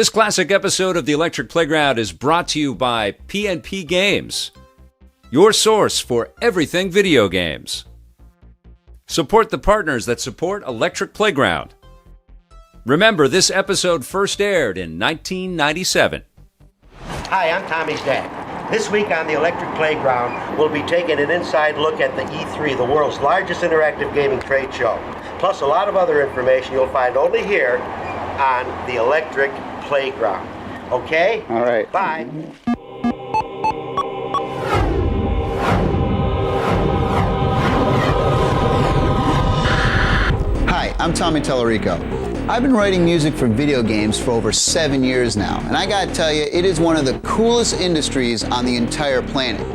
This classic episode of the Electric Playground is brought to you by P&P Games, your source for everything video games. Support the partners that support Electric Playground. Remember, this episode first aired in 1997. Hi, I'm Tommy's dad. This week on the Electric Playground, we'll be taking an inside look at the E3, the world's largest interactive gaming trade show. Plus a lot of other information you'll find only here on the Electric Playground. Okay? All right. Bye. Hi, I'm Tommy Tallarico. I've been writing music for video games for over 7 years now, and I gotta tell you, it is one of the coolest industries on the entire planet.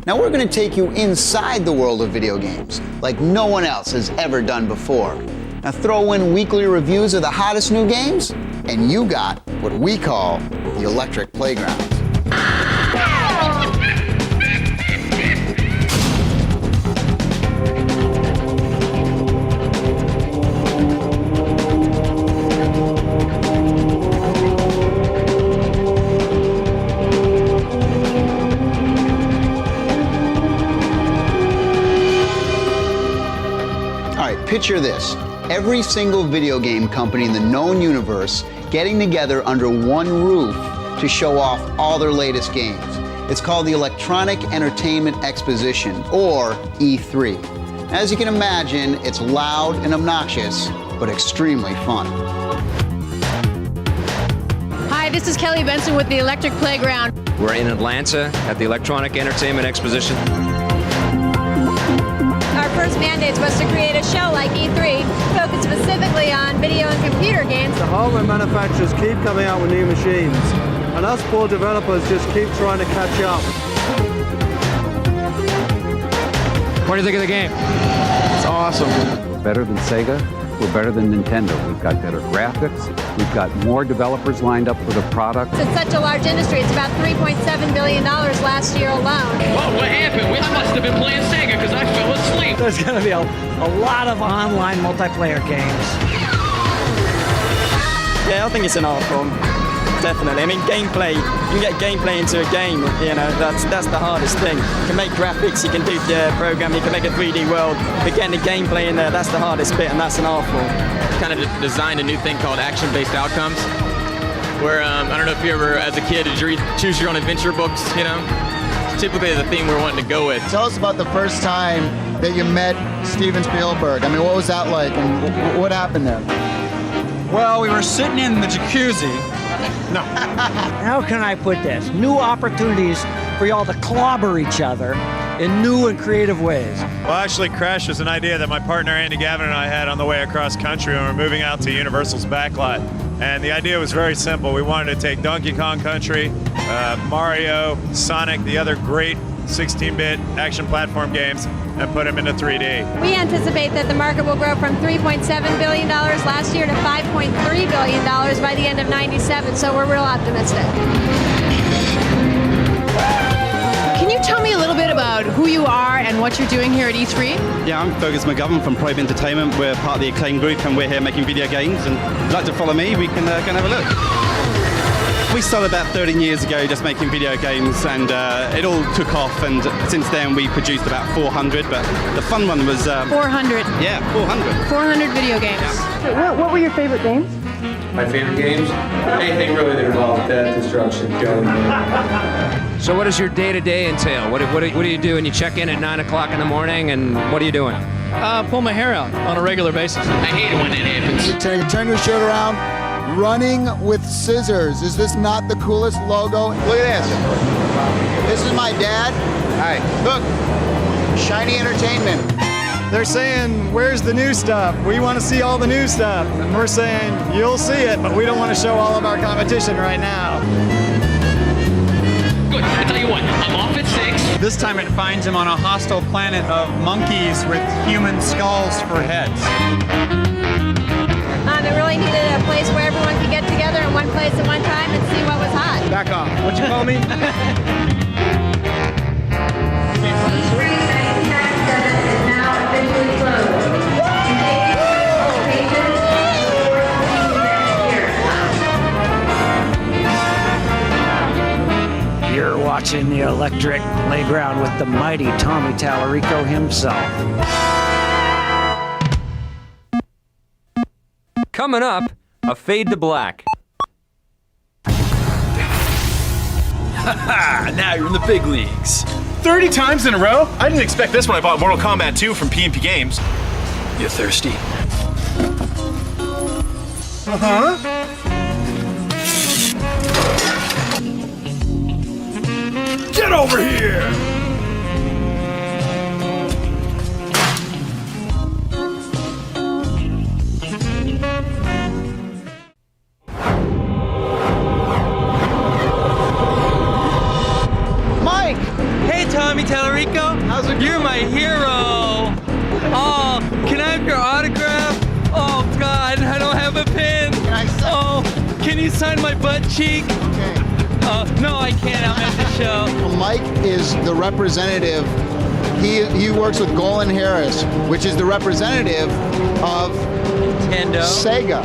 Now we're gonna take you inside the world of video games, like no one else has ever done before. Now throw in weekly reviews of the hottest new games, and you got what we call the Electric Playground. Picture this, every single video game company in the known universe getting together under one roof to show off all their latest games. It's called the Electronic Entertainment Exposition, or E3. As you can imagine, it's loud and obnoxious, but extremely fun. Hi, this is Kelly Benson with the Electric Playground. We're in Atlanta at the Electronic Entertainment Exposition. Our first mandate was to create a show like E3, focused specifically on video and computer games. The hardware manufacturers keep coming out with new machines, and us poor developers just keep trying to catch up. What do you think of the game? It's awesome. Better than Sega, we're better than Nintendo. We've got better graphics, we've got more developers lined up for the product. It's such a large industry, it's about $3.7 billion last year alone. Whoa, what happened? I must have been playing Sega because I fell asleep. There's going to be a lot of online multiplayer games. Yeah, I think it's an art form. Definitely. I mean, gameplay, you can get gameplay into a game, you know, that's the hardest thing. You can make graphics, you can do the programming, you can make a 3D world, but getting the gameplay in there, that's the hardest bit, and that's an art form. Kind of designed a new thing called action-based outcomes, where, I don't know if you ever, as a kid, did you read Choose Your Own Adventure books, you know? It's typically the theme we're wanting to go with. Tell us about the first time that you met Steven Spielberg. I mean, what was that like, and what happened there? Well, we were sitting in the jacuzzi. No. How can I put this? New opportunities for y'all to clobber each other in new and creative ways. Well, actually, Crash was an idea that my partner Andy Gavin and I had on the way across country when we were moving out to Universal's backlot. And the idea was very simple. We wanted to take Donkey Kong Country, Mario, Sonic, the other great 16-bit action platform games, and put them into 3D. We anticipate that the market will grow from $3.7 billion last year to $5.3 billion by the end of '97, so we're real optimistic. Can you tell me a little bit about who you are and what you're doing here at E3? Yeah, I'm Fergus McGovern from Probe Entertainment. We're part of the Acclaim Group and we're here making video games, and if you'd like to follow me, we can go and have a look. We started about 13 years ago just making video games, and it all took off, and since then we produced about 400, but the fun one was... 400? Yeah, 400. 400 video games. Yeah. What were your favorite games? My favorite games? Anything really that involves death, destruction, gun. So what does your day-to-day entail? What do you do when you check in at 9 o'clock in the morning, and what are you doing? Pull my hair out on a regular basis. I hate it when that happens. Turn your shirt around. Running with scissors. Is this not the coolest logo? Look at this. This is my dad. Hi. Look. Shiny Entertainment. They're saying, where's the new stuff? We want to see all the new stuff. And we're saying, you'll see it, but we don't want to show all of our competition right now. Good. I tell you what, I'm off at 6. This time it finds him on a hostile planet of monkeys with human skulls for heads. It really needed a place where everyone could get together in one place at one time and see what was hot. Back off. What'd you call me? electric playground with the mighty Tommy Tallarico himself. Coming up, a fade to black. Haha, now you're in the big leagues. 30 times in a row? I didn't expect this when I bought Mortal Kombat 2 from PNP Games. You thirsty? Uh-huh. Get over here! Mike! Hey, Tommy Tallarico. How's it going? You're my hero. Oh, can I have your autograph? Oh, God, I don't have a pen. Oh, can you sign my butt cheek? Okay. No, I can't. I'm at the show. Well, Mike is the representative. He works with Golan Harris, which is the representative of Nintendo. Sega.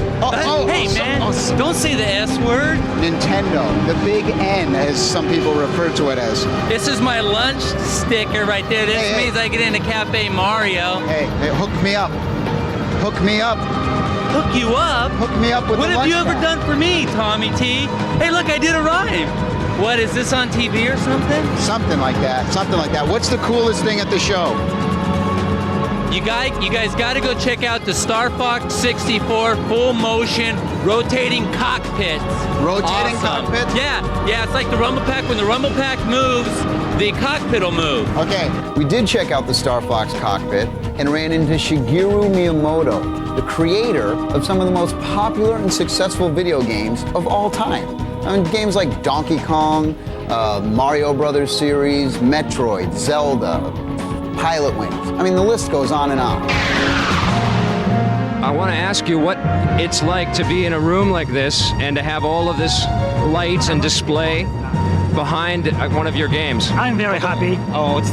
Hey, man, don't say the S word. Nintendo. The big N, as some people refer to it as. This is my lunch sticker right there. This means I get into Cafe Mario. Hey, hook me up. Hook me up. Hook you up? Hook me up with What the have you lunch ever pack. done for me, Tommy T? Hey, look, I did arrive. What, is this on TV or something? Something like that. Something like that. What's the coolest thing at the show? You guys got to go check out the Star Fox 64 full motion rotating cockpits. Rotating Awesome. cockpits? Yeah, it's like the Rumble Pack. When the Rumble Pack moves, the cockpit will move. Okay, we did check out the Star Fox cockpit and ran into Shigeru Miyamoto, the creator of some of the most popular and successful video games of all time. I mean, games like Donkey Kong, Mario Brothers series, Metroid, Zelda, Pilot Wings. I mean, the list goes on and on. I want to ask you what it's like to be in a room like this and to have all of this lights and display behind one of your games. I'm very happy. But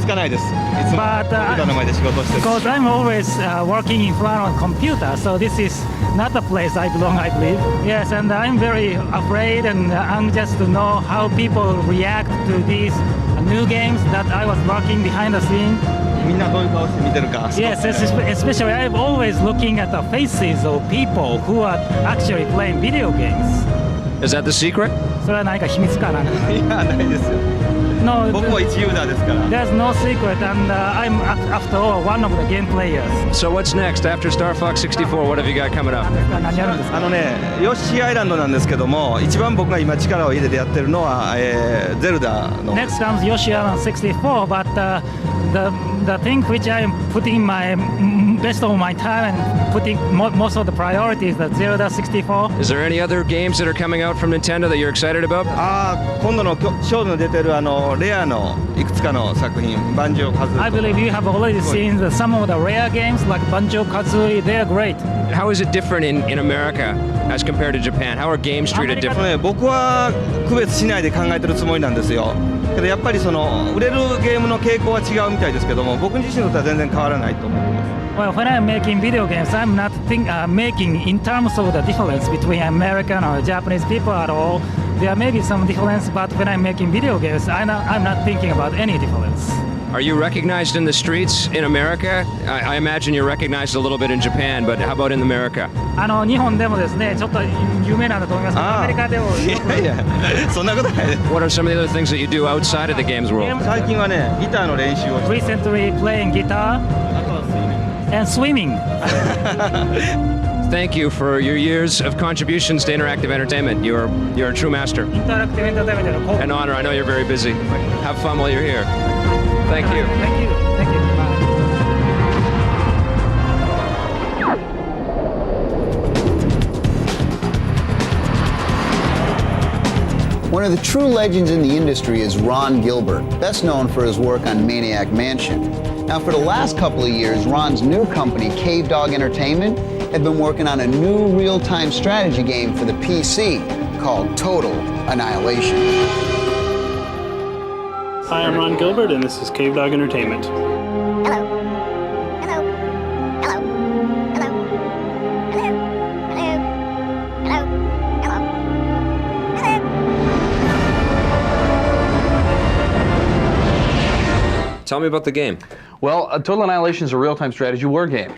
because I'm always working in front of a computer, so this is not the place I belong, I believe. Yes, and I'm very afraid and anxious to know how people react to these new games that I was working behind the scene. Yes, especially I'm always looking at the faces of people who are actually playing video games. Is that the secret? それは何か秘密かな? いや、ないですよ。No, 僕も一ユーザーですから。There's no secret, and I'm after all one of the game players. So what's next after Star Fox 64? What have you got coming up? ヨッシーアイランドなんですけども、一番僕が今力を入れてやってるのは、ゼルダの。Next comes Yoshi Island 64, but the thing which I'm putting my best of my time and putting most of the priority is the Zelda 64. Is there any other games that are coming out from Nintendo that you're excited about? 今度のショーに出てるレアのいくつかの作品、Banjo-Kazooie. I believe you have already seen some of the rare games like Banjo-Kazooie. They are great. How is it different in America as compared to Japan? How are games treated different? 僕は区別しないで考えてるつもりなんですよ。けどやっぱりその売れるゲームの傾向は違うみたいですけども、僕自身にとっては全然変わらないと思います。Well, when I'm making video games, I'm not making in terms of the difference between American or Japanese people at all. There may be some difference, but when I'm making video games, I'm not thinking about any difference. Are you recognized in the streets in America? I imagine you're recognized a little bit in Japan, but how about in America? 日本でもですね、ちょっと有名なんだと思います。アメリカでも。いやいや、そんなことないです。What are some of the other things that you do outside of the games world? 最近はね、ギターの練習を。Recently playing guitar and swimming. Thank you for your years of contributions to interactive entertainment. You're a true master. An honor. I know you're very busy. Have fun while you're here. Thank you. Thank you. Thank you. One of the true legends in the industry is Ron Gilbert, best known for his work on Maniac Mansion. Now, for the last couple of years, Ron's new company, Cave Dog Entertainment, had been working on a new real-time strategy game for the PC called Total Annihilation. Hi, I'm Ron Gilbert, and this is Cave Dog Entertainment. Tell me about the game. Well, Total Annihilation is a real-time strategy war game.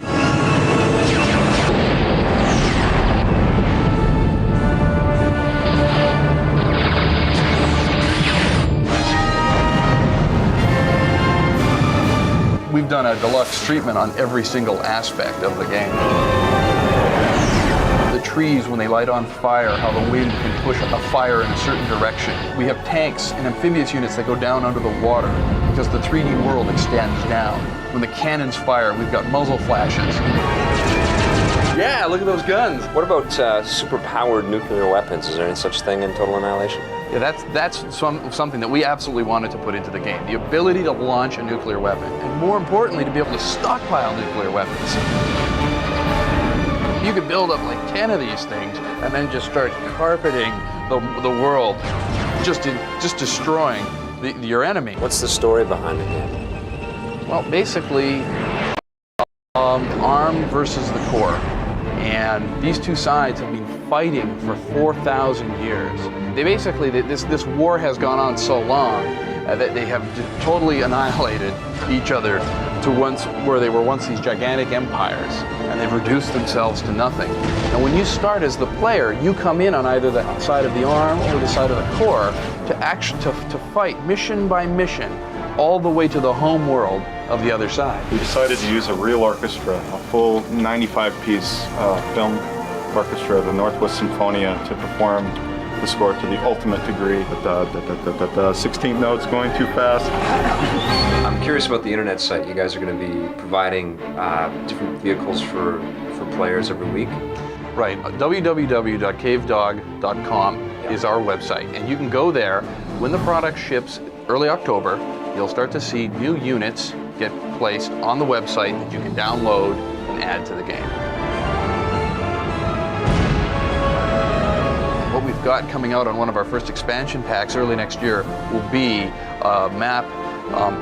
We've done a deluxe treatment on every single aspect of the game. The trees, when they light on fire, how the wind can push a fire in a certain direction. We have tanks and amphibious units that go down under the water because the 3D world extends down. When the cannons fire, we've got muzzle flashes. Yeah, look at those guns. What about super-powered nuclear weapons? Is there any such thing in Total Annihilation? Yeah, that's something that we absolutely wanted to put into the game. The ability to launch a nuclear weapon, and more importantly, to be able to stockpile nuclear weapons. You could build up like 10 of these things and then just start carpeting the world, just destroying your enemy. What's the story behind the game? Well, basically, ARM versus the core. And these two sides have been fighting for 4,000 years. They basically, this war has gone on so long that they have totally annihilated each other to where they were once these gigantic empires, and they've reduced themselves to nothing. And when you start as the player, you come in on either the side of the ARM or the side of the core to fight mission by mission all the way to the home world of the other side. We decided to use a real orchestra, a full 95-piece film orchestra, the Northwest Symphonia, to perform the score to the ultimate degree. The 16th note's going too fast. I'm curious about the internet site. You guys are going to be providing different vehicles for players every week? Right. www.cavedog.com is our website, and you can go there. When the product ships early October, you'll start to see new units get placed on the website that you can download and add to the game. What we've got coming out on one of our first expansion packs early next year will be a map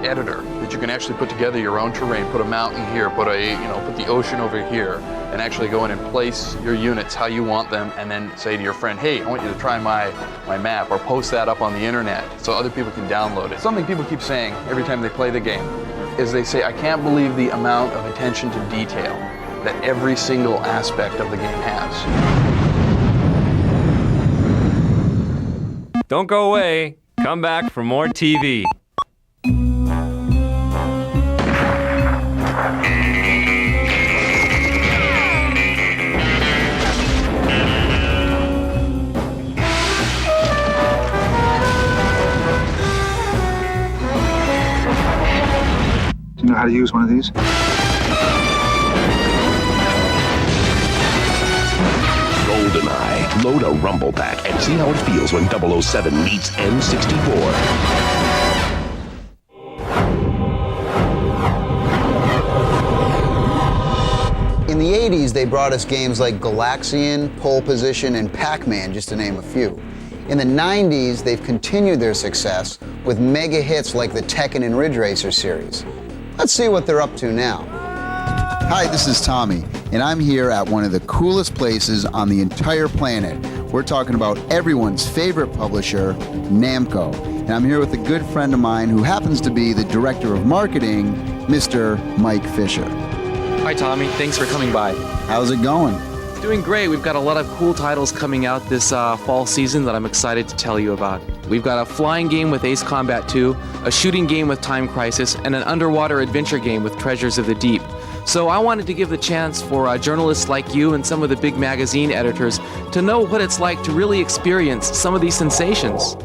editor that you can actually put together your own terrain, put a mountain here, put the ocean over here, and actually go in and place your units how you want them, and then say to your friend, hey, I want you to try my map, or post that up on the internet so other people can download it. Something people keep saying every time they play the game is they say, I can't believe the amount of attention to detail that every single aspect of the game has. Don't go away. Come back for more TV. Do you know how to use one of these? GoldenEye. Load a rumble pack and see how it feels when 007 meets N64. In the 80s, they brought us games like Galaxian, Pole Position, and Pac-Man, just to name a few. In the 90s, they've continued their success with mega hits like the Tekken and Ridge Racer series. Let's see what they're up to now. Hi, this is Tommy, and I'm here at one of the coolest places on the entire planet. We're talking about everyone's favorite publisher, Namco. And I'm here with a good friend of mine who happens to be the director of marketing, Mr. Mike Fisher. Hi, Tommy. Thanks for coming by. How's it going? It's doing great. We've got a lot of cool titles coming out this fall season that I'm excited to tell you about. We've got a flying game with Ace Combat 2, a shooting game with Time Crisis, and an underwater adventure game with Treasures of the Deep. So I wanted to give the chance for journalists like you and some of the big magazine editors to know what it's like to really experience some of these sensations.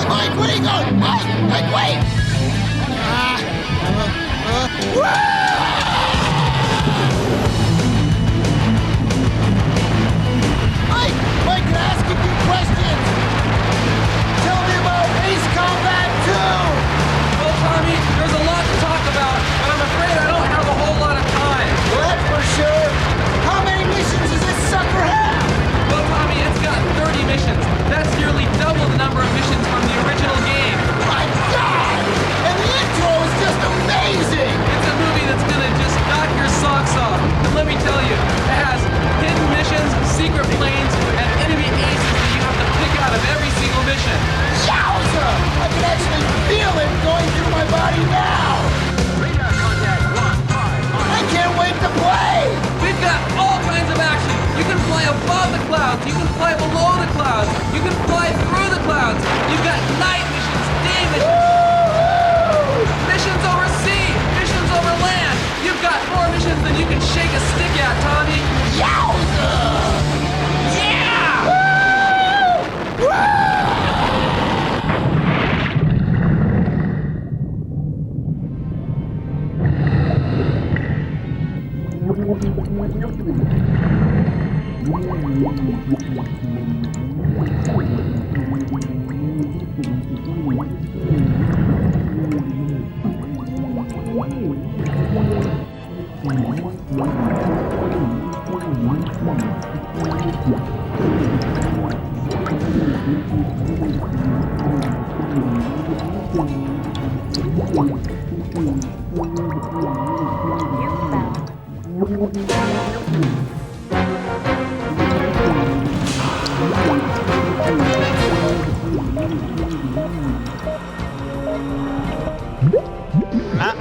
Mike, where are you going? Mike, wait! Mike, can I ask you a few questions? Tell me about Ace Combat 2! Well, Tommy, there's a lot to talk about, but I'm afraid I don't have a whole lot of time. Well, that's for sure. How many missions does this sucker have? Well,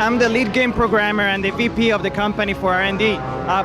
I'm the lead game programmer and the VP of the company for R&D.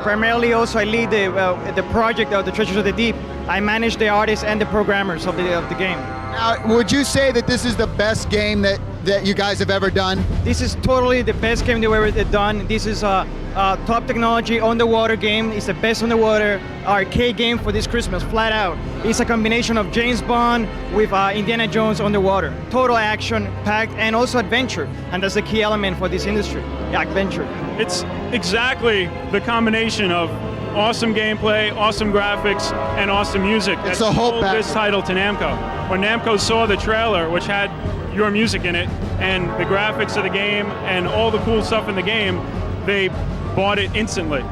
Primarily also I lead the project of the Treasures of the Deep. I manage the artists and the programmers of the game. Now, would you say that this is the best game that you guys have ever done? This is totally the best game that we've ever done. This is a top technology underwater game. It's the best underwater arcade game for this Christmas, flat out. It's a combination of James Bond with Indiana Jones underwater. Total action packed and also adventure. And that's the key element for this industry, adventure. It's exactly the combination of awesome gameplay, awesome graphics, and awesome music. It's a whole this title to Namco. When Namco saw the trailer, which had your music in it, and the graphics of the game, and all the cool stuff in the game, they bought it instantly.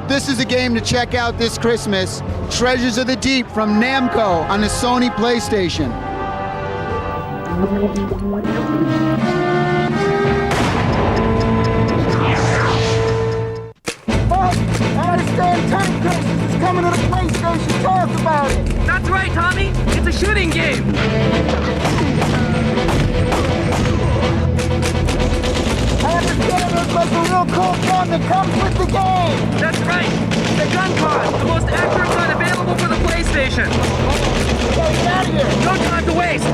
This is a game to check out this Christmas. Treasures of the Deep from Namco on the Sony PlayStation. I understand Time Crisis is coming to the PlayStation. Tell us about it. That's right, Tommy. It's a shooting game. I understand there's like a real cool gun that comes with the game. That's right. The gun pod, the most accurate gun available for the PlayStation. Get out of here. No time to waste.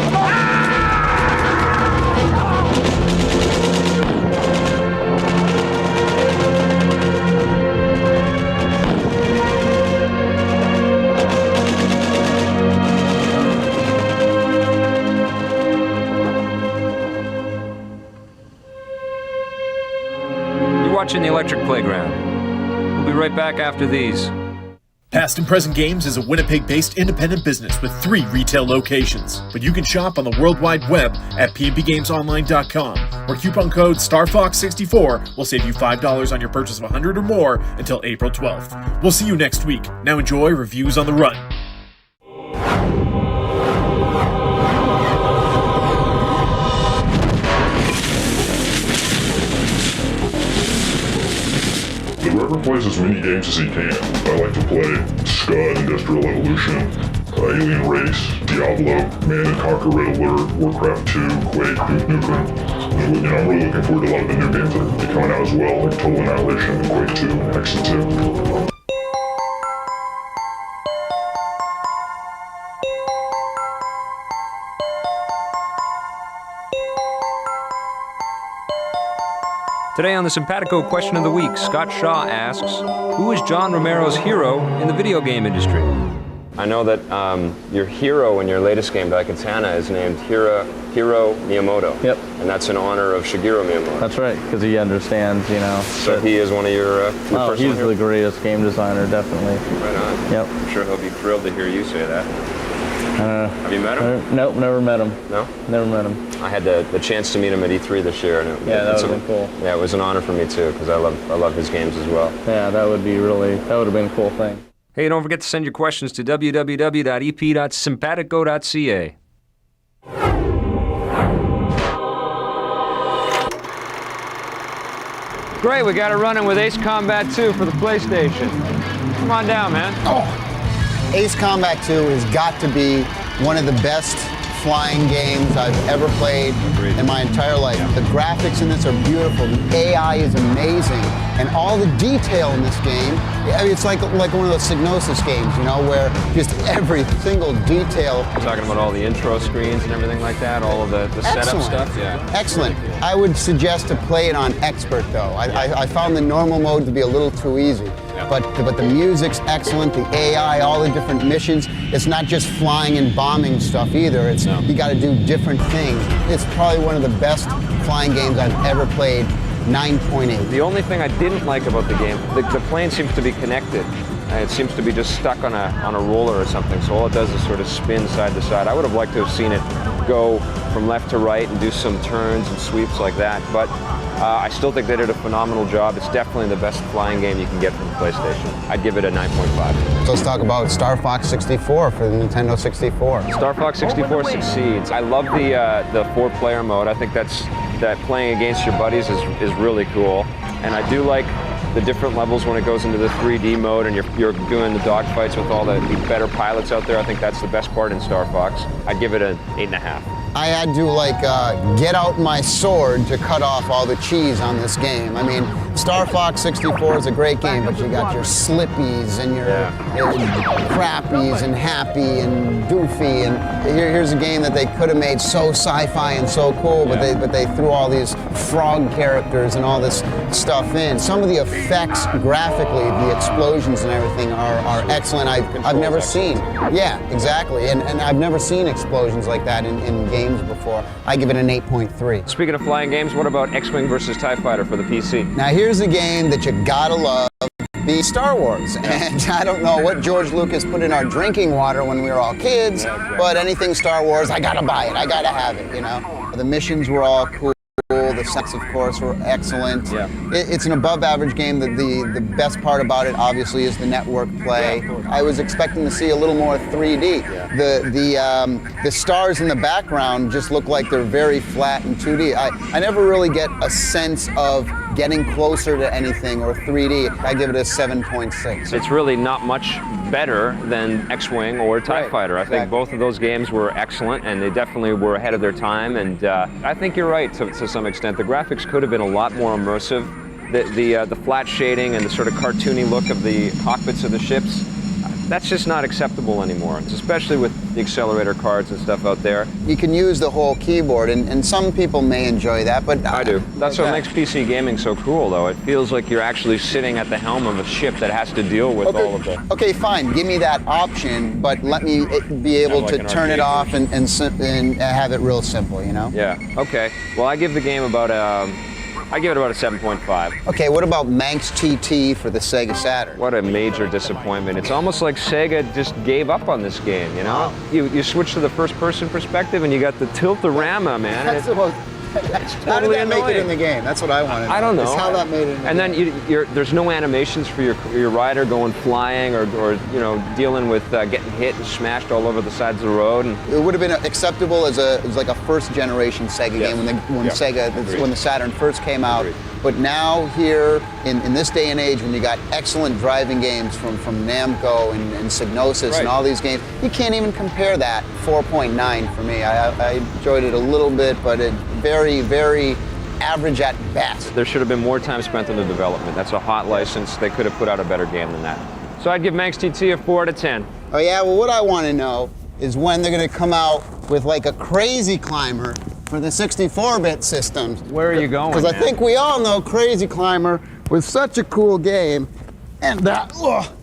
Watching the Electric Playground. We'll be right back after these. Past and Present Games is a Winnipeg-based independent business with 3 retail locations, but you can shop on the World Wide Web at pnpgamesonline.com, where coupon code StarFox64 will save you $5 on your purchase of $100 or more until April 12th. We'll see you next week. Now enjoy Reviews on the Run. Whoever plays as many games as he can. I like to play Scud, Industrial Evolution, Alien Race, Diablo, Man & Conquer, Red Alert, Warcraft 2, Quake, Duke Nukem. I'm really looking forward to a lot of the new games that are coming out as well, like Total Annihilation, Quake 2, and Exit 2. Today on the Simpatico Question of the Week, Scott Shaw asks, who is John Romero's hero in the video game industry? I know that your hero in your latest game, Daikatana, is named Hiro Miyamoto. Yep. And that's in honor of Shigeru Miyamoto. That's right, because he understands, So he is one of your personal he's the greatest game designer, definitely. Right on. Yep. I'm sure he'll be thrilled to hear you say that. Have you met him? Nope, never met him. No? Never met him. I had the chance to meet him at E3 this year. And that would have been cool. Yeah, it was an honor for me too, because I love his games as well. Yeah, that would have been a cool thing. Hey, don't forget to send your questions to www.ep.simpatico.ca. Great, we got it running with Ace Combat 2 for the PlayStation. Come on down, man. Ace Combat 2 has got to be one of the best flying games I've ever played in my entire life. The graphics in this are beautiful. The AI is amazing. And all the detail in this game, it's like one of those Psygnosis games, where just every single detail. You're talking about all the intro screens and everything like that, all of the setup stuff? Yeah. Excellent. I would suggest to play it on Expert, though. I found the normal mode to be a little too easy. But the music's excellent, the AI, all the different missions. It's not just flying and bombing stuff either. You got to do different things. It's probably one of the best flying games I've ever played 9.8. The only thing I didn't like about the game, the plane seems to be connected. It seems to be just stuck on a roller or something, so all it does is sort of spin side to side. I would have liked to have seen it go from left to right and do some turns and sweeps like that, but I still think they did a phenomenal job. It's definitely the best flying game you can get from the PlayStation. I'd give it a 9.5. So let's talk about Star Fox 64 for the Nintendo 64. Star Fox 64 succeeds. I love the 4-player mode. I think that playing against your buddies is really cool, and I do like the different levels when it goes into the 3D mode and you're doing the dogfights with all the better pilots out there. I think that's the best part in Star Fox. I'd give it an 8.5. I had to get out my sword to cut off all the cheese on this game. I mean, Star Fox 64 is a great game, but you got your Slippies and your Crappies and Happy and Goofy, and here's a game that they could have made so sci-fi and so cool, but they threw all these frog characters and all this stuff in. Some of the effects graphically, the explosions and everything are excellent. I've never seen. Yeah, exactly, and I've never seen explosions like that in games before. I give it an 8.3. Speaking of flying games, what about X-Wing versus TIE Fighter for the PC? Now here's a game that you gotta love, the Star Wars. And I don't know what George Lucas put in our drinking water when we were all kids, but anything Star Wars, I gotta buy it, I gotta have it, you know? The missions were all cool. The sets, of course, were excellent. Yeah. It's an above-average game. The best part about it, obviously, is the network play. I was expecting to see a little more 3D. The stars in the background just look like they're very flat and 2D. I never really get a sense of getting closer to anything or 3D. I give it a 7.6. It's really not much better than X-Wing or TIE Fighter. I think both of those games were excellent, and they definitely were ahead of their time. And I think you're right to some extent. The graphics could have been a lot more immersive. The flat shading and the sort of cartoony look of the cockpits of the ships, that's just not acceptable anymore, especially with the accelerator cards and stuff out there. You can use the whole keyboard, and some people may enjoy that, but I do. That's what makes PC gaming so cool, though. It feels like you're actually sitting at the helm of a ship that has to deal with all of the... Okay, fine. Give me that option, but let me be able to turn it off and have it real simple, you know? Yeah. Okay. Well, I give the game about I give it about a 7.5. Okay, what about Manx TT for the Sega Saturn? What a major disappointment. It's almost like Sega just gave up on this game, you know? You switch to the first-person perspective and you got the tilt-a-rama, man. That's the most... How did that make it in the game? That's what I wanted to know. I don't know. It's how that made it in the game. And then there's no animations for your rider going flying or you know, dealing with getting hit and smashed all over the sides of the road. And it would have been acceptable as like a first-generation Sega game when the Saturn first came out. But now here, in this day and age, when you got excellent driving games from Namco and Psygnosis and all these games, you can't even compare that. 4.9 for me. I enjoyed it a little bit, but it very, very average at best. There should have been more time spent on the development. That's a hot license. They could have put out a better game than that. So I'd give Manx TT a 4 out of 10. Oh yeah, well what I want to know is when they're going to come out with like a Crazy Climber for the 64-bit systems. Where are you going? Because I think we all know Crazy Climber was such a cool game. And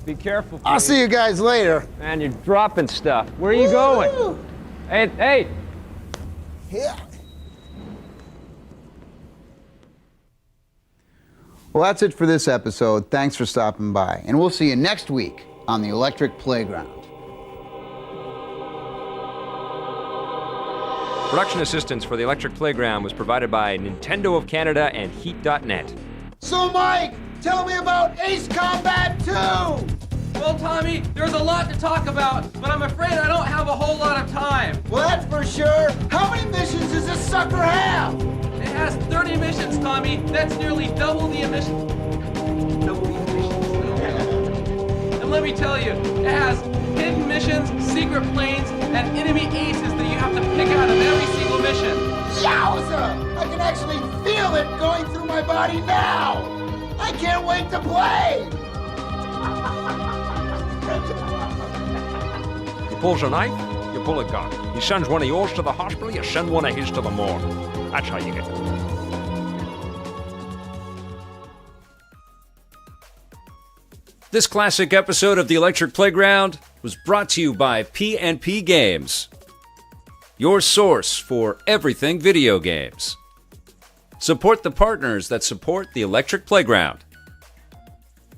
be careful, please. I'll see you guys later. Man, you're dropping stuff. Where are you going? Hey! Yeah. Well, that's it for this episode. Thanks for stopping by. And we'll see you next week on the Electric Playground. Production assistance for the Electric Playground was provided by Nintendo of Canada and Heat.net. So, Mike, tell me about Ace Combat 2! Well, Tommy, there's a lot to talk about, but I'm afraid I don't have a whole lot of time. Well, that's for sure. How many missions does this sucker have? It has 30 missions, Tommy. That's nearly double the emissions. And let me tell you, it has hidden missions, secret planes, and enemy aces that you have to pick out of every single mission. Yowza! I can actually feel it going through my body now! I can't wait to play! You pulls a knife, you pull a gun. You sends one of yours to the hospital, you send one of his to the morgue. That's how you get it. This classic episode of the Electric Playground was brought to you by P&P Games, your source for everything video games. Support the partners that support the Electric Playground.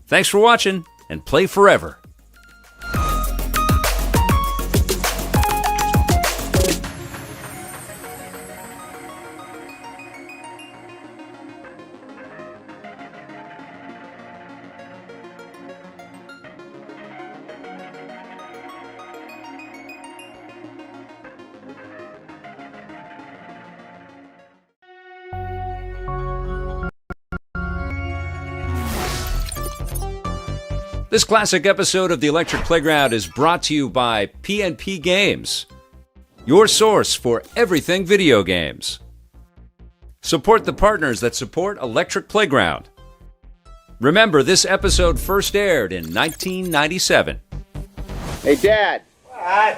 Thanks for watching, and play forever. This classic episode of the Electric Playground is brought to you by PNP Games, your source for everything video games. Support the partners that support Electric Playground. Remember, this episode first aired in 1997. Hey, Dad. What?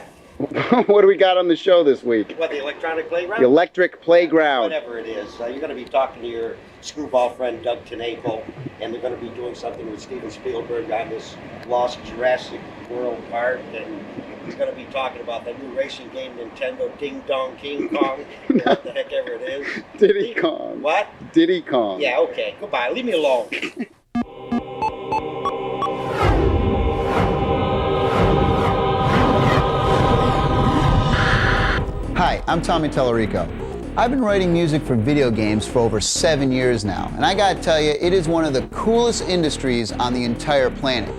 What do we got on the show this week? What, the Electronic Playground? The Electric Playground. Whatever it is. You're going to be talking to your screwball friend Doug Tenapo, and they're going to be doing something with Steven Spielberg on this Lost Jurassic World part, and he's going to be talking about the new racing game, Nintendo Ding Dong King Kong, what the heck ever it is. Diddy Kong. What? Diddy Kong. Yeah, okay. Goodbye. Leave me alone. Hi, I'm Tommy Tallarico. I've been writing music for video games for over 7 years now, and I gotta tell you, it is one of the coolest industries on the entire planet.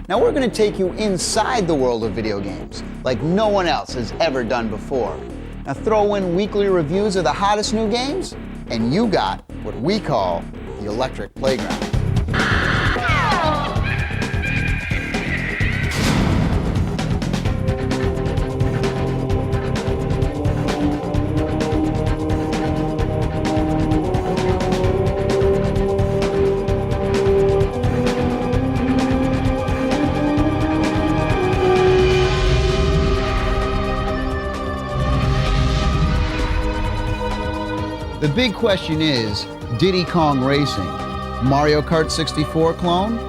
Now we're gonna take you inside the world of video games, like no one else has ever done before. Now throw in weekly reviews of the hottest new games, and you got what we call the Electric Playground. The big question is, Diddy Kong Racing, Mario Kart 64 clone,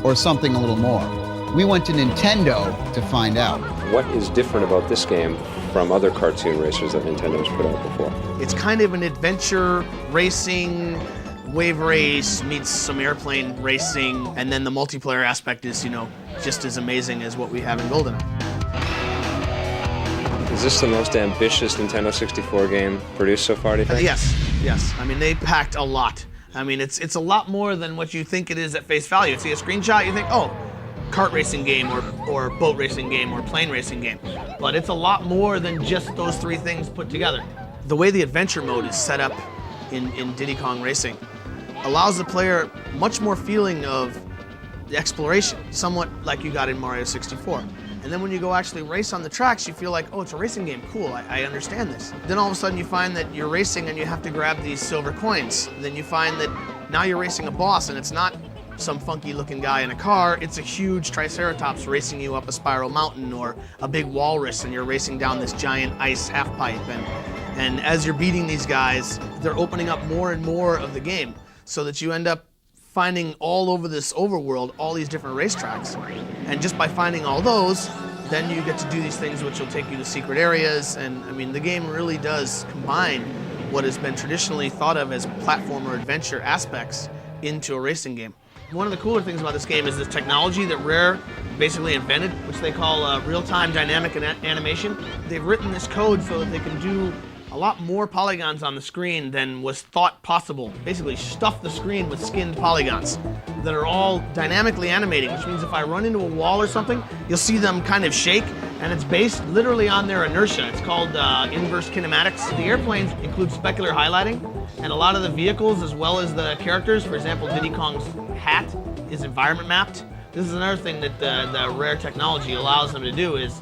or something a little more? We went to Nintendo to find out. What is different about this game from other cartoon racers that Nintendo's put out before? It's kind of an adventure racing, wave race meets some airplane racing, and then the multiplayer aspect is, just as amazing as what we have in GoldenEye. Is this the most ambitious Nintendo 64 game produced so far, do you think? Yes. I mean, they packed a lot. I mean, it's a lot more than what you think it is at face value. You see a screenshot, you think, oh, kart racing game or boat racing game or plane racing game. But it's a lot more than just those three things put together. The way the adventure mode is set up in Diddy Kong Racing allows the player much more feeling of the exploration, somewhat like you got in Mario 64. And then when you go actually race on the tracks, you feel like, oh, it's a racing game, cool, I understand this. Then all of a sudden you find that you're racing and you have to grab these silver coins. Then you find that now you're racing a boss and it's not some funky looking guy in a car, it's a huge triceratops racing you up a spiral mountain, or a big walrus and you're racing down this giant ice half pipe. And as you're beating these guys, they're opening up more and more of the game, so that you end up finding all over this overworld all these different racetracks. And just by finding all those, then you get to do these things which will take you to secret areas. And I mean, the game really does combine what has been traditionally thought of as platformer adventure aspects into a racing game. One of the cooler things about this game is this technology that Rare basically invented, which they call real-time dynamic animation. They've written this code so that they can do a lot more polygons on the screen than was thought possible. Basically stuff the screen with skinned polygons that are all dynamically animating, which means if I run into a wall or something, you'll see them kind of shake, and it's based literally on their inertia. It's called inverse kinematics. The airplanes include specular highlighting, and a lot of the vehicles as well as the characters, for example, Diddy Kong's hat is environment mapped. This is another thing that the Rare technology allows them to do is,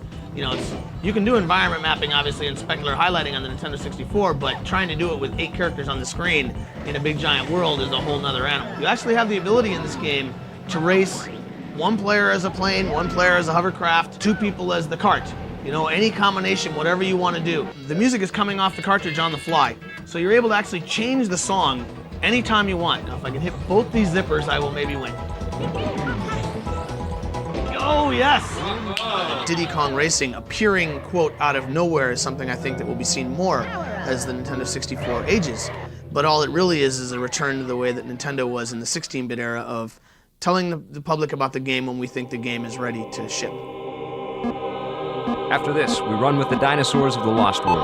you can do environment mapping, obviously, and specular highlighting on the Nintendo 64, but trying to do it with 8 characters on the screen in a big giant world is a whole nother animal. You actually have the ability in this game to race 1 player as a plane, 1 player as a hovercraft, 2 people as the cart. Any combination, whatever you want to do. The music is coming off the cartridge on the fly, so you're able to actually change the song anytime you want. Now, if I can hit both these zippers, I will maybe win. Oh, yes! Diddy Kong Racing appearing, quote, out of nowhere is something I think that will be seen more as the Nintendo 64 ages. But all it really is a return to the way that Nintendo was in the 16-bit era of telling the public about the game when we think the game is ready to ship. After this, we run with the dinosaurs of the Lost World.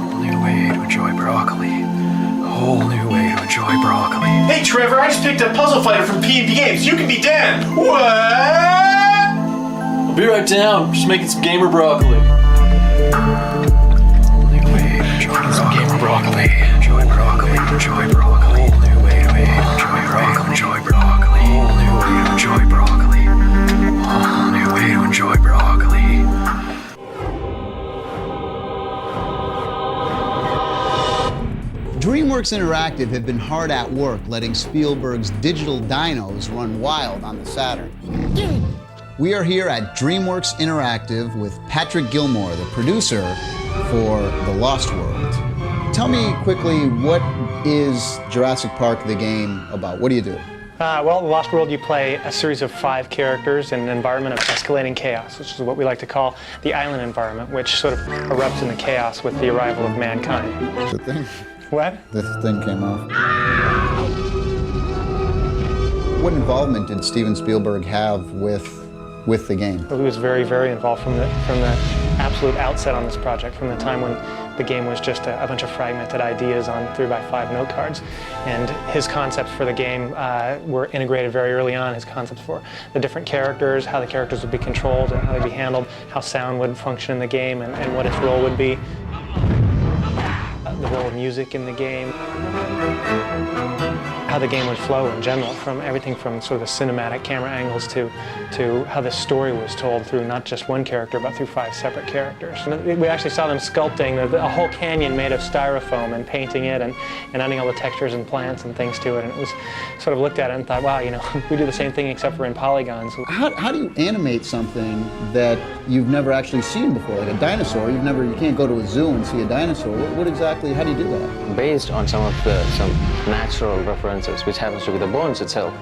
Whole new way to enjoy broccoli. Whole new way to enjoy broccoli. Hey Trevor, I just picked up Puzzle Fighter from P&P Games. You can be Dan. What? I'll be right down. Just making some gamer broccoli. Whole new way to enjoy some gamer broccoli. Enjoy broccoli. Enjoy broccoli. Whole new way to enjoy broccoli. Enjoy broccoli. Whole new way to enjoy broccoli. Whole new way to enjoy broccoli. DreamWorks Interactive have been hard at work letting Spielberg's digital dinos run wild on the Saturn. We are here at DreamWorks Interactive with Patrick Gilmore, the producer for The Lost World. Tell me quickly, what is Jurassic Park the game about? What do you do? Well, in The Lost World, you play a series of 5 characters in an environment of escalating chaos, which is what we like to call the island environment, which sort of erupts into chaos with the arrival of mankind. It's a thing. What? This thing came off. What involvement did Steven Spielberg have with the game? He was very, very involved from the absolute outset on this project, from the time when the game was just a bunch of fragmented ideas on 3x5 note cards. And his concepts for the game were integrated very early on, his concepts for the different characters, how the characters would be controlled and how they'd be handled, how sound would function in the game and what its role would be. The role of music in the game, how the game would flow in general, from everything from sort of the cinematic camera angles to how the story was told through not just one character but through 5 separate characters. And we actually saw them sculpting a whole canyon made of styrofoam and painting it and adding all the textures and plants and things to it, and it was sort of looked at it and thought, wow, you know, we do the same thing except for in polygons. How do you animate something that you've never actually seen before, like a dinosaur? You can't go to a zoo and see a dinosaur. What exactly, how do you do that? Based on some natural references, which happens to be the bones itself.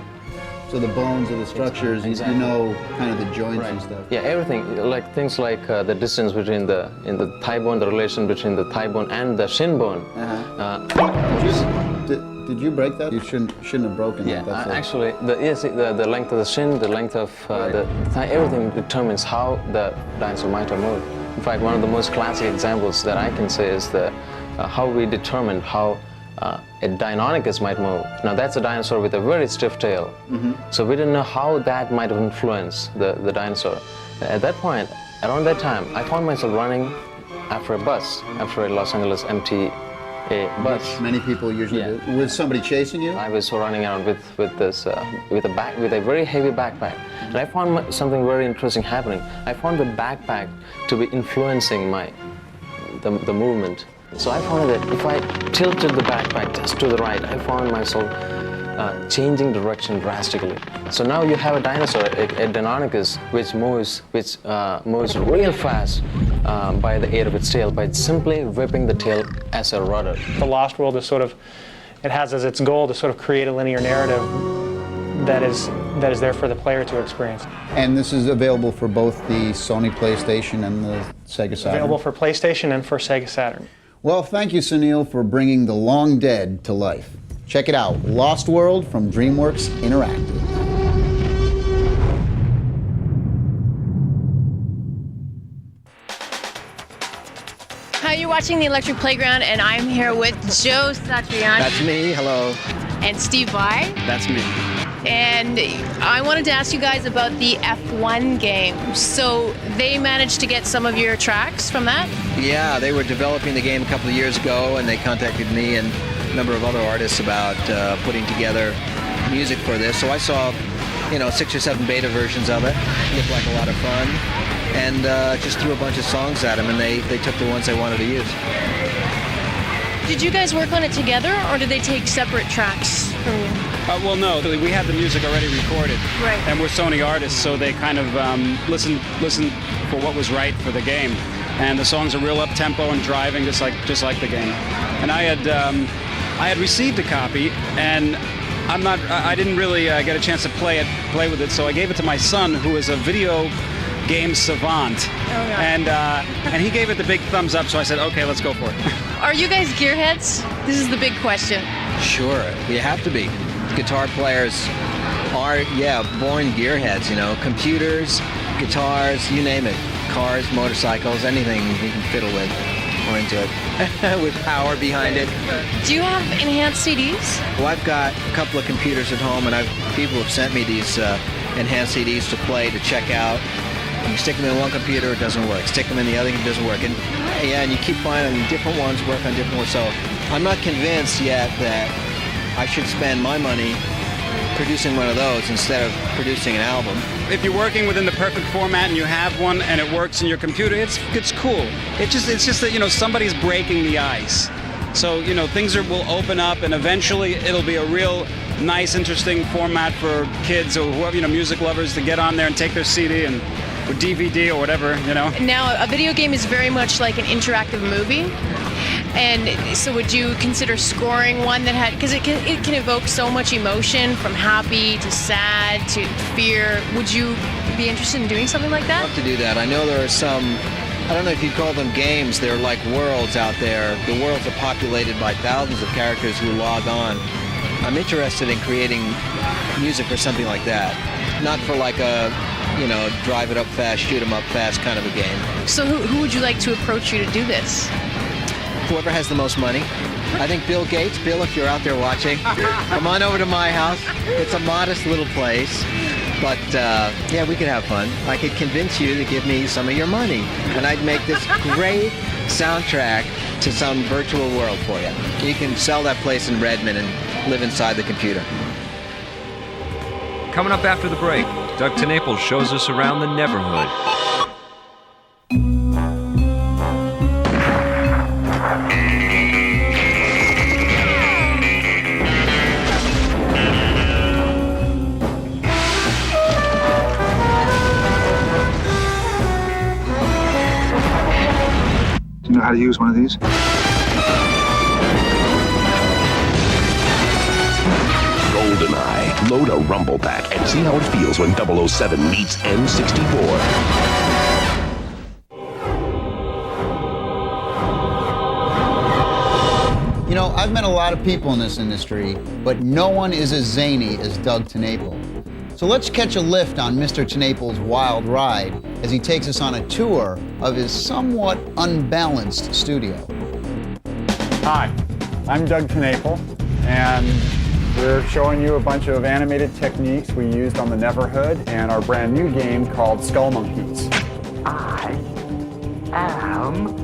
So the bones of the structures, exactly. You know, kind of the joints and stuff. Yeah, everything, like things like the distance between the thigh bone, the relation between the thigh bone and the shin bone. Did you break that? You shouldn't have broken that. Yeah, actually, the length of the shin, the length of the thigh, everything determines how the dinosaur might have moved. In fact, one of the most classic examples that I can say is how we determined how a Deinonychus might move. Now that's a dinosaur with a very stiff tail. So we didn't know how that might have influenced the dinosaur. At that point, around that time, I found myself running after a bus, after a Los Angeles MTA bus. Which many people usually do. Was somebody chasing you? I was running around with a very heavy backpack. And I found something very interesting happening. I found the backpack to be influencing the movement. So I found that if I tilted the backpack just to the right, I found myself changing direction drastically. So now you have a dinosaur, a Deinonychus, which moves real fast by the aid of its tail, by simply whipping the tail as a rudder. The Lost World is it has as its goal to sort of create a linear narrative that is there for the player to experience. And this is available for both the Sony PlayStation and the Sega Saturn? Available for PlayStation and for Sega Saturn. Well, thank you, Sunil, for bringing the long dead to life. Check it out, Lost World from DreamWorks Interactive. Hi, you're watching The Electric Playground, and I'm here with Joe Satriani. That's me, hello. And Steve Vai. That's me. And I wanted to ask you guys about the F1 game. So they managed to get some of your tracks from that? Yeah, they were developing the game a couple of years ago, and they contacted me and a number of other artists about putting together music for this. So I saw, 6 or 7 beta versions of it. It looked like a lot of fun. And just threw a bunch of songs at them, and they took the ones they wanted to use. Did you guys work on it together, or did they take separate tracks from you? Well, no, we had the music already recorded. Right. And we're Sony artists, so they kind of listened for what was right for the game. And the songs are real up-tempo and driving, just like the game. And I had received a copy, and I didn't really get a chance to play with it, so I gave it to my son, who is a video game savant. Oh, yeah. And he gave it the big thumbs up, so I said, okay, let's go for it. Are you guys gearheads? This is the big question. Sure, you have to be. Guitar players are, born gearheads, you know. Computers, guitars, you name it. Cars, motorcycles, anything you can fiddle with. We're into it. With power behind it. Do you have enhanced CDs? Well, I've got a couple of computers at home, and people have sent me these enhanced CDs to play, to check out. You stick them in one computer, it doesn't work. Stick them in the other, it doesn't work. And you keep finding different ones work on different ones. So I'm not convinced yet that I should spend my money producing one of those instead of producing an album. If you're working within the perfect format and you have one and it works in your computer, it's cool. It's just that, you know, somebody's breaking the ice. So, you know, things will open up, and eventually it'll be a real nice, interesting format for kids or whoever, you know, music lovers to get on there and take their CD and or DVD or whatever, you know. Now, a video game is very much like an interactive movie. And so would you consider scoring one that had, because it can evoke so much emotion, from happy to sad to fear. Would you be interested in doing something like that? I'd love to do that. I know there are some, I don't know if you'd call them games, they're like worlds out there. The worlds are populated by thousands of characters who log on. I'm interested in creating music for something like that. Not for like a, you know, drive it up fast, shoot 'em up fast kind of a game. So who would you like to approach you to do this? Whoever has the most money. I think Bill Gates. Bill, if you're out there watching, come on over to my house. It's a modest little place, but yeah, we could have fun. I could convince you to give me some of your money, and I'd make this great soundtrack to some virtual world for you. You can sell that place in Redmond and live inside the computer. Coming up after the break, Doug TeNaples shows us around the neighborhood. Do you know how to use one of these? GoldenEye. Load a rumble pack and see how it feels when 007 meets M64. You know, I've met a lot of people in this industry, but no one is as zany as Doug TeNaples. So let's catch a lift on Mr. TeNaples' wild ride as he takes us on a tour of his somewhat unbalanced studio. Hi, I'm Doug TeNaples, and we're showing you a bunch of animated techniques we used on the Neverhood and our brand new game called Skull Monkeys. I am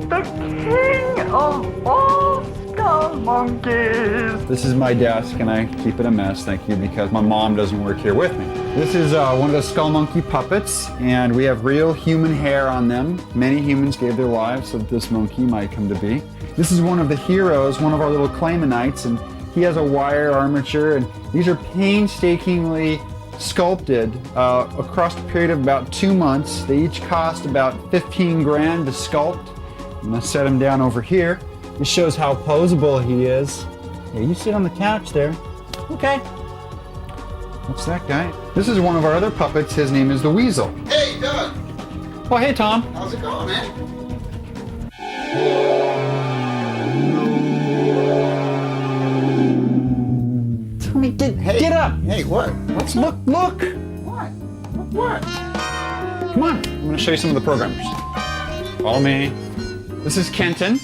the king of all skull monkeys. This is my desk, and I keep it a mess, thank you, because my mom doesn't work here with me. This is one of the Skull Monkey puppets, and we have real human hair on them. Many humans gave their lives so that this monkey might come to be. This is one of the heroes, one of our little Claymanites, and he has a wire armature, and these are painstakingly sculpted across a period of about 2 months. They each cost about 15 grand to sculpt. I'm gonna set him down over here. This shows how posable he is. Yeah, you sit on the couch there. Okay. What's that guy? This is one of our other puppets. His name is the Weasel. Hey, Doug! Oh, hey, Tom. How's it going, man? Tommy, get up! Hey, what? What's Look! What? What? Come on, I'm gonna show you some of the programmers. Follow me. This is Kenton,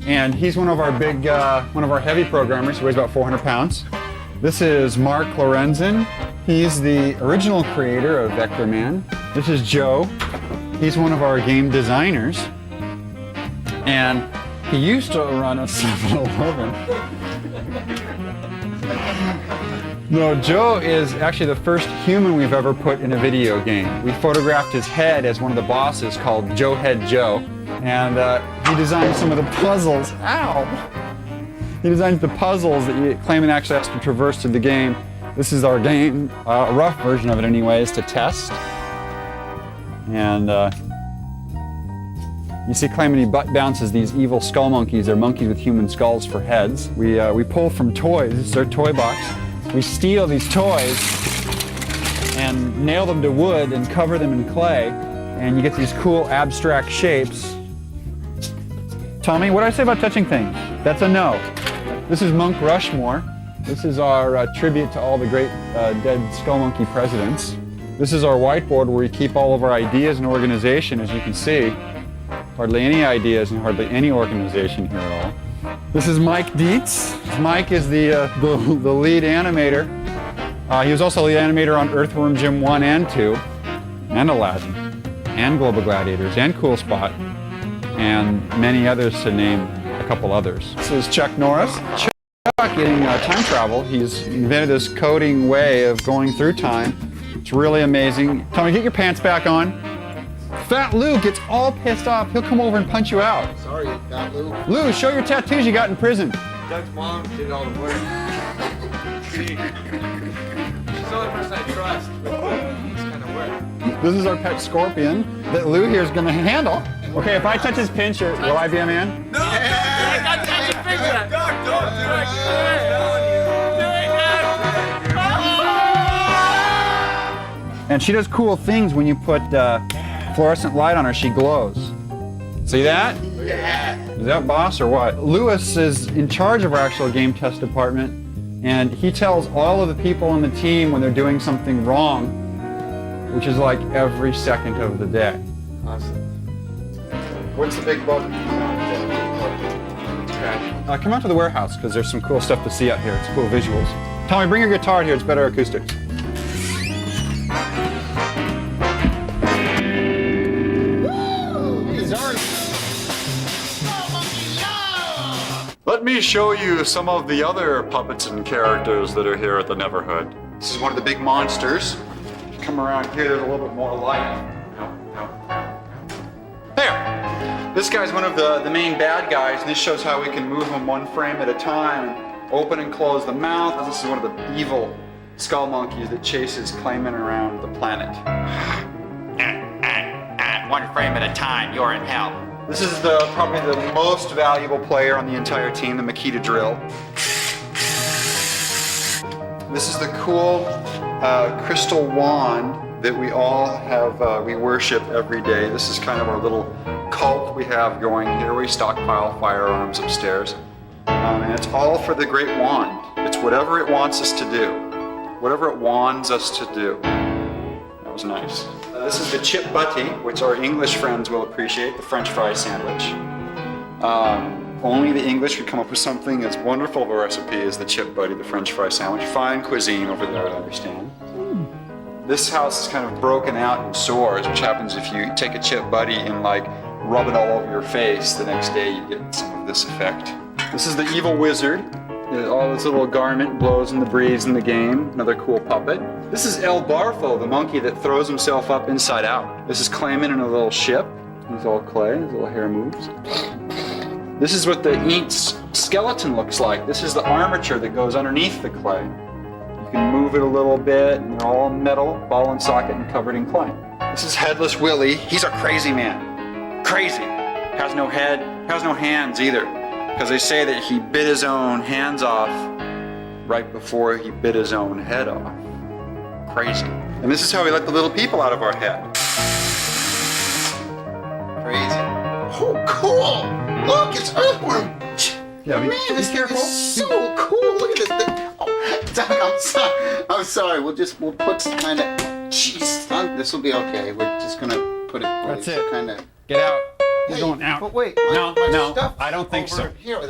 and he's one of our big, one of our heavy programmers. He weighs about 400 pounds. This is Mark Lorenzen. He's the original creator of Vector Man. This is Joe. He's one of our game designers, and he used to run a 7-Eleven. No, Joe is actually the first human we've ever put in a video game. We photographed his head as one of the bosses called Joe Head Joe, and he designed some of the puzzles. Ow! He designed the puzzles that Clayman actually has to traverse through the game. This is our game, a rough version of it anyways, to test. And you see Clayman, he butt bounces these evil skull monkeys. They're monkeys with human skulls for heads. We pull from toys. This is our toy box. We steal these toys and nail them to wood and cover them in clay, and you get these cool abstract shapes. Tommy, what did I say about touching things? That's a no. This is Monk Rushmore. This is our tribute to all the great dead Skull Monkey presidents. This is our whiteboard where we keep all of our ideas and organization, as you can see. Hardly any ideas and hardly any organization here at all. This is Mike Dietz. Mike is the lead animator. He was also the lead animator on Earthworm Jim 1 and 2, and Aladdin, and Global Gladiators, and Cool Spot, and many others, to name a couple others. This is Chuck Norris. Chuck getting time travel. He's invented this coding way of going through time. It's really amazing. Tommy, get your pants back on. Fat Lou gets all pissed off. He'll come over and punch you out. Sorry, Fat Lou. Lou, show your tattoos you got in prison. Doug's mom did all the work. She's the only person I trust with this kind of work. This is our pet scorpion that Lou here is going to handle. Okay, if I touch his pincher, will I be a man? No! I got to touch your finger! Doug, don't do it! And she does cool things when you put fluorescent light on her. She glows. See that? Yeah. Is that boss or what? Lewis is in charge of our actual game test department, and he tells all of the people on the team when they're doing something wrong, which is like every second of the day. Awesome. What's the big bug? Come out to the warehouse, because there's some cool stuff to see out here. It's cool visuals. Tommy, bring your guitar here. It's better acoustics. Let me show you some of the other puppets and characters that are here at the Neverhood. This is one of the big monsters. Come around here, there's a little bit more light. There! This guy's one of the main bad guys, and this shows how we can move him one frame at a time and open and close the mouth. This is one of the evil skull monkeys that chases Clayman around the planet. One frame at a time, you're in hell. This is probably the most valuable player on the entire team, the Makita Drill. This is the cool crystal wand that we all have, we worship every day. This is kind of our little cult we have going here. We stockpile firearms upstairs. And it's all for the Great Wand. It's whatever it wants us to do. Whatever it wands us to do. That was nice. This is the chip butty, which our English friends will appreciate, the French fry sandwich. Only the English could come up with something as wonderful of a recipe as the chip butty, the French fry sandwich. Fine cuisine over there, I understand. This house is kind of broken out in sores, which happens if you take a chip butty and rub it all over your face. The next day you get some of this effect. This is the evil wizard. All this little garment blows in the breeze in the game. Another cool puppet. This is El Barfo, the monkey that throws himself up inside out. This is Clayman in a little ship. He's all clay, his little hair moves. This is what the Eats skeleton looks like. This is the armature that goes underneath the clay. You can move it a little bit, and they're all metal, ball and socket, and covered in clay. This is Headless Willie. He's a crazy man. Crazy. Has no head, has no hands either. Because they say that he bit his own hands off right before he bit his own head off. Crazy. And this is how we let the little people out of our head. Crazy. Oh, cool! Look, it's Earthworm! Yeah, man, this thing is so cool! Look at this thing! Oh, Doug, I'm sorry. We'll put some kind of... Jeez, this will be okay. We're just gonna put it... That's it. Kind of... Get out. He's going out. But wait, No, stuff I don't think so. Here, ow,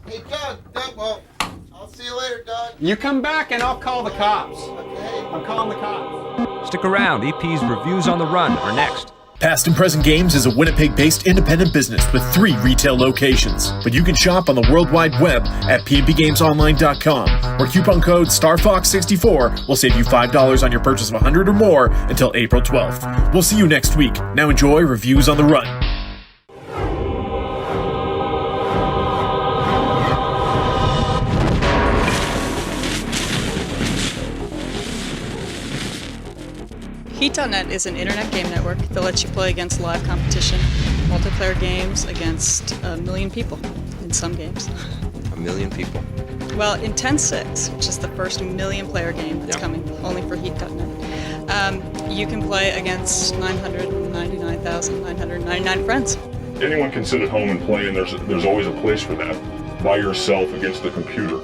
hey, Doug, well, I'll see you later, Doug. You come back and I'll call the cops. Okay. I'm calling the cops. Stick around. EP's Reviews on the Run are next. Past and Present Games is a Winnipeg-based independent business with 3 retail locations. But you can shop on the World Wide Web at pnpgamesonline.com, where coupon code StarFox64 will save you $5 on your purchase of 100 or more until April 12th. We'll see you next week. Now enjoy Reviews on the Run. Heat.net is an internet game network that lets you play against live competition, multiplayer games against 1 million people in some games. 1 million people? Well, in 10.6, which is the first 1 million player game that's coming only for Heat.net, you can play against 999,999 friends. anyone can sit at home and play, and there's always a place for that, by yourself against the computer.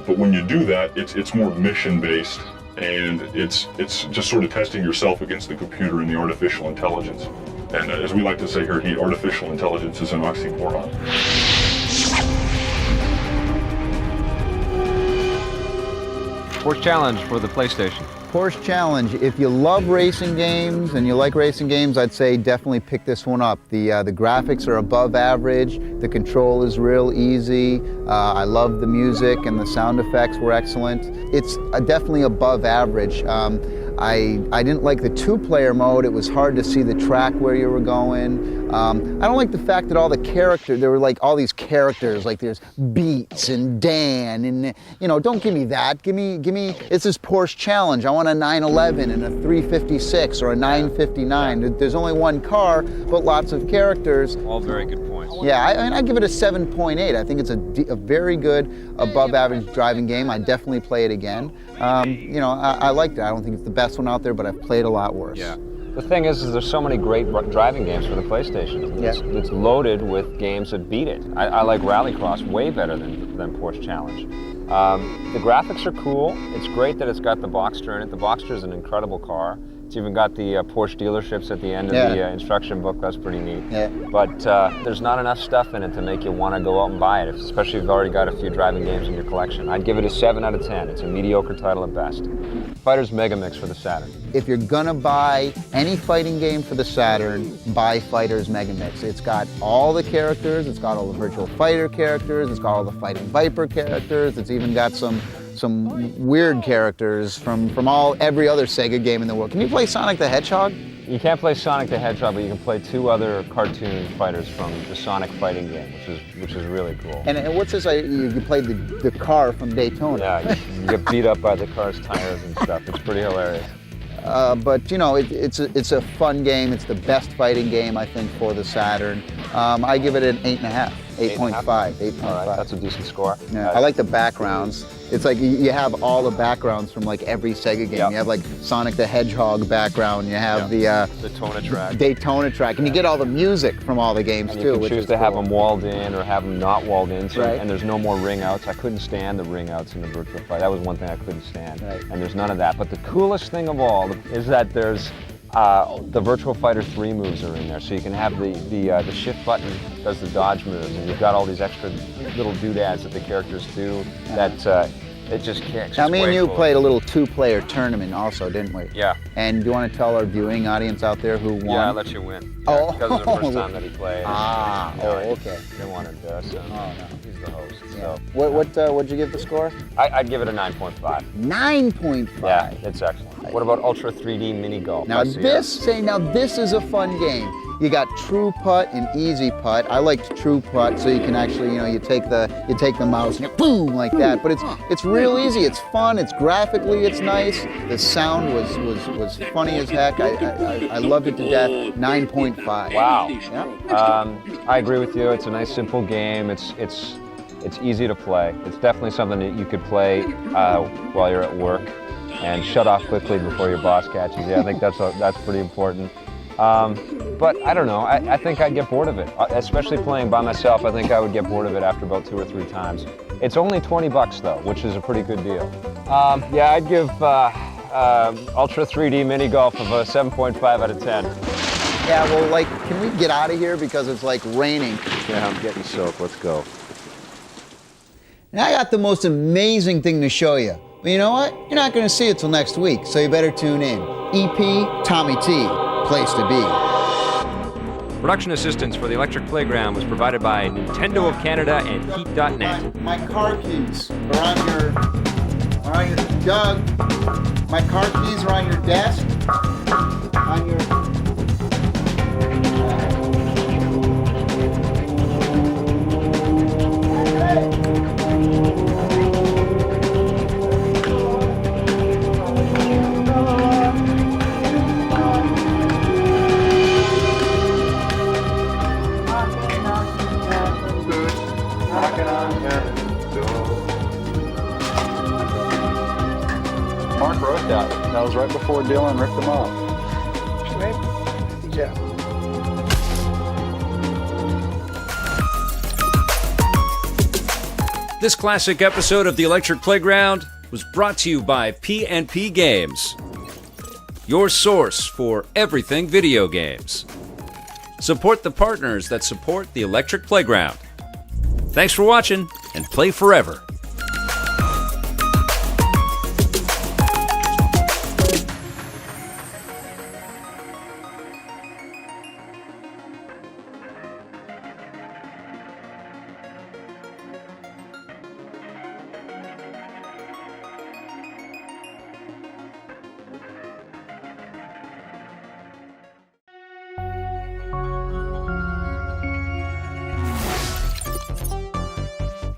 But when you do that, it's more mission-based, and it's just sort of testing yourself against the computer and the artificial intelligence. And as we like to say here, artificial intelligence is an oxymoron. Porsche Challenge for the PlayStation. Porsche Challenge. If you love racing games and you like racing games, I'd say definitely pick this one up. The graphics are above average. The control is real easy. I love the music and the sound effects were excellent. It's definitely above average. I didn't like the two-player mode. It was hard to see the track where you were going. I don't like the fact that all the characters, there were like all these characters, like there's Beats and Dan, and you know, don't give me that. Give me, it's this Porsche Challenge. I want a 911 and a 356 or a 959. There's only one car, but lots of characters. All very good points. Yeah, I give it a 7.8. I think it's a very good, above average driving game. I definitely play it again. You know, I liked it. I don't think it's the best one out there, but I've played a lot worse. Yeah. The thing is there's so many great driving games for the PlayStation. It's loaded with games that beat it. I like Rallycross way better than Porsche Challenge. The graphics are cool. It's great that it's got the Boxster in it. The Boxster is an incredible car. It's even got the Porsche dealerships at the end of the instruction book. That's pretty neat. Yeah. But there's not enough stuff in it to make you want to go out and buy it, especially if you've already got a few driving games in your collection. I'd give it a 7 out of 10. It's a mediocre title at best. Fighters Mega Mix for the Saturn. If you're gonna buy any fighting game for the Saturn, buy Fighters Mega Mix. It's got all the characters, it's got all the Virtual Fighter characters, it's got all the Fighting Viper characters, it's even got some weird characters from every other Sega game in the world. Can you play Sonic the Hedgehog? You can't play Sonic the Hedgehog, but you can play 2 other cartoon fighters from the Sonic fighting game, which is really cool. And what's this? You played the car from Daytona. Yeah, you get beat up by the car's tires and stuff. It's pretty hilarious. But you know, it's a fun game. It's the best fighting game, I think, for the Saturn. I give it an 8.5. 8.5. 8.5. All right, that's a decent score. Yeah, I like the backgrounds. It's like you have all the backgrounds from like every Sega game. You have like Sonic the Hedgehog background. You have the Daytona track, and you get all the music from all the games and too. You can choose to have them walled in or have them not walled in. So, and there's no more ring outs. I couldn't stand the ring outs in the Virtual Fight. That was one thing I couldn't stand. And there's none of that. But the coolest thing of all is that there's the Virtual Fighter 3 moves are in there, so you can have the shift button does the dodge moves, and you've got all these extra little doodads that the characters do that it just kicks. Now, me and you played a little 2-player tournament also, didn't we? Yeah. And do you want to tell our viewing audience out there who won? Yeah, I let you win. Oh. Because it was the first time that he played. Okay. Didn't want to embarrass him. Oh, no. He's the host. Yeah. So. What'd you give the score? I'd give it a 9.5. 9.5? Yeah, it's excellent. What about Ultra 3D Mini Golf? Now this is a fun game. You got True Putt and Easy Putt. I liked True Putt, so you can actually, you know, you take the mouse and you boom like that. But it's real easy. It's fun. It's graphically, it's nice. The sound was funny as heck. I loved it to death. 9.5. Wow. Yeah. I agree with you. It's a nice, simple game. It's easy to play. It's definitely something that you could play while you're at work and shut off quickly before your boss catches you. I think that's pretty important. But I don't know, I think I'd get bored of it, especially playing by myself. I think I would get bored of it after about 2 or 3 times. It's only $20 though, which is a pretty good deal. Yeah, I'd give Ultra 3D Mini Golf of a 7.5 out of 10. Yeah, well, like, can we get out of here because it's like raining? Yeah, I'm getting soaked. Let's go. And I got the most amazing thing to show you. But you know what? You're not going to see it till next week, so you better tune in. EP Tommy T, place to be. Production assistance for the Electric Playground was provided by Nintendo of Canada and Heat.net. My car keys are on your Doug. My car keys are on your desk. On your. Mark wrote that. That was right before Dylan ripped them off. Yeah. This classic episode of The Electric Playground was brought to you by P&P Games, your source for everything video games. Support the partners that support The Electric Playground. Thanks for watching, and play forever.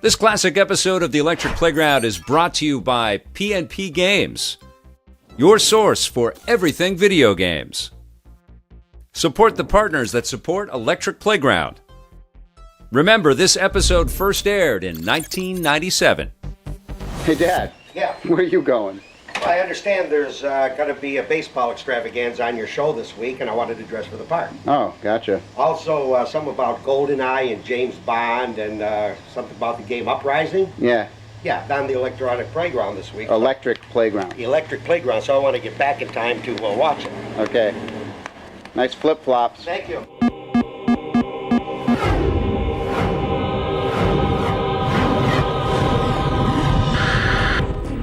This classic episode of The Electric Playground is brought to you by P&P Games, your source for everything video games. Support the partners that support Electric Playground. Remember, this episode first aired in 1997. Hey, Dad. Yeah. Where are you going? I understand there's going to be a baseball extravaganza on your show this week, and I wanted to dress for the part. Oh, gotcha. Also, some about GoldenEye and James Bond, and something about the game Uprising. Yeah. Yeah, on the Electronic Playground this week. Electric Playground. The Electric Playground, so I want to get back in time to watch it. Okay. Nice flip-flops. Thank you.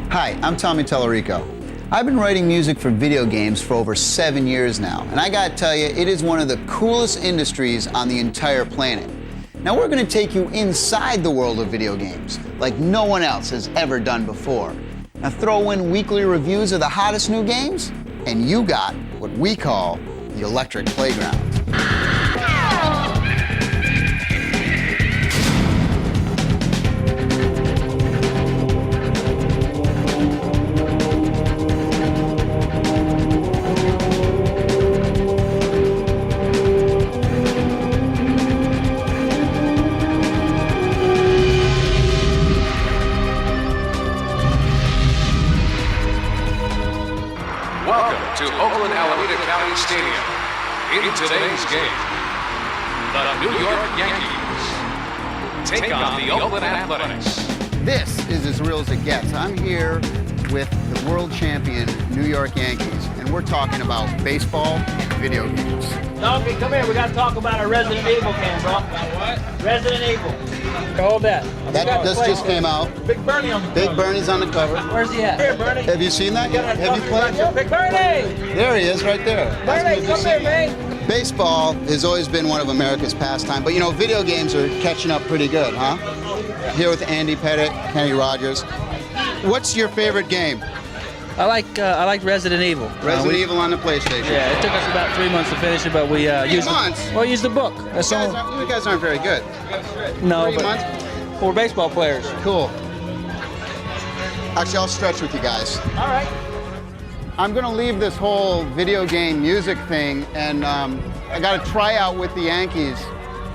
Hi, I'm Tommy Tallarico. I've been writing music for video games for over 7 years now, and I gotta tell you, it is one of the coolest industries on the entire planet. Now we're gonna take you inside the world of video games, like no one else has ever done before. Now throw in weekly reviews of the hottest new games, and you got what we call the Electric Playground. To Oakland Alameda County Stadium. In today's game, the New York Yankees take on the Oakland Athletics. This is as real as it gets. I'm here with the world champion New York Yankees, and we're talking about baseball and video games. Tommy, come here. We got to talk about our Resident Evil game, bro. What? Resident Evil. Hold that. This just came out. Big Bernie on the cover. Big Bernie's on the cover. Where's he at? Here, Bernie. Have you seen that yet? Have you played? Big Bernie! There he is, right there. Bernie, come here, man. Baseball has always been one of America's pastime, but you know, video games are catching up pretty good, huh? Here with Andy Pettit, Kenny Rogers. What's your favorite game? I like Resident Evil. Resident Evil on the PlayStation. Yeah, it took us about 3 months to finish it, but we used the book. That's you guys aren't very good. No, 3 months? We're baseball players. Cool. Actually, I'll stretch with you guys. All right. I'm going to leave this whole video game music thing, and I got a tryout with the Yankees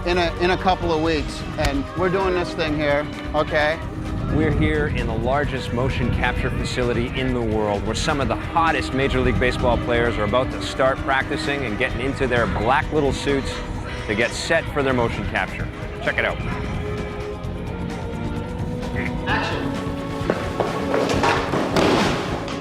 in a couple of weeks, and we're doing this thing here, okay? We're here in the largest motion capture facility in the world, where some of the hottest Major League Baseball players are about to start practicing and getting into their black little suits to get set for their motion capture. Check it out.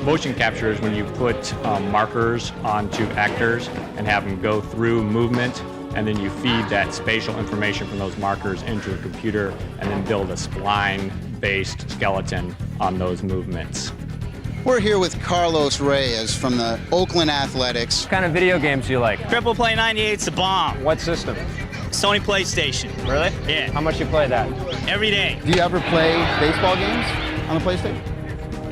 Motion capture is when you put markers onto actors and have them go through movement, and then you feed that spatial information from those markers into a computer and then build a spline-based skeleton on those movements. We're here with Carlos Reyes from the Oakland Athletics. What kind of video games do you like? Triple Play 98's the bomb. What system? Sony PlayStation. Really? Yeah. How much you play that? Every day. Do you ever play baseball games on the PlayStation?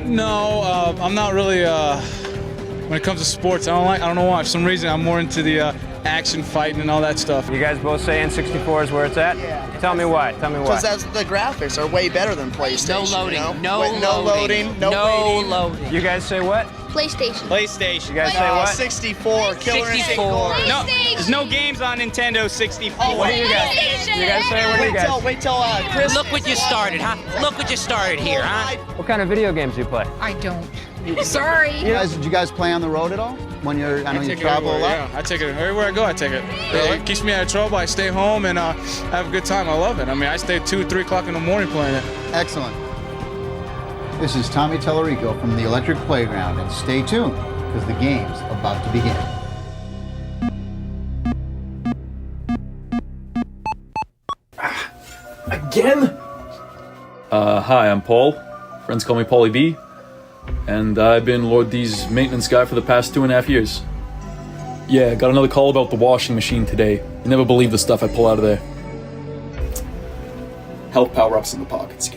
No, I'm not really. When it comes to sports, I don't know why. For some reason, I'm more into the action, fighting, and all that stuff. You guys both say N64 is where it's at? Yeah. Tell me why. Tell me why. Because the graphics are way better than PlayStation. No loading. You know? No no loading. No waiting. loading. You guys say what? PlayStation. PlayStation. You guys say what? 64. Killer 64. No, there's no games on Nintendo 64. Oh, What do you guys? You guys say what do you guys? Wait till Chris. Look what you started, huh? Look what you started here, huh? What kind of video games do you play? I don't. Sorry. Did you guys play on the road at all? when you're, I know you take it travel a everywhere, lot? Yeah, I take it everywhere I go. I take it. Really? It keeps me out of trouble. I stay home and have a good time. I love it. I mean, I stay 2, 3 o'clock in the morning playing it. Excellent. This is Tommy Tallarico from the Electric Playground, and stay tuned because the game's about to begin. Again? Hi, I'm Paul. Friends call me Paulie B. And I've been Lord D's maintenance guy for the past 2.5 years. Yeah, got another call about the washing machine today. You never believe the stuff I pull out of there. Health power-ups in the pockets.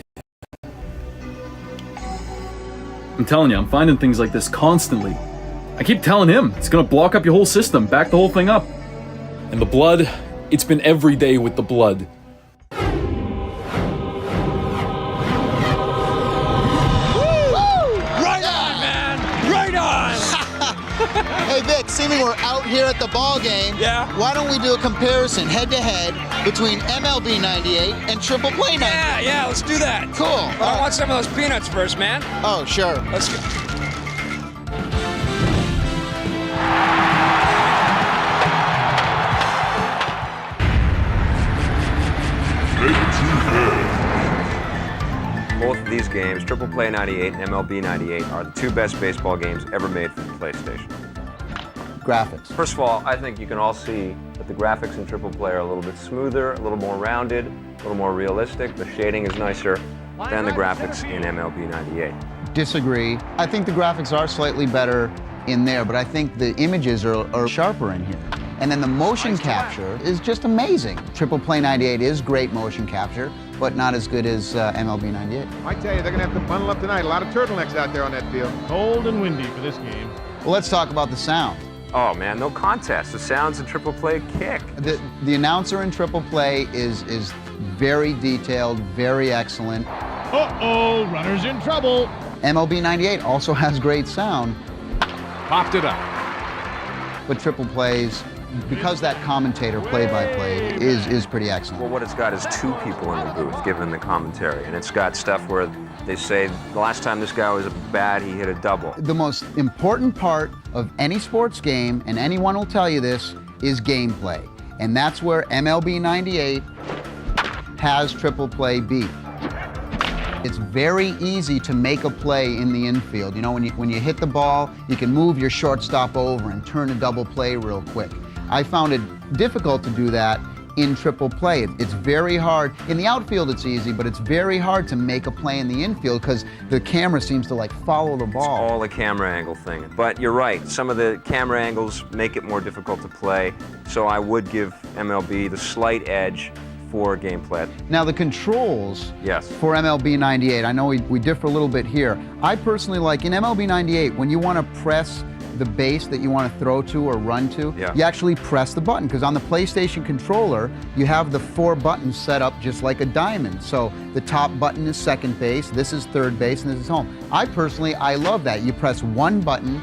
I'm telling you, I'm finding things like this constantly. I keep telling him, it's gonna block up your whole system, back the whole thing up. And the blood, it's been every day with the blood. Hey Vic, seeming we're out here at the ball game. Yeah. Why don't we do a comparison head-to-head between MLB 98 and Triple Play 98? Yeah, let's do that. Cool. I want some of those peanuts first, man. Oh, sure. Let's go. Both of these games, Triple Play 98 and MLB 98, are the 2 best baseball games ever made for the PlayStation. Graphics. First of all, I think you can all see that the graphics in Triple Play are a little bit smoother, a little more rounded, a little more realistic. The shading is nicer than the graphics in MLB 98. Disagree. I think the graphics are slightly better in there, but I think the images are sharper in here. And then the motion capture is just amazing. Triple Play 98 is great motion capture, but not as good as MLB 98. I tell you, they're going to have to bundle up tonight. A lot of turtlenecks out there on that field. Cold and windy for this game. Well, let's talk about the sound. Oh man, no contest. The sounds in Triple Play kick. The announcer in Triple Play is very detailed, very excellent. Uh-oh, runner's in trouble. MLB 98 also has great sound. Popped it up. But Triple Plays, because that commentator play-by-play is pretty excellent. Well, what it's got is 2 people in the booth giving the commentary, and it's got stuff where they say the last time this guy was bad, he hit a double. The most important part of any sports game, and anyone will tell you this, is gameplay. And that's where MLB 98 has Triple Play beat. It's very easy to make a play in the infield. You know, when you hit the ball, you can move your shortstop over and turn a double play real quick. I found it difficult to do that in Triple Play. It's very hard. In the outfield it's easy, but it's very hard to make a play in the infield because the camera seems to like follow the ball. It's all a camera angle thing. But you're right, some of the camera angles make it more difficult to play, so I would give MLB the slight edge for gameplay. Now the controls yes. for MLB 98, I know we differ a little bit here. I personally like in MLB 98, when you want to press the base that you want to throw to or run to, you actually press the button, because on the PlayStation controller, you have the 4 buttons set up just like a diamond. So the top button is second base, this is third base, and this is home. I personally love that. You press 1 button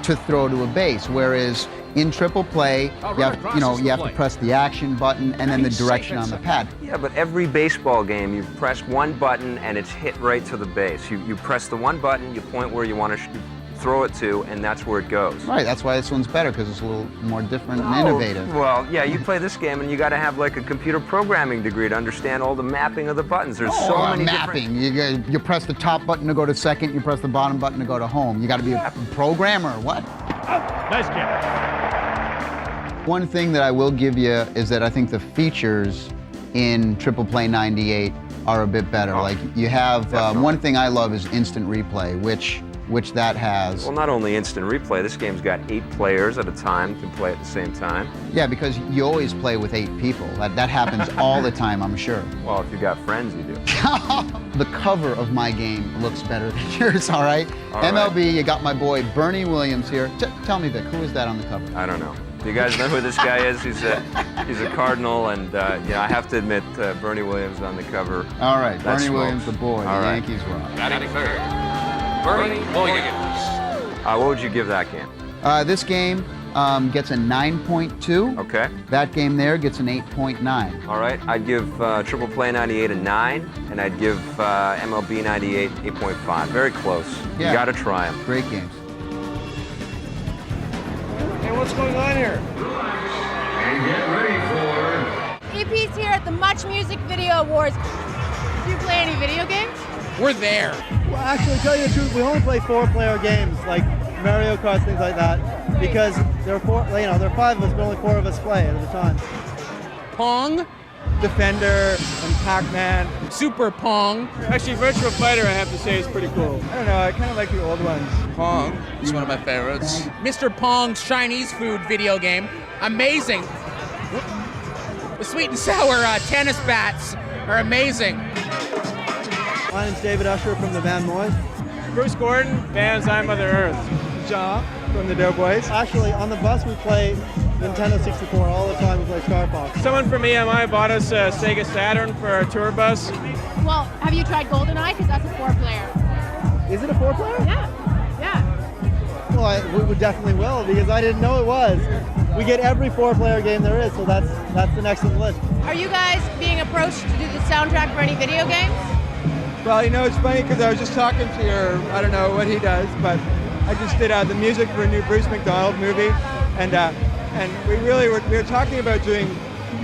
to throw to a base, whereas in Triple Play, you have to press the action button and then the direction on the pad. Yeah, but every baseball game, you press 1 button and it's hit right to the base. You press the 1 button, you point where you want to throw it to, and that's where it goes. Right, that's why this one's better, because it's a little more different and innovative. Well, yeah, you play this game and you got to have like a computer programming degree to understand all the mapping of the buttons. There's so many mapping. You press the top button to go to second, you press the bottom button to go to home. You got to be a programmer. What? Nice catch. One thing that I will give you is that I think the features in Triple Play 98 are a bit better. Like you have one thing I love is instant replay, which that has. Well, not only instant replay, this game's got 8 players at a time can play at the same time. Yeah, because you always play with 8 people. That happens all the time, I'm sure. Well, if you got friends, you do. The cover of my game looks better than yours, all right? MLB, you got my boy Bernie Williams here. Tell me, Vic, who is that on the cover? I don't know. Do you guys know who this guy is? He's a Cardinal, and I have to admit, Bernie Williams on the cover. All right, Bernie Williams, the boy, all the right. Yankees rock. Batting third, Bernie Williams. What would you give that game? This game gets a 9.2. Okay. That game there gets an 8.9. All right, I'd give Triple Play 98 a 9, and I'd give MLB 98 8.5. Very close. Yeah. You got to try them. Great games. what's going on here? And get ready for... EP's here at the Much Music Video Awards. Do you play any video games? We're there. Well, actually, to tell you the truth, we only play 4-player games, like Mario Kart, things like that, because there are 5 of us, but only 4 of us play at a time. Pong, Defender, and Pac-Man. Super Pong. Actually, Virtua Fighter, I have to say, is pretty cool. I don't know, I kind of like the old ones. Pong is one of my favorites. Mr. Pong's Chinese food video game. Amazing. The sweet and sour tennis bats are amazing. My name's David Usher from the band Moist. Bruce Gordon, band's I'm Mother Earth. Ja from the Doughboys. Actually, on the bus we play Nintendo 64 all the time. We play Star Fox. Someone from EMI bought us a Sega Saturn for our tour bus. Well, have you tried GoldenEye? Because that's a 4-player. Is it a 4-player? Yeah. Well, we definitely will, because I didn't know it was. We get every 4-player game there is, so that's the next on the list. Are you guys being approached to do the soundtrack for any video games? Well, you know, it's funny because I was just talking to I don't know what he does, but I just did the music for a new Bruce McDonald movie, and we were talking about doing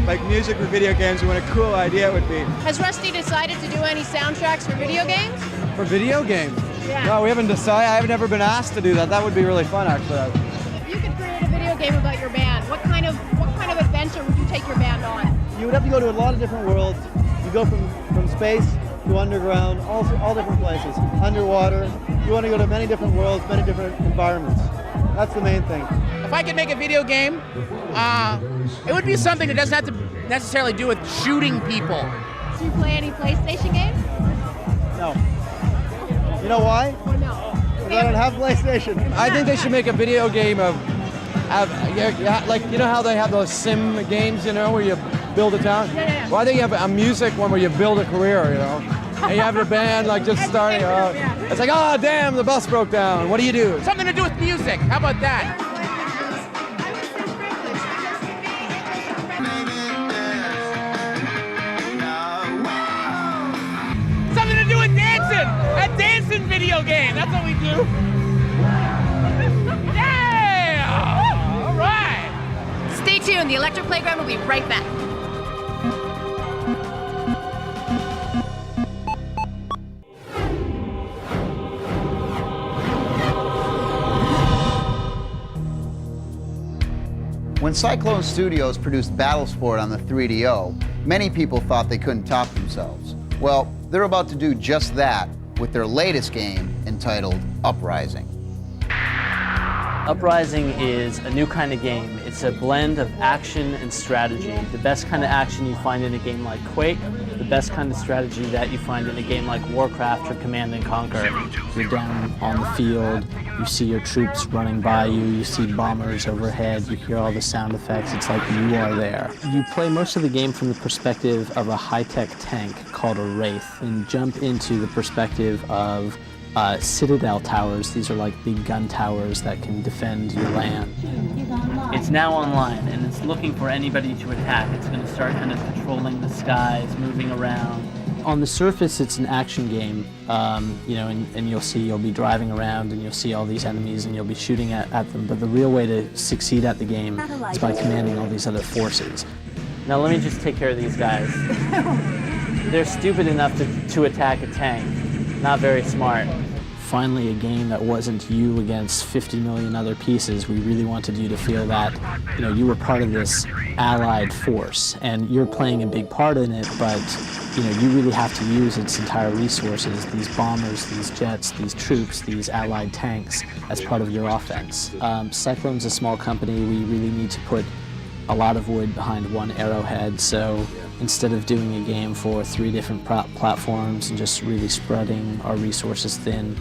like music for video games and what a cool idea it would be. Has Rusty decided to do any soundtracks for video games? For video games? Yeah. No, we haven't decided. I haven't ever been asked to do that. That would be really fun, actually. If you could create a video game about your band, what kind of adventure would you take your band on? You would have to go to a lot of different worlds. You go from space to underground, all different places, underwater. You want to go to many different worlds, many different environments. That's the main thing. If I could make a video game, it would be something that doesn't have to necessarily do with shooting people. Do you play any PlayStation games? No. You know why? No. Because I don't have PlayStation. I think they should make a video game of, like, you know how they have those sim games, you know, where you build a town? Yeah. Well, I think you have a music one where you build a career, you know? And you have your band, like, just starting out. It's like, oh, damn, the bus broke down. What do you do? Something to do with music. How about that? Something to do with dancing. A dancing video game. That's what we do. Yeah! All right. Stay tuned. The Electric Playground will be right back. When Cyclone Studios produced Battlesport on the 3DO, many people thought they couldn't top themselves. Well, they're about to do just that with their latest game entitled Uprising. Uprising is a new kind of game. It's a blend of action and strategy. The best kind of action you find in a game like Quake, the best kind of strategy that you find in a game like Warcraft or Command & Conquer. You're down on the field, you see your troops running by you, you see bombers overhead, you hear all the sound effects, it's like you are there. You play most of the game from the perspective of a high-tech tank called a Wraith, and jump into the perspective of Citadel towers. These are like big gun towers that can defend your land. It's now online, and it's looking for anybody to attack. It's going to start kind of patrolling the skies, moving around. On the surface, it's an action game, you know, and you'll be driving around, and you'll see all these enemies, and you'll be shooting at them. But the real way to succeed at the game is by commanding all these other forces. Now, let me just take care of these guys. They're stupid enough to attack a tank. Not very smart. Finally, a game that wasn't you against 50 million other pieces. We really wanted you to feel that, you know, you were part of this allied force, and you're playing a big part in it, but, you know, you really have to use its entire resources, these bombers, these jets, these troops, these allied tanks, as part of your offense. Cyclone's a small company. We really need to put a lot of wood behind one arrowhead, so instead of doing a game for 3 different platforms and just really spreading our resources thin,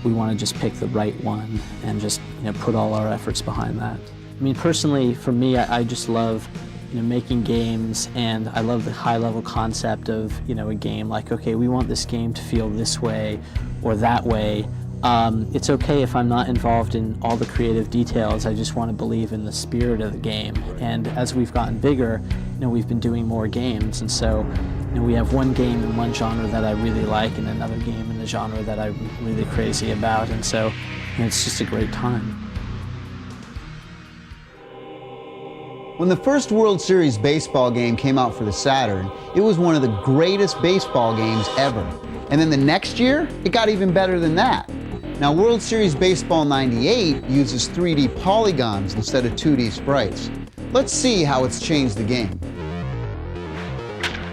we want to just pick the right one and just, you know, put all our efforts behind that. I mean, personally, for me, I just love, you know, making games, and I love the high-level concept of, you know, a game like, okay, we want this game to feel this way or that way. It's okay if I'm not involved in all the creative details. I just want to believe in the spirit of the game. And as we've gotten bigger, you know, we've been doing more games, and so, you know, we have one game in one genre that I really like and another game in the genre that I'm really crazy about, and so, you know, it's just a great time. When the first World Series baseball game came out for the Saturn, it was one of the greatest baseball games ever. And then the next year, it got even better than that. Now, World Series Baseball 98 uses 3D polygons instead of 2D sprites. Let's see how it's changed the game.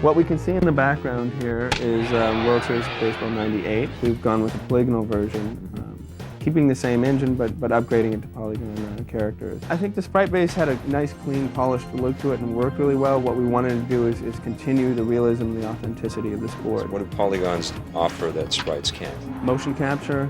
What we can see in the background here is World Series Baseball 98. We've gone with a polygonal version, keeping the same engine but upgrading it to polygon characters. I think the sprite base had a nice, clean, polished look to it and worked really well. What we wanted to do is continue the realism, the authenticity of the sport. What do polygons offer that sprites can't? Motion capture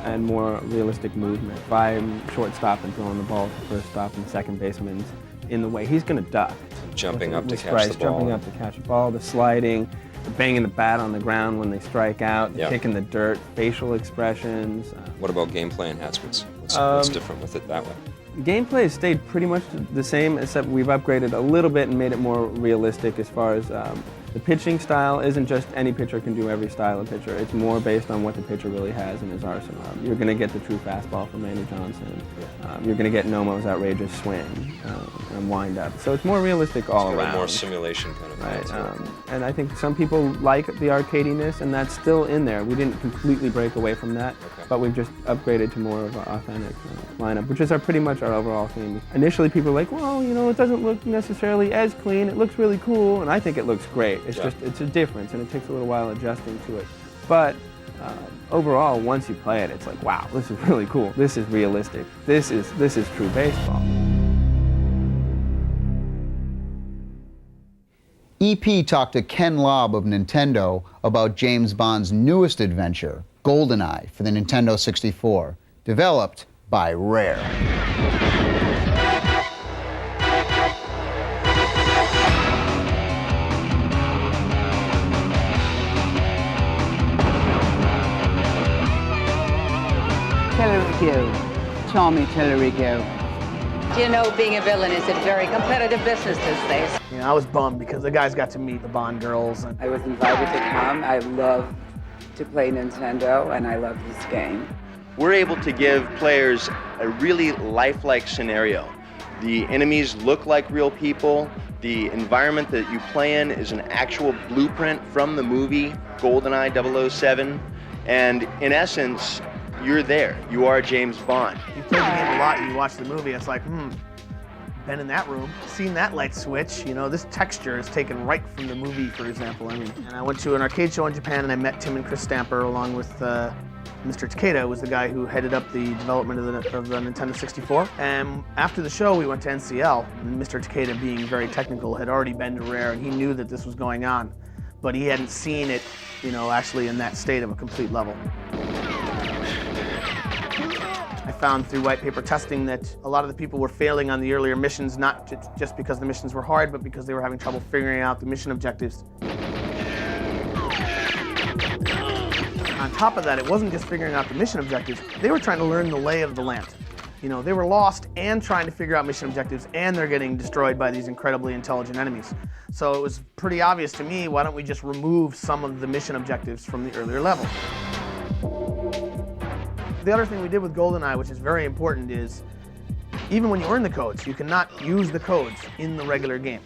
and more realistic movement. If I'm shortstop and throwing the ball to first stop and second baseman's in the way, he's going to duck. Jumping up to catch sprites, the ball. Jumping up to catch the ball, the sliding, the banging the bat on the ground when they strike out, the kick in the dirt, facial expressions. What about gameplay enhancements? What's different with it that way? Gameplay has stayed pretty much the same, except we've upgraded a little bit and made it more realistic as far as the pitching style isn't just any pitcher can do every style of pitcher. It's more based on what the pitcher really has in his arsenal. You're going to get the true fastball from Randy Johnson. You're going to get Nomo's outrageous swing and wind up. So it's more realistic all around. More simulation kind of right. And I think some people like the arcadiness, and that's still in there. We didn't completely break away from that, but we've just upgraded to more of an authentic lineup, which is pretty much our overall theme. Initially, people were like, well, you know, it doesn't look necessarily as clean. It looks really cool, and I think it looks great. It's just, it's a difference, and it takes a little while adjusting to it. But overall, once you play it, it's like, wow, this is really cool. This is realistic. This is true baseball. EP talked to Ken Lobb of Nintendo about James Bond's newest adventure, GoldenEye, for the Nintendo 64, developed by Rare. Tallarico, Tommy Tallarico. You know, being a villain is a very competitive business these days. You know, I was bummed because the guys got to meet the Bond girls. I was invited to come. I love to play Nintendo, and I love this game. We're able to give players a really lifelike scenario. The enemies look like real people. The environment that you play in is an actual blueprint from the movie GoldenEye 007. And in essence, you're there. You are James Bond. You play the game a lot and you watch the movie, it's like, been in that room, seen that light switch, you know, this texture is taken right from the movie, for example. I mean, and I went to an arcade show in Japan and I met Tim and Chris Stamper along with Mr. Takeda, who was the guy who headed up the development of the Nintendo 64. And after the show, we went to NCL, and Mr. Takeda, being very technical, had already been to Rare and he knew that this was going on, but he hadn't seen it, you know, actually in that state of a complete level. I found through white paper testing that a lot of the people were failing on the earlier missions, not just because the missions were hard, but because they were having trouble figuring out the mission objectives. On top of that, it wasn't just figuring out the mission objectives, they were trying to learn the lay of the land. You know, they were lost and trying to figure out mission objectives, and they're getting destroyed by these incredibly intelligent enemies. So it was pretty obvious to me, why don't we just remove some of the mission objectives from the earlier levels? The other thing we did with GoldenEye, which is very important, is even when you earn the codes, you cannot use the codes in the regular game.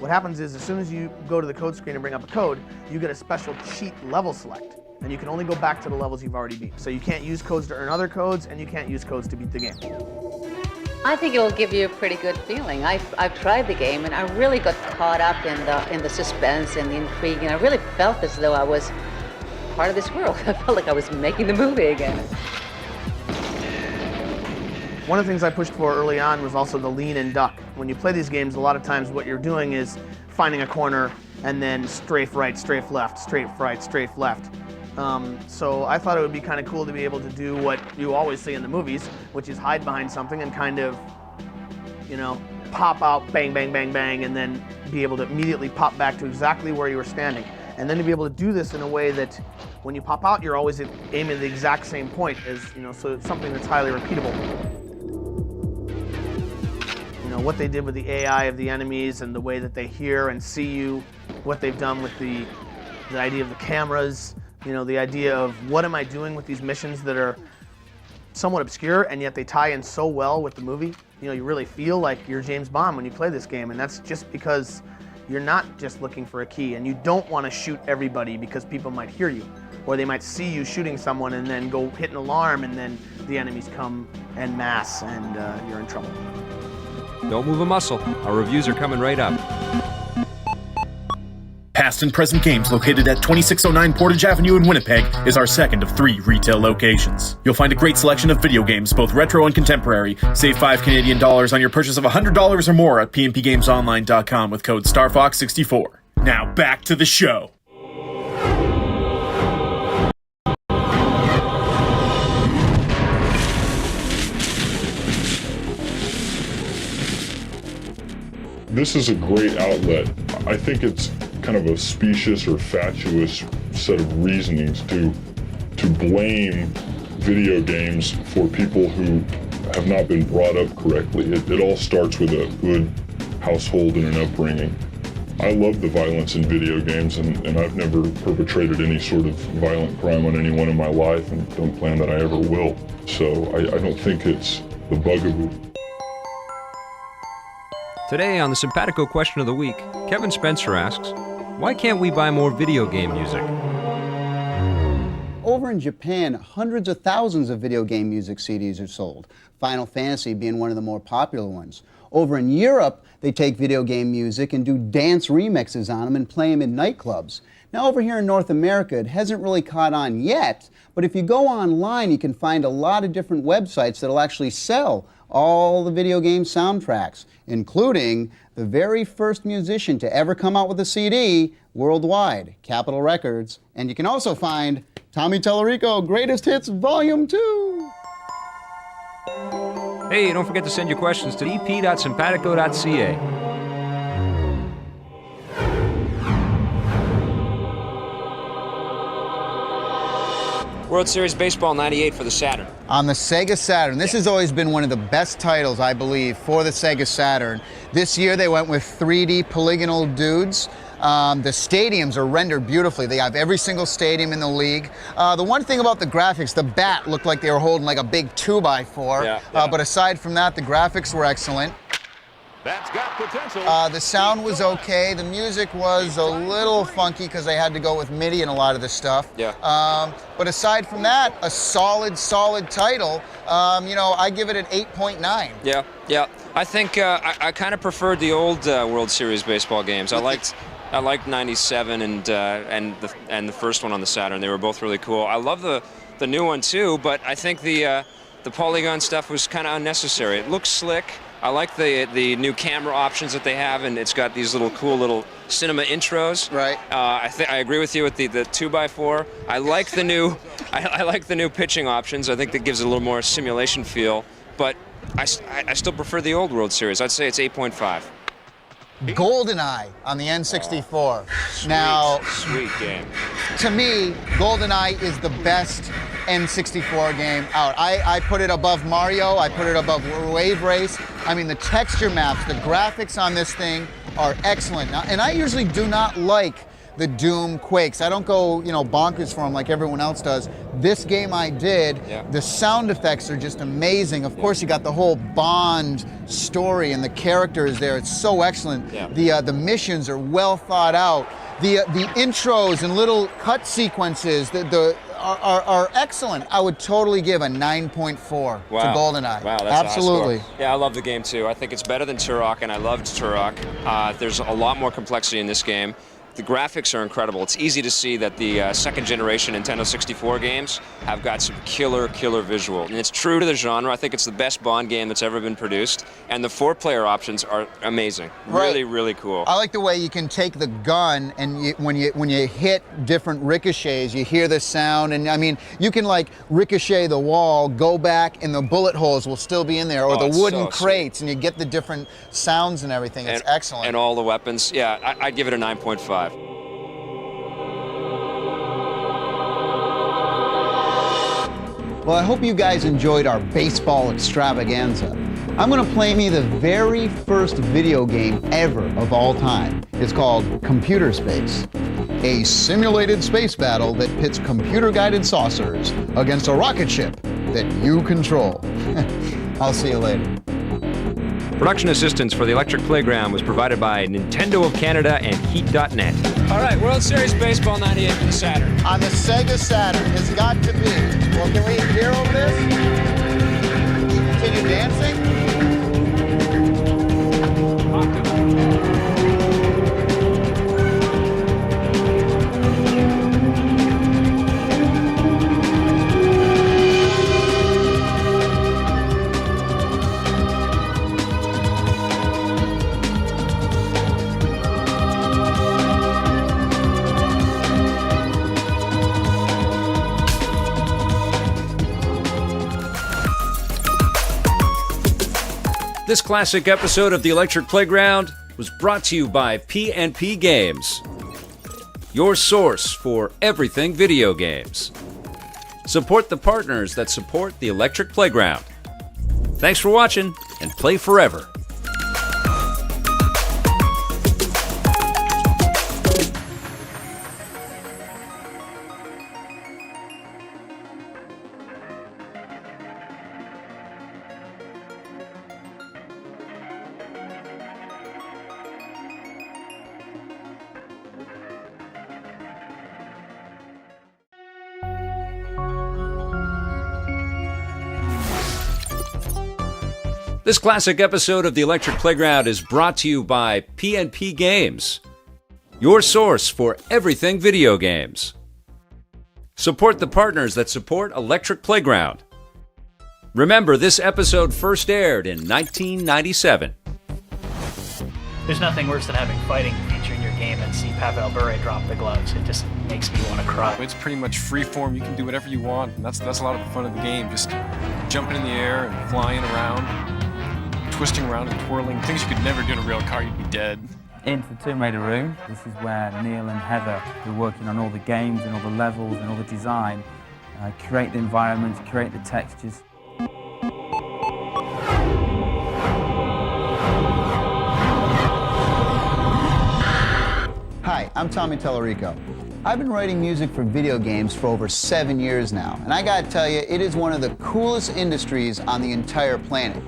What happens is as soon as you go to the code screen and bring up a code, you get a special cheat level select. And you can only go back to the levels you've already beat. So you can't use codes to earn other codes, and you can't use codes to beat the game. I think it will give you a pretty good feeling. I've tried the game, and I really got caught up in the suspense and the intrigue, and I really felt as though I was part of this world. I felt like I was making the movie again. One of the things I pushed for early on was also the lean and duck. When you play these games, a lot of times what you're doing is finding a corner and then strafe right, strafe left, strafe right, strafe left. So I thought it would be kind of cool to be able to do what you always see in the movies, which is hide behind something and kind of, you know, pop out, bang, bang, bang, bang, and then be able to immediately pop back to exactly where you were standing. And then to be able to do this in a way that when you pop out, you're always aiming at the exact same point as, you know, so it's something that's highly repeatable. You know, what they did with the AI of the enemies and the way that they hear and see you, what they've done with the idea of the cameras, you know, the idea of what am I doing with these missions that are somewhat obscure, and yet they tie in so well with the movie. You know, you really feel like you're James Bond when you play this game, and that's just because you're not just looking for a key, and you don't want to shoot everybody because people might hear you, or they might see you shooting someone and then go hit an alarm, and then the enemies come en masse, and you're in trouble. Don't move a muscle. Our reviews are coming right up. Past and present games located at 2609 Portage Avenue in Winnipeg is our second of 3 retail locations. You'll find a great selection of video games, both retro and contemporary. Save $5 Canadian on your purchase of $100 or more at pmpgamesonline.com with code StarFox64. Now back to the show. This is a great outlet. I think it's kind of a specious or fatuous set of reasonings to blame video games for people who have not been brought up correctly. It all starts with a good household and an upbringing. I love the violence in video games, and I've never perpetrated any sort of violent crime on anyone in my life, and don't plan that I ever will. So I don't think it's the bugaboo. Today on the Simpatico Question of the Week, Kevin Spencer asks, why can't we buy more video game music? Over in Japan, hundreds of thousands of video game music CDs are sold, Final Fantasy being one of the more popular ones. Over in Europe, they take video game music and do dance remixes on them and play them in nightclubs. Now over here in North America, it hasn't really caught on yet, but if you go online, you can find a lot of different websites that'll actually sell all the video game soundtracks, including the very first musician to ever come out with a CD worldwide, Capitol Records. And you can also find Tommy Tallarico Greatest Hits Volume 2. Hey, don't forget to send your questions to ep.simpatico.ca. World Series Baseball 98 for the Saturn. On the Sega Saturn. This has always been one of the best titles, I believe, for the Sega Saturn. This year they went with 3D polygonal dudes. The stadiums are rendered beautifully. They have every single stadium in the league. The one thing about the graphics, the bat looked like they were holding like a big 2x4. But aside from that, the graphics were excellent. That's got potential. The sound was okay. The music was a little funky because they had to go with MIDI and a lot of the stuff. But aside from that, a solid title. You know, I give it an 8.9. Yeah. I think I kind of preferred the old World Series baseball games. I liked 97 and the first one on the Saturn. They were both really cool. I love the new one too, but I think the polygon stuff was kind of unnecessary. It looks slick. I like the new camera options that they have, and it's got these cool little cinema intros. Right. I agree with you with the 2x4. I like the new I like the new pitching options. I think that gives it a little more simulation feel. But I still prefer the old World Series. I'd say it's 8.5. GoldenEye on the N64. Now, sweet game. To me, GoldenEye is the best N64 game out. I put it above Mario. I put it above Wave Race. I mean, the texture maps, the graphics on this thing are excellent. Now, and I usually do not like the Doom Quakes. I don't go, bonkers for them like everyone else does. This game I did. The sound effects are just amazing. Of course, you got the whole Bond story and the characters there. It's so excellent. The missions are well thought out. The intros and little cut sequences are excellent. I would totally give a 9.4 to GoldenEye. Wow, that's absolutely. A high score. Yeah, I love the game too. I think it's better than Turok, and I loved Turok. There's a lot more complexity in this game. The graphics are incredible. It's easy to see that the second generation Nintendo 64 games have got some killer visual. And it's true to the genre. I think it's the best Bond game that's ever been produced. And the 4-player options are amazing. Really, really cool. I like the way you can take the gun and when you hit different ricochets, you hear the sound. And I mean, you can ricochet the wall, go back, and the bullet holes will still be in there, or the wooden crates, and you get the different sounds and everything. It's excellent. And all the weapons. Yeah, I'd give it a 9.5. Well, I hope you guys enjoyed our baseball extravaganza. I'm going to play me the very first video game ever of all time. It's called Computer Space, a simulated space battle that pits computer-guided saucers against a rocket ship that you control. I'll see you later. Production assistance for the Electric Playground was provided by Nintendo of Canada and Heat.net. All right, World Series Baseball 98 for the Saturn. On the Sega Saturn, it's got to be. Well, can we hear over this? Continue dancing? This classic episode of the Electric Playground was brought to you by P&P Games, your source for everything video games. Support the partners that support the Electric Playground. Thanks for watching, and play forever. This classic episode of the Electric Playground is brought to you by P&P Games, your source for everything video games. Support the partners that support Electric Playground. Remember, this episode first aired in 1997. There's nothing worse than having fighting feature in your game and see Pavel Bure drop the gloves. It just makes me want to cry. It's pretty much free form. You can do whatever you want, and that's a lot of the fun of the game. Just jumping in the air and flying around, twisting around and twirling. Things you could never do in a real car, you'd be dead. Into the Tomb Raider room. This is where Neil and Heather are working on all the games and all the levels and all the design. Create the environments, create the textures. Hi, I'm Tommy Tallarico. I've been writing music for video games for over 7 years now, and I gotta tell you, it is one of the coolest industries on the entire planet.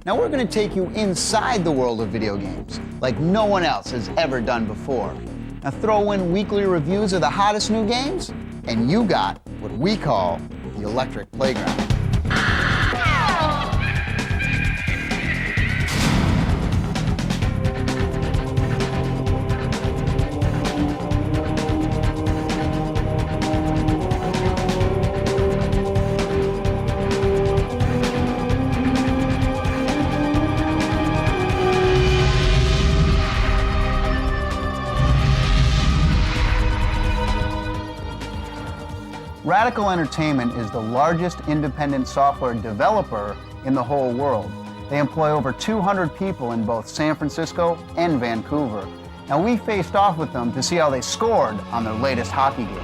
Now we're gonna take you inside the world of video games, like no one else has ever done before. Now throw in weekly reviews of the hottest new games, and you got what we call the Electric Playground. Radical Entertainment is the largest independent software developer in the whole world. They employ over 200 people in both San Francisco and Vancouver. Now we faced off with them to see how they scored on their latest hockey game.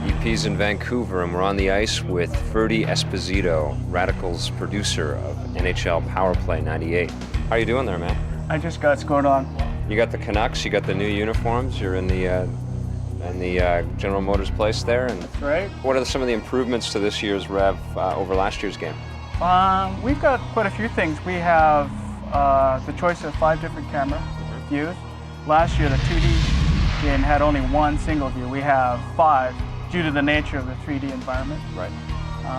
EP's in Vancouver, and we're on the ice with Ferdy Esposito, Radical's producer of NHL Powerplay 98. How are you doing there, man? I just got scored on. You got the Canucks, you got the new uniforms, you're in the General Motors place there. And that's right. What are some of the improvements to this year's Rev over last year's game? We've got quite a few things. We have the choice of 5 different camera views. Last year, the 2D game had only one single view. We have 5 due to the nature of the 3D environment. Right.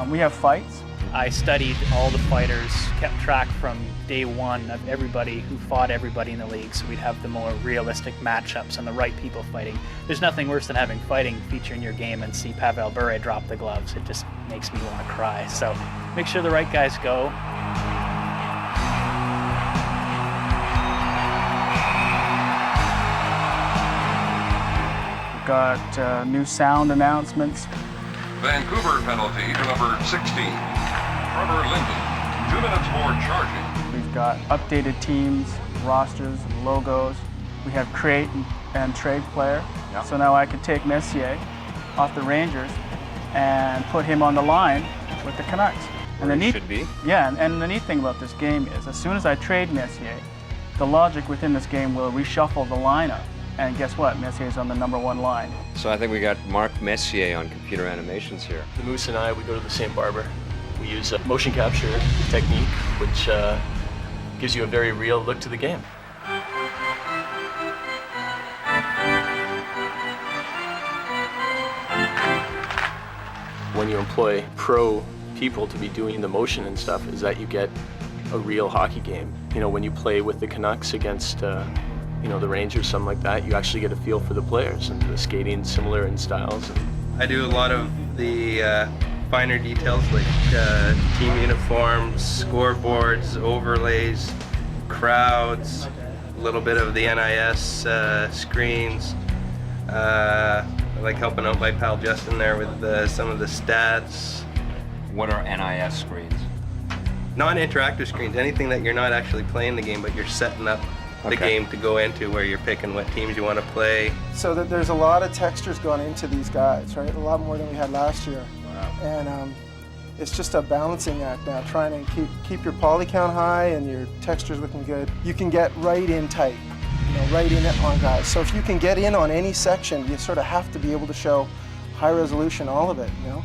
We have fights. I studied all the fighters, kept track from day one of everybody who fought everybody in the league, so we'd have the more realistic matchups and the right people fighting. There's nothing worse than having fighting feature in your game and see Pavel Bure drop the gloves. It just makes me want to cry. So make sure the right guys go. We've got new sound announcements. Vancouver penalty to number 16, Trevor Linden. 2 minutes more charging. We've got updated teams, rosters, logos. We have create and trade player. Yep. So now I can take Messier off the Rangers and put him on the line with the Canucks. And the neat, should be. Yeah, and the neat thing about this game is as soon as I trade Messier, the logic within this game will reshuffle the lineup And guess what? Messier's on the #1 line. So I think we got Mark Messier on computer animations here. The Moose and I, we go to the same barber. We use a motion capture technique, which gives you a very real look to the game. When you employ pro people to be doing the motion and stuff, is that you get a real hockey game. You know, when you play with the Canucks against you know, the Rangers, something like that, you actually get a feel for the players, and the skating similar in styles. I do a lot of the finer details like team uniforms, scoreboards, overlays, crowds, a little bit of the NIS screens. I like helping out my pal Justin there with some of the stats. What are NIS screens? Non-interactive screens, anything that you're not actually playing the game, but you're setting up the game to go into, where you're picking what teams you want to play. So that there's a lot of textures going into these guides, right? A lot more than we had last year. Wow. And it's just a balancing act now, trying to keep your poly count high and your textures looking good. You can get right in tight, you know, right in on guys. So if you can get in on any section, you sort of have to be able to show high resolution, all of it, you know?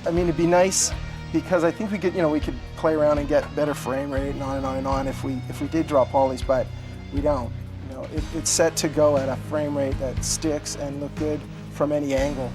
I mean, it'd be nice, because I think we could, you know, we could play around and get better frame rate and on and on and on if we did drop polys, but we don't. You know, it's set to go at a frame rate that sticks and look good from any angle,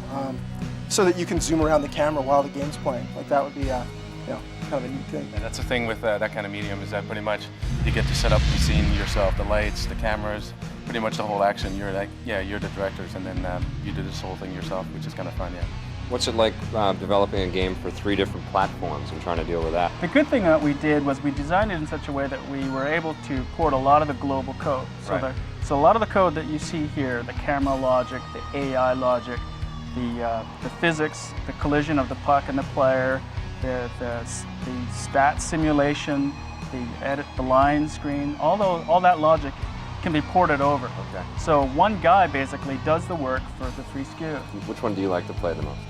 so that you can zoom around the camera while the game's playing. Like that would be, you know, kind of a neat thing. And that's the thing with that kind of medium, is that pretty much you get to set up the scene yourself, the lights, the cameras, pretty much the whole action. You're like, yeah, you're the directors, and then you do this whole thing yourself, which is kind of fun, yeah. What's it like developing a game for 3 different platforms and trying to deal with that? The good thing that we did was we designed it in such a way that we were able to port a lot of the global code. So, so a lot of the code that you see here, the camera logic, the AI logic, the physics, the collision of the puck and the player, the stat simulation, the line screen, all that logic can be ported over. Okay. So one guy basically does the work for the 3 SKUs. Which one do you like to play the most?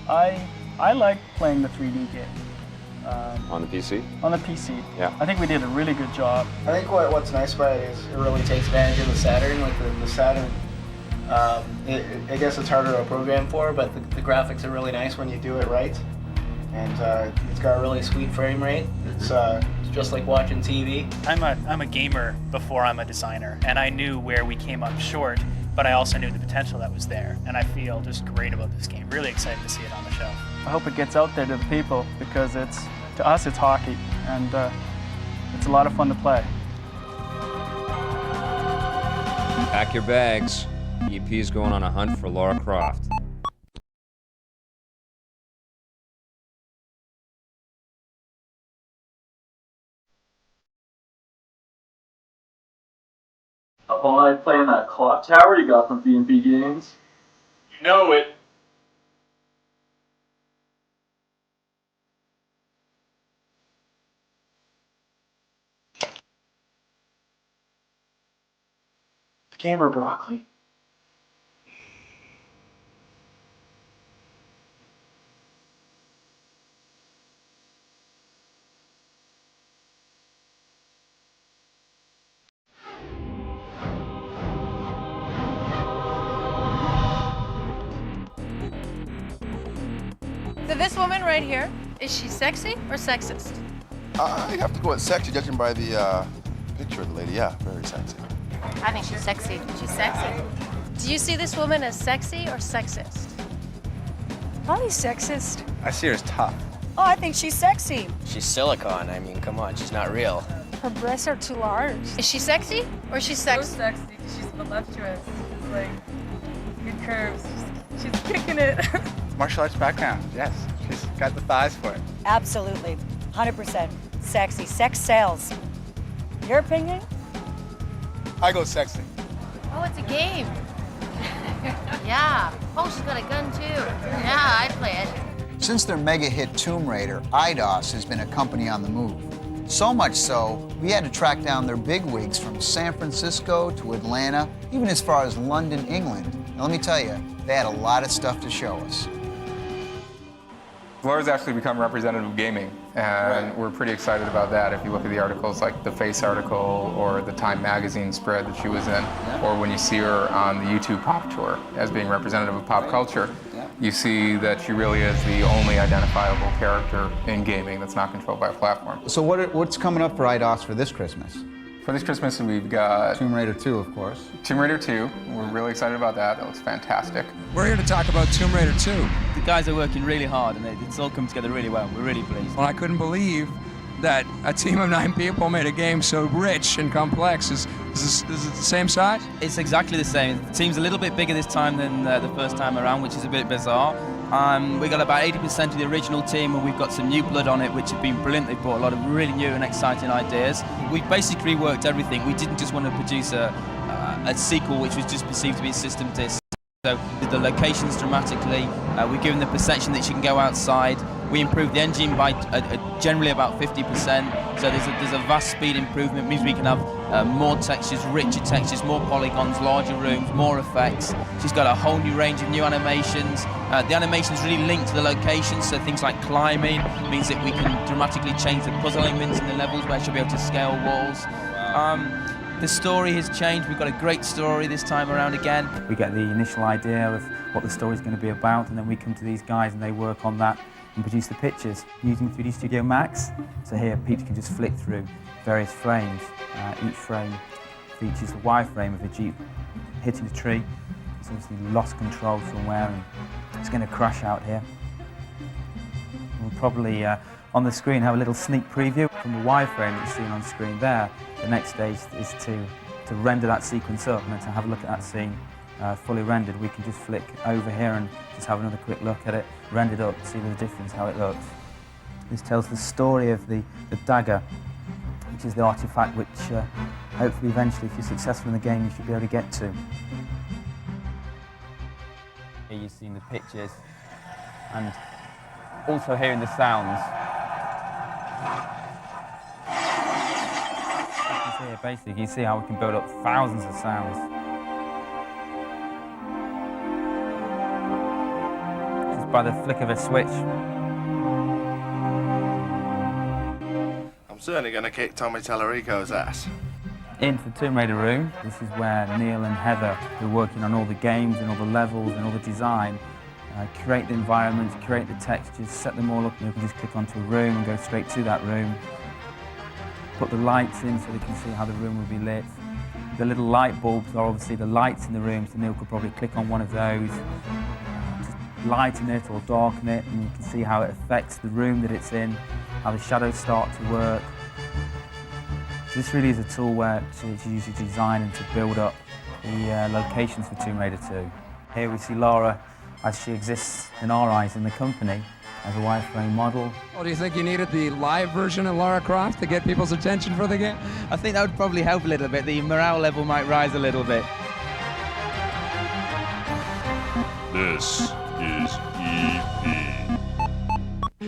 I like playing the 3D game. On the PC? On the PC. Yeah. I think we did a really good job. I think what's nice about it is it really takes advantage of the Saturn. Like the Saturn, I guess it's harder to program for, but the graphics are really nice when you do it right. And it's got a really sweet frame rate. It's just like watching TV. I'm a gamer before I'm a designer, and I knew where we came up short, but I also knew the potential that was there, and I feel just great about this game. Really excited to see it on the shelf. I hope it gets out there to the people, because to us it's hockey, and it's a lot of fun to play. Pack your bags. EP is going on a hunt for Lara Croft. Well, I play in that clock tower you got from B&B Games. You know it. Gamer broccoli. So this woman right here, is she sexy or sexist? I have to go with sexy, judging by the picture of the lady. Yeah, very sexy. I think she's sexy. She's sexy. Do you see this woman as sexy or sexist? Probably sexist. I see her as tough. Oh, I think she's sexy. She's silicone. I mean, come on, she's not real. Her breasts are too large. Is she sexy or is she sexy? So sexy. She's voluptuous. She's like good curves. She's kicking it. Martial arts background, yes. She's got the thighs for it. Absolutely. 100% sexy. Sex sells. Your opinion? I go sexy. Oh, it's a game. Yeah. Oh, she's got a gun too. Yeah, I'd play it. Since their mega hit Tomb Raider, IDOS has been a company on the move. So much so, we had to track down their bigwigs from San Francisco to Atlanta, even as far as London, England. Now let me tell you, they had a lot of stuff to show us. Laura's actually become representative of gaming, and we're pretty excited about that. If you look at the articles like the Face article or the Time magazine spread that she was in, or when you see her on the YouTube Pop Tour as being representative of pop culture, you see that she really is the only identifiable character in gaming that's not controlled by a platform. So what's coming up for IDOS for this Christmas? For this Christmas, we've got Tomb Raider 2, of course. Tomb Raider 2. We're really excited about that. That looks fantastic. We're here to talk about Tomb Raider 2. The guys are working really hard, and it's all come together really well. We're really pleased. Well, I couldn't believe that a team of 9 people made a game so rich and complex. Is it the same size? It's exactly the same. The team's a little bit bigger this time than the first time around, which is a bit bizarre. We got about 80% of the original team, and we've got some new blood on it, which have been brilliant. They've brought a lot of really new and exciting ideas. We've basically reworked everything. We didn't just want to produce a sequel which was just perceived to be a system disc. So the locations dramatically, we've given the perception that you can go outside. We improved the engine by generally about 50%. So there's a vast speed improvement. It means we can have more textures, richer textures, more polygons, larger rooms, more effects. She's got a whole new range of new animations. The animations really linked to the locations, so things like climbing means that we can dramatically change the puzzle elements in the levels where she'll be able to scale walls. The story has changed. We've got a great story this time around again. We get the initial idea of what the story's going to be about, and then we come to these guys and they work on that and produce the pictures using 3D Studio Max. So here, peeps can just flick through various frames. Each frame features the wireframe of a Jeep hitting a tree. It's obviously lost control somewhere and it's going to crash out here. We'll probably on the screen have a little sneak preview from the wireframe that's seen on screen there. The next stage is to render that sequence up, and then to have a look at that scene fully rendered. We can just flick over here and just have another quick look at it, rendered up, see the difference, how it looks. This tells the story of the dagger, which is the artifact which hopefully eventually, if you're successful in the game, you should be able to get to. Here you've seen the pictures, and also hearing the sounds. Here, basically, you see how we can build up thousands of sounds. Just by the flick of a switch. I'm certainly going to kick Tommy Tallarico's ass. Into the Tomb Raider room. This is where Neil and Heather, who are working on all the games and all the levels and all the design, create the environments, create the textures, set them all up, and you can just click onto a room and go straight to that room. Put the lights in so they can see how the room will be lit. The little light bulbs are obviously the lights in the room, so Neil could probably click on one of those, just lighten it or darken it, and you can see how it affects the room that it's in, how the shadows start to work. So this really is a tool where to use to design and to build up the locations for Tomb Raider 2. Here we see Laura as she exists in our eyes in the company, as a wireframe model. Well, do you think you needed the live version of Lara Croft to get people's attention for the game? I think that would probably help a little bit. The morale level might rise a little bit. This is EP.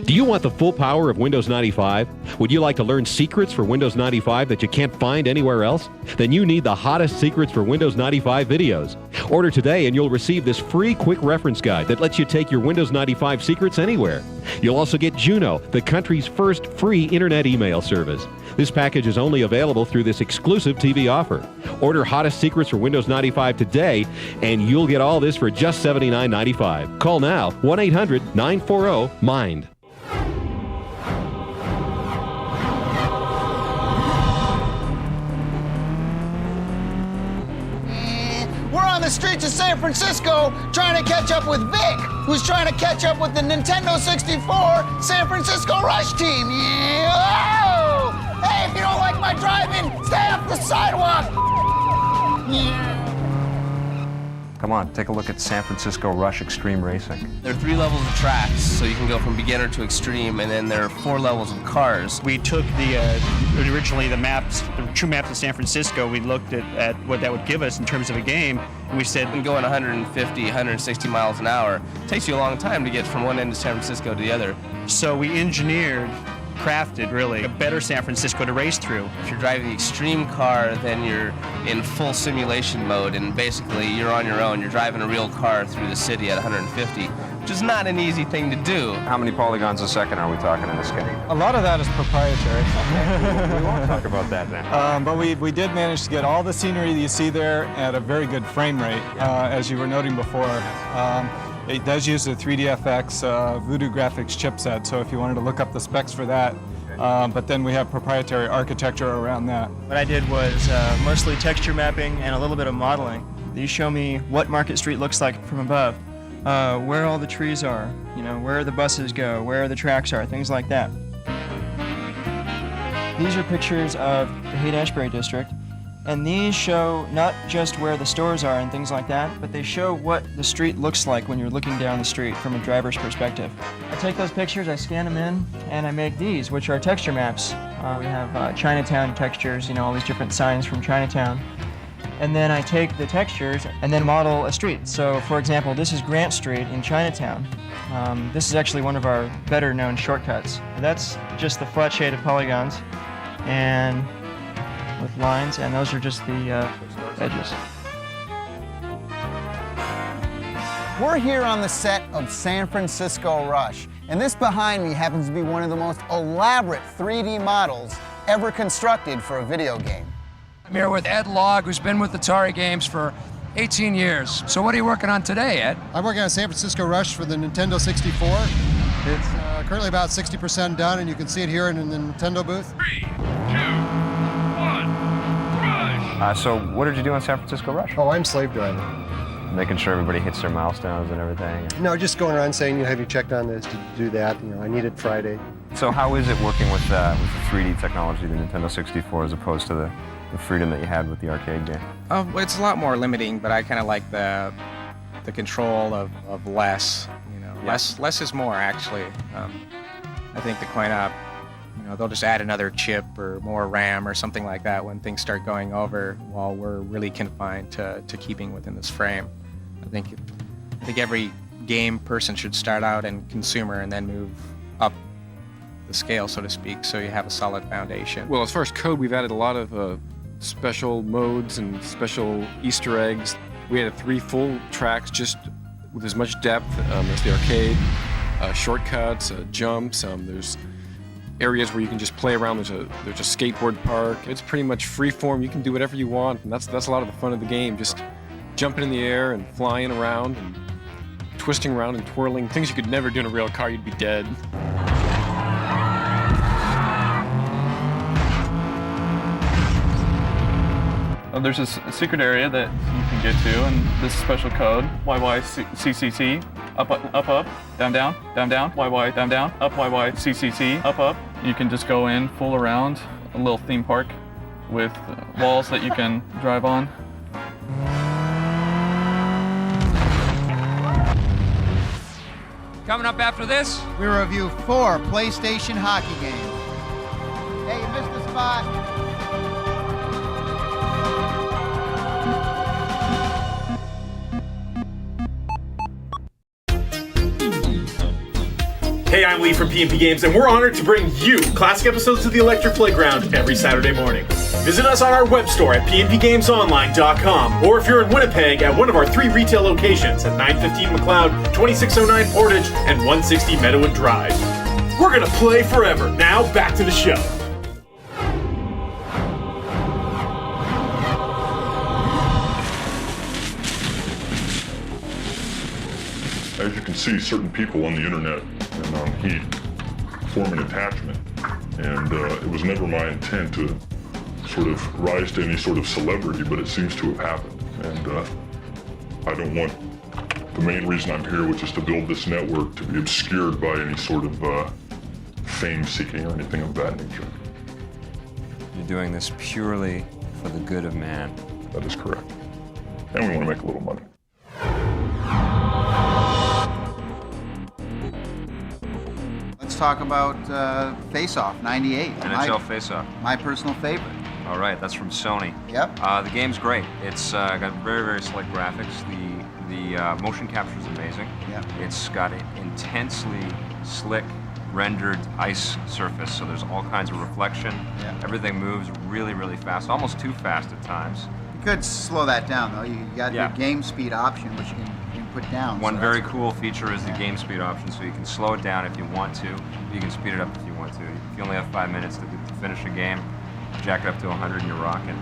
Do you want the full power of Windows 95? Would you like to learn secrets for Windows 95 that you can't find anywhere else? Then you need the hottest secrets for Windows 95 videos. Order today and you'll receive this free quick reference guide that lets you take your Windows 95 secrets anywhere. You'll also get Juno, the country's first free internet email service. This package is only available through this exclusive TV offer. Order hottest secrets for Windows 95 today and you'll get all this for just $79.95. Call now, 1-800-940-MIND. The streets of San Francisco trying to catch up with Vic, who's trying to catch up with the Nintendo 64 San Francisco Rush team. Yeah! Oh! Hey, if you don't like my driving, stay off the sidewalk. Yeah. Come on, take a look at San Francisco Rush Extreme Racing. There are 3 levels of tracks, so you can go from beginner to extreme, and then there are 4 levels of cars. We took originally the maps, the true maps of San Francisco. We looked at what that would give us in terms of a game, and we said, going 150, 160 miles an hour. It takes you a long time to get from one end of San Francisco to the other. So we crafted really a better San Francisco to race through. If you're driving the extreme car, then you're in full simulation mode, and basically you're on your own. You're driving a real car through the city at 150. which is not an easy thing to do. How many polygons a second are we talking in this game? A lot of that is proprietary. We won't talk about that now. But we did manage to get all the scenery that you see there at a very good frame rate, as you were noting before. It does use a 3DFX Voodoo Graphics chipset, so if you wanted to look up the specs for that, but then we have proprietary architecture around that. What I did was mostly texture mapping and a little bit of modeling. These show me what Market Street looks like from above, where all the trees are, where the buses go, where the tracks are, things like that. These are pictures of the Haight-Ashbury district, and these show not just where the stores are and things like that, but they show what the street looks like when you're looking down the street from a driver's perspective. I take those pictures, I scan them in, and I make these, which are texture maps. We have Chinatown textures, all these different signs from Chinatown. And then I take the textures and then model a street. So, for example, this is Grant Street in Chinatown. This is actually one of our better known shortcuts. That's just the flat shade of polygons and with lines, and those are just the edges. We're here on the set of San Francisco Rush, and this behind me happens to be one of the most elaborate 3D models ever constructed for a video game. I'm here with Ed Log, who's been with Atari Games for 18 years. So what are you working on today, Ed? I'm working on San Francisco Rush for the Nintendo 64. It's currently about 60% done, and you can see it here in the Nintendo booth. 3, 2, 1, rush! So what did you do on San Francisco Rush? Oh, I'm slave driving. Making sure everybody hits their milestones and everything. No, just going around saying, have you checked on this? Did you do that? I need it Friday. So how is it working with the 3D technology, the Nintendo 64, as opposed to the freedom that you had with the arcade game? Well, it's a lot more limiting, but I kind of like the control of less. Less is more, actually. I think the coin-op, they'll just add another chip or more RAM or something like that when things start going over, while we're really confined to keeping within this frame. I think every game person should start out in consumer and then move up the scale, so to speak, so you have a solid foundation. Well, as far as code, we've added a lot of special modes and special Easter eggs. We had 3 full tracks just with as much depth as the arcade, shortcuts, jumps. There's areas where you can just play around. There's a skateboard park. It's pretty much free form. You can do whatever you want, and that's a lot of the fun of the game. Just jumping in the air and flying around and twisting around and twirling. Things you could never do in a real car. You'd be dead. There's a secret area that you can get to, and this special code, YYCCC, up, down, down, down, down, YY, down, down, up, YYCCC, up. You can just go in, fool around, a little theme park with walls that you can drive on. Coming up after this, we review 4 PlayStation hockey games. Hey, you missed the spot. Hey, I'm Lee from P&P Games, and we're honored to bring you classic episodes of the Electric Playground every Saturday morning. Visit us on our web store at pnpgamesonline.com, or if you're in Winnipeg, at one of our 3 retail locations at 915 McLeod, 2609 Portage, and 160 Meadowood Drive. We're gonna play forever. Now, back to the show. As you can see, certain people on the internet and on Heat form an attachment, and it was never my intent to sort of rise to any sort of celebrity, but it seems to have happened, and I don't want the main reason I'm here, which is to build this network, to be obscured by any sort of fame-seeking or anything of that nature. You're doing this purely for the good of man. That is correct. And we want to make a little money. Let's talk about Face Off '98. NHL Face Off. My personal favorite. All right, that's from Sony. Yep. The game's great. It's got very, very slick graphics. The motion capture is amazing. Yep. It's got an intensely slick rendered ice surface, so there's all kinds of reflection. Yeah. Everything moves really, really fast, almost too fast at times. You could slow that down, though. You got your game speed option, which you can put down. One so very that's cool feature is the game speed option, so you can slow it down if you want to. You can speed it up if you want to. If you only have 5 minutes to finish a game, jack it up to 100 and you're rocking.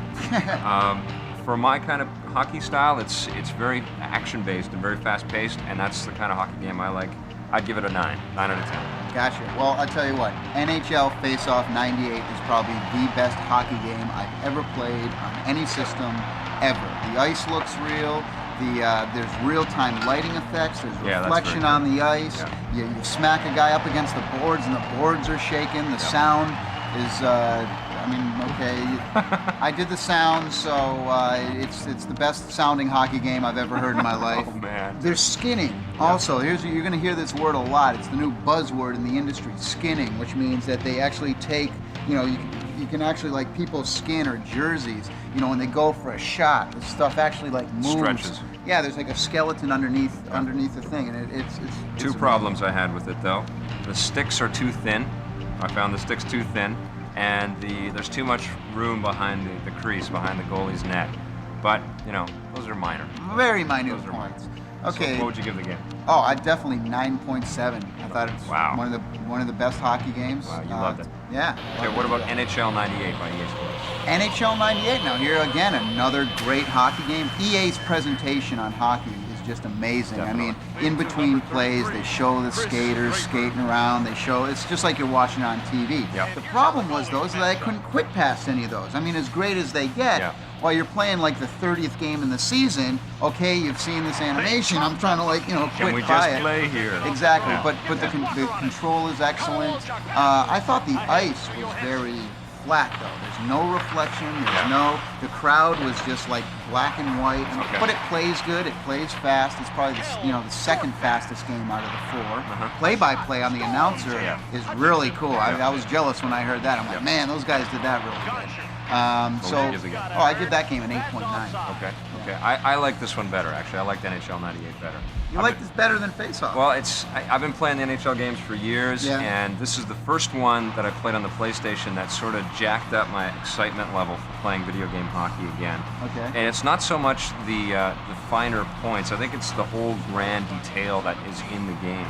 For my kind of hockey style, it's very action-based and very fast-paced, and that's the kind of hockey game I like. I'd give it a 9 out of 10. Gotcha. Well, I'll tell you what, NHL Face-Off 98 is probably the best hockey game I've ever played on any system ever. The ice looks real. There's real-time lighting effects. There's reflection on the ice. You smack a guy up against the boards, and the boards are shaking. The sound is, I did the sound, so it's the best sounding hockey game I've ever heard in my life. Oh, man. There's skinning. Also, you're going to hear this word a lot. It's the new buzzword in the industry, skinning, which means that they actually take, you can actually, like, people's skin or jerseys, when they go for a shot, the stuff actually, like, moves. Stretches. Yeah, there's like a skeleton underneath the thing, and it's Two problems I had with it, though. The sticks are too thin. I found the sticks too thin, and there's too much room behind the crease, behind the goalie's net. But, those are minor. Very minute points. Okay. So what would you give the game? Oh, I'd definitely 9.7. I thought it was one of the best hockey games. Wow, you loved it. Yeah. Okay, what about NHL 98 by EA Sports? NHL 98. Now here again, another great hockey game. EA's presentation on hockey is just amazing. Definitely. I mean, in between plays, they show the skaters skating around. It's just like you're watching on TV. Yep. The problem was, though, is that I couldn't quit past any of those. I mean, as great as they get, while you're playing like the 30th game in the season, okay, you've seen this animation. I'm trying to quit Can we by just it. play here? Exactly, but the control is excellent. I thought the ice was very flat, though. There's no reflection. The crowd was just like black and white. Okay. But it plays good. It plays fast. It's probably the second fastest game out of the 4. Play-by-play on the announcer is really cool. I was jealous when I heard that. I'm like, man, those guys did that really good. I give that game an 8.9. Okay. I like this one better, actually. I liked NHL 98 better. You like this better than Face-Off? Well, I've been playing the NHL games for years, and this is the first one that I played on the PlayStation that sort of jacked up my excitement level for playing video game hockey again. Okay. And it's not so much the finer points. I think it's the whole grand detail that is in the game.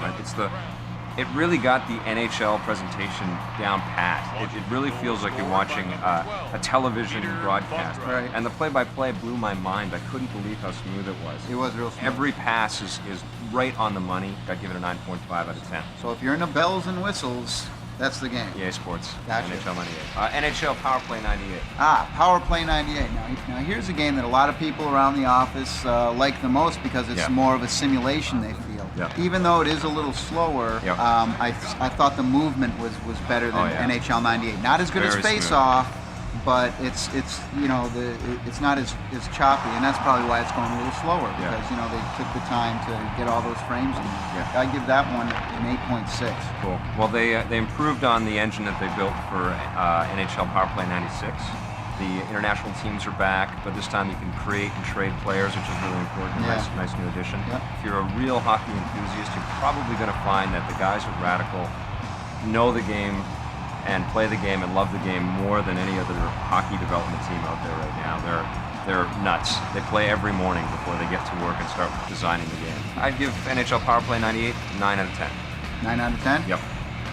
It really got the NHL presentation down pat. It really feels like you're watching a television broadcast. Right. And the play-by-play blew my mind. I couldn't believe how smooth it was. It was real smooth. Every pass is right on the money. I'd give it a 9.5 out of 10. So if you're into bells and whistles, that's the game. EA Sports. Gotcha. NHL 98. NHL Power Play 98. Power Play 98. Now here's a game that a lot of people around the office like the most because it's more of a simulation, they feel. Even though it is a little slower, I thought the movement was better than NHL 98. Not as good as Face Off, but it's not as choppy, and that's probably why it's going a little slower because they took the time to get all those frames in there. I give that one an 8.6. Cool. Well, they improved on the engine that they built for NHL Power Play 96. The international teams are back, but this time you can create and trade players, which is really important. Nice new addition. If you're a real hockey enthusiast, you're probably going to find that the guys at Radical know the game and play the game and love the game more than any other hockey development team out there right now. They're nuts. They play every morning before they get to work and start designing the game. I'd give NHL Power Play 98 9 out of 10. 9 out of 10? Yep.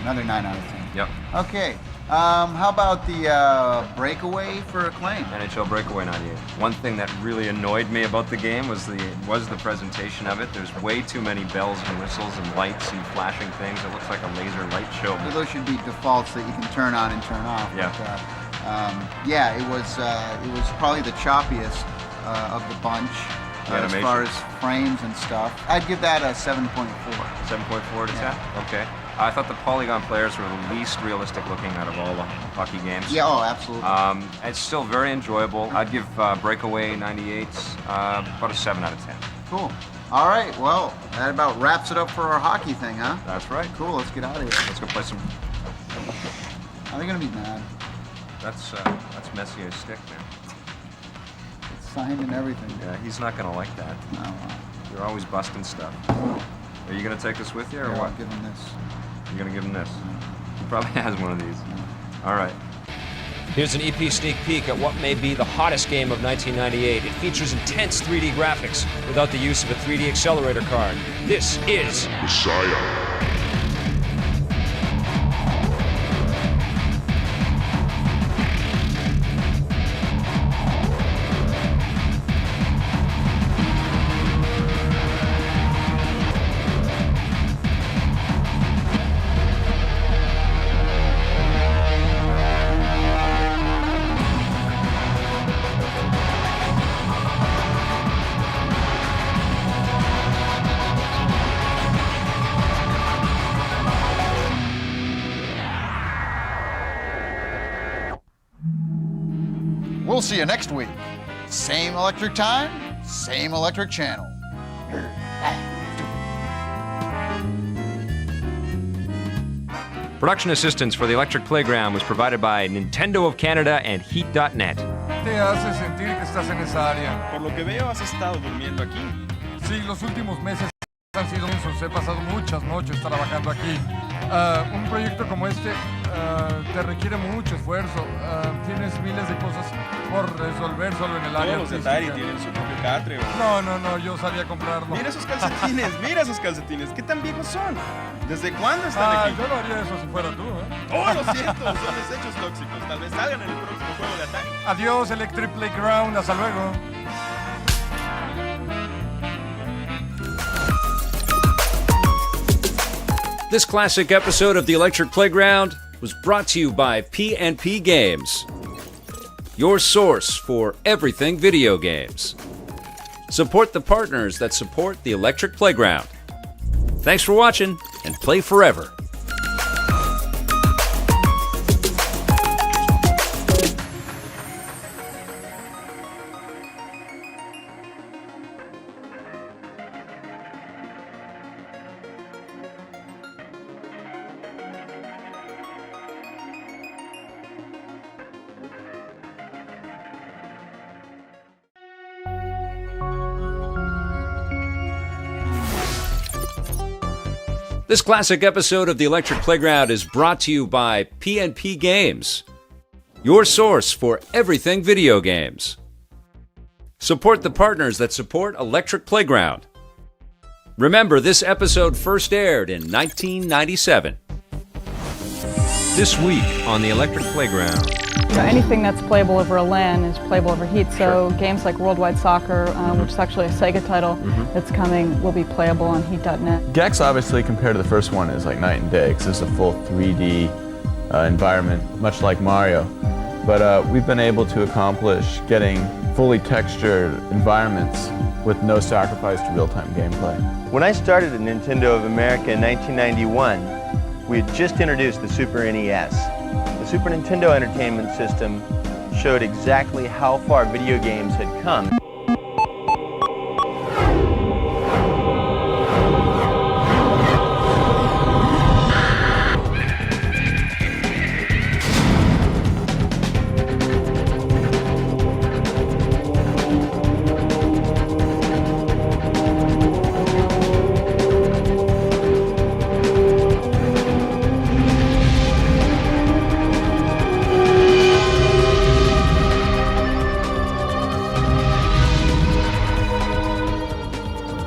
Another 9 out of 10. Yep. Okay. How about the Breakaway for Acclaim? NHL Breakaway 98. One thing that really annoyed me about the game was the presentation of it. There's way too many bells and whistles and lights and flashing things. It looks like a laser light show. So those should be defaults that you can turn on and turn off. Yeah. But, it was probably the choppiest of the bunch as far as frames and stuff. I'd give that a 7.4. 7.4 to 10? Okay. I thought the polygon players were the least realistic looking out of all the hockey games. Yeah, absolutely. It's still very enjoyable. I'd give Breakaway 98 about a 7 out of 10. Cool. All right, well, that about wraps it up for our hockey thing, huh? That's right. Cool, let's get out of here. Let's go play some... Are they going to be mad? That's Messier's stick there. It's signed and everything. Yeah, he's not going to like that. No. You're always busting stuff. Are you going to take this with you or what? I'll give him this. You're going to give him this? He probably has one of these. All right. Here's an EP sneak peek at what may be the hottest game of 1998. It features intense 3D graphics without the use of a 3D accelerator card. This is Messiah. We'll see you next week. Same electric time, same electric channel. Production assistance for the Electric Playground was provided by Nintendo of Canada and Heat.net. Te hace sentir que estás en esa área. Por lo que veo, has estado durmiendo aquí. Sí, los últimos meses han sido intensos. He pasado muchas noches trabajando aquí. Un proyecto como este te requiere mucho esfuerzo. Tienes miles de cosas por resolver solo en el área Todos los de artística. Atari tienen su propio catre. No, yo salí a comprarlo. Mira esos calcetines, mira esos calcetines. ¿Qué tan viejos son? ¿Desde cuándo están aquí? Yo no haría eso si fuera tú, Oh, lo siento, son desechos tóxicos. Tal vez salgan en el próximo juego de Atari. Adiós, Electric Playground. Hasta luego. This classic episode of the Electric Playground was brought to you by P&P Games, your source for everything video games. Support the partners that support the Electric Playground. Thanks for watching, and play forever. This classic episode of the Electric Playground is brought to you by P&P Games, your source for everything video games. Support the partners that support Electric Playground. Remember, this episode first aired in 1997. This week on the Electric Playground. So anything that's playable over a LAN is playable over Heat. So games like Worldwide Soccer, which is actually a Sega title that's coming, will be playable on Heat.net. Gex, obviously, compared to the first one, is like night and day because it's a full 3D environment, much like Mario. But we've been able to accomplish getting fully textured environments with no sacrifice to real-time gameplay. When I started at Nintendo of America in 1991, we had just introduced the Super NES. The Super Nintendo Entertainment System showed exactly how far video games had come.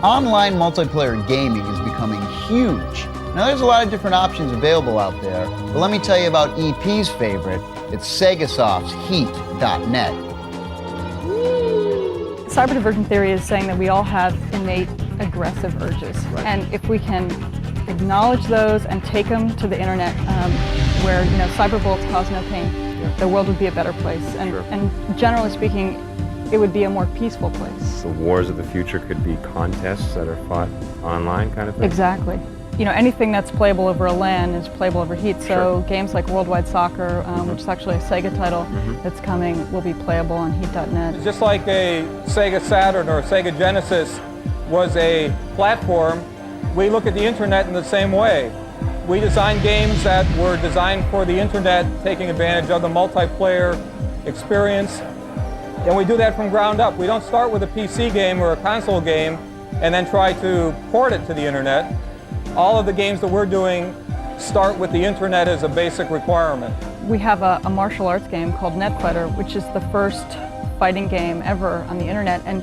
Online multiplayer gaming is becoming huge. Now there's a lot of different options available out there, but let me tell you about EP's favorite. It's Segasoft's Heat.net. Cyber diversion theory is saying that we all have innate aggressive urges. And if we can acknowledge those and take them to the internet where cyber bullets cause no pain, the world would be a better place. And generally speaking, it would be a more peaceful place. The wars of the future could be contests that are fought online kind of thing? Exactly. Anything that's playable over a LAN is playable over Heat. So games like Worldwide Soccer, which is actually a Sega title that's coming, will be playable on Heat.net. Just like a Sega Saturn or a Sega Genesis was a platform, we look at the internet in the same way. We design games that were designed for the internet, taking advantage of the multiplayer experience. And we do that from ground up. We don't start with a PC game or a console game and then try to port it to the internet. All of the games that we're doing start with the internet as a basic requirement. We have a martial arts game called Netfighter, which is the first fighting game ever on the internet. And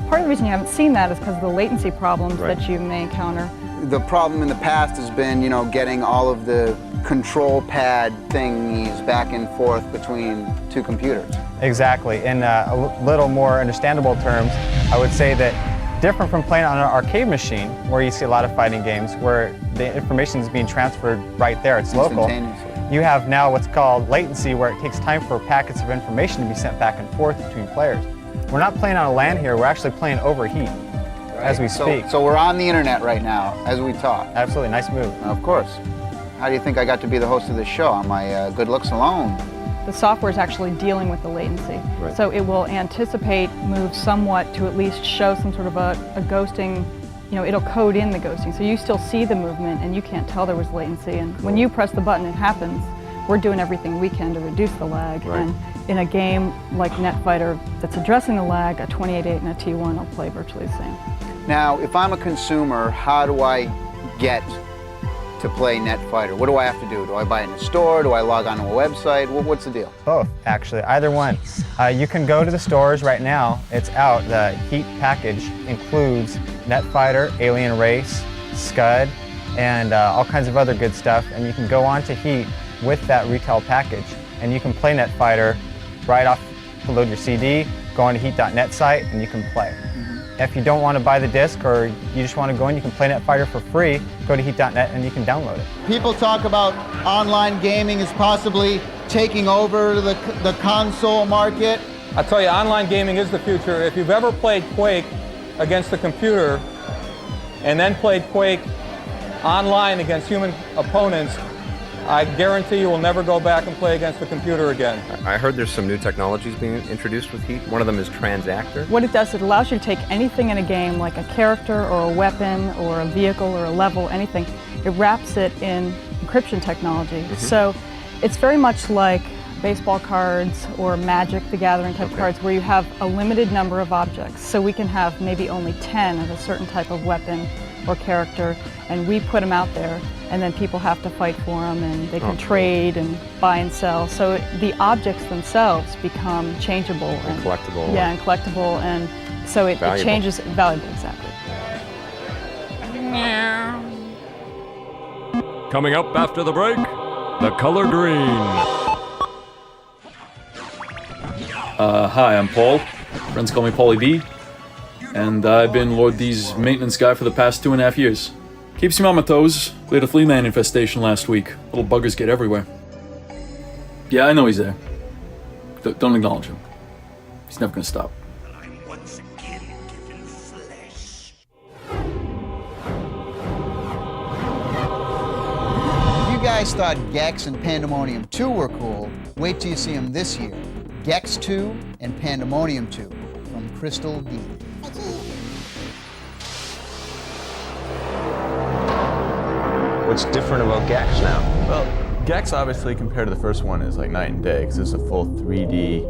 part of the reason you haven't seen that is because of the latency problems that you may encounter. The problem in the past has been, you know, getting all of the control pad thingies back and forth between two computers. Exactly. In a little more understandable terms, I would say that different from playing on an arcade machine, where you see a lot of fighting games, where the information is being transferred right there, it's local. You have now what's called latency, where it takes time for packets of information to be sent back and forth between players. We're not playing on a LAN here, we're actually playing over heat as we speak. So we're on the internet right now as we talk. Absolutely, nice move. Of course. How do you think I got to be the host of this show? On my good looks alone? The software is actually dealing with the latency. So it will anticipate moves somewhat to at least show some sort of a ghosting, you know, it'll code in the ghosting. So you still see the movement and you can't tell there was latency. And when you press the button, it happens. We're doing everything we can to reduce the lag. And in a game like Netfighter that's addressing the lag, a 28.8 and a T1 will play virtually the same. Now, if I'm a consumer, how do I get to play Netfighter? What do I have to do? Do I buy it in a store? Do I log onto a website? What's the deal? Both, actually, either one. You can go to the stores right now. It's out. The Heat package includes Netfighter, Alien Race, Scud, and all kinds of other good stuff. And you can go on to Heat with that retail package, and you can play Netfighter right off, load your CD, go on to heat.net site, and you can play. If you don't want to buy the disc or you just want to go in, you can play Netfighter for free. Go to heat.net and you can download it. People talk about online gaming is possibly taking over the console market. I tell you, online gaming is the future. If you've ever played Quake against the computer and then played Quake online against human opponents, I guarantee you will never go back and play against the computer again. I heard there's some new technologies being introduced with Heat. One of them is Transactor. What it does, it allows you to take anything in a game, like a character or a weapon or a vehicle or a level, anything. It wraps it in encryption technology. So it's very much like baseball cards or Magic the Gathering type cards, where you have a limited number of objects. So we can have maybe only 10 of a certain type of weapon or character, and we put them out there, and then people have to fight for them, and they can trade and buy and sell. So the objects themselves become changeable and collectible. Yeah, and collectible, and so it changes, valuable, exactly. Coming up after the break, the color green. Hi, I'm Paul. Friends call me Paulie B. And I've been Lord D's maintenance guy for the past 2.5 years. Keeps me on my toes. We had a flea man infestation last week. Little buggers get everywhere. Yeah, I know he's there. Don't acknowledge him. He's never gonna stop. If you guys thought Gex and Pandemonium 2 were cool, wait till you see them this year. Gex 2 and Pandemonium 2 from Crystal D. What's different about Gex now? Well, Gex obviously compared to the first one is like night and day, because it's a full 3D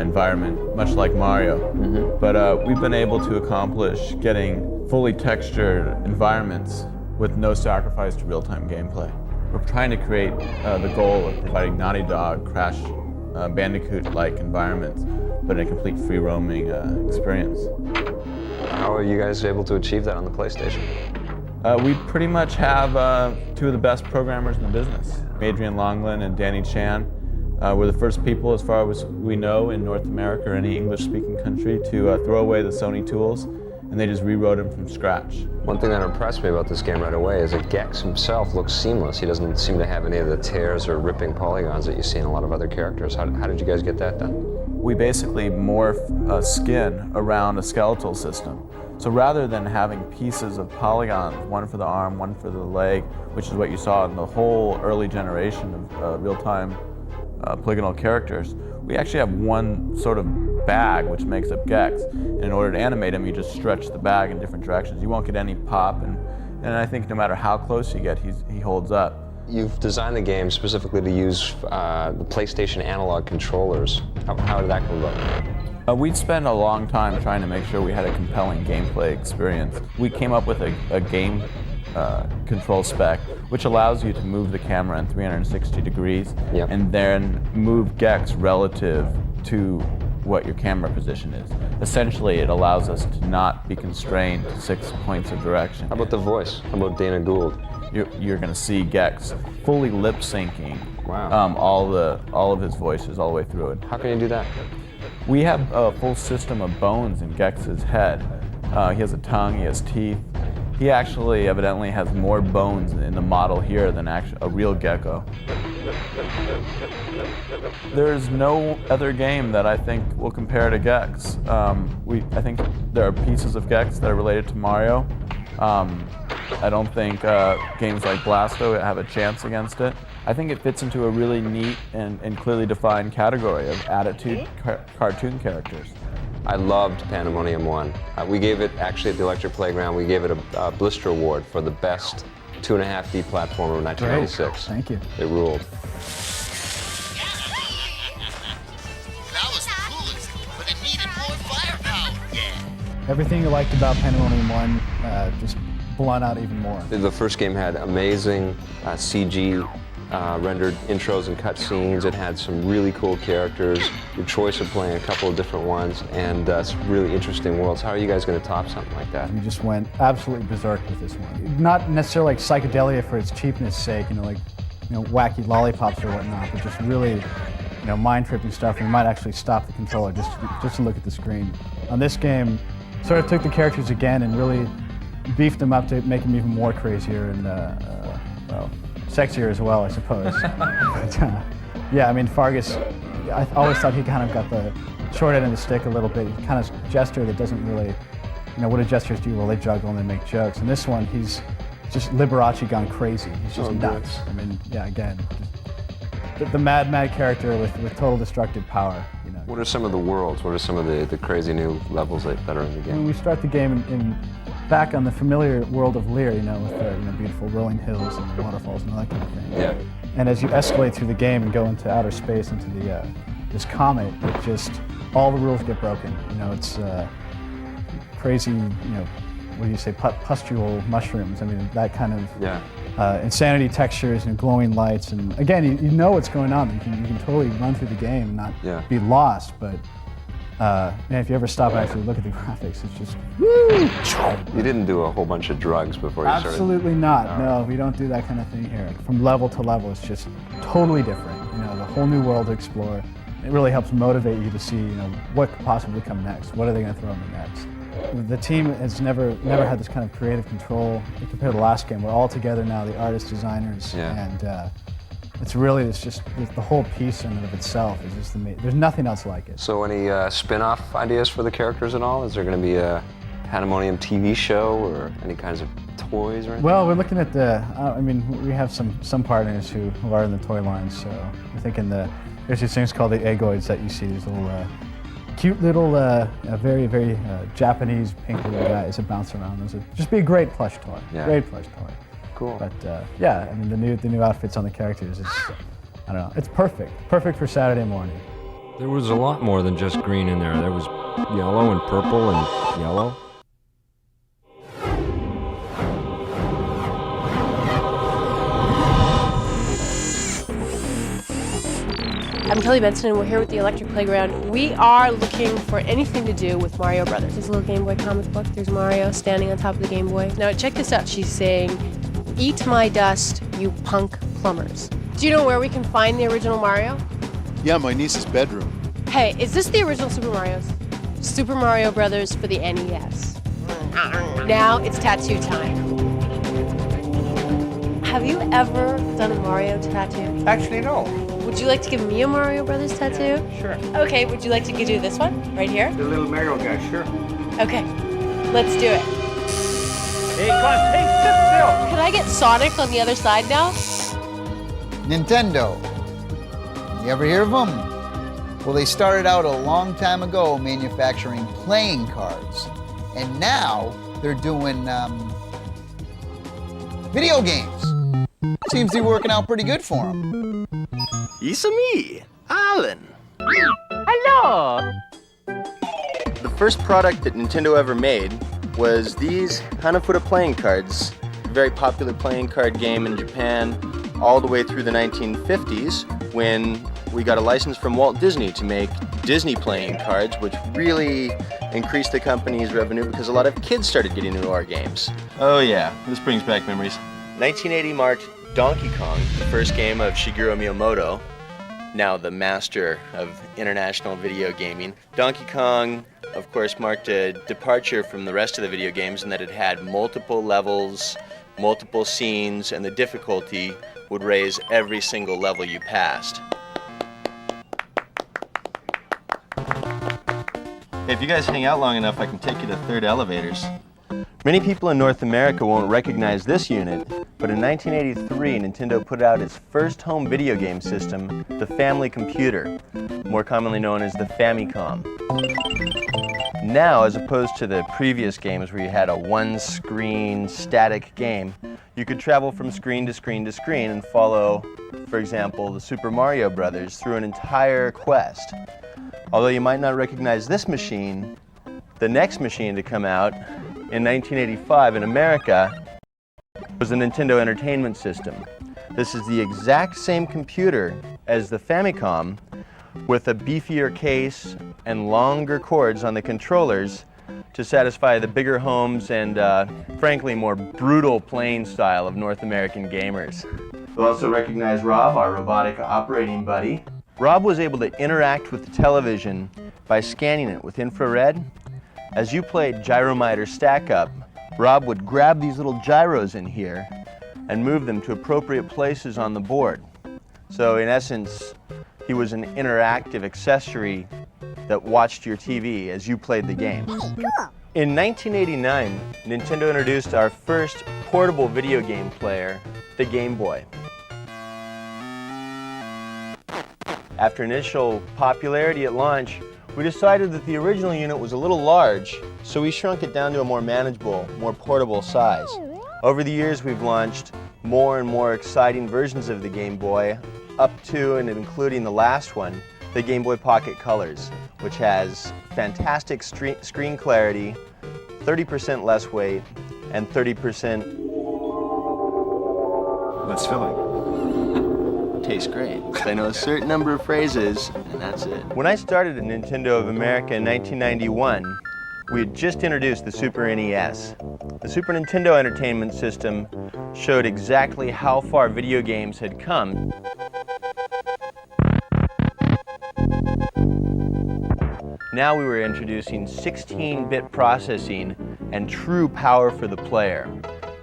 environment, much like Mario. But we've been able to accomplish getting fully textured environments with no sacrifice to real-time gameplay. We're trying to create the goal of providing Naughty Dog, Crash Bandicoot-like environments, but in a complete free-roaming experience. How are you guys able to achieve that on the PlayStation? We pretty much have two of the best programmers in the business, Adrian Longland and Danny Chan. We're the first people, as far as we know, in North America or any English-speaking country to throw away the Sony tools, and they just rewrote them from scratch. One thing that impressed me about this game right away is that Gex himself looks seamless. He doesn't seem to have any of the tears or ripping polygons that you see in a lot of other characters. How did you guys get that done? We basically morph skin around a skeletal system. So rather than having pieces of polygons, one for the arm, one for the leg, which is what you saw in the whole early generation of real-time polygonal characters, we actually have one sort of bag which makes up Gex. And in order to animate him, you just stretch the bag in different directions. You won't get any pop, and I think no matter how close you get, he holds up. You've designed the game specifically to use the PlayStation analog controllers. How did that come about? We'd spent a long time trying to make sure we had a compelling gameplay experience. We came up with a game control spec, which allows you to move the camera in 360 degrees and then move gex relative to what your camera position is. Essentially, it allows us to not be constrained to 6 points of direction. How about the voice? How about Dana Gould? You're going to see gex fully lip syncing all of his voices all the way through it. How can you do that? We have a full system of bones in Gex's head. He has a tongue, he has teeth. He actually evidently has more bones in the model here than a real gecko. There's no other game that I think will compare to Gex. I think there are pieces of Gex that are related to Mario. I don't think games like Blasto have a chance against it. I think it fits into a really neat and clearly defined category of attitude cartoon characters. I loved Pandemonium 1. We gave it, actually at the Electric Playground, we gave it a Blister Award for the best 2.5D platformer of 1996. Great. Thank you. It ruled. That was the coolest, but it needed more firepower. Yeah. Everything you liked about Pandemonium 1 just blown out even more. The first game had amazing CG rendered intros and cutscenes. It had some really cool characters, your choice of playing a couple of different ones, and some really interesting worlds. How are you guys going to top something like that? We just went absolutely berserk with this one. Not necessarily like psychedelia for its cheapness sake, wacky lollipops or whatnot, but just really, mind-tripping stuff. We might actually stop the controller just to look at the screen. On this game, sort of took the characters again and really beefed them up to make them even more crazier and, sexier as well, I suppose. But, yeah, I mean, Fargus, I always thought he kind of got the short end of the stick a little bit. He kind of gesture that doesn't really, what do gestures do? Well, they juggle and they make jokes. And this one, he's just Liberace gone crazy. He's just nuts. I mean, yeah, again, the mad character with total destructive power. What are some of the worlds? What are some of the crazy new levels that are in the game? When we start the game back on the familiar world of Lear, with the beautiful rolling hills and the waterfalls and all that kind of thing. Yeah. And as you escalate through the game and go into outer space, into this comet, it just, all the rules get broken. It's crazy, what do you say, pustule mushrooms. I mean, that kind of insanity textures and glowing lights. And again, you know what's going on. You can totally run through the game and not be lost, but man, if you ever stop and actually look at the graphics, it's just woo! You didn't do a whole bunch of drugs before you started? Absolutely not. No, we don't do that kind of thing here. From level to level, it's just totally different. The whole new world to explore. It really helps motivate you to see, what could possibly come next. What are they going to throw in the next? The team has never had this kind of creative control compared to the last game. We're all together now, the artists, designers, and it's just the whole piece in and of itself is just amazing. There's nothing else like it. So any spin-off ideas for the characters at all? Is there going to be a Pandemonium TV show or any kinds of toys or anything? Well, we're looking at we have some partners who are in the toy lines, so we're thinking there's these things called the Egoids that you see, these little cute little, very, very Japanese pink little guys that bounce around. Those would just be a great plush toy. Yeah. Great plush toy. Cool. But yeah, I mean the new outfits on the characters, I don't know, it's perfect. Perfect for Saturday morning. There was a lot more than just green in there. There was yellow and purple and yellow. I'm Kelly Benson and we're here with the Electric Playground. We are looking for anything to do with Mario Brothers. There's a little Game Boy comic book. There's Mario standing on top of the Game Boy. Now check this out. She's saying, "Eat my dust, you punk plumbers." Do you know where we can find the original Mario? Yeah, my niece's bedroom. Hey, is this the original Super Mario's? Super Mario Brothers for the NES. Now it's tattoo time. Have you ever done a Mario tattoo? Actually, no. Would you like to give me a Mario Brothers tattoo? Sure. Okay, would you like to do this one? Right here? The little Mario guy, sure. Okay, let's do it. Hey, come on, hey, sit still. Can I get Sonic on the other side now? Nintendo. You ever hear of them? Well, they started out a long time ago manufacturing playing cards. And now they're doing video games. Seems to be working out pretty good for them. It's me, Alan. Hello! The first product that Nintendo ever made was these Hanafuda playing cards. very popular playing card game in Japan all the way through the 1950s when we got a license from Walt Disney to make Disney playing cards, which really increased the company's revenue because a lot of kids started getting into our games. Oh yeah, this brings back memories. 1980 marked Donkey Kong, the first game of Shigeru Miyamoto, now the master of international video gaming. Donkey Kong, of course, marked a departure from the rest of the video games in that it had multiple levels, multiple scenes, and the difficulty would raise every single level you passed. Hey, if you guys hang out long enough, I can take you to third elevators. Many people in North America won't recognize this unit, but in 1983, Nintendo put out its first home video game system, the Family Computer, more commonly known as the Famicom. Now, as opposed to the previous games where you had a one-screen static game, you could travel from screen to screen to screen and follow, for example, the Super Mario Brothers through an entire quest. Although you might not recognize this machine, the next machine to come out in 1985 in America was the Nintendo Entertainment System. This is the exact same computer as the Famicom with a beefier case and longer cords on the controllers to satisfy the bigger homes and, frankly, more brutal playing style of North American gamers. You'll also recognize Rob, our robotic operating buddy. Rob was able to interact with the television by scanning it with infrared. As you played Gyromiter Stack Up, Rob would grab these little gyros in here and move them to appropriate places on the board. So in essence, he was an interactive accessory that watched your TV as you played the game. In 1989, Nintendo introduced our first portable video game player, the Game Boy. After initial popularity at launch, we decided that the original unit was a little large, so we shrunk it down to a more manageable, more portable size. Over the years, we've launched more and more exciting versions of the Game Boy, up to and including the last one, the Game Boy Pocket Colors, which has fantastic screen clarity, 30% less weight, and 30% less filling. Tastes great. I know a certain number of phrases, and that's it. When I started at Nintendo of America in 1991, we had just introduced the Super NES. The Super Nintendo Entertainment System showed exactly how far video games had come. Now we were introducing 16-bit processing and true power for the player.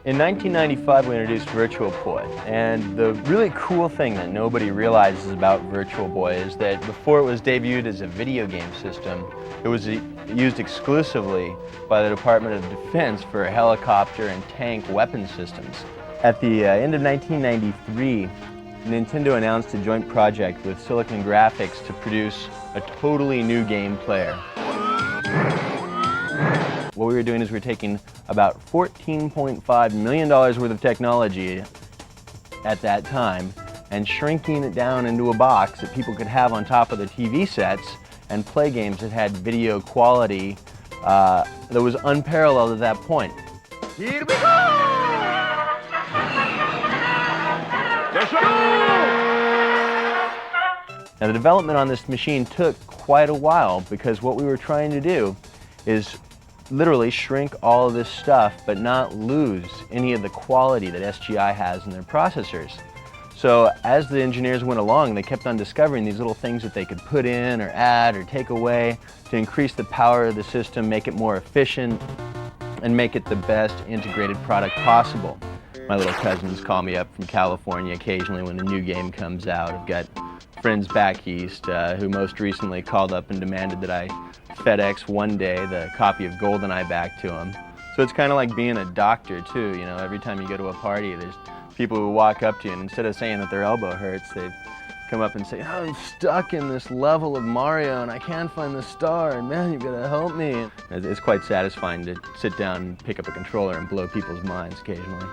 In 1995, we introduced Virtual Boy, and the really cool thing that nobody realizes about Virtual Boy is that before it was debuted as a video game system, it was used exclusively by the Department of Defense for helicopter and tank weapon systems. At the end of 1993, Nintendo announced a joint project with Silicon Graphics to produce a totally new game player. What we were doing is we were taking about $14.5 million worth of technology at that time and shrinking it down into a box that people could have on top of their TV sets and play games that had video quality that was unparalleled at that point. Here we go! Now the development on this machine took quite a while because what we were trying to do is literally shrink all of this stuff but not lose any of the quality that SGI has in their processors. So as the engineers went along, they kept on discovering these little things that they could put in or add or take away to increase the power of the system, make it more efficient, and make it the best integrated product possible. My little cousins call me up from California occasionally when a new game comes out. I've got friends back east who most recently called up and demanded that I FedEx one day the copy of GoldenEye back to them. So it's kind of like being a doctor too, you know, every time you go to a party there's people who walk up to you and instead of saying that their elbow hurts, they come up and say, oh, I'm stuck in this level of Mario and I can't find the star and man, you've got to help me. It's quite satisfying to sit down and pick up a controller and blow people's minds occasionally.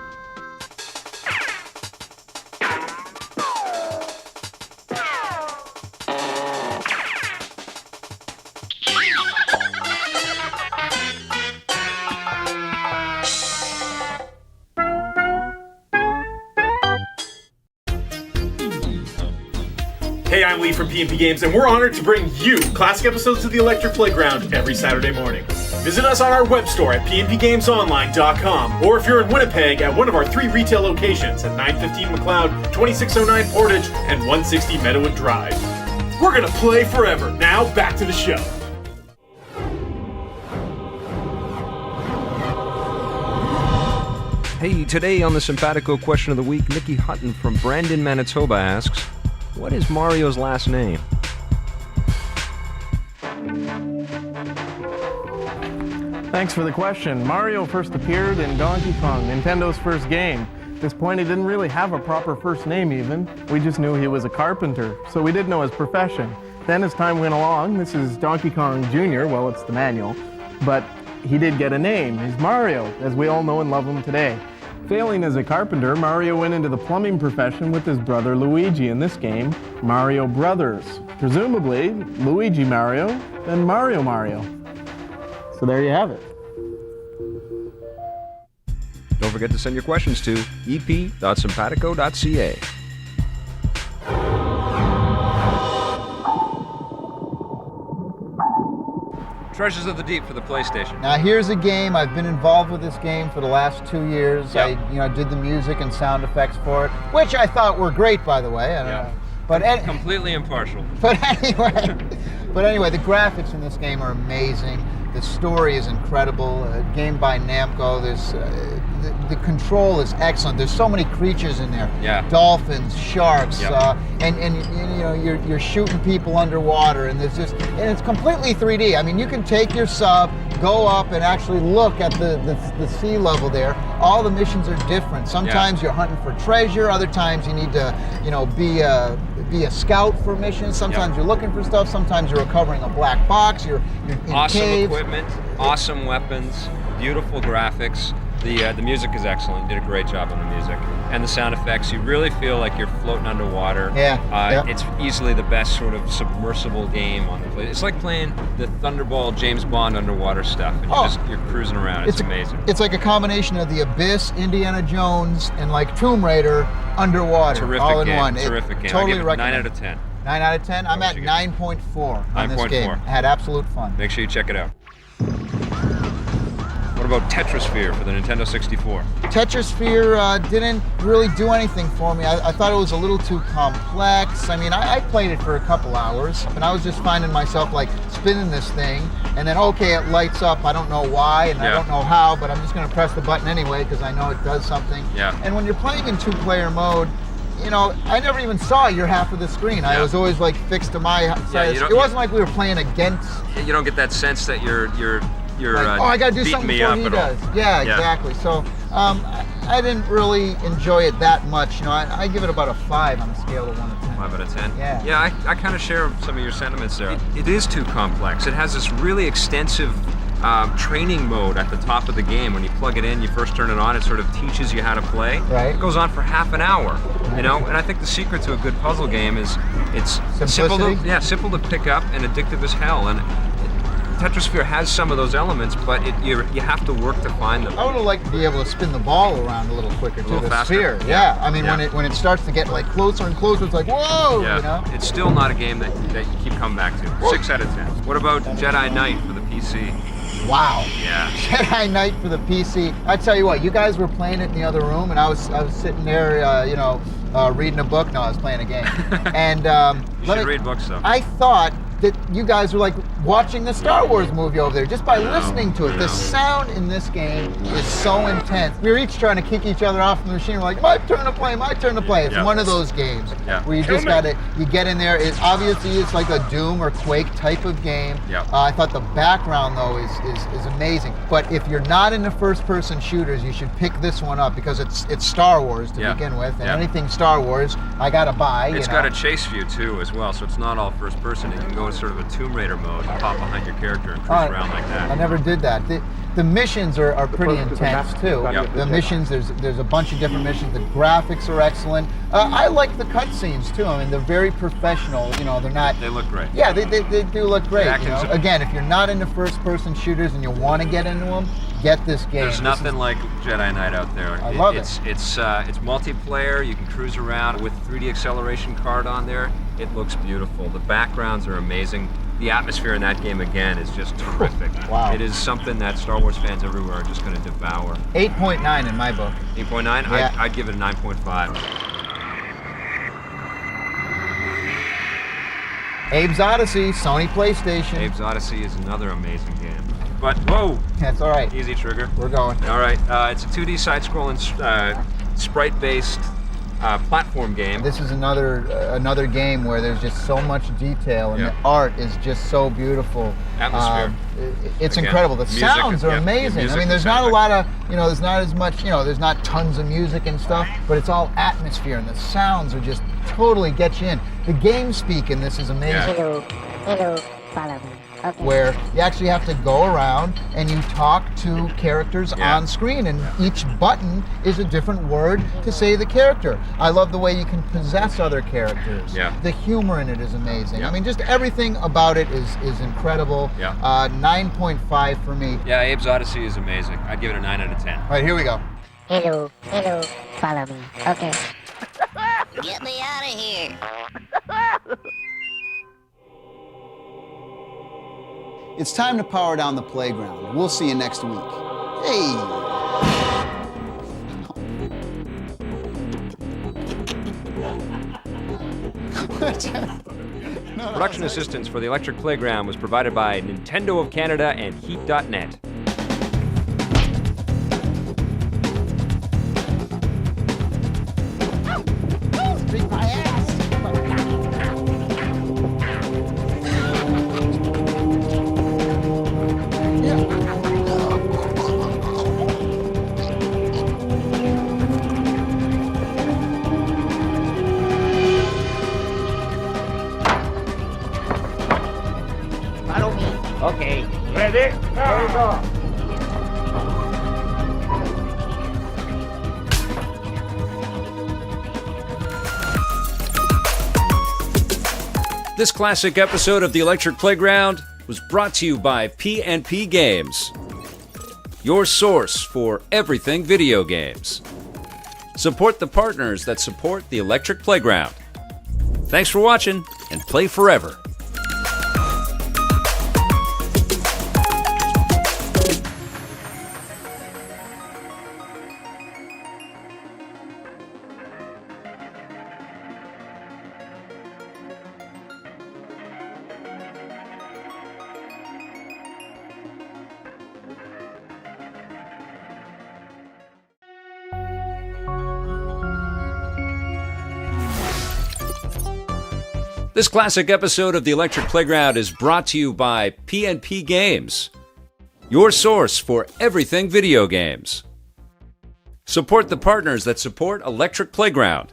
Hey, I'm Lee from PNP Games, and we're honored to bring you classic episodes of the Electric Playground every Saturday morning. Visit us on our web store at pnpgamesonline.com, or if you're in Winnipeg, at one of our 3 retail locations at 915 McLeod, 2609 Portage, and 160 Meadowood Drive. We're gonna play forever. Now, back to the show. Hey, today on the Simpatico Question of the Week, Nikki Hutton from Brandon, Manitoba asks, what is Mario's last name? Thanks for the question. Mario first appeared in Donkey Kong, Nintendo's first game. At this point, he didn't really have a proper first name even. We just knew he was a carpenter, so we didn't know his profession. Then as time went along, this is Donkey Kong Jr., well, it's the manual, but he did get a name. He's Mario, as we all know and love him today. Failing as a carpenter, Mario went into the plumbing profession with his brother Luigi in this game, Mario Brothers. Presumably, Luigi Mario, then Mario Mario. So there you have it. Don't forget to send your questions to ep.simpatico.ca. Treasures of the Deep for the PlayStation. Now here's a game, I've been involved with this game for the last 2 years. Yep. I did the music and sound effects for it, which I thought were great, by the way. But completely impartial. But anyway, the graphics in this game are amazing. The story is incredible. Game by Namco. The control is excellent. There's so many creatures in there. Yeah. Dolphins, sharks, Yep. and you're shooting people underwater, and it's completely 3D. I mean, you can take your sub, go up, and actually look at the sea level there. All the missions are different. Sometimes you're hunting for treasure. Other times you need to, be a scout for missions. Sometimes you're looking for stuff. Sometimes you're recovering a black box. You're in Awesome caves. equipment, awesome weapons, beautiful graphics. The music is excellent. You did a great job on the music. And the sound effects, you really feel like you're floating underwater. Yeah. It's easily the best sort of submersible game on the play. It's like playing the Thunderball James Bond underwater stuff, and you're cruising around. It's amazing. It's like a combination of the Abyss, Indiana Jones, and like Tomb Raider underwater, Terrific all in game. one. Terrific game. Totally I give it recommend. 9 out of 10. 9 out of 10? I'm at 9.4 on this game. 9.4. I had absolute fun. Make sure you check it out. What about Tetrasphere for the Nintendo 64? Tetrasphere didn't really do anything for me. I thought it was a little too complex. I mean, I played it for a couple hours, and I was just finding myself like spinning this thing, and then okay, it lights up. I don't know why, and I don't know how, but I'm just going to press the button anyway because I know it does something. Yeah. And when you're playing in 2-player mode, I never even saw your half of the screen. I was always like fixed to my side. It wasn't like we were playing against. You don't get that sense that you're Like, I gotta do beating something me before up he at does. all. Yeah, exactly. So I didn't really enjoy it that much. I give it about a 5 on a scale of 1 to 10. 5 out of 10? Yeah. Yeah, I kind of share some of your sentiments there. It is too complex. It has this really extensive training mode at the top of the game. When you plug it in, you first turn it on, it sort of teaches you how to play. Right. It goes on for half an hour, and I think the secret to a good puzzle game is it's simple to pick up and addictive as hell. And Tetrasphere has some of those elements, but you have to work to find them. I would have liked to be able to spin the ball around a little quicker too. The faster. sphere. Yeah. I mean, when it starts to get like closer and closer, it's like whoa. Yeah. It's still not a game that you keep coming back to. 6 out of 10. What about Jedi Knight for the PC? Wow. Yeah. Jedi Knight for the PC. I tell you what, you guys were playing it in the other room, and I was sitting there, reading a book. No, I was playing a game. And you should read books though. I thought that you guys were like watching the Star Wars movie over there just by listening to it. The sound in this game is so intense. We were each trying to kick each other off from the machine. We're like, my turn to play, my turn to play. It's one of those games where you just you get in there. It obviously is like a Doom or Quake type of game. I thought the background though is amazing. But if you're not into first-person shooters, you should pick this one up because it's Star Wars to begin with, and anything Star Wars, I gotta buy. It's got a chase view too as well, so it's not all first person. You can go in sort of a Tomb Raider mode and pop behind your character and cruise around like that. I never did that. The missions are pretty intense too. The missions, there's a bunch of different missions. The graphics are excellent. I like the cutscenes too. I mean, they're very professional. They're not. They look great. Yeah, they do look great. Again, if you're not into first-person shooters and you want to get into them, get this game. There's nothing like Jedi Knight out there. I love It's multiplayer. You can cruise around with 3D acceleration card on there. It looks beautiful. The backgrounds are amazing. The atmosphere in that game, again, is just terrific. Wow. It is something that Star Wars fans everywhere are just going to devour. 8.9 in my book. 8.9? Yeah. I'd give it a 9.5. Abe's Odyssey, Sony PlayStation. Abe's Odyssey is another amazing game. But, whoa! That's all right. Easy trigger. We're going. All right. It's a 2D side-scrolling, sprite-based platform game. This is another game where there's just so much detail, and the art is just so beautiful. Atmosphere. It's Again, incredible. The music, sounds are yeah, amazing. music I mean, there's sounds not a like- lot of, there's not as much, there's not tons of music and stuff, but it's all atmosphere, and the sounds are just totally get you in. The game speak in this is amazing. Hello, follow me. Okay. Where you actually have to go around and you talk to characters on screen, and each button is a different word to say the character. I love the way you can possess other characters. Yeah. The humor in it is amazing. I mean, just everything about it is incredible. Yeah. 9.5 for me. Yeah, Abe's Odyssey is amazing. I'd give it a 9 out of 10. All right, here we go. Hello, follow me. Okay. Get me out of here. It's time to power down the playground. We'll see you next week. Hey! Production assistance for the Electric Playground was provided by Nintendo of Canada and Heat.net. Follow me. Okay. Ready? Go. This classic episode of the Electric Playground was brought to you by P&P Games, your source for everything video games. Support the partners that support the Electric Playground. Thanks for watching, and play forever. This classic episode of the Electric Playground is brought to you by P&P Games, your source for everything video games. Support the partners that support Electric Playground.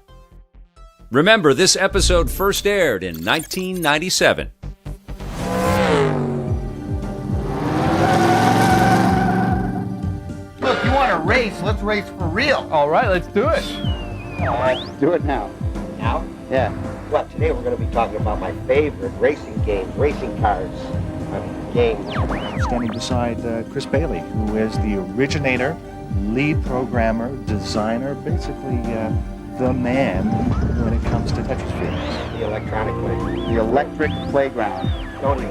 Remember, this episode first aired in 1997. Look, you want to race? Let's race for real. All right, let's do it. Let's do it now. Now? Yeah. Well, today we're going to be talking about my favorite racing games, racing cars. Games. Standing beside Chris Bailey, who is the originator, lead programmer, designer, basically the man when it comes to Tetrisphere. The electronic way. The Electric Playground. Tony.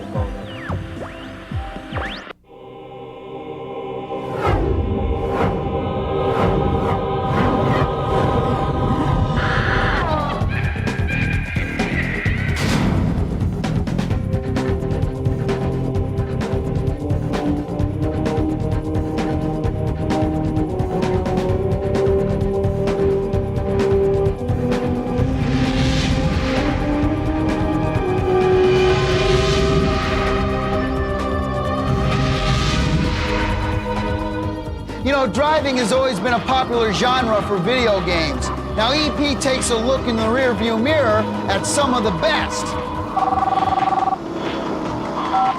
Driving has always been a popular genre for video games. Now, EP takes a look in the rearview mirror at some of the best.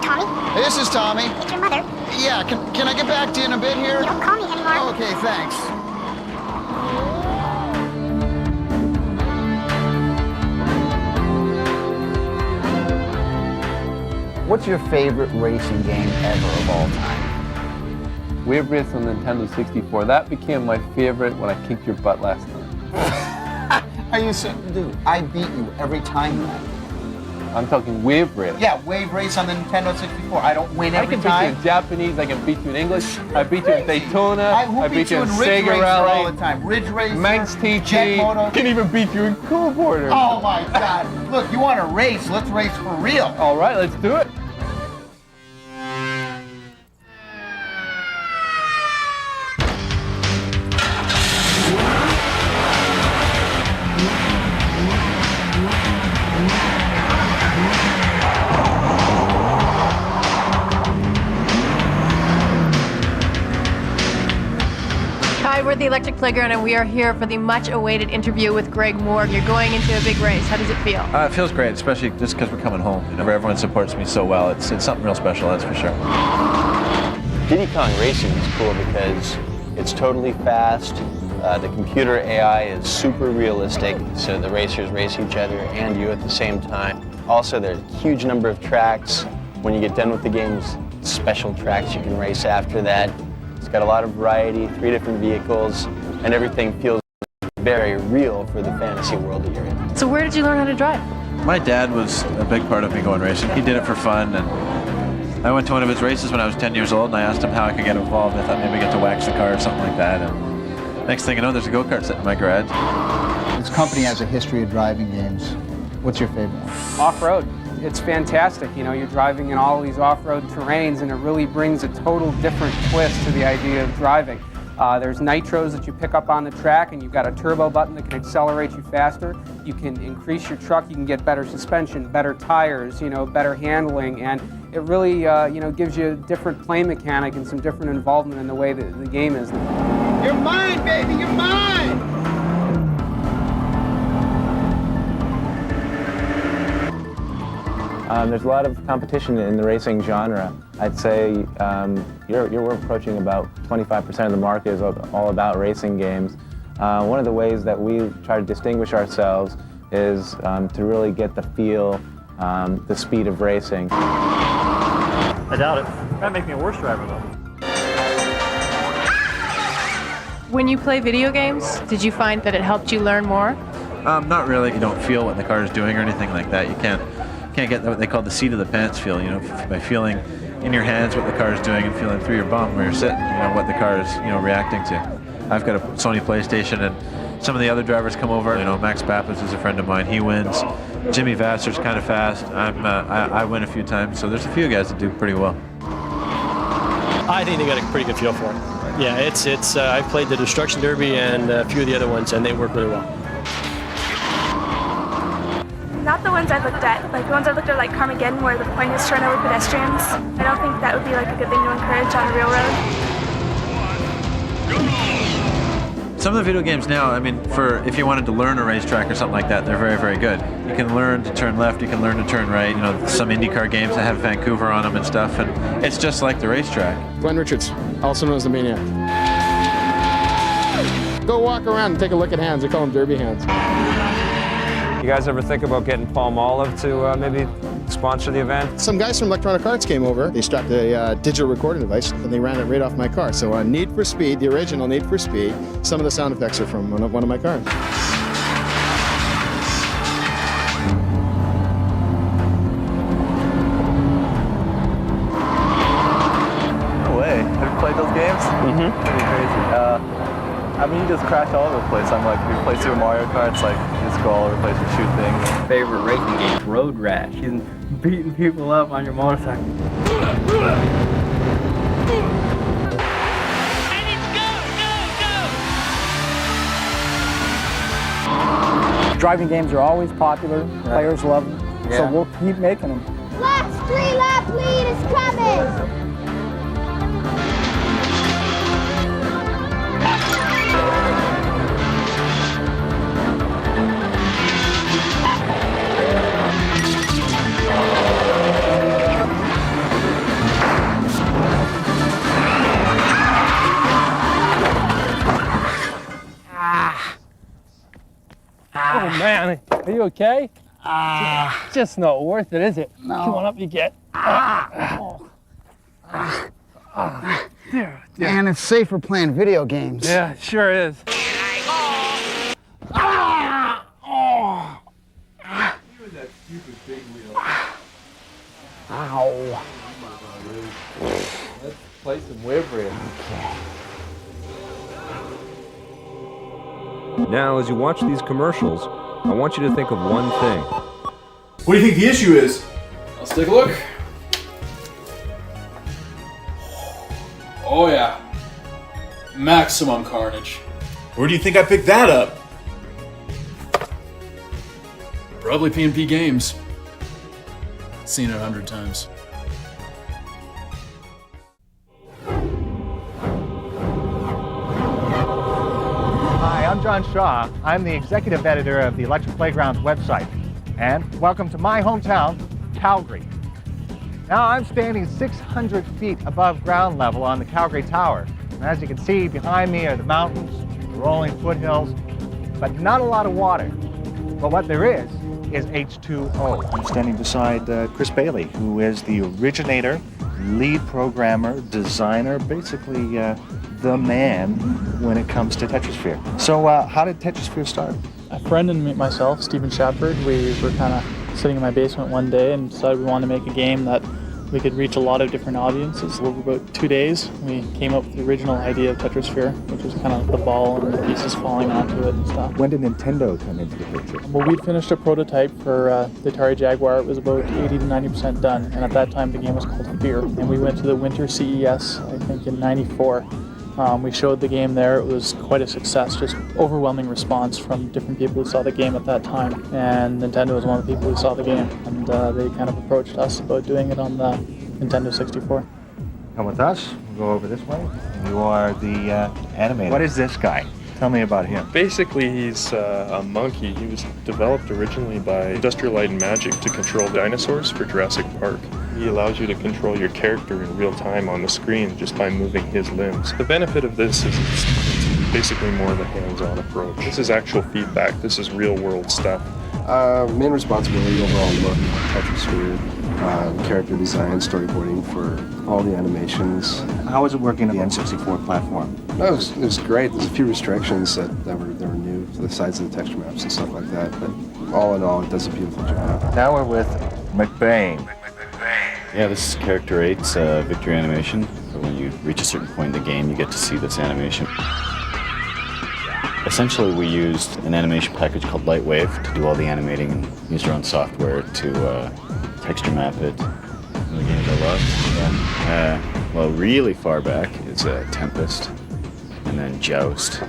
Tommy? This is Tommy. It's your mother. Yeah, can I get back to you in a bit here? You don't call me anymore. Okay, thanks. What's your favorite racing game ever of all time? Wave Race on Nintendo 64. That became my favorite when I kicked your butt last time. Are you serious? Dude, I beat you every time. I'm talking Wave Race. Yeah, Wave Race on the Nintendo 64. I don't win every time. I can beat you in Japanese, I can beat you in English, I beat you in Daytona, I beat you in Ridge Sega Racer Rally, all the time. Ridge Racer, Manx TT, Jet Moto. can even beat you in Cool Border. Oh my God. Look, you want to race, let's race for real. All right, let's do it. Hi, we're at the Electric Playground, and we are here for the much-awaited interview with Greg Moore. You're going into a big race. How does it feel? It feels great, especially just because we're coming home. You know, everyone supports me so well. It's something real special, that's for sure. Diddy Kong Racing is cool because it's totally fast. The computer AI is super realistic, so the racers race each other and you at the same time. Also, there's a huge number of tracks. When you get done with the games, special tracks you can race after that. It's got a lot of variety, 3 different vehicles, and everything feels very real for the fantasy world that you're in. So where did you learn how to drive? My dad was a big part of me going racing. He did it for fun, and I went to one of his races when I was 10 years old, and I asked him how I could get involved. I thought maybe I get to wax the car or something like that. And next thing you know, there's a go-kart sitting in my garage. This company has a history of driving games. What's your favorite? Off-road. It's fantastic. You know, you're driving in all these off-road terrains, and it really brings a total different twist to the idea of driving. There's nitros that you pick up on the track, and you've got a turbo button that can accelerate you faster. You can increase your truck, you can get better suspension, better tires, you know, better handling, and it really, you know, gives you a different play mechanic and some different involvement in the way that the game is. You're mine, baby, you're mine! There's a lot of competition in the racing genre. I'd say you're approaching about 25% of the market is all about racing games. One of the ways that we try to distinguish ourselves is to really get the feel, the speed of racing. I doubt it. That'd make me a worse driver, though. When you play video games, did you find that it helped you learn more? Not really. You don't feel what the car is doing or anything like that. You can't get what they call the seat of the pants feel, you know, by feeling in your hands what the car is doing and feeling through your bum where you're sitting, you know, what the car is, you know, reacting to. I've got a Sony PlayStation, and some of the other drivers come over. You know, Max Pappas is a friend of mine. He wins. Jimmy Vassar's kind of fast. I win a few times, so there's a few guys that do pretty well. I think they got a pretty good feel for it. Yeah, it's. I've played the Destruction Derby and a few of the other ones, and they work really well. Not the ones I looked at. Like the ones I looked at, like Carmageddon, where the point is to run over pedestrians. I don't think that would be like a good thing to encourage on a real road. Some of the video games now, I mean, if you wanted to learn a racetrack or something like that, they're very, very good. You can learn to turn left, you can learn to turn right. You know, some IndyCar games that have Vancouver on them and stuff, and it's just like the racetrack. Glenn Richards, also known as the Maniac. Go walk around and take a look at hands. They call them derby hands. You guys ever think about getting Palm Olive to maybe sponsor the event? Some guys from Electronic Arts came over. They strapped a digital recording device and they ran it right off my car. So Need for Speed, the original Need for Speed, some of the sound effects are from one of my cars. No way. Have you played those games? Mm-hmm. Pretty crazy. I mean, you just crash all over the place. I'm like, if you play Super Mario Kart, it's like you just go all over the place and shoot things. Favorite racing game, Road Rash. He's beating people up on your motorcycle. Driving games are always popular. Players love them. So we'll keep making them. Last 3-lap lead is coming! Oh man, are you okay? Just not worth it, is it? No. Come on up, you get. Yeah. And it's safer playing video games. Yeah, it sure is. Ah! Oh! Even that stupid big wheel. Ow. Let's play some whip-rim. Now, as you watch these commercials, I want you to think of one thing. What do you think the issue is? Let's take a look. Oh yeah. Maximum carnage. Where do you think I picked that up? Probably P&P Games. Seen it 100 times. Hi, I'm John Shaw. I'm the executive editor of the Electric Playgrounds website. And welcome to my hometown, Calgary. Now I'm standing 600 feet above ground level on the Calgary Tower. And as you can see, behind me are the mountains, the rolling foothills, but not a lot of water. But what there is H2O. I'm standing beside Chris Bailey, who is the originator, lead programmer, designer, basically the man when it comes to Tetrisphere. So how did Tetrisphere start? A friend and myself, Stephen Shepard, we were kind of sitting in my basement one day and decided we wanted to make a game that we could reach a lot of different audiences. Over about 2 days, we came up with the original idea of Tetrisphere, which was kind of the ball and the pieces falling onto it and stuff. When did Nintendo come into the picture? Well, we'd finished a prototype for the Atari Jaguar. It was about 80 to 90% done, and at that time the game was called Fear. And we went to the Winter CES, I think in '94. We showed the game there. It was quite a success, just overwhelming response from different people who saw the game at that time. And Nintendo was one of the people who saw the game, and they kind of approached us about doing it on the Nintendo 64. Come with us. We'll go over this way. You are the animator. What is this guy? Tell me about him. Basically, he's a monkey. He was developed originally by Industrial Light and Magic to control dinosaurs for Jurassic Park. He allows you to control your character in real time on the screen just by moving his limbs. The benefit of this is it's basically more of a hands-on approach. This is actual feedback. This is real-world stuff. Main responsibility, overall look, Tetrisphere, character design, storyboarding for all the animations. How is it working on the N64 platform? No, it was great. There's a few restrictions that were new, the size of the texture maps and stuff like that, but all in all, it does a beautiful job. Now we're with McBain. Yeah, this is Character 8's victory animation. So when you reach a certain point in the game, you get to see this animation. Essentially, we used an animation package called Lightwave to do all the animating and used our own software to texture map it. One of the games I loved. Well, really far back is Tempest, and then Joust,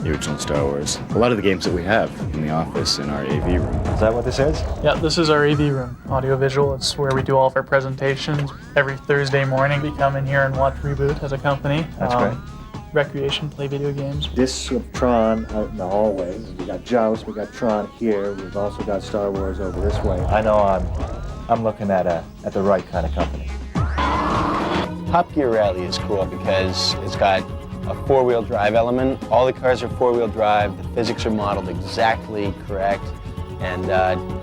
the original Star Wars. A lot of the games that we have in the office in our AV room. Is that what this is? Yeah, this is our AV room, audiovisual. It's where we do all of our presentations. Every Thursday morning, we come in here and watch Reboot as a company. That's great. Recreation, play video games. Discs of Tron out in the hallway. We got Joust, we got Tron here. We've also got Star Wars over this way. I know I'm looking at the right kind of company. Top Gear Rally is cool because it's got a four-wheel drive element. All the cars are four-wheel drive. The physics are modeled exactly correct. And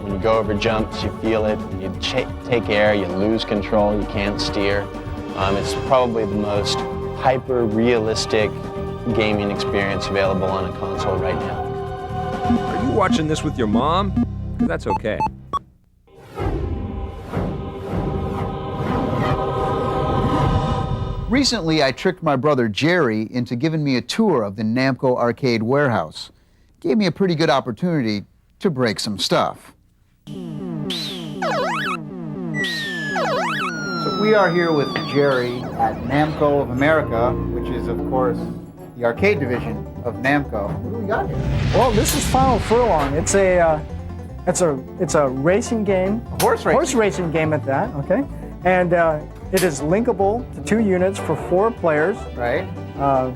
when you go over jumps, you feel it. When you take air, you lose control. You can't steer. It's probably the most hyper-realistic gaming experience available on a console right now. Are you watching this with your mom? 'Cause that's okay. Recently, I tricked my brother Jerry into giving me a tour of the Namco arcade warehouse. Gave me a pretty good opportunity to break some stuff. So we are here with Jerry at Namco of America, which is, of course, the arcade division of Namco. What do we got here? Well, this is Final Furlong. It's a racing game. A horse racing game at that. Okay, and it is linkable to 2 units for 4 players. Right.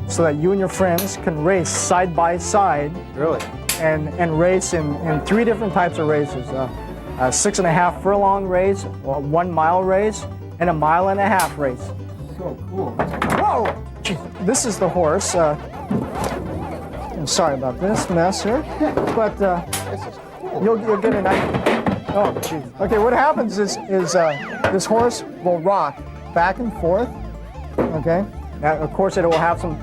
So that you and your friends can race side by side. Really. And race in 3 different types of races: a 6.5 furlong race, a 1 mile race, and a 1.5 mile race. So cool. Whoa! This is the horse. I'm sorry about this mess here, but you'll get an idea. Oh, geez. Okay, what happens is this horse will rock back and forth, okay? Now, of course, it will have some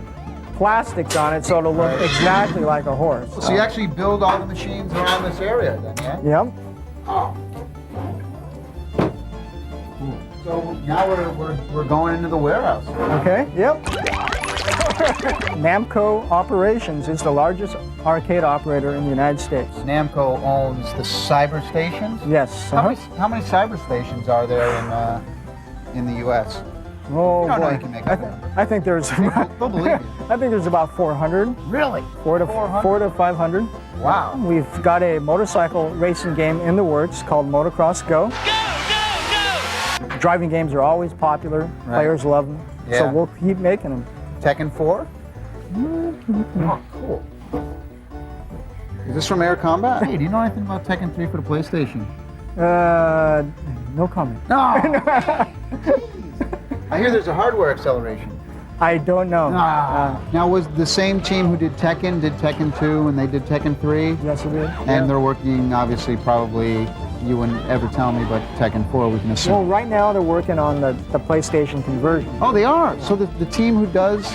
plastics on it, so it'll look exactly like a horse. So you actually build all the machines around this area then, yeah? Yep. Oh. So now we're going into the warehouse. Okay, yep. Namco Operations is the largest arcade operator in the United States. Namco owns the cyber stations? Yes. How many cyber stations are there in the U.S.? Oh, you don't know boy. you can make I, up th I think there's about, they'll believe you. I think there's about 400. Really? 400 to 500. Wow. We've got a motorcycle racing game in the works called Motocross Go. Driving games are always popular. Right. Players love them. Yeah. So we'll keep making them. Tekken 4? Oh, cool. Is this from Air Combat? Hey, do you know anything about Tekken 3 for the PlayStation? No comment. No! I hear there's a hardware acceleration. I don't know. Now, was the same team who did Tekken 2, and they did Tekken 3? Yes, it did. And they're working, obviously, probably, you wouldn't ever tell me, but Tekken 4, we can assume. Well, right now they're working on the PlayStation conversion. Oh, they are? So the team who does,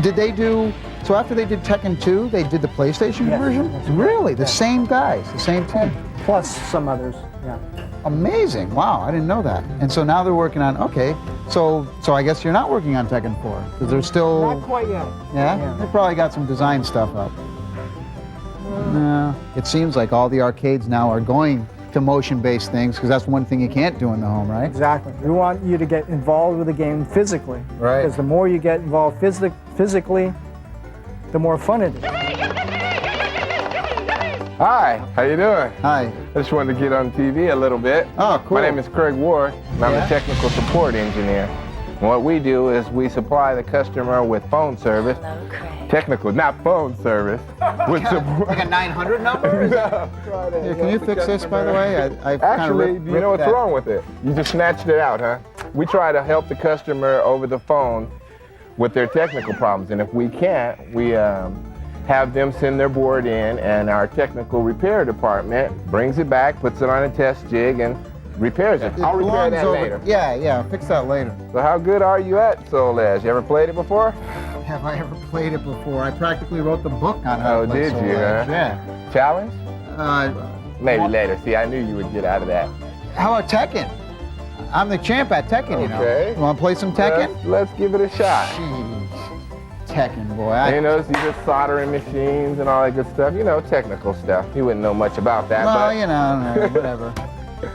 did they do, so after they did Tekken 2, they did the PlayStation conversion? Really? The same guys, the same team? Plus some others, yeah. Amazing. Wow, I didn't know that. And so now they're working on, okay, so I guess you're not working on Tekken 4, because they're still... Not quite yet. Yeah? They probably got some design stuff up. No, it seems like all the arcades now are going to motion-based things, because that's one thing you can't do in the home, right? Exactly. We want you to get involved with the game physically. Right. Because the more you get involved physically, the more fun it is. Hi, how you doing? Hi. I just wanted to get on TV a little bit. Oh, cool. My name is Craig Ward, and I'm a technical support engineer. And what we do is we supply the customer with phone service. Technical, not phone service. With Like a 900 number? Here, can you fix this, by the way? I've Actually, do you know what's wrong with it? You just snatched it out, huh? We try to help the customer over the phone with their technical problems, and if we can't, we have them send their board in, and our technical repair department brings it back, puts it on a test jig, and repairs it. I'll repair that later. Yeah, fix that later. So how good are you at Soul Edge? You ever played it before? Have I ever played it before? I practically wrote the book on how to play did Soul you, Edge. huh? Yeah. Challenge? Maybe well- later. See, I knew you would get out of that. How about Tekken? I'm the champ at Tekken, you know. Okay. You want to play some Tekken? Let's give it a shot. Jeez. Tekken, boy. You know, so you're just soldering machines and all that good stuff. You know, technical stuff. You wouldn't know much about that, Well, but... you know, whatever.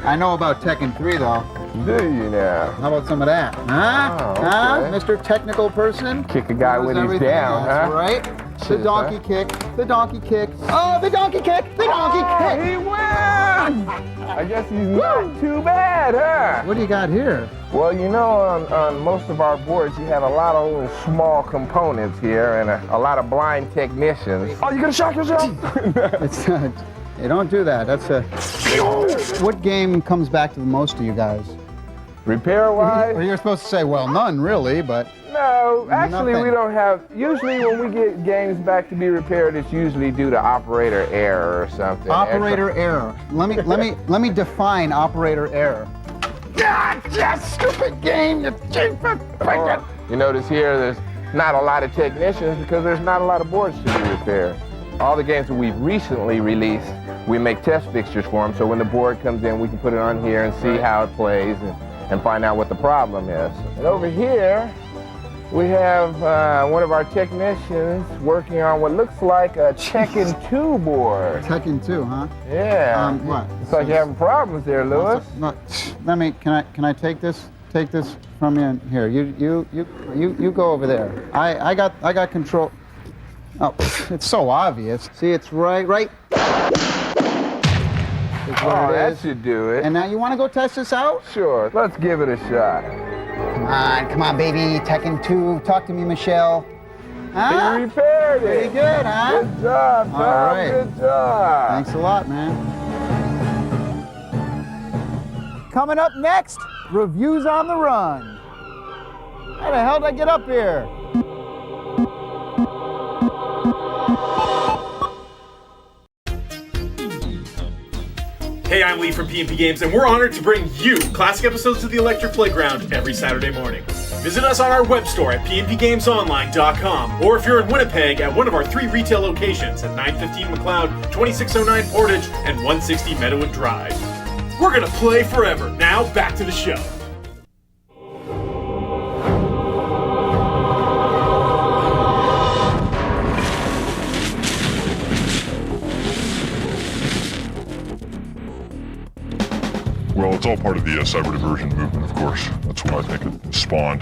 I know about Tekken 3, though. Do you now? How about some of that? Huh? Oh, Huh? okay. Mr. Technical person? Kick a guy Knows when he's everything, down, that's huh? right. The donkey kick. The donkey kick. Oh, the donkey kick. The donkey kick. He wins! I guess he's not too bad, huh? What do you got here? Well, you know, on most of our boards, you have a lot of little small components here and a lot of blind technicians. Oh, you gonna shock yourself? It's hey, don't do that. That's a... What game comes back to the most to you guys? Repair-wise? Well, you're supposed to say, well, none really, but... No, actually Nothing. we don't have, usually when we get games back to be repaired, it's usually due to operator error or something. Operator error. Let me define operator error. God, yes, stupid game, you stupid bigot. You notice here there's not a lot of technicians because there's not a lot of boards to be repaired. All the games that we've recently released, we make test fixtures for them, so when the board comes in, we can put it on here and see how it plays and find out what the problem is. And over here, we have one of our technicians working on what looks like a Tekken 2 board. Tekken 2, huh? Yeah. What? Looks like you're having problems there, Lewis. No, let me. Can I take this? Take this from you. Here, you go over there. I got control. Oh, it's so obvious. See, it's right. Oh, that should do it. And now you want to go test this out? Sure. Let's give it a shot. Come on, baby. Tekken 2. Talk to me, Michelle. Huh? He repaired it. Pretty good, huh? Good job, Tom. All right. Good job. Thanks a lot, man. Coming up next, reviews on the run. How the hell did I get up here? Hey, I'm Lee from P&P Games, and we're honored to bring you classic episodes of the Electric Playground every Saturday morning. Visit us on our web store at pnpgamesonline.com, or if you're in Winnipeg, at one of our 3 retail locations at 915 McLeod, 2609 Portage, and 160 Meadowood Drive. We're gonna play forever. Now, back to the show. Well, it's all part of the cyber diversion movement, of course. That's when I think it spawned.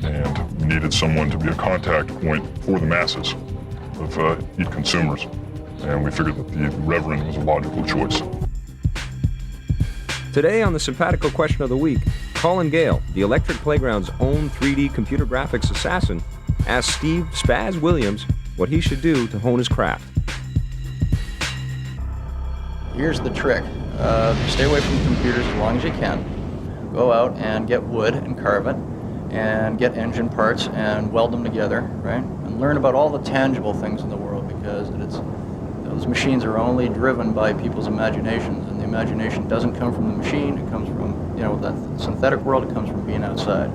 And we needed someone to be a contact point for the masses of heat consumers. And we figured that the Reverend was a logical choice. Today on the Simpatico Question of the Week, Colin Gale, the Electric Playground's own 3D computer graphics assassin, asked Steve Spaz Williams what he should do to hone his craft. Here's the trick. Stay away from computers as long as you can. Go out and get wood and carve it, and get engine parts and weld them together, right? And learn about all the tangible things in the world, because those machines are only driven by people's imaginations, and the imagination doesn't come from the machine. It comes from, that synthetic world. It comes from being outside.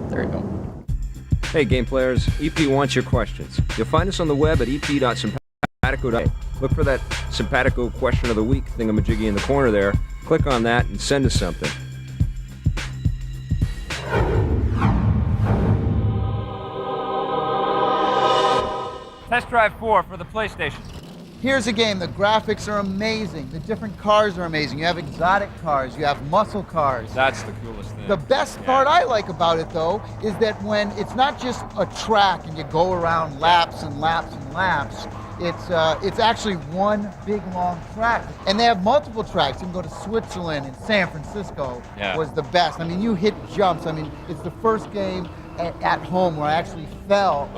There you go. Hey game players, EP wants your questions. You'll find us on the web at ep.simpatico.com. Look for that Simpatico Question of the Week thingamajiggy in the corner there. Click on that and send us something. Test Drive 4 for the PlayStation. Here's a game. The graphics are amazing. The different cars are amazing. You have exotic cars. You have muscle cars. That's the coolest thing. The best part I like about it, though, is that when it's not just a track and you go around laps and laps and laps, it's actually one big long track. And they have multiple tracks. You can go to Switzerland and San Francisco was the best. I mean, you hit jumps. I mean, it's the first game at home where I actually felt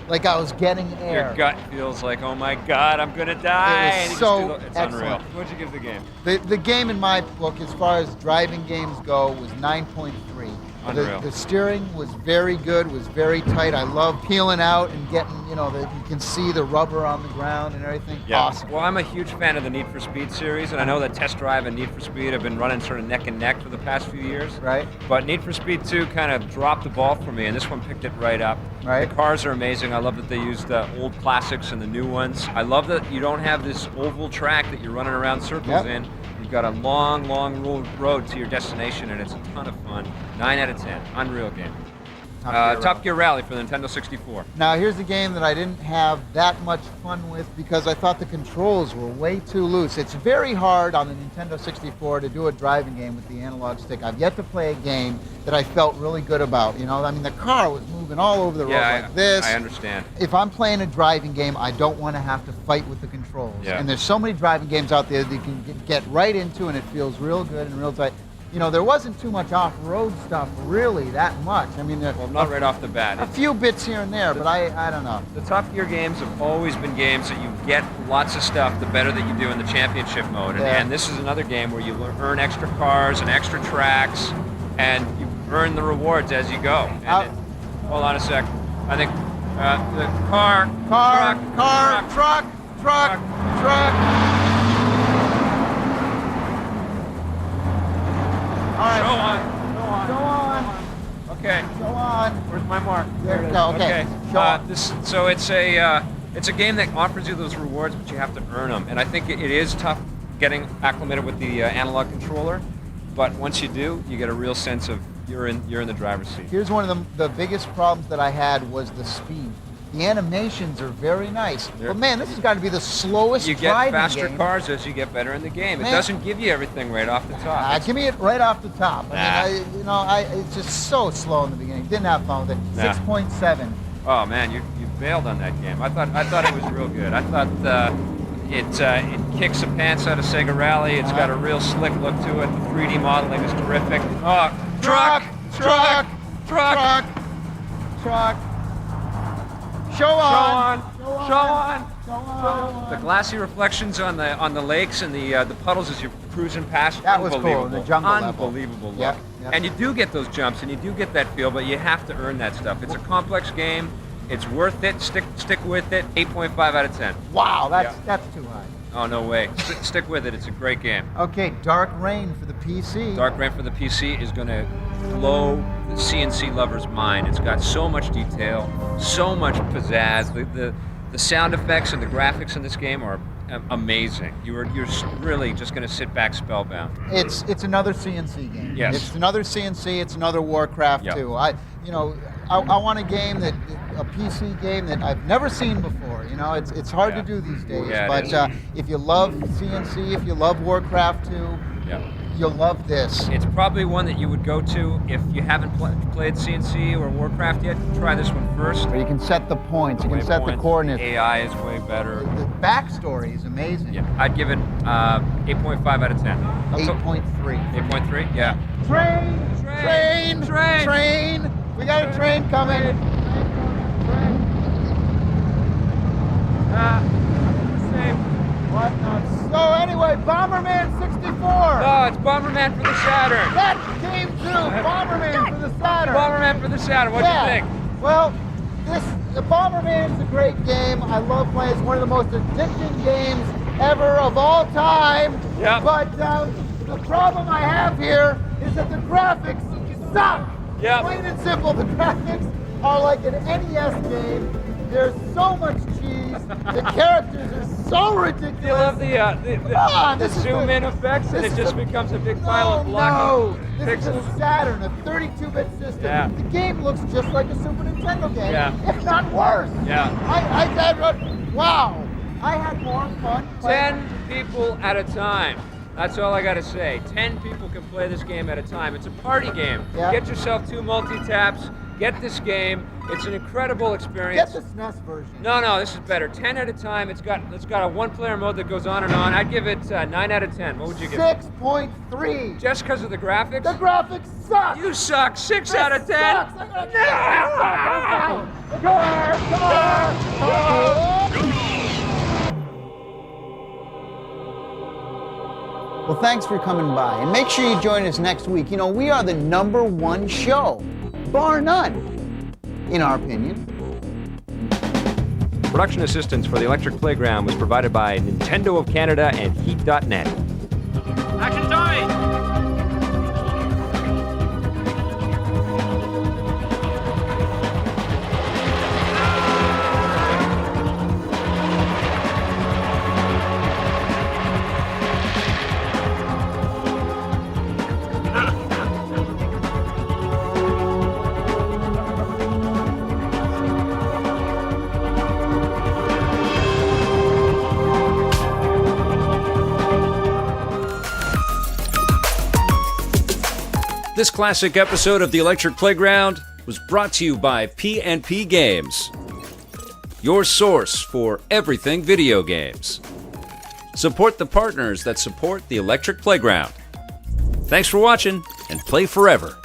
like I was getting air. Your gut feels like, oh my God, I'm gonna die. It was so it's excellent. unreal. What'd you give the game? The game in my book, as far as driving games go, was 9.3. Unreal. The steering was very good, was very tight. I love peeling out and getting, you can see the rubber on the ground and everything. Yeah. Awesome. Well, I'm a huge fan of the Need for Speed series, and I know that Test Drive and Need for Speed have been running sort of neck and neck for the past few years. Right. But Need for Speed 2 kind of dropped the ball for me, and this one picked it right up. Right. The cars are amazing. I love that they used the old classics and the new ones. I love that you don't have this oval track that you're running around circles in. You've got a long, long road to your destination, and it's a ton of fun. 9 out of 10. Unreal game. Top Gear Rally for the Nintendo 64. Now here's a game that I didn't have that much fun with because I thought the controls were way too loose. It's very hard on the Nintendo 64 to do a driving game with the analog stick. I've yet to play a game that I felt really good about. I mean, the car was moving all over the road like this. I understand. If I'm playing a driving game, I don't want to have to fight with the controls. Yeah. And there's so many driving games out there that you can get right into, and it feels real good and real tight. There wasn't too much off-road stuff, really, that much. I mean, well, not right off the bat. A few bits here and there, but I don't know. The Top Gear games have always been games that you get lots of stuff the better that you do in the championship mode. And this is another game where you earn extra cars and extra tracks, and you earn the rewards as you go. And hold on a sec. I think the truck. All right. Go on. Okay. Go on. Where's my mark? There you go. Okay. So it's a game that offers you those rewards, but you have to earn them. And I think it is tough getting acclimated with the analog controller. But once you do, you get a real sense of you're in the driver's seat. Here's one of the biggest problems that I had was the speed. The animations are very nice, but man, this has got to be the slowest You get driving faster game. cars as you get better in the game. Man. It doesn't give you everything right off the top. Give me it right off the top. I mean, it's just so slow in the beginning. Didn't have fun with it. Nah. 6.7. Oh man, you bailed on that game. I thought it was real good. I thought it kicks the pants out of Sega Rally. It's got a real slick look to it. The 3D modeling is terrific. Oh, truck. Show on. The glassy reflections on the lakes and the puddles as you're cruising past. That was cool. The jungle Unbelievable level. look. Yep. And you do get those jumps and you do get that feel, but you have to earn that stuff. It's a complex game. It's worth it. Stick with it. 8.5 out of 10. Wow, that's too high. Oh, no way. Stick with it. It's a great game. Okay, Dark Rain for the PC. Dark Rain for the PC is going to blow the CNC lover's mind. It's got so much detail, so much pizzazz. The sound effects and the graphics in this game are amazing. You're really just going to sit back spellbound. It's another CNC game. Yes. It's another CNC. It's another Warcraft Yep. 2. I want a game a PC game that I've never seen before. You know, it's hard to do these days. Yeah, but it is. if you love CNC, if you love Warcraft 2, you'll love this. It's probably one that you would go to if you haven't played CNC or Warcraft yet. Try this one first. Where you can set the points, you can set the coordinates. AI is way better. The backstory is amazing. Yeah, I'd give it 8.5 out of 10. 8.3. 8.3? Yeah. Train! We got a train coming. What? So anyway, Bomberman 64. No, it's Bomberman for the Saturn. That came through. Bomberman for the Saturn. Bomberman for the Saturn. What do you think? Well, the Bomberman is a great game. I love playing. It's one of the most addicting games ever of all time. Yeah. But the problem I have here is that the graphics suck. Yeah. Plain and simple, the graphics are like an NES game. There's so much cheese. The characters are so ridiculous. You love the zoom in effects, and it just becomes a big pile of block This is a Saturn, a 32-bit system. Yeah. The game looks just like a Super Nintendo game, Yeah. if not worse. Yeah. Wow. I had more fun playing. 10 people at a time. That's all I gotta say. 10 people can play this game at a time. It's a party game. Yeah. Get yourself 2 multi-taps. Get this game. It's an incredible experience. Get the SNES version. No, this is better. 10 at a time. It's got a 1-player mode that goes on and on. I'd give it 9 out of 10. What would you give it? 6.3. Just because of the graphics? The graphics suck. You suck. 6 out of 10. Well, thanks for coming by, and make sure you join us next week. You know, we are the #1 show, bar none, in our opinion. Production assistance for the Electric Playground was provided by Nintendo of Canada and Heat.net. Action, Tommy! This classic episode of the Electric Playground was brought to you by P&P Games, your source for everything video games. Support the partners that support the Electric Playground. Thanks for watching, and play forever.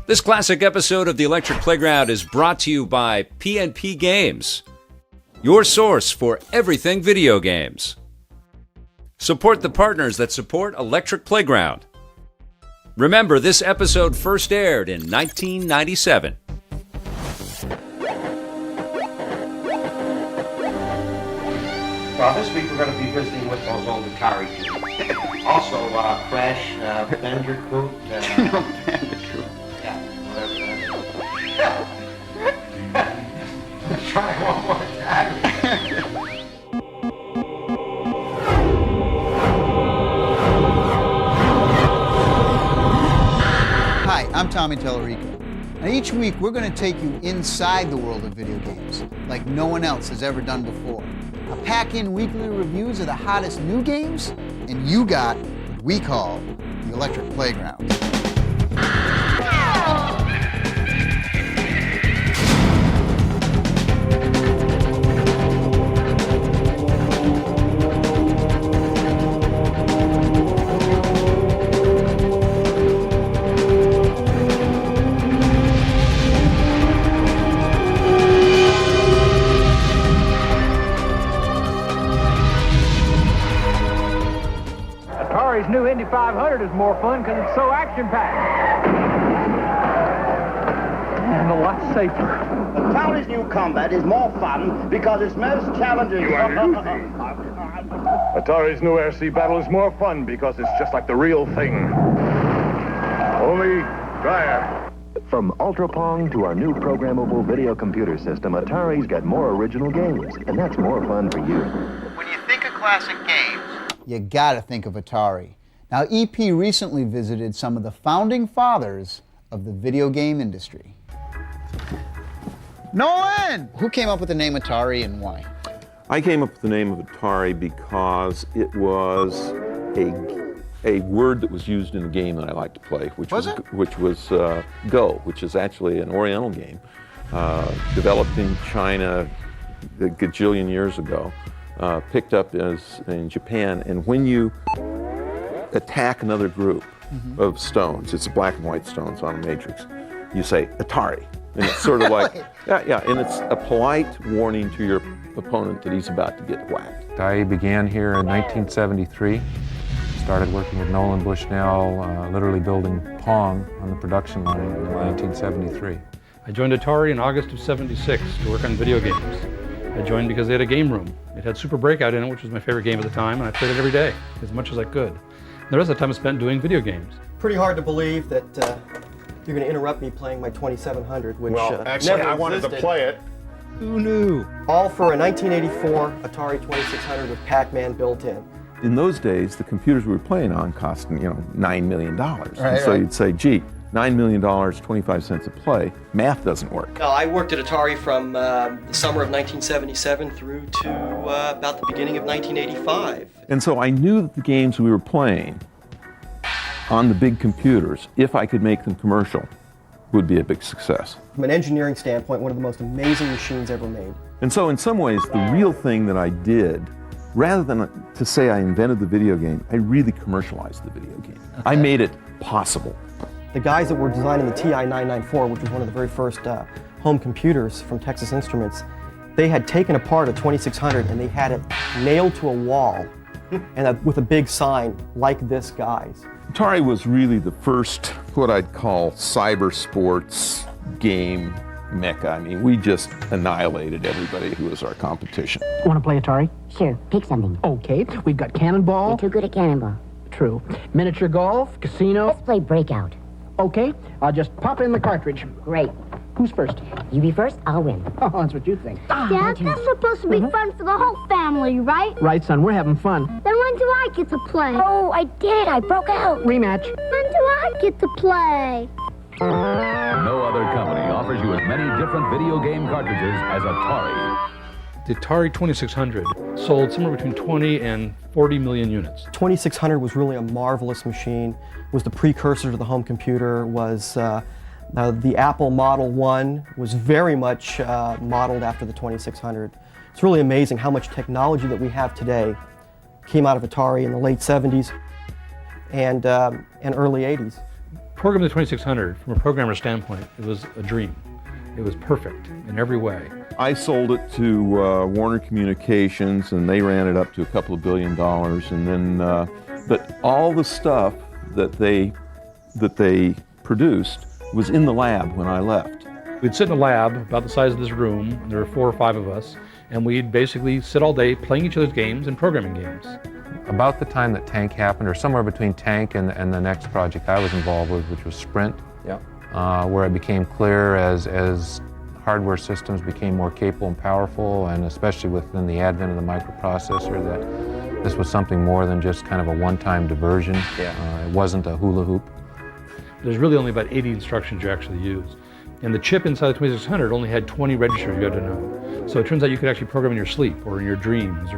This classic episode of the Electric Playground is brought to you by P&P Games, your source for everything video games. Support the partners that support Electric Playground. Remember, this episode first aired in 1997. Well, this week we're going to be visiting with those old Atari games. Also, Crash, Bandicoot. Bandicoot. Yeah, whatever that is. Let's try it one more time. Hi, I'm Tommy Tallarico. And each week we're going to take you inside the world of video games like no one else has ever done before. I'll pack in weekly reviews of the hottest new games, and you got what we call the Electric Playground. Atari's new Indy 500 is more fun because it's so action-packed. And a lot safer. Atari's new combat is more fun because it's most challenging. Atari's new RC battle is more fun because it's just like the real thing. Only drier. From Ultra Pong to our new programmable video computer system, Atari's got more original games, and that's more fun for you. When you think of classic games, you gotta think of Atari. Now, EP recently visited some of the founding fathers of the video game industry. Nolan! Who came up with the name Atari and why? I came up with the name of Atari because it was a word that was used in a game that I like to play, which was Go, which is actually an Oriental game developed in China a gajillion years ago, picked up in Japan, and when you attack another group of stones, it's black and white stones on a matrix, you say Atari. And it's sort of like, and it's a polite warning to your opponent that he's about to get whacked. I began here in 1973. Started working with Nolan Bushnell, literally building Pong on the production line in 1973. I joined Atari in August of '76 to work on video games. I joined because they had a game room. It had Super Breakout in it, which was my favorite game at the time, and I played it every day, as much as I could. And the rest of the time I spent doing video games. Pretty hard to believe that you're going to interrupt me playing my 2700, which actually, never I wanted to play it. Who knew? All for a 1984 Atari 2600 with Pac-Man built in. In those days, the computers we were playing on cost, $9 million. Right, so right. you'd say, gee, $9 million, 25 cents a play, math doesn't work. I worked at Atari from the summer of 1977 through to about the beginning of 1985. And so I knew that the games we were playing on the big computers, if I could make them commercial, would be a big success. From an engineering standpoint, one of the most amazing machines ever made. And so in some ways, the real thing that I did, rather than to say I invented the video game, I really commercialized the video game. Okay. I made it possible. The guys that were designing the TI-994, which was one of the very first home computers from Texas Instruments, they had taken apart a 2600 and they had it nailed to a wall and with a big sign like this guy's. Atari was really the first, what I'd call cyber sports game mecca. I mean, we just annihilated everybody who was our competition. Want to play Atari? Sure, pick something. Okay, we've got Cannonball. You're too good at Cannonball. True. Miniature golf, casino. Let's play Breakout. Okay, I'll just pop in the cartridge. Great. Who's first? You be first, I'll win. Oh, that's what you think. Dad, that's supposed to be fun for the whole family, right? Right, son, we're having fun. Then when do I get to play? Oh, I did. I broke out. Rematch. When do I get to play? No other company offers you as many different video game cartridges as Atari. The Atari 2600 sold somewhere between 20 and 40 million units. 2600 was really a marvelous machine. It was the precursor to the home computer, was the Apple Model 1 was very much modeled after the 2600. It's really amazing how much technology that we have today came out of Atari in the late 70s and early 80s. Programming the 2600, from a programmer's standpoint, it was a dream. It was perfect in every way. I sold it to Warner Communications, and they ran it up to a couple of $2 billion. And then, but all the stuff that they produced was in the lab when I left. We'd sit in a lab about the size of this room, and there were 4 or 5 of us, and we'd basically sit all day playing each other's games and programming games. About the time that Tank happened, or somewhere between Tank and the next project I was involved with, which was Sprint, where it became clear as hardware systems became more capable and powerful, and especially within the advent of the microprocessor, that this was something more than just kind of a one-time diversion. It wasn't a hula hoop. There's really only about 80 instructions you actually use. And the chip inside the 2600 only had 20 registers you had to know. So it turns out you could actually program in your sleep or in your dreams.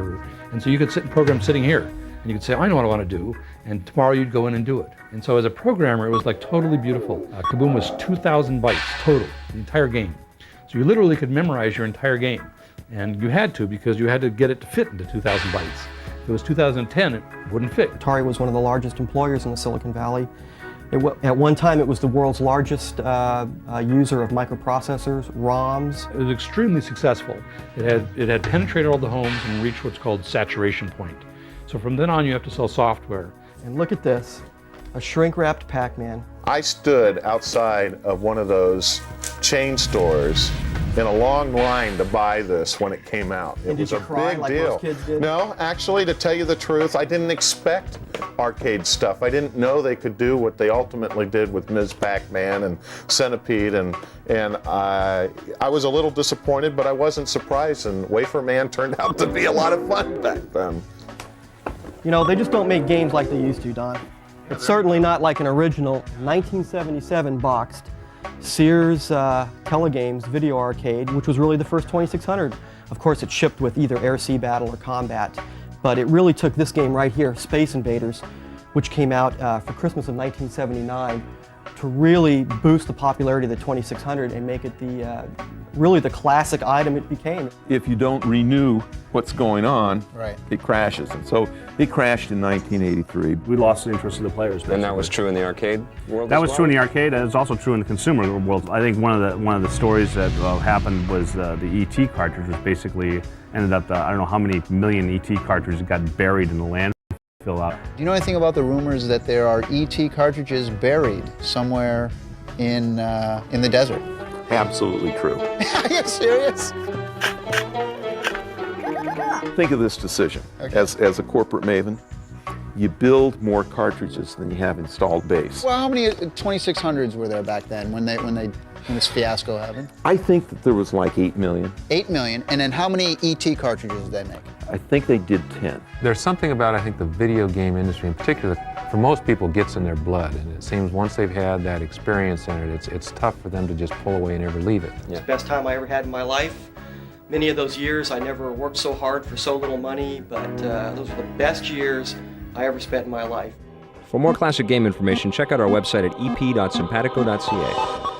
And so you could sit and program sitting here. And you could say, I know what I want to do. And tomorrow you'd go in and do it. And so as a programmer, it was like totally beautiful. Kaboom was 2,000 bytes total, the entire game. So you literally could memorize your entire game. And you had to, because you had to get it to fit into 2,000 bytes. If it was 2010, it wouldn't fit. Atari was one of the largest employers in the Silicon Valley. At one time, it was the world's largest user of microprocessors, ROMs. It was extremely successful. It had penetrated all the homes and reached what's called saturation point. So from then on, you have to sell software. And look at this, a shrink-wrapped Pac-Man. I stood outside of one of those chain stores in a long line to buy this when it came out. It was a big deal. Most kids did? No, actually, to tell you the truth, I didn't expect arcade stuff. I didn't know they could do what they ultimately did with Ms. Pac-Man and Centipede, and I was a little disappointed, but I wasn't surprised, and Wafer Man turned out to be a lot of fun back then. You know, they just don't make games like they used to, Don. It's certainly not like an original 1977 boxed Sears Telegames video arcade, which was really the first 2600. Of course, it shipped with either Air Sea Battle or Combat, but it really took this game right here, Space Invaders, which came out for Christmas of 1979, to really boost the popularity of the 2600 and make it the really the classic item it became. If you don't renew what's going on, right, it crashes. And so it crashed in 1983. We lost the interest of the players. Basically. And that was true in the arcade world. That was true in the arcade, and it's also true in the consumer world. I think one of the stories that happened was the ET cartridge was basically ended up. I don't know how many million ET cartridges got buried in the landfill out. Do you know anything about the rumors that there are ET cartridges buried somewhere in the desert? Absolutely true. Are you serious? Think of this decision. Okay. As a corporate maven, you build more cartridges than you have installed base. Well, how many 2600s were there back then when this fiasco happened? I think that there was like 8 million. 8 million, and then how many ET cartridges did they make? I think they did 10. There's something about, I think, the video game industry in particular, for most people, gets in their blood, and it seems once they've had that experience in it, it's tough for them to just pull away and never leave it. It's the best time I ever had in my life. Many of those years, I never worked so hard for so little money, but those were the best years I ever spent in my life. For more classic game information, check out our website at ep.simpatico.ca.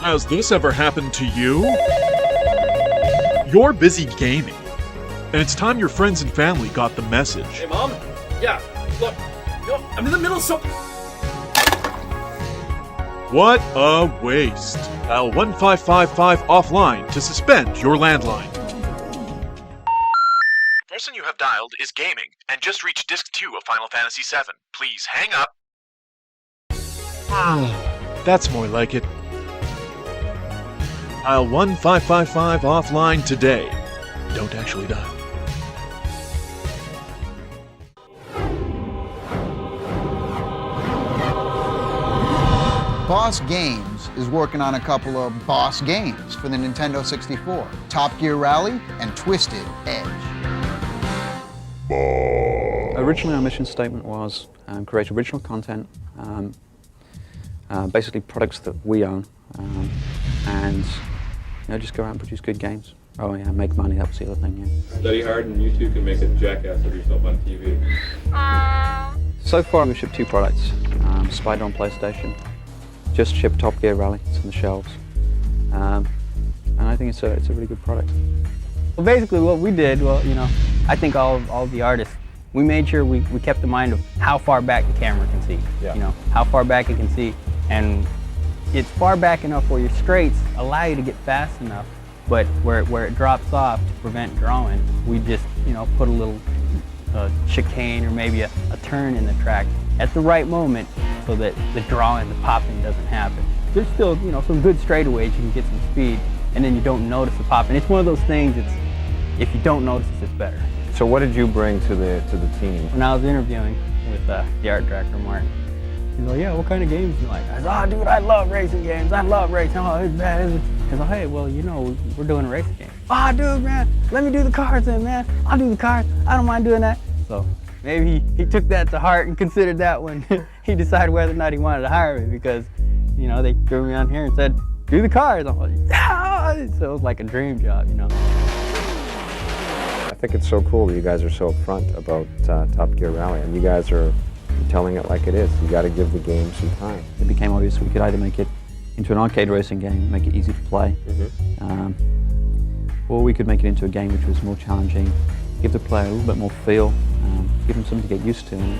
Has this ever happened to you? You're busy gaming, and it's time your friends and family got the message. Hey, Mom? Yeah, look, I'm in the middle of something. What a waste. Dial 1555 offline to suspend your landline. The person you have dialed is gaming and just reached Disc 2 of Final Fantasy VII. Please hang up. That's more like it. Dial 1555 offline today. Don't actually dial. Boss Games is working on a couple of boss games for the Nintendo 64, Top Gear Rally and Twisted Edge. Originally, our mission statement was create original content, basically products that we own, and just go out and produce good games. Oh yeah, make money, that was the other thing, yeah. Study hard and you too can make a jackass of yourself on TV. So far we've shipped 2 products. Spider on PlayStation, just shipped Top Gear Rally, it's on the shelves. And I think it's a really good product. Well, basically what we did, I think all the artists, we made sure we kept in mind of how far back the camera can see. Yeah. How far back it can see. And it's far back enough where your straights allow you to get fast enough, but where it drops off to prevent drawing, we just, put a little chicane or maybe a turn in the track at the right moment so that the drawing, the popping doesn't happen. There's still, some good straightaways, you can get some speed, and then you don't notice the popping. It's one of those things, if you don't notice it, it's better. So what did you bring to the team? When I was interviewing with the art director, Martin, he's like, yeah, what kind of games do you like? I said, oh, dude, I love racing games. I love racing. Oh, it's bad, isn't it? He's like, hey, well, we're doing a racing game. Oh, dude, man, let me do the cars then, man. I'll do the cars. I don't mind doing that. So maybe he took that to heart and considered that when he decided whether or not he wanted to hire me because, they threw me on here and said, do the cars. I'm like, yeah. So it was like a dream job, I think it's so cool that you guys are so upfront about Top Gear Rally, and you guys are telling it like it is. You got to give the game some time. It became obvious we could either make it into an arcade racing game, make it easy to play, or we could make it into a game which was more challenging, give the player a little bit more feel, give them something to get used to. And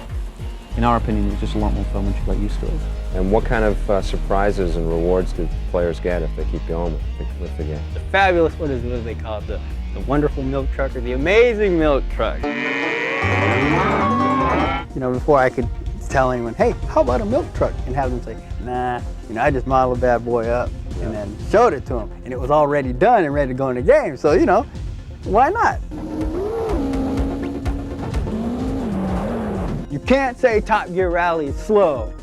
in our opinion, it's just a lot more fun once you get used to it. And what kind of surprises and rewards do players get if they keep going with the game? The fabulous, what do they call it? The wonderful milk truck or the amazing milk truck. You know, before I could tell anyone, hey, how about a milk truck? And have them say, nah, you know, I just modeled a bad boy up and then showed it to them. And it was already done and ready to go in the game. So, you know, why not? You can't say Top Gear Rally is slow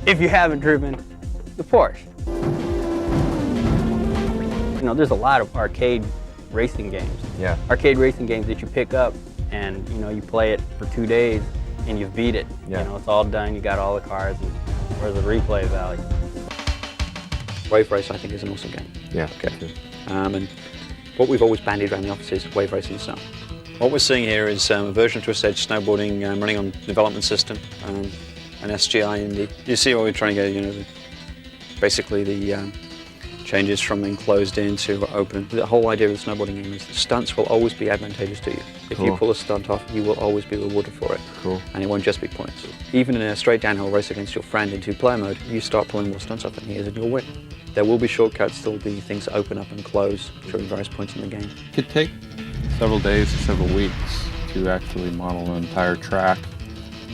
if you haven't driven the Porsche. You know, there's a lot of arcade racing games. Yeah. Arcade racing games that you pick up and, you know, you play it for 2 days and you've beat it. Yeah. You know, it's all done, you got all the cars, and where's the replay value? Wave Race, I think, is an awesome game. Yeah. Okay. And what we've always bandied around the office is Wave Racing itself. What we're seeing here is a version of Twist Edge snowboarding running on development system, an SGI Indy. You see what we're trying to get, you know, basically the changes from enclosed in to open. The whole idea of the snowboarding game is that stunts will always be advantageous to you. If you pull a stunt off, you will always be rewarded for it. Cool. And it won't just be points. Even in a straight downhill race against your friend in 2-player mode, you start pulling more stunts off than he is and you'll win. There will be shortcuts, there will be things that open up and close during various points in the game. It could take several days to several weeks to actually model an entire track.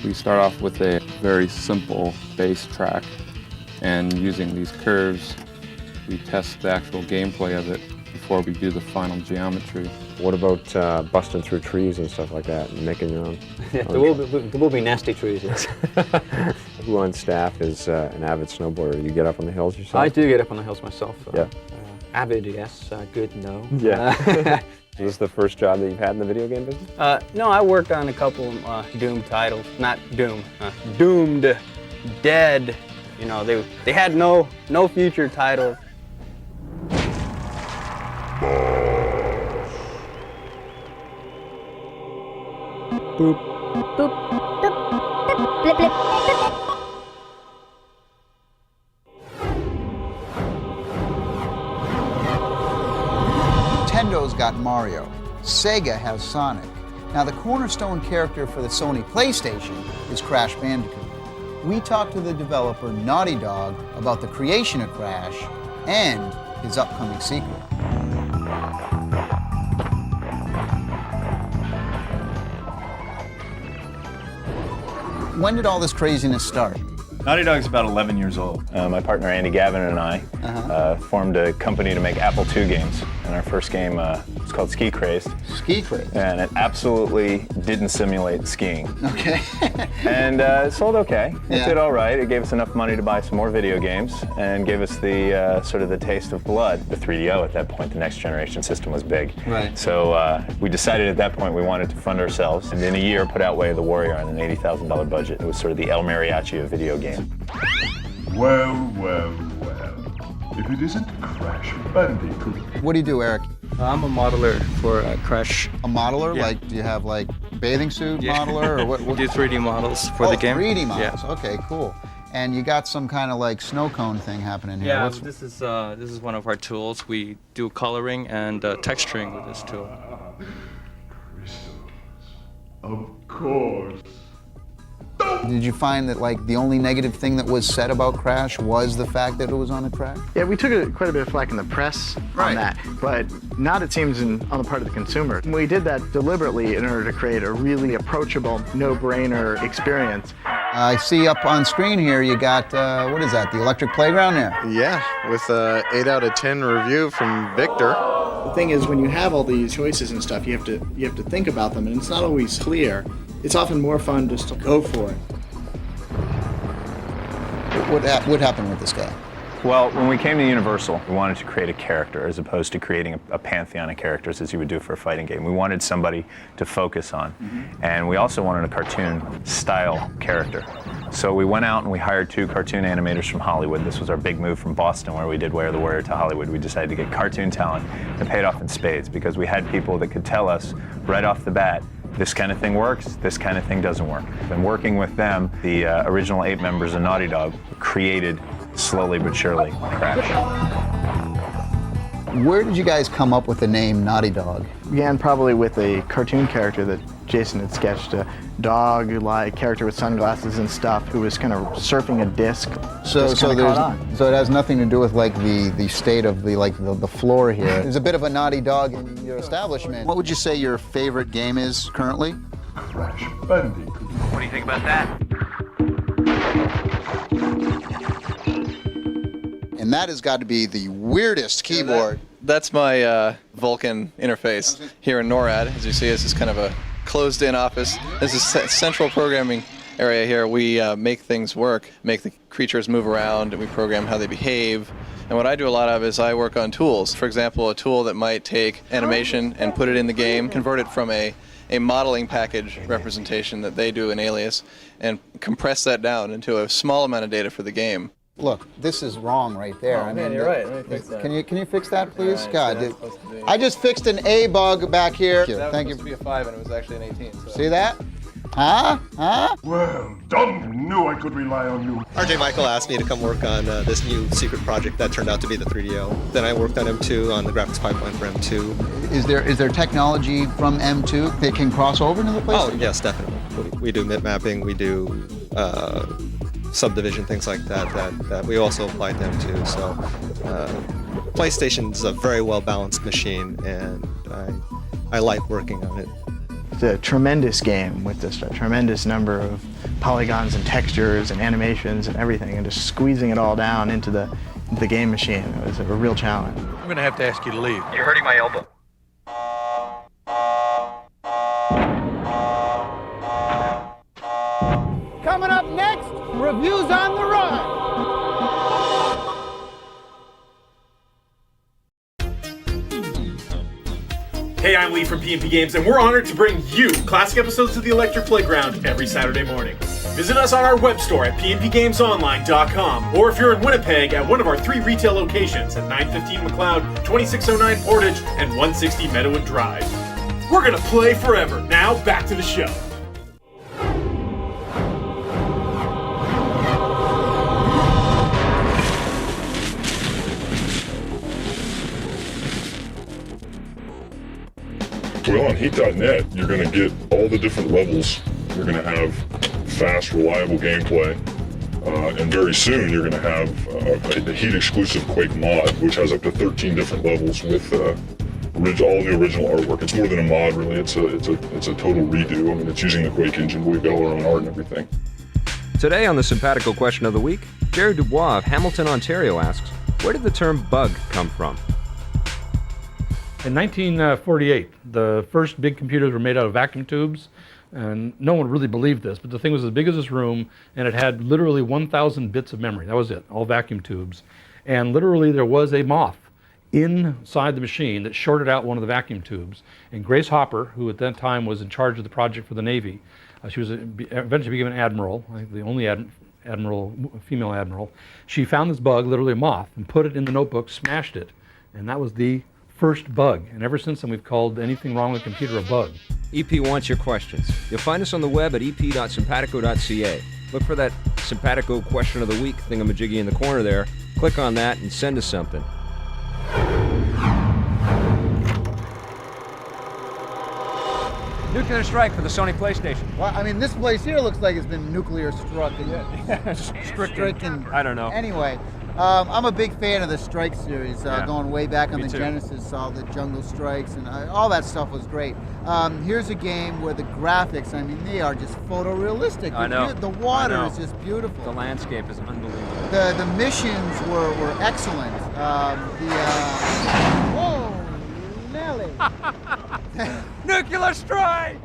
We start off with a very simple base track, and using these curves, we test the actual gameplay of it before we do the final geometry. What about busting through trees and stuff like that and making your own? Yeah, there will be nasty trees, yes. Who on staff is an avid snowboarder? You get up on the hills yourself? I do get up on the hills myself. Yeah. Avid, yes. Good, no. Yeah. Is this the first job that you've had in the video game business? No, I worked on a couple Doom titles. Not Doom, Doomed, Dead. You know, they had no future titles. Boop. Boop. Boop. Boop. Blip, blip. Boop. Nintendo's got Mario. Sega has Sonic. Now, the cornerstone character for the Sony PlayStation is Crash Bandicoot. We talked to the developer Naughty Dog about the creation of Crash and his upcoming sequel. When did all this craziness start? Naughty Dog's about 11 years old. My partner Andy Gavin and I formed a company to make Apple II games. And our first game was called Ski Crazed. Ski Crazed? And it absolutely didn't simulate skiing. Okay. And it sold okay. It Yeah. did all right. It gave us enough money to buy some more video games and gave us the sort of the taste of blood. The 3DO at that point, the next generation system was big. Right. So we decided at that point we wanted to fund ourselves. And in a year put out Way of the Warrior on an $80,000 budget. It was sort of the El Mariachi of video games. Well, well, well. If it isn't Crash Bandicoot. What do you do, Eric? I'm a modeler for Crash. A modeler? Yeah. Like, do you have like bathing suit modeler or what? We do 3D models for the game. 3D models. Yeah. Okay, cool. And you got some kind of like snow cone thing happening here. Yeah, What's- this is one of our tools. We do coloring and texturing with this tool. Of course. Did you find that like the only negative thing that was said about Crash was the fact that it was on a track? Yeah, we took quite a bit of flack in the press on that, but not, it seems, on the part of the consumer. We did that deliberately in order to create a really approachable, no-brainer experience. I see up on screen here you got, what is that, the Electric Playground there? Yeah, with a 8 out of 10 review from Victor. The thing is, when you have all these choices and stuff, you have to think about them, and it's not always clear. It's often more fun just to go for it. What happened with this guy? Well, when we came to Universal, we wanted to create a character as opposed to creating a pantheon of characters as you would do for a fighting game. We wanted somebody to focus on. And we also wanted a cartoon-style character. So we went out and we hired 2 cartoon animators from Hollywood. This was our big move from Boston, where we did Way of the Warrior, to Hollywood. We decided to get cartoon talent. It paid off in spades because we had people that could tell us right off the bat, this kind of thing works, this kind of thing doesn't work. And working with them, the original 8 members of Naughty Dog created, slowly but surely, Crash. Where did you guys come up with the name Naughty Dog? Began probably with a cartoon character that Jason had sketched a dog-like character with sunglasses and stuff who was kind of surfing a disc. So it has nothing to do with like the state of the floor here. There's a bit of a naughty dog in your establishment. What would you say your favorite game is currently? Crash Bandicoot. What do you think about that? And that has got to be the weirdest keyboard. That's my Vulkan interface here in NORAD. As you see, this is kind of a closed-in office. This is central programming area here. We make things work, make the creatures move around, and we program how they behave. And what I do a lot of is I work on tools. For example, a tool that might take animation and put it in the game, convert it from a modeling package representation that they do in Alias, and compress that down into a small amount of data for the game. Look, this is wrong right there. Oh, man, you're right. Let me fix that. Can you fix that, please? Right, God, I just fixed an A bug back here. That was Thank you. supposed to be a 5 and it was actually an 18. So. See that? Huh? Well done. Knew I could rely on you. RJ Michael asked me to come work on this new secret project that turned out to be the 3DO. Then I worked on M2 on the graphics pipeline for M2. Is there technology from M2 that can cross over into the place? Oh yes, definitely. We do mip mapping. We do subdivision, things like that we also apply to M2. So PlayStation's a very well balanced machine, and I like working on it. It's a tremendous game with just a tremendous number of polygons and textures and animations and everything, and just squeezing it all down into the game machine. It was a real challenge. I'm going to have to ask you to leave. You're hurting my elbow. Coming up next, reviews on the run. Hey, I'm Lee from PNP Games, and we're honored to bring you classic episodes of the Electric Playground every Saturday morning. Visit us on our web store at pnpgamesonline.com, or if you're in Winnipeg, at one of our 3 retail locations at 915 McLeod, 2609 Portage, and 160 Meadowood Drive. We're gonna play forever. Now, back to the show. Well, on Heat.net, you're going to get all the different levels. You're going to have fast, reliable gameplay. And very soon, you're going to have a Heat-exclusive Quake mod, which has up to 13 different levels with all the original artwork. It's more than a mod, really. It's a total redo. I mean, it's using the Quake engine, but we've got all our own art and everything. Today on the Simpatico Question of the Week, Jerry Dubois of Hamilton, Ontario asks, where did the term bug come from? In 1948, the first big computers were made out of vacuum tubes, and no one really believed this, but the thing was as big as this room, and it had literally 1,000 bits of memory. That was it, all vacuum tubes. And literally there was a moth inside the machine that shorted out one of the vacuum tubes. And Grace Hopper, who at that time was in charge of the project for the Navy, she was eventually became an admiral, I think the only female admiral. She found this bug, literally a moth, and put it in the notebook, smashed it, and that was the first bug. And ever since then, we've called anything wrong with a computer a bug. EP wants your questions. You'll find us on the web at ep.simpatico.ca. Look for that Simpatico Question of the Week thingamajiggy in the corner there. Click on that and send us something. Nuclear strike for the Sony PlayStation. Well, I mean, this place here looks like it's been nuclear struck. Stricken. I don't know. Anyway, I'm a big fan of the Strike series, going way back on Me the too. Genesis, all the Jungle Strikes, and all that stuff was great. Here's a game where the graphics, I mean, they are just photorealistic. I know. The water I know. is just beautiful. The landscape is unbelievable. The missions were excellent. Whoa, Nelly. Nuclear strike!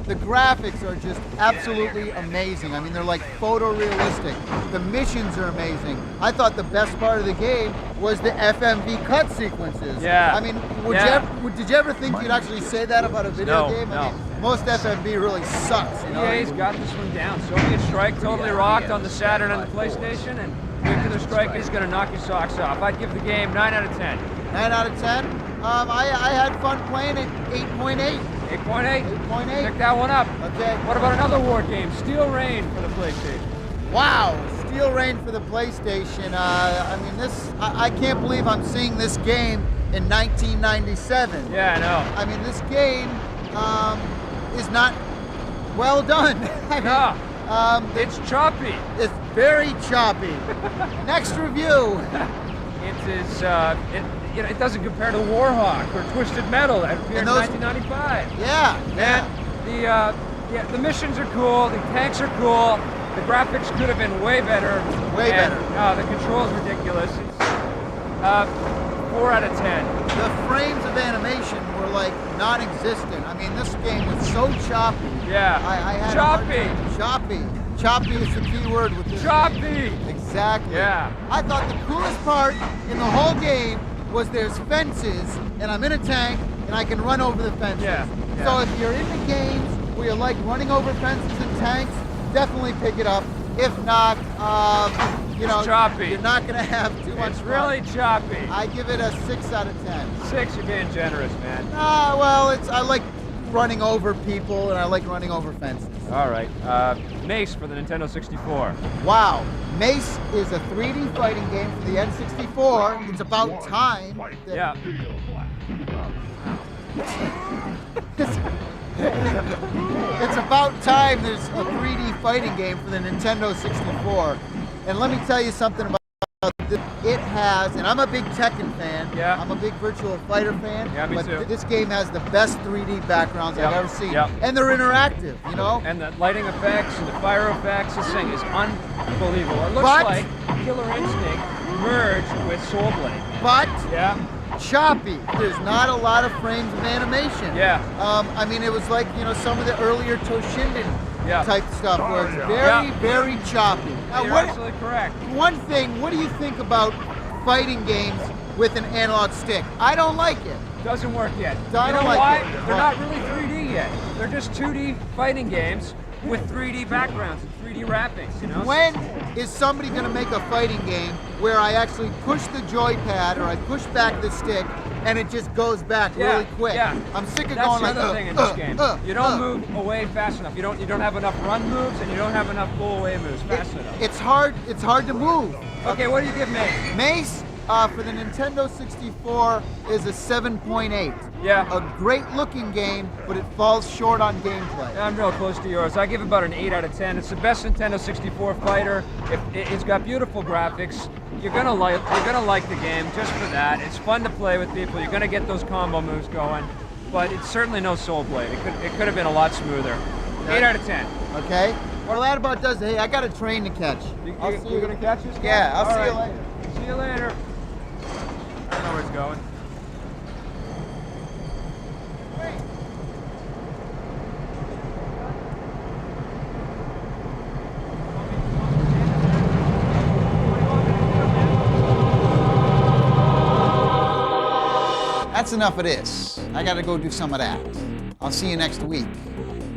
The graphics are just absolutely amazing. I mean, they're like photorealistic. The missions are amazing. I thought the best part of the game was the FMV cut sequences. Yeah. I mean, Yeah. did you ever think you'd actually say that about a video game? No. I mean, most FMV really sucks. You know? EA's got this one down. Soviet Strike totally rocked on the Saturn and the PlayStation, and Nuclear Strike is going to knock your socks off. I'd give the game 9 out of 10. 9 out of 10? I had fun playing it. 8.8. 8.8? 8.8. Pick that one up. Okay. What about another war game? Steel Rain for the PlayStation. Wow, Steel Rain for the PlayStation. I mean, I can't believe I'm seeing this game in 1997. Yeah, I know. I mean, this game is not well done. I mean, it's choppy. It's very choppy. Next review. It is. It doesn't compare to Warhawk or Twisted Metal that appeared in 1995. Yeah. The missions are cool. The tanks are cool. The graphics could have been way better. Way better. The control's ridiculous. It's 4 out of 10. The frames of animation were like non-existent. I mean, this game was so choppy. Yeah. I had choppy. Choppy is the key word with this. Choppy. Exactly. Yeah. I thought the coolest part in the whole game was there's fences, and I'm in a tank, and I can run over the fences. Yeah. So if you're into games where you like running over fences and tanks, definitely pick it up. If not, choppy. You're not gonna have too much It's fun. really choppy. I give it a 6 out of 10. 6, you're being generous, man. I like running over people and I like running over fences. All right. Mace for the Nintendo 64. Wow. Mace is a 3D fighting game for the N64. It's about time. Yeah. It's about time there's a 3D fighting game for the Nintendo 64. And let me tell you something about this. It has, and I'm a big Tekken fan. Yeah. I'm a big Virtual Fighter fan. Yeah, me but too. This game has the best 3D backgrounds I've ever seen. Yep. And they're interactive, you know? And the lighting effects and the fire effects, this thing is unbelievable. It looks like Killer Instinct merged with Soul Blade. But yeah. choppy. There's not a lot of frames of animation. Yeah. I mean, it was like, some of the earlier Toshinden Yeah. type stuff where it's very, very choppy. Now, You're absolutely correct. One thing, what do you think about fighting games with an analog stick? I don't like it. Doesn't work yet. I You don't know like why? it. They're not really 3D yet. They're just 2D fighting games with 3D backgrounds and 3D wrappings, you know? When is somebody going to make a fighting game where I actually push the joypad or I push back the stick and it just goes back really quick? Yeah. I'm sick of That's going the like other thing in this game. You don't move away fast enough. You don't have enough run moves and you don't have enough pull away moves fast enough. It's hard to move. Okay, what do you give Mace? Mace for the Nintendo 64 is a 7.8. Yeah. A great looking game, but it falls short on gameplay. I'm real close to yours. I give it about an 8 out of 10. It's the best Nintendo 64 fighter. It's got beautiful graphics. You're gonna like the game just for that. It's fun to play with people. You're gonna get those combo moves going, but it's certainly no Soul Blade. It could have been a lot smoother. 8 out of 10. Okay. Well, that about does it. Hey, I got a train to catch. You're gonna catch this guy? Yeah, I'll see All you right. later. See you later. I don't know where it's going. That's enough of this. I gotta go do some of that. I'll see you next week.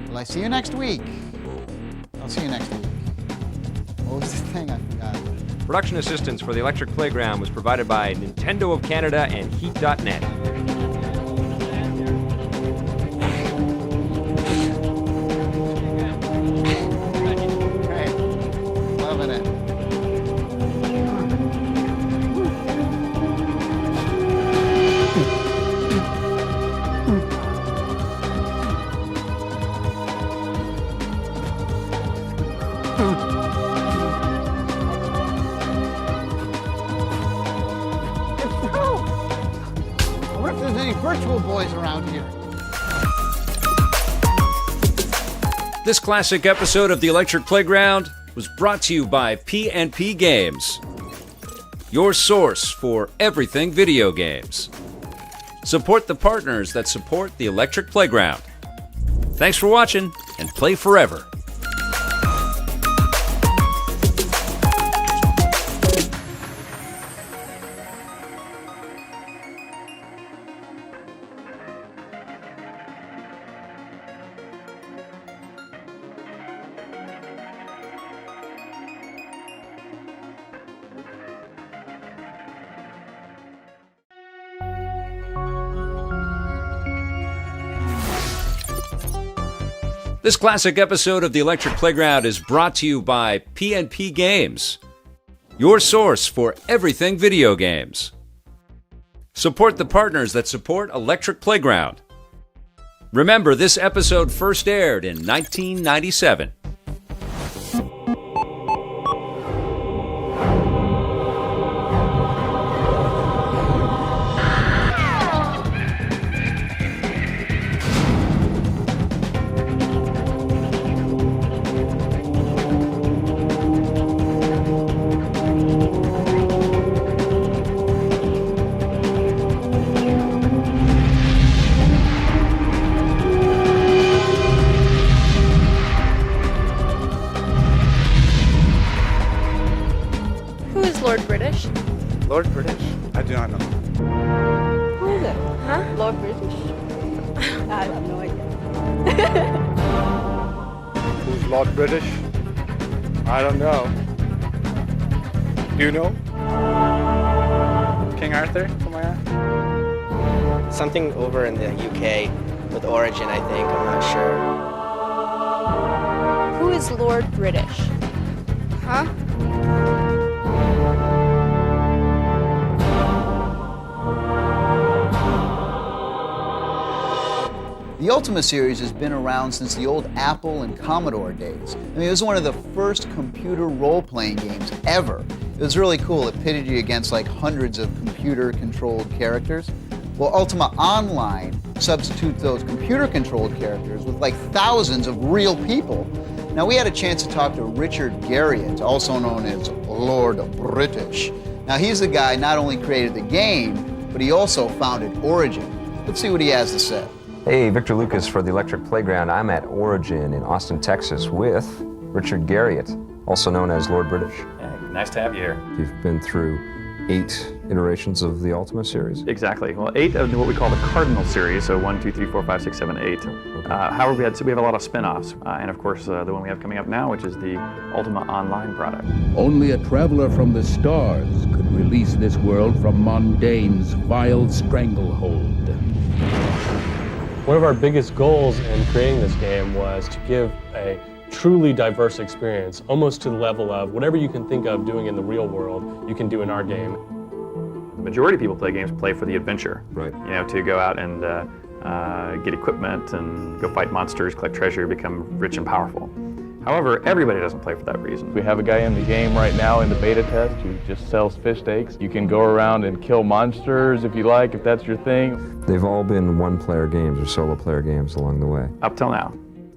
Will I see you next week? I'll see you next week. What was the thing I forgot? Production assistance for the Electric Playground was provided by Nintendo of Canada and Heat.net. Loving it. I wonder if there's any virtual boys around here. This classic episode of The Electric Playground was brought to you by P&P Games, your source for everything video games. Support the partners that support The Electric Playground. Thanks for watching, and play forever. This classic episode of The Electric Playground is brought to you by P&P Games, your source for everything video games. Support the partners that support Electric Playground. Remember, this episode first aired in 1997. Lord British? Lord British? I do not know. Who is it? Huh? Lord British? I have no idea. Who's Lord British? I don't know. Do you know? King Arthur? Something like that? Something over in the UK with Origin, I think. I'm not sure. Who is Lord British? Huh? The Ultima series has been around since the old Apple and Commodore days. I mean, it was one of the first computer role-playing games ever. It was really cool. It pitted you against like hundreds of computer-controlled characters. Well, Ultima Online substitutes those computer-controlled characters with like thousands of real people. Now, we had a chance to talk to Richard Garriott, also known as Lord British. Now, he's the guy not only created the game, but he also founded Origin. Let's see what he has to say. Hey, Victor Lucas for the Electric Playground. I'm at Origin in Austin, Texas with Richard Garriott, also known as Lord British. Yeah, nice to have you here. You've been through 8 iterations of the Ultima series? Exactly. Well, 8 of what we call the Cardinal series, so 1, 2, 3, 4, 5, 6, 7, 8. However, we have a lot of spin-offs, and of course the one we have coming up now, which is the Ultima Online product. Only a traveler from the stars could release this world from Mondane's vile stranglehold. One of our biggest goals in creating this game was to give a truly diverse experience, almost to the level of whatever you can think of doing in the real world, you can do in our game. The majority of people play games play for the adventure, right? You know, to go out and get equipment and go fight monsters, collect treasure, become rich and powerful. However, everybody doesn't play for that reason. We have a guy in the game right now in the beta test who just sells fish steaks. You can go around and kill monsters if you like, if that's your thing. They've all been one-player games or solo-player games along the way. Up till now.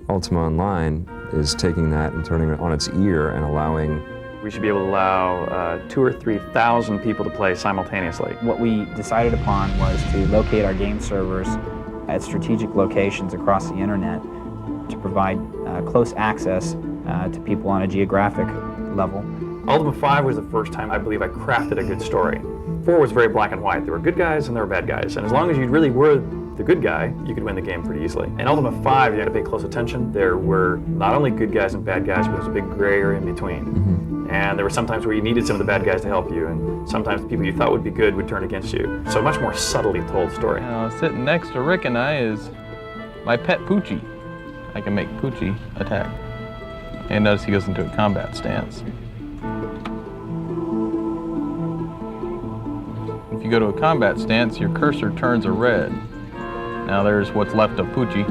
Ultima Online is taking that and turning it on its ear and allowing... We should be able to allow 2,000 or 3,000 people to play simultaneously. What we decided upon was to locate our game servers at strategic locations across the internet to provide close access to people on a geographic level. Ultima 5 was the first time I believe I crafted a good story. 4 was very black and white. There were good guys and there were bad guys. And as long as you really were the good guy, you could win the game pretty easily. In Ultima 5, you had to pay close attention. There were not only good guys and bad guys, but there was a big gray area in between. Mm-hmm. And there were some times where you needed some of the bad guys to help you, and sometimes the people you thought would be good would turn against you. So a much more subtly told story. Sitting next to Rick and I is my pet Poochie. I can make Poochie attack. And notice he goes into a combat stance. If you go to a combat stance, your cursor turns a red. Now there's what's left of Poochie.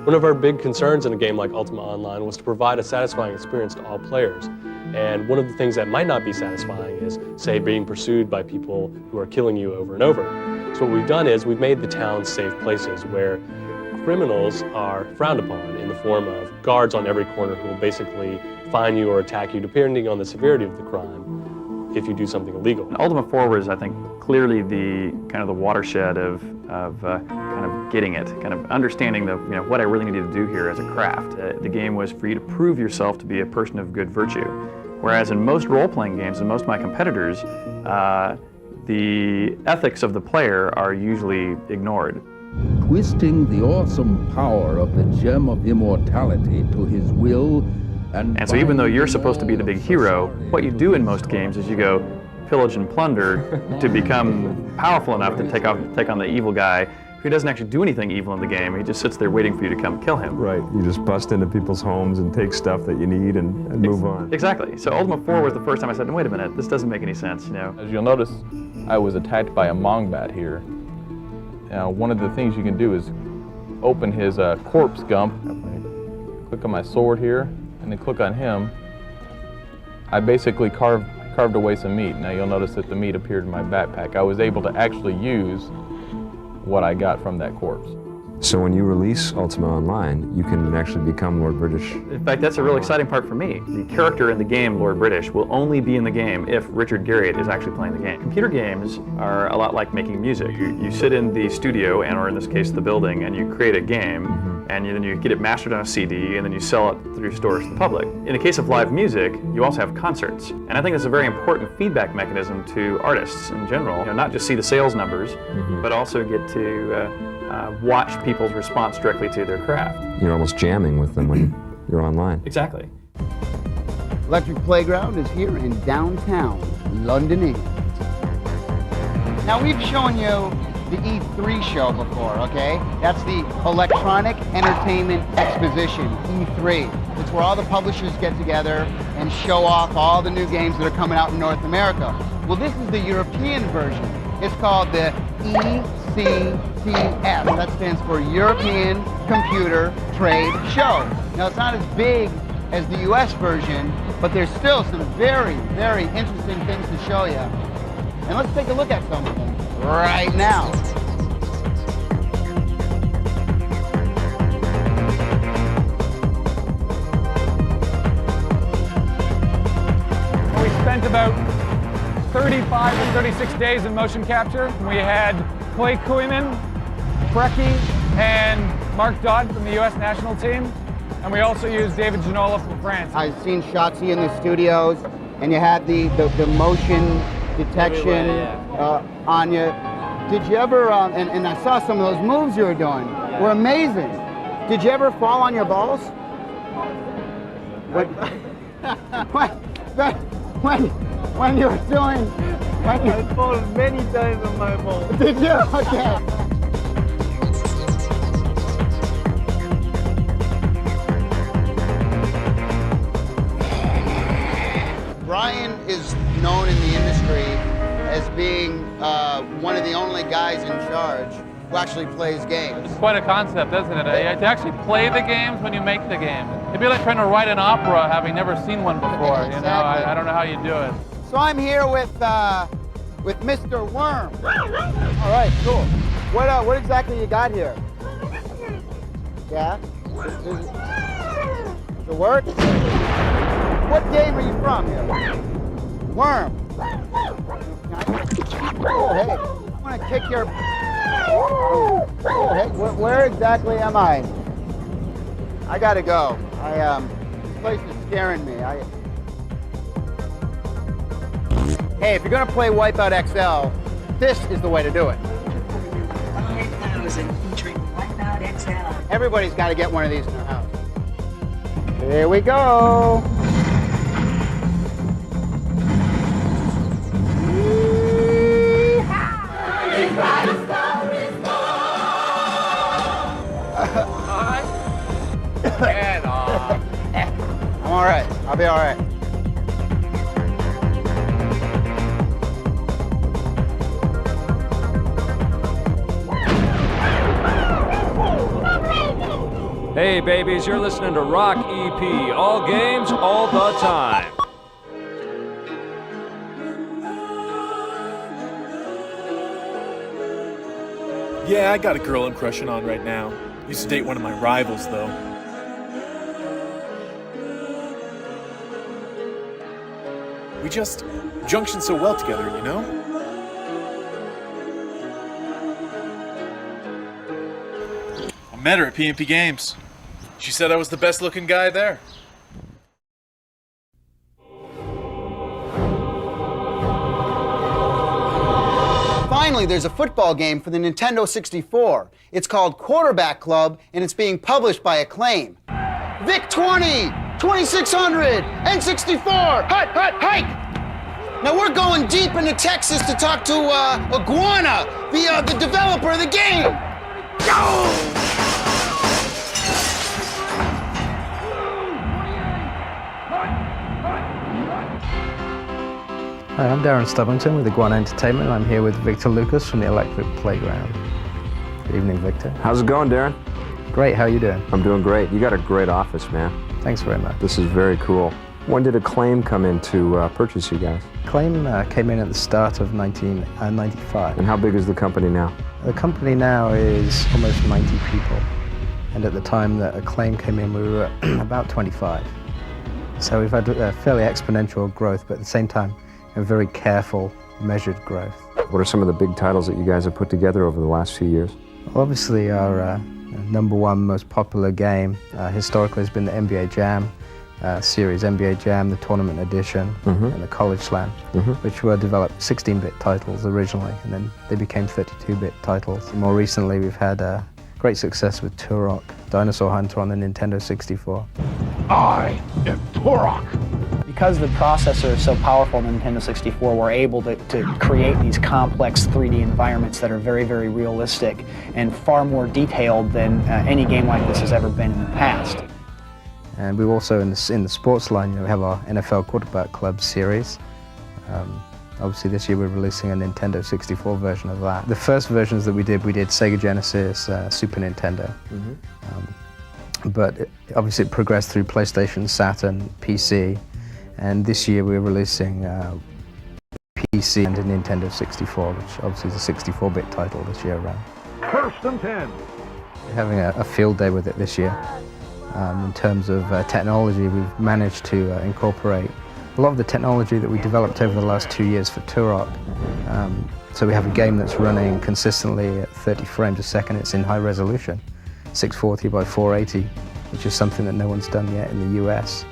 One of our big concerns in a game like Ultima Online was to provide a satisfying experience to all players. And one of the things that might not be satisfying is, say, being pursued by people who are killing you over and over. So what we've done is we've made the towns safe places where criminals are frowned upon in the form of guards on every corner who will basically fine you or attack you depending on the severity of the crime if you do something illegal. Ultima 4 was, I think, clearly the kind of the watershed of kind of getting it, kind of understanding what I really needed to do here as a craft. The game was for you to prove yourself to be a person of good virtue. Whereas in most role-playing games and most of my competitors, the ethics of the player are usually ignored. Twisting the awesome power of the gem of immortality to his will and so even though you're supposed to be the big hero, what you do in most games is you go pillage and plunder to become powerful enough to take on the evil guy He doesn't actually do anything evil in the game. He just sits there waiting for you to come kill him. Right. You just bust into people's homes and take stuff that you need and move on. Exactly. So Ultima 4 was the first time I said, wait a minute, this doesn't make any sense, you know. As you'll notice, I was attacked by a Mongbat here. Now, one of the things you can do is open his corpse gump. Click on my sword here, and then click on him. I basically carved away some meat. Now you'll notice that the meat appeared in my backpack. I was able to actually use what I got from that corpse. So when you release Ultima Online, you can actually become Lord British. In fact, that's a real exciting part for me. The character in the game, Lord British, will only be in the game if Richard Garriott is actually playing the game. Computer games are a lot like making music. You sit in the studio, or in this case the building, and you create a game, and then you get it mastered on a CD, and then you sell it through stores to the public. In the case of live music, you also have concerts. And I think that's a very important feedback mechanism to artists in general. You know, not just see the sales numbers, but also get to watch people's response directly to their craft. You're almost jamming with them when you're online. Exactly. Electric Playground is here in downtown London, England. Now we've shown you the E3 show before, okay? That's the Electronic Entertainment Exposition, E3. It's where all the publishers get together and show off all the new games that are coming out in North America. Well, this is the European version. It's called the ECTS. That stands for European Computer Trade Show. Now, it's not as big as the US version, but there's still some very, very interesting things to show you. And let's take a look at some of them right now. We spent about 35 or 36 days in motion capture. We had Clay Kooiman, Brecky, and Mark Dodd from the US national team. And we also used David Ginola from France. I've seen shots of you in the studios, and you had the motion detection on you. Did you ever, and I saw some of those moves you were doing, were amazing. Did you ever fall on your balls? When you were doing... I fallen many times on my balls. Did you? Okay. Brian is known in the industry as being one of the only guys in charge who actually plays games. It's quite a concept, isn't it? To actually play the games when you make the game. It'd be like trying to write an opera having never seen one before. Exactly. You know, I don't know how you do it. So I'm here with Mr. Worm. All right, cool. What exactly you got here? Yeah? Does it work? What game are you from here? Worm. Oh, hey. I want to kick your... Oh, hey. Where exactly am I? I gotta go. This place is scaring me. Hey, if you're gonna play Wipeout XL, this is the way to do it. 5000 featuring Wipeout XL. Everybody's got to get one of these in their house. Here we go. I'm all right. I'll be all right. Hey babies, you're listening to Rock EP. All games, all the time. Yeah, I got a girl I'm crushing on right now. Used to date one of my rivals, though. We just junction so well together, you know? I met her at P&P Games. She said I was the best looking guy there. Finally, there's a football game for the Nintendo 64. It's called Quarterback Club, and it's being published by Acclaim. Vic 20, 2600, N64, hike! Now we're going deep into Texas to talk to Iguana, the developer of the game. Hi, I'm Darren Stubbington with Iguana Entertainment. I'm here with Victor Lucas from the Electric Playground. Good evening, Victor. How's it going, Darren? Great, how are you doing? I'm doing great. You got a great office, man. Thanks very much. This is very cool. When did Acclaim come in to purchase you guys? Acclaim came in at the start of 1995. And how big is the company now? The company now is almost 90 people. And at the time that Acclaim came in, we were about 25. So we've had a fairly exponential growth, but at the same time, a very careful, measured growth. What are some of the big titles that you guys have put together over the last few years? Well, obviously, our #1 most popular game historically has been the NBA Jam series, NBA Jam, the Tournament Edition, and the College Slam, which were developed 16-bit titles originally, and then they became 32-bit titles. More recently, we've had great success with Turok, Dinosaur Hunter on the Nintendo 64. I am Turok. Because the processor is so powerful in the Nintendo 64, we're able to create these complex 3D environments that are very, very realistic and far more detailed than any game like this has ever been in the past. And we also, in the sports line, we have our NFL Quarterback Club series. Obviously this year we're releasing a Nintendo 64 version of that. The first versions that we did Sega Genesis, Super Nintendo. But obviously it progressed through PlayStation, Saturn, PC. And this year we're releasing PC and a Nintendo 64, which obviously is a 64-bit title this year around. First and 10. We're having a field day with it this year. In terms of technology, we've managed to incorporate a lot of the technology that we developed over the last 2 years for Turok. So we have a game that's running consistently at 30 frames a second. It's in high resolution, 640 by 480, which is something that no one's done yet in the US.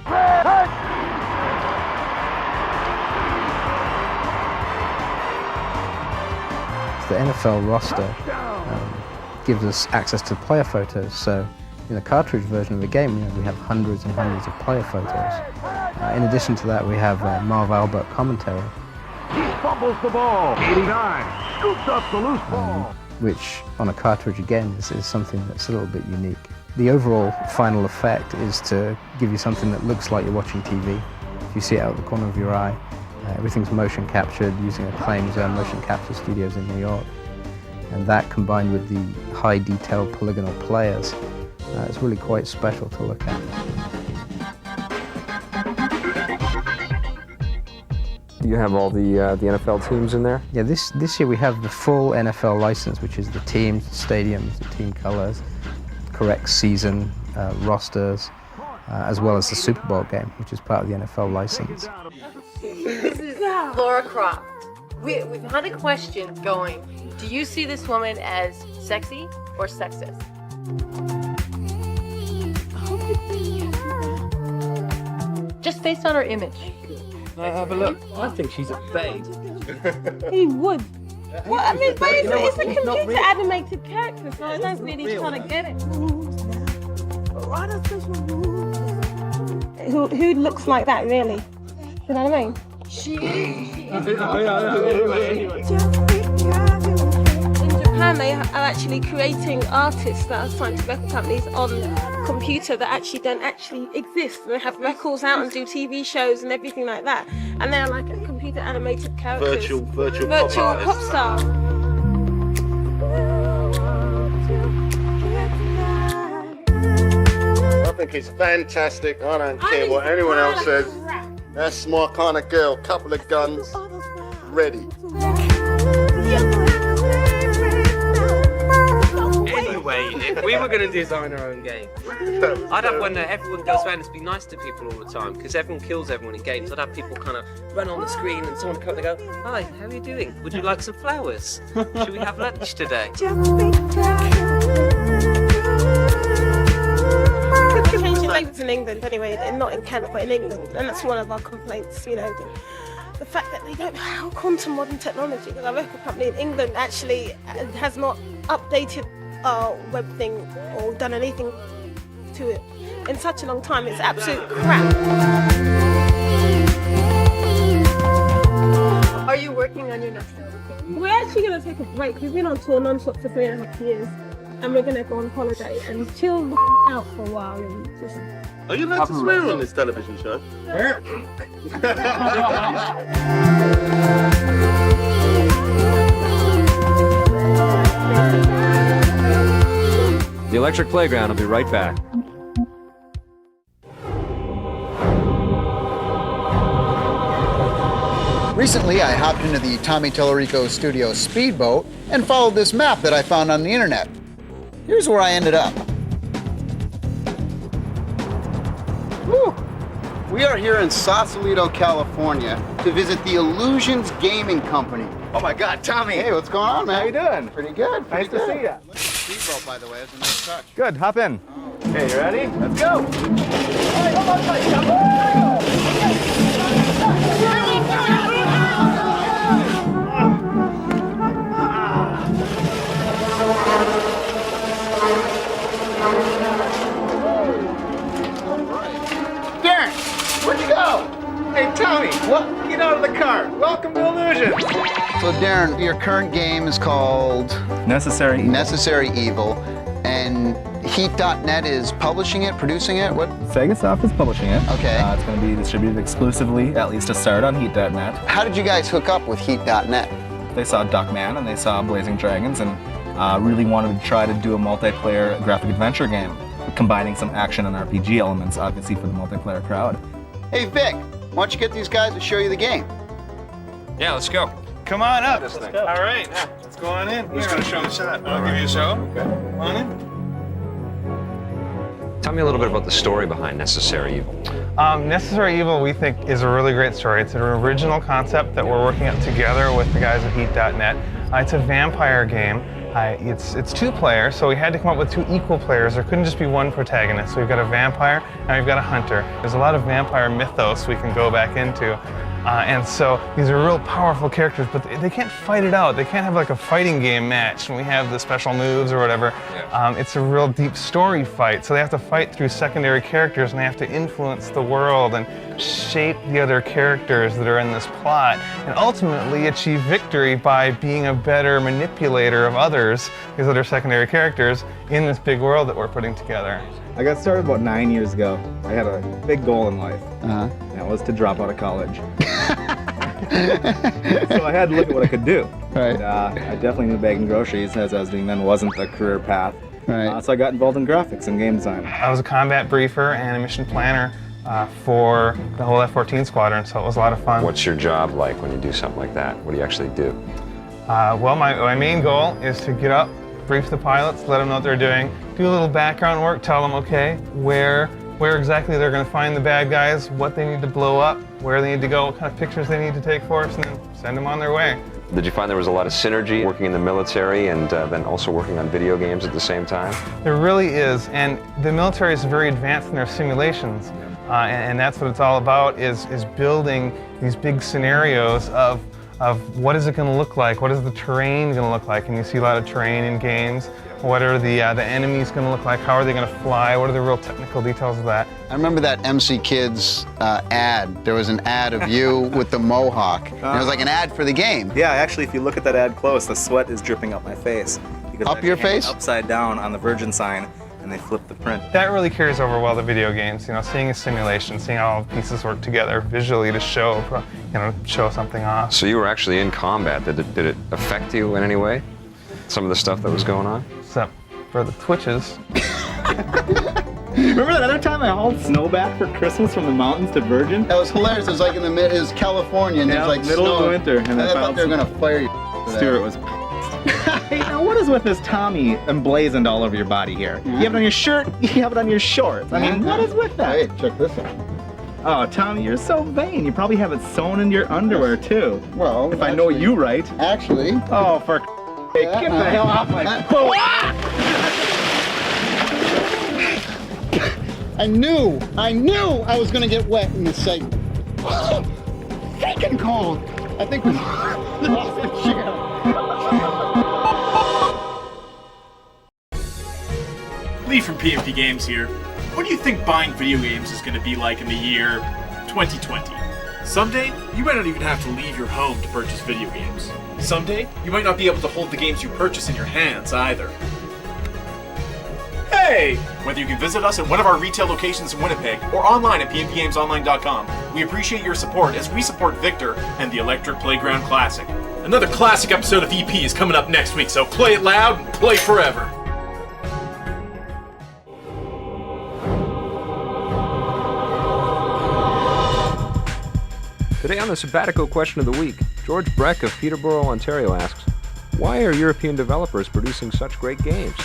The NFL roster gives us access to player photos. So in the cartridge version of the game, we have hundreds and hundreds of player photos. In addition to that, we have Marv Albert commentary. He fumbles the ball. 89 scoops up the loose ball. Which on a cartridge again is something that's a little bit unique. The overall final effect is to give you something that looks like you're watching TV. If you see it out of the corner of your eye. Everything's motion captured using Acclaim's motion capture studios in New York. And that combined with the high detail polygonal players, it's really quite special to look at. You have all the NFL teams in there? Yeah, this year we have the full NFL license, which is the teams, the stadiums, the team colors, correct season, rosters, as well as the Super Bowl game, which is part of the NFL license. This is Laura Croft. We've had a question going. Do you see this woman as sexy or sexist? Just based on her image. Have a look. I think she's a babe. He would. Well, I mean, but it's a computer animated character, so I don't really try to get it. Who looks like that, really? You know what I mean? She In Japan, they are actually creating artists that are signed to record companies on computer that actually don't actually exist. They have records out and do TV shows and everything like that. And they're like a computer animated characters. Virtual pop star. I think it's fantastic. I don't care what anyone else says. That's my kind of girl. Couple of guns, ready. Anyway, if we were going to design our own game, I'd have one that everyone goes around and be nice to people all the time, because everyone kills everyone in games. I'd have people kind of run on the screen and someone come and go, "Hi, how are you doing? Would you like some flowers? Should we have lunch today?" Changing language in England anyway, and not in Canada but in England, and that's one of our complaints, you know, the fact that they don't come to modern technology. Our record company in England actually has not updated our web thing or done anything to it in such a long time. It's absolute crap. Are you working on your next album? We're actually going to take a break. We've been on tour non-stop for 3.5 years. and we're going to go on holiday and chill the out for a while and just... Are you allowed to swear on this television show? The Electric Playground will be right back. Recently, I hopped into the Tommy Tallarico studio speedboat and followed this map that I found on the internet. Here's where I ended up. Whew. We are here in Sausalito, California to visit the Illusions Gaming Company. Oh my God, Tommy! Hey, what's going on, man? How you doing? Pretty good. Nice to see you. Speedboat, by the way, is a nice touch. Good, hop in. Hey, you ready? Let's go! Darren, where'd you go? Hey, Tommy! What? Get out of the car! Welcome to Illusion! So, Darren, your current game is called Necessary Evil, and Heat.net is publishing it, producing it. What? Sega Soft is publishing it. Okay. It's going to be distributed exclusively, at least to start, on Heat.net. How did you guys hook up with Heat.net? They saw Duckman and they saw Blazing Dragons and really wanted to try to do a multiplayer graphic adventure game, combining some action and RPG elements, obviously for the multiplayer crowd. Hey, Vic, why don't you get these guys to show you the game? Yeah, let's go. Come on up. Let's All right, let's go on in. Who's going to show me that? I'll give you a show. Okay. Come on in. Tell me a little bit about the story behind Necessary Evil. Necessary Evil, we think, is a really great story. It's an original concept that we're working on together with the guys at Heat.net. It's a vampire game. It's two players, so we had to come up with two equal players. There couldn't just be one protagonist. So we've got a vampire and we've got a hunter. There's a lot of vampire mythos we can go back into. And so these are real powerful characters, but they can't fight it out. They can't have like a fighting game match when we have the special moves or whatever. It's a real deep story fight. So they have to fight through secondary characters and they have to influence the world and shape the other characters that are in this plot and ultimately achieve victory by being a better manipulator of others, these other secondary characters, in this big world that we're putting together. I got started about 9 years ago. I had a big goal in life. And that was to drop out of college. So I had to look at what I could do. Right. And, I definitely knew bagging groceries, as I was doing then, wasn't a career path. Right. So I got involved in graphics and game design. I was a combat briefer and a mission planner for the whole F-14 squadron, so it was a lot of fun. What's your job like when you do something like that? What do you actually do? Well, my main goal is to get up, brief the pilots, let them know what they're doing, do a little background work, tell them, okay, where exactly they're going to find the bad guys, what they need to blow up, where they need to go, what kind of pictures they need to take for us, and then send them on their way. Did you find there was a lot of synergy working in the military and then also working on video games at the same time? There really is, and the military is very advanced in their simulations, and that's what it's all about, is building these big scenarios of what is it going to look like, what is the terrain going to look like, and you see a lot of terrain in games. What are the enemies going to look like? How are they going to fly? What are the real technical details of that? I remember that MC Kids ad. There was an ad of you with the mohawk. And it was like an ad for the game. Yeah, actually, if you look at that ad close, the sweat is dripping up my face. Because up your face? Upside down on the Virgin sign, and they flip the print. That really carries over well to video games. You know, seeing a simulation, seeing how all the pieces work together visually to show, show something off. So you were actually in combat. Did it affect you in any way? Some of the stuff that was going on? Except for the twitches. Remember that other time I hauled snow back for Christmas from the mountains to Virgin? That was hilarious. It was like in the it was California, and Yeah, it was like middle snow. of winter. And I thought they were gonna fire you. Stuart was Hey, now what is with this Tommy emblazoned all over your body here? You have it on your shirt, you have it on your shorts. I mean, what is with that? Hey, check this out. Oh, Tommy, you're so vain. You probably have it sewn into your underwear, too. Well, if I know you right. Actually. Oh, for hey, get the hell off my phone. I knew I was gonna get wet in this segment. Freaking cold. I think we lost the chair. Lee from PNP Games here. What do you think buying video games is going to be like in the year 2020? Someday, you might not even have to leave your home to purchase video games. Someday, you might not be able to hold the games you purchase in your hands either. Hey! Whether you can visit us at one of our retail locations in Winnipeg or online at pnpgamesonline.com, we appreciate your support as we support Victor and the Electric Playground Classic. Another classic episode of EP is coming up next week, so play it loud and play forever. Today on the Sabbatical Question of the Week, George Breck of Peterborough, Ontario asks, why are European developers producing such great games?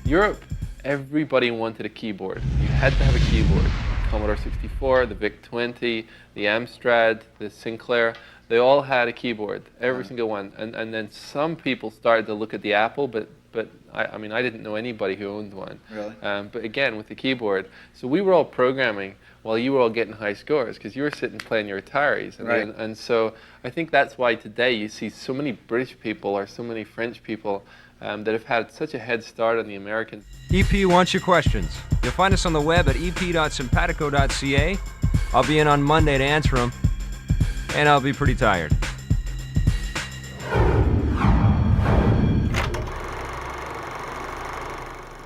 Europe, everybody wanted a keyboard. You had to have a keyboard. Commodore 64, the VIC-20, the Amstrad, the Sinclair, they all had a keyboard, every single one. And then some people started to look at the Apple, but I mean, I didn't know anybody who owned one. Really? But again, with the keyboard. So we were all programming while you were all getting high scores, because you were sitting playing your Ataris. And so I think that's why today you see so many British people or so many French people that have had such a head start on the Americans. EP wants your questions. You'll find us on the web at ep.simpatico.ca. I'll be in on Monday to answer them, and I'll be pretty tired.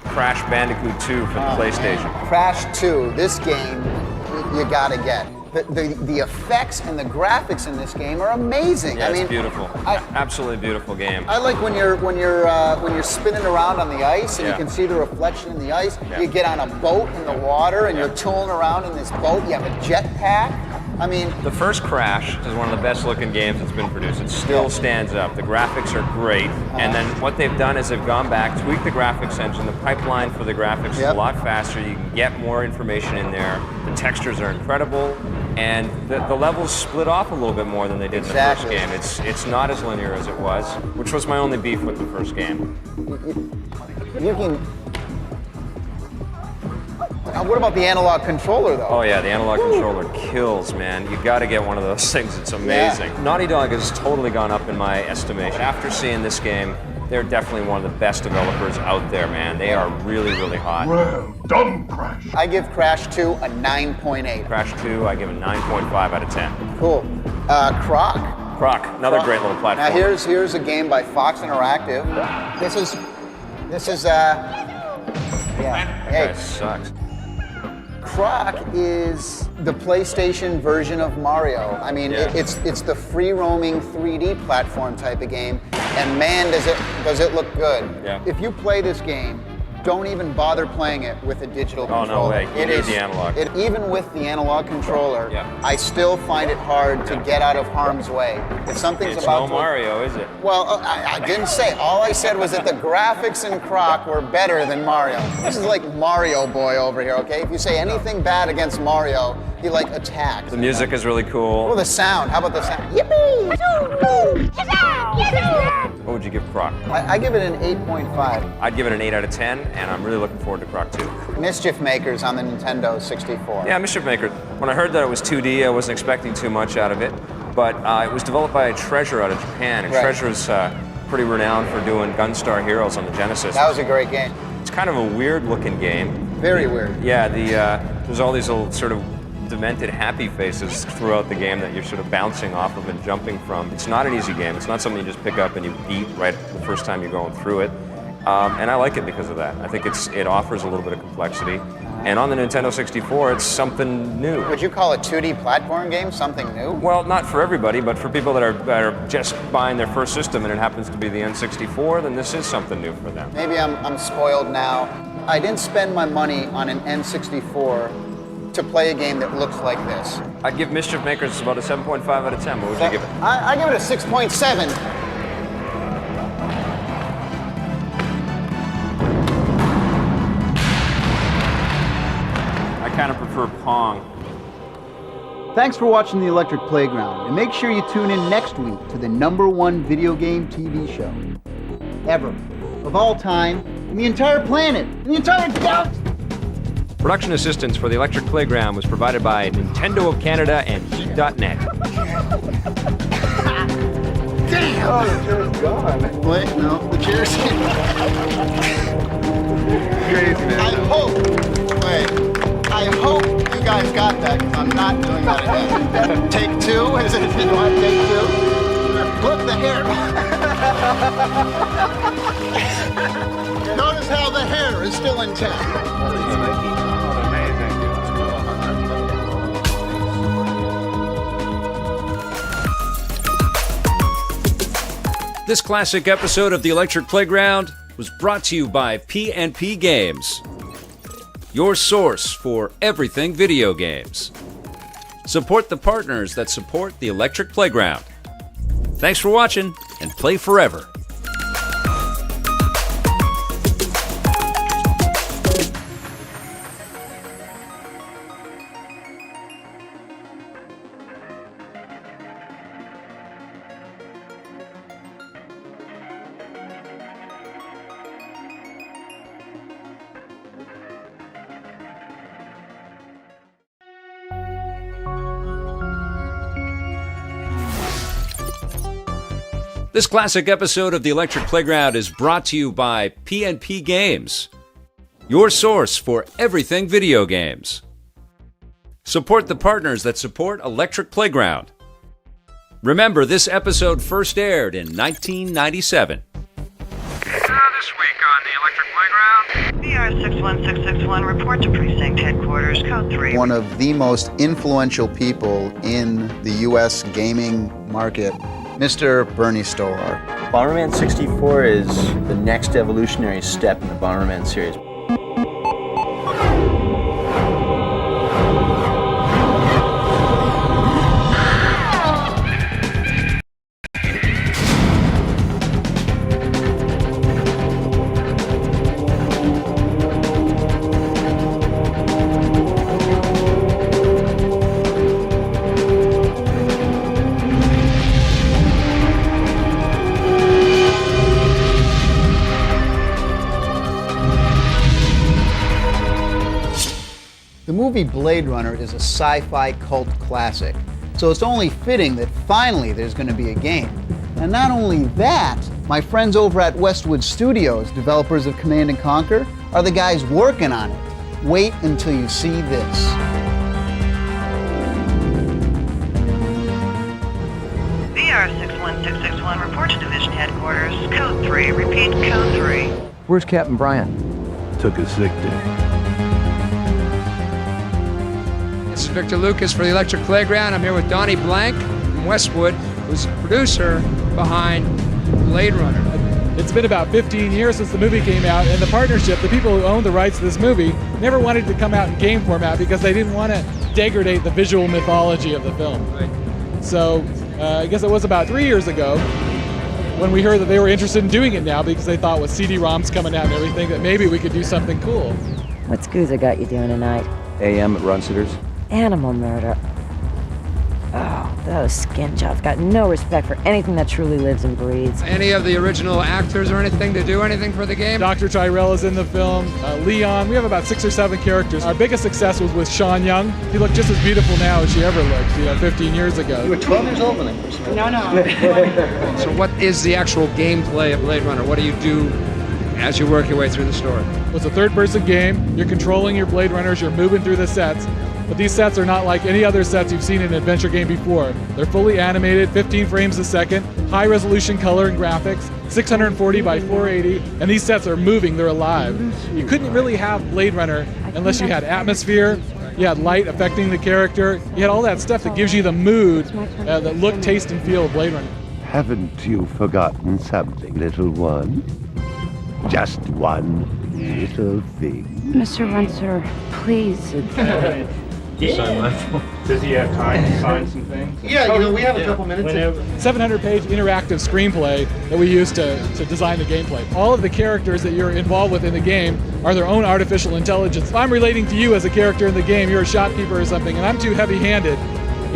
Crash Bandicoot 2 for the PlayStation. Crash 2, this game you gotta get. The effects and the graphics in this game are amazing. Yeah, I mean, it's beautiful. Absolutely beautiful game. I like when you're spinning around on the ice and you can see the reflection in the ice. Yeah. You get on a boat in the water and you're tooling around in this boat. You have a jetpack. I mean, the first Crash is one of the best looking games that's been produced. It still stands up. The graphics are great. And then what they've done is they've gone back, tweaked the graphics engine. The pipeline for the graphics is a lot faster. You can get more information in there. The textures are incredible. And the levels split off a little bit more than they did in the first game. It's not as linear as it was, which was my only beef with the first game. You can... What about the analog controller, though? Oh yeah, the analog controller kills, man. You got to get one of those things. It's amazing. Yeah. Naughty Dog has totally gone up in my estimation. After seeing this game, they're definitely one of the best developers out there, man. They are really, really hot. Well done, Crash. I give Crash 2 a 9.8. Crash 2, I give a 9.5 out of 10. Cool. Croc. Another great little platform. Now here's a game by Fox Interactive. This is That guy sucks. Croc is the PlayStation version of Mario. I mean, it's the free-roaming 3D platform type of game, and man, does it look good. Yeah. If you play this game, don't even bother playing it with a digital controller. Oh, no way. You need the analog. Even with the analog controller, I still find it hard to get out of harm's way. If something's It's about no Mario, is it? Well, I didn't say. All I said was that the graphics in Croc were better than Mario. This is like Mario Boy over here, okay? If you say anything bad against Mario, he like attacks. The music is really cool. Oh, the sound. How about the sound? Yippee! What would you give Croc? I give it an 8.5. I'd give it an 8 out of 10, and I'm really looking forward to Croc 2. Mischief Makers on the Nintendo 64. Yeah, Mischief Maker. When I heard that it was 2D, I wasn't expecting too much out of it, but it was developed by Treasure out of Japan, and Treasure's pretty renowned for doing Gunstar Heroes on the Genesis. That was a great game. It's kind of a weird-looking game. Very weird. Yeah, there's all these little sort of demented happy faces throughout the game that you're sort of bouncing off of and jumping from. It's not an easy game. It's not something you just pick up and you beat right the first time you're going through it. And I like it because of that. I think it offers a little bit of complexity. And on the Nintendo 64, it's something new. Would you call a 2D platform game something new? Well, not for everybody, but for people that are just buying their first system and it happens to be the N64, then this is something new for them. Maybe I'm spoiled now. I didn't spend my money on an N64 to play a game that looks like this. I'd give Mischief Makers about a 7.5 out of 10. What would you give it? I give it a 6.7. I kind of prefer Pong. Thanks for watching The Electric Playground, and make sure you tune in next week to the #1 video game TV show ever, of all time, in the entire planet, in the entire galaxy. Production assistance for The Electric Playground was provided by Nintendo of Canada and Heat.net. Damn! Oh, the chair's gone. Wait, no, the chair's crazy, man. I hope you guys got that, because I'm not doing that again. Take two? Is it? Do I take two? Look, the hair. Notice how the hair is still intact. This classic episode of The Electric Playground was brought to you by P&P Games, your source for everything video games. Support the partners that support The Electric Playground. Thanks for watching, and play forever. This classic episode of The Electric Playground is brought to you by P&P Games, your source for everything video games. Support the partners that support Electric Playground. Remember, this episode first aired in 1997. This week on The Electric Playground. VR61661, report to Precinct Headquarters, Code 3. One of the most influential people in the U.S. gaming market, Mr. Bernie Stolar. Bomberman 64 is the next evolutionary step in the Bomberman series. The movie Blade Runner is a sci-fi cult classic, so it's only fitting that finally there's going to be a game. And not only that, my friends over at Westwood Studios, developers of Command & Conquer, are the guys working on it. Wait until you see this. VR61661, report to Division Headquarters, Code 3. Repeat, Code 3. Where's Captain Brian? Took a sick day. This is Victor Lucas for the Electric Playground. I'm here with Donnie Blank from Westwood, who's the producer behind Blade Runner. It's been about 15 years since the movie came out, and the partnership, the people who owned the rights to this movie, never wanted to come out in game format because they didn't want to degrade the visual mythology of the film. Right. So I guess it was about 3 years ago when we heard that they were interested in doing it now because they thought with CD-ROMs coming out and everything that maybe we could do something cool. What SCUSA got you doing tonight? AM at Run-Sitters. Animal murder. Oh, those skin jobs got no respect for anything that truly lives and breathes. Any of the original actors or anything to do anything for the game? Dr. Tyrell is in the film, Leon. We have about 6 or 7 characters. Our biggest success was with Sean Young. She looked just as beautiful now as she ever looked, 15 years ago. You were 12 years old when I first met. No. So what is the actual gameplay of Blade Runner? What do you do as you work your way through the story? Well, it's a third-person game. You're controlling your Blade Runners. You're moving through the sets. But these sets are not like any other sets you've seen in an adventure game before. They're fully animated, 15 frames a second, high-resolution color and graphics, 640 by 480, and these sets are moving, they're alive. You couldn't really have Blade Runner unless you had atmosphere, you had light affecting the character, you had all that stuff that gives you the mood, the look, taste, and feel of Blade Runner. Haven't you forgotten something, little one? Just one little thing. Mr. Runser, please. Does he have time to sign some things? Yeah, we have a couple minutes. 700-page interactive screenplay that we use to design the gameplay. All of the characters that you're involved with in the game are their own artificial intelligence. If I'm relating to you as a character in the game, you're a shopkeeper or something, and I'm too heavy-handed,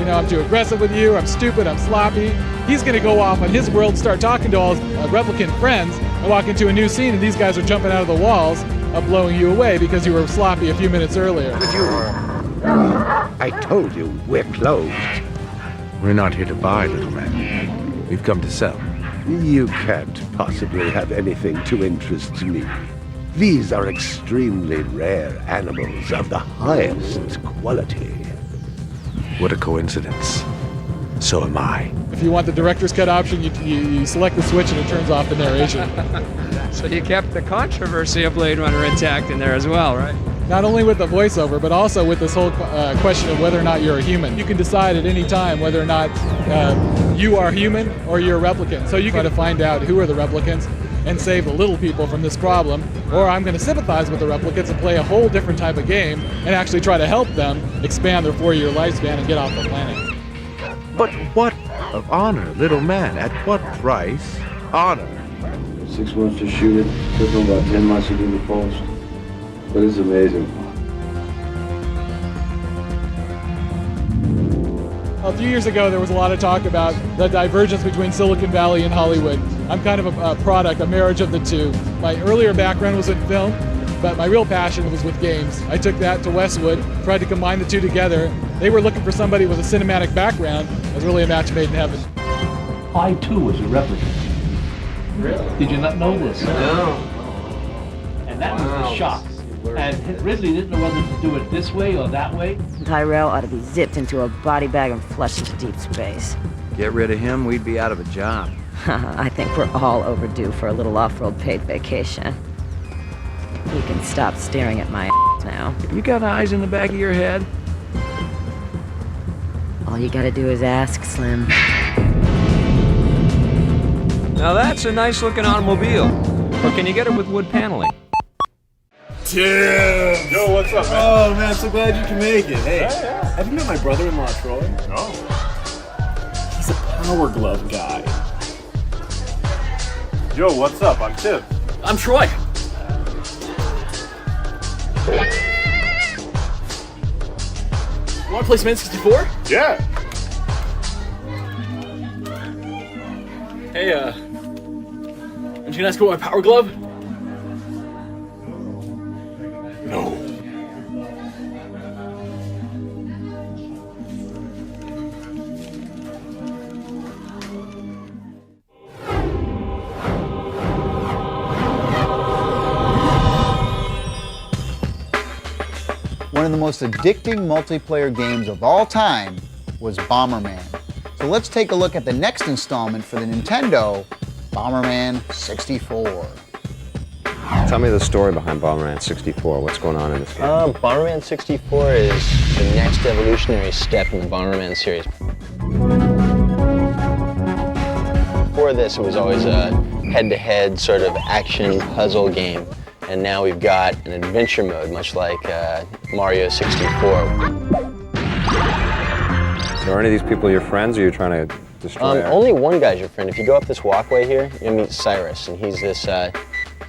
I'm too aggressive with you, I'm stupid, I'm sloppy, he's going to go off on his world, start talking to all his replicant friends, and walk into a new scene, and these guys are jumping out of the walls, blowing you away because you were sloppy a few minutes earlier. I told you, we're closed. We're not here to buy, little man. We've come to sell. You can't possibly have anything to interest me. These are extremely rare animals of the highest quality. What a coincidence. so am I. If you want the director's cut option, you select the switch and it turns off the narration. So you kept the controversy of Blade Runner intact in there as well, right? Not only with the voiceover, but also with this whole question of whether or not you're a human. You can decide at any time whether or not you are human or you're a replicant. So you got to find out who are the replicants and save the little people from this problem, or I'm going to sympathize with the replicants and play a whole different type of game and actually try to help them expand their 4-year lifespan and get off the planet. But what of honor, little man? At what price? Honor. 6 months to shoot it, took them about 10 months to do the post. But it's amazing. A few years ago, there was a lot of talk about the divergence between Silicon Valley and Hollywood. I'm kind of a product, a marriage of the two. My earlier background was in film, but my real passion was with games. I took that to Westwood, tried to combine the two together. They were looking for somebody with a cinematic background. It was really a match made in heaven. I too was a replicant. Really? Did you not know this? No. And that was a shock. And Ridley didn't know whether to do it this way or that way. Tyrell ought to be zipped into a body bag and flushed into deep space. Get rid of him, we'd be out of a job. I think we're all overdue for a little off-road paid vacation. You can stop staring at my ass now. You got eyes in the back of your head? All you gotta do is ask, Slim. Now that's a nice looking automobile. Or can you get it with wood paneling? Tim! Yo, what's up, man? Oh, man, so glad you can make it. Hey, have you met my brother-in-law, Troy? No. He's a Power Glove guy. Yo, what's up? I'm Tim. I'm Troy. Want to play Cement 64? Yeah. Hey, aren't you gonna ask about my Power Glove? No. One of the most addicting multiplayer games of all time was Bomberman. So let's take a look at the next installment for the Nintendo, Bomberman 64. Tell me the story behind Bomberman 64. What's going on in this game? Bomberman 64 is the next evolutionary step in the Bomberman series. Before this, it was always a head-to-head sort of action puzzle game. And now we've got an adventure mode, much like Mario 64. So are any of these people your friends, or you're trying to destroy? Only one guy's your friend. If you go up this walkway here, you'll meet Cyrus, and he's this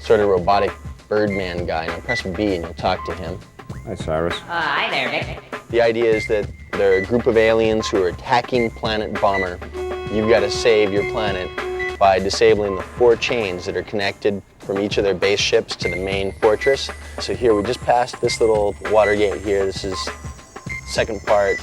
sort of robotic Birdman guy. Now press B and you'll talk to him. Hi, Cyrus. Hi there, Nick. The idea is that there are a group of aliens who are attacking Planet Bomber. You've got to save your planet by disabling the 4 chains that are connected from each of their base ships to the main fortress. So here, we just passed this little water gate here. This is second part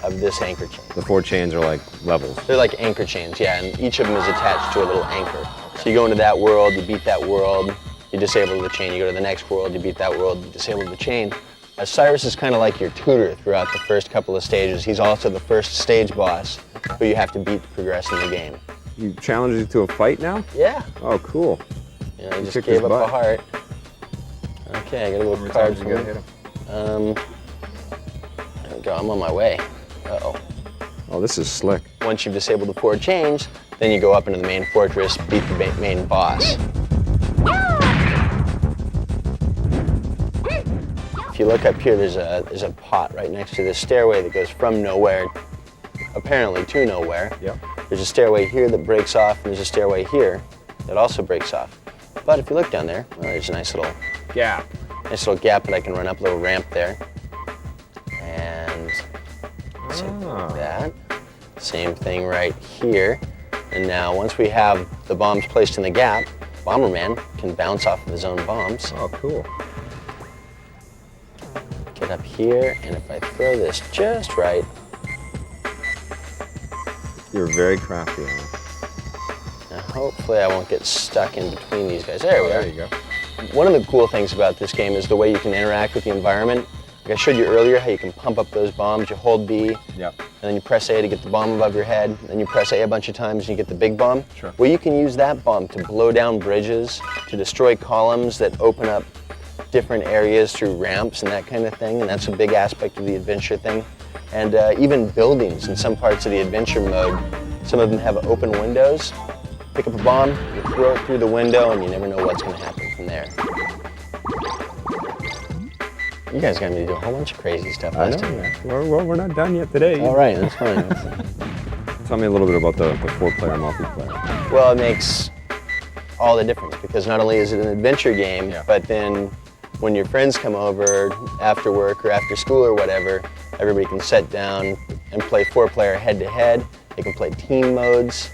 of this anchor chain. The 4 chains are like levels. They're like anchor chains, yeah, and each of them is attached to a little anchor. So you go into that world, you beat that world, you disable the chain. You go to the next world, you beat that world, you disable the chain. Cyrus is kind of like your tutor throughout the first couple of stages. He's also the first stage boss who you have to beat to progress in the game. You challenge you to a fight now? Yeah. Oh, cool. You know, he just gave up a heart. Okay, I got a little card for him. There we go, I'm on my way. Uh-oh. Oh, this is slick. Once you've disabled the 4 chains, then you go up into the main fortress, beat the main boss. If you look up here, there's a pot right next to this stairway that goes from nowhere, apparently to nowhere. Yep. There's a stairway here that breaks off, and there's a stairway here that also breaks off. But if you look down there, well, there's a nice little gap. Nice little gap that I can run up, a little ramp there. And like that. Same thing right here. And now once we have the bombs placed in the gap, Bomberman can bounce off of his own bombs. Oh, cool. Get up here, and if I throw this just right. You're very crafty, Alan. Now hopefully I won't get stuck in between these guys. There we are. There you go. One of the cool things about this game is the way you can interact with the environment. Like I showed you earlier how you can pump up those bombs. You hold B. Yep. and then you press A to get the bomb above your head, then you press A a bunch of times and you get the big bomb. Sure. Well, you can use that bomb to blow down bridges, to destroy columns that open up different areas through ramps and that kind of thing, and that's a big aspect of the adventure thing. And even buildings in some parts of the adventure mode, some of them have open windows. Pick up a bomb, you throw it through the window, and you never know what's going to happen from there. You guys got me to do a whole bunch of crazy stuff last time. We're not done yet today. All right, that's fine. Tell me a little bit about the 4-player multiplayer. Well, it makes all the difference because not only is it an adventure game, but then when your friends come over after work or after school or whatever, everybody can sit down and play 4-player head-to-head. They can play team modes.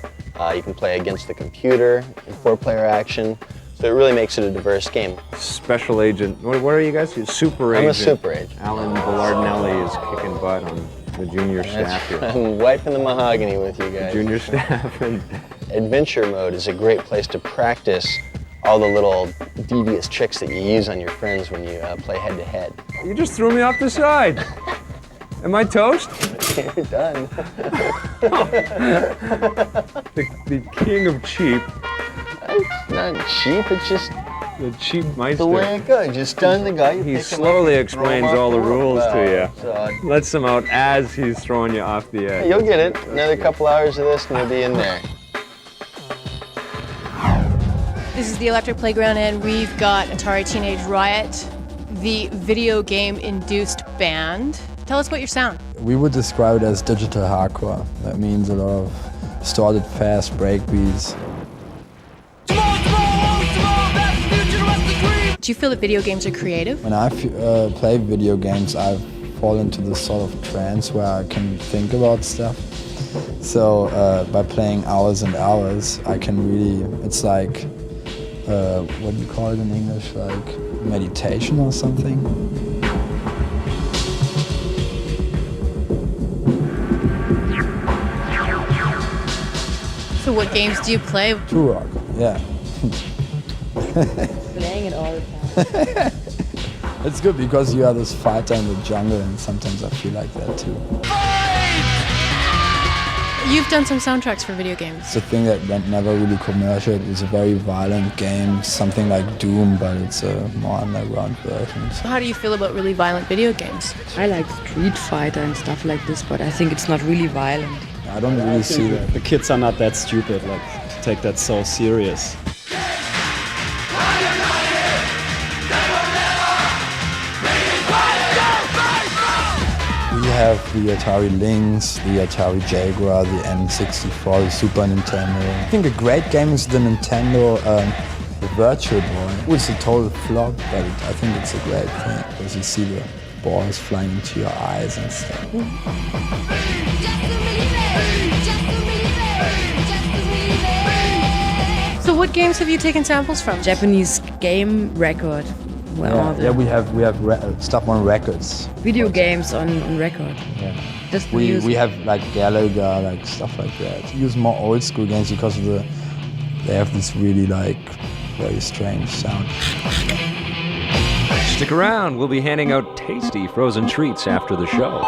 You can play against the computer in 4-player action. So it really makes it a diverse game. Special agent. What are you guys? Super agent. I'm a super agent. Alan Ballardinelli is kicking butt on the junior staff here. I'm wiping the mahogany with you guys. Junior staff. And adventure mode is a great place to practice all the little devious tricks that you use on your friends when you play head-to-head. You just threw me off the side. Am I toast? You're done. the king of cheap. It's not cheap, it's just the cheap meister. the way it goes. You stun the guy, you He pick slowly him up, explains throw him all the off rules to well, you. so- Lets them out as he's throwing you off the edge. You'll get it. Another couple hours of this and you'll be in there. This is the Electric Playground, and we've got Atari Teenage Riot, the video game-induced band. Tell us about your sound. We would describe it as digital hardcore. That means a lot of distorted, fast breakbeats. Do you feel that video games are creative? When I play video games, I fall into this sort of trance where I can think about stuff. So by playing hours and hours, I can really, it's like, what do you call it in English, like meditation or something? So what games do you play? True rock, yeah. Playing it all the time. It's good because you are this fighter in the jungle, and sometimes I feel like that too. You've done some soundtracks for video games. It's a thing that went never really commercial. It was a very violent game, something like Doom, but it's a more underground version. So. How do you feel about really violent video games? I like Street Fighter and stuff like this, but I think it's not really violent. I don't really see that. The kids are not that stupid, like, to take that so serious. We have the Atari Lynx, the Atari Jaguar, the N64, the Super Nintendo. I think a great game is the Nintendo the Virtual Boy. It was a total flop, but I think it's a great thing because you see the balls flying into your eyes and stuff. So what games have you taken samples from? Japanese game record. Yeah, we have stuff on records. Video games on record. Yeah. Just we music. have like Galaga, like stuff like that. We use more old school games because of they have this really like very strange sound. Stick around, we'll be handing out tasty frozen treats after the show.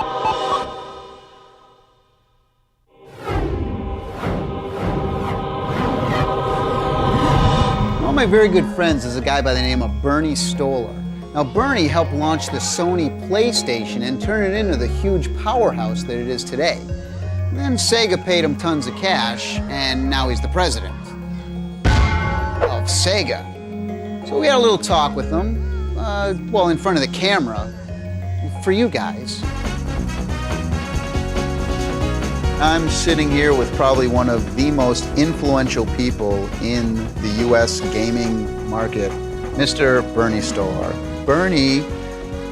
One of my very good friends is a guy by the name of Bernie Stolar. Now, Bernie helped launch the Sony PlayStation and turn it into the huge powerhouse that it is today. Then Sega paid him tons of cash, and now he's the president of Sega. So we had a little talk with him, well, in front of the camera, for you guys. I'm sitting here with probably one of the most influential people in the US gaming market, Mr. Bernie Stolar. Bernie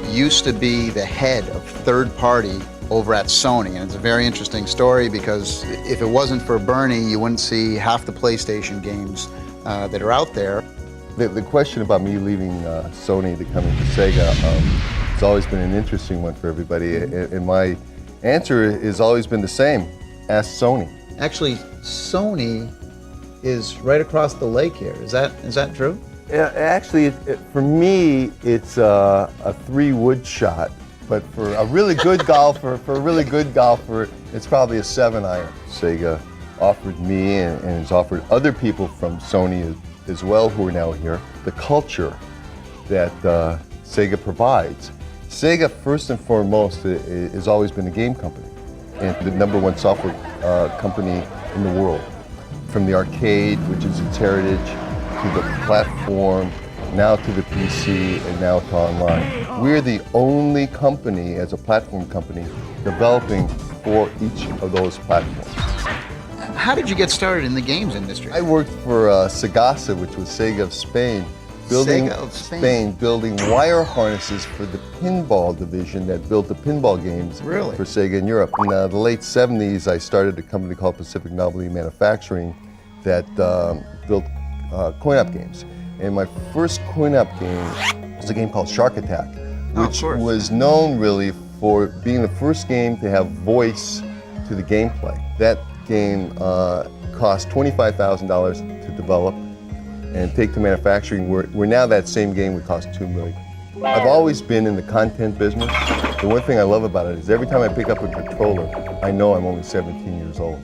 used to be the head of third party over at Sony, and it's a very interesting story because if it wasn't for Bernie, you wouldn't see half the PlayStation games that are out there. The question about me leaving Sony to come into Sega has always been an interesting one for everybody, and my answer has always been the same. Ask Sony. Actually, Sony is right across the lake here. Is that true? Yeah, actually, for me, it's a 3-wood shot. But for a really good golfer, it's It's probably a 7-iron. Sega offered me and has offered other people from Sony as well who are now here, the culture that Sega provides. Sega, first and foremost, has always been a game company and the #1 software company in the world. From the arcade, which is its heritage, to the platform, now to the PC, and now to online. We're the only company, as a platform company, developing for each of those platforms. How did you get started in the games industry? I worked for Segasa, which was Sega of Spain, building wire harnesses for the pinball division that built the pinball games for Sega in Europe. In the late 70s, I started a company called Pacific Novelty Manufacturing that built coin-op games. And my first coin-op game was a game called Shark Attack, which was known really for being the first game to have voice to the gameplay. That game cost $25,000 to develop and take to manufacturing, where now that same game would cost $2 million. I've always been in the content business. The one thing I love about it is every time I pick up a controller, I know I'm only 17 years old.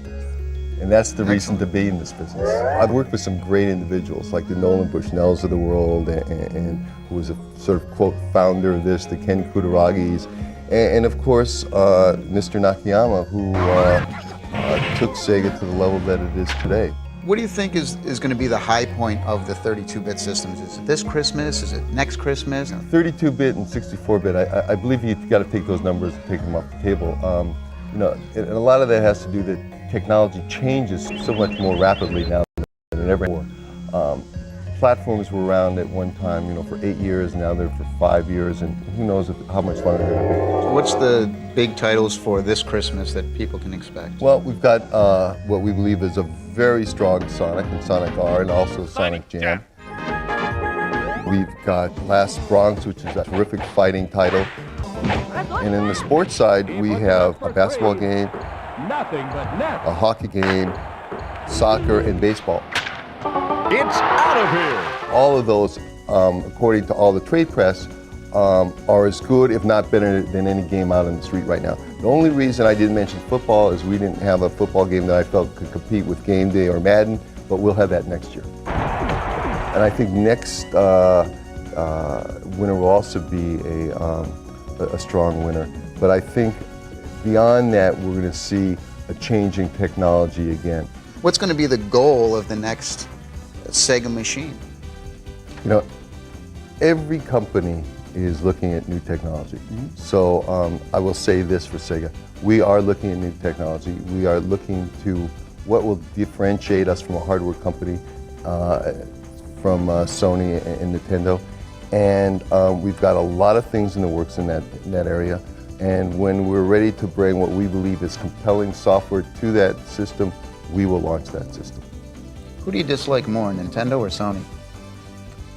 And that's the reason to be in this business. I've worked with some great individuals like the Nolan Bushnells of the world and who was a sort of, quote, founder of this, the Ken Kutaragis, and of course, Mr. Nakayama, who took Sega to the level that it is today. What do you think is going to be the high point of the 32-bit systems? Is it this Christmas? Is it next Christmas? 32-bit and 64-bit, I believe you've got to take those numbers and take them off the table. You know, and a lot of that has to do that technology changes so much more rapidly now than ever before. Platforms were around at one time, you know, for 8 years, now they're for 5 years, and who knows how much longer they're going to be. What's the big titles for this Christmas that people can expect? Well, we've got what we believe is a very strong Sonic and Sonic R, and also Sonic Jam. We've got Last Bronx, which is a terrific fighting title. And in the sports side, we have a basketball game, a hockey game, soccer, and baseball. It's out of here! All of those, according to all the trade press, are as good, if not better, than any game out on the street right now. The only reason I didn't mention football is we didn't have a football game that I felt could compete with Game Day or Madden, but we'll have that next year. And I think next winner will also be a strong winner. But I think beyond that, we're going to see a changing technology again. What's going to be the goal of the next Sega machine? You know, every company is looking at new technology. So I will say this for Sega. We are looking at new technology. We are looking to what will differentiate us from a hardware company, from Sony and Nintendo. And we've got a lot of things in the works in that area. And when we're ready to bring what we believe is compelling software to that system, we will launch that system. Who do you dislike more, Nintendo or Sony?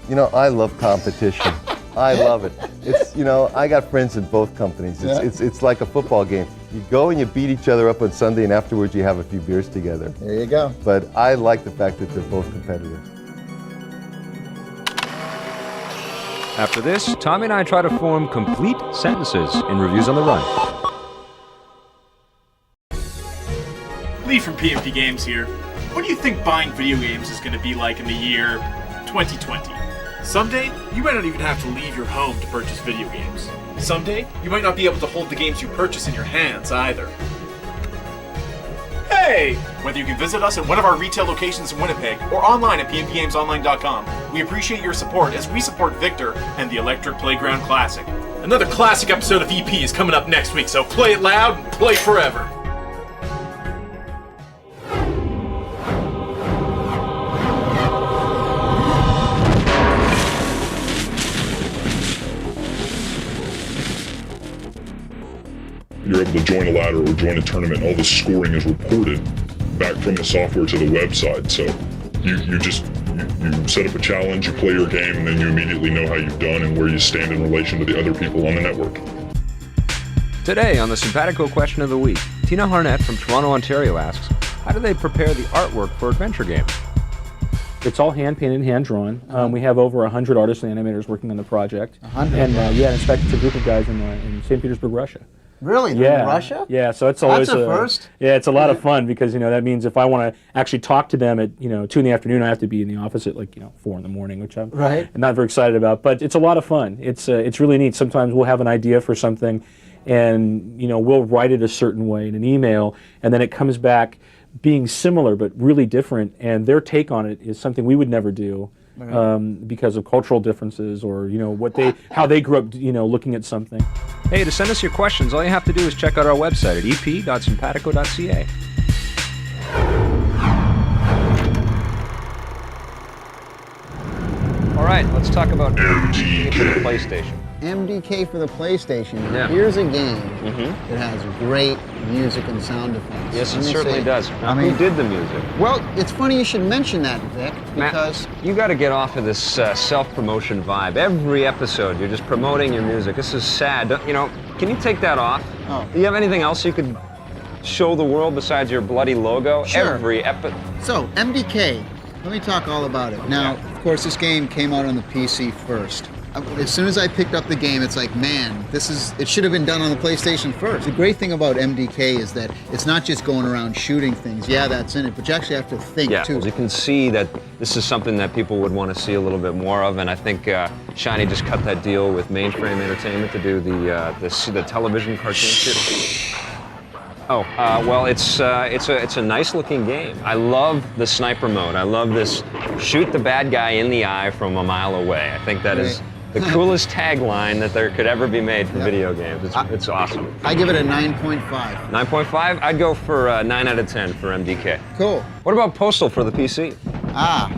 You know, I love competition. I love it. It's, you know, I got friends in both companies. It's like a football game. You go and you beat each other up on Sunday, and afterwards you have a few beers together. There you go. But I like the fact that they're both competitive. After this, Tommy and I try to form complete sentences in Reviews on the Run. Lee from PNP Games here. What do you think buying video games is going to be like in the year 2020? Someday, you might not even have to leave your home to purchase video games. Someday, you might not be able to hold the games you purchase in your hands either. Hey! Whether you can visit us at one of our retail locations in Winnipeg or online at pnpgamesonline.com, we appreciate your support as we support Victor and the Electric Playground Classic. Another classic episode of EP is coming up next week, so play it loud and play forever. You're able to join a ladder or join a tournament, all the scoring is reported back from the software to the website. So you set up a challenge, you play your game, and then you immediately know how you've done and where you stand in relation to the other people on the network. Today on the Simpatico Question of the Week, Tina Harnett from Toronto, Ontario asks, how do they prepare the artwork for adventure games? It's all hand-painted and hand-drawn. We have over 100 artists and animators working on the project. 100? And yeah, in fact, it's a group of guys in St. Petersburg, Russia. Really? Yeah. In Russia? Yeah, so it's always That's a first. Yeah, it's a lot of fun because, that means if I want to actually talk to them at, 2 in the afternoon, I have to be in the office at 4 in the morning, which I'm not very excited about. But it's a lot of fun. It's really neat. Sometimes we'll have an idea for something and, we'll write it a certain way in an email, and then it comes back being similar but really different, and their take on it is something we would never do. Because of cultural differences or how they grew up looking at something. Hey, to send us your questions, all you have to do is check out our website at ep.simpatico.ca. All right, let's talk about MDK for the PlayStation. MDK for the PlayStation. Yeah. Here's a game that has great music and sound effects. Yes, it certainly does. Now, who did the music? Well, it's funny you should mention that, Vic, because... Matt, you got to get off of this self-promotion vibe. Every episode, you're just promoting your music. This is sad. Can you take that off? Oh. Do you have anything else you could show the world besides your bloody logo? Sure. Every episode. So, MDK, let me talk all about it. Now, of course, this game came out on the PC first. As soon as I picked up the game, it's like, man, it should have been done on the PlayStation first. The great thing about MDK is that it's not just going around shooting things. Yeah, that's in it, but you actually have to think, too. You can see that this is something that people would want to see a little bit more of, and I think Shiny just cut that deal with Mainframe Entertainment to do the television cartoon series. Oh, well, it's a nice-looking game. I love the sniper mode. I love this shoot the bad guy in the eye from a mile away. I think that is the coolest tagline that there could ever be made for video games. It's awesome. I give it a 9.5. 9.5? I'd go for 9 out of 10 for MDK. Cool. What about Postal for the PC?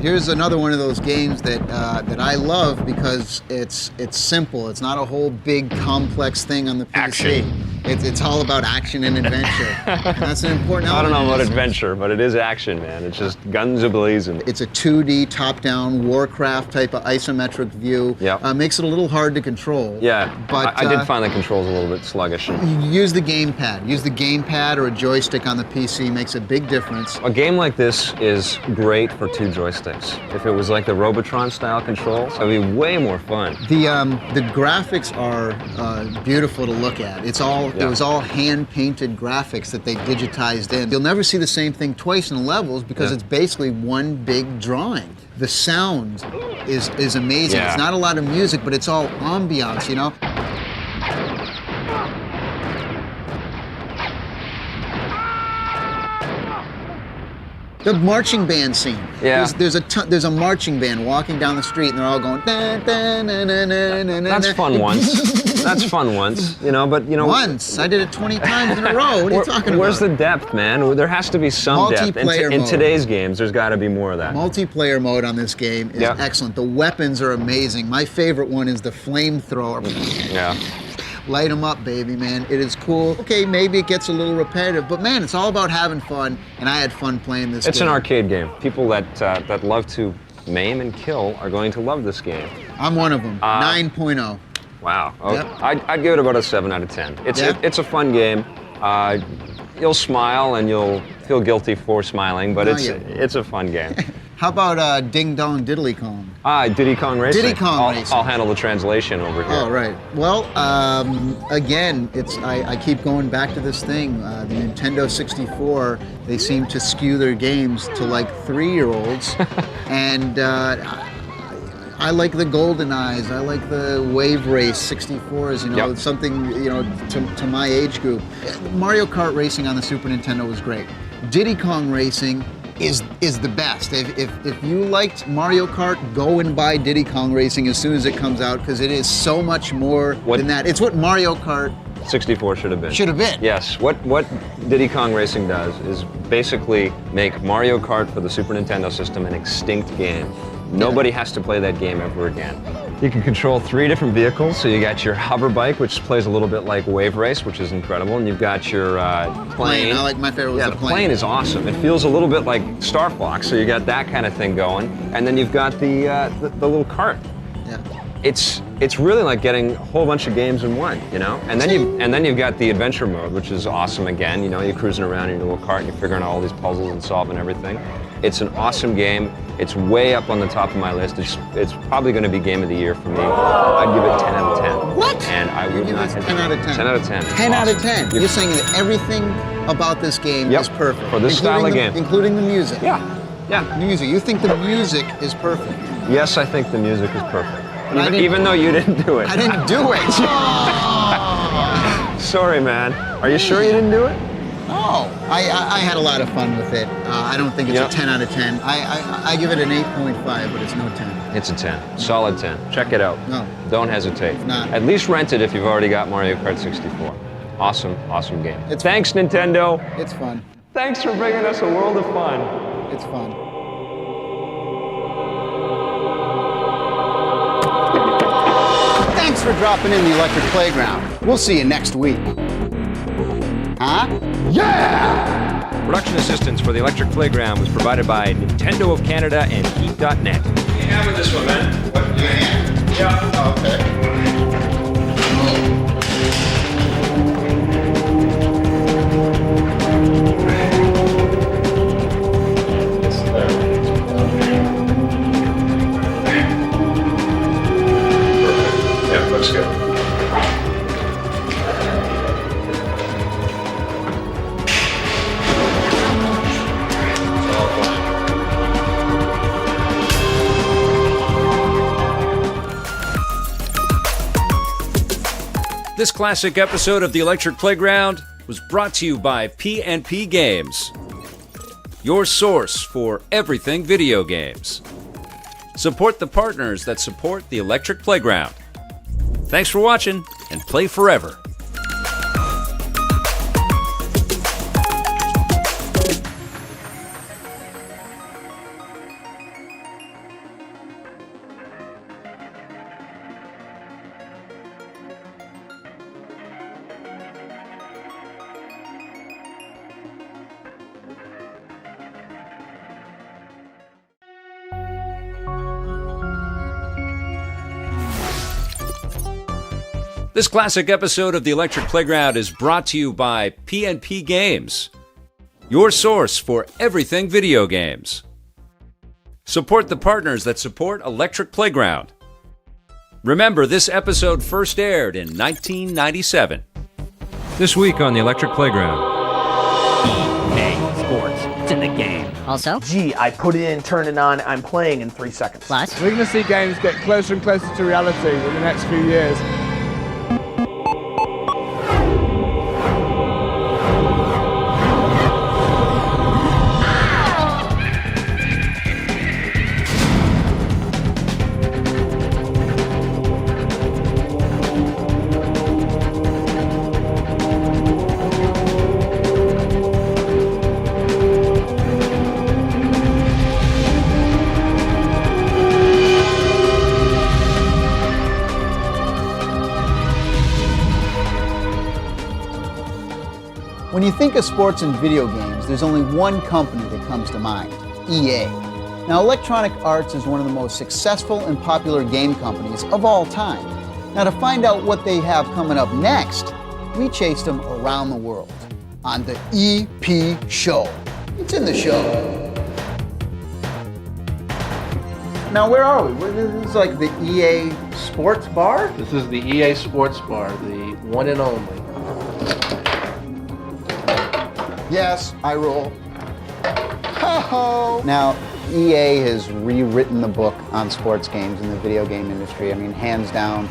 Here's another one of those games that I love because it's simple. It's not a whole big complex thing on the PC. Action. It's all about action and adventure. And that's an important element. I don't know about adventure, but it is action, man. It's just guns a-blazing. It's a 2D top-down Warcraft type of isometric view. Yeah. Makes it a little hard to control. Yeah, but I did find the controls a little bit sluggish. Use the gamepad. Use the gamepad or a joystick on the PC makes a big difference. A game like this is great for 2 joysticks. If it was like the Robotron style controls, it would be way more fun. The graphics are beautiful to look at. It was all hand-painted graphics that they digitized in. You'll never see the same thing twice in the levels because it's basically one big drawing. The sound is amazing. Yeah. It's not a lot of music, but it's all ambiance, The marching band scene. Yeah. There's a marching band walking down the street and they're all going da, da, na, na, na, na, na. That's fun once. That's fun once, but Once? I did it 20 times in a row. What are you talking about? Where's the depth, man? There has to be some depth. In today's games, there's got to be more of that. Multiplayer mode on this game is excellent. The weapons are amazing. My favorite one is the flamethrower. Yeah. Light them up, baby, man. It is cool. Okay, maybe it gets a little repetitive, but man, it's all about having fun, and I had fun playing this game. It's an arcade game. People that love to maim and kill are going to love this game. I'm one of them. 9.0. Wow. Okay. Yep. I'd give it about a 7 out of 10. It's a fun game. You'll smile and you'll feel guilty for smiling, but it's a fun game. How about Ding Dong Diddly Kong? Diddy Kong Racing. Diddy Kong Racing. I'll handle the translation over here. Oh, right. Well, again, I keep going back to this thing. The Nintendo 64, they seem to skew their games to like 3-year-olds. And I like the Golden Eyes. I like the Wave Race 64s, something, to my age group. Mario Kart Racing on the Super Nintendo was great. Diddy Kong Racing is the best. If you liked Mario Kart, go and buy Diddy Kong Racing as soon as it comes out because it is so much more than that. It's what Mario Kart 64 should have been. Should have been. Yes. What Diddy Kong Racing does is basically make Mario Kart for the Super Nintendo system an extinct game. Nobody has to play that game ever again. You can control 3 different vehicles. So you got your hover bike, which plays a little bit like Wave Race, which is incredible. And you've got your plane. I like my favorite was the plane. Plane is awesome. It feels a little bit like Star Fox. So you got that kind of thing going. And then you've got the little cart. Yeah. It's really like getting a whole bunch of games in one, And then you've got the adventure mode, which is awesome again. You're cruising around in your little cart and you're figuring out all these puzzles and solving everything. It's an awesome game. It's way up on the top of my list. It's probably going to be game of the year for me. I'd give it 10 out of 10. What? And I would not hesitate. 10 out of 10. 10 out of 10. 10 out of 10. You're saying that everything about this game is perfect. For this style of game. Including the music. Yeah. Music. You think the music is perfect? Yes, I think the music is perfect. Even though you didn't do it. I didn't do it. Sorry, man. Are you sure you didn't do it? No. I had a lot of fun with it. I don't think it's a 10 out of 10. I give it an 8.5, but it's no 10. It's a 10. Solid 10. Check it out. No. Don't hesitate. It's not. At least rent it if you've already got Mario Kart 64. Awesome, awesome game. Thanks, Nintendo. It's fun. Thanks for bringing us a world of fun. It's fun. Thanks for dropping in the Electric Playground. We'll see you next week. Huh? Yeah! Production assistance for the Electric Playground was provided by Nintendo of Canada and Heat.net. What do you have with this one, man? What, you hand? Yeah. Oh, okay. Yeah, looks good. This classic episode of the Electric Playground was brought to you by P&P Games, your source for everything video games. Support the partners that support the Electric Playground. Thanks for watching, and play forever. This classic episode of the Electric Playground is brought to you by P&P Games, your source for everything video games. Support the partners that support Electric Playground. Remember, this episode first aired in 1997. This week on the Electric Playground. EA Sports. It's in the game. Also? Gee, I put it in, turn it on, I'm playing in 3 seconds. Plus? We're going to see games get closer and closer to reality in the next few years. When you think of sports and video games, there's only one company that comes to mind, EA. Now, Electronic Arts is one of the most successful and popular game companies of all time. Now, to find out what they have coming up next, we chased them around the world on the EP Show. It's in the show. Now, where are we? This is like the EA Sports Bar? This is the EA Sports Bar, the one and only. Yes, I roll. Ho-ho! Now, EA has rewritten the book on sports games in the video game industry. I mean, hands down,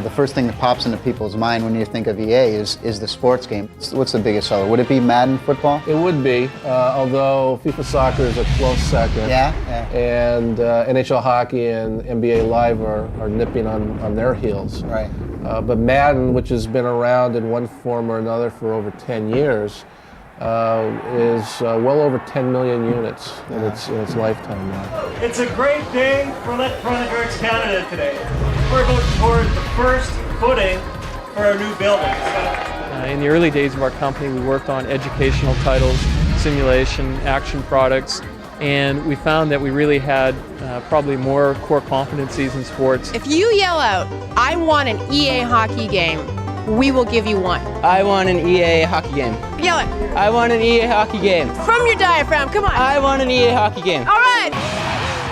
the first thing that pops into people's mind when you think of EA is the sports game. What's the biggest seller? Would it be Madden football? It would be, although FIFA Soccer is a close second. Yeah. And NHL Hockey and NBA Live are nipping on their heels. Right. But Madden, which has been around in one form or another for over 10 years, is well over 10 million units in its lifetime now. It's a great day for Electronic Arts Canada today. We're about to pour the first footing for our new building. In the early days of our company, we worked on educational titles, simulation, action products, and we found that we really had probably more core competencies in sports. If you yell out, I want an EA hockey game, we will give you one. I want an EA hockey game. Yell it. I want an EA hockey game. From your diaphragm, come on. I want an EA hockey game. All right.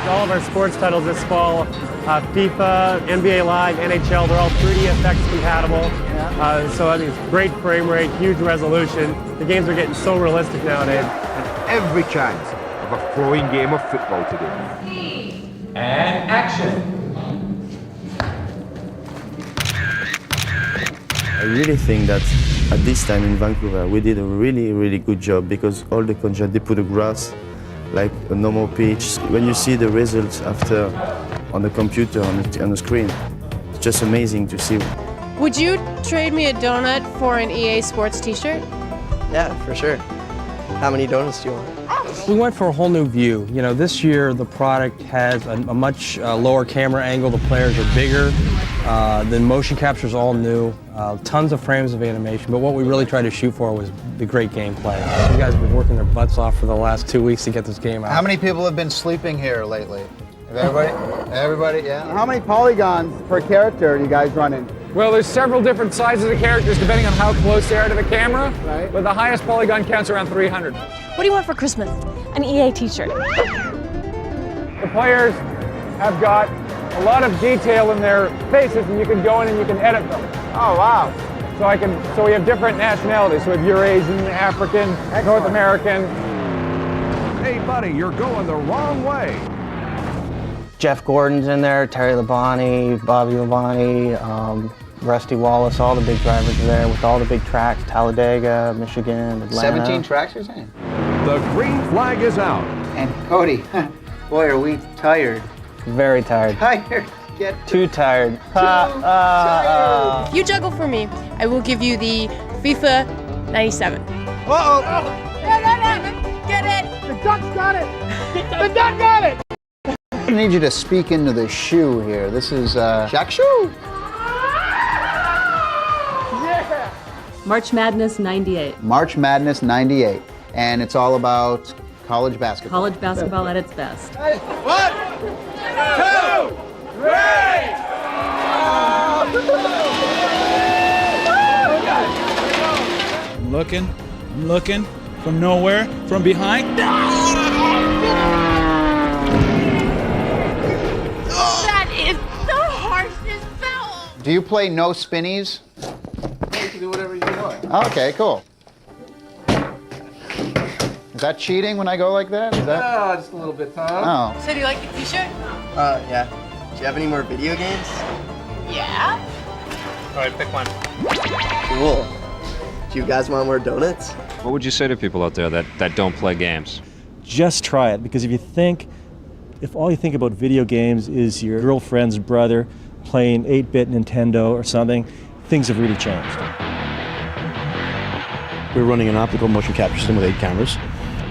All of our sports titles this fall, FIFA, NBA Live, NHL, they're all 3D effects compatible. So I mean, it's great frame rate, huge resolution. The games are getting so realistic nowadays. Every chance of a flowing game of football today. And action. I really think that at this time in Vancouver, we did a really good job because all the countries, they put a grass like a normal pitch. When you see the results after on the computer, on the screen, it's just amazing to see. Would you trade me a donut for an EA Sports t-shirt? Yeah, for sure. How many donuts do you want? We went for a whole new view. You know, this year the product has a much lower camera angle. The players are bigger. The motion capture is all new. Tons of frames of animation. But what we really tried to shoot for was the great gameplay. You guys have been working their butts off for the last 2 weeks to get this game out. How many people have been sleeping here lately? Everybody? Everybody, yeah. How many polygons per character are you guys running? Well, there's several different sizes of characters depending on how close they are to the camera. Right. But the highest polygon count's around 300. What do you want for Christmas? An EA t-shirt. The players have got a lot of detail in their faces, and you can go in and you can edit them. Oh, wow. So we have different nationalities. So we have Eurasian, African, North American. Hey, buddy, you're going the wrong way. Jeff Gordon's in there, Terry Labonte, Bobby Labonte, Rusty Wallace, all the big drivers are there with all the big tracks, Talladega, Michigan, Atlanta. 17 tracks, you're saying? The green flag is out. And Cody, boy, are we tired. Very tired. Tired. Too tired. If you juggle for me, I will give you the FIFA 97. Uh-oh. Get it. The Ducks got it. The Duck got it. I need you to speak into the shoe here. This is Jack Shoe. Yeah. March Madness 98. March Madness 98. And it's all about college basketball. College basketball at its best. 1, 2, 3! I'm looking, from nowhere, from behind. That is the harshest foul. Do you play no spinnies? You can do whatever you want. Okay, cool. Is that cheating when I go like that? Is that? Just a little bit, Tom. Oh. So do you like the t-shirt? Yeah. Do you have any more video games? Yeah. All right, pick one. Cool. Do you guys want more donuts? What would you say to people out there that don't play games? Just try it, because if all you think about video games is your girlfriend's brother playing 8-bit Nintendo or something, things have really changed. We're running an optical motion capture system with 8 cameras.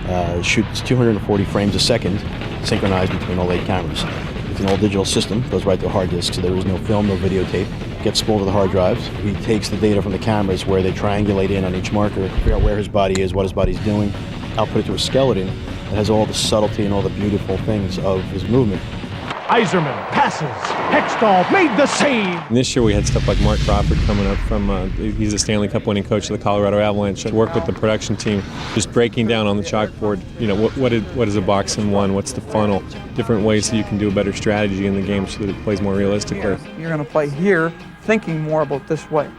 It shoots 240 frames a second, synchronized between all 8 cameras. It's an all-digital system, goes right to a hard disk, so there is no film, no videotape. Gets spooled to the hard drives. He takes the data from the cameras where they triangulate in on each marker, figure out where his body is, what his body's doing, output it to a skeleton that has all the subtlety and all the beautiful things of his movement. Iserman passes. Hextall made the save. And this year we had stuff like Mark Crawford coming up from, he's a Stanley Cup winning coach of the Colorado Avalanche, to work with the production team, just breaking down on the chalkboard, you know, what is a box in one, what's the funnel, different ways that you can do a better strategy in the game so that it plays more realistically. You're going to play here thinking more about this way.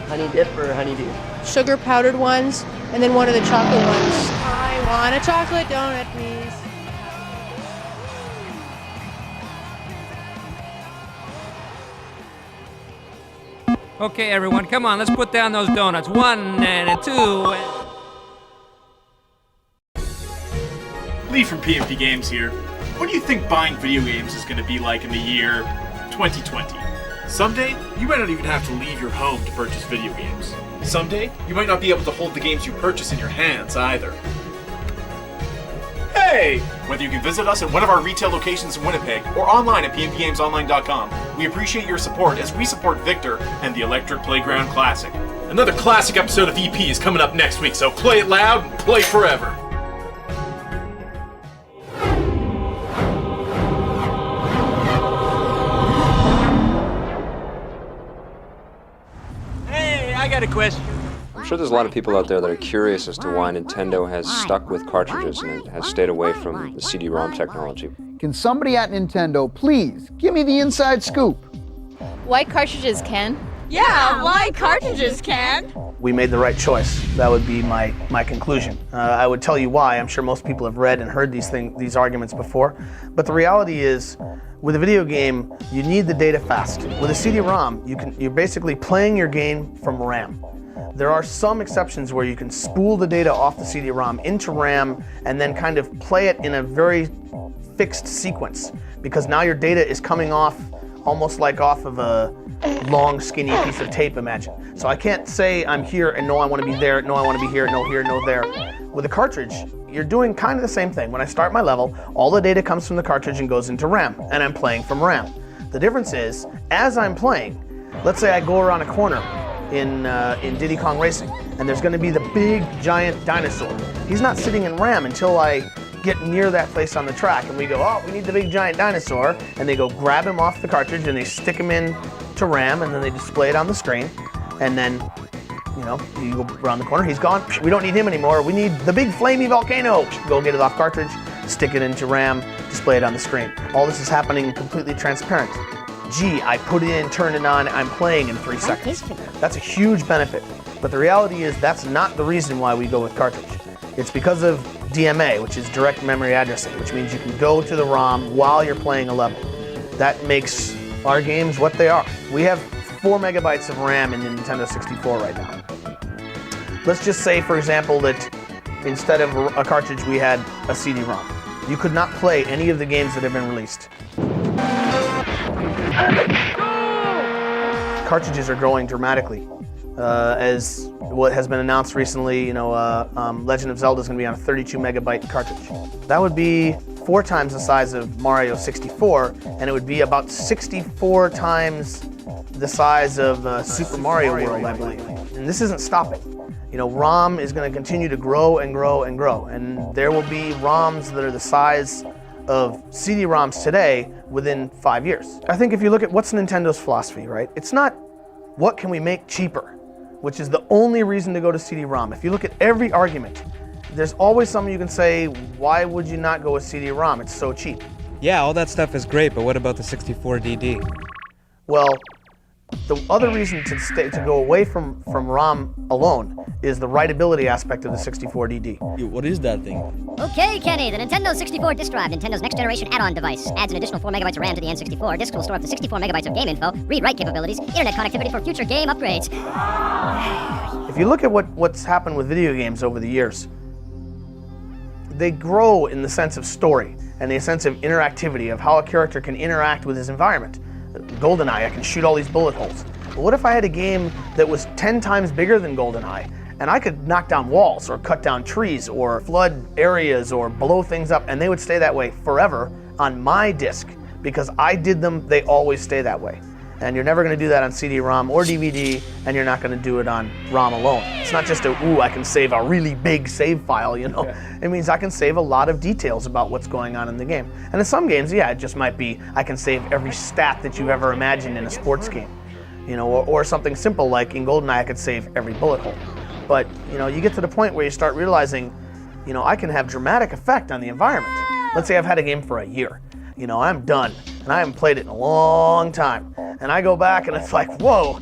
Honey dip or honeydew? Sugar powdered ones, and then one of the chocolate ones. I want a chocolate donut, please. Okay, everyone, come on, let's put down those donuts. 1 and a 2 and... Lee from PNP Games here. What do you think buying video games is going to be like in the year 2020? Someday, you might not even have to leave your home to purchase video games. Someday, you might not be able to hold the games you purchase in your hands either. Hey! Whether you can visit us at one of our retail locations in Winnipeg or online at pnpgamesonline.com, we appreciate your support as we support Victor and the Electric Playground Classic. Another classic episode of EP is coming up next week, so play it loud and play forever. Hey, sure there's a lot of people out there that are curious as to why Nintendo has stuck with cartridges and has stayed away from the CD-ROM technology. Can somebody at Nintendo please give me the inside scoop? Why cartridges, Ken? Yeah, why cartridges, Ken? We made the right choice. That would be my conclusion. I would tell you why. I'm sure most people have read and heard these arguments before. But the reality is, with a video game, you need the data fast. With a CD-ROM, you're basically playing your game from RAM. There are some exceptions where you can spool the data off the CD-ROM into RAM and then kind of play it in a very fixed sequence, because now your data is coming off almost like off of a long, skinny piece of tape, imagine. So I can't say I'm here and no, I want to be there, no, I want to be here, no there. With a cartridge, you're doing kind of the same thing. When I start my level, all the data comes from the cartridge and goes into RAM, and I'm playing from RAM. The difference is, as I'm playing, let's say I go around a corner in Diddy Kong Racing, and there's going to be the big, giant dinosaur. He's not sitting in RAM until I get near that place on the track, and we go, oh, we need the big giant dinosaur, and they go grab him off the cartridge and they stick him in to RAM, and then they display it on the screen, and then you go around the corner, he's gone, we don't need him anymore, we need the big flamey volcano, go get it off cartridge, stick it into RAM, display it on the screen. All this is happening completely transparent. Gee, I put it in, turn it on, I'm playing in 3 seconds. That's a huge benefit, but the reality is that's not the reason why we go with cartridge. It's because of DMA, which is direct memory addressing, which means you can go to the ROM while you're playing a level. That makes our games what they are. We have 4 megabytes of RAM in the Nintendo 64 right now. Let's just say, for example, that instead of a cartridge, we had a CD-ROM. You could not play any of the games that have been released. Cartridges are growing dramatically. As what has been announced recently, Legend of Zelda is going to be on a 32 megabyte cartridge. That would be 4 times the size of Mario 64, and it would be about 64 times the size of Super Mario World, I believe. And this isn't stopping. ROM is going to continue to grow and grow and grow, and there will be ROMs that are the size of CD-ROMs today within 5 years. I think if you look at what's Nintendo's philosophy, right? It's not what can we make cheaper, which is the only reason to go to CD-ROM. If you look at every argument, there's always something you can say, why would you not go with CD-ROM? It's so cheap. Yeah, all that stuff is great, but what about the 64DD? Well, the other reason to go away from ROM alone is the writability aspect of the 64DD. What is that thing? Okay, Kenny, the Nintendo 64 disk drive, Nintendo's next generation add-on device, adds an additional 4 megabytes of RAM to the N64. Disks will store up to 64 megabytes of game info, read-write capabilities, internet connectivity for future game upgrades. If you look at what's happened with video games over the years, they grow in the sense of story and the sense of interactivity, of how a character can interact with his environment. GoldenEye, I can shoot all these bullet holes. But what if I had a game that was 10 times bigger than GoldenEye, and I could knock down walls or cut down trees or flood areas or blow things up, and they would stay that way forever on my disc because I did them, they always stay that way. And you're never going to do that on CD-ROM or DVD, and you're not going to do it on ROM alone. It's not just I can save a really big save file, Yeah. It means I can save a lot of details about what's going on in the game. And in some games, yeah, it just might be I can save every stat that you've ever imagined in a sports game. Or something simple like in GoldenEye, I could save every bullet hole. But, you get to the point where you start realizing, I can have dramatic effect on the environment. Let's say I've had a game for a year. I'm done, and I haven't played it in a long time. And I go back, and it's like, whoa,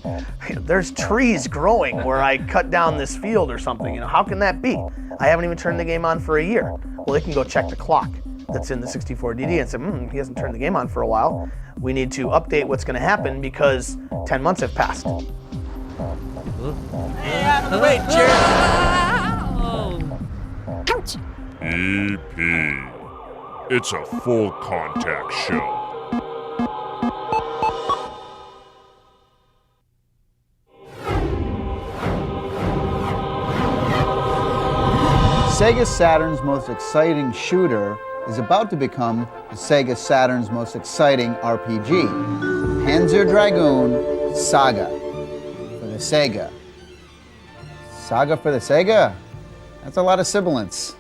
there's trees growing where I cut down this field or something. How can that be? I haven't even turned the game on for a year. Well, they can go check the clock that's in the 64DD and say, he hasn't turned the game on for a while. We need to update what's going to happen because 10 months have passed. Wait, Ouch! EP. It's a full contact show. Sega Saturn's most exciting shooter is about to become the Sega Saturn's most exciting RPG. Panzer Dragoon Saga for the Sega. Saga for the Sega? That's a lot of sibilants.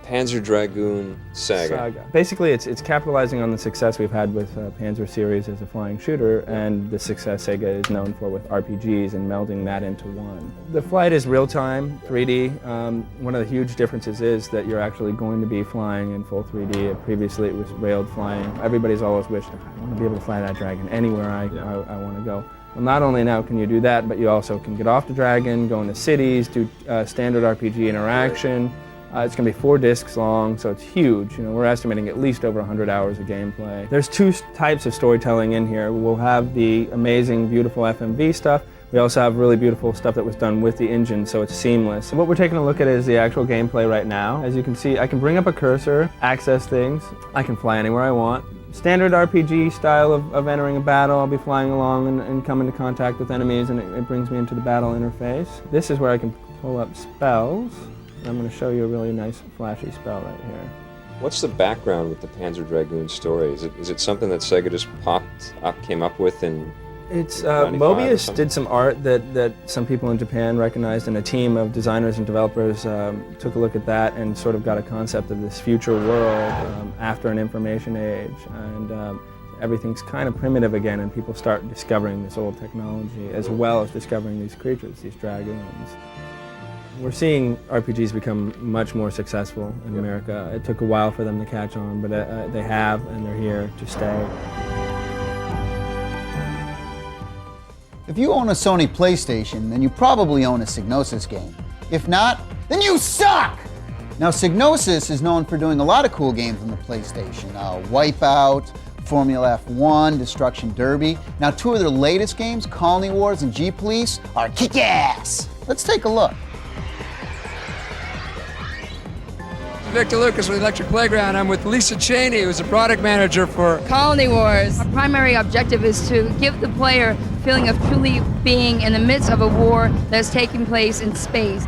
Panzer Dragoon saga. Basically, it's capitalizing on the success we've had with Panzer series as a flying shooter, and the success Sega is known for with RPGs and melding that into one. The flight is real-time, 3D. One of the huge differences is that you're actually going to be flying in full 3D. Previously, it was railed flying. Everybody's always wished, I want to be able to fly that Dragon anywhere I want to go. Well, not only now can you do that, but you also can get off the Dragon, go into cities, do standard RPG interaction. It's going to be 4 discs long, so it's huge. We're estimating at least over 100 hours of gameplay. There's 2 types of storytelling in here. We'll have the amazing, beautiful FMV stuff. We also have really beautiful stuff that was done with the engine, so it's seamless. So what we're taking a look at is the actual gameplay right now. As you can see, I can bring up a cursor, access things. I can fly anywhere I want. Standard RPG style of entering a battle. I'll be flying along and come into contact with enemies, and it brings me into the battle interface. This is where I can pull up spells. I'm going to show you a really nice flashy spell right here. What's the background with the Panzer Dragoon story? Is it something that Sega just came up with in It's Mobius did some art that some people in Japan recognized, and a team of designers and developers took a look at that and sort of got a concept of this future world after an information age. And everything's kind of primitive again, and people start discovering this old technology as well as discovering these creatures, these dragoons. We're seeing RPGs become much more successful in America. It took a while for them to catch on, but they have, and they're here to stay. If you own a Sony PlayStation, then you probably own a Psygnosis game. If not, then you suck! Now, Psygnosis is known for doing a lot of cool games on the PlayStation. Wipeout, Formula F1, Destruction Derby. Now, 2 of their latest games, Colony Wars and G-Police, are kick-ass! Let's take a look. Victor Lucas with Electric Playground. I'm with Lisa Cheney, who's a product manager for Colony Wars. Our primary objective is to give the player a feeling of truly being in the midst of a war that is taking place in space.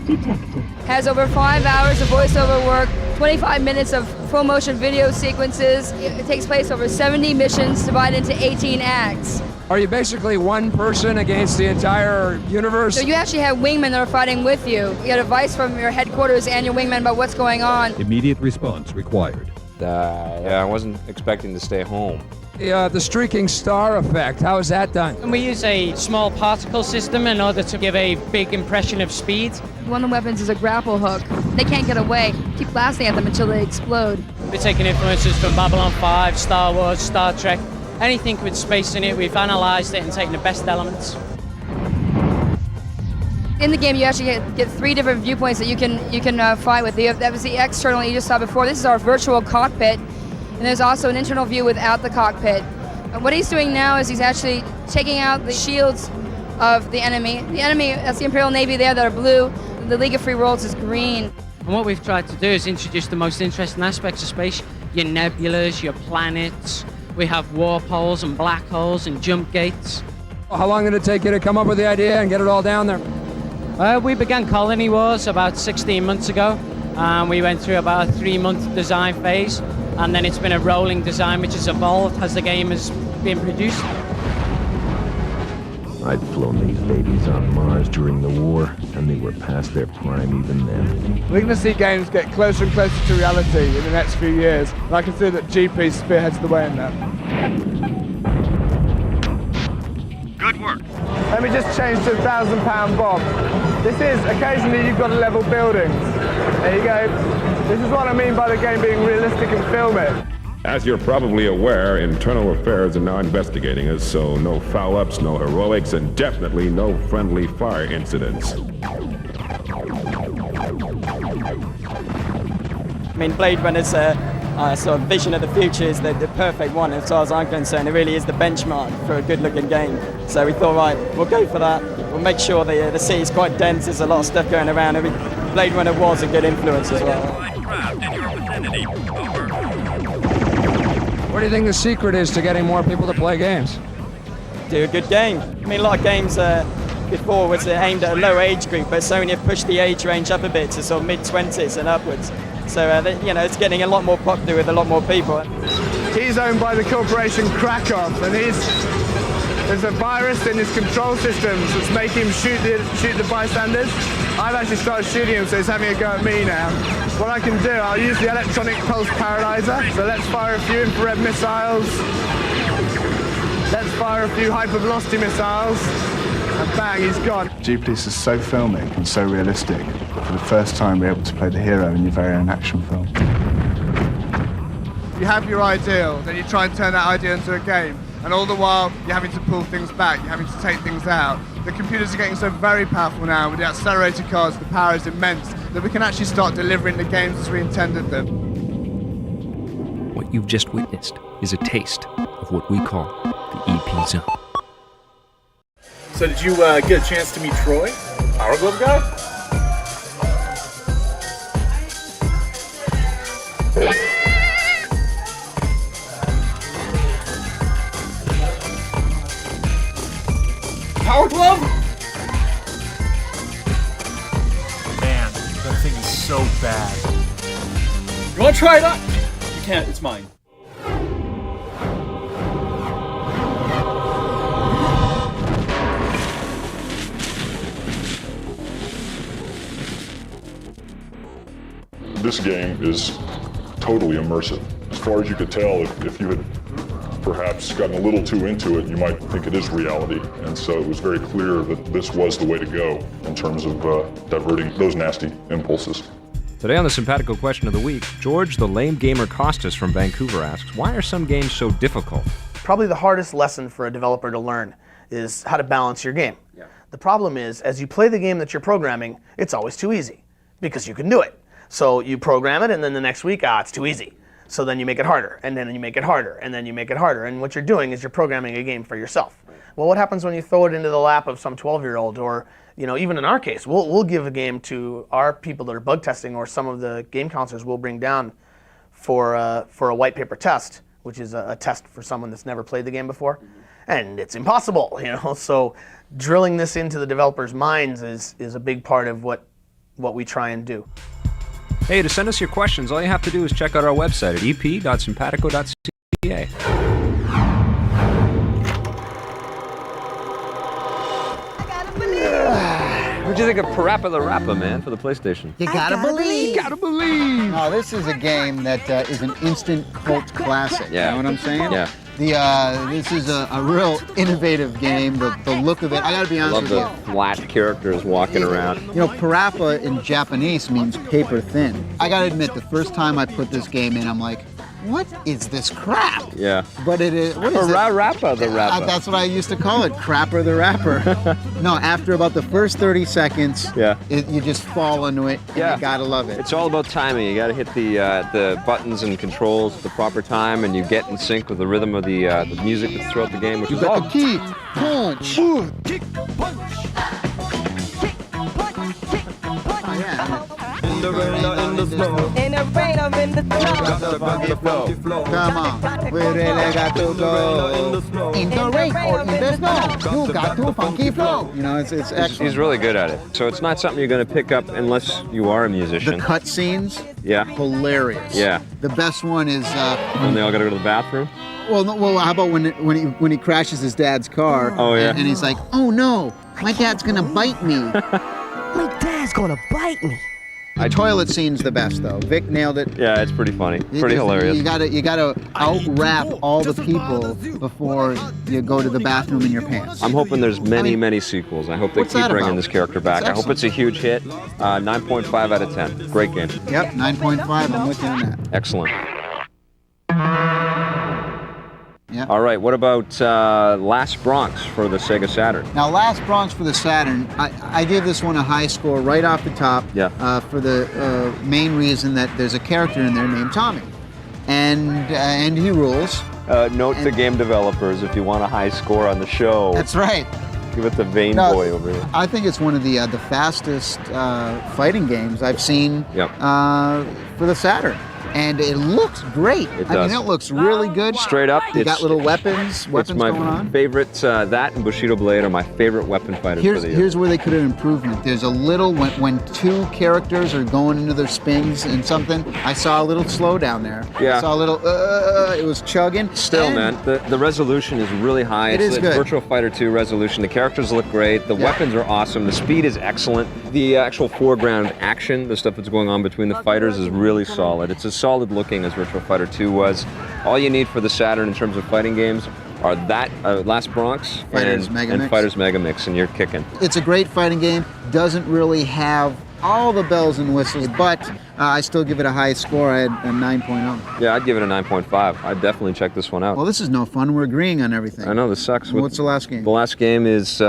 Detected. Has over 5 hours of voiceover work, 25 minutes of full motion video sequences. It takes place over 70 missions divided into 18 acts. Are you basically one person against the entire universe? So you actually have wingmen that are fighting with you. You get advice from your headquarters and your wingmen about what's going on. Immediate response required. I wasn't expecting to stay home. The streaking star effect, how is that done? And we use a small particle system in order to give a big impression of speed. One of the weapons is a grapple hook. They can't get away. Keep blasting at them until they explode. We're taking influences from Babylon 5, Star Wars, Star Trek. Anything with space in it, we've analyzed it and taken the best elements. In the game, you actually get 3 different viewpoints that you can fight with. That was the external that you just saw before. This is our virtual cockpit, and there's also an internal view without the cockpit. And what he's doing now is he's actually taking out the shields of the enemy. The enemy, that's the Imperial Navy there, that are blue. The League of Free Worlds is green. And what we've tried to do is introduce the most interesting aspects of space. Your nebulas, your planets. We have warp holes and black holes and jump gates. How long did it take you to come up with the idea and get it all down there? We began Colony Wars about 16 months ago. We went through about a 3-month design phase, and then it's been a rolling design which has evolved as the game has been produced. I'd flown these babies on Mars during the war, and they were past their prime even then. We're going to see games get closer and closer to reality in the next few years, and I consider that GP spearheads the way in that. Good work. Let me just change to £1,000 bomb. This is, occasionally you've got to level buildings. There you go. This is what I mean by the game being realistic and filmic. As you're probably aware, Internal Affairs are now investigating us, so no foul-ups, no heroics, and definitely no friendly fire incidents. I mean, Blade Runner's sort of vision of the future is the perfect one, as far as I'm concerned. It really is the benchmark for a good-looking game. So we thought, right, we'll go for that. We'll make sure the city's quite dense. There's a lot of stuff going around. Blade Runner was a good influence as well. What do you think the secret is to getting more people to play games? Do a good game. I mean, a lot of games before was aimed at a low age group, but Sony have pushed the age range up a bit to sort of mid-20s and upwards. So, it's getting a lot more popular with a lot more people. He's owned by the corporation Krakow, and There's a virus in his control systems that's making him shoot the bystanders. I've actually started shooting him, so he's having a go at me now. What I can do, I'll use the electronic pulse paralyzer. So let's fire a few infrared missiles. Let's fire a few hypervelocity missiles. And bang, he's gone. G-Police is so filmic and so realistic. For the first time, we're able to play the hero in your very own action film. You have your ideal, then you try and turn that ideal into a game. And all the while, you're having to pull things back, you're having to take things out. The computers are getting so very powerful now, with the accelerator cards, the power is immense, that we can actually start delivering the games as we intended them. What you've just witnessed is a taste of what we call the EP zone. So did you get a chance to meet Troy, Power Glove guy? Power Glove? Man, that thing is so bad. You wanna try it out? You can't, it's mine. This game is totally immersive. As far as you could tell, if you had perhaps gotten a little too into it, you might think it is reality. And so it was very clear that this was the way to go in terms of diverting those nasty impulses. Today on the Simpatico Question of the Week, George the Lame Gamer Costas from Vancouver asks, why are some games so difficult? Probably the hardest lesson for a developer to learn is how to balance your game. Yeah. The problem is, as you play the game that you're programming, it's always too easy because you can do it. So you program it, and then the next week, it's too easy. So then you make it harder, and then you make it harder, and then you make it harder. And what you're doing is you're programming a game for yourself. Well, what happens when you throw it into the lap of some 12-year-old, or even in our case, we'll give a game to our people that are bug testing, or some of the game counselors we'll bring down for a white paper test, which is a test for someone that's never played the game before, and it's impossible, So drilling this into the developers' minds is a big part of what we try and do. Hey, to send us your questions, all you have to do is check out our website at ep.simpatico.ca. What'd you think of Parappa the Rapper, man, for the PlayStation? You gotta believe. You gotta believe. Oh, this is a game that is an instant cult classic. Yeah. You know what I'm saying? Yeah. This is a real innovative game. The look of it, I gotta be honest with you. I love the flat characters walking around. Parappa in Japanese means paper thin. I gotta admit, the first time I put this game in, I'm like, what is this crap? Yeah. But it is, what is it? Parappa the Rapper. That's what I used to call it, Crapper the Rapper. No, after about the first 30 seconds, you just fall into it, and you gotta love it. It's all about timing. You gotta hit the buttons and controls at the proper time, and you get in sync with the rhythm of the music that's throughout the game, which is all... Kick, punch. Kick, punch. Oh, yeah. Cinderella in the snow. In the rain, I'm in the snow. Got the funky flow. Come on, we really got to go. In the rain or in the snow, you got to funky flow. It's excellent. He's really good at it. So it's not something you're going to pick up unless you are a musician. The cut scenes, hilarious. Yeah. The best one is when they all got to go to the bathroom. Well, no, how about when he crashes his dad's car? Oh yeah. And he's like, oh no, my dad's gonna bite me. My dad's gonna bite me. The toilet scene's the best, though. Vic nailed it. Yeah, it's pretty funny. Pretty hilarious. You gotta out-rap all the people before you go to the bathroom in your pants. I'm hoping there's many sequels. I hope they keep bringing this character back. I hope it's a huge hit. 9.5 out of 10. Great game. Yep, 9.5. I'm with you on that. Excellent. Yeah. All right, what about Last Bronx for the Sega Saturn? Now, Last Bronx for the Saturn, I give this one a high score right off the top. Yeah. For the main reason that there's a character in there named Tommy, and he rules. Note to game developers, if you want a high score on the show. That's right. Give it the Vein Boy over here. I think it's one of the fastest fighting games I've seen for the Saturn. and it looks great. It I does. mean, it looks really good. Straight up, You got little weapons It's my going on. favorite. That and Bushido Blade are my favorite weapon fighters for the year. Here's where they could have improvement. There's a little, when two characters are going into their spins and something, I saw a little slowdown there. Yeah. I saw a little, it was chugging. Still, man, the resolution is really high. It is It's good. Virtual Fighter 2 resolution. The characters look great. The weapons are awesome. The speed is excellent. The actual foreground action, the stuff that's going on between the fighters, is really solid. It's as solid looking as Virtual Fighter 2 was. All you need for the Saturn in terms of fighting games are that Last Bronx Fighters and Mega Mix. Fighters Mega Mix, and you're kicking. It's a great fighting game. Doesn't really have all the bells and whistles, but I still give it a high score. I had a 9.0. Yeah, I'd give it a 9.5. I'd definitely check this one out. Well, this is no fun. We're agreeing on everything. I know, this sucks. What's the last game? The last game is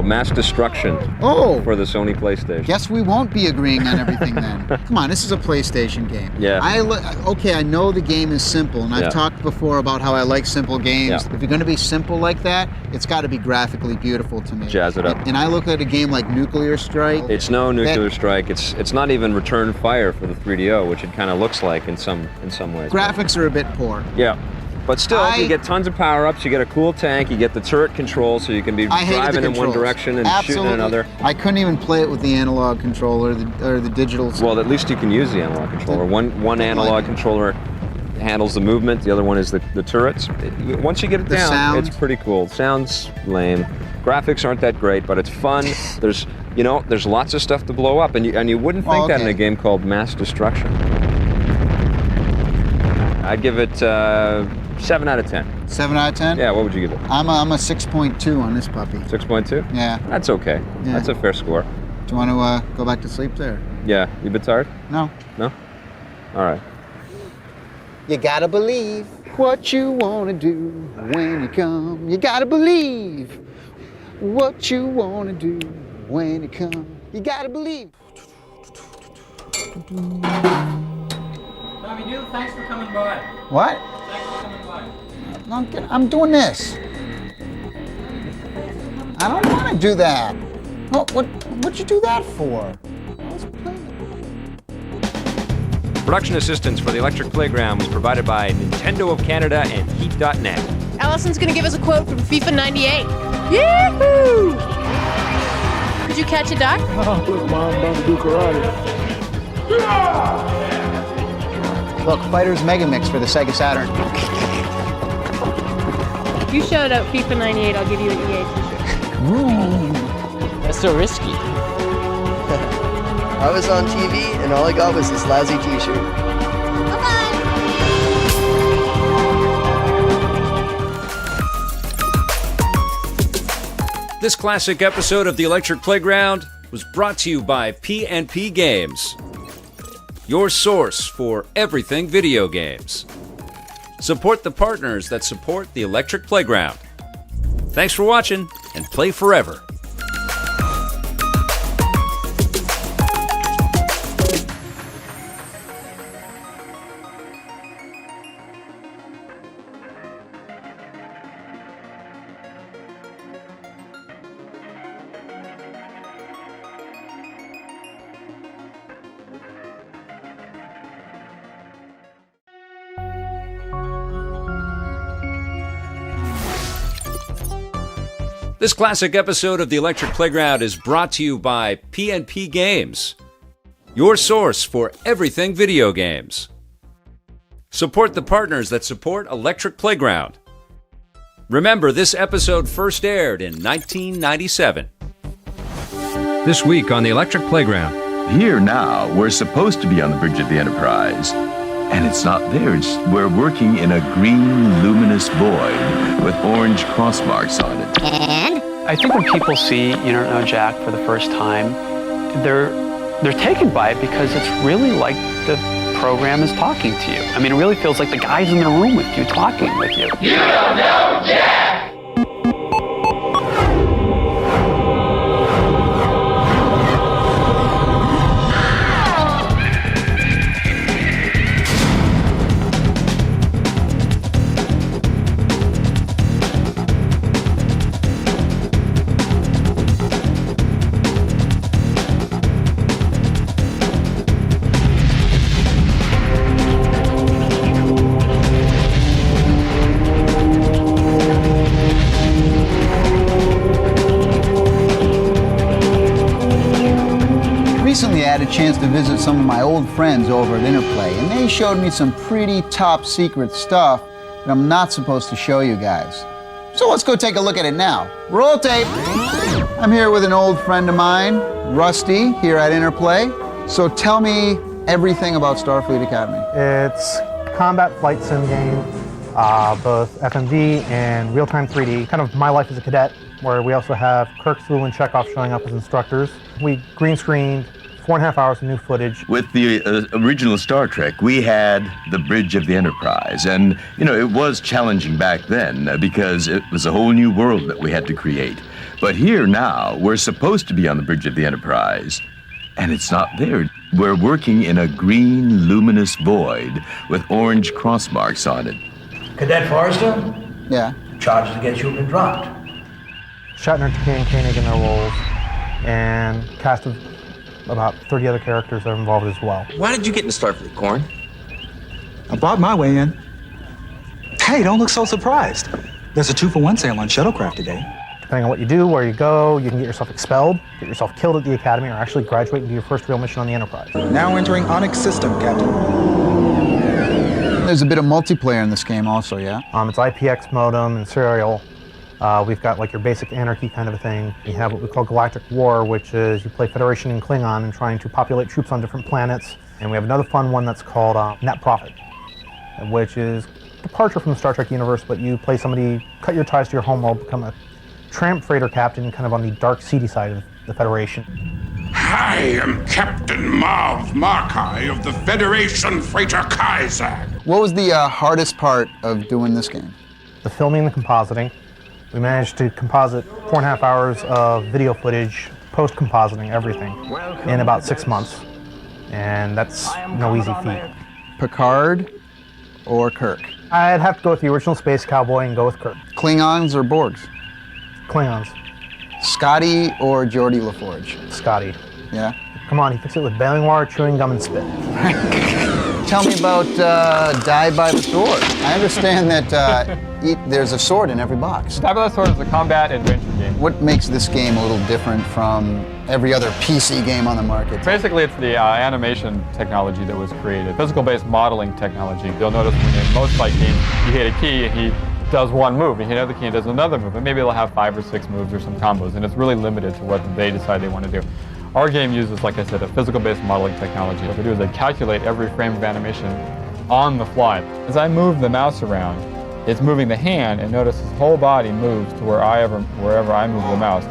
Mass Destruction. Oh! For the Sony PlayStation. Guess we won't be agreeing on everything then. Come on, this is a PlayStation game. Yeah. Okay, I know the game is simple, and I've Yeah. talked before about how I like simple games. Yeah. If you're going to be simple like that, it's got to be graphically beautiful to me. Jazz it up. And I look at a game like Nuclear Strike. It's no Nuclear Strike. It's not even Return Fire for the 3DO, which it kind of looks like in some ways. Graphics are a bit poor. Yeah. But still, you get tons of power-ups, you get a cool tank, you get the turret control, so you can be I hated the driving in one controls. direction and shooting in another. I couldn't even play it with the analog controller or the digital. Well, at least you can use the analog controller. One analog controller handles the movement, the other one is the turrets. Once you get it The down, sound. it's pretty cool. Sounds lame. Graphics aren't that great, but it's fun. There's lots of stuff to blow up, and you wouldn't think that in a game called Mass Destruction. I'd give it 7 out of 10. 7 out of 10? Yeah, what would you give it? I'm a 6.2 on this puppy. 6.2? Yeah. That's okay. Yeah. That's a fair score. Do you want to go back to sleep there? Yeah. You a bit tired? No. No? All right. You gotta believe what you wanna do when you come. You gotta believe what you wanna do when you come. You gotta believe. Tommy, thanks for coming by. What? Thanks for coming by. I'm doing this. I don't want to do that. What'd you do that for? Production assistance for the Electric Playground was provided by Nintendo of Canada and Heat.net. Allison's gonna give us a quote from FIFA 98. Yahoo! Did you catch it, Doc? Look, Mom, about to do karate. Look, Fighters Mega Mix for the Sega Saturn. If you shout out FIFA 98, I'll give you an EA t-shirt. That's so risky. I was on TV and all I got was this lousy t-shirt. This classic episode of The Electric Playground was brought to you by P&P Games, your source for everything video games. Support the partners that support The Electric Playground. Thanks for watching, and play forever. This classic episode of The Electric Playground is brought to you by P&P Games, your source for everything video games. Support the partners that support Electric Playground. Remember, this episode first aired in 1997. This week on The Electric Playground. Here now, we're supposed to be on the bridge of the Enterprise. And it's not there. We're working in a green, luminous void with orange cross marks on it. I think when people see You Don't Know Jack for the first time, they're taken by it because it's really like the program is talking to you. I mean, it really feels like the guy's in the room with you, talking with you. You don't know Jack! recently I had a chance to visit some of my old friends over at Interplay, and they showed me some pretty top secret stuff that I'm not supposed to show you guys. So let's go take a look at it now. Roll tape! I'm here with an old friend of mine, Rusty, here at Interplay. So tell me everything about Starfleet Academy. It's a combat flight sim game, both FMV and real-time 3D. Kind of my life as a cadet, where we also have Kirk, Sulu, and Chekhov showing up as instructors. We green screened 4.5 hours of new footage. With the original Star Trek, we had the bridge of the Enterprise, and it was challenging back then because it was a whole new world that we had to create. But here now, we're supposed to be on the bridge of the Enterprise, and it's not there. We're working in a green, luminous void with orange cross marks on it. Cadet Forrester? Yeah? Charges against you have been dropped. Shatner, Takei, and Koenig in their roles, and cast of about 30 other characters are involved as well. Why did you get into Starfleet, Corn? I bought my way in. Hey, don't look so surprised. There's a 2-for-1 sale on shuttlecraft today. Depending on what you do, where you go, you can get yourself expelled, get yourself killed at the Academy, or actually graduate and do your first real mission on the Enterprise. Now entering Onyx system, Captain. There's a bit of multiplayer in this game also, yeah? It's IPX modem and serial. We've got like your basic anarchy kind of a thing. We have what we call Galactic War, which is you play Federation and Klingon and trying to populate troops on different planets. And we have another fun one that's called Net Profit, which is departure from the Star Trek universe, but you play somebody, cut your ties to your homeworld, become a tramp freighter captain kind of on the dark, seedy side of the Federation. I am Captain Marv Markai of the Federation Freighter Kaiser. What was the hardest part of doing this game? The filming and the compositing. We managed to composite 4.5 hours of video footage, post-compositing everything, in about 6 months. And that's no easy feat. Picard or Kirk? I'd have to go with the original Space Cowboy and go with Kirk. Klingons or Borgs? Klingons. Scotty or Geordi LaForge? Scotty. Yeah? Come on, he fixed it with baling wire, chewing gum, and spit. Tell me about Die by the Sword. I understand that there's a sword in every box. Die by the Sword is a combat adventure game. What makes this game a little different from every other PC game on the market? Basically, it's the animation technology that was created, physical-based modeling technology. You'll notice when in most fight games, you hit a key and he does one move, and you hit another key and does another move, and maybe they'll have 5 or 6 moves or some combos, and it's really limited to what they decide they want to do. Our game uses, like I said, a physical-based modeling technology. What they do is they calculate every frame of animation on the fly. As I move the mouse around, it's moving the hand, and notice his whole body moves to wherever I move the mouse.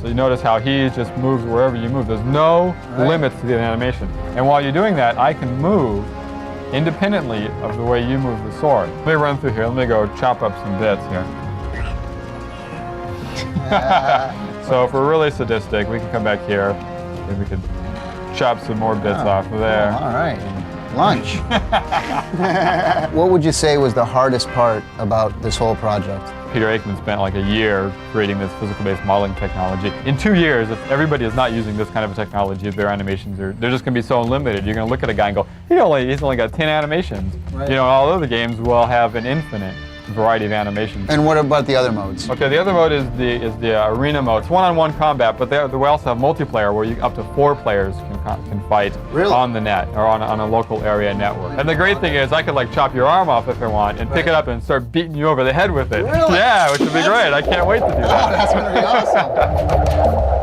So you notice how he just moves wherever you move. There's no limits to the animation. And while you're doing that, I can move independently of the way you move the sword. Let me run through here. Let me go chop up some bits here. So if we're really sadistic, we can come back here. Maybe we could chop some more bits off of there. All right. Lunch. What would you say was the hardest part about this whole project? Peter Aikman spent like a year creating this physical-based modeling technology. In 2 years, if everybody is not using this kind of a technology, their animations they're just going to be so limited. You're going to look at a guy and go, he's only got 10 animations. Right. All other games will have an infinite variety of animations. And what about the other modes? Okay, the other mode is the arena mode. It's one-on-one combat, but we also have multiplayer where up to 4 players can fight on the net or on a local area network. And the great thing is I could like chop your arm off if I want and pick it up and start beating you over the head with it. Really? Yeah, which would be great. I can't wait to do that. Oh, that's going to be awesome.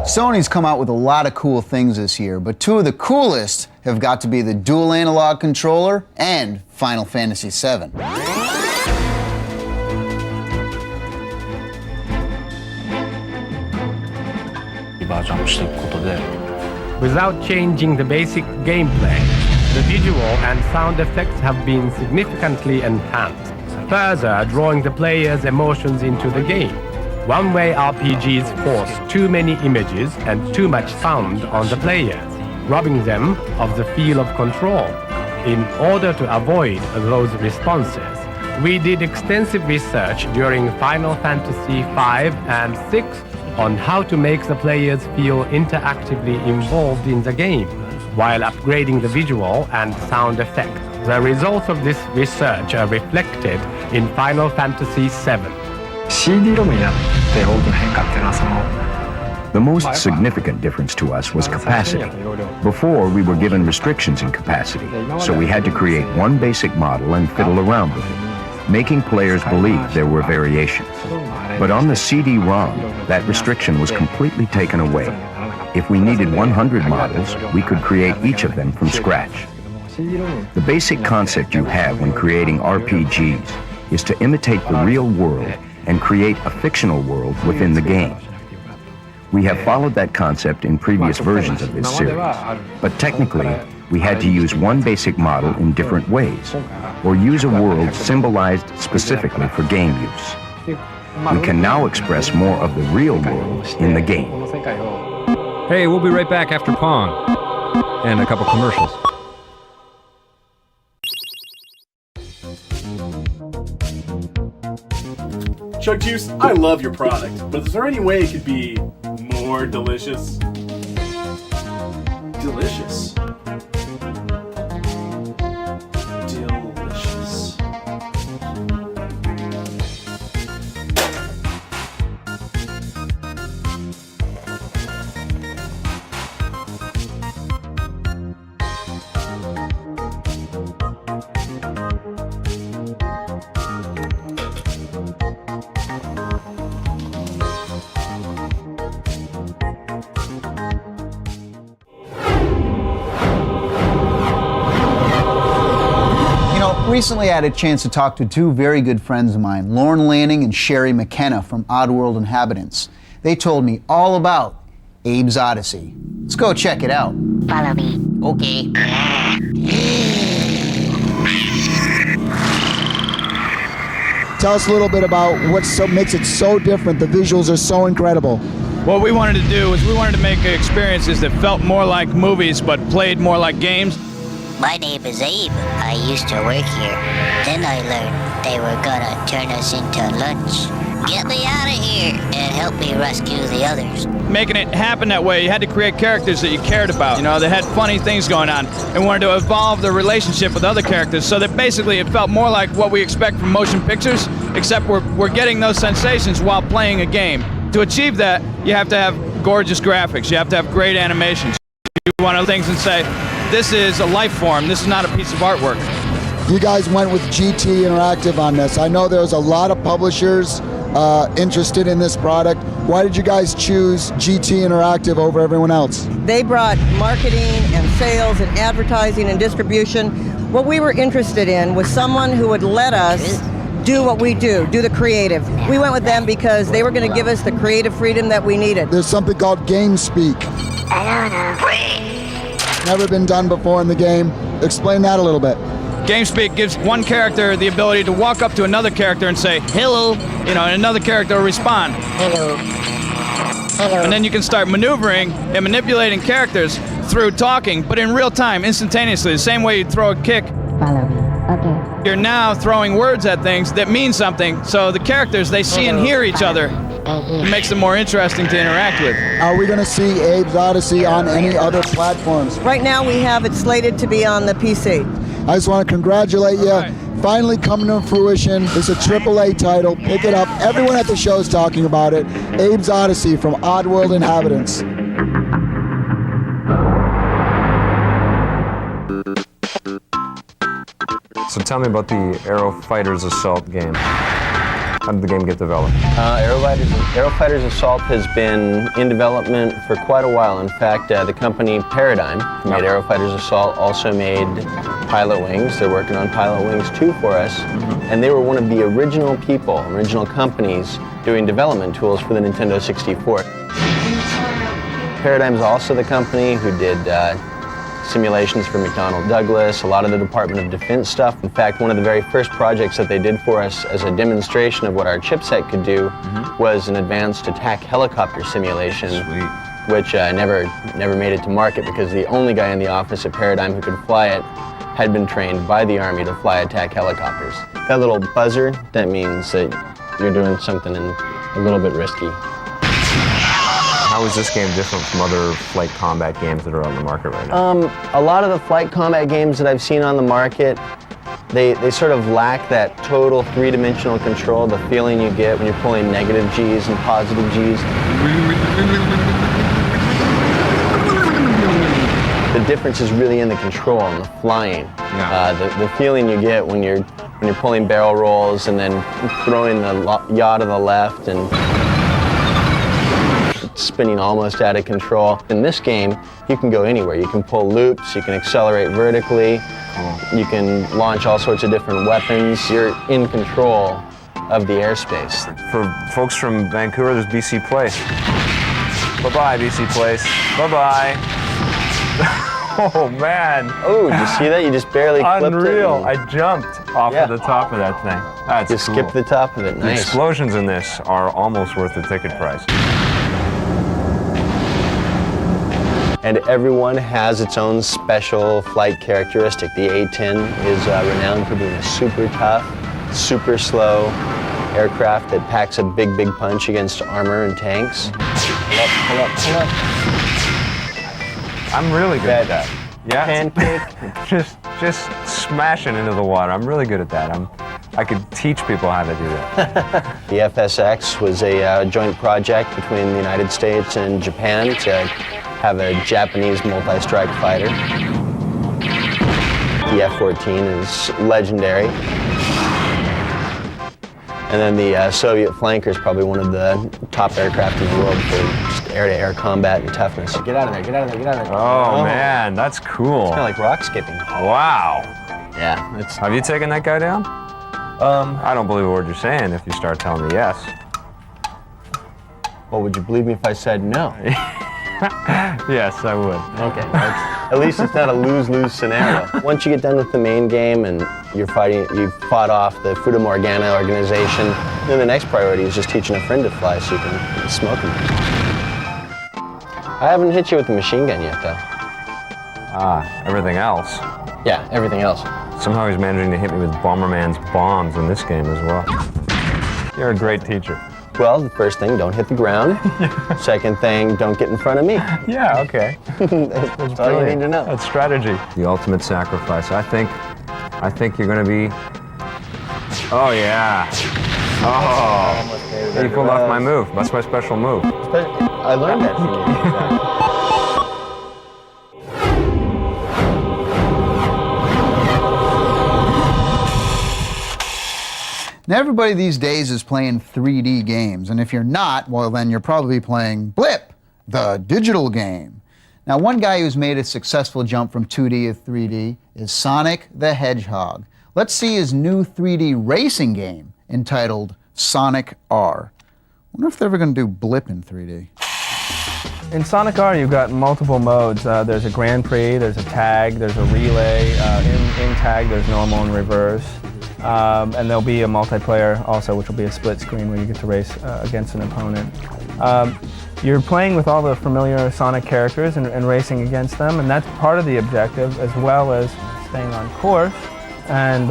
Sony's come out with a lot of cool things this year, but 2 of the coolest have got to be the dual analog controller and Final Fantasy VII. Without changing the basic gameplay, the visual and sound effects have been significantly enhanced, further drawing the player's emotions into the game. One-way RPGs force too many images and too much sound on the players, robbing them of the feel of control. In order to avoid those responses, we did extensive research during Final Fantasy V and VI on how to make the players feel interactively involved in the game, while upgrading the visual and sound effects. The results of this research are reflected in Final Fantasy VII. CD ロムになって大きな変化っていうのは The most significant difference to us was capacity. Before, we were given restrictions in capacity, so we had to create one basic model and fiddle around with it, making players believe there were variations. But on the CD-ROM, that restriction was completely taken away. If we needed 100 models, we could create each of them from scratch. The basic concept you have when creating RPGs is to imitate the real world and create a fictional world within the game. We have followed that concept in previous versions of this series, but technically, we had to use one basic model in different ways, or use a world symbolized specifically for game use. We can now express more of the real world in the game. Hey, we'll be right back after Pong and a couple commercials. Chug Juice, I love your product, but is there any way it could be more delicious? Delicious. Delicious. Recently, I had a chance to talk to two very good friends of mine, Lauren Lanning and Sherry McKenna from Oddworld Inhabitants. They told me all about Abe's Odyssey. Let's go check it out. Follow me. Okay. Tell us a little bit about what makes it so different. The visuals are so incredible. What we wanted to do is we wanted to make experiences that felt more like movies but played more like games. My name is Abe. I used to work here. Then I learned they were gonna turn us into lunch. Get me out of here and help me rescue the others. Making it happen that way, you had to create characters that you cared about. You know, they had funny things going on and wanted to evolve their relationship with other characters so that basically it felt more like what we expect from motion pictures, except we're getting those sensations while playing a game. To achieve that, you have to have gorgeous graphics. You have to have great animations. You want to things and say, this is a life form. This is not a piece of artwork. You guys went with GT Interactive on this. I know there's a lot of publishers interested in this product. Why did you guys choose GT Interactive over everyone else? They brought marketing and sales and advertising and distribution. What we were interested in was someone who would let us do what we do the creative. We went with them because they were going to give us the creative freedom that we needed. There's something called Game Speak. Never been done before in the game. Explain that a little bit. GameSpeak gives one character the ability to walk up to another character and say, hello, you know, and another character will respond. Hello. Hello. And then you can start maneuvering and manipulating characters through talking, but in real time, instantaneously, the same way you throw a kick. Follow me. Okay. You're now throwing words at things that mean something, so the characters, they see and hear each other. It makes them more interesting to interact with. Are we going to see Abe's Odyssey on any other platforms? Right now we have it slated to be on the PC. I just want to congratulate you. Right. Finally coming to fruition. It's a AAA title. Pick it up. Everyone at the show is talking about it. Abe's Odyssey from Oddworld Inhabitants. So tell me about the Aero Fighters Assault game. How did the game get developed? Aero Fighters Assault has been in development for quite a while. In fact, the company Paradigm made Aero Fighters Assault, also made Pilot Wings. They're working on Pilot Wings 2 for us. And they were one of the original companies doing development tools for the Nintendo 64. Paradigm's also the company who did simulations for McDonnell Douglas, a lot of the Department of Defense stuff. In fact, one of the very first projects that they did for us as a demonstration of what our chipset could do was an advanced attack helicopter simulation, which never made it to market because the only guy in the office at Paradigm who could fly it had been trained by the Army to fly attack helicopters. That little buzzer, that means that you're doing something a little bit risky. How is this game different from other flight combat games that are on the market right now? A lot of the flight combat games that I've seen on the market, they sort of lack that total three-dimensional control, the feeling you get when you're pulling negative G's and positive G's. difference is really in the control and the flying. The feeling you get when you're pulling barrel rolls and then throwing the yaw to the left and spinning almost out of control. In this game, you can go anywhere. You can pull loops, you can accelerate vertically, you can launch all sorts of different weapons. You're in control of the airspace. For folks from Vancouver, there's BC Place. Bye-bye, BC Place. Bye-bye. Oh, man. Oh, did you see that? You just barely clipped it. Unreal. I jumped off of the top of that thing. That's just cool. skipped the top of it. The Nice. explosions in this are almost worth the ticket price. And everyone has its own special flight characteristic. The A-10 is renowned for being a super tough, super slow aircraft that packs a big punch against armor and tanks. Pull up. I'm really good at that. Yeah. Pancake. just smashing into the water. I'm really good at that. I could teach people how to do that. The FSX was a joint project between the United States and Japan to have a Japanese multi-strike fighter. The F-14 is legendary. And then the Soviet flanker is probably one of the top aircraft in the world for just air-to-air combat and toughness. Get out of there. Oh, man, that's cool. It's kind of like rock skipping. Wow. Yeah. Have you taken that guy down? I don't believe a word you're saying if you start telling me yes. Well, would you believe me if I said no? Yes, I would. Okay. At least it's not a lose-lose scenario. Once you get done with the main game and you've fought off the Fata Morgana organization, then the next priority is just teaching a friend to fly so you can smoke him. I haven't hit you with the machine gun yet, though. Everything else. Yeah, everything else. Somehow he's managing to hit me with Bomberman's bombs in this game as well. You're a great teacher. Well, the first thing, don't hit the ground. Second thing, don't get in front of me. Yeah, okay. That's all you need to know. That's strategy. The ultimate sacrifice. I think you're going to be... Oh, yeah. Oh. You pulled off my move. That's my special move. I learned that from you. Now everybody these days is playing 3D games, and if you're not, well then you're probably playing Blip, the digital game. Now one guy who's made a successful jump from 2D to 3D is Sonic the Hedgehog. Let's see his new 3D racing game entitled Sonic R. I wonder if they're ever going to do Blip in 3D. In Sonic R, you've got multiple modes. There's a Grand Prix, there's a tag, there's a relay. In tag, there's normal and reverse. And there'll be a multiplayer also, which will be a split screen where you get to race against an opponent. You're playing with all the familiar Sonic characters and racing against them, and that's part of the objective, as well as staying on course. And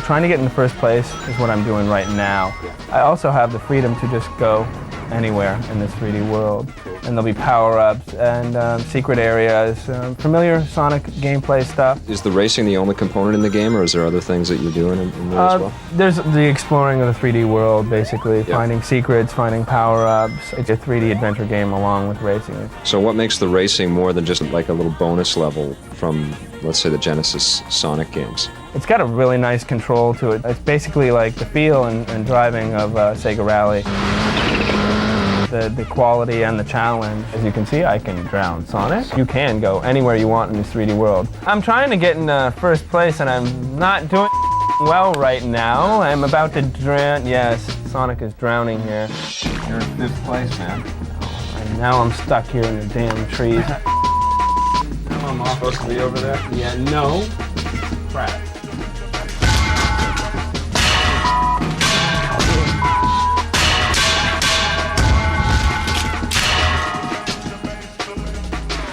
trying to get in the first place is what I'm doing right now. I also have the freedom to just go anywhere in this 3D world. And there'll be power-ups and secret areas, familiar Sonic gameplay stuff. Is the racing the only component in the game, or is there other things that you're doing in there as well? There's the exploring of the 3D world, basically, finding secrets, finding power-ups. It's a 3D adventure game along with racing. So what makes the racing more than just like a little bonus level from, let's say, the Genesis Sonic games? It's got a really nice control to it. It's basically like the feel and driving of Sega Rally. The quality and the challenge. As you can see, I can drown Sonic. You can go anywhere you want in this 3D world. I'm trying to get in first place, and I'm not doing well right now. I'm about to drown. Yes, Sonic is drowning here. You're in 5th place, man. And now I'm stuck here in the damn trees. I'm supposed to be over there? Yeah, no. Crap.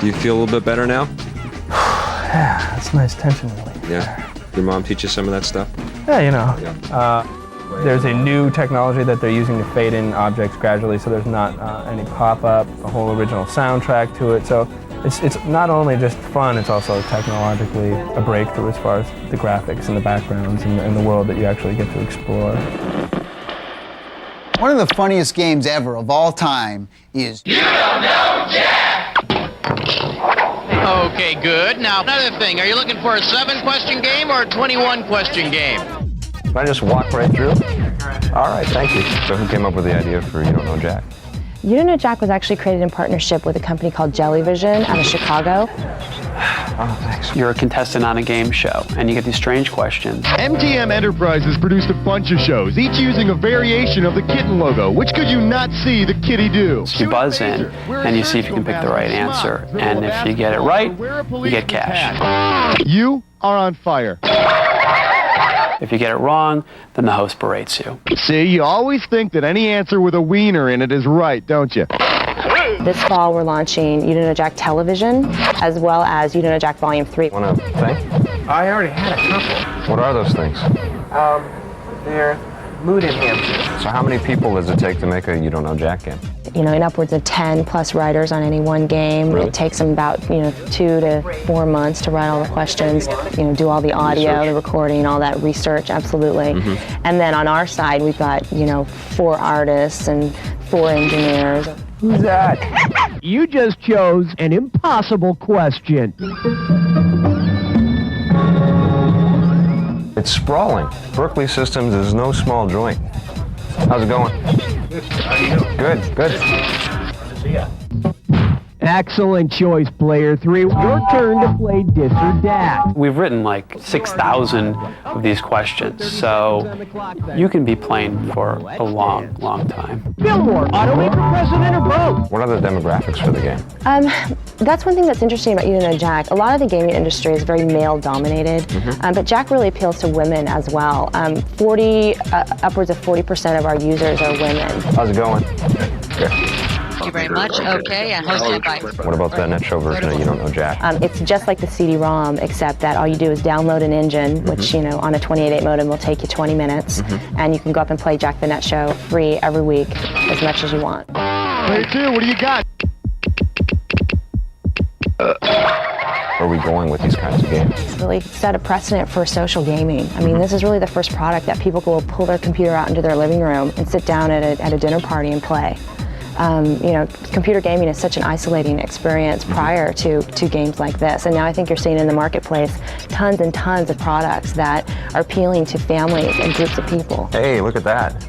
Do you feel a little bit better now? Yeah, that's nice tension relief. Yeah. Your mom teach you some of that stuff? Yeah, you know. There's a new technology that they're using to fade in objects gradually, so there's not any pop-up, a whole original soundtrack to it. So it's not only just fun, it's also technologically a breakthrough as far as the graphics and the backgrounds and the world that you actually get to explore. One of the funniest games ever of all time is You Don't Know Jack! Okay, good. Now, another thing, are you looking for a 7-question game or a 21-question game? Can I just walk right through? All right, thank you. So who came up with the idea for You Don't Know Jack? You Don't Know Jack was actually created in partnership with a company called Jellyvision out of Chicago. Oh, thanks. You're a contestant on a game show, and you get these strange questions. MTM Enterprises produced a bunch of shows, each using a variation of the kitten logo. Which could you not see the kitty do? You buzz in, and you see if you can pick the right answer. And if you get it right, you get cash. You are on fire. If you get it wrong, then the host berates you. See, you always think that any answer with a wiener in it is right, don't you? This fall, we're launching You Don't Know Jack Television, as well as You Don't Know Jack Volume 3. Want a thing? I already had a couple. What are those things? They're mood enhancers. So how many people does it take to make a You Don't Know Jack game? You know, in upwards of 10 plus writers on any one game. Really? It takes them about, 2 to 4 months to write all the questions, do all the audio, the recording, all that research, absolutely. And then on our side, we've got, 4 artists and 4 engineers. Who's that? You just chose an impossible question. It's sprawling. Berkeley Systems is no small joint. How's it going? Good, good. Excellent choice, player 3. Your turn to play Dis or Dat. We've written like 6,000 of these questions, so you can be playing for a long, long time. Fillmore, automaker, president, or both? What are the demographics for the game? That's one thing that's interesting about You Don't Know Jack. A lot of the gaming industry is very male-dominated, but Jack really appeals to women as well. Upwards of 40% of our users are women. How's it going? Good. Thank you very much. Okay, and hosted by... What about the net show version of You Don't Know Jack? It's just like the CD-ROM, except that all you do is download an engine, which, on a 28.8 modem will take you 20 minutes, and you can go up and play Jack the Net Show free every week, as much as you want. Player 2, what do you got? Where are we going with these kinds of games? It's really set a precedent for social gaming. I mean, this is really the first product that people will pull their computer out into their living room and sit down at a dinner party and play. Computer gaming is such an isolating experience prior to games like this. And now I think you're seeing in the marketplace tons and tons of products that are appealing to families and groups of people. Hey, look at that.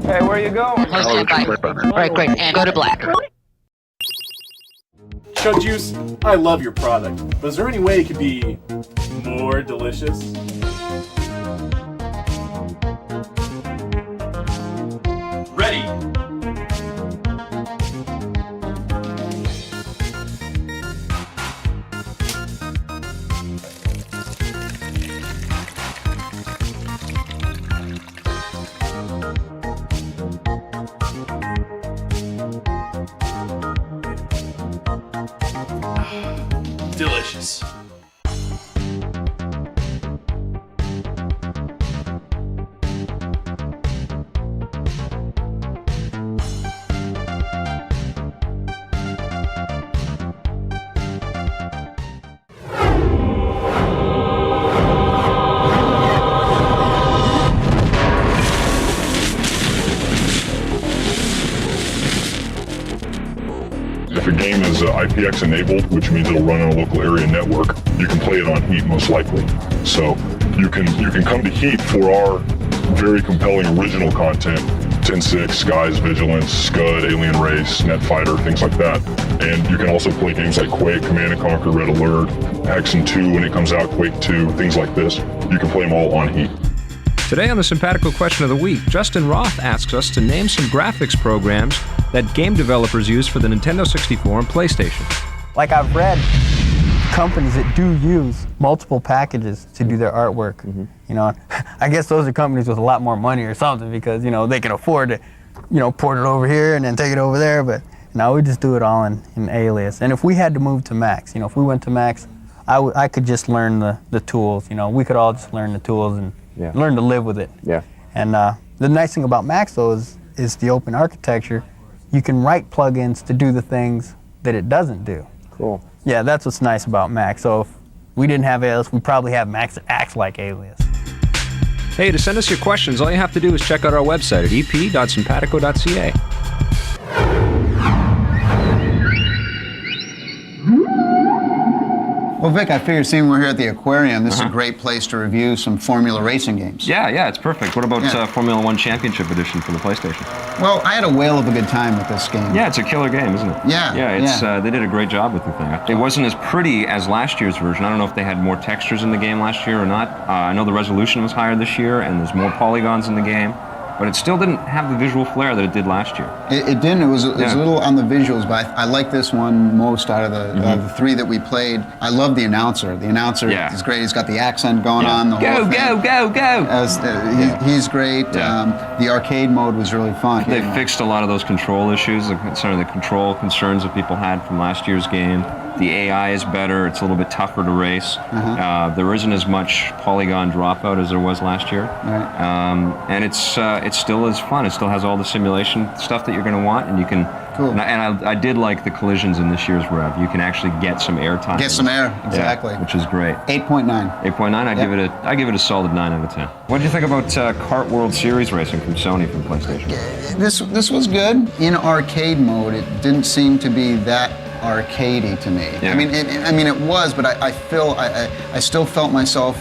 Hey, where you going? Hosted by... Right, quick, and go to black. Chug Juice, I love your product, but is there any way it could be more delicious? Ready. Delicious. If a game is IPX enabled, which means it'll run on a local area network, you can play it on Heat most likely. So you can come to Heat for our very compelling original content, 10.6, Skies, Vigilance, Scud, Alien Race, Netfighter, things like that. And you can also play games like Quake, Command & Conquer, Red Alert, Hexen 2 when it comes out, Quake 2, things like this. You can play them all on Heat. Today on the Simpatico Question of the Week, Justin Roth asks us to name some graphics programs that game developers use for the Nintendo 64 and PlayStation. Like I've read companies that do use multiple packages to do their artwork. I guess those are companies with a lot more money or something because, they can afford to, port it over here and then take it over there. But no, we just do it all in Alias. And if we had to move to Max, if we went to Max, I could just learn the tools. We could all just learn the tools and learn to live with it. Yeah. And the nice thing about Max, though, is the open architecture. You can write plugins to do the things that it doesn't do. Cool. Yeah, that's what's nice about Max. So if we didn't have Alias, we'd probably have Max that acts like Alias. Hey, to send us your questions, all you have to do is check out our website at ep.simpatico.ca. Well, Vic, I figure seeing we're here at the aquarium, this is a great place to review some Formula racing games. Yeah, it's perfect. What about Formula One Championship Edition for the PlayStation? Well, I had a whale of a good time with this game. Yeah, it's a killer game, isn't it? Yeah, they did a great job with the thing. It wasn't as pretty as last year's version. I don't know if they had more textures in the game last year or not. I know the resolution was higher this year, and there's more polygons in the game. But it still didn't have the visual flair that it did last year. It didn't. It was a little on the visuals, but I like this one most out of the three that we played. I love the announcer. The announcer is great. He's got the accent going on. The whole thing. Go! He's great. The arcade mode was really fun. They fixed a lot of those control issues, the control concerns that people had from last year's game. The AI is better. It's a little bit tougher to race. There isn't as much polygon dropout as there was last year. And it's still as fun. It still has all the simulation stuff that you're going to want, and you can. Cool. And I did like the collisions in this year's rev. You can actually get some air time. Get some air, exactly. Which is great. 8.9. 8.9. I give it a solid 9 out of 10. What did you think about Kart World Series racing from Sony from PlayStation? This was good. In arcade mode, it didn't seem to be that arcadey to me. I mean, it was, but I still felt myself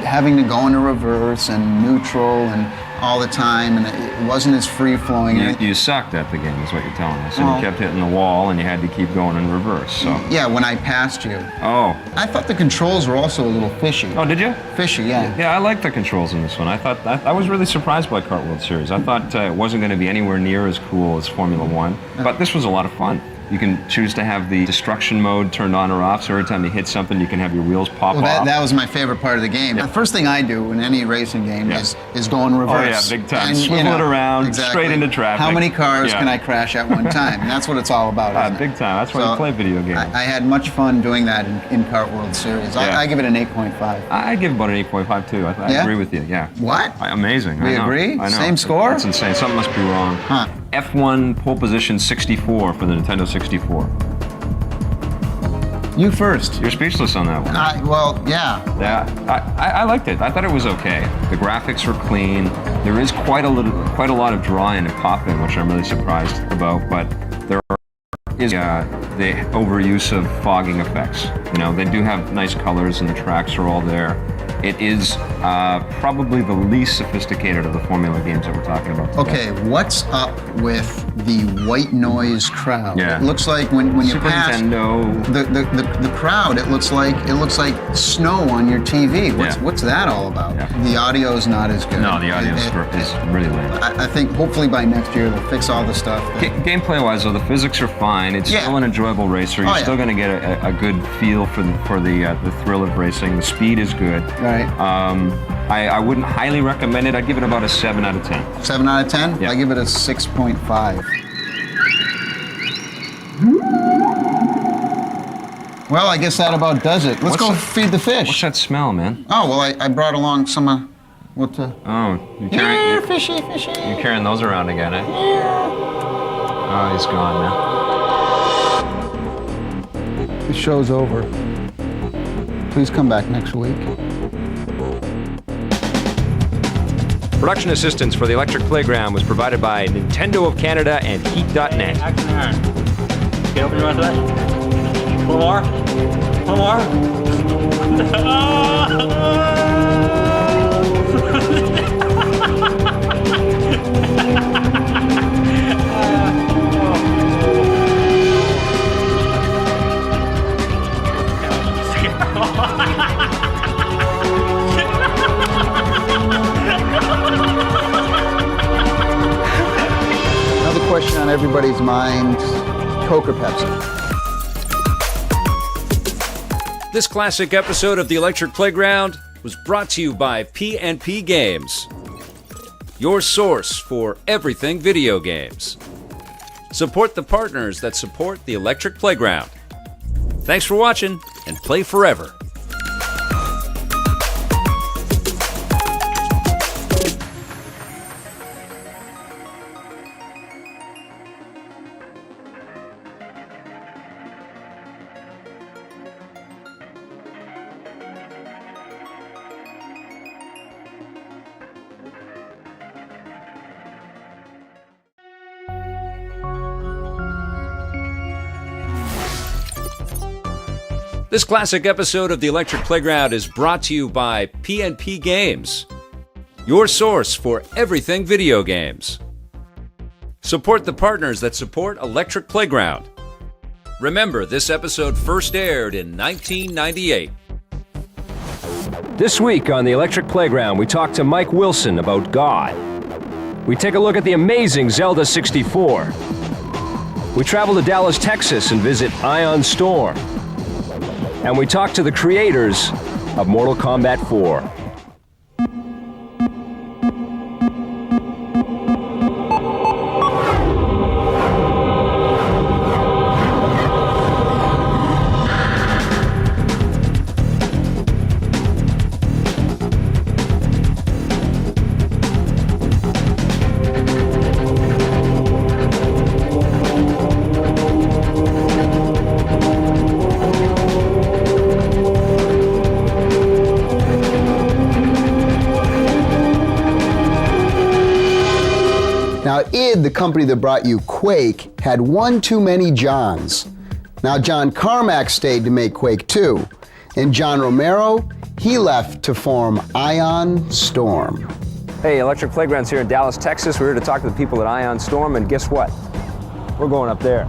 having to go into reverse and neutral and all the time, and it wasn't as free flowing. You sucked at the game, is what you're telling us. And you kept hitting the wall, and you had to keep going in reverse. So. Yeah, when I passed you. Oh. I thought the controls were also a little fishy. Oh, did you? Fishy, yeah. Yeah, I like the controls in this one. I was really surprised by Kart World Series. I thought it wasn't going to be anywhere near as cool as Formula One, but this was a lot of fun. You can choose to have the destruction mode turned on or off, so every time you hit something, you can have your wheels pop off. That was my favorite part of the game. The first thing I do in any racing game is go in reverse. Oh yeah, big time. Swivel it around, straight into traffic. How many cars can I crash at one time? And that's what it's all about, isn't it? Big time. That's why you play video games. I had much fun doing that in Kart World Series. I give it an 8.5. I give about an 8.5 too. I agree with you, yeah. What? Amazing. We agree? I know. Same score? That's insane. Something must be wrong. Huh. F1 pole position 64 for the Nintendo 64. You first. You're speechless on that one. I liked it. I thought it was okay. The graphics are clean. There is quite a lot of drawing and popping, which I'm really surprised about. But there is the overuse of fogging effects. They do have nice colors, and the tracks are all there. It is probably the least sophisticated of the Formula games that we're talking about today. Okay, what's up with the white noise crowd? Yeah. It looks like when you Super pass Nintendo. the crowd, it looks like snow on your TV. What's that all about? Yeah. The audio is not as good. No, the audio is really lame. I think hopefully by next year they'll fix all the stuff. Gameplay-wise, though, the physics are fine. It's still an enjoyable racer. You're still going to get a good feel for the thrill of racing. The speed is good. Right. I wouldn't highly recommend it. I'd give it about a 7 out of 10. 7 out of 10? Yeah. I give it a 6.5. Well, I guess that about does it. Let's go feed the fish. What's that smell, man? Oh, well, I brought along some, you're fishy. You're carrying those around again, eh? Oh, he's gone now. The show's over. Please come back next week. Production assistance for the Electric Playground was provided by Nintendo of Canada and Heat.net. Action Aaron. Get open your mouth to that. One more. One Another question on everybody's mind, Coke or Pepsi? This classic episode of the Electric Playground was brought to you by P&P Games, your source for everything video games. Support the partners that support the Electric Playground. Thanks for watching, and play forever. This classic episode of the Electric Playground is brought to you by PNP Games, your source for everything video games. Support the partners that support Electric Playground. Remember, this episode first aired in 1998. This week on the Electric Playground, we talk to Mike Wilson about God. We take a look at the amazing Zelda 64. We travel to Dallas, Texas and visit Ion Storm. And we talk to the creators of Mortal Kombat 4. Now, id, the company that brought you Quake, had one too many Johns. Now, John Carmack stayed to make Quake 2, and John Romero, he left to form Ion Storm. Hey, Electric Playground's here in Dallas, Texas. We're here to talk to the people at Ion Storm, and guess what? We're going up there.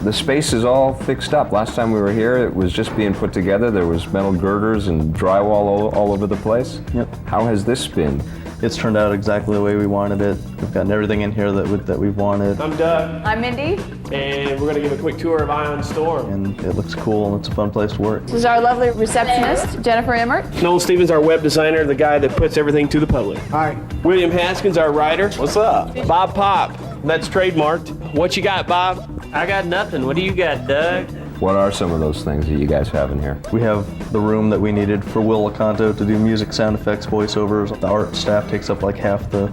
The space is all fixed up. Last time we were here, it was just being put together. There was metal girders and drywall all over the place. Yep. How has this been? It's turned out exactly the way we wanted it. We've gotten everything in here that we've wanted. I'm Doug. I'm Mindy. And we're going to give a quick tour of Ion Storm. And it looks cool and it's a fun place to work. This is our lovely receptionist, Jennifer Emmert. Noel Stevens, our web designer, the guy that puts everything to the public. Hi. William Haskins, our writer. What's up? Bob Pop, that's trademarked. What you got, Bob? I got nothing. What do you got, Doug? What are some of those things that you guys have in here? We have the room that we needed for Will Lacanto to do music, sound effects, voiceovers. The art staff takes up like half the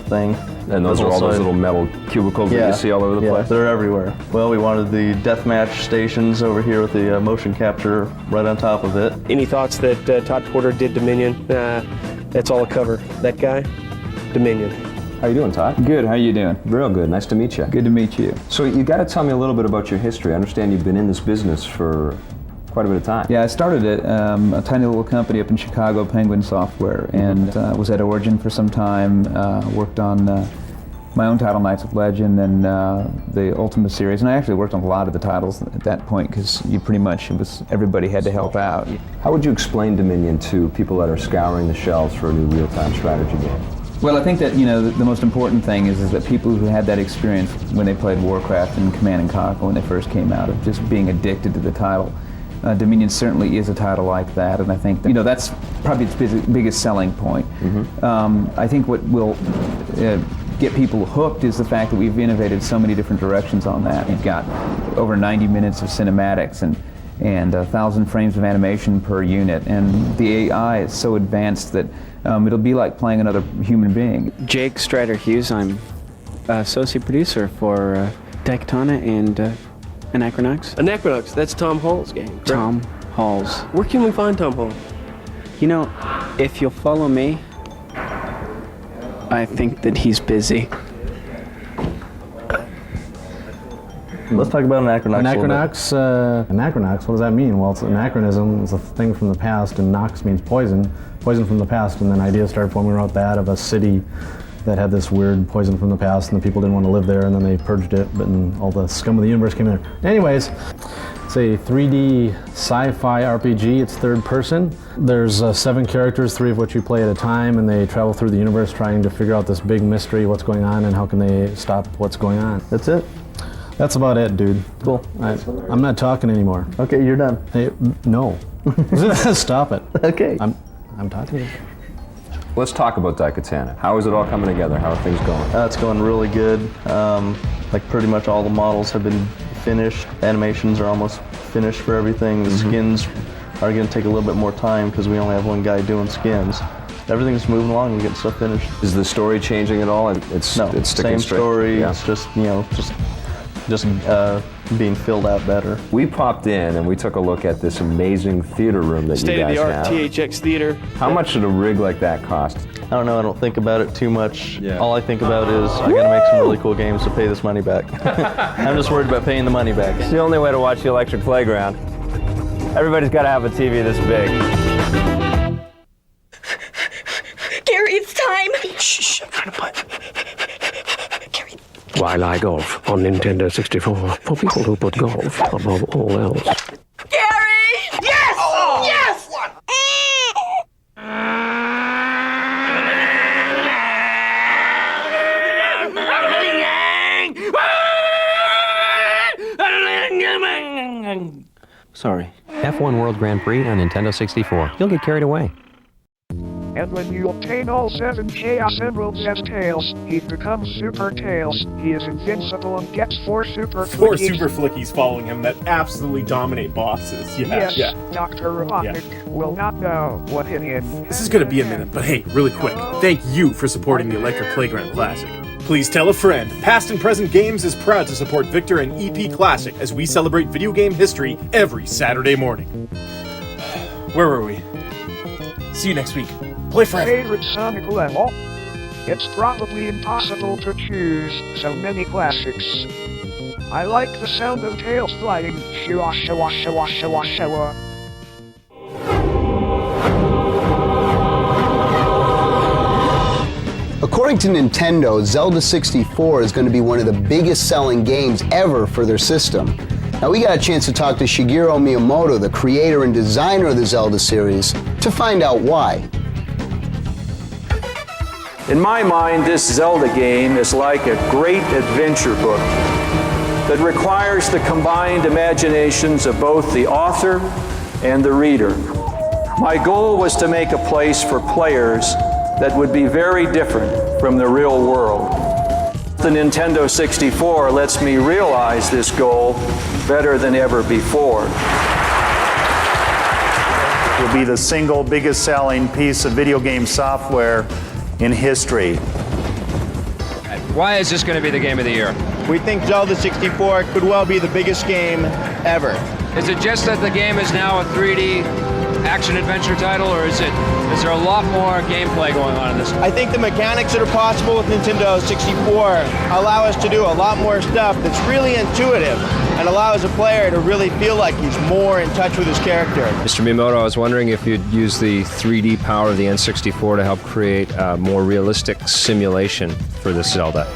thing. And those are all those little metal cubicles that you see all over the place? They're everywhere. Well, we wanted the deathmatch stations over here with the motion capture right on top of it. Any thoughts that Todd Porter did Dominion? That's all a cover. That guy, Dominion. How you doing, Todd? Good, how you doing? Real good, nice to meet you. Good to meet you. So you got to tell me a little bit about your history. I understand you've been in this business for quite a bit of time. Yeah, I started at a tiny little company up in Chicago, Penguin Software, and was at Origin for some time, worked on my own title, Knights of Legend, and the Ultima series, and I actually worked on a lot of the titles at that point because everybody had to help out. How would you explain Dominion to people that are scouring the shelves for a new real-time strategy game? Well, I think that the most important thing is that people who had that experience when they played Warcraft and Command and Conquer when they first came out of just being addicted to the title. Dominion certainly is a title like that, and I think that, that's probably its biggest selling point. I think what will get people hooked is the fact that we've innovated so many different directions on that. You've got over 90 minutes of cinematics and 1,000 frames of animation per unit, and the AI is so advanced that it'll be like playing another human being. Jake Strider Hughes, I'm associate producer for Daytona and Anachronox. Anachronox, that's Tom Hall's game. Correct? Tom Hall's. Where can we find Tom Hall? If you'll follow me, I think that he's busy. Let's talk about Anachronox. Anachronox, what does that mean? Well, it's anachronism. It's a thing from the past, and nox means poison. Poison from the past, and then ideas started forming around that of a city that had this weird poison from the past, and the people didn't want to live there, and then they purged it, but then all the scum of the universe came in there. Anyways, it's a 3D sci-fi RPG. It's third person. There's 7 characters, 3 of which you play at a time, and they travel through the universe trying to figure out this big mystery, what's going on, and how can they stop what's going on. That's it. That's about it, dude. Cool. I'm not talking anymore. Okay, you're done. Hey, no. Stop it. Okay. I'm talking to you. Let's talk about Daikatana. How is it all coming together? How are things going? It's going really good. Like pretty much all the models have been finished. Animations are almost finished for everything. The skins are going to take a little bit more time because we only have one guy doing skins. Everything's moving along and getting stuff finished. Is the story changing at all? It's sticking same straight. Story. Yeah. It's just being filled out better. We popped in and we took a look at this amazing theater room that you guys have. State-of-the-art THX theater. How much did a rig like that cost? I don't know. I don't think about it too much. Yeah. All I think about is I gotta make some really cool games to pay this money back. I'm just worried about paying the money back. It's the only way to watch the Electric Playground. Everybody's got to have a TV this big. Gary, it's time! Shh, I'm trying to play. Wildlife Golf on Nintendo 64 for people who put golf above all else. Gary! Yes! Oh, yes! Sorry. F1 World Grand Prix on Nintendo 64. You'll get carried away. And when you obtain all 7 Chaos Emeralds as Tails, he becomes Super Tails. He is invincible and gets 4 Super Flickies. 4 Super Flickies following him that absolutely dominate bosses. Yeah, Yes, Dr. Robotnik will not know what it is. This is gonna be a minute, but hey, really quick, thank you for supporting the Electric Playground Classic. Please tell a friend. Past and Present Games is proud to support Victor and EP Classic as we celebrate video game history every Saturday morning. Where were we? See you next week. Play forever. Favorite Sonic level? It's probably impossible to choose, so many classics. I like the sound of tails flying. Shua, shua, shua, shua, shua. According to Nintendo, Zelda 64 is going to be one of the biggest selling games ever for their system. Now we got a chance to talk to Shigeru Miyamoto, the creator and designer of the Zelda series, to find out why. In my mind, this Zelda game is like a great adventure book that requires the combined imaginations of both the author and the reader. My goal was to make a place for players that would be very different from the real world. The Nintendo 64 lets me realize this goal better than ever before. It will be the single biggest selling piece of video game software in history. Why is this going to be the game of the year? We think Zelda 64 could well be the biggest game ever. Is it just that the game is now a 3D action-adventure title, or is there a lot more gameplay going on in this? I think the mechanics that are possible with Nintendo 64 allow us to do a lot more stuff that's really intuitive and allows a player to really feel like he's more in touch with his character. Mr. Miyamoto, I was wondering if you'd use the 3D power of the N64 to help create a more realistic simulation for this Zelda.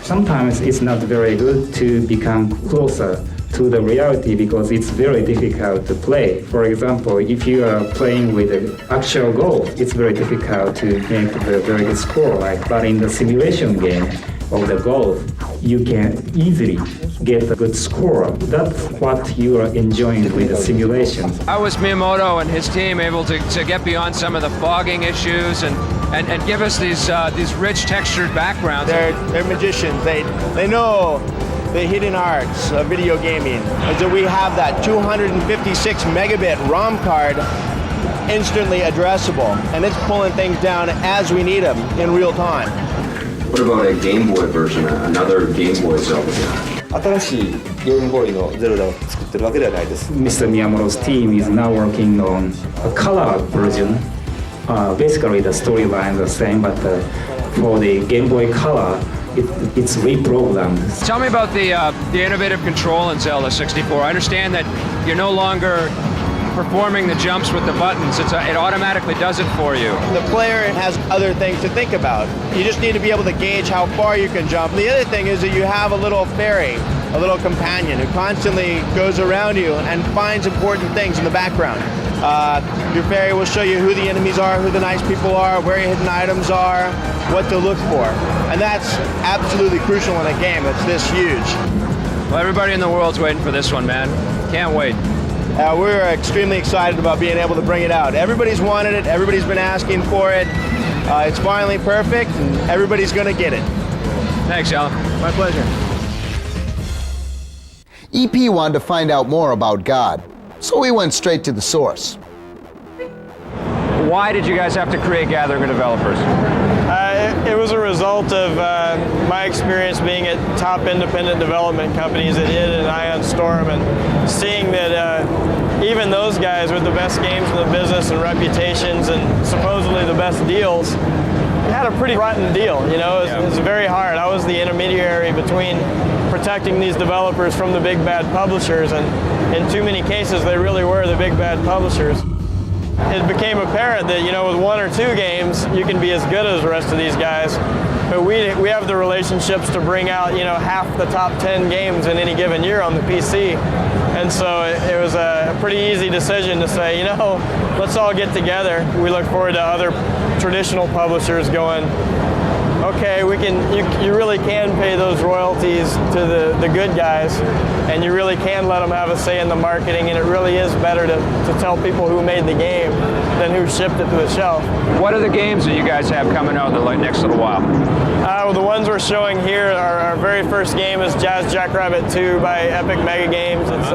Sometimes it's not very good to become closer to the reality because it's very difficult to play. For example, if you are playing with an actual goal, it's very difficult to make the very good score. But in the simulation game of the golf, you can easily get a good score. That's what you are enjoying with the simulation. How was Miyamoto and his team able to get beyond some of the fogging issues and give us these rich textured backgrounds? They're magicians. They know the hidden arts of video gaming. So we have that 256 megabit ROM card instantly addressable, and it's pulling things down as we need them in real time. What about a Game Boy version, another Game Boy Zelda game? Mr. Miyamoto's team is now working on a color version. Basically, the storyline is the same, but for the Game Boy Color, it's reprogrammed. Tell me about the innovative control in Zelda 64. I understand that you're no longer performing the jumps with the buttons. It automatically does it for you. The player has other things to think about. You just need to be able to gauge how far you can jump. The other thing is that you have a little fairy, a little companion who constantly goes around you and finds important things in the background. Your fairy will show you who the enemies are, who the nice people are, where your hidden items are, what to look for. And that's absolutely crucial in a game that's this huge. Well, everybody in the world's waiting for this one, man. Can't wait. We're extremely excited about being able to bring it out. Everybody's wanted it. Everybody's been asking for it. It's finally perfect, and everybody's going to get it. Thanks, Alan. My pleasure. EP wanted to find out more about God, so we went straight to the source. Why did you guys have to create Gathering of Developers? It was a result of my experience being at top independent development companies at id and Ion Storm, and seeing that even those guys with the best games in the business and reputations and supposedly the best deals had a pretty rotten deal. You know, it was very hard. I was the intermediary between protecting these developers from the big bad publishers, and in too many cases they really were the big bad publishers. It became apparent that, you know, with 1 or 2 games you can be as good as the rest of these guys, but we have the relationships to bring out, you know, half the top 10 games in any given year on the PC. And so it was a pretty easy decision to say, you know, let's all get together. We look forward to other traditional publishers going, okay, you really can pay those royalties to the good guys, and you really can let them have a say in the marketing, and it really is better to tell people who made the game than who shipped it to the shelf. What are the games that you guys have coming out in the next little while? Well, the ones we're showing here, our very first game is Jazz Jackrabbit 2 by Epic Mega Games. It's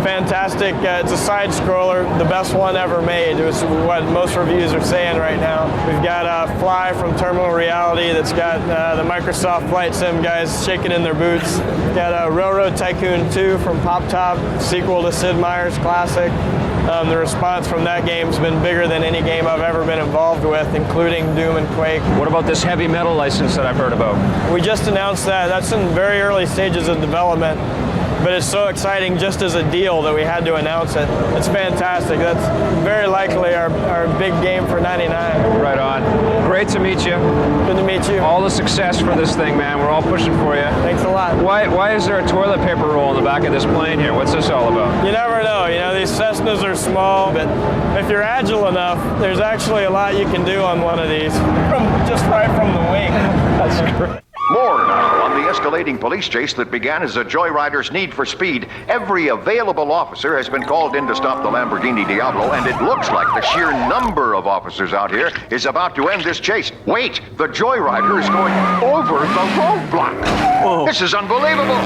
fantastic. It's a side scroller, the best one ever made. It was what most reviews are saying right now. We've got Fly from Terminal Reality that's got the Microsoft Flight Sim guys shaking in their boots. We've got Railroad Tycoon 2 from Pop Top, sequel to Sid Meier's classic. The response from that game's been bigger than any game I've ever been involved with, including Doom and Quake. What about this heavy metal license that I've heard about? We just announced that. That's in very early stages of development, but it's so exciting just as a deal that we had to announce it. It's fantastic. That's very likely our big game for '99. Right on. Great to meet you. Good to meet you. All the success for this thing, man. We're all pushing for you. Thanks a lot. Why is there a toilet paper roll in the back of this plane here? What's this all about? You never know. You know, these Cessnas are small, but if you're agile enough, there's actually a lot you can do on one of these, just right from the wing. That's great. More now on the escalating police chase that began as a joyrider's need for speed. Every available officer has been called in to stop the Lamborghini Diablo, and it looks like the sheer number of officers out here is about to end this chase. Wait, the joyrider is going over the roadblock. Whoa. This is unbelievable.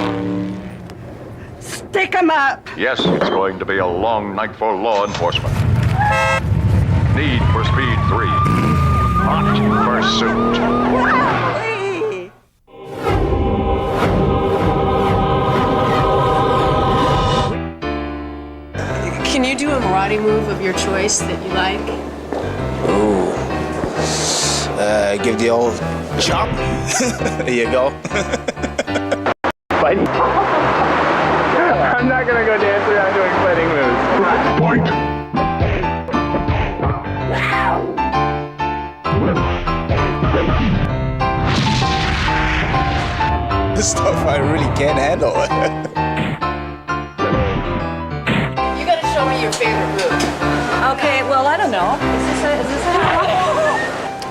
Stick 'em up. Yes, it's going to be a long night for law enforcement. Need for Speed 3. Hot Pursuit. Can you do a karate move of your choice that you like? Ooh. Give the old chop. There you go. Fighting. I'm not gonna go dance around doing fighting moves. This stuff I really can't handle. You gotta show me your favorite move. Okay, well, I don't know. Is this a...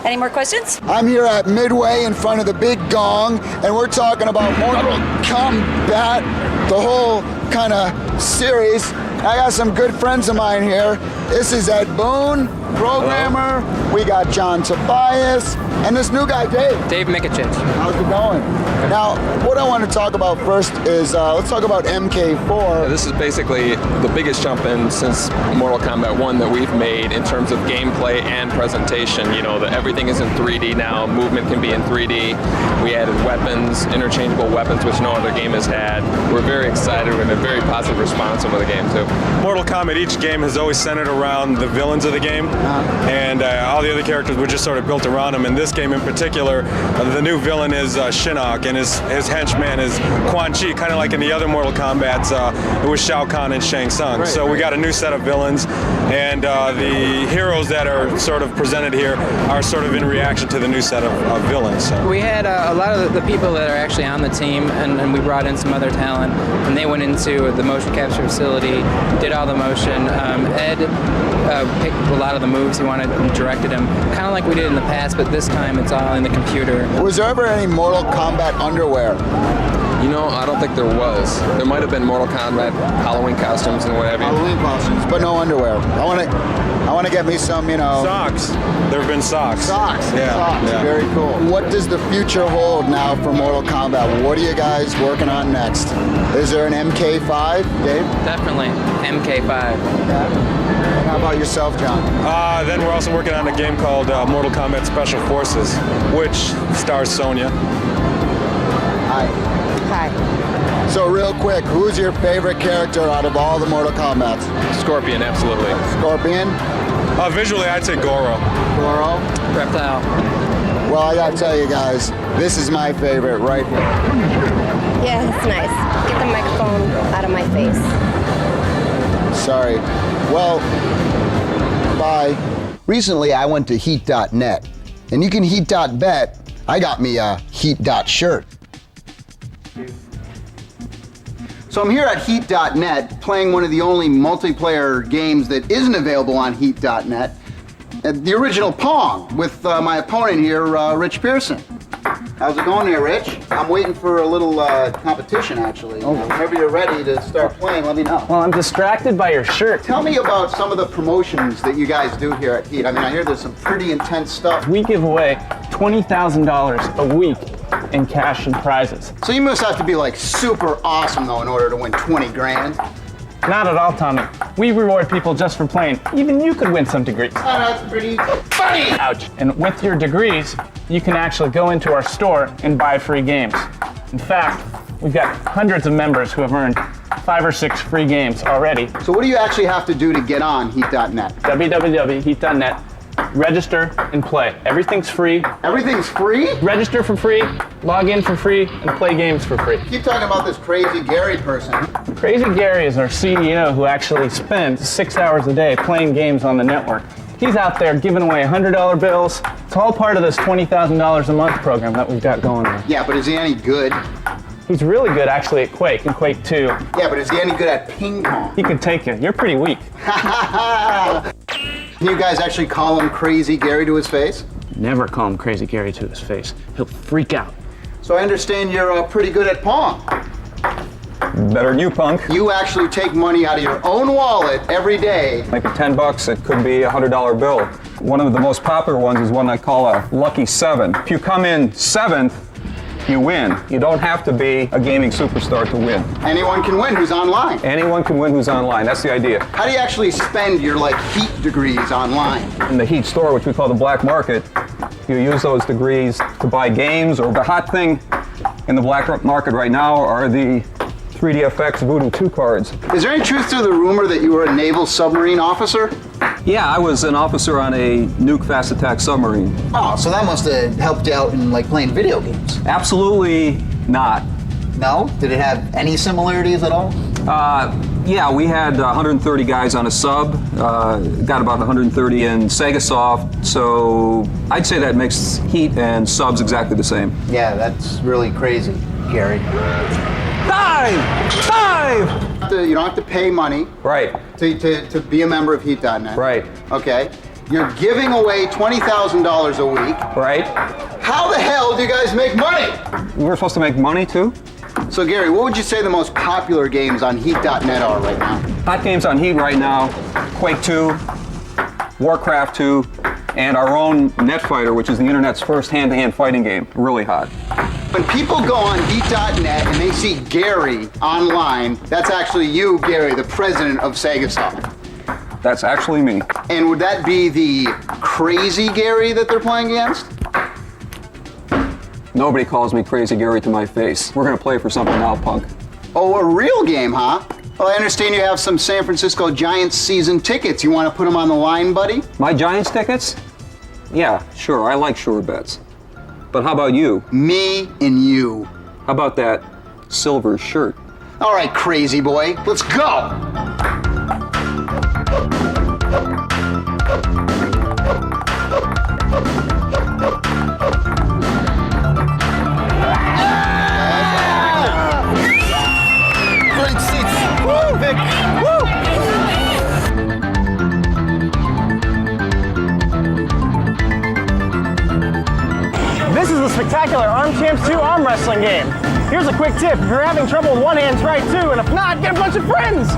Any more questions? I'm here at Midway in front of the big gong, and we're talking about Mortal Kombat, the whole kind of series. I got some good friends of mine here. This is Ed Boone, programmer. Hello. We got John Tobias, and this new guy, Dave. Dave Mikicic. How's it going? Now, what I want to talk about first is, let's talk about MK4. This is basically the biggest jump in since Mortal Kombat 1 that we've made in terms of gameplay and presentation. You know, everything is in 3D now. Movement can be in 3D. We added weapons, interchangeable weapons, which no other game has had. We're very excited. We've had a very positive response over the game, too. Mortal Kombat, each game has always centered around the villains of the game, and all the other characters were just sort of built around them. In this game in particular, the new villain is Shinnok, and his henchman is Quan Chi, kind of like in the other Mortal Kombats, it was Shao Kahn and Shang Tsung. Right, so we got a new set of villains, and the heroes that are sort of presented here are sort of in reaction to the new set of villains. So. We had a lot of the people that are actually on the team, and we brought in some other talent, and they went into the motion capture facility, did all the motion. Ed picked a lot of the moves he wanted and directed him, kind of like we did in the past, but this time it's all in the computer. Was there ever any Mortal Kombat underwear? You know, I don't think there was. There might have been Mortal Kombat Halloween costumes and whatever. Halloween costumes, but no underwear. I want to get me some, you know. Socks. There have been socks. Socks. Yeah. Socks. Yeah. Very cool. What does the future hold now for Mortal Kombat? What are you guys working on next? Is there an MK5, Dave? Definitely. MK5. Yeah. How about yourself, John? Then we're also working on a game called Mortal Kombat Special Forces, which stars Sonya. Hi. Hi. So real quick, who's your favorite character out of all the Mortal Kombats? Scorpion, absolutely. Scorpion? Visually, I'd say Goro. Goro? Reptile. Well, I gotta tell you guys, this is my favorite right here. Yeah, that's nice. Get the microphone out of my face. Sorry. Well, bye. Recently, I went to heat.net, and you can heat.bet. I got me a heat.shirt. So I'm here at heat.net playing one of the only multiplayer games that isn't available on heat.net, the original Pong, with my opponent here, Rich Pearson. How's it going here, Rich? I'm waiting for a little competition, actually. Whenever you're ready to start playing, let me know. Well, I'm distracted by your shirt. Tell me about some of the promotions that you guys do here at Heat. I mean, I hear there's some pretty intense stuff. We give away $20,000 a week in cash and prizes. So you must have to be like super awesome, though, in order to win 20 grand. Not at all, Tommy. We reward people just for playing. Even you could win some degrees. Oh, that's pretty funny. Ouch. And with your degrees, you can actually go into our store and buy free games. In fact, we've got hundreds of members who have earned 5 or 6 free games already. So what do you actually have to do to get on Heat.net? www.heat.net. Register and play. Everything's free. Everything's free? Register for free, log in for free, and play games for free. Keep talking about this Crazy Gary person. Crazy Gary is our CEO who actually spends 6 hours a day playing games on the network. He's out there giving away $100 bills. It's all part of this $20,000 a month program that we've got going on. Yeah, but is he any good? He's really good actually at Quake and Quake 2. Yeah, but is he any good at ping pong? He can take you. You're pretty weak. Can you guys actually call him Crazy Gary to his face? Never call him Crazy Gary to his face. He'll freak out. So I understand you're pretty good at Pong. Better than you, punk. You actually take money out of your own wallet every day. Maybe $10, it could be a $100 bill. One of the most popular ones is one I call a Lucky 7. If you come in 7th, you win. You don't have to be a gaming superstar to win. Anyone can win who's online. Anyone can win who's online. That's the idea. How do you actually spend your Heat degrees online? In the Heat store, which we call the black market, you use those degrees to buy games, or the hot thing in the black market right now are the 3DFX Voodoo 2 cards. Is there any truth to the rumor that you were a naval submarine officer? Yeah, I was an officer on a nuke fast attack submarine. Oh, so that must have helped you out in playing video games. Absolutely not. No? Did it have any similarities at all? Yeah, we had 130 guys on a sub, got about 130 in Sega Soft, so I'd say that makes Heat and subs exactly the same. Yeah, that's really crazy, Gary. Dive! You don't have to pay money. Right. To be a member of Heat.net. Right. Okay. You're giving away $20,000 a week. Right. How the hell do you guys make money? We're supposed to make money too? So Gary, what would you say the most popular games on Heat.net are right now? Hot games on Heat right now, Quake 2, Warcraft 2, and our own Netfighter, which is the internet's first hand-to-hand fighting game. Really hot. When people go on Heat.net and they see Gary online, that's actually you, Gary, the president of Sega Soft. That's actually me. And would that be the Crazy Gary that they're playing against? Nobody calls me Crazy Gary to my face. We're gonna play for something now, punk. Oh, a real game, huh? Well, I understand you have some San Francisco Giants season tickets. You want to put them on the line, buddy? My Giants tickets? Yeah, sure, I like sure bets. But how about you? Me and you. How about that silver shirt? All right, crazy boy, let's go! Great seats! Woo, Vic! Woo! This is the spectacular Arm Champs 2 arm wrestling game. Here's a quick tip. If you're having trouble with one hand, try two, and if not, get a bunch of friends.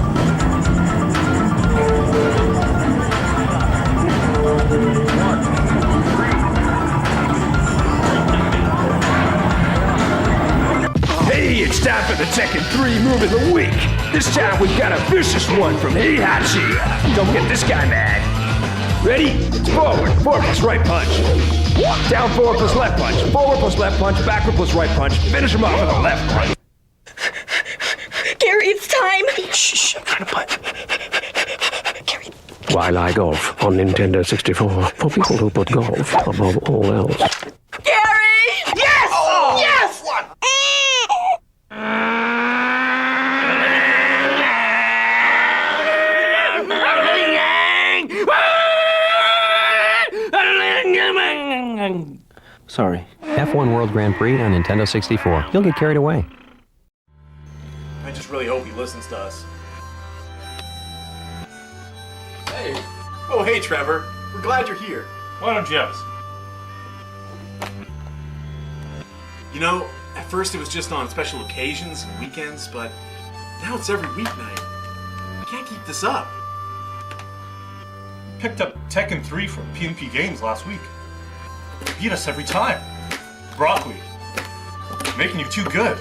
Hey, it's time for the Tekken 3 move of the week. This time we've got a vicious one from Heihachi. Don't get this guy mad. Ready? It's forward, 4 plus right punch. Down 4 plus left punch. Forward plus left punch, backward plus right punch. Finish him off with a left punch. Gary, it's time. Shh, I'm trying to punch. Gary, Wildlife Golf on Nintendo 64 for people who put golf above all else. Gary! Yes! Oh, yes! What? Sorry. F1 World Grand Prix on Nintendo 64. You'll get carried away. I just really hope he listens to us. Hey. Oh, hey, Trevor. We're glad you're here. Why don't you have us? You know, at first it was just on special occasions and weekends, but now it's every weeknight. I can't keep this up. Picked up Tekken 3 from PNP Games last week. Beat us every time. Broccoli. Making you too good.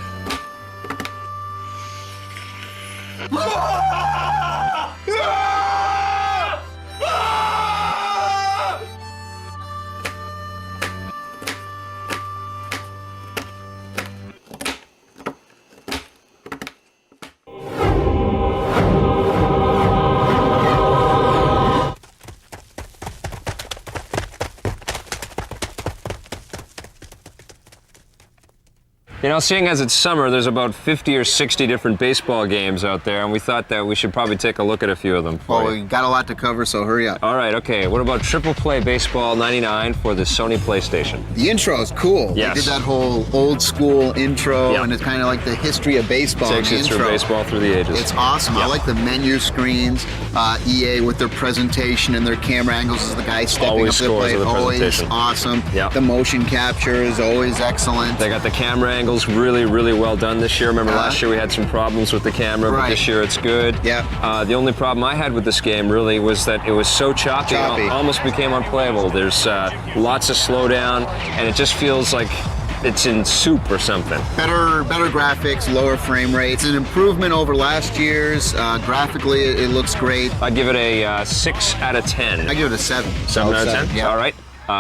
You know, seeing as it's summer, there's about 50 or 60 different baseball games out there, and we thought that we should probably take a look at a few of them. Well, we got a lot to cover, so hurry up. All right, okay. What about Triple Play Baseball 99 for the Sony PlayStation? The intro is cool. Yes. They did that whole old school intro, and it's kind of like the history of baseball. Takes you through baseball through the ages. It's awesome. I like the menu screens. EA with their presentation and their camera angles as the guy stepping Always up to the scores plate. with the Always presentation. awesome. Yep. The motion capture is always excellent. They got the camera angles really, really well done this year. Remember last year we had some problems with the camera, but this year it's good. Yeah. The only problem I had with this game really was that it was so choppy. It almost became unplayable. There's lots of slowdown, and it just feels like it's in soup or something. Better graphics, lower frame rates, an improvement over last year's. Graphically, it looks great. I'd give it a 6 out of 10. I give it a 7. 7 out of 10? Yeah. All right.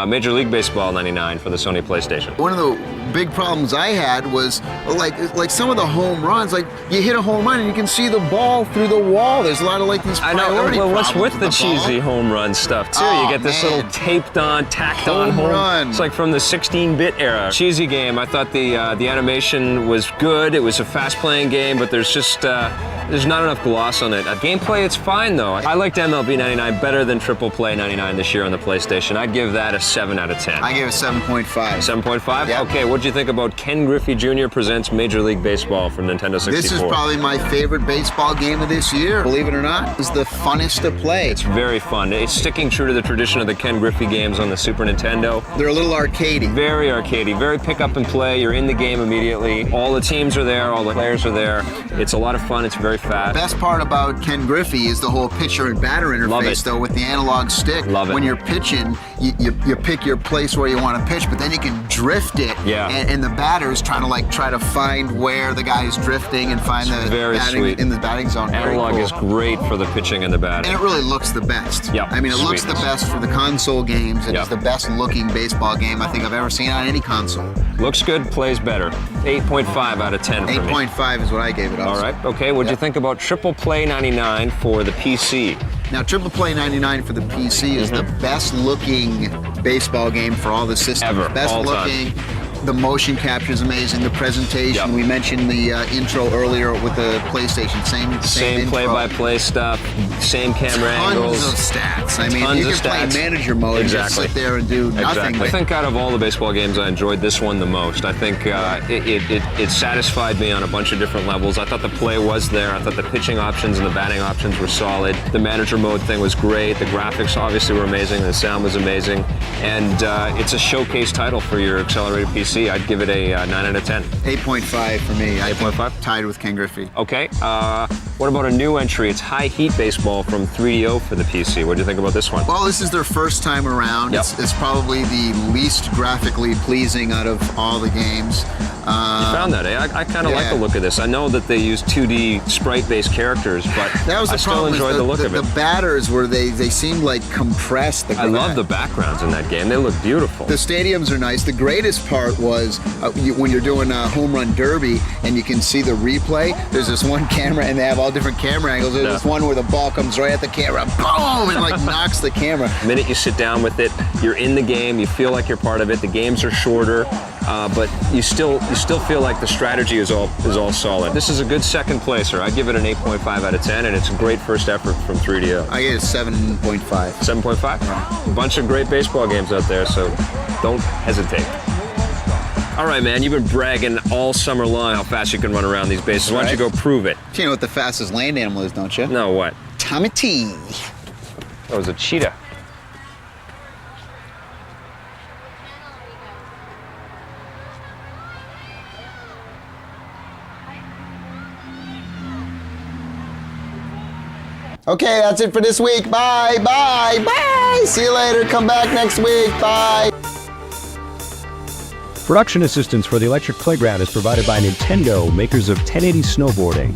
Major League Baseball 99 for the Sony PlayStation. One of the big problems I had was like some of the home runs, like you hit a home run and you can see the ball through the wall. There's a lot of like these priority well, what's problems with the cheesy home run stuff too? You get this little taped on, tacked on home run. It's like from the 16-bit era. Cheesy game. I thought the animation was good. It was a fast-playing game, but there's just there's not enough gloss on it. Gameplay, it's fine though. I liked MLB 99 better than Triple Play 99 this year on the PlayStation. I'd give that a 7 out of 10. I gave it 7.5. 7.5? Yep. Okay, what'd you think about Ken Griffey Jr. Presents Major League Baseball from Nintendo 64? This is probably my favorite baseball game of this year. Believe it or not, it's the funnest to play. It's very fun. It's sticking true to the tradition of the Ken Griffey games on the Super Nintendo. They're a little arcadey. Very arcadey, very pick up and play. You're in the game immediately. All the teams are there, all the players are there. It's a lot of fun, it's very fast. The best part about Ken Griffey is the whole pitcher and batter interface, though, with the analog stick. Love it. When you're pitching, you pick your place where you want to pitch, but then you can drift it. Yeah. And the batter's trying to try to find where the guy is drifting and find the batting in the batting zone. Analog is great for the pitching and the batting. And it really looks the best. Yeah. I mean, it looks the best for the console games. It is the best looking baseball game I think I've ever seen on any console. Looks good, plays better. 8.5 out of 10 for me. 8.5 is what I gave it also. All right, okay. What'd you think about Triple Play 99 for the PC? Now, Triple Play 99 for the PC is the best looking baseball game for all the systems. Ever, best all looking. time. The motion capture is amazing. The presentation. We mentioned the intro earlier with the PlayStation. Same play-by-play stuff. Same camera angles. Tons of stats. I mean, you can play manager mode and just sit there and do nothing. I think out of all the baseball games, I enjoyed this one the most. I think it satisfied me on a bunch of different levels. I thought the play was there. I thought the pitching options and the batting options were solid. The manager mode thing was great. The graphics obviously were amazing. The sound was amazing. And it's a showcase title for your accelerated PC. I'd give it a 9 out of 10. 8.5 for me. 8.5? Tied with Ken Griffey. Okay. What about a new entry? It's High Heat Baseball from 3DO for the PC. What do you think about this one? Well, this is their first time around. Yep. It's probably the least graphically pleasing out of all the games. You found that, eh? I kind of like the look of this. I know that they use 2D sprite-based characters, but that was the I still problem, enjoy the look of it. The batters were they seemed like compressed. I love the backgrounds in that game. They look beautiful. The stadiums are nice. The greatest part was when you're doing a home run derby and you can see the replay. There's this one camera, and they have all different camera angles. There's this one where the ball comes right at the camera, boom, and like knocks the camera. The minute you sit down with it, you're in the game. You feel like you're part of it. The games are shorter, but you still feel like the strategy is all solid. This is a good second placer. I give it an 8.5 out of 10, and it's a great first effort from 3DO. I give it 7.5. 7.5? A bunch of great baseball games out there, so don't hesitate. All right, man, you've been bragging all summer long how fast you can run around these bases. Why don't you go prove it? You know what the fastest land animal is, don't you? No, what? Tommy T. That was a cheetah. Okay, that's it for this week. Bye, bye, bye. See you later. Come back next week. Bye. Production assistance for the Electric Playground is provided by Nintendo, makers of 1080 snowboarding.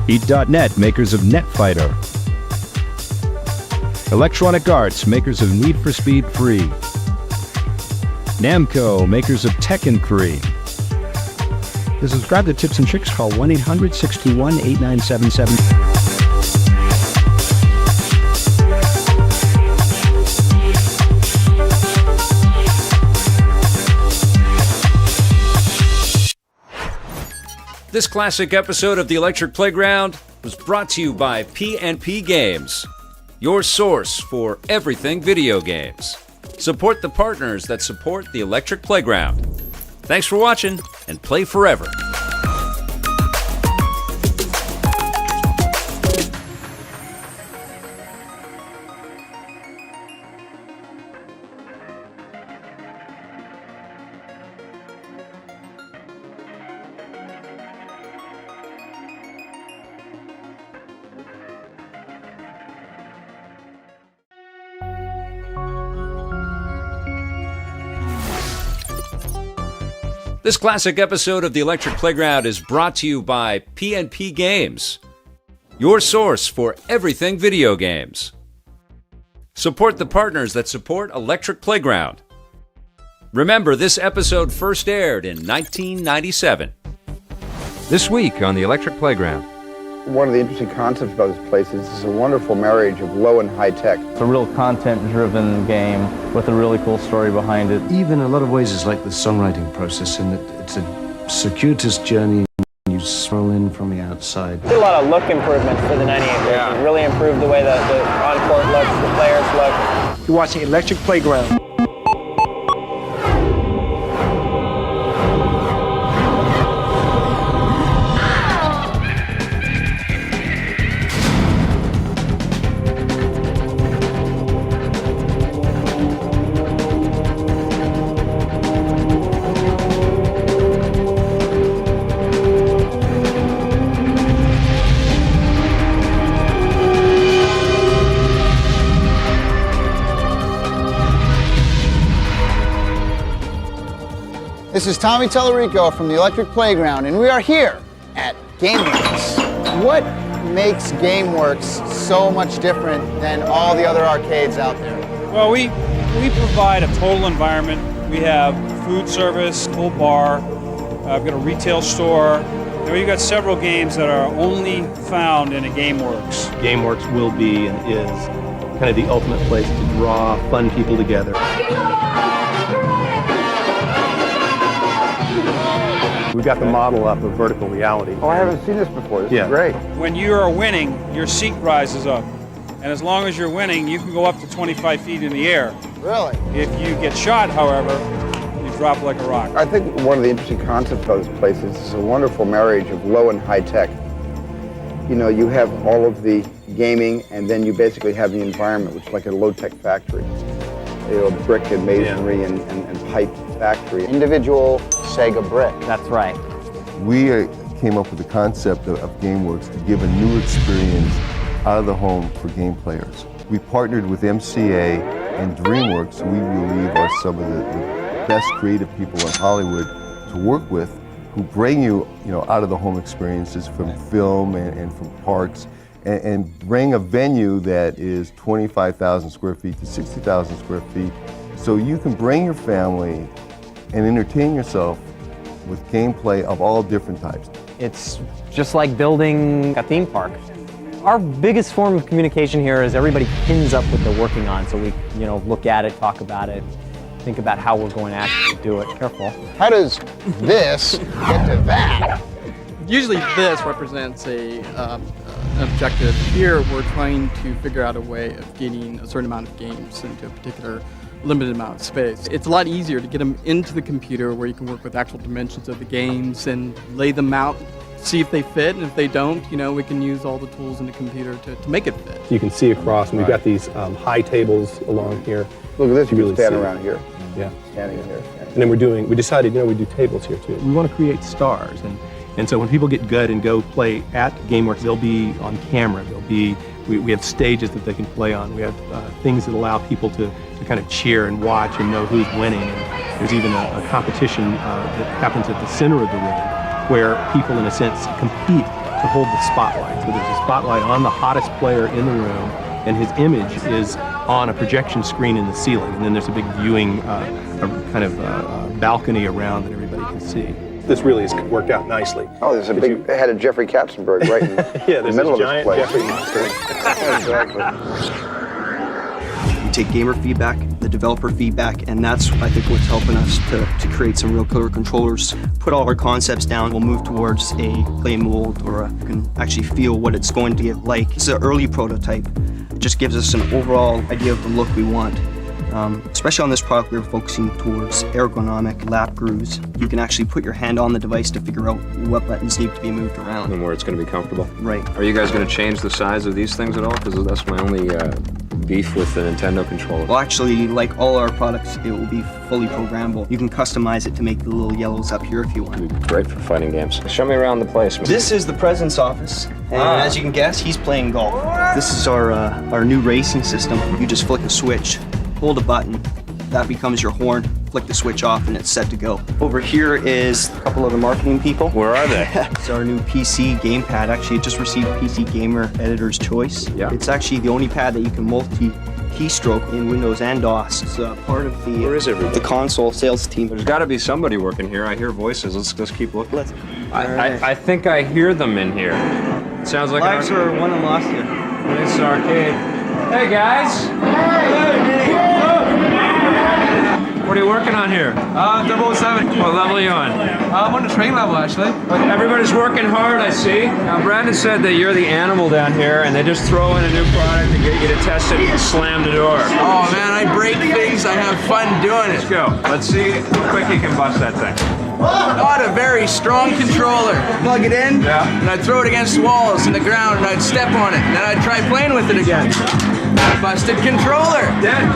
Eat.net, makers of NetFighter. Electronic Arts, makers of Need for Speed 3. Namco, makers of Tekken 3. To subscribe to Tips and Tricks, call 1-800-621-8977. This classic episode of the Electric Playground was brought to you by P&P Games, your source for everything video games. Support the partners that support the Electric Playground. Thanks for watching, and play forever. This classic episode of the Electric Playground is brought to you by P&P Games, your source for everything video games. Support the partners that support Electric Playground. Remember, this episode first aired in 1997. This week on the Electric Playground. One of the interesting concepts about this place is it's a wonderful marriage of low and high tech. It's a real content-driven game with a really cool story behind it. Even in a lot of ways, it's like the songwriting process in that it's a circuitous journey. You swirl in from the outside. Did a lot of look improvements for the 98 version. Really improved the way the on-court looks, the players look. You're watching Electric Playground. This is Tommy Tallarico from the Electric Playground, and we are here at GameWorks. What makes GameWorks so much different than all the other arcades out there? Well, we provide a total environment. We have food service, full bar, we've got a retail store. And we've got several games that are only found in a GameWorks. GameWorks will be and is kind of the ultimate place to draw fun people together. We've got the model up of vertical reality. Oh, I haven't seen this before. This is great. When you are winning, your seat rises up. And as long as you're winning, you can go up to 25 feet in the air. Really? If you get shot, however, you drop like a rock. I think one of the interesting concepts about this place is it's a wonderful marriage of low and high tech. You know, you have all of the gaming, and then you basically have the environment, which is like a low-tech factory. You know, brick and masonry and pipe factory. Individual Sega brick. That's right. We came up with the concept of GameWorks to give a new experience out of the home for game players. We partnered with MCA and DreamWorks, who we believe are some of the best creative people in Hollywood to work with, who bring you, out of the home experiences from film and from parks, and bring a venue that is 25,000 square feet to 60,000 square feet, so you can bring your family and entertain yourself with gameplay of all different types. It's just like building a theme park. Our biggest form of communication here is everybody pins up what they're working on, so we, look at it, talk about it, think about how we're going to actually do it. Careful. How does this get to that? Usually this represents an objective. Here we're trying to figure out a way of getting a certain amount of games into a particular limited amount of space. It's a lot easier to get them into the computer where you can work with actual dimensions of the games and lay them out, see if they fit, and if they don't, we can use all the tools in the computer to make it fit. You can see across, and we've got these high tables along here. Look at this, you really can stand see. around here. Yeah. Standing here. And then we decided, we do tables here too. We want to create stars, and so when people get good and go play at GameWorks, they'll be on camera. We have stages that they can play on. We have things that allow people to kind of cheer and watch and know who's winning. And there's even a competition that happens at the center of the room where people, in a sense, compete to hold the spotlight. So there's a spotlight on the hottest player in the room, and his image is on a projection screen in the ceiling. And then there's a big viewing balcony around that everybody can see. This really has worked out nicely. Oh, there's a big head of Jeffrey Katzenberg right in yeah, the middle of this giant place. Jeffrey monster. Exactly. We take gamer feedback, the developer feedback, and that's, I think, what's helping us to create some real killer controllers. Put all our concepts down, we'll move towards a clay mold, or you can actually feel what it's going to get like. It's an early prototype. It just gives us an overall idea of the look we want. Especially on this product, we're focusing towards ergonomic lap grooves. You can actually put your hand on the device to figure out what buttons need to be moved around. And where it's going to be comfortable. Right. Are you guys going to change the size of these things at all? Because that's my only beef with the Nintendo controller. Well, actually, like all our products, it will be fully programmable. You can customize it to make the little yellows up here if you want. It'd be great for fighting games. Show me around the place. This is the president's office, and as you can guess, he's playing golf. This is our new racing system. You just flick a switch, hold a button, that becomes your horn, flick the switch off, and it's set to go. Over here is a couple of the marketing people. Where are they? It's our new PC gamepad. Actually, it just received PC Gamer Editor's Choice. Yeah. It's actually the only pad that you can multi-keystroke in Windows and DOS. It's part of the, Where is everybody? the console sales team. There's got to be somebody working here. I hear voices. Let's keep looking. I think I hear them in here. It sounds like Lives are won and lost here. It's an arcade. Hey guys! Hey! What are you working on here? 007. What level are you on? I'm on the train level, actually. Everybody's working hard, I see. Now, Brandon said that you're the animal down here, and they just throw in a new product and get you to test it and slam the door. Oh man, I break things. I have fun doing it. Let's go. Let's see how quick you can bust that thing. Not a very strong controller. Plug it in, and I'd throw it against walls and the ground, and I'd step on it, and then I'd try playing with it again. Busted controller. Dead.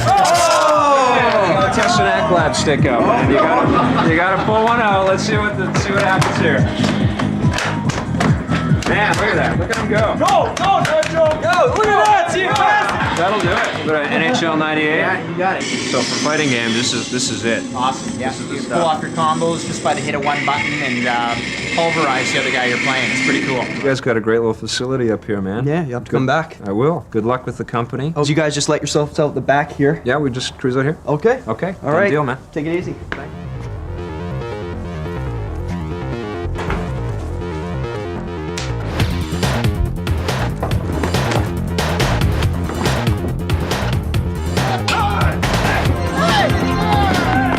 Oh! Test an Act Lab stick out, man. You gotta pull one out. Let's see what happens here. Man, look at that. Look at him go. Go, Nacho. Go, look at that. See it fast. That'll do it. But NHL 98. Yeah, you got it. So for fighting games, this is it. Awesome. Yeah, you pull off your combos just by the hit of one button and pulverize the other guy you're playing. It's pretty cool. You guys got a great little facility up here, man. Yeah, you have to come back. I will. Good luck with the company. Did you guys just let yourselves out the back here? Yeah, we just cruise out here. Okay. Okay. All right. Deal, man. Take it easy. Bye.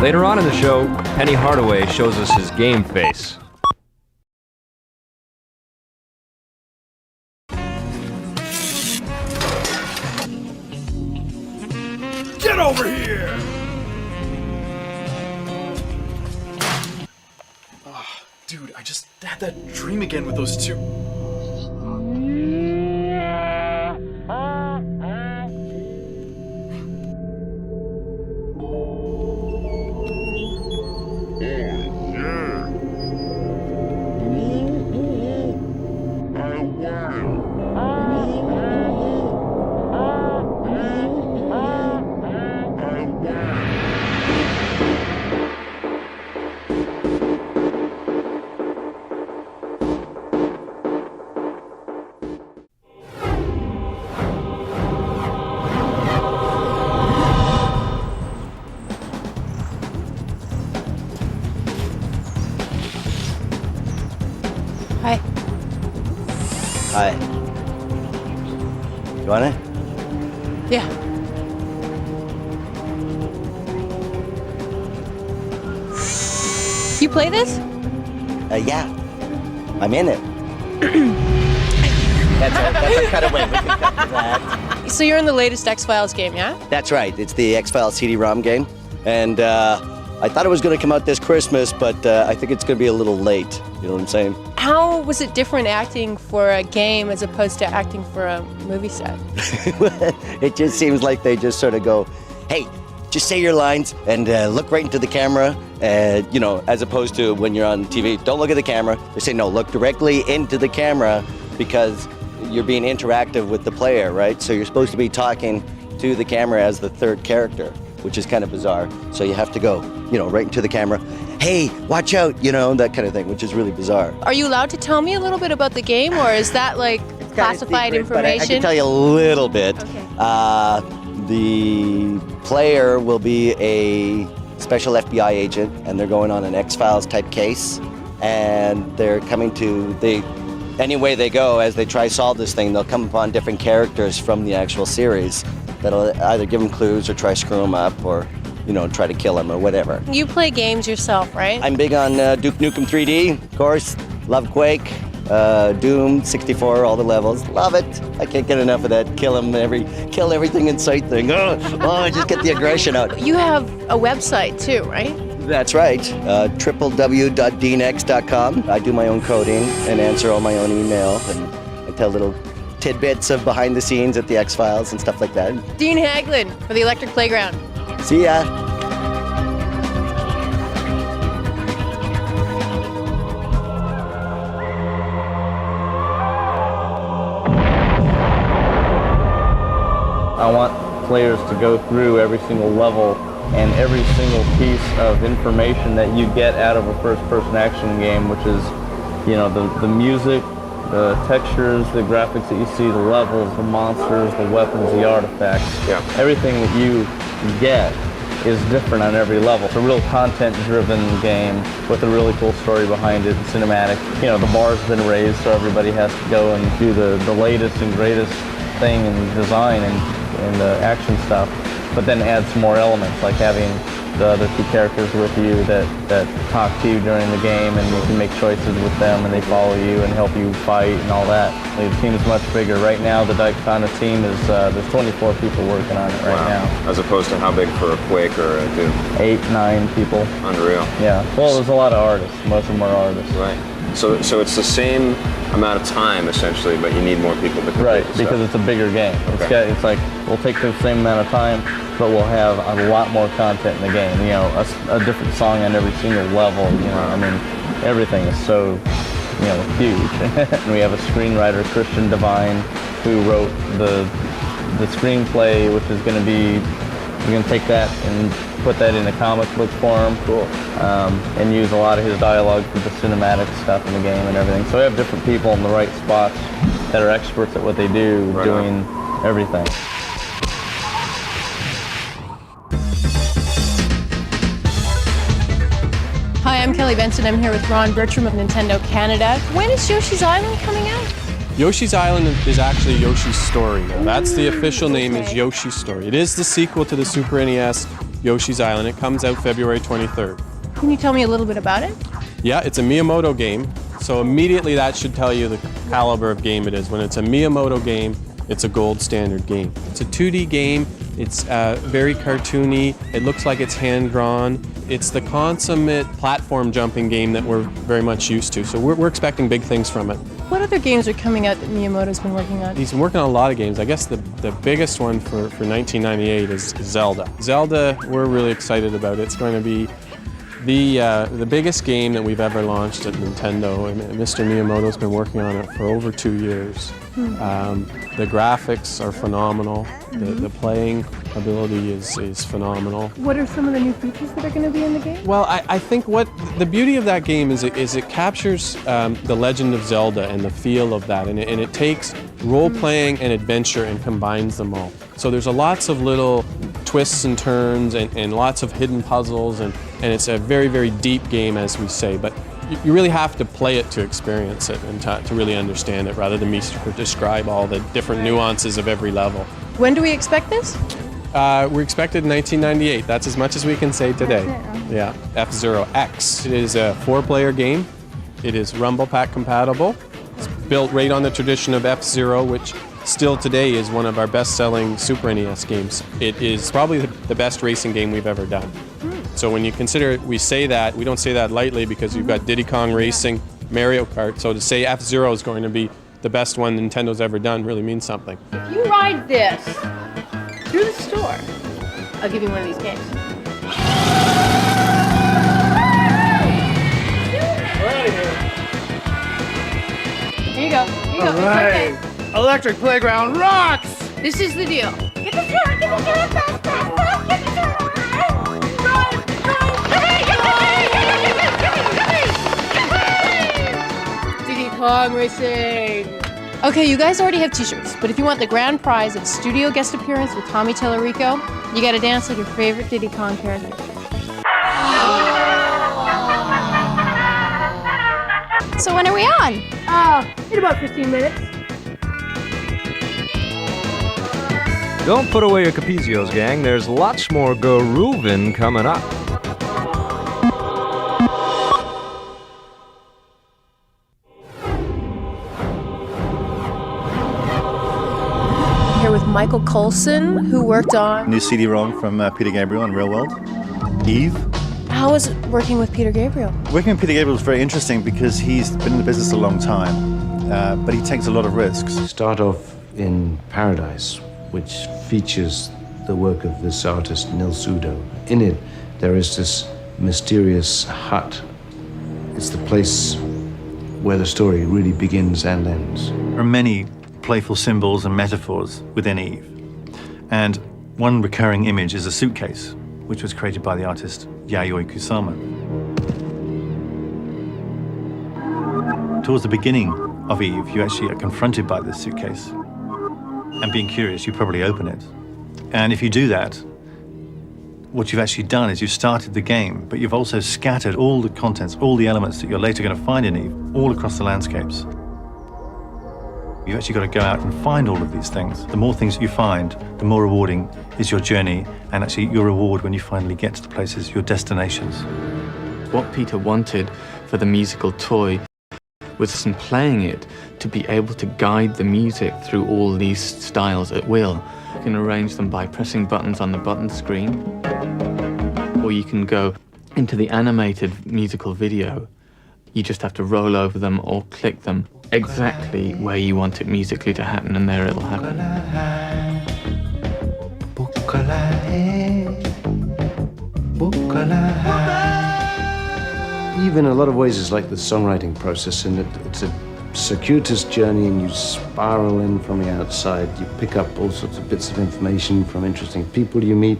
Later on in the show, Penny Hardaway shows us his game face. Get over here! Oh, dude, I just had that dream again with those two. Hi. Hi. You want it? Yeah. You play this? Yeah. I'm in it. That's a cutaway. We can cut to that. So you're in the latest X-Files game, yeah? That's right. It's the X-Files CD-ROM game. And I thought it was going to come out this Christmas, but I think it's going to be a little late. You know what I'm saying? How was it different acting for a game as opposed to acting for a movie set? It just seems like they just sort of go, hey, just say your lines and look right into the camera, you know, as opposed to when you're on TV, don't look at the camera. They say, no, look directly into the camera because you're being interactive with the player, right? So you're supposed to be talking to the camera as the third character, which is kind of bizarre. So you have to go, you know, right into the camera. Hey, watch out, you know, that kind of thing, which is really bizarre. Are you allowed to tell me a little bit about the game, or is that like classified Secret, information? but I can tell you a little bit. Okay. The player will be a special FBI agent, and they're going on an X-Files type case, and they're coming to any way they go as they try to solve this thing, they'll come upon different characters from the actual series that'll either give them clues or try to screw them up or, you know, try to kill them or whatever. You play games yourself, right? I'm big on Duke Nukem 3D, of course, love Quake, Doom, 64, all the levels, love it. I can't get enough of that kill everything in sight thing. Oh, just get the aggression out. You have a website too, right? That's right, www.dnex.com. I do my own coding and answer all my own email, and I tell little tidbits of behind the scenes at the X-Files and stuff like that. Dean Haglin for the Electric Playground. See ya. I want players to go through every single level and every single piece of information that you get out of a first-person action game, which is, you know, the music, the textures, the graphics that you see, the levels, the monsters, the weapons, the artifacts. Yeah. Everything that you get is different on every level. It's a real content-driven game with a really cool story behind it, cinematic. You know, the bar's been raised, so everybody has to go and do the latest and greatest thing in design and action stuff, but then add some more elements, like having the other two characters with you that talk to you during the game, and you can make choices with them, and they follow you and help you fight and all that. The team is much bigger. Right now, the Daytona team is, there's 24 people working on it right now. As opposed to how big for a Quake or a Doom? 8, 9 people. Unreal. Yeah. Well, there's a lot of artists. Most of them are artists. Right. So it's the same amount of time, essentially, but you need more people to complete Right, because it's a bigger game. Okay. It's like, we'll take the same amount of time, but we'll have a lot more content in the game. You know, a different song on every single level, you know, I mean, everything is so, you know, huge. And we have a screenwriter, Christian Devine, who wrote the screenplay, which is going to be, we're going to take that and put that in a comic book form. Cool. And use a lot of his dialogue for the cinematic stuff in the game and everything. So we have different people in the right spots that are experts at what they do, doing everything. Hi, I'm Kelly Benson. I'm here with Ron Bertram of Nintendo Canada. When is Yoshi's Island coming out? Yoshi's Island is actually Yoshi's Story now. That's the official name, is Yoshi's Story. It is the sequel to the Super NES Yoshi's Island. It comes out February 23rd. Can you tell me a little bit about it? Yeah, it's a Miyamoto game, so immediately that should tell you the caliber of game it is. When it's a Miyamoto game, it's a gold standard game. It's a 2D game, it's very cartoony, it looks like it's hand-drawn. It's the consummate platform jumping game that we're very much used to, so we're expecting big things from it. What other games are coming out that Miyamoto's been working on? He's been working on a lot of games. I guess the biggest one for 1998 is Zelda. Zelda, we're really excited about. It's going to be the biggest game that we've ever launched at Nintendo, and Mr. Miyamoto's been working on it for over 2 years. The graphics are phenomenal. The playing ability is phenomenal. What are some of the new features that are going to be in the game? Well, I think what the beauty of that game is it captures the legend of Zelda and the feel of that, and it takes role-playing and adventure and combines them all. So there's lots of little twists and turns and lots of hidden puzzles, and it's a very, very deep game, as we say. But You really have to play it to experience it and to really understand it, rather than me describe all the different nuances of every level. When do we expect this? We're expected in 1998. That's as much as we can say today. Yeah, F-Zero X. It is a 4-player game. It is Rumble Pack compatible. It's built right on the tradition of F-Zero, which still today is one of our best-selling Super NES games. It is probably the best racing game we've ever done. So when you consider it, we don't say that lightly, because you've got Diddy Kong Racing, Mario Kart. So to say F-Zero is going to be the best one Nintendo's ever done really means something. If you ride this through the store, I'll give you one of these games. We're out of here. Here you go. Here you go. All right. It's okay. Electric Playground rocks! This is the deal. Get the turret! Get the turret! Fast, fast, fast! Get the turret! Diddy Kong Racing. Okay, you guys already have t-shirts, but if you want the grand prize of studio guest appearance with Tommy Tallarico, you gotta dance like your favorite Diddy Kong character. So when are we on? In about 15 minutes. Don't put away your Capizios, gang. There's lots more groovin' coming up. Here with Michael Coulson, who worked on... New CD-ROM from Peter Gabriel on Real World, Eve. How was it working with Peter Gabriel? Working with Peter Gabriel is very interesting because he's been in the business a long time, but he takes a lot of risks. Start off in Paradise, which features the work of this artist, Nil Sudo. In it, there is this mysterious hut. It's the place where the story really begins and ends. There are many playful symbols and metaphors within Eve. And one recurring image is a suitcase, which was created by the artist Yayoi Kusama. Towards the beginning of Eve, you actually are confronted by this suitcase. And being curious, you probably open it. And if you do that, what you've actually done is you've started the game, but you've also scattered all the contents, all the elements that you're later going to find in Eve, all across the landscapes. You've actually got to go out and find all of these things. The more things you find, the more rewarding is your journey, and actually your reward when you finally get to the places, your destinations. What Peter wanted for the musical toy was in playing it to be able to guide the music through all these styles at will. You can arrange them by pressing buttons on the button screen, or you can go into the animated musical video. You just have to roll over them or click them exactly where you want it musically to happen, and there it'll happen. Eve in a lot of ways is like the songwriting process in that it's a circuitous journey and you spiral in from the outside. You pick up all sorts of bits of information from interesting people you meet.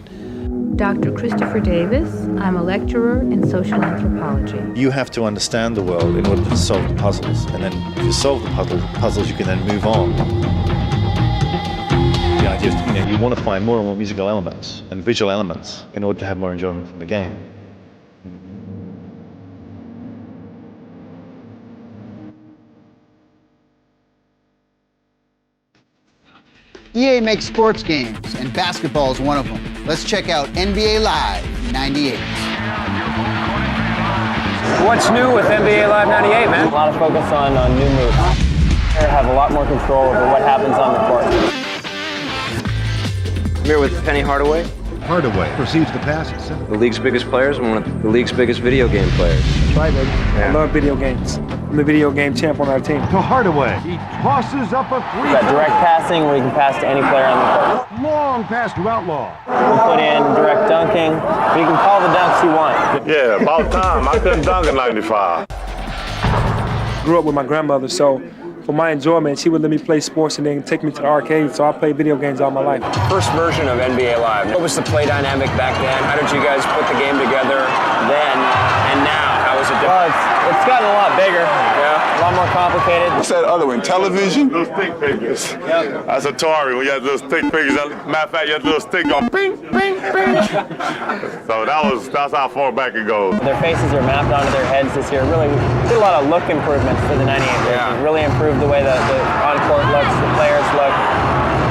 Dr. Christopher Davis. I'm a lecturer in social anthropology. You have to understand the world in order to solve the puzzles, and then if you solve the puzzles, you can then move on. The idea is, you want to find more and more musical elements and visual elements in order to have more enjoyment from the game. EA makes sports games, and basketball is one of them. Let's check out NBA Live 98. What's new with NBA Live 98, man? A lot of focus on new moves. I have a lot more control over what happens on the court. I'm here with Penny Hardaway. Hardaway proceeds to pass it. The league's biggest players and one of the league's biggest video game players. That's right, baby. Yeah. I love video games. I'm the video game champ on our team. To Hardaway. He tosses up a three. We've got direct passing where you can pass to any player on the court. Long pass to Outlaw. We'll put in direct dunking. You can call the dunks you want. Yeah, about time. I couldn't dunk in 95. Grew up with my grandmother, so for my enjoyment, she would let me play sports and then take me to the arcade, so I played video games all my life. First version of NBA Live. What was the play dynamic back then? How did you guys put the game together then and now? How is it different? Well, it's gotten a lot bigger. Yeah. A lot more more complicated. What's that other one? Television? Little stick figures. Yep. That's Atari. When you had little stick figures. Matter of fact, you had a little stick going ping, ping, ping. So that's how far back it goes. Their faces are mapped onto their heads this year. Really did a lot of look improvements for the 98 version. Really improved the way the on-court looks, the players look.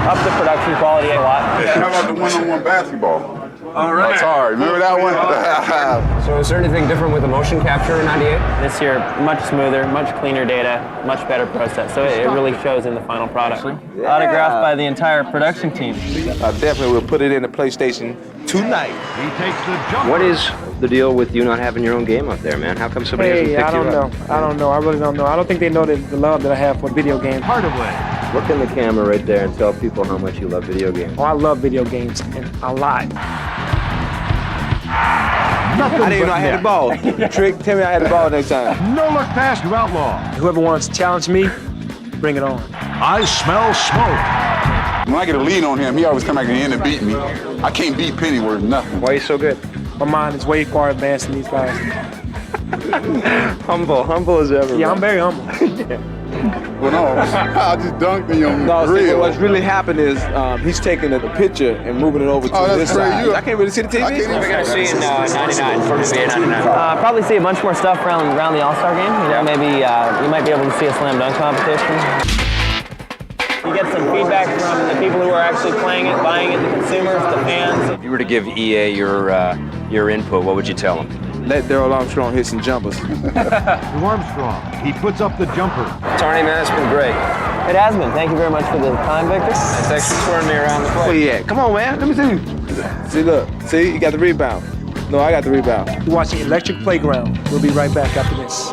Up the production quality a lot. How about the one-on-one basketball? All right. Atari. Remember that one? So is there anything different with the motion capture in 98? This year, much smoother, much cleaner data, much better process. So it really shows in the final product. Yeah. Autographed by the entire production team. I definitely will put it in the PlayStation tonight. He takes the jump. What is the deal with you not having your own game up there, man? How come somebody hasn't picked you up? I don't know. I really don't know. I don't think they know the love that I have for video games. Hardaway. Look in the camera right there and tell people how much you love video games. Oh, I love video games, and a lot. Nothing I didn't even know I had the ball. Trick, tell me I had the ball next time. No look pass to Outlaw. Whoever wants to challenge me, bring it on. I smell smoke. When I get a lead on him, he always come back at the end and beat me. I can't beat Pennyworth, nothing. Why are you so good? My mind is way far advanced than these guys. humble as ever. Yeah, I'm very humble. Well, no, I just dunked on him. No, see, what's really happened is he's taking the picture and moving it over to this side. I can't really see the TV. We're going to see in 99, for NBA 99. Probably see a bunch more stuff around the All-Star game. You know, maybe you might be able to see a slam dunk competition. You get some feedback from the people who are actually playing it, buying it, the consumers, the fans. If you were to give EA your input, what would you tell them? Let Daryl Armstrong hit some jumpers. To Armstrong. He puts up the jumper. Tony, man, it's been great. It has been. Thank you very much for the time, Victor. Thanks for touring me around the place. Where you at? Come on, man. Let me see. See, look. See, you got the rebound. No, I got the rebound. You're watching Electric Playground. We'll be right back after this.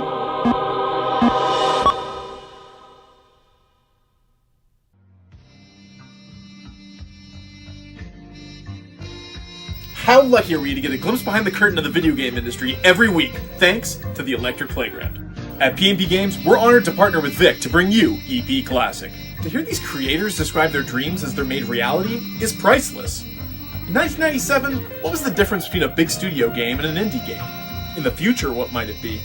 How lucky are we to get a glimpse behind the curtain of the video game industry every week, thanks to the Electric Playground. At P&P Games, we're honored to partner with Vic to bring you EP Classic. To hear these creators describe their dreams as they're made reality is priceless. In 1997, what was the difference between a big studio game and an indie game? In the future, what might it be?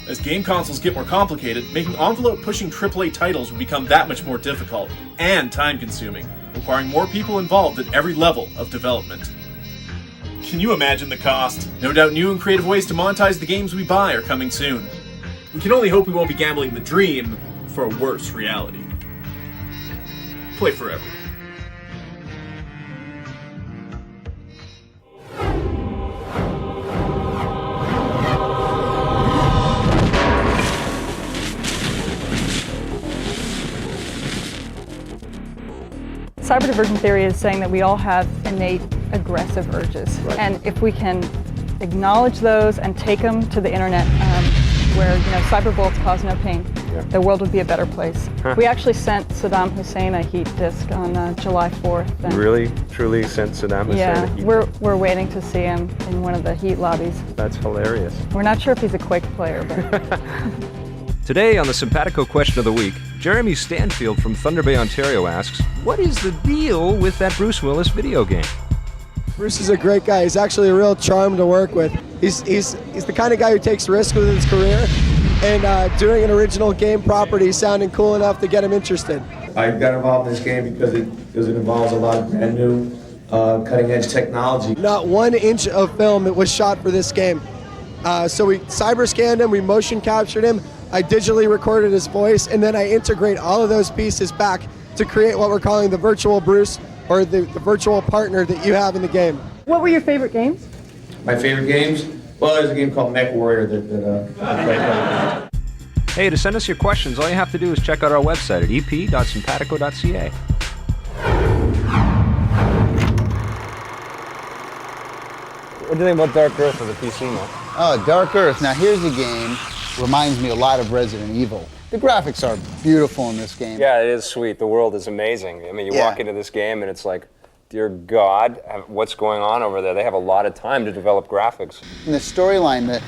As game consoles get more complicated, making envelope-pushing AAA titles will become that much more difficult and time-consuming, requiring more people involved at every level of development. Can you imagine the cost? No doubt new and creative ways to monetize the games we buy are coming soon. We can only hope we won't be gambling the dream for a worse reality. Play forever. Cyber diversion theory is saying that we all have innate aggressive urges. Right. And if we can acknowledge those and take them to the internet where cyber bullets cause no pain, the world would be a better place. Huh. We actually sent Saddam Hussein a heat disk on July 4th. And really, truly sent Saddam Hussein a heat disk? We're waiting to see him in one of the heat lobbies. That's hilarious. We're not sure if he's a Quake player, but... Today on the Simpatico Question of the Week, Jeremy Stanfield from Thunder Bay, Ontario asks, what is the deal with that Bruce Willis video game? Bruce is a great guy. He's actually a real charm to work with. He's the kind of guy who takes risks with his career, and doing an original game property sounding cool enough to get him interested. I got involved in this game because it involves a lot of brand new, cutting-edge technology. Not 1 inch of film that was shot for this game. So we cyber scanned him, we motion captured him, I digitally recorded his voice, and then I integrate all of those pieces back to create what we're calling the virtual Bruce, or the virtual partner that you have in the game. What were your favorite games? My favorite games? Well, there's a game called Mech Warrior that I played. Hey, to send us your questions, all you have to do is check out our website at ep.simpatico.ca. What do you think about Dark Earth as a PC mode? Oh, Dark Earth. Now here's a game, reminds me a lot of Resident Evil. The graphics are beautiful in this game. Yeah, it is sweet. The world is amazing. I mean, you walk into this game and it's like, dear God, what's going on over there? They have a lot of time to develop graphics. And the storyline, the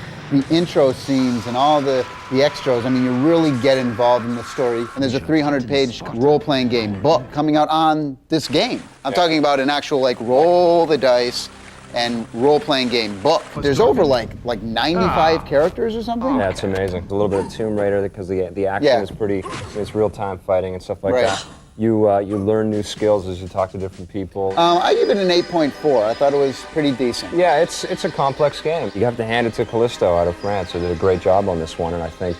intro scenes and all the extras, I mean, you really get involved in the story. And there's a 300-page role-playing game book coming out on this game. I'm talking about an actual, roll the dice and role-playing game book. There's over like 95 characters or something. Yeah, it's amazing. A little bit of Tomb Raider because the action is pretty. It's real-time fighting and stuff like that. You learn new skills as you talk to different people. I give it an 8.4. I thought it was pretty decent. Yeah, it's a complex game. You have to hand it to Callisto out of France, who did a great job on this one, and I think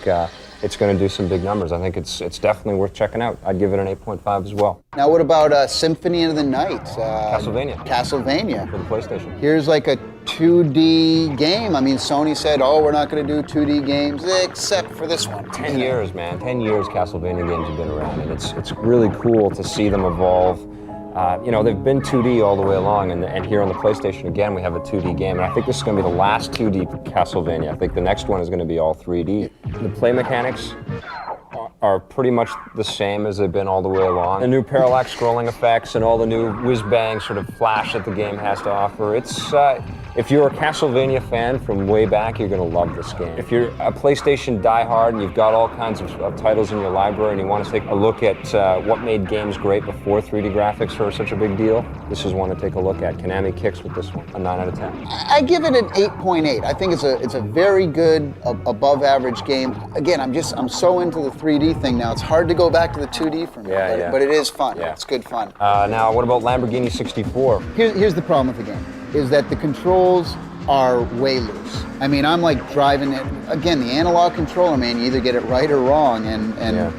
it's going to do some big numbers. I think it's definitely worth checking out. I'd give it an 8.5 as well. Now, what about Symphony of the Night? Castlevania. Castlevania. For the PlayStation. Here's like a 2D game. I mean, Sony said, oh, we're not going to do 2D games except for this one. 10 years, man. 10 years Castlevania games have been around, and it's really cool to see them evolve. You know, they've been 2D all the way along, and here on the PlayStation, again, we have a 2D game, and I think this is going to be the last 2D Castlevania. I think the next one is going to be all 3D. The play mechanics are pretty much the same as they've been all the way along. The new parallax scrolling effects and all the new whiz-bang sort of flash that the game has to offer. It's, if you're a Castlevania fan from way back, you're going to love this game. If you're a PlayStation diehard and you've got all kinds of titles in your library and you want to take a look at what made games great before 3D graphics were such a big deal, this is one to take a look at. Konami kicks with this one, a 9 out of 10. I give it an 8.8. I think it's a very good, above average game. Again, I'm so into the 3D thing now. It's hard to go back to the 2D for me, but it is fun. Yeah. It's good fun. Now, what about Lamborghini 64? Here's the problem with the game, is that the controls are way loose. I mean, I'm like driving it, again, the analog controller, man, you either get it right or wrong, and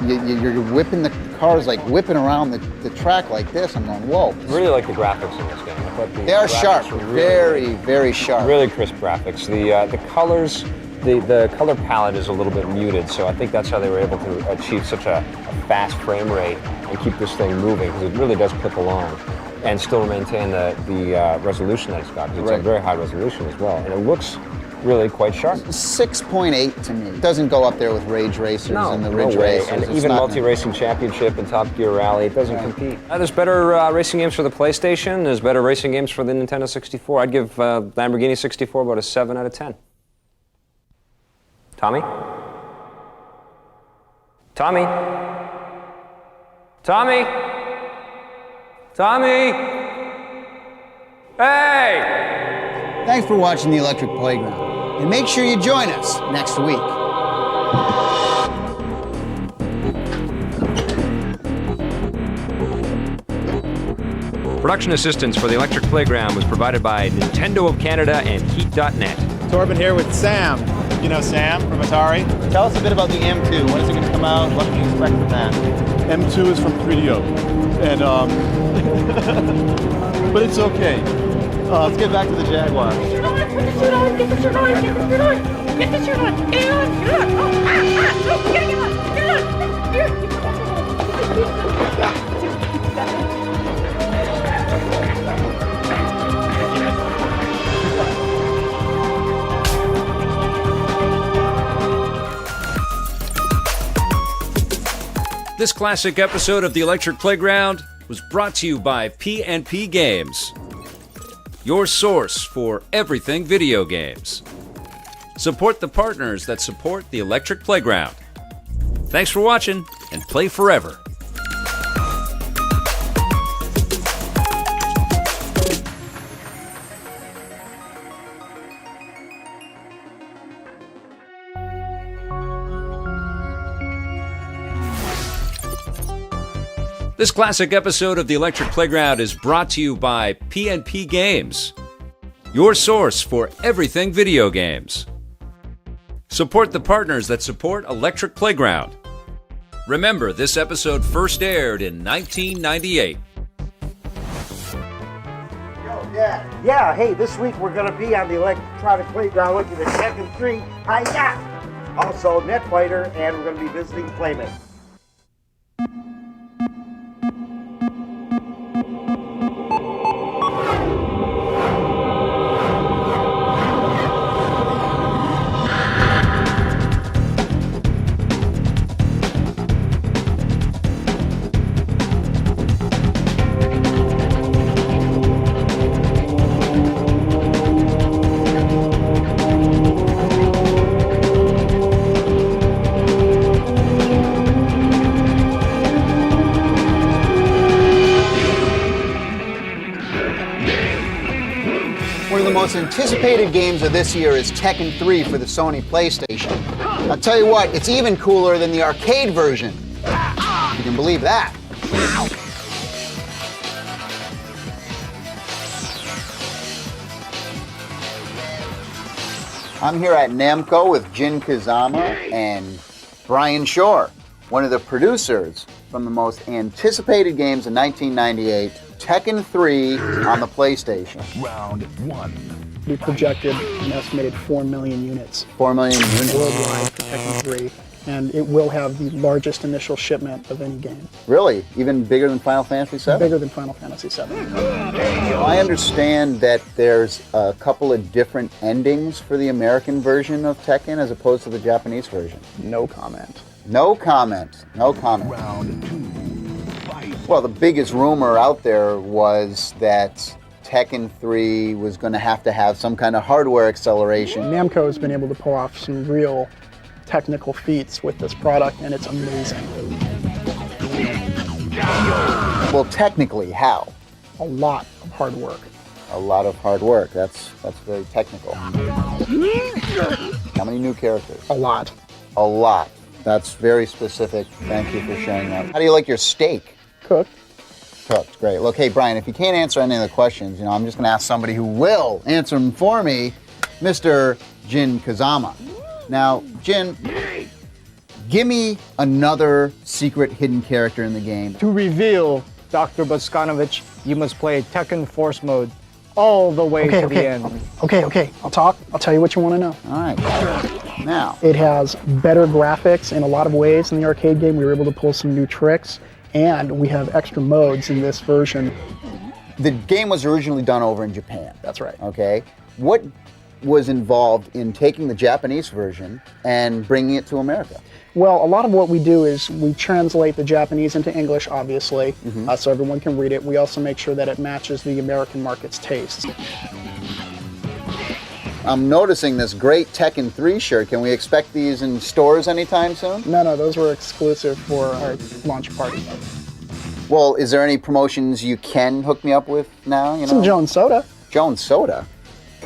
you're whipping the cars, like whipping around the track like this. I'm going, whoa. I really like the graphics in this game. I thought they are sharp, very, very sharp. Really crisp graphics. The colors, the color palette is a little bit muted, so I think that's how they were able to achieve such a fast frame rate and keep this thing moving, because it really does clip along and still maintain the resolution that it's got, because it's a very high resolution as well, and it looks really quite sharp. 6.8 to me. It doesn't go up there with Rage Racers and the Ridge Racers. And even Multi-Racing Championship and Top Gear Rally, it doesn't compete. There's better racing games for the PlayStation, there's better racing games for the Nintendo 64. I'd give Lamborghini 64 about a 7 out of 10. Tommy? Tommy? Tommy? Tommy? Hey! Thanks for watching The Electric Playground. And make sure you join us next week. Production assistance for The Electric Playground was provided by Nintendo of Canada and Heat.net. Torben here with Sam. You know Sam from Atari? Tell us a bit about the M2. When is it going to come out? What can you expect from that? M2 is from 3DO. And, but it's okay. Let's get back to the Jaguar. Get the shirt on, get the shirt on, get the shirt on, get the shirt on, get it on, get it on. Oh, get it on, get it on. This classic episode of The Electric Playground was brought to you by P&P Games, your source for everything video games. Support the partners that support The Electric Playground. Thanks for watching, and play forever. This classic episode of The Electric Playground is brought to you by P&P Games, your source for everything video games. Support the partners that support Electric Playground. Remember, this episode first aired in 1998. Yeah, hey, this week we're going to be on the Electronic Playground looking at Tekken 3. Hi-ya! Also, Net Fighter, and we're going to be visiting Playmate. most anticipated games of this year is Tekken 3 for the Sony PlayStation. I'll tell you what, it's even cooler than the arcade version. You can believe that. I'm here at Namco with Jin Kazama and Brian Shore, one of the producers from the most anticipated games in 1998, Tekken 3 on the PlayStation. Round 1. We projected an estimated 4 million units. 4 million units? Worldwide for Tekken 3. And it will have the largest initial shipment of any game. Really? Even bigger than Final Fantasy VII? Bigger than Final Fantasy VII. I understand that there's a couple of different endings for the American version of Tekken as opposed to the Japanese version. No comment. No comment. No comment. Round 2. Well, the biggest rumor out there was that Tekken 3 was going to have some kind of hardware acceleration. Namco has been able to pull off some real technical feats with this product, and it's amazing. Well, technically, how? A lot of hard work. A lot of hard work. That's very technical. How many new characters? A lot. A lot. That's very specific. Thank you for sharing that. How do you like your steak? Cooked. Cooked, great. Look, hey, Brian, if you can't answer any of the questions, I'm just going to ask somebody who will answer them for me, Mr. Jin Kazama. Now, Jin, give me another secret hidden character in the game. To reveal Dr. Boskanovich, you must play Tekken Force Mode all the way to the end. Okay. I'll tell you what you want to know. All right. Now. It has better graphics in a lot of ways in the arcade game. We were able to pull some new tricks, and we have extra modes in this version. The game was originally done over in Japan. That's right. Okay. What was involved in taking the Japanese version and bringing it to America? Well, a lot of what we do is we translate the Japanese into English, obviously, so everyone can read it. We also make sure that it matches the American market's tastes. I'm noticing this great Tekken 3 shirt. Can we expect these in stores anytime soon? No, those were exclusive for our launch party. Well, is there any promotions you can hook me up with now? Some Jones Soda. Jones Soda?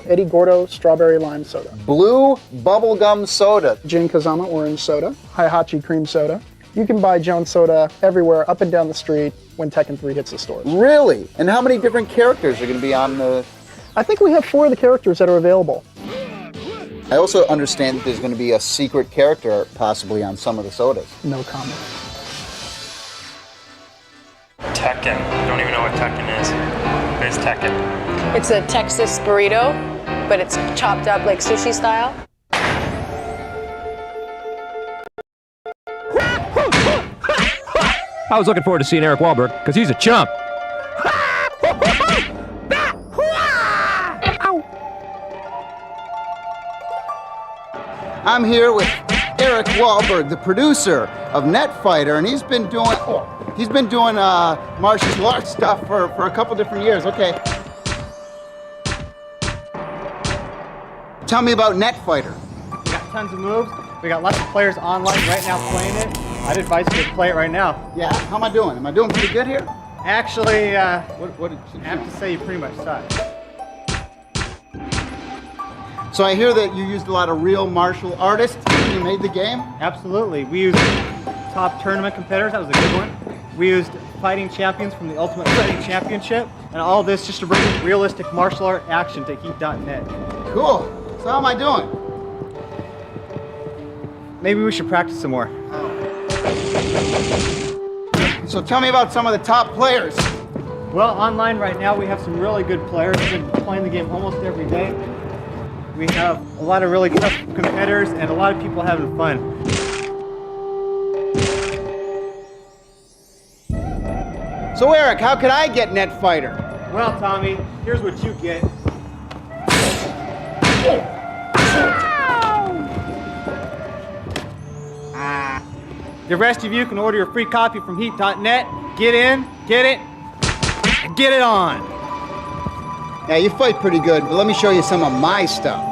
Eddie Gordo Strawberry Lime Soda. Blue Bubblegum Soda. Jin Kazama Orange Soda. Hihachi Cream Soda. You can buy Jones Soda everywhere, up and down the street, when Tekken 3 hits the stores. Really? And how many different characters are going to be on the... I think we have 4 of the characters that are available. I also understand that there's going to be a secret character possibly on some of the sodas. No comment. Tekken. I don't even know what Tekken is. What is Tekken? It's a Texas burrito, but it's chopped up like sushi style. I was looking forward to seeing Eric Wahlberg because he's a chump. I'm here with Eric Wahlberg, the producer of Netfighter, and he's been doing martial arts stuff for a couple different years. Okay. Tell me about Netfighter. We got tons of moves. We got lots of players online right now playing it. I'd advise you to play it right now. Yeah, how am I doing? Am I doing pretty good here? Actually, what did you have to say you pretty much suck. So I hear that you used a lot of real martial artists when you made the game? Absolutely. We used top tournament competitors. That was a good one. We used fighting champions from the Ultimate Fighting Championship, and all this just to bring realistic martial art action to Heat.net. Cool. So how am I doing? Maybe we should practice some more. So tell me about some of the top players. Well, online right now we have some really good players. We've been playing the game almost every day. We have a lot of really tough competitors and a lot of people having fun. So Eric, how could I get Netfighter? Well, Tommy, here's what you get. The rest of you can order your free copy from Heat.net. Get in, get it, and get it on. Yeah, you fight pretty good, but let me show you some of my stuff.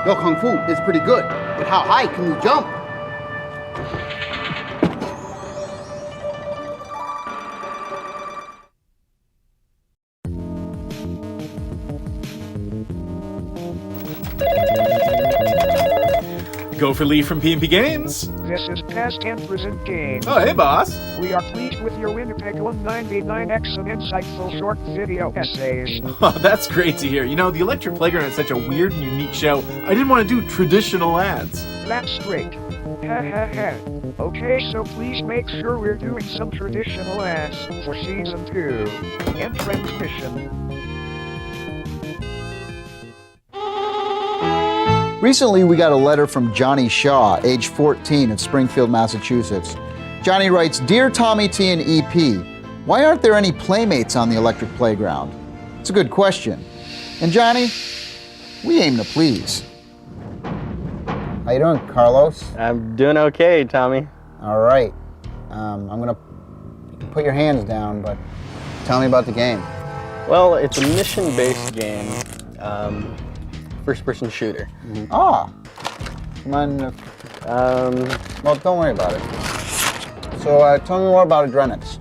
Your Kung Fu is pretty good, but how high can you jump? Gopher Lee from P&P Games. This is Past and Present Games. Oh, hey, boss. We are pleased with your Winnipeg 199X and insightful short video essays. Oh, that's great to hear. You know, the Electric Playground is such a weird and unique show. I didn't want to do traditional ads. That's great. Ha ha ha. Okay, so please make sure we're doing some traditional ads for Season 2. End transmission. Recently, we got a letter from Johnny Shaw, age 14, of Springfield, Massachusetts. Johnny writes, Dear Tommy T and EP, why aren't there any playmates on the Electric Playground? It's a good question. And Johnny, we aim to please. How you doing, Carlos? I'm doing okay, Tommy. All right. I'm gonna put your hands down, but tell me about the game. Well, it's a mission-based game. First-person shooter. Ah, come on. Well, don't worry about it. So tell me more about Adrenix.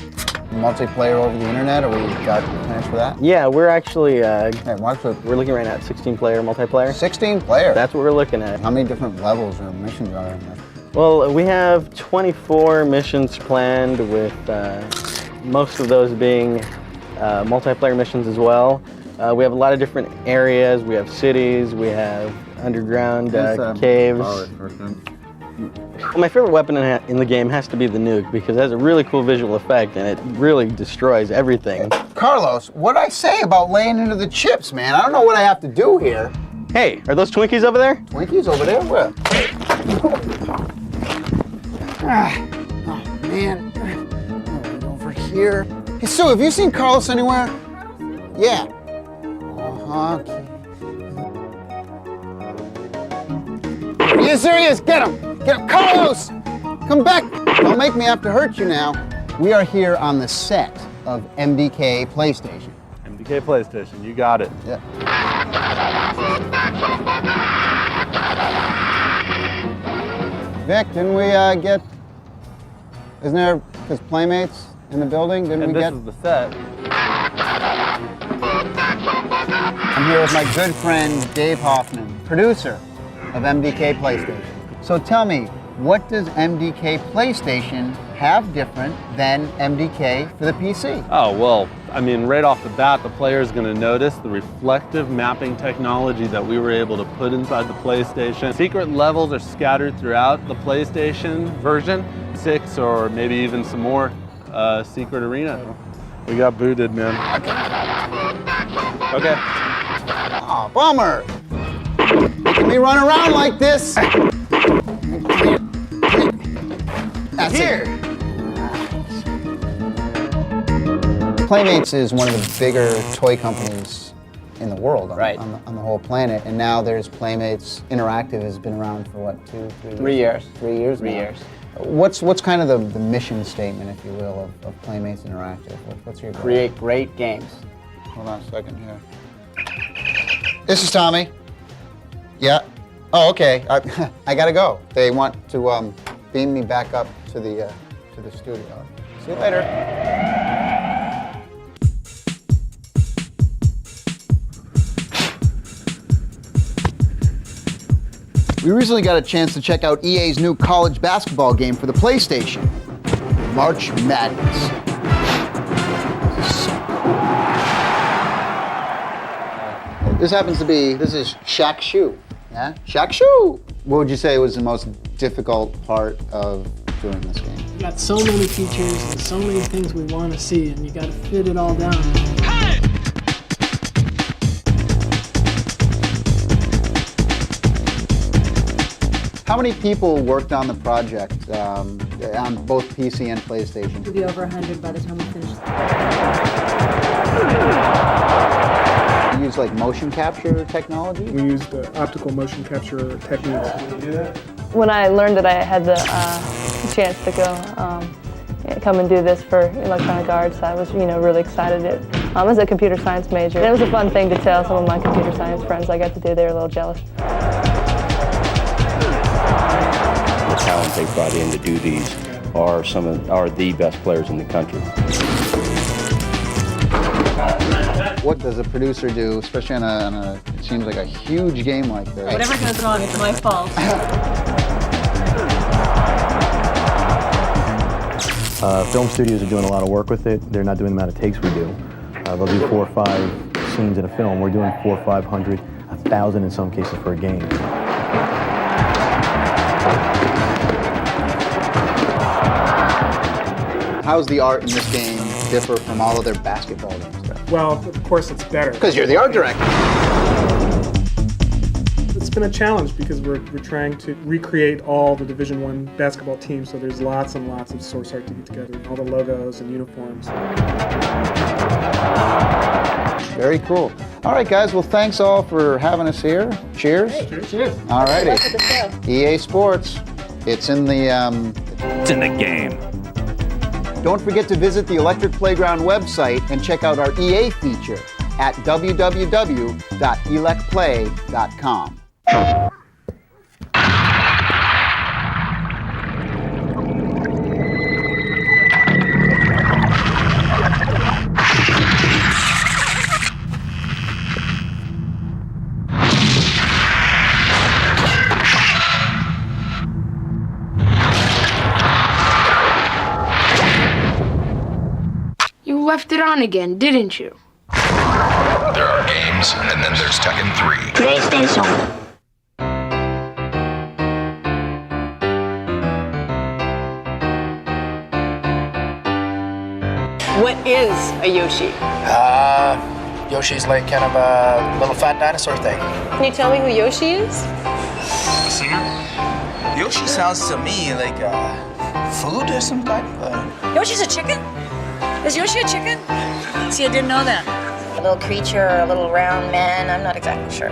Multiplayer over the internet, or we got plans for that? Yeah, we're actually, we're looking right now at 16-player multiplayer. 16 player? That's what we're looking at. How many different levels or missions are in there? Well, we have 24 missions planned, with most of those being multiplayer missions as well. We have a lot of different areas. We have cities, we have underground caves. Well, my favorite weapon in the game has to be the nuke, because it has a really cool visual effect and it really destroys everything. Carlos, what'd I say about laying into the chips, man? I don't know what I have to do here. Hey, are those Twinkies over there? Twinkies over there? Where? Oh, man. Over here. Hey, Sue, have you seen Carlos anywhere? Yeah. Okay. Yes, there he is. Get him. Get him. Carlos! Come back. Don't make me have to hurt you now. We are here on the set of MDK PlayStation. MDK PlayStation, you got it. Yeah. Vic, didn't we get... Isn't there his Playmates in the building? Didn't we get... This is the set. I'm here with my good friend, Dave Hoffman, producer of MDK PlayStation. So tell me, what does MDK PlayStation have different than MDK for the PC? Oh, well, I mean, right off the bat, the player is going to notice the reflective mapping technology that we were able to put inside the PlayStation. Secret levels are scattered throughout the PlayStation version, 6 or maybe even some more secret arena. We got booted, man. Okay. Oh, bummer. Making me run around like this. That's here. Playmates is one of the bigger toy companies in the world, on the whole planet. And now there's Playmates Interactive has been around for what, 2, 3 years? 3 years. 3 years. 3 now. years. What's kind of the mission statement, if you will, of Playmates Interactive? What's your goal? Create great games. Hold on a second here. This is Tommy. Yeah. Oh, okay. I gotta go. They want to beam me back up to the studio. See you later. We recently got a chance to check out EA's new college basketball game for the PlayStation, March Madness. This happens to be, this is Shaq Shu. Yeah? Shaq Shu! What would you say was the most difficult part of doing this game? You got so many features and so many things we want to see, and you got to fit it all down. How many people worked on the project on both PC and PlayStation? It'll be over 100 by the time we finish. You use like motion capture technology? We used optical motion capture techniques. When I learned that I had the chance to go come and do this for Electronic Arts, I was really excited. As a computer science major, it was a fun thing to tell some of my computer science friends I got to do. They were a little jealous. The talent they brought in to do these are the best players in the country. What does a producer do, especially on a it seems like a huge game like this? Whatever goes wrong, it's my fault. Film studios are doing a lot of work with it. They're not doing the amount of takes we do. They'll do 4 or 5 scenes in a film. We're doing 400, 500, 1,000 in some cases for a game. How's the art in this game differ from all other basketball games? Well, of course it's better. Because you're the art director. It's been a challenge because we're trying to recreate all the Division I basketball teams, so there's lots and lots of source art to get together, all the logos and uniforms. Very cool. All right, guys. Well, thanks all for having us here. Cheers. Cheers. All righty. EA Sports. It's in the It's in the game. Don't forget to visit the Electric Playground website and check out our EA feature at www.elecplay.com. You left it on again, didn't you? There are games, and then there's Tekken 3. PlayStation. What is a Yoshi? Yoshi's like kind of a little fat dinosaur thing. Can you tell me who Yoshi is? A singer? Yoshi sounds to me like food or some type. Yoshi's a chicken? Is Yoshi a chicken? See, I didn't know that. A little creature or a little round man, I'm not exactly sure.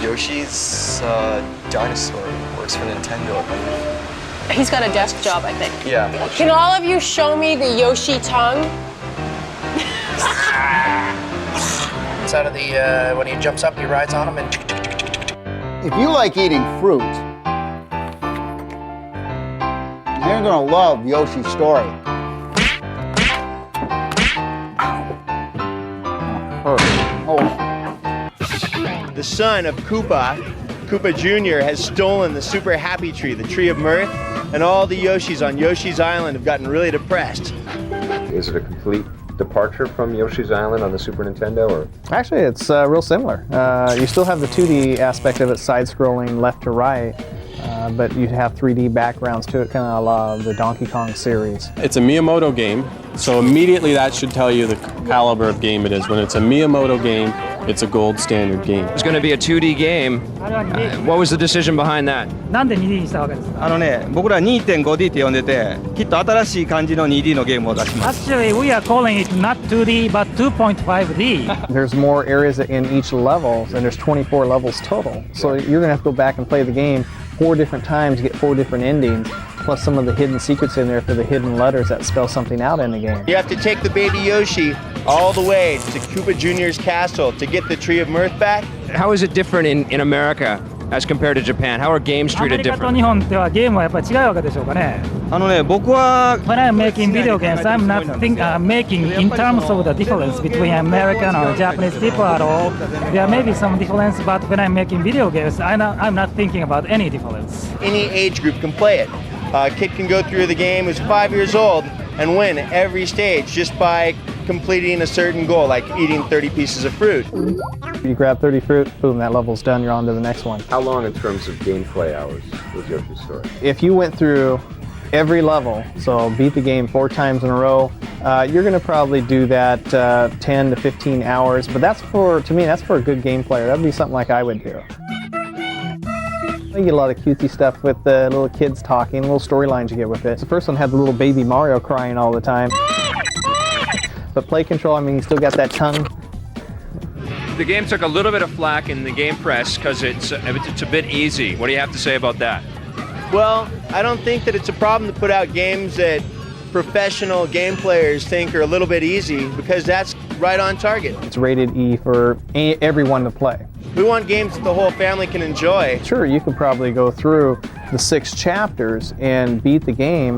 Yoshi's a dinosaur. Works for Nintendo. He's got a desk job, I think. Yeah. Can all of you show me the Yoshi tongue? It's out of the when he jumps up, he rides on him and. If you like eating fruit, you're gonna love Yoshi's Story. The son of Koopa, Koopa Jr., has stolen the Super Happy Tree, the Tree of Mirth, and all the Yoshis on Yoshi's Island have gotten really depressed. Is it a complete departure from Yoshi's Island on the Super Nintendo, or? Actually, it's real similar. You still have the 2D aspect of it, side-scrolling left to right, but you have 3D backgrounds to it, kind of a la the Donkey Kong series. It's a Miyamoto game, so immediately that should tell you the caliber of game it is. When it's a Miyamoto game, it's a gold standard game. It's going to be a 2D game. What was the decision behind that? なんで 2D にしたわけですか？僕ら 2.5D って呼んでて、きっと新しい感じの 2D のゲームを出します。 Actually, we are calling it not 2D but 2.5D. There's more areas in each level, and there's 24 levels total. So you're going to have to go back and play the game 4 different times to get 4 different endings, plus some of the hidden secrets in there for the hidden letters that spell something out in the game. You have to take the baby Yoshi all the way to Koopa Jr.'s castle to get the Tree of Mirth back. How is it different in America as compared to Japan? How are games アメ treated リカと different? 日本ではゲームはやっぱり違うわけでしょうかね。僕は When I'm making video games, I'm not making in terms of the difference between American or Japanese people at all. There may be some difference, but when I'm making video games, I'm not thinking about any difference. Any age group can play it. A kid can go through the game who's 5 years old and win every stage just by completing a certain goal, like eating 30 pieces of fruit. You grab 30 fruit, boom, that level's done, you're on to the next one. How long in terms of gameplay hours was Yoshi's Story? If you went through every level, so beat the game 4 times in a row, you're going to probably do that 10 to 15 hours, but to me, that's for a good game player. That'd be something like I would do. You get a lot of cutesy stuff with the little kids talking, little storylines you get with it. The first one had the little baby Mario crying all the time. But play control, I mean, you still got that tongue. The game took a little bit of flack in the game press because it's a bit easy. What do you have to say about that? Well, I don't think that it's a problem to put out games that professional game players think are a little bit easy, because that's right on target. It's rated E for everyone to play. We want games that the whole family can enjoy. Sure, you could probably go through the 6 chapters and beat the game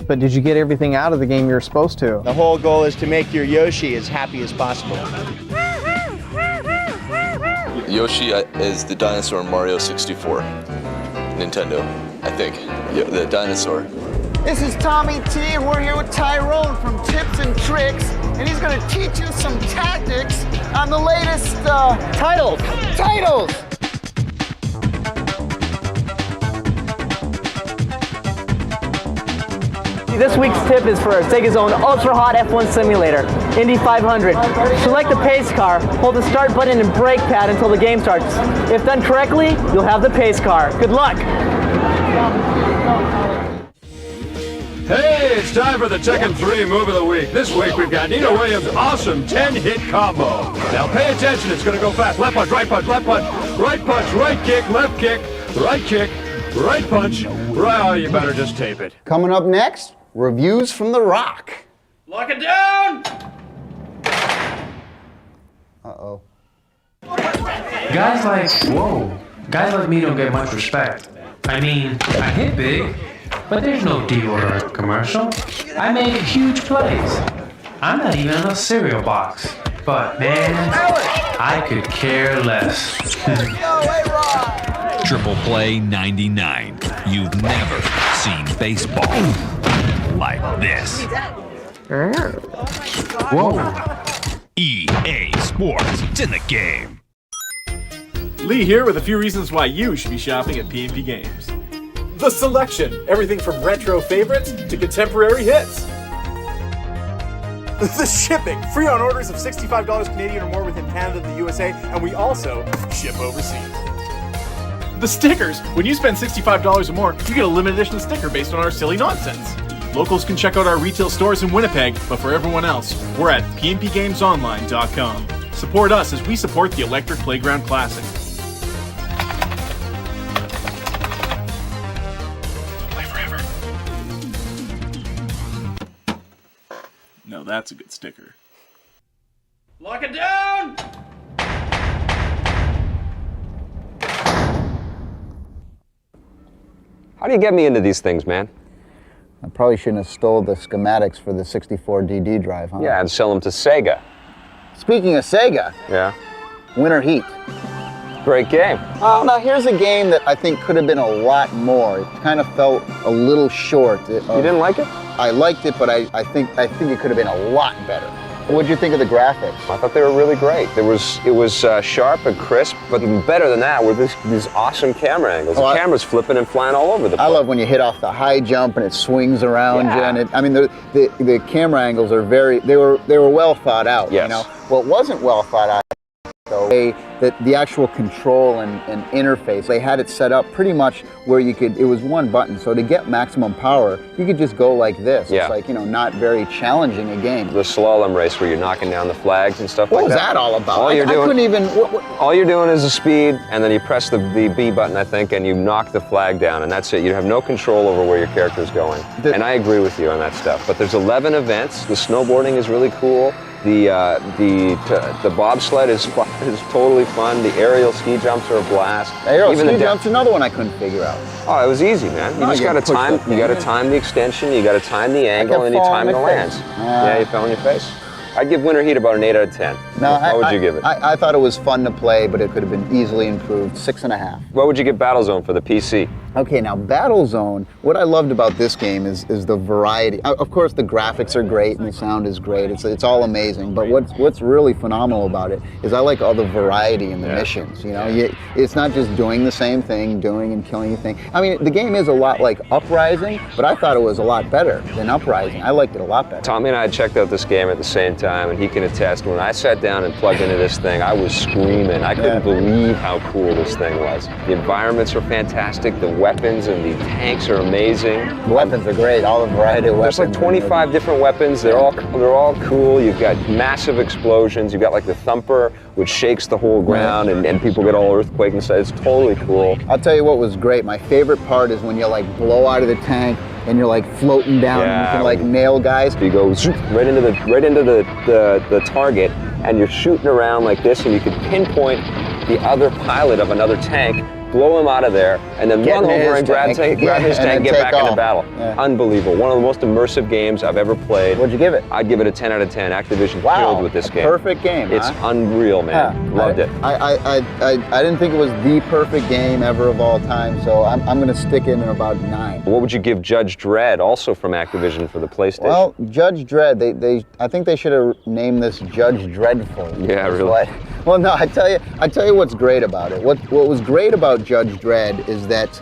But did you get everything out of the game you're supposed to? The whole goal is to make your Yoshi as happy as possible. Yoshi is the dinosaur in Mario 64. Nintendo, I think. Yeah, the dinosaur. This is Tommy T, and we're here with Tyrone from Tips and Tricks, and he's going to teach you some tactics on the latest titles. This week's tip is for Sega's own ultra hot F1 simulator, Indy 500. Select the pace car, hold the start button and brake pad until the game starts. If done correctly, you'll have the pace car. Good luck! Hey, it's time for the Tekken 3 Move of the Week. This week we've got Nina Williams' awesome 10-hit combo. Now pay attention, it's going to go fast. Left punch, right punch, left punch, right kick, left kick, right punch. Oh, you better just tape it. Coming up next, reviews from The Rock. Lock it down! Uh-oh. Guys like me don't get much respect. I mean, I hit big, but there's no Dior commercial. I make huge plays. I'm not even in a cereal box. But man, I could care less. Triple Play 99. You've never seen baseball like this. Whoa. EA Sports, it's in the game. Lee here with a few reasons why you should be shopping at P&P Games. The selection, everything from retro favorites to contemporary hits. The shipping, free on orders of $65 Canadian or more within Canada and the USA, and we also ship overseas. The stickers, when you spend $65 or more, you get a limited edition sticker based on our silly nonsense. Locals can check out our retail stores in Winnipeg, but for everyone else, we're at pnpgamesonline.com. Support us as we support the Electric Playground Classic. No, that's a good sticker. Lock it down! How do you get me into these things, man? I probably shouldn't have stole the schematics for the 64DD drive, huh? Yeah, and sell them to Sega. Speaking of Sega, Yeah. Winter Heat. Great game. Oh, now here's a game that I think could have been a lot more. It kind of felt a little short. You didn't like it? I liked it, but I think it could have been a lot better. What'd you think of the graphics? I thought they were really great. It was sharp and crisp, but better than that were these awesome camera angles. The camera's flipping and flying all over the place. I love when you hit off the high jump and it swings around you. And the camera angles are they were well thought out. Yes. You know, what wasn't well thought out, though, the actual control and interface, they had it set up pretty much where it was one button. So to get maximum power, you could just go like this. Yeah. It's like, not very challenging a game. The slalom race where you're knocking down the flags and stuff What like that. was that all about? All you're doing, I couldn't even... All you're doing is the speed, and then you press the B button, I think, and you knock the flag down, and that's it. You have no control over where your character's going. And I agree with you on that stuff. But there's 11 events. The snowboarding is really cool. The bobsled is totally fun. The aerial ski jumps are a blast. Aerial ski jump's another one I couldn't figure out. Oh, it was easy, man. You just got to time. You got to time the extension. You got to time the angle, and you time the lands. Yeah, you fell on your face. I'd give Winter Heat about an 8 out of 10. What would you give it? I thought it was fun to play, but it could have been easily improved. 6.5. What would you give Battlezone for the PC? Okay, now Battlezone, what I loved about this game is the variety. Of course, the graphics are great and the sound is great. It's all amazing. But what's really phenomenal about it is I like all the variety in the missions. It's not just doing the same thing, doing and killing a thing. I mean, the game is a lot like Uprising, but I thought it was a lot better than Uprising. I liked it a lot better. Tommy and I checked out this game at the same time, and he can attest. When I sat down and plugged into this thing, I was screaming. I couldn't believe how cool this thing was. The environments are fantastic. The weapons and the tanks are amazing. The weapons are great. All the variety of weapons. There's like 25 different weapons. They're all cool. You've got massive explosions. You've got like the thumper, which shakes the whole ground, and people get all earthquake inside. It's totally cool. I'll tell you what was great. My favorite part is when you like blow out of the tank and you're like floating down and you can like nail guys. You go right into the target, and you're shooting around like this, and you can pinpoint the other pilot of another tank blow him out of there, and then run over and grab his tank, and get back into battle. Yeah. Unbelievable. One of the most immersive games I've ever played. What'd you give it? I'd give it a 10 out of 10. Activision Wow, killed with this game. perfect game. It's huh? unreal, man. Loved it. I didn't think it was the perfect game ever of all time, so I'm going to stick in at about 9. What would you give Judge Dredd, also from Activision, for the PlayStation? Well, Judge Dredd, I think they should have named this Judge Dreadful. Yeah, really. Well, no, I tell you what's great about it. What was great about Judge Dredd is that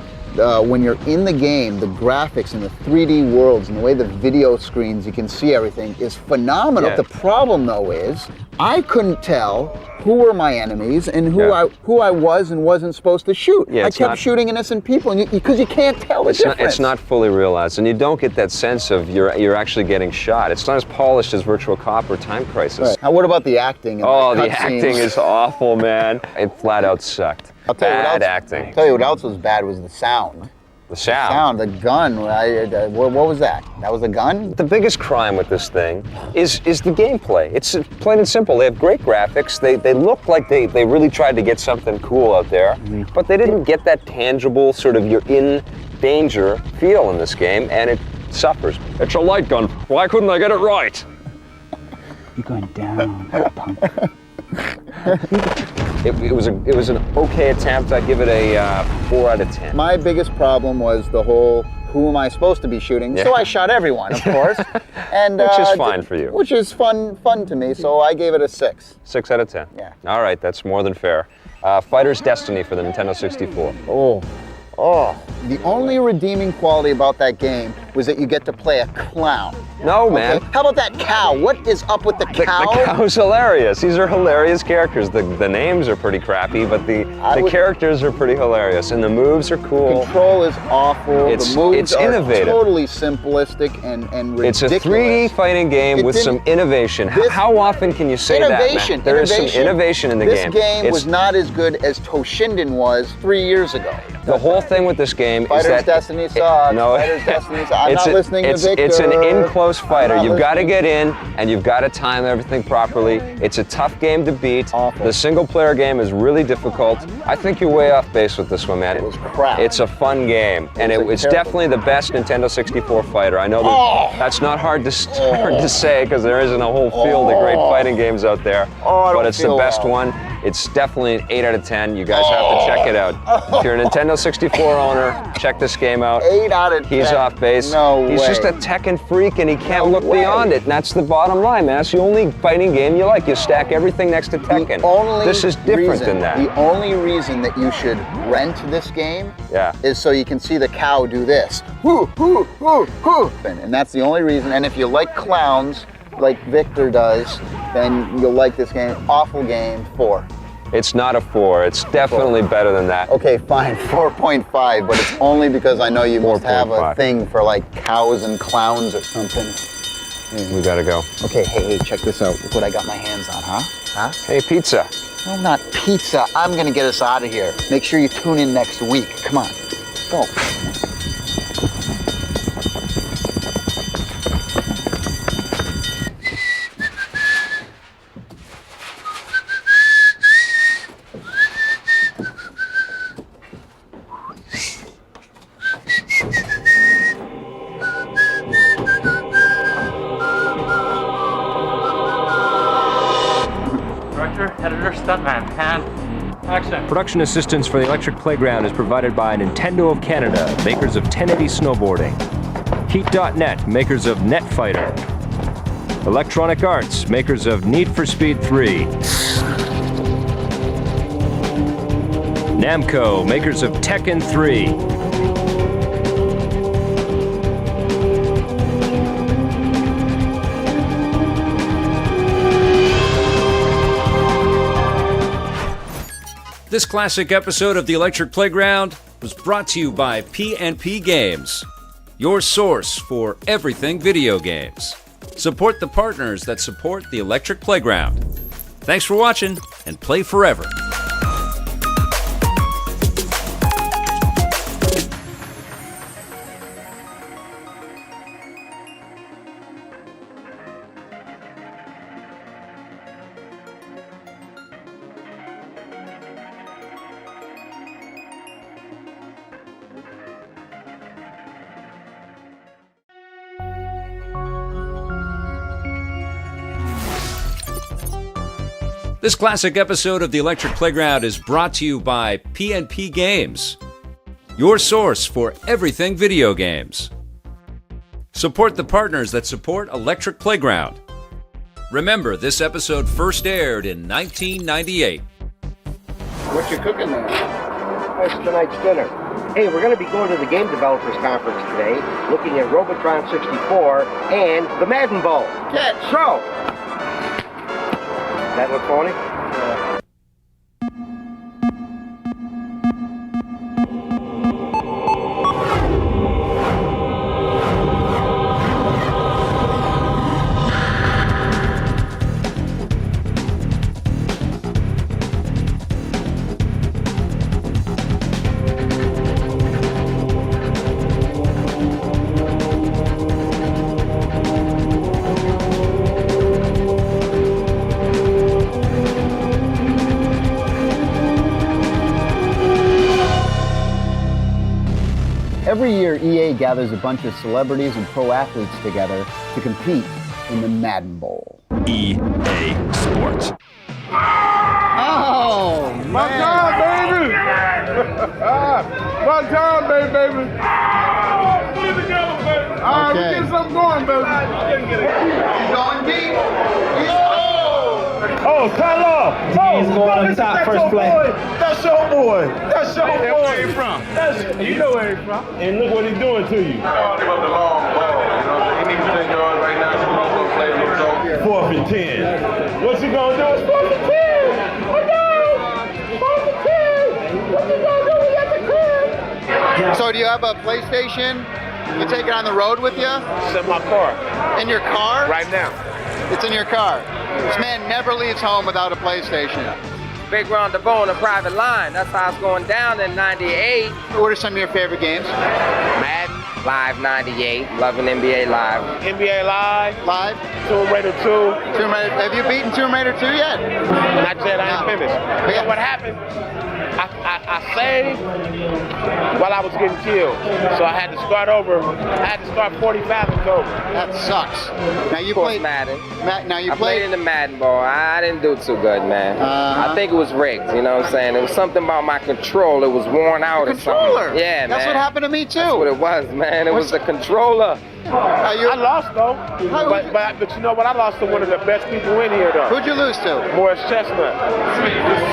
when you're in the game, the graphics and the 3D worlds and the way the video screens, you can see everything, is phenomenal. Yeah. The problem, though, is I couldn't tell who were my enemies and who I was and wasn't supposed to shoot. Yeah, I kept shooting innocent people because you can't tell the difference. It's not fully realized, and you don't get that sense of you're actually getting shot. It's not as polished as Virtual Cop or Time Crisis. Right. Now, what about the acting? Oh, the acting is awful, man. It flat out sucked. I'll tell you what else, acting. I'll tell you what else was bad was the sound. The sound? The gun. What was that? That was a gun? The biggest crime with this thing is the gameplay. It's plain and simple. They have great graphics. They look like they really tried to get something cool out there, but they didn't get that tangible sort of you're in danger feel in this game, and it suffers. It's a light gun. Why couldn't I get it right? You're going down, punk. It was an okay attempt. I give it a 4 out of 10. My biggest problem was the whole who am I supposed to be shooting? Yeah. So I shot everyone, of course. And which is fine for you. Which is fun to me, so I gave it a 6. 6 out of 10. Yeah. All right, that's more than fair. Fighter's Destiny for the Nintendo 64. Oh, the only redeeming quality about that game was that you get to play a clown. No, man. Okay. How about that cow? What is up with the cow? The cow's hilarious. These are hilarious characters. The names are pretty crappy, but the characters are pretty hilarious, and the moves are cool. Control is awful. The moves are innovative. Totally simplistic and ridiculous. It's a 3D fighting game with some innovation. How often can you say that, man? There is some innovation in the game. This game was not as good as Toshinden was 3 years ago. The whole thing with this game Fighter's is that Destiny sucks. No, Fighter's Destiny sucks. I'm not listening to Victor. It's an in-close fighter. You've got to listening. get in, and you've got to time everything properly. It's a tough game to beat. Awful. The single-player game is really difficult. I think you're way off base with this one, man. It was crap. It's a fun game, and it's definitely the best Nintendo 64 fighter. I know that's not hard to say because there isn't a whole field of great fighting games out there, but it's the best one. It's definitely an 8 out of 10. You guys have to check it out. If you're a Nintendo 64 owner, check this game out. 8 out of 10. He's off base. No He's way. just a Tekken freak, and he can't look beyond it. And that's the bottom line, man. That's the only fighting game you like. You stack everything next to Tekken. This is different than that. The only reason that you should rent this game is so you can see the cow do this. Whoo, whoo, whoo, whoo. And that's the only reason. And if you like clowns, like Victor does, then you'll like this game. Awful game. 4. It's not a 4. It's definitely better than that. Okay, fine, 4.5, but it's only because I know you must have a thing for like cows and clowns or something. We gotta go. Okay, hey, check this out. Look what I got my hands on, huh? Hey, pizza. No, not pizza. I'm gonna get us out of here. Make sure you tune in next week. Come on, go. Editor, stuntman, and action. Production assistance for the Electric Playground is provided by Nintendo of Canada, makers of 1080 Snowboarding. Heat.net, makers of Netfighter. Electronic Arts, makers of Need for Speed 3. Namco, makers of Tekken 3. This classic episode of The Electric Playground was brought to you by P&P Games, your source for everything video games. Support the partners that support The Electric Playground. Thanks for watching, and play forever. This classic episode of the Electric Playground is brought to you by P&P Games, your source for everything video games. Support the partners that support Electric Playground. Remember, this episode first aired in 1998. What you cooking there? That's tonight's dinner. Hey, we're going to be going to the Game Developers Conference today, looking at Robotron 64 and the Madden Bowl. Catch! Throw! That look phony? Every year, EA gathers a bunch of celebrities and pro athletes together to compete in the Madden Bowl. EA Sports. Oh, my time, baby! My time, baby! Put it together, baby! All right, we get something going, baby! He's going deep! Oh, Tyler! He's going on top first play. That's your boy! That's your boy! Where he from? You know where he's from. And look what he's doing to you. Fourth and 10. What's he gonna do? It's 4th and 10! What the? 4th and 10! What you gonna do? We at the crib! So do you have a PlayStation? You take it on the road with you? It's in my car. In your car? Right now. It's in your car. This man never leaves home without a PlayStation. Big round the bone, a private line. That's how it's going down in 98. What are some of your favorite games? Madden, Live 98, loving NBA Live. NBA Live. Live? Tomb Raider 2. Tomb Raider. Have you beaten Tomb Raider 2 yet? Not yet, I ain't finished. You know what happened? I saved while I was getting killed. So I had to start over. I had to start 45 and over. That sucks. Now you played Madden. Now you I played in the Madden Bowl. I didn't do too good, man. I think it was rigged, you know what I'm saying? It was something about my control. It was worn out or something. Yeah, man. That's what happened to me too. That's what it was, man. It was the controller. I lost though, but you know what? I lost to one of the best people in here though. Who'd you lose to? Morris Chestnut.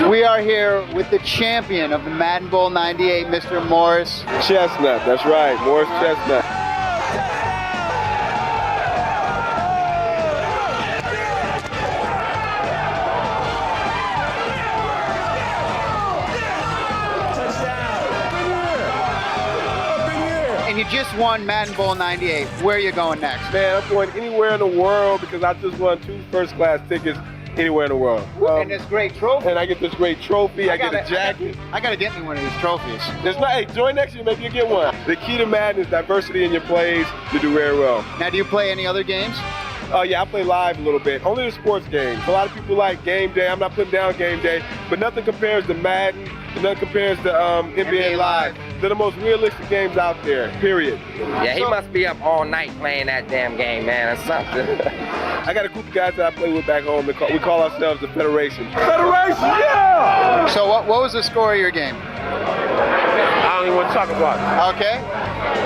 We are here with the champion of the Madden Bowl 98, Mr. Morris Chestnut. That's right, Morris Chestnut. And you just won Madden Bowl 98. Where are you going next? Man, I'm going anywhere in the world because I just won 2 first-class tickets anywhere in the world. And this great trophy. And I get this great trophy. I get a jacket. I gotta get me one of these trophies. There's not. Hey, join next year. Maybe you get one. The key to Madden is diversity in your plays to do very well. Now, do you play any other games? Oh yeah, I play live a little bit. Only the sports games. A lot of people like Game Day. I'm not putting down Game Day, but nothing compares to Madden. And nothing compares to NBA Live. They're the most realistic games out there. Period. Yeah, he must be up all night playing that damn game, man, or something. I got a group of guys that I play with back home. We call ourselves the Federation. Federation, yeah! So what was the score of your game? I don't even want to talk about it. Okay.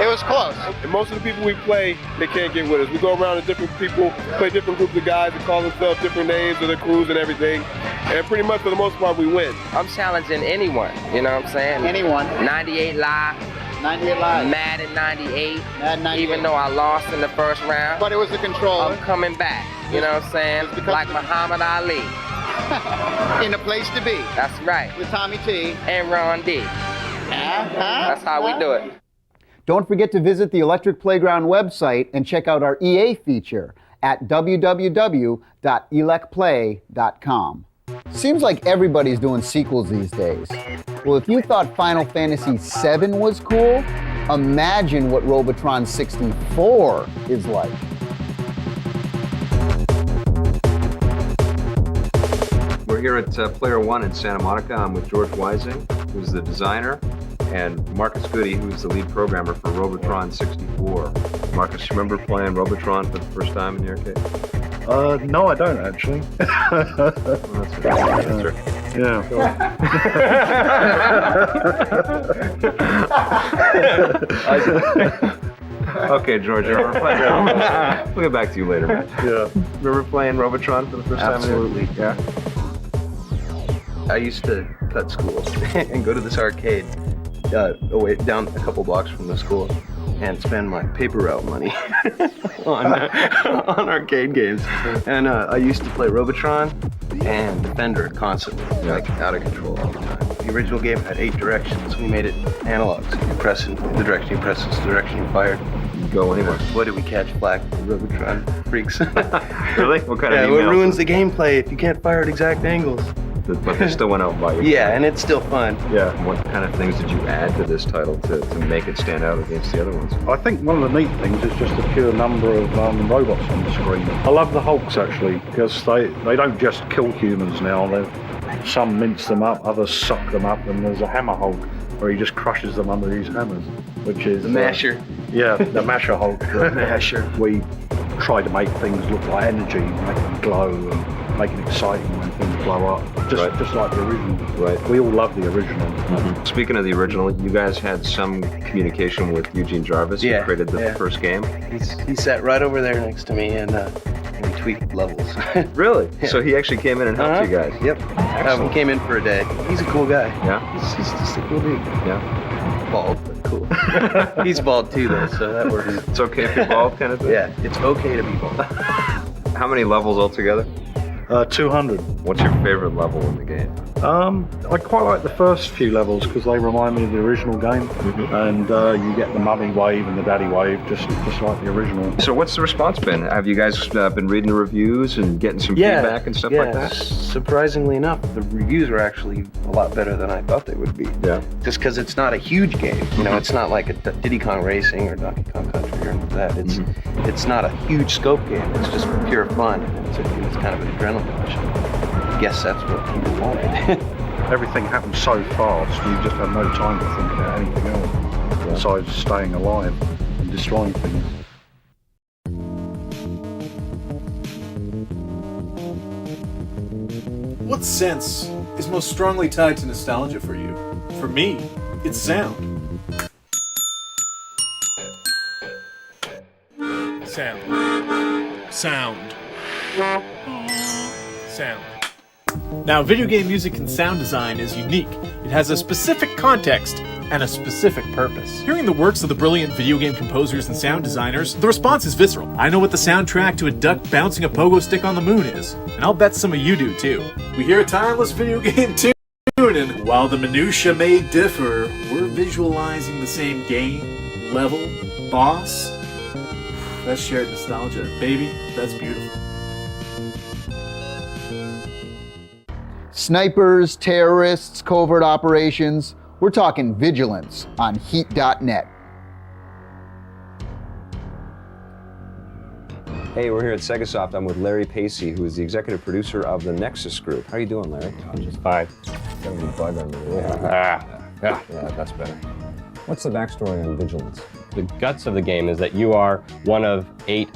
It was close. And most of the people we play, they can't get with us. We go around to different people, play different groups of guys that call themselves different names of their crews and everything. And pretty much for the most part, we win. I'm challenging anyone, you know what I'm saying? Anyone. 98 Live. 98 Live. Madden 98. Madden 98. Even though I lost in the first round. But it was the controller. I'm coming back, you know what I'm saying? Like Muhammad Ali. In a place to be. That's right. With Tommy T. And Ron D. That's how we do it. Don't forget to visit the Electric Playground website and check out our EA feature at www.elecplay.com. Seems like everybody's doing sequels these days. Well, if you thought Final Fantasy VII was cool, imagine what Robotron 64 is like. We're here at Player One in Santa Monica. I'm with George Weising, who's the designer, and Marcus Goody, who's the lead programmer for Robotron 64. Marcus, you remember playing Robotron for the first time in the arcade? No, I don't actually. That's a good answer. Yeah. Okay, George, we'll get back to you later, man. Yeah. Remember playing Robotron for the first time? Absolutely. Yeah. I used to cut school and go to this arcade away down a couple blocks from the school and spend my paper route money on arcade games. And I used to play Robotron and Defender constantly, like out of control all the time. The original game had 8 directions. We made it analog, so you press in the direction you press is the direction you fired. You go anywhere. What did we catch flack from Robotron freaks? Really? What kind of emails? emails? It ruins the gameplay if you can't fire at exact angles. But they still went out and bought you. Yeah, and it's still fun. Yeah. What kind of things did you add to this title to make it stand out against the other ones? I think one of the neat things is just the pure number of robots on the screen. I love the Hulks actually, because they don't just kill humans now. Some mince them up, others suck them up, and there's a Hammer Hulk where he just crushes them under his hammers, which is... The Masher. Yeah, the Masher Hulk. The Masher. We try to make things look like energy, make them glow, and make it exciting when things blow up. Just like the original. Right. We all love the original. Mm-hmm. Speaking of the original, you guys had some communication with Eugene Jarvis, who created the first game. He sat right over there next to me and we tweaked levels. Really? Yeah. So he actually came in and helped you guys? Yep. He came in for a day. He's a cool guy. Yeah? He's just a cool dude. Yeah. Bald, but cool. He's bald too though, so that works. It's okay if you're bald, kind of thing? Yeah, it's okay to be bald. How many levels altogether? 200. What's your favorite level in the game? I quite like the first few levels because they remind me of the original game, and you get the mummy wave and the daddy wave just like the original. So what's the response been? Have you guys been reading the reviews and getting some feedback and stuff like that? Surprisingly enough, the reviews are actually a lot better than I thought they would be. Yeah. Just because it's not a huge game, you know, it's not like a Diddy Kong Racing or Donkey Kong Country or anything like that. It's not a huge scope game. It's just pure fun. It's kind of an adrenaline rush. I guess that's what people wanted. Everything happens so fast, you just have no time to think about anything else besides staying alive and destroying things. What sense is most strongly tied to nostalgia for you? For me, it's sound. Sound. Now, video game music and sound design is unique. It has a specific context and a specific purpose. Hearing the works of the brilliant video game composers and sound designers, the response is visceral. I know what the soundtrack to a duck bouncing a pogo stick on the moon is, and I'll bet some of you do too. We hear a timeless video game tune, and while the minutia may differ, we're visualizing the same game, level, boss. That's shared nostalgia. Baby, that's beautiful. Snipers, terrorists, covert operations. We're talking vigilance on Heat.net. Hey, we're here at Segasoft. I'm with Larry Pacey, who is the executive producer of the Nexus Group. How are you doing, Larry? I'm just fine. Got a new bug on me. Yeah, that's better. What's the backstory on vigilance? The guts of the game is that you are one of 8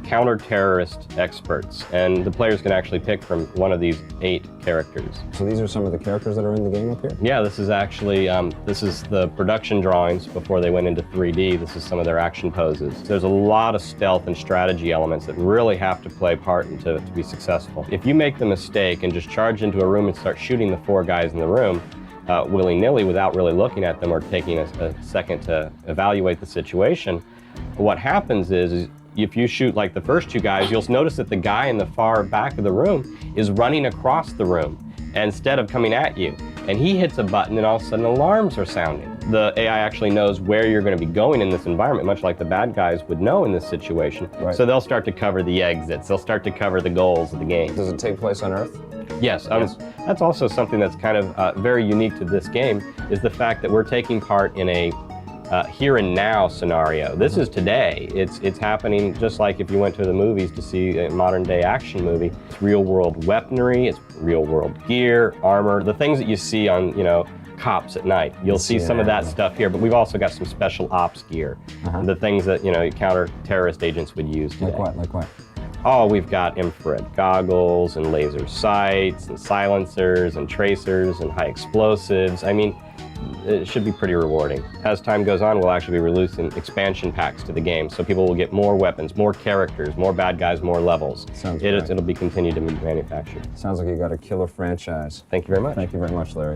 counter-terrorist experts, and the players can actually pick from one of these 8 characters. So these are some of the characters that are in the game up here? Yeah, this is actually, this is the production drawings before they went into 3D. This is some of their action poses. There's a lot of stealth and strategy elements that really have to play part to be successful. If you make the mistake and just charge into a room and start shooting the 4 guys in the room, willy-nilly without really looking at them or taking a second to evaluate the situation, what happens is if you shoot like the first 2 guys, you'll notice that the guy in the far back of the room is running across the room instead of coming at you. And he hits a button and all of a sudden alarms are sounding. The AI actually knows where you're going to be going in this environment, much like the bad guys would know in this situation. Right. So they'll start to cover the exits. They'll start to cover the goals of the game. Does it take place on Earth? Yes. That's also something that's kind of very unique to this game, is the fact that we're taking part in a here and now scenario. This is today. It's happening just like if you went to the movies to see a modern day action movie. It's real world weaponry, it's real world gear, armor, the things that you see on, cops at night. You'll see some of that stuff here, but we've also got some special ops gear. The things that, counter-terrorist agents would use today. Like what? Oh, we've got infrared goggles and laser sights and silencers and tracers and high explosives. I mean, it should be pretty rewarding. As time goes on, we'll actually be releasing expansion packs to the game, so people will get more weapons, more characters, more bad guys, more levels. It'll be continued to be manufactured. Sounds like you got a killer franchise. Thank you very much. Thank you very much, Larry.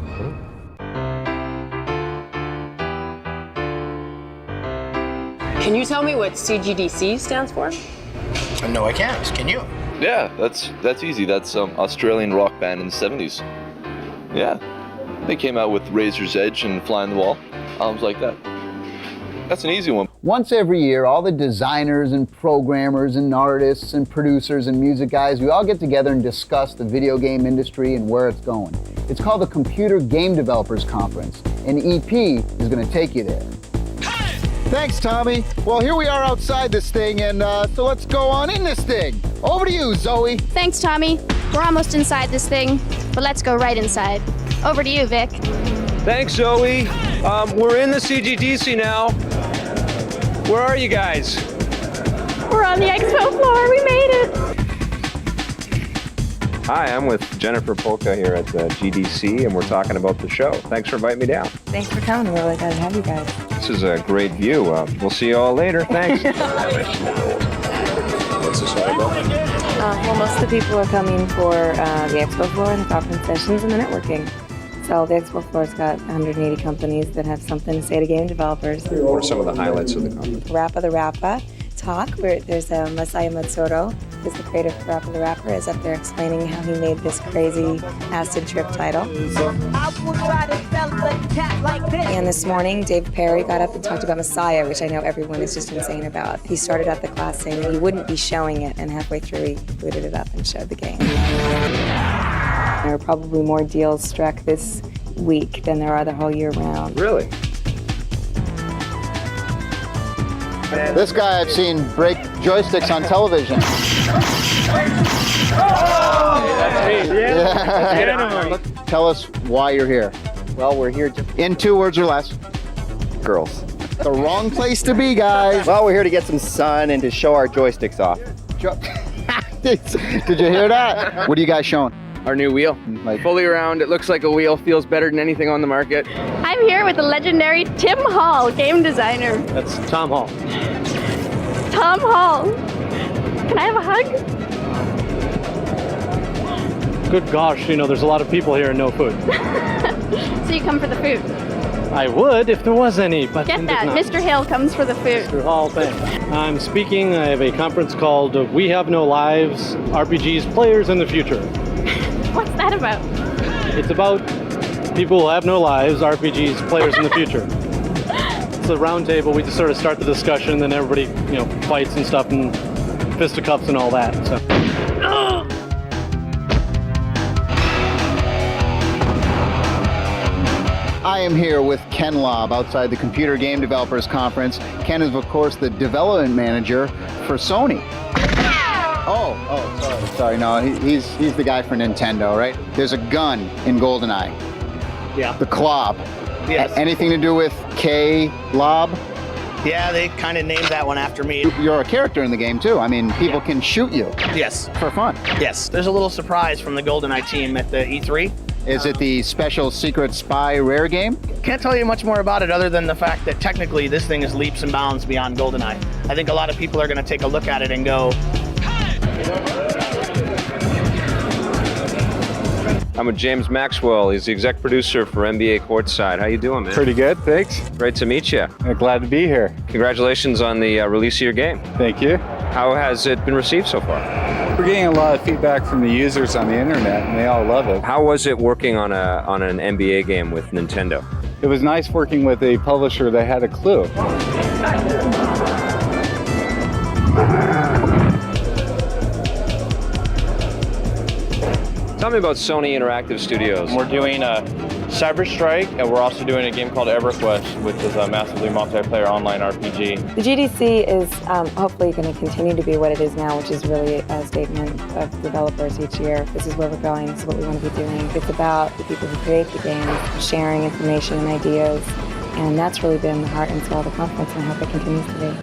Can you tell me what CGDC stands for? No, I can't. Can you? Yeah, that's easy. That's Australian rock band in the 70s. Yeah. They came out with Razor's Edge and Fly on the Wall, albums like that. That's an easy one. Once every year, all the designers and programmers and artists and producers and music guys, we all get together and discuss the video game industry and where it's going. It's called the Computer Game Developers Conference, and EP is going to take you there. Thanks, Tommy. Well, here we are outside this thing, and so let's go on in this thing. Over to you, Zoe. Thanks, Tommy. We're almost inside this thing, but let's go right inside. Over to you, Vic. Thanks, Zoe. We're in the CGDC now. Where are you guys? We're on the expo floor. We made it. Hi, I'm with Jennifer Polka here at the GDC, and we're talking about the show. Thanks for inviting me down. Thanks for coming. We're really glad to have you guys. This is a great view. We'll see you all later. Thanks. What's this all about? Well, most of the people are coming for the expo floor and the conference sessions and the networking. So the expo floor's got 180 companies that have something to say to game developers. What are some of the highlights of the conference? Rappa the Rappa talk, where there's Masaya Matsuro, who's the creator of Rappa the Rapper, is up there explaining how he made this crazy acid trip title. And this morning, Dave Perry got up and talked about Messiah, which I know everyone is just insane about. He started out the class saying that he wouldn't be showing it, and halfway through he booted it up and showed the game. There are probably more deals struck this week than there are the whole year round. Really? This guy I've seen break joysticks on television. That's me. Yeah. Tell us why you're here. Well, we're here to... In 2 words or less. Girls. The wrong place to be, guys. Well, we're here to get some sun and to show our joysticks off. Did you hear that? What are you guys showing? Our new wheel. Fully around, it looks like a wheel, feels better than anything on the market. I'm here with the legendary Tim Hall, game designer. That's Tom Hall. Tom Hall. Can I have a hug? Good gosh, there's a lot of people here and no food. So you come for the food? I would if there was any, but get that. Mr. Hale comes for the food. Mr. Hall, thanks. I'm speaking. I have a conference called We Have No Lives, RPGs Players in the Future. What's that about? It's about people who have no lives, RPGs Players in the Future. It's a round table. We just sort of start the discussion, then everybody, fights and stuff and fisticuffs and all that. So. I am here with Ken Lobb outside the Computer Game Developers Conference. Ken is, of course, the development manager for Sony. Sorry, no, he's the guy for Nintendo, right? There's a gun in GoldenEye. Yeah. The Klob. Yes. Anything to do with K-Lob? Yeah, they kind of named that one after me. You're a character in the game, too. I mean, people can shoot you. Yes. For fun. Yes. There's a little surprise from the GoldenEye team at the E3. Is it the special secret spy rare game? Can't tell you much more about it other than the fact that technically this thing is leaps and bounds beyond GoldenEye. I think a lot of people are going to take a look at it and go... I'm with James Maxwell. He's the exec producer for NBA Courtside. How you doing, man? Pretty good, thanks. Great to meet you. Glad to be here. Congratulations on the release of your game. Thank you. How has it been received so far? We're getting a lot of feedback from the users on the internet, and they all love it. How was it working on an NBA game with Nintendo? It was nice working with a publisher that had a clue. Tell me about Sony Interactive Studios. We're doing Cyber Strike, and we're also doing a game called EverQuest, which is a massively multiplayer online RPG. The GDC is hopefully going to continue to be what it is now, which is really a statement of developers each year. This is where we're going. This is what we want to be doing. It's about the people who create the games, sharing information and ideas, and that's really been the heart and soul of the conference, and I hope it continues to be.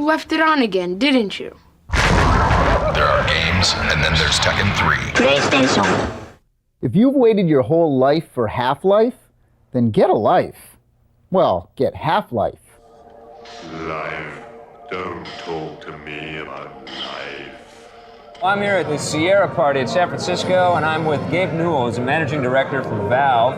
left it on again, didn't you? There are games, and then there's Tekken 3. PlayStation. If you've waited your whole life for Half-Life, then get a life. Well, get Half-Life. Life, don't talk to me about life. I'm here at the Sierra Party in San Francisco, and I'm with Gabe Newell, who's the managing director for Valve.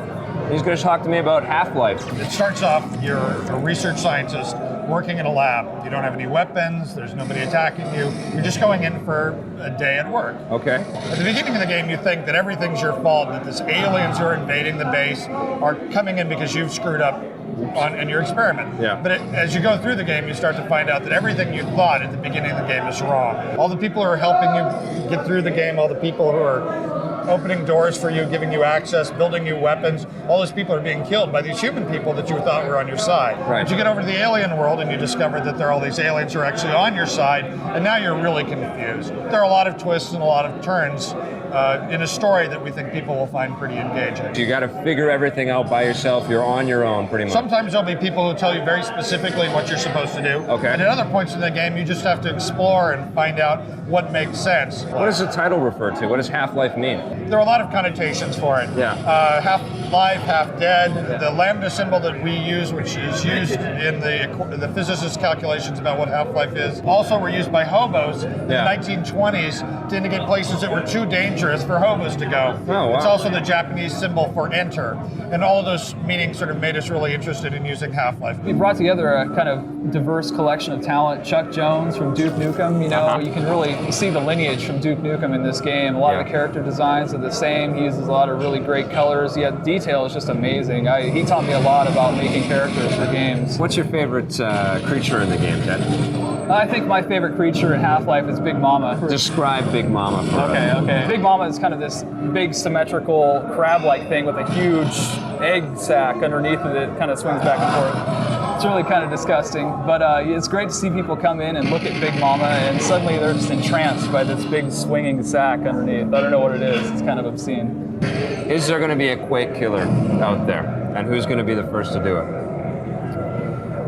He's going to talk to me about Half-Life. It starts off, you're a research scientist working in a lab. You don't have any weapons, there's nobody attacking you. You're just going in for a day at work. Okay. At the beginning of the game, you think that everything's your fault, that these aliens who are invading the base are coming in because you've screwed up in your experiment. Yeah. But as you go through the game, you start to find out that everything you thought at the beginning of the game is wrong. All the people who are helping you get through the game, all the people who are opening doors for you, giving you access, building you weapons, all those people are being killed by these human people that you thought were on your side. Right. But you get over to the alien world and you discover that there are all these aliens who are actually on your side, and now you're really confused. There are a lot of twists and a lot of turns in a story that we think people will find pretty engaging. You got to figure everything out by yourself. You're on your own, pretty much. Sometimes there'll be people who tell you very specifically what you're supposed to do. Okay. And at other points in the game, you just have to explore and find out what makes sense. What does the title refer to? What does Half-Life mean? There are a lot of connotations for it. Yeah. Half live, half dead. The lambda symbol that we use, which is used in the physicist calculations about what half-life is, also were used by hobos in the 1920s to indicate places that were too dangerous for hobos to go. Oh, wow. It's also the Japanese symbol for enter. And all of those meanings sort of made us really interested in using half-life. We brought together a kind of diverse collection of talent. Chuck Jones from Duke Nukem, you can really see the lineage from Duke Nukem in this game. A lot of the character designs are the same. He uses a lot of really great colors, yet detail is just amazing. He taught me a lot about making characters for games. What's your favorite creature in the game, Ted? I think my favorite creature in Half-Life is Big Mama. Describe Big Mama for us. Okay. Big Mama is kind of this big symmetrical crab-like thing with a huge egg sac underneath it that kind of swings back and forth. It's really kind of disgusting, but it's great to see people come in and look at Big Mama and suddenly they're just entranced by this big swinging sack underneath. I don't know what it is. It's kind of obscene. Is there going to be a Quake killer out there? And who's going to be the first to do it?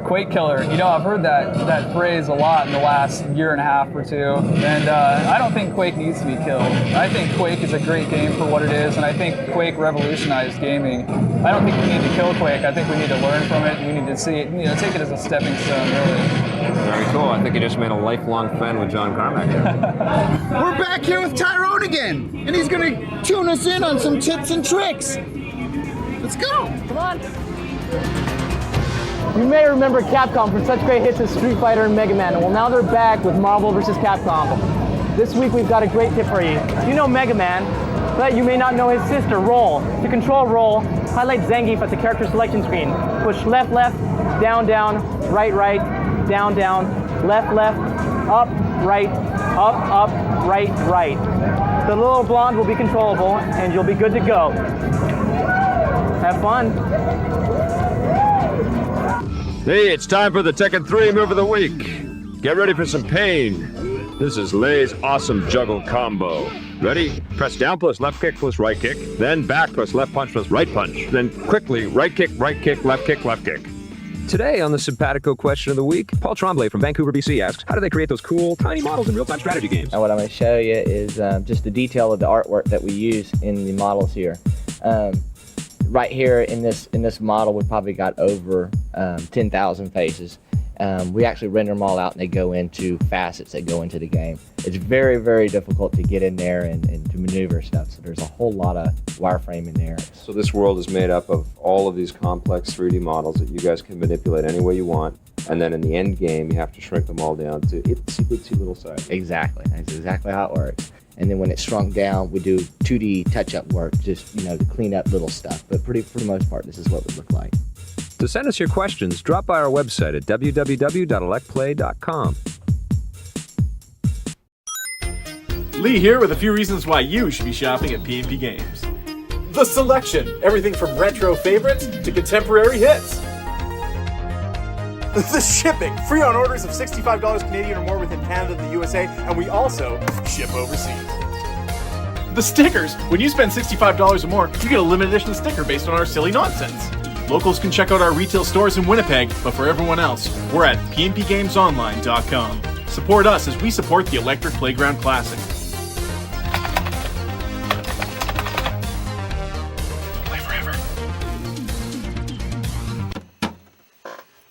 Quake killer. I've heard that phrase a lot in the last year and a half or two, and I don't think Quake needs to be killed. I think Quake is a great game for what it is, and I think Quake revolutionized gaming. I don't think we need to kill Quake. I think we need to learn from it. We need to see it, take it as a stepping stone, really. Very cool. I think you just made a lifelong friend with John Carmack here. We're back here with Tyrone again, and he's going to tune us in on some tips and tricks. Let's go. Come on. You may remember Capcom for such great hits as Street Fighter and Mega Man. Well, now they're back with Marvel vs. Capcom. This week we've got a great tip for you. You know Mega Man, but you may not know his sister, Roll. To control Roll, highlight Zangief at the character selection screen. Push left, left, down, down, right, right, down, down, left, left, up, right, right. The little blonde will be controllable and you'll be good to go. Have fun. Hey, it's time for the Tekken 3 move of the week. Get ready for some pain. This is Lay's awesome juggle combo. Ready? Press down plus left kick plus right kick, then back plus left punch plus right punch, then quickly right kick, left kick, left kick. Today on the Simpatico question of the week, Paul Tremblay from Vancouver, BC asks, how do they create those cool, tiny models in real-time strategy games? And what I'm going to show you is just the detail of the artwork that we use in the models here. Right here in this model, we've probably got over 10,000 faces. We actually render them all out and they go into facets that go into the game. It's very, very difficult to get in there and to maneuver stuff. So there's a whole lot of wireframe in there. So this world is made up of all of these complex 3D models that you guys can manipulate any way you want. And then in the end game, you have to shrink them all down to itsy-bitsy little size. Exactly. That's exactly how it works. And then when it's shrunk down, we do 2D touch-up work, just to clean up little stuff. But for the most part, this is what it would look like. To send us your questions, drop by our website at www.electplay.com. Lee here with a few reasons why you should be shopping at P&P Games. The selection, everything from retro favorites to contemporary hits. The shipping, free on orders of $65 Canadian or more within Canada and the USA, and we also ship overseas. The stickers, when you spend $65 or more, you get a limited edition sticker based on our silly nonsense. Locals can check out our retail stores in Winnipeg, but for everyone else, we're at pmpgamesonline.com. Support us as we support the Electric Playground Classic. Play forever.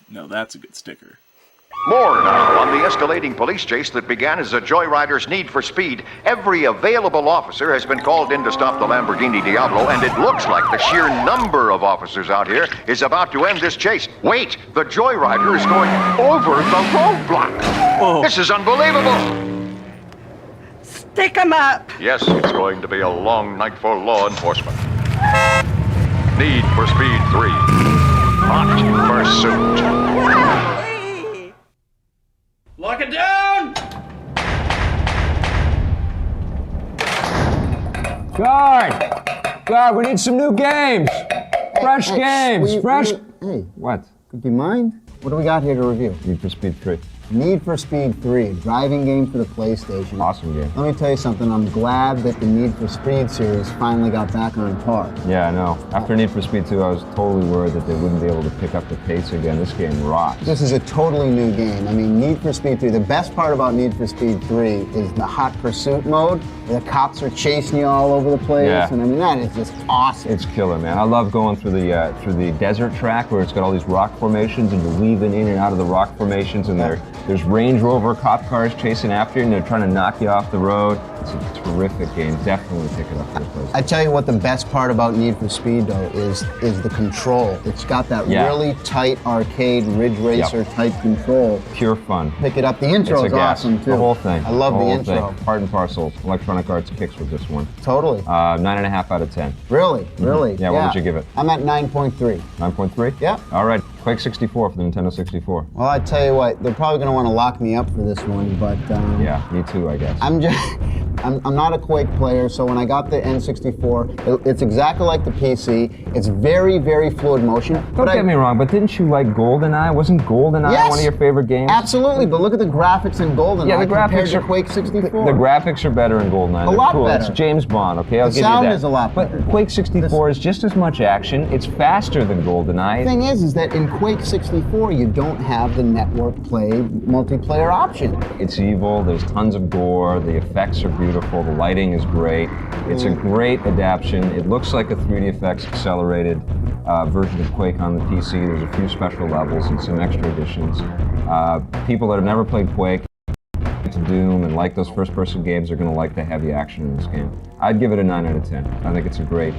Now that's a good sticker. More now on the escalating police chase that began as a joyrider's need for speed. Every available officer has been called in to stop the Lamborghini Diablo, and it looks like the sheer number of officers out here is about to end this chase. Wait, the joyrider is going over the roadblock. Oh. This is unbelievable. Stick 'em up. Yes, it's going to be a long night for law enforcement. Need for Speed 3. Hot pursuit. Lock it down! Guard, we need some new games. Fresh games. Fresh. Hey, What? do you mind? What do we got here to review? Need for Speed 3. Need for Speed 3, a driving game for the PlayStation. Awesome game. Let me tell you something, I'm glad that the Need for Speed series finally got back on par. Yeah, I know. After Need for Speed 2, I was totally worried that they wouldn't be able to pick up the pace again. This game rocks. This is a totally new game. I mean, Need for Speed 3, the best part about Need for Speed 3 is the hot pursuit mode, where the cops are chasing you all over the place. Yeah. And I mean, that is just awesome. It's killer, man. I love going through the desert track where it's got all these rock formations and you're weaving in and out of the rock formations, and there's Range Rover cop cars chasing after you and they're trying to knock you off the road. It's a terrific game. Definitely pick it up for the place. I tell you what, the best part about Need for Speed though is the control. It's got that really tight arcade Ridge Racer type control. Pure fun. Pick it up. The intro is awesome too. The whole thing. I love the intro. Thing. Part and parcel. Electronic Arts kicks with this one. Totally. 9.5 out of 10. Really? Really? Yeah, what would you give it? I'm at 9.3. 9.3? Yeah. All right. Quake 64 for the Nintendo 64. Well, I tell you what, they're probably going to want to lock me up for this one, but yeah, me too, I guess. I'm not a Quake player, so when I got the N64, it's exactly like the PC. It's very, very fluid motion. Don't get me wrong, but didn't you like GoldenEye? Wasn't GoldenEye one of your favorite games? Absolutely, but look at the graphics in GoldenEye compared to Quake 64. The graphics are better in GoldenEye. A lot better. It's James Bond, okay? I'll give you that. The sound is a lot better. But Quake 64 is just as much action. It's faster than GoldenEye. The thing is that in Quake 64, you don't have the network play multiplayer option. It's evil, there's tons of gore, the effects are beautiful, the lighting is great. It's a great adaptation. It looks like a 3D effects accelerated version of Quake on the PC. There's a few special levels and some extra additions. People that have never played Quake, to Doom and like those first-person games are going to like the heavy action in this game. I'd give it a 9 out of 10. I think it's a great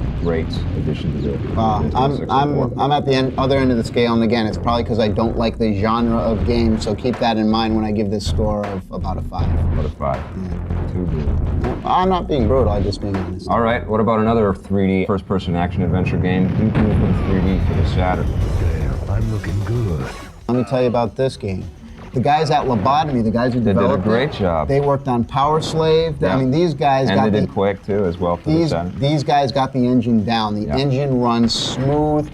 addition to the I'm at the other end of the scale, and again, it's probably because I don't like the genre of games, so keep that in mind when I give this score of about a 5. About a 5. Yeah. Too brutal. I'm not being brutal, I'm just being honest. All right, what about another 3D first-person action-adventure game? Duke Nukem 3D for the Saturn. Damn, I'm looking good. Let me tell you about this game. The guys at Lobotomy, the guys who developed it, they did a great job. They worked on Power Slave. Yeah. I mean, these guys and they did Quake too, as well. For these guys got the engine down. The engine runs smooth.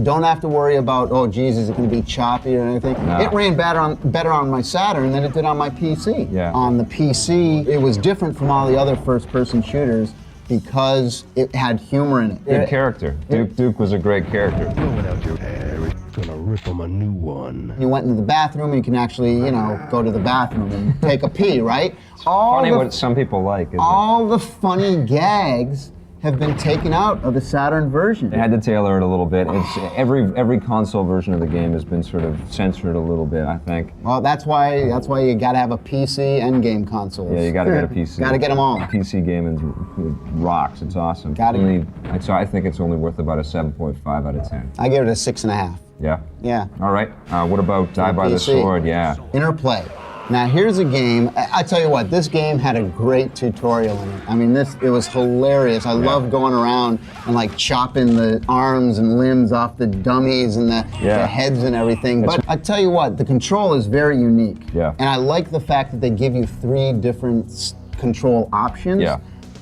Don't have to worry about, oh, geez, is it going to be choppy or anything? No. It ran better on my Saturn than it did on my PC. Yeah. On the PC, it was different from all the other first-person shooters because it had humor in it. Good character. Duke was a great character. Blowing out your hair. Gonna rip him a new one. You went into the bathroom and you can actually, go to the bathroom and take a pee, right? Funny what some people like. All the funny gags have been taken out of the Saturn version. They had to tailor it a little bit. It's every console version of the game has been sort of censored a little bit, I think. Well, that's why you got to have a PC and game consoles. Yeah, you got to get a PC. Got to get them all. PC gaming rocks. It's awesome. So I think it's only worth about a 7.5 out of 10. I give it a 6.5. Yeah. Yeah. All right. What about Die by the Sword? Yeah. Interplay. Now here's a game, I tell you what, this game had a great tutorial in it. I mean, it was hilarious. I love going around and like chopping the arms and limbs off the dummies and the heads and everything. But I tell you what, the control is very unique. Yeah. And I like the fact that they give you 3 different control options. Yeah.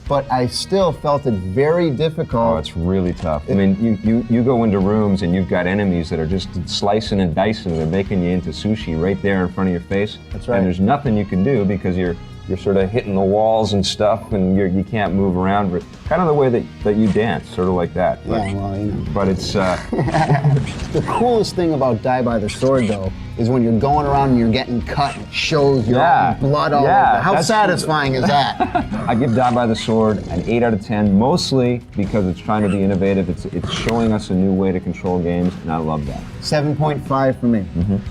But I still felt it very difficult. Oh, it's really tough. I mean, you go into rooms and you've got enemies that are just slicing and dicing and they're making you into sushi right there in front of your face. That's right. And there's nothing you can do because you're you're sort of hitting the walls and stuff, and you can't move around. But kind of the way that you dance, sort of like that. But, Yeah, well, you know. But it's The coolest thing about Die by the Sword, though, is when you're going around and you're getting cut, it shows your own blood all over. How that's- satisfying is that? I give Die by the Sword an 8 out of 10, mostly because it's trying to be innovative. It's showing us a new way to control games, and I love that. 7.5 for me.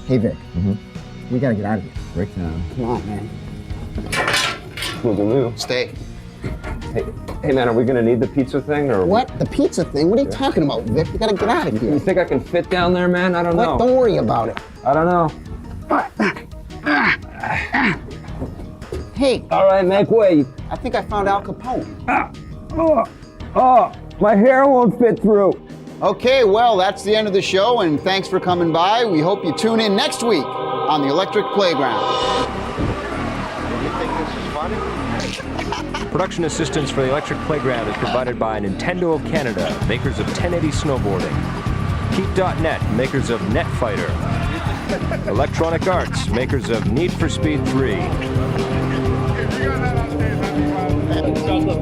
Hey, Vic. We gotta get out of here. Breakdown. Come on, man. Stay. Hey man, are we gonna need the pizza thing or What? The pizza thing? What are you talking about, Vic? We gotta get out of here. You think I can fit down there, man? I don't know. Don't worry about it. I don't know. Hey. All right, make way. I think I found Al Capone. My hair won't fit through. Okay, well, that's the end of the show, and thanks for coming by. We hope you tune in next week on the Electric Playground. You think this is funny? Production assistance for the Electric Playground is provided by Nintendo of Canada, makers of 1080 snowboarding. Keep.net, makers of Netfighter. Electronic Arts, makers of Need for Speed 3.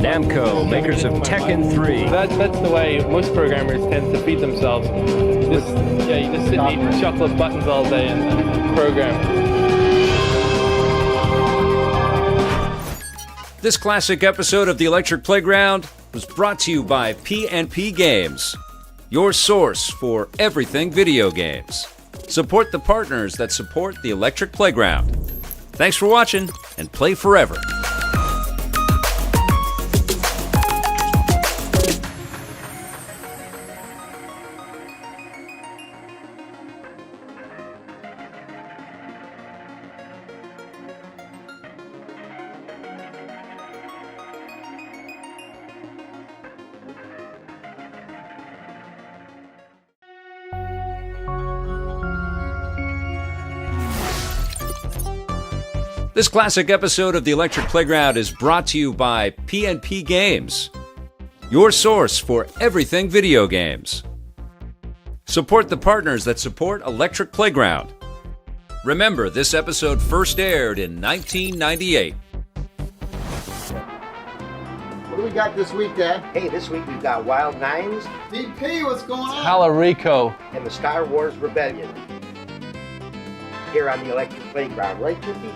Namco, makers of Tekken 3. That's the way most programmers tend to feed themselves. You just sit and eat chocolate buttons all day and program. This classic episode of the Electric Playground was brought to you by P&P Games, your source for everything video games. Support the partners that support the Electric Playground. Thanks for watching, and play forever. This classic episode of the Electric Playground is brought to you by P&P Games, your source for everything video games. Support the partners that support Electric Playground. Remember, this episode first aired in 1998. What do we got this week, Dad? Hey, this week we've got Wild Nines. DP, what's going on? Tallarico. And the Star Wars Rebellion. Here on the Electric Playground, right, Chippy?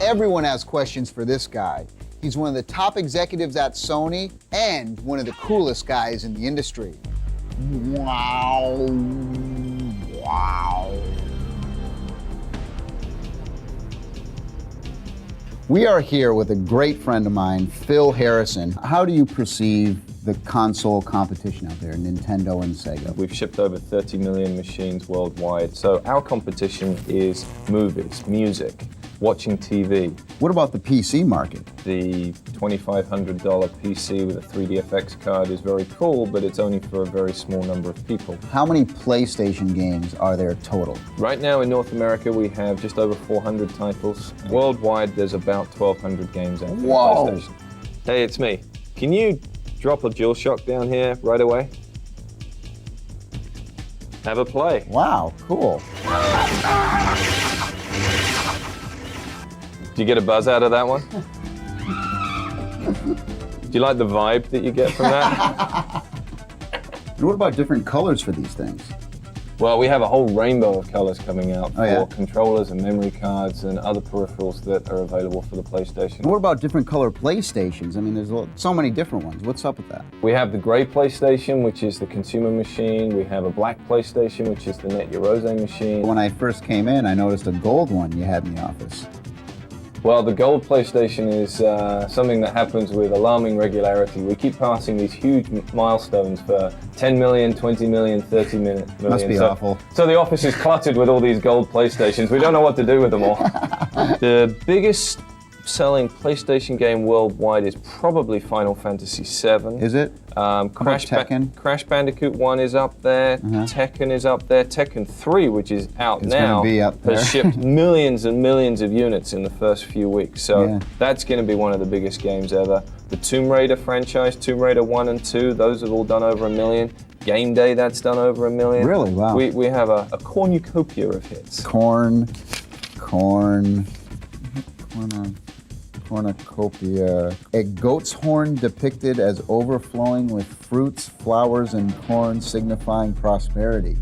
Everyone has questions for this guy. He's one of the top executives at Sony and one of the coolest guys in the industry. Wow. Wow. We are here with a great friend of mine, Phil Harrison. How do you perceive the console competition out there, Nintendo and Sega? We've shipped over 30 million machines worldwide. So our competition is movies, music, watching TV. What about the PC market? The $2,500 PC with a 3DFX card is very cool, but it's only for a very small number of people. How many PlayStation games are there total? Right now in North America, we have just over 400 titles. Worldwide, there's about 1,200 games out there. Whoa. PlayStation. Hey, it's me. Can you drop a DualShock down here right away? Have a play. Wow, cool. Do you get a buzz out of that one? Do you like the vibe that you get from that? And what about different colors for these things? Well, we have a whole rainbow of colors coming out for yeah? controllers and memory cards and other peripherals that are available for the PlayStation. And what about different color PlayStations? I mean, there's so many different ones. What's up with that? We have the gray PlayStation, which is the consumer machine. We have a black PlayStation, which is the Net Your Rose machine. When I first came in, I noticed a gold one you had in the office. Well, the gold PlayStation is something that happens with alarming regularity. We keep passing these huge milestones for 10 million, 20 million, 30 million. Must be awful. So the office is cluttered with all these gold PlayStations. We don't know what to do with them all. The biggest selling PlayStation game worldwide is probably Final Fantasy VII. Is it? Tekken? Crash Bandicoot 1 is up there, Tekken is up there, Tekken 3, which is out It's now, gonna be up there. has shipped millions and millions of units in the first few weeks. So that's going to be one of the biggest games ever. The Tomb Raider franchise, Tomb Raider 1 and 2, those have all done over 1 million. Game Day, that's done over 1 million. Really? Wow. We have a cornucopia of hits. Cornucopia. A goat's horn depicted as overflowing with fruits, flowers, and corn, signifying prosperity.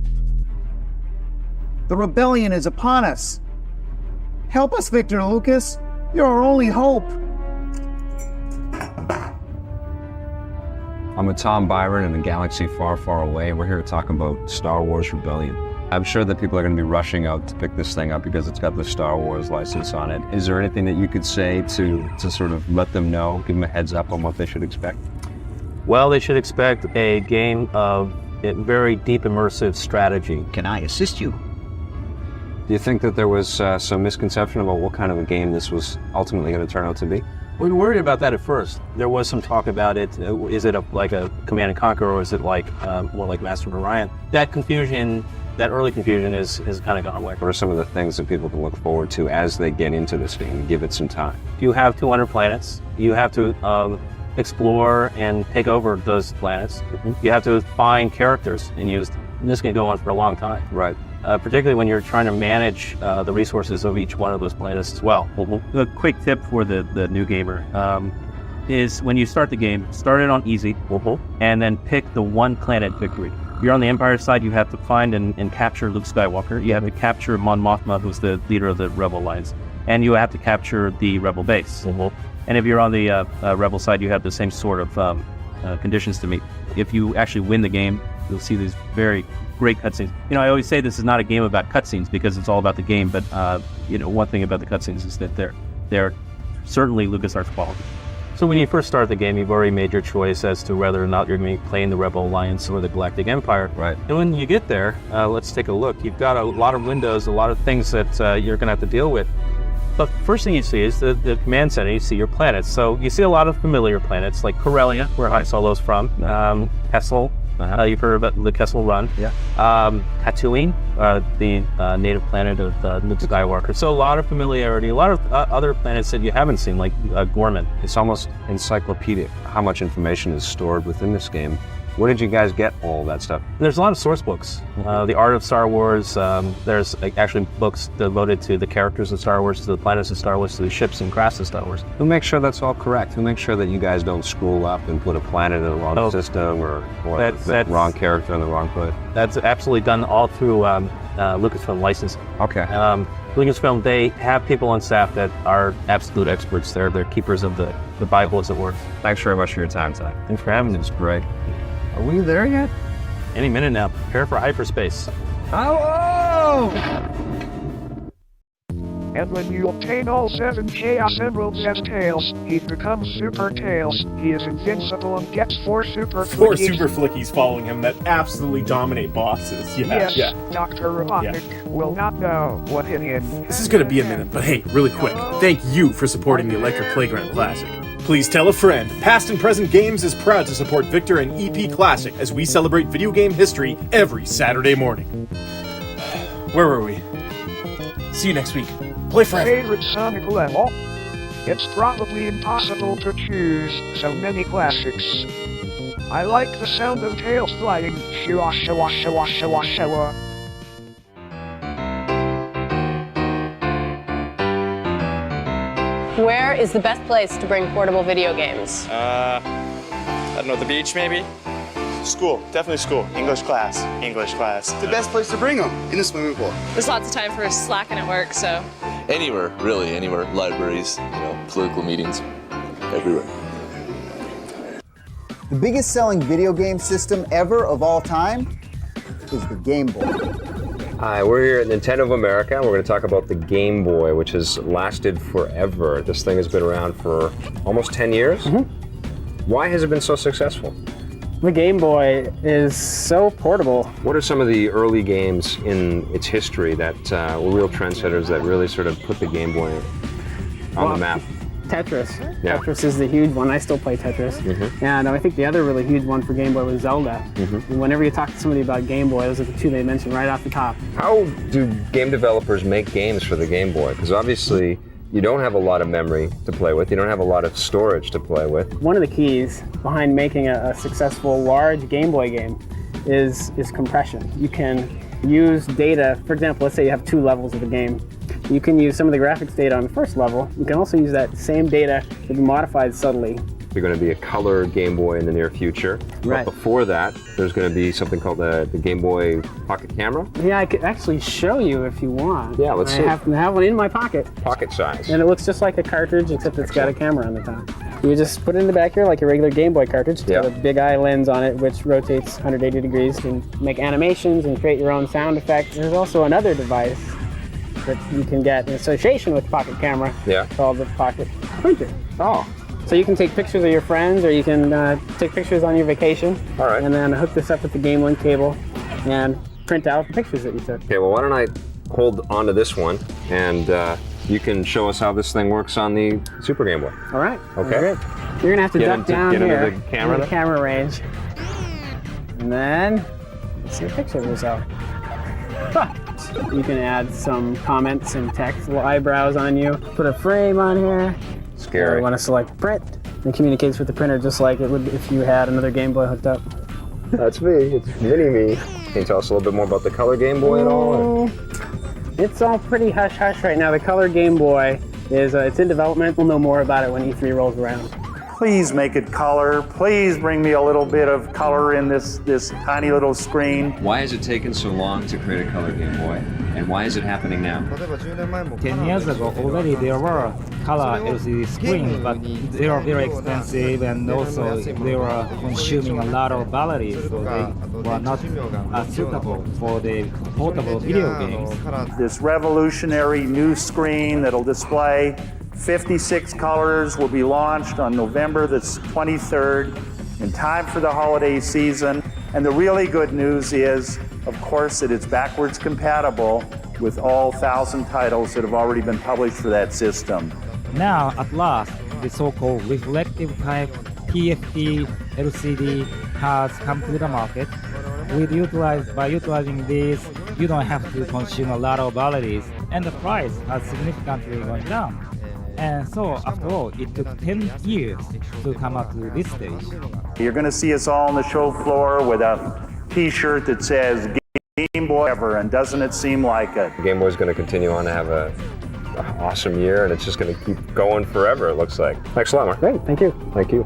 The rebellion is upon us. Help us, Victor Lucas. You're our only hope. I'm with Tom Byron in a galaxy far, far away. We're here to talk about Star Wars Rebellion. I'm sure that people are going to be rushing out to pick this thing up because it's got the Star Wars license on it. Is there anything that you could say to sort of let them know, give them a heads up on what they should expect? Well, they should expect a game of very deep immersive strategy. Can I assist you? Do you think that there was some misconception about what kind of a game this was ultimately going to turn out to be? We were worried about that at first. There was some talk about it. Is it like a Command and Conquer, or is it like more like Master of Orion? That confusion, that early confusion has kind of gone away. What are some of the things that people can look forward to as they get into this game and give it some time? You have 200 planets. You have to explore and take over those planets. You have to find characters and use them. And this can go on for a long time. Right. Particularly when you're trying to manage the resources of each one of those planets as well. A quick tip for the new gamer is when you start the game, start it on easy, and then pick the one planet victory. If you're on the Empire side, you have to find and capture Luke Skywalker. You have to capture Mon Mothma, who's the leader of the Rebel Alliance, and you have to capture the Rebel base. And if you're on the Rebel side, you have the same sort of conditions to meet. If you actually win the game, you'll see these very great cutscenes. You know, I always say this is not a game about cutscenes because it's all about the game, but you know, one thing about the cutscenes is that they're certainly LucasArts quality. So when you first start the game, you've already made your choice as to whether or not you're going to be playing the Rebel Alliance or the Galactic Empire. Right. And when you get there, let's take a look. You've got a lot of windows, a lot of things that you're going to have to deal with. But first thing you see is the command center. You see your planets. So you see a lot of familiar planets like Corellia, where I saw those from, Kessel. You've heard about the Kessel Run. Yeah. Tatooine, the native planet of Luke Skywalker. So a lot of familiarity, a lot of other planets that you haven't seen, like Gorman. It's almost encyclopedic how much information is stored within this game. Where did you guys get all that stuff? There's a lot of source books. The Art of Star Wars, there's actually books devoted to the characters of Star Wars, to the planets of Star Wars, to the ships and crafts of Star Wars. Who makes sure that's all correct? Who makes sure that you guys don't screw up and put a planet in the wrong system or the wrong character in the wrong place? That's absolutely done all through Lucasfilm licensing. Okay. Lucasfilm, they have people on staff that are absolute experts. They're keepers of the Bible, as it were. Thanks very much for your time tonight. Thanks for having me. It's great. Are we there yet? Any minute now. Prepare for hyperspace. Oh! And when you obtain all 7 Chaos Emeralds as Tails, he becomes Super Tails. He is invincible and gets 4 Super Flickies. 4 Super Flickies following him that absolutely dominate bosses. Yes, Dr. Robotnik will not know what hit him. This is going to be a minute, but hey, really quick, thank you for supporting the Electric Playground Classic. Please tell a friend. Past and Present Games is proud to support Victor and EP Classic as we celebrate video game history every Saturday morning. Where were we? See you next week. Play forever. Favorite Sonic level? It's probably impossible to choose, so many classics. I like the sound of tails flying. Shua, shua, shua, shua, shua. Where is the best place to bring portable video games? I don't know, the beach maybe? School, definitely school. English class, English class. The best place to bring them, in the swimming pool. There's lots of time for slacking at work, so. Anywhere, really, anywhere. Libraries, political meetings, everywhere. The biggest selling video game system ever of all time is the Game Boy. Hi, we're here at Nintendo of America. We're going to talk about the Game Boy, which has lasted forever. This thing has been around for almost 10 years. Why has it been so successful? The Game Boy is so portable. What are some of the early games in its history that were real trendsetters that really sort of put the Game Boy on the map? Tetris. Yeah. Tetris is the huge one. I still play Tetris. And I think the other really huge one for Game Boy was Zelda. And whenever you talk to somebody about Game Boy, those are the two they mention right off the top. How do game developers make games for the Game Boy? Because obviously you don't have a lot of memory to play with. You don't have a lot of storage to play with. One of the keys behind making a successful large Game Boy game is compression. You can use data, for example, let's say you have 2 levels of the game. You can use some of the graphics data on the first level. You can also use that same data to be modified subtly. There's going to be a color Game Boy in the near future. Right. But before that, there's going to be something called the Game Boy Pocket Camera. Yeah, I could actually show you if you want. Yeah, let's see. I happen to have one in my pocket. Pocket size. And it looks just like a cartridge, except it's got a camera on the top. You just put it in the back here like a regular Game Boy cartridge. It's got a big eye lens on it, which rotates 180 degrees. You can make animations and create your own sound effects. There's also another device that you can get in association with the Pocket Camera called the Pocket Printer. Oh. So you can take pictures of your friends, or you can take pictures on your vacation. All right. And then hook this up with the Game Link cable and print out the pictures that you took. Okay, well, why don't I hold onto this one, and you can show us how this thing works on the Super Game Boy. All right. Okay. Great. You're gonna have to duck down get here into the camera, in the camera range, and then see a picture of yourself. You can add some comments and text, little eyebrows on you. Put a frame on here. Scary. You want to select print. It communicates with the printer just like it would if you had another Game Boy hooked up. That's me. It's mini-me. Can you tell us a little bit more about the color Game Boy at all? It's all pretty hush-hush right now. The color Game Boy is it's in development. We'll know more about it when E3 rolls around. Please make it color. Please bring me a little bit of color in this tiny little screen. Why has it taken so long to create a color Game Boy? And why is it happening now? 10 years ago, already there were color LCD screens, but they were very expensive, and also they were consuming a lot of batteries, so they were not suitable for the portable video games. This revolutionary new screen that'll display 56 colors will be launched on November the 23rd in time for the holiday season. And the really good news is, of course, that it's backwards compatible with all 1,000 titles that have already been published for that system. Now, at last, the so-called reflective type TFT LCD has come to the market. By utilizing this, you don't have to consume a lot of batteries, and the price has significantly gone down. And so, after all, it took 10 years to come up to this stage. You're going to see us all on the show floor with a t-shirt that says Game Boy ever, and doesn't it seem like it? Game Boy is going to continue on to have an awesome year, and it's just going to keep going forever, it looks like. Thanks a lot, Mark. Great, thank you. Thank you.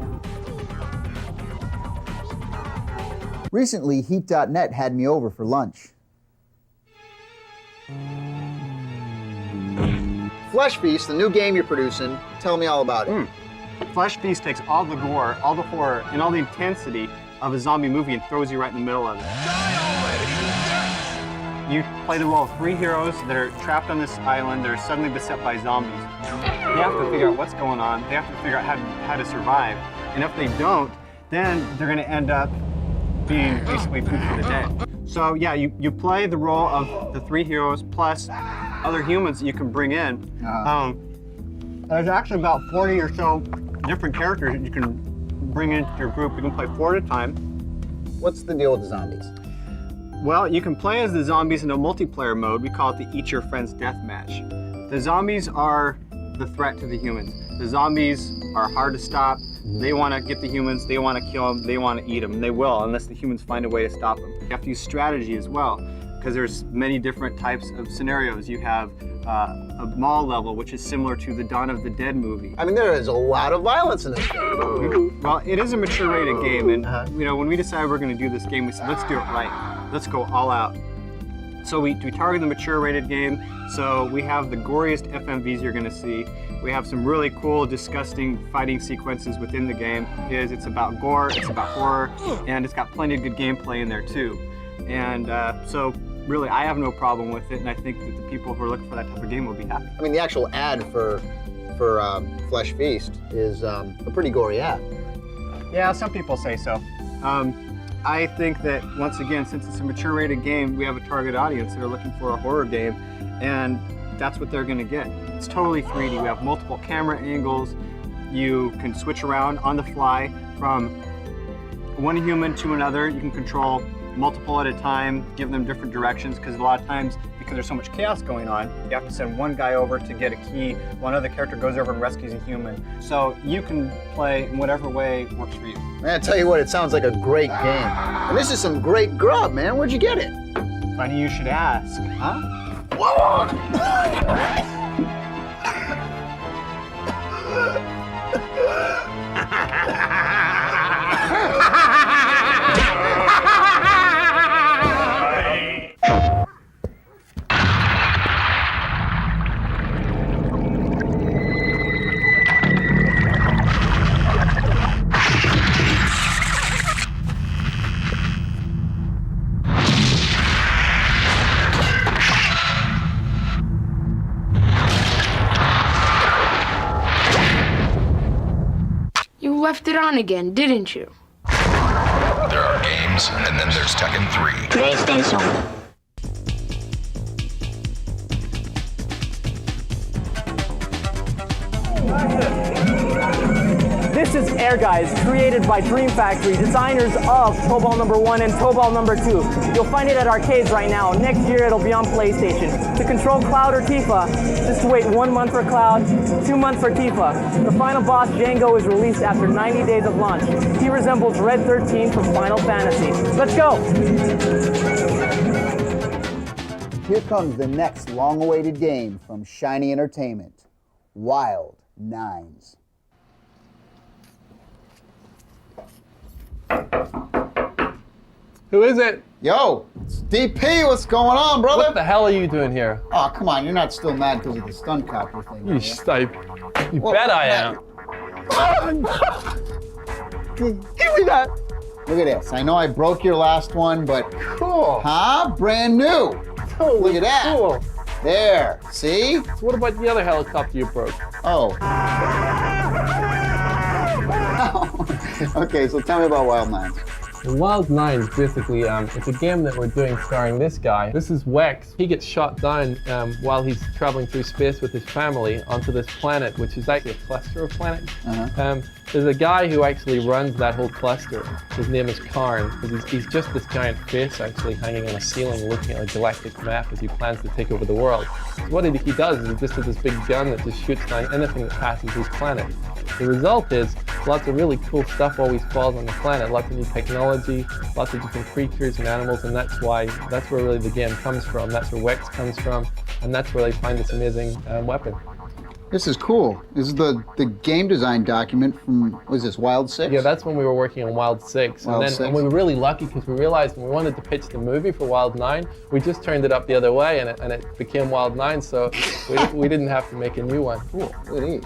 Recently, Heat.net had me over for lunch. Flesh Feast, the new game you're producing. Tell me all about it. Flesh Feast takes all the gore, all the horror, and all the intensity of a zombie movie and throws you right in the middle of it. You play the role of 3 heroes that are trapped on this island. They're suddenly beset by zombies. They have to figure out what's going on. They have to figure out how to survive. And if they don't, then they're going to end up being basically food for the dead. So yeah, you play the role of the 3 heroes plus other humans that you can bring in. There's actually about 40 or so different characters that you can bring into your group. You can play 4 at a time. What's the deal with the zombies? Well, you can play as the zombies in a multiplayer mode. We call it the Eat Your Friends Deathmatch. The zombies are the threat to the humans. The zombies are hard to stop. They want to get the humans, they want to kill them, they want to eat them, and they will unless the humans find a way to stop them. You have to use strategy as well, because there's many different types of scenarios. You have a mall level, which is similar to the Dawn of the Dead movie. I mean, there is a lot of violence in this game. Well, it is a mature rated game, and you know, when we decided we're going to do this game, we said, let's do it right. Let's go all out. So we target the mature rated game, so we have the goriest FMVs you're going to see. We have some really cool, disgusting fighting sequences within the game. It's about gore, it's about horror, and it's got plenty of good gameplay in there too. And so really, I have no problem with it, and I think that the people who are looking for that type of game will be happy. I mean, the actual ad for Flesh Feast is a pretty gory ad. Yeah, some people say so. I think that, once again, since it's a mature rated game, we have a target audience that are looking for a horror game, and that's what they're going to get. It's totally 3D. We have multiple camera angles. You can switch around on the fly from one human to another. You can control multiple at a time, give them different directions, because a lot of times, because there's so much chaos going on, you have to send one guy over to get a key, one other character goes over and rescues a human. So you can play in whatever way works for you. Man, I tell you what, it sounds like a great game. And this is some great grub, man. Where'd you get it? Funny you should ask. Huh? You left it on again, didn't you? There are games, and then there's Tekken 3. PlayStation. This is Air Guys, created by Dream Factory, designers of Tobal number 1 and Tobal number 2. You'll find it at arcades right now. Next year it'll be on PlayStation. To control Cloud or Tifa, just wait 1 month for Cloud, 2 months for Tifa. The final boss, Django, is released after 90 days of launch. He resembles Red 13 from Final Fantasy. Let's go! Here comes the next long-awaited game from Shiny Entertainment, Wild Nines. Who is it? Yo, it's DP. What's going on, brother? What the hell are you doing here? Oh, come on. You're not still mad because of the stunt copper thing. You stipe. You bet I am. Give me that. Look at this. I know I broke your last one, but cool. Huh? Brand new. Look at that. Cool. There. See? So what about the other helicopter you broke? Oh. Okay, so tell me about Wild Nines. Wild Nines, basically, it's a game that we're doing starring this guy. This is Wex. He gets shot down while he's traveling through space with his family onto this planet, which is actually a cluster of planets. There's a guy who actually runs that whole cluster. His name is Karn, because he's just this giant face actually hanging on a ceiling looking at a galactic map as he plans to take over the world. So what he does is he just has this big gun that just shoots down anything that passes his planet. The result is lots of really cool stuff always falls on the planet, lots of new technology, lots of different creatures and animals, and that's where really the game comes from. That's where Wex comes from, and that's where they find this amazing weapon. This is cool. This is the game design document from, what is this, Wild 6? Yeah, that's when we were working on Wild 6. And we were really lucky because we realized when we wanted to pitch the movie for Wild 9, we just turned it up the other way and it became Wild 9, so we didn't have to make a new one. Cool. Look at these.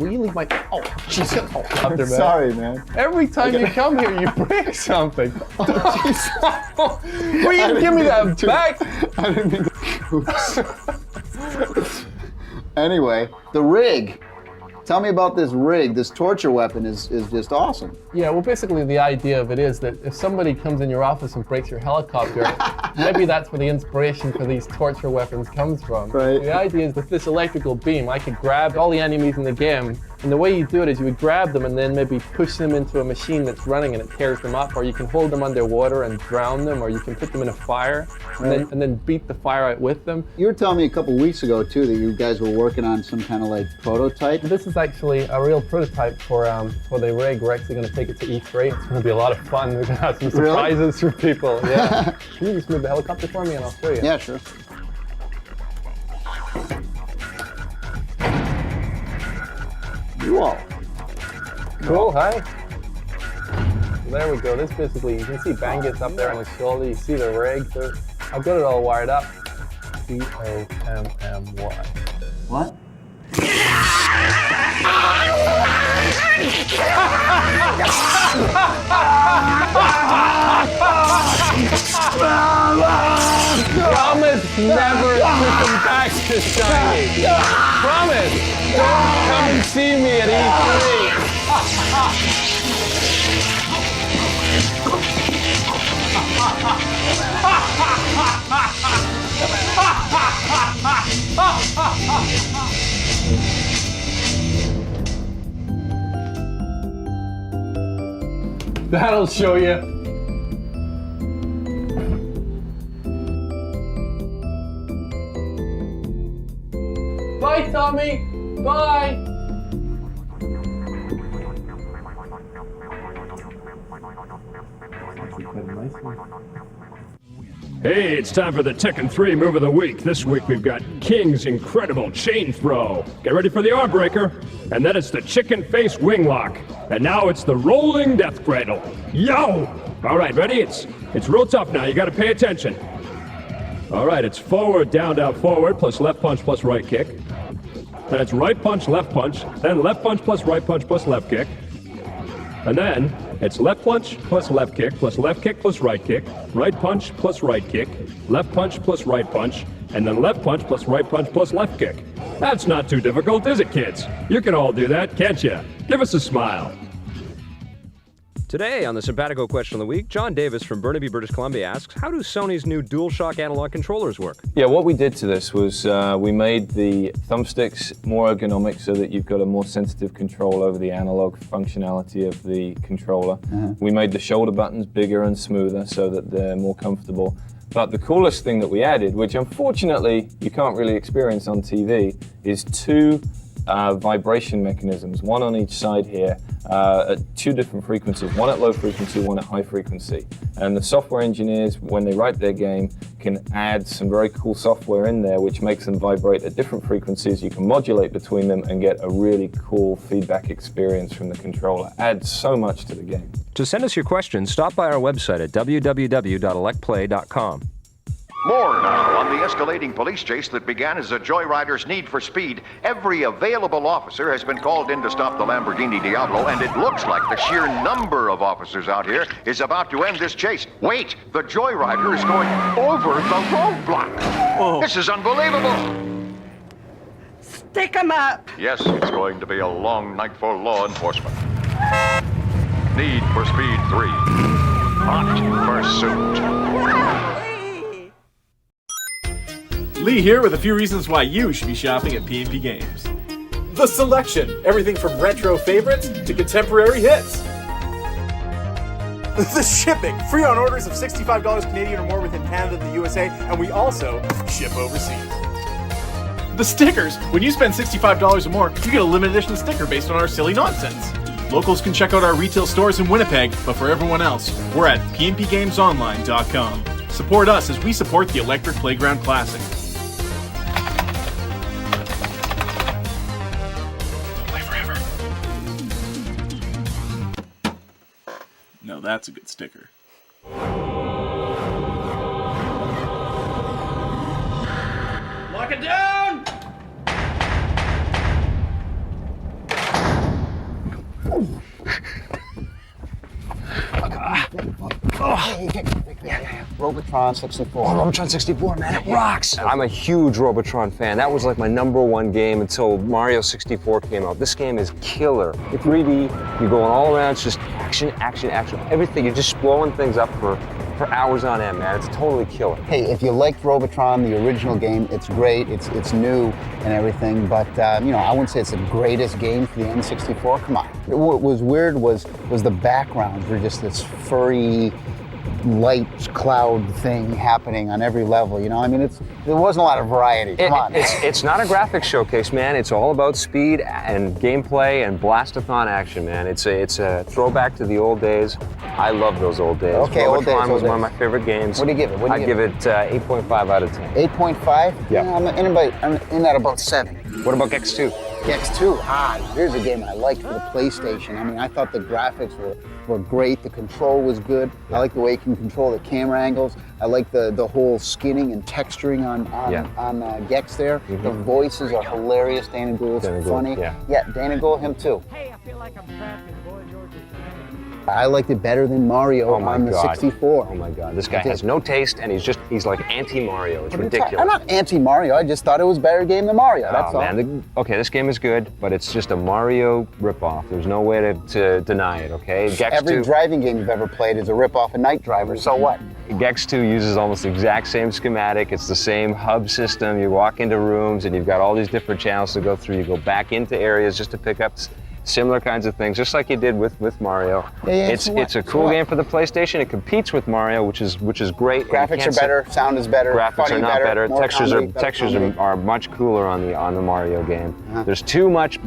Will you leave my... Oh, Jesus. I'm sorry, man. Every time you come here, you break something. Will you give me that back? I didn't mean to... Anyway, the rig. Tell me about this rig. This torture weapon is just awesome. Yeah, well, basically the idea of it is that if somebody comes in your office and breaks your helicopter, maybe that's where the inspiration for these torture weapons comes from. Right. The idea is that this electrical beam, I could grab all the enemies in the game, and the way you do it is you would grab them and then maybe push them into a machine that's running and it tears them up, or you can hold them underwater and drown them, or you can put them in a fire and then beat the fire out with them. You were telling me a couple weeks ago, too, that you guys were working on some kind of like prototype. This is actually a real prototype for the rig. We're actually going to take it to E3. It's going to be a lot of fun. We're going to have some surprises for people. Yeah. Can you just move the helicopter for me and I'll show you? Yeah, sure. Whoa. Cool, hi. So there we go. This basically, you can see Bang gets up there on his shoulder. You see the rig. So I've got it all wired up. C-O-M-M-Y. What? never switching back to shiny. Promise. Don't come and see me at E3. That'll show you. Bye, Tommy. Bye. Hey, it's time for the Tekken 3 move of the week. This week we've got King's incredible chain throw. Get ready for the arm breaker. And then it's the chicken face wing lock. And now it's the rolling death cradle. Yo! All right, ready? It's real tough now. You got to pay attention. All right, it's forward, down, down, forward, plus left punch, plus right kick. Then it's right punch, then left punch plus right punch plus left kick. And then it's left punch plus left kick plus right kick, right punch plus right kick, left punch plus right punch, and then left punch plus right punch plus left kick. That's not too difficult, is it, kids? You can all do that, can't you? Give us a smile. Today on the Simpatico Question of the Week, John Davis from Burnaby, British Columbia asks, how do Sony's new DualShock analog controllers work? Yeah, what we did to this was we made the thumbsticks more ergonomic so that you've got a more sensitive control over the analog functionality of the controller. We made the shoulder buttons bigger and smoother so that they're more comfortable. But the coolest thing that we added, which unfortunately you can't really experience on TV, is two vibration mechanisms, one on each side here, at two different frequencies, one at low frequency, one at high frequency. And the software engineers, when they write their game, can add some very cool software in there which makes them vibrate at different frequencies. You can modulate between them and get a really cool feedback experience from the controller. Adds so much to the game. To send us your questions, stop by our website at www.electplay.com. More now on the escalating police chase that began as a joyrider's need for speed. Every available officer has been called in to stop the Lamborghini Diablo, and it looks like the sheer number of officers out here is about to end this chase. Wait, the joyrider is going over the roadblock. Oh. This is unbelievable. Stick 'em up. Yes, it's going to be a long night for law enforcement. Need for Speed 3. Hot pursuit. Lee here with a few reasons why you should be shopping at P&P Games. The selection, everything from retro favorites to contemporary hits. The shipping, free on orders of $65 Canadian or more within Canada and the USA, and we also ship overseas. The stickers, when you spend $65 or more, you get a limited edition sticker based on our silly nonsense. Locals can check out our retail stores in Winnipeg, but for everyone else, we're at pnpgamesonline.com. Support us as we support the Electric Playground Classic. Now that's a good sticker. Lock it down! Robotron 64. Oh, Robotron 64, man, it rocks! I'm a huge Robotron fan. That was like my #1 game until Mario 64 came out. This game is killer. It's 3D, you're going all around, it's just action, action, action. Everything, you're just blowing things up for hours on end, man. It's totally killer. Hey, if you liked Robotron, the original game, it's great, it's new and everything, but you know, I wouldn't say it's the greatest game for the N64. Come on. What was weird was the backgrounds were just this furry light cloud thing happening on every level, you know? I mean, there wasn't a lot of variety. Come on. It's not a graphics showcase, man. It's all about speed and gameplay and blastathon action, man. It's a throwback to the old days. I love those old days. Okay, Robotron was one of my favorite games. What do you give it? I'd give it 8.5 out of 10. 8.5? Yeah. I'm in at about 7. What about Gex 2? Gex 2, here's a game I liked for the PlayStation. I mean, I thought the graphics were great, the control was good. I like the way you can control the camera angles. I like the whole skinning and texturing on Gex there. The voices are hilarious. Dana Gould's funny. Yeah, Dana Gould, him too. Hey, I feel like I'm trapped in Boy George's I liked it better than Mario on the 64. Oh my God, this guy has no taste, and he's like anti-Mario. It's ridiculous. I'm not anti-Mario, I just thought it was a better game than Mario, that's all. Man, okay, this game is good, but it's just a Mario ripoff. There's no way to deny it, okay? Every driving game you've ever played is a ripoff of Night Driver, so what? Gex 2 uses almost the exact same schematic. It's the same hub system. You walk into rooms, and you've got all these different channels to go through. You go back into areas just to pick up similar kinds of things, just like you did with Mario. It's a cool game for the PlayStation. It competes with Mario, which is great. Graphics are better, sound is better, graphics are not better. Textures are much cooler on the Mario game. There's too much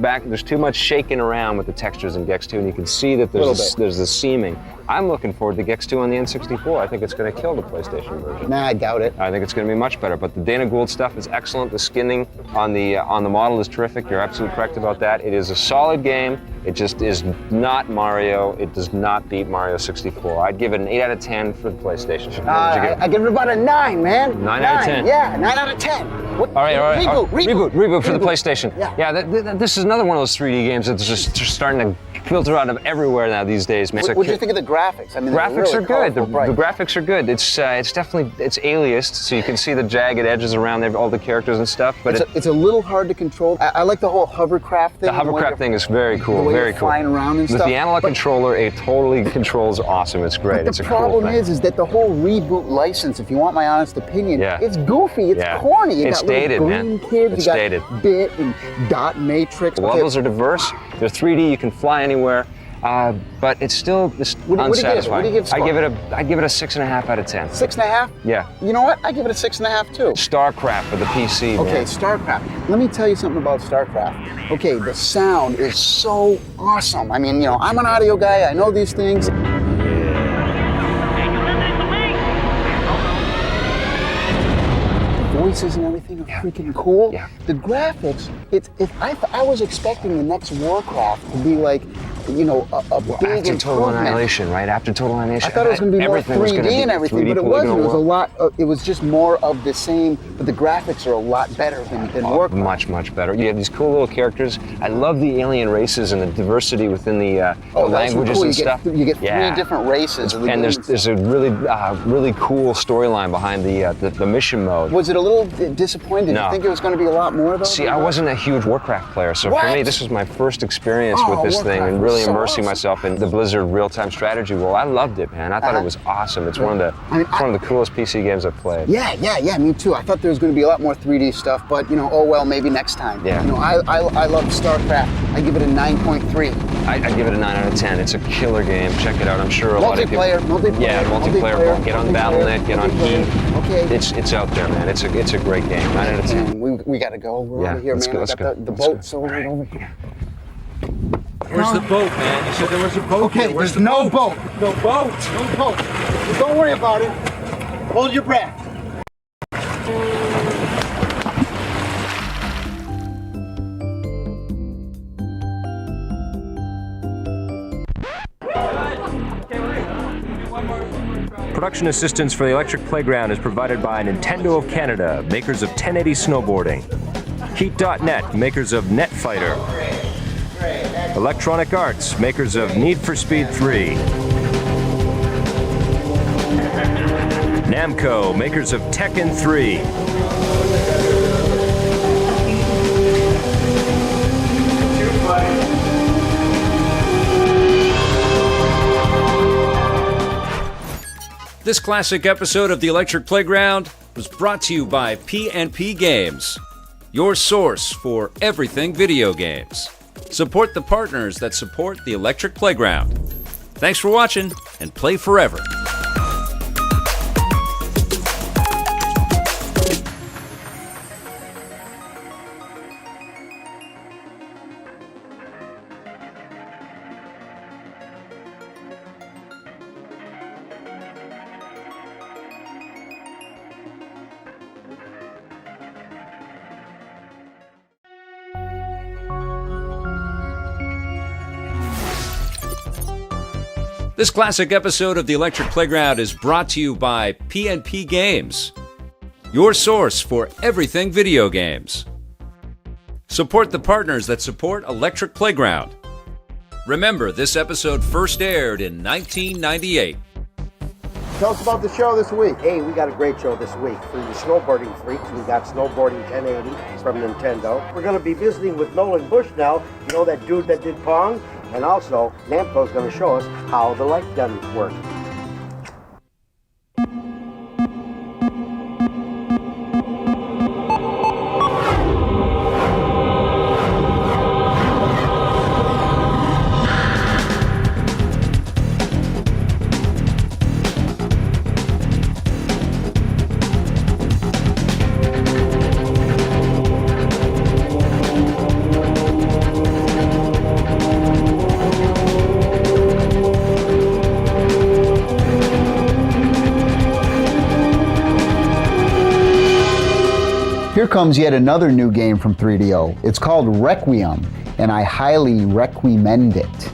shaking around with the textures in Gex 2, and you can see that there's the seaming. I'm looking forward to Gex 2 on the N64. I think it's going to kill the PlayStation version. Nah, I doubt it. I think it's going to be much better. But the Dana Gould stuff is excellent. The skinning on the model is terrific. You're absolutely correct about that. It is a solid game. It just is not Mario. It does not beat Mario 64. I'd give it an 8 out of 10 for the PlayStation. I give it about a 9, man. 9 out of 10? Yeah, 9 out of 10. All right. Reboot for the PlayStation. Yeah. This is another one of those 3D games that's just starting to filter out of everywhere now these days, man. What do you think of the graphics? I mean, graphics really are good. The bright. graphics are good. It's definitely aliased, so you can see the jagged edges around all the characters and stuff. But it's a little hard to control. I like the whole hovercraft thing. The hovercraft thing is very cool. The way Very you're cool. flying around and With stuff. the analog controller, it totally controls awesome. It's great. But the problem is that the whole reboot license, if you want my honest opinion, it's goofy. It's corny. You It's got little dated, green man. kids. It's you got dated. Bit and dot matrix. The levels are diverse. They're 3D. You can fly anywhere. But it's still unsatisfying. What do you give I give it a 6.5 out of 10. 6.5? Yeah. You know what? I give it a 6.5 too. StarCraft for the PC, man. Okay, StarCraft. Let me tell you something about StarCraft. Okay, the sound is so awesome. I mean, I'm an audio guy. I know these things. Voices and everything are freaking cool. Yeah. The graphics, I was expecting the next Warcraft to be like, a big After Total improvement. Annihilation, right? After Total Annihilation. I thought it was going to be more everything was 3D gonna be and everything, 3D but it wasn't. It was a polygonal lot. It was just more of the same. But the graphics are a lot better than Warcraft. Much better. You have these cool little characters. I love the alien races and the diversity within the languages cool. and stuff. You get 3 different races. And there's a really cool storyline behind the mission mode. Was it a little disappointing? Did No. you think it was going to be a lot more though? See, I wasn't a huge Warcraft player, so for me, this was my first experience with this thing and really immersing myself in the Blizzard real-time strategy world. I loved it, man. I thought it was awesome. It's one of the coolest PC games I've played. Yeah, me too. I thought there was going to be a lot more 3D stuff, but oh well, maybe next time. Yeah. I love StarCraft. I give it a 9.3. I give it a 9 out of 10. It's a killer game. Check it out. I'm sure a lot of people. Multiplayer. Yeah, multiplayer. Get on Battle.net. Get on Heat. Okay. It's out there, man. It's a great game. 9 out of 10. We got to go. We're over here, let's man. go, let's I got go. the boat's over here. Where's the boat, man? You said there was a boat. Okay, Where's there's no boat. No boat. No boat. Don't worry about it. Hold your breath. Production assistance for the Electric Playground is provided by Nintendo of Canada, makers of 1080 Snowboarding. Heat.net, makers of Netfighter. Electronic Arts, makers of Need for Speed 3. Namco, makers of Tekken 3. This classic episode of The Electric Playground was brought to you by P&P Games, your source for everything video games. Support the partners that support The Electric Playground. Thanks for watching, and play forever. This classic episode of The Electric Playground is brought to you by P&P Games, your source for everything video games. Support the partners that support Electric Playground. Remember, this episode first aired in 1998. Tell us about the show this week. Hey, we got a great show this week. For you snowboarding freaks, we got Snowboarding 1080 from Nintendo. We're going to be visiting with Nolan Bushnell, you know that dude that did Pong? And also, Namco's going to show us how the light gun works. Here comes yet another new game from 3DO. It's called Requiem, and I highly recommend it.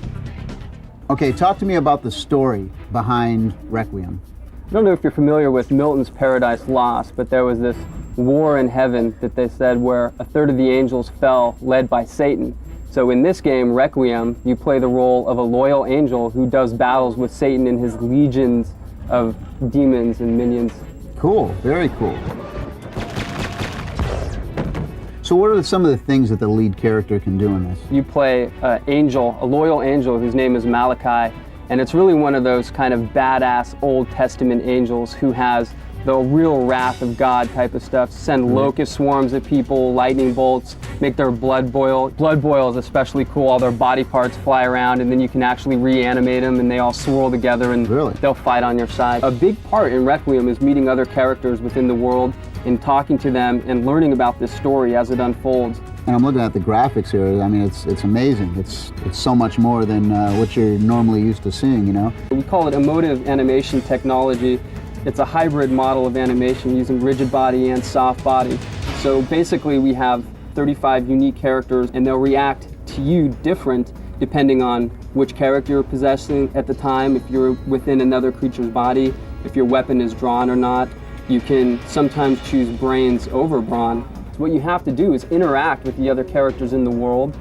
Okay, talk to me about the story behind Requiem. I don't know if you're familiar with Milton's Paradise Lost, but there was this war in heaven that they said where a third of the angels fell, led by Satan. So in this game, Requiem, you play the role of a loyal angel who does battles with Satan and his legions of demons and minions. Cool, very cool. So what are some of the things that the lead character can do in this? You play an angel, a loyal angel whose name is Malachi, and it's really one of those kind of badass Old Testament angels who has the real wrath of God type of stuff. Send locust swarms at people, lightning bolts, make their blood boil. Blood boil is especially cool. All their body parts fly around, and then you can actually reanimate them, and they all swirl together, and they'll fight on your side. A big part in Requiem is meeting other characters within the world and talking to them and learning about this story as it unfolds. And I'm looking at the graphics here. I mean, it's amazing. It's so much more than what you're normally used to seeing, you know? We call it emotive animation technology. It's a hybrid model of animation using rigid body and soft body. So basically we have 35 unique characters, and they'll react to you different depending on which character you're possessing at the time, if you're within another creature's body, if your weapon is drawn or not. You can sometimes choose brains over brawn. So what you have to do is interact with the other characters in the world,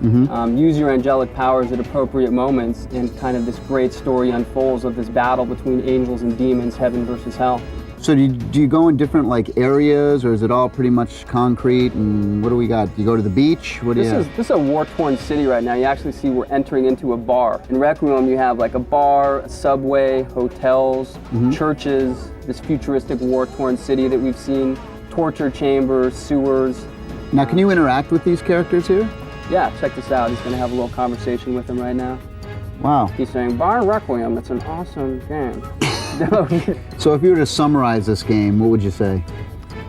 use your angelic powers at appropriate moments, and kind of this great story unfolds of this battle between angels and demons, heaven versus hell. So do you go in different like areas, or is it all pretty much concrete? And what do we got? Do you go to the beach? What do you have? This is a war-torn city right now. You actually see we're entering into a bar. In Requiem, you have like a bar, a subway, hotels, churches, this futuristic war-torn city that we've seen, torture chambers, sewers. Now, can you interact with these characters here? Yeah, check this out. He's going to have a little conversation with them right now. Wow. He's saying, Bar Requiem, it's an awesome game. So if you were to summarize this game, what would you say?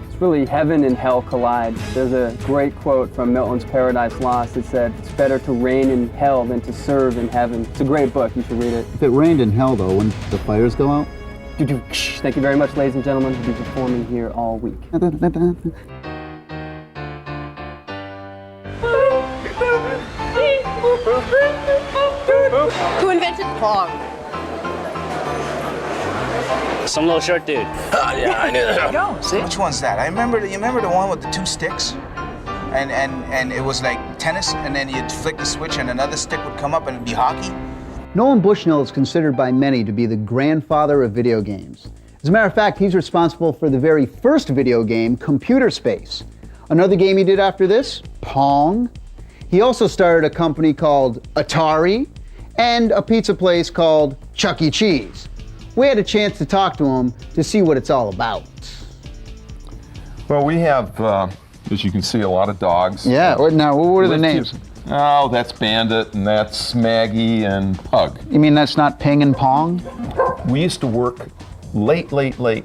It's really heaven and hell collide. There's a great quote from Milton's Paradise Lost that said, it's better to reign in hell than to serve in heaven. It's a great book. You should read it. If it rained in hell, though, wouldn't the fires go out? Thank you very much, ladies and gentlemen, for being performing here all week. Who invented Pong? Some little short dude. Yeah, I knew that. Go, see? Which one's that? You remember the one with the two sticks? And it was like tennis, and then you'd flick the switch and another stick would come up and it'd be hockey? Nolan Bushnell is considered by many to be the grandfather of video games. As a matter of fact, he's responsible for the very first video game, Computer Space. Another game he did after this, Pong. He also started a company called Atari and a pizza place called Chuck E. Cheese. We had a chance to talk to him to see what it's all about. Well, we have, as you can see, a lot of dogs. Yeah, now what are the names? Oh, that's Bandit, and that's Maggie, and Pug. You mean that's not Ping and Pong? We used to work late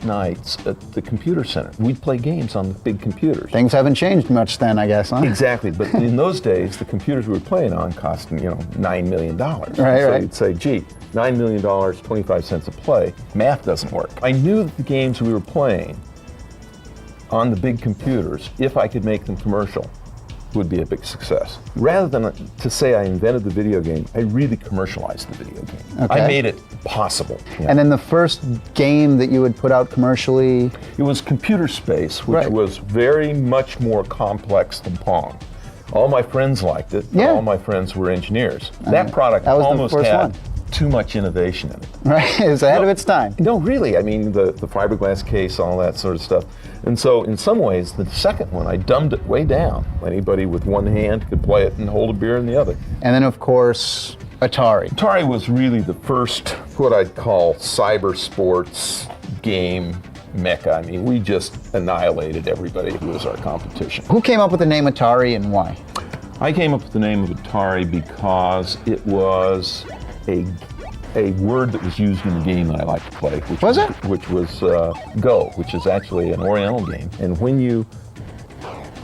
nights at the computer center. We'd play games on the big computers. Things haven't changed much then, I guess, huh? Exactly, but in those days, the computers we were playing on cost, $9 million. Right, so right. you'd say, gee, $9 million, 25 cents a play. Math doesn't work. I knew that the games we were playing on the big computers, if I could make them commercial, would be a big success. Rather than to say I invented the video game, I really commercialized the video game. Okay. I made it possible. And then the first game that you would put out commercially? It was Computer Space, which was very much more complex than Pong. All my friends liked it. Yeah. All my friends were engineers. That product that was the almost first had one. too much innovation in it. Right, it was ahead of its time. No, really. I mean, the fiberglass case, all that sort of stuff. And so, in some ways, the second one, I dumbed it way down. Anybody with one hand could play it and hold a beer in the other. And then, of course, Atari. Atari was really the first, what I'd call cyber sports game mecca. I mean, we just annihilated everybody who was our competition. Who came up with the name Atari and why? I came up with the name of Atari because it was a word that was used in the game that I like to play. Which was Go, which is actually an Oriental game. And when you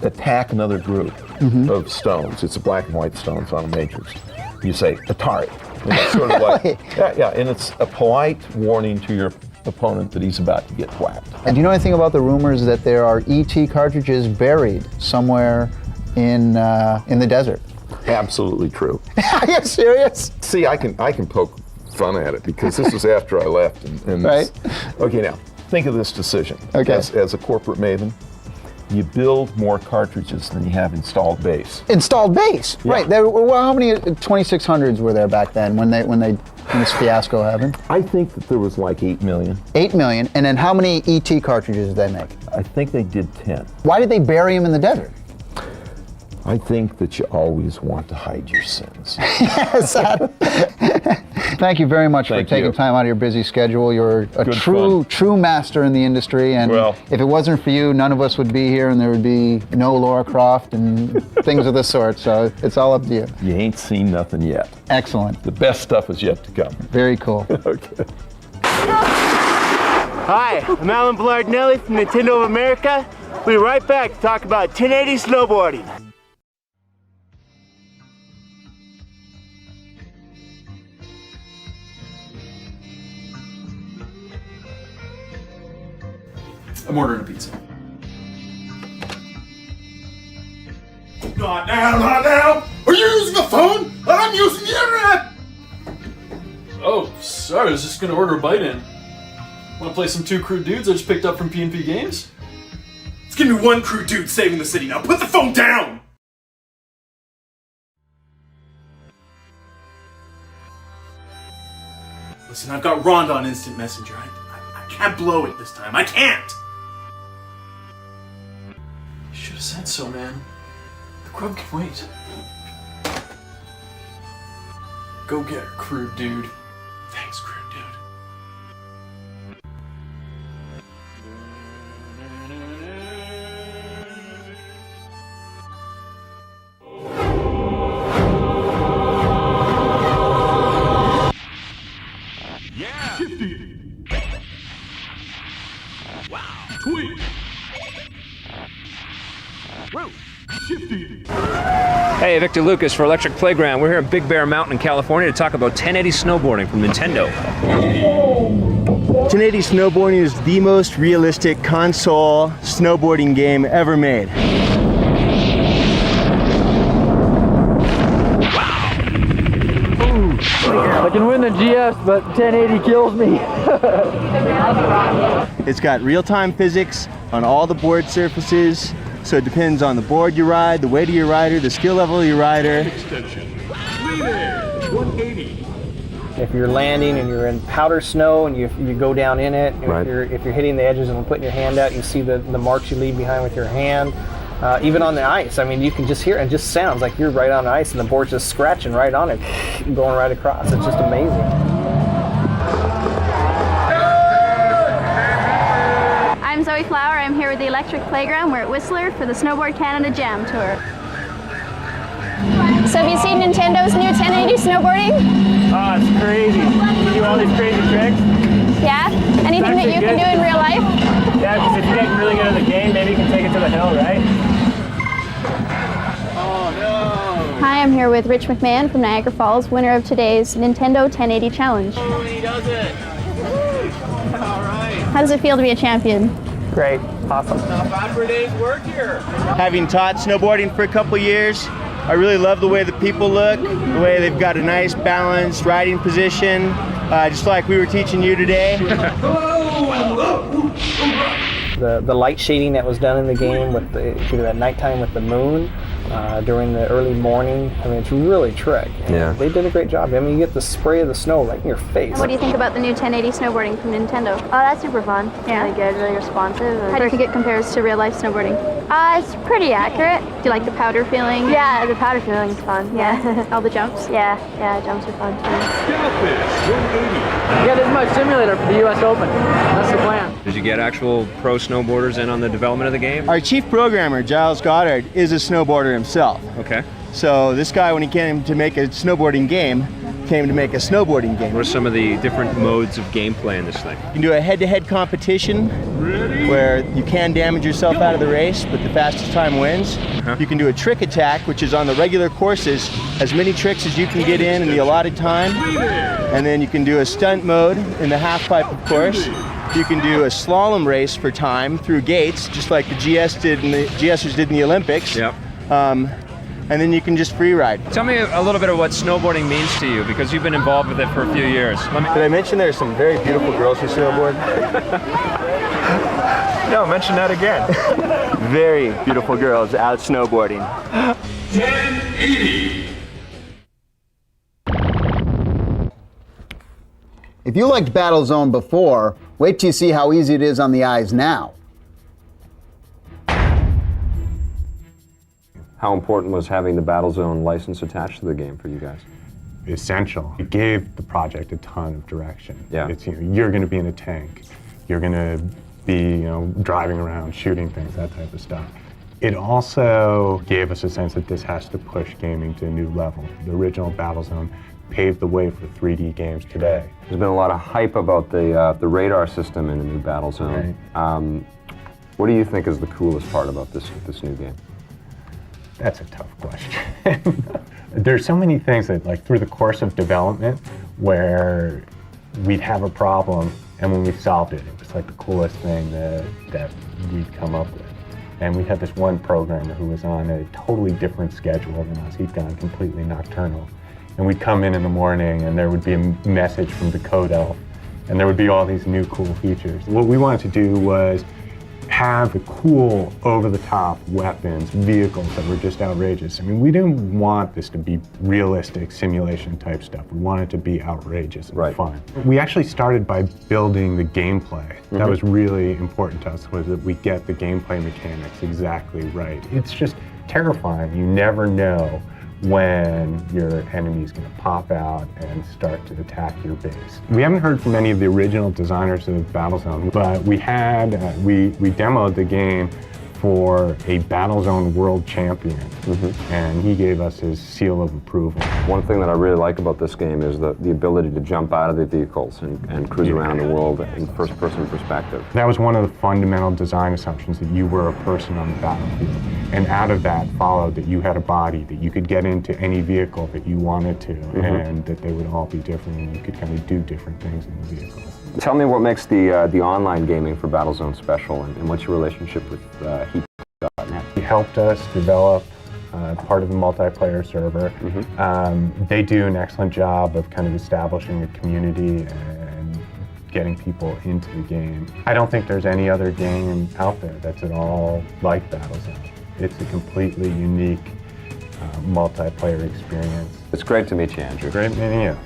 attack another group of stones, it's a black and white stones on a matrix, you say Atari. And it's sort of like, yeah, and it's a polite warning to your opponent that he's about to get whacked. And do you know anything about the rumors that there are ET cartridges buried somewhere in the desert? Absolutely true. Are you serious? See, I can poke fun at it because this was after I left. And right. Okay, now think of this decision. Okay. As a corporate maven, you build more cartridges than you have installed base. Installed base, Yeah. right? How many 2600s were there back then when this fiasco happened? I think that there was like 8 million. 8 million, and then how many ET cartridges did they make? I think they did 10. Why did they bury them in the desert? I think that you always want to hide your sins. Yes. Thank you very much for taking time out of your busy schedule. You're a true master in the industry, and if it wasn't for you, none of us would be here, and there would be no Laura Croft and things of this sort. So it's all up to you. You ain't seen nothing yet. Excellent. The best stuff is yet to come. Very cool. Okay. Hi, I'm Alan Bellardinelli from Nintendo of America. We'll be right back to talk about 1080 snowboarding. I'm ordering a pizza. Not now, not now! Are you using the phone? I'm using the internet! Oh, sorry, I was just gonna order a bite in. Wanna play some Two Crude Dudes I just picked up from P&P Games? Let's give me one crude dude saving the city. Now put the phone down! Listen, I've got Rhonda on Instant Messenger. I can't blow it this time. I can't! You should have said so, man. The grub can wait. Go get her, crude dude. Thanks, crude dude. Yeah! Shifty! Wow! Tweet! Shifty! Hey, Victor Lucas for Electric Playground. We're here in Big Bear Mountain in California to talk about 1080 snowboarding from Nintendo. 1080 snowboarding is the most realistic console snowboarding game ever made. I can win the GS, but 1080 kills me. It's got real-time physics on all the board surfaces, so it depends on the board you ride, the weight of your rider, the skill level of your rider. Extension. 180. If you're landing and you're in powder snow and you go down in it, Right. if you're hitting the edges and putting your hand out, you see the marks you leave behind with your hand. Even on the ice, I mean, you can just hear it. It just sounds like you're right on the ice and the board's just scratching right on it, going right across. It's just amazing. I'm Zoe Flower. I'm here with the Electric Playground. We're at Whistler for the Snowboard Canada Jam Tour. So have you seen Nintendo's new 1080 snowboarding? Oh, it's crazy. You do all these crazy tricks. Yeah? Anything that you can do in real life? Yeah, because if you're getting really good at the game, maybe you can take it to the hill, right? Hi, I'm here with Rich McMahon from Niagara Falls, winner of today's Nintendo 1080 Challenge. Oh, he does it! All right. How does it feel to be a champion? Great. Awesome. Not bad for a day's work here. Having taught snowboarding for a couple years, I really love the way the people look, the way they've got a nice balanced riding position, just like we were teaching you today. The light shading that was done in the game with at nighttime with the moon during the early morning. I mean, it's really trick. Yeah. They did a great job. I mean, you get the spray of the snow right in your face. And what do you think about the new 1080 snowboarding from Nintendo? Oh, that's super fun. Yeah. Really good, really responsive. How do you think it compares to real life snowboarding? It's pretty accurate. Do you like the powder feeling? Yeah, the powder feeling is fun. Yeah. All the jumps? Yeah, jumps are fun too. Yeah, this is my simulator for the U.S. Open. That's the plan. Did you get actual pro snowboarders in on the development of the game? Our chief programmer, Giles Goddard, is a snowboarder himself. Okay. So this guy, when he came to make a snowboarding game, came to make a snowboarding game. What are some of the different modes of gameplay in this thing? You can do a head-to-head competition where you can damage yourself out of the race, but the fastest time wins. You can do a trick attack, which is on the regular courses, as many tricks as you can get in the allotted time. And then you can do a stunt mode in the half pipe, of course. You can do a slalom race for time through gates, just like the GSers did in the Olympics. Yep. And then you can just free ride. Tell me a little bit of what snowboarding means to you, because you've been involved with it for a few years. Did I mention there are some very beautiful girls who snowboard? No, mention that again. Very beautiful girls out snowboarding. 1080. If you liked Battlezone before, wait till you see how easy it is on the eyes now. How important was having the Battlezone license attached to the game for you guys? Essential. It gave the project a ton of direction. Yeah. It's, you're going to be in a tank. You're going to be, driving around, shooting things, that type of stuff. It also gave us a sense that this has to push gaming to a new level. The original Battlezone paved the way for 3D games today. There's been a lot of hype about the radar system in the new Battlezone. Right. What do you think is the coolest part about this new game? That's a tough question. There's so many things that, like, through the course of development, where we'd have a problem, and when we solved it, it was like the coolest thing that we'd come up with. And we had this one programmer who was on a totally different schedule than us. He'd gone completely nocturnal. And we'd come in the morning, and there would be a message from the code elf, and there would be all these new cool features. What we wanted to do was have the cool, over-the-top weapons, vehicles that were just outrageous. I mean, we didn't want this to be realistic simulation type stuff. We wanted it to be outrageous and fun. We actually started by building the gameplay. That was really important to us, was that we get the gameplay mechanics exactly right. It's just terrifying. You never know when your enemy is going to pop out and start to attack your base. We haven't heard from any of the original designers of Battlezone, but we had, we demoed the game for a Battlezone world champion, and he gave us his seal of approval. One thing that I really like about this game is the ability to jump out of the vehicles and cruise around the world in first-person perspective. That was one of the fundamental design assumptions, that you were a person on the battlefield. And out of that followed that you had a body, that you could get into any vehicle that you wanted to, and that they would all be different, and you could kind of do different things in the vehicles. Tell me what makes the online gaming for Battlezone special, and what's your relationship with Heat.net? He helped us develop part of the multiplayer server. They do an excellent job of kind of establishing a community and getting people into the game. I don't think there's any other game out there that's at all like Battlezone. It's a completely unique multiplayer experience. It's great to meet you, Andrew. Great meeting you.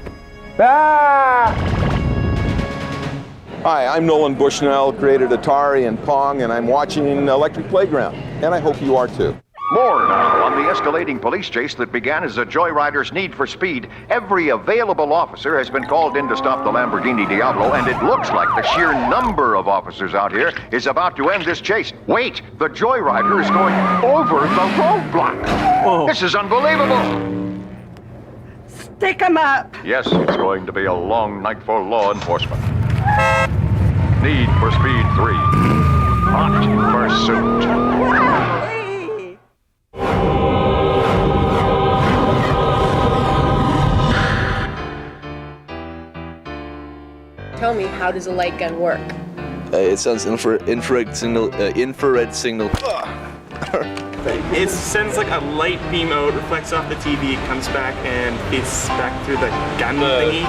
Hi, I'm Nolan Bushnell, created Atari and Pong, and I'm watching Electric Playground, and I hope you are too. More now on the escalating police chase that began as a joyrider's need for speed. Every available officer has been called in to stop the Lamborghini Diablo, and it looks like the sheer number of officers out here is about to end this chase. Wait, the joyrider is going over the roadblock. This is unbelievable. Stick 'em up. Yes, it's going to be a long night for law enforcement. Need for Speed 3. Hot Pursuit. Tell me, how does a light gun work? It sends infrared signal. It sends like a light beam out, reflects off the TV, comes back, and it's back through the gun thingy.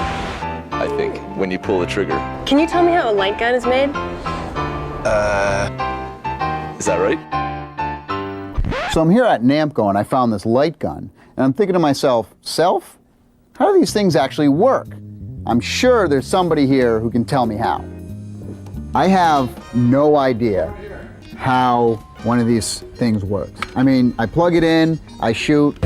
I think, when you pull the trigger. Can you tell me how a light gun is made? Is that right? So I'm here at Namco and I found this light gun, and I'm thinking to myself, self? How do these things actually work? I'm sure there's somebody here who can tell me how. I have no idea how one of these things works. I mean, I plug it in, I shoot.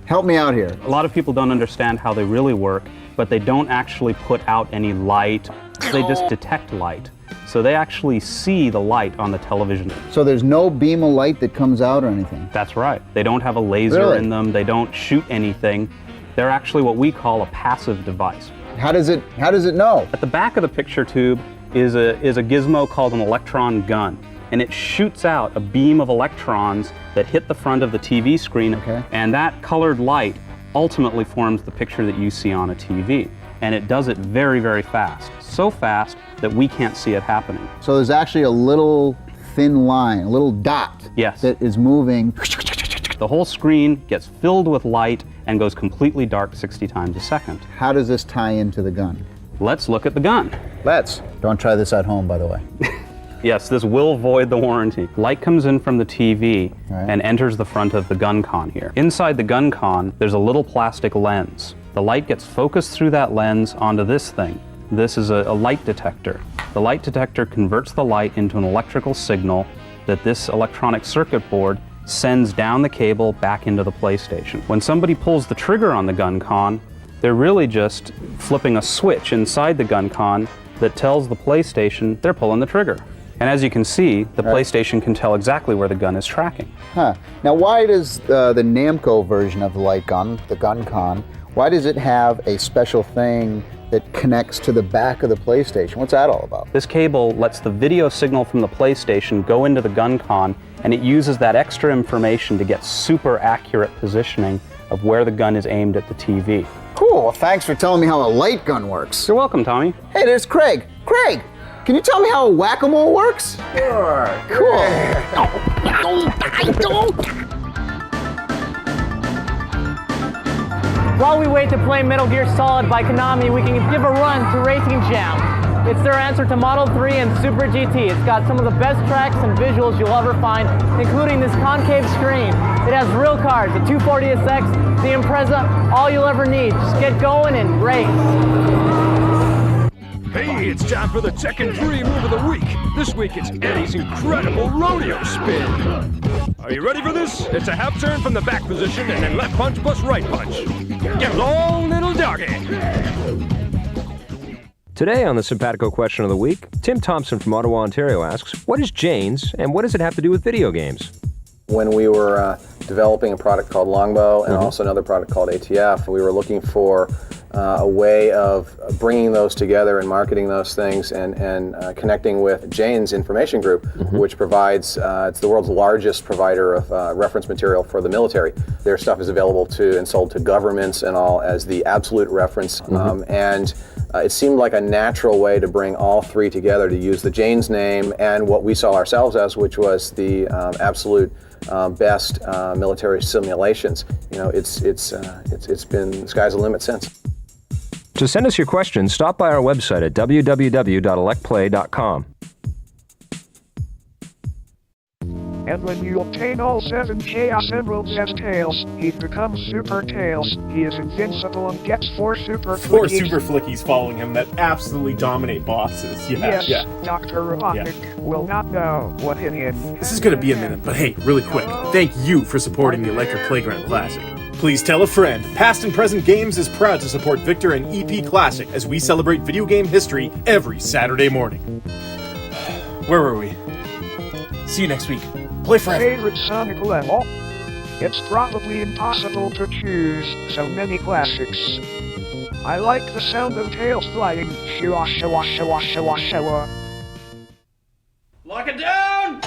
Help me out here. A lot of people don't understand how they really work, but they don't actually put out any light. They just detect light. So they actually see the light on the television. So there's no beam of light that comes out or anything? That's right. They don't have a laser in them. They don't shoot anything. They're actually what we call a passive device. How does it know? At the back of the picture tube is a gizmo called an electron gun. And it shoots out a beam of electrons that hit the front of the TV screen. And that colored light ultimately forms the picture that you see on a TV. And it does it very, very fast. So fast that we can't see it happening. So there's actually a little thin line, a little dot that is moving. The whole screen gets filled with light and goes completely dark 60 times a second. How does this tie into the gun? Let's look at the gun. Let's. Don't try this at home, by the way. Yes, this will void the warranty. Light comes in from the TV and enters the front of the gun con here. Inside the gun con, there's a little plastic lens. The light gets focused through that lens onto this thing. This is a light detector. The light detector converts the light into an electrical signal that this electronic circuit board sends down the cable back into the PlayStation. When somebody pulls the trigger on the gun con, they're really just flipping a switch inside the gun con that tells the PlayStation they're pulling the trigger. And as you can see, the PlayStation can tell exactly where the gun is tracking. Now why does the Namco version of the light gun, the gun con, why does it have a special thing that connects to the back of the PlayStation? What's that all about? This cable lets the video signal from the PlayStation go into the gun con, and it uses that extra information to get super accurate positioning of where the gun is aimed at the TV. Cool, well, thanks for telling me how a light gun works. You're welcome, Tommy. Hey, there's Craig. Craig, can you tell me how a whack-a-mole works? Sure. Cool. I don't. While we wait to play Metal Gear Solid by Konami, we can give a run to Racing Jam. It's their answer to Model 3 and Super GT. It's got some of the best tracks and visuals you'll ever find, including this concave screen. It has real cars, the 240SX, the Impreza, all you'll ever need. Just get going and race. Hey, it's time for the Tekken 3 move of the week. This week it's Eddie's incredible rodeo spin. Are you ready for this? It's a half turn from the back position and then left punch plus right punch. Get along, little doggy. Today on the Simpatico Question of the Week, Tim Thompson from Ottawa, Ontario asks, what is Jane's and what does it have to do with video games? When we were developing a product called Longbow and also another product called ATF, we were looking for a way of bringing those together and marketing those things and connecting with Jane's Information Group, which provides, it's the world's largest provider of reference material for the military. Their stuff is available to and sold to governments and all as the absolute reference. And it seemed like a natural way to bring all three together, to use the Jane's name and what we saw ourselves as, which was the absolute best military simulations. You know, it's been sky's the limit since. To send us your questions, stop by our website at www.electplay.com. And when you obtain all 7 Chaos Emeralds as Tails, he becomes Super Tails. He is invincible and gets 4 Super Flickies. 4 Super Flickies following him that absolutely dominate bosses. Yes, Dr. Robotnik will not know what it is. This is gonna be a minute, but hey, really quick, thank you for supporting the Electric Playground Classic. Please tell a friend. Past and Present Games is proud to support Victor and EP Classic as we celebrate video game history every Saturday morning. Where were we? See you next week. Play forever. Favorite Sonic level? It's probably impossible to choose, so many classics. I like the sound of tails flying. Shua, shua, shua, shua, shua. Lock it down!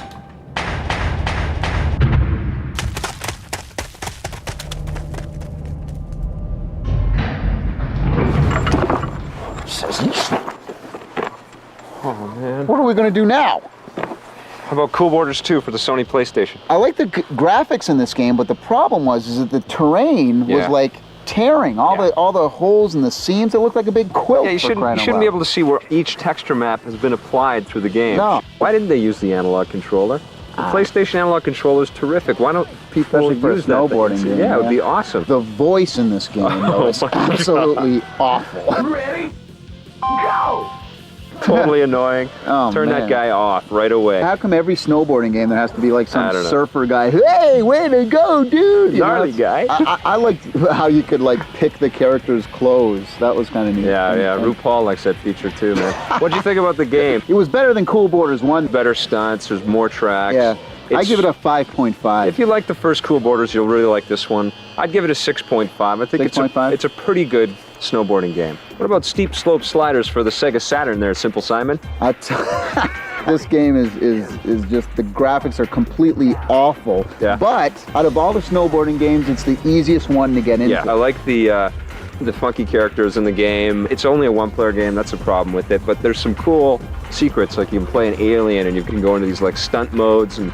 Oh, man. What are we going to do now? How about Cool Borders 2 for the Sony PlayStation? I like the graphics in this game, but the problem is that the terrain was like tearing. All the holes and the seams, it looked like a big quilt. Yeah, you shouldn't be able to see where each texture map has been applied through the game. No. Why didn't they use the analog controller? The PlayStation analog controller is terrific. Why don't people Especially for a use that snowboarding thing? game. Yeah, it would be awesome. The voice in this game, though, is my God. absolutely awful. Ready? Go! Totally annoying. Oh, Turn man. that guy off right away. How come every snowboarding game there has to be like I some don't know. surfer guy? Hey, way to go, dude! You know, Gnarly it's- guy. I liked how you could like pick the character's clothes. That was kind of neat. Yeah. RuPaul likes that feature too, man. What'd you think about the game? It was better than Cool Borders 1. Better stunts. There's more tracks. Yeah. I It's- give it a 5.5. If you like the first Cool Borders, you'll really like this one. I'd give it a 6.5. I think 6.5? it's a pretty good snowboarding game. What about steep slope sliders for the Sega Saturn there, Simple Simon? This game is just, the graphics are completely awful. Yeah. But out of all the snowboarding games, it's the easiest one to get into. Yeah, I like the funky characters in the game. It's only a one-player game, that's a problem with it, but there's some cool secrets, like you can play an alien and you can go into these like stunt modes and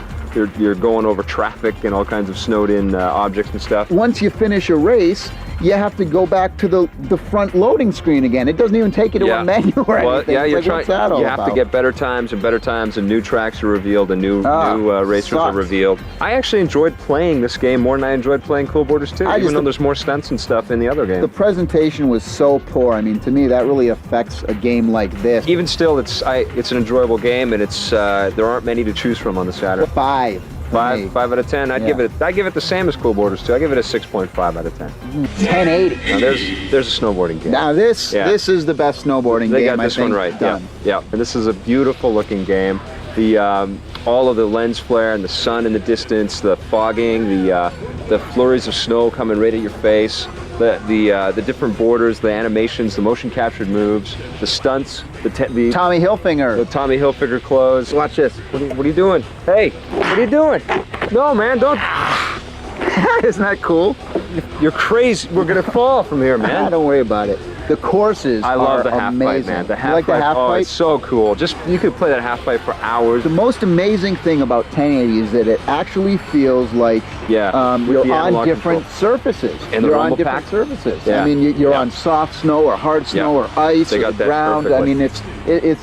you're going over traffic and all kinds of snowed-in objects and stuff. Once you finish a race, you have to go back to the front loading screen again. It doesn't even take you to a menu or anything. Yeah, It's you're like, what's that trying. all You have to about? get better times and new tracks are revealed and new racers are sucks. revealed. I actually enjoyed playing this game more than I enjoyed playing Cool Borders 2, even though there's more stunts and stuff in the other game. The presentation was so poor. I mean, to me, that really affects a game like this. Even still, it's an enjoyable game, and it's there aren't many to choose from on the Saturn. 5. 5 out of 10. I'd give it the same as Cool Borders 2. I give it a 6.5 out of 10. 1080. Now there's a snowboarding game. Now this is the best snowboarding They game got this I think one right. done. Yeah. And this is a beautiful looking game. The all of the lens flare and the sun in the distance, the fogging, the flurries of snow coming right at your face, the different borders, the animations, the motion captured moves, the stunts, the Tommy Hilfiger. The Tommy Hilfiger clothes. Watch this. What are you doing? Hey, what are you doing? No, man, don't. Isn't that cool? You're crazy. We're gonna fall from here, man. Don't worry about it. The courses I love the half amazing. pipe, man. The half you like pipe. the half Oh, pipe? it's so cool. Just you could play that half pipe for hours. The most amazing thing about 1080 is that it actually feels like with you're the on analog different control. surfaces. And the you're on rumble different pack? surfaces. Yeah. I mean, you're on soft snow or hard snow or ice They or got the that ground. I perfectly. mean,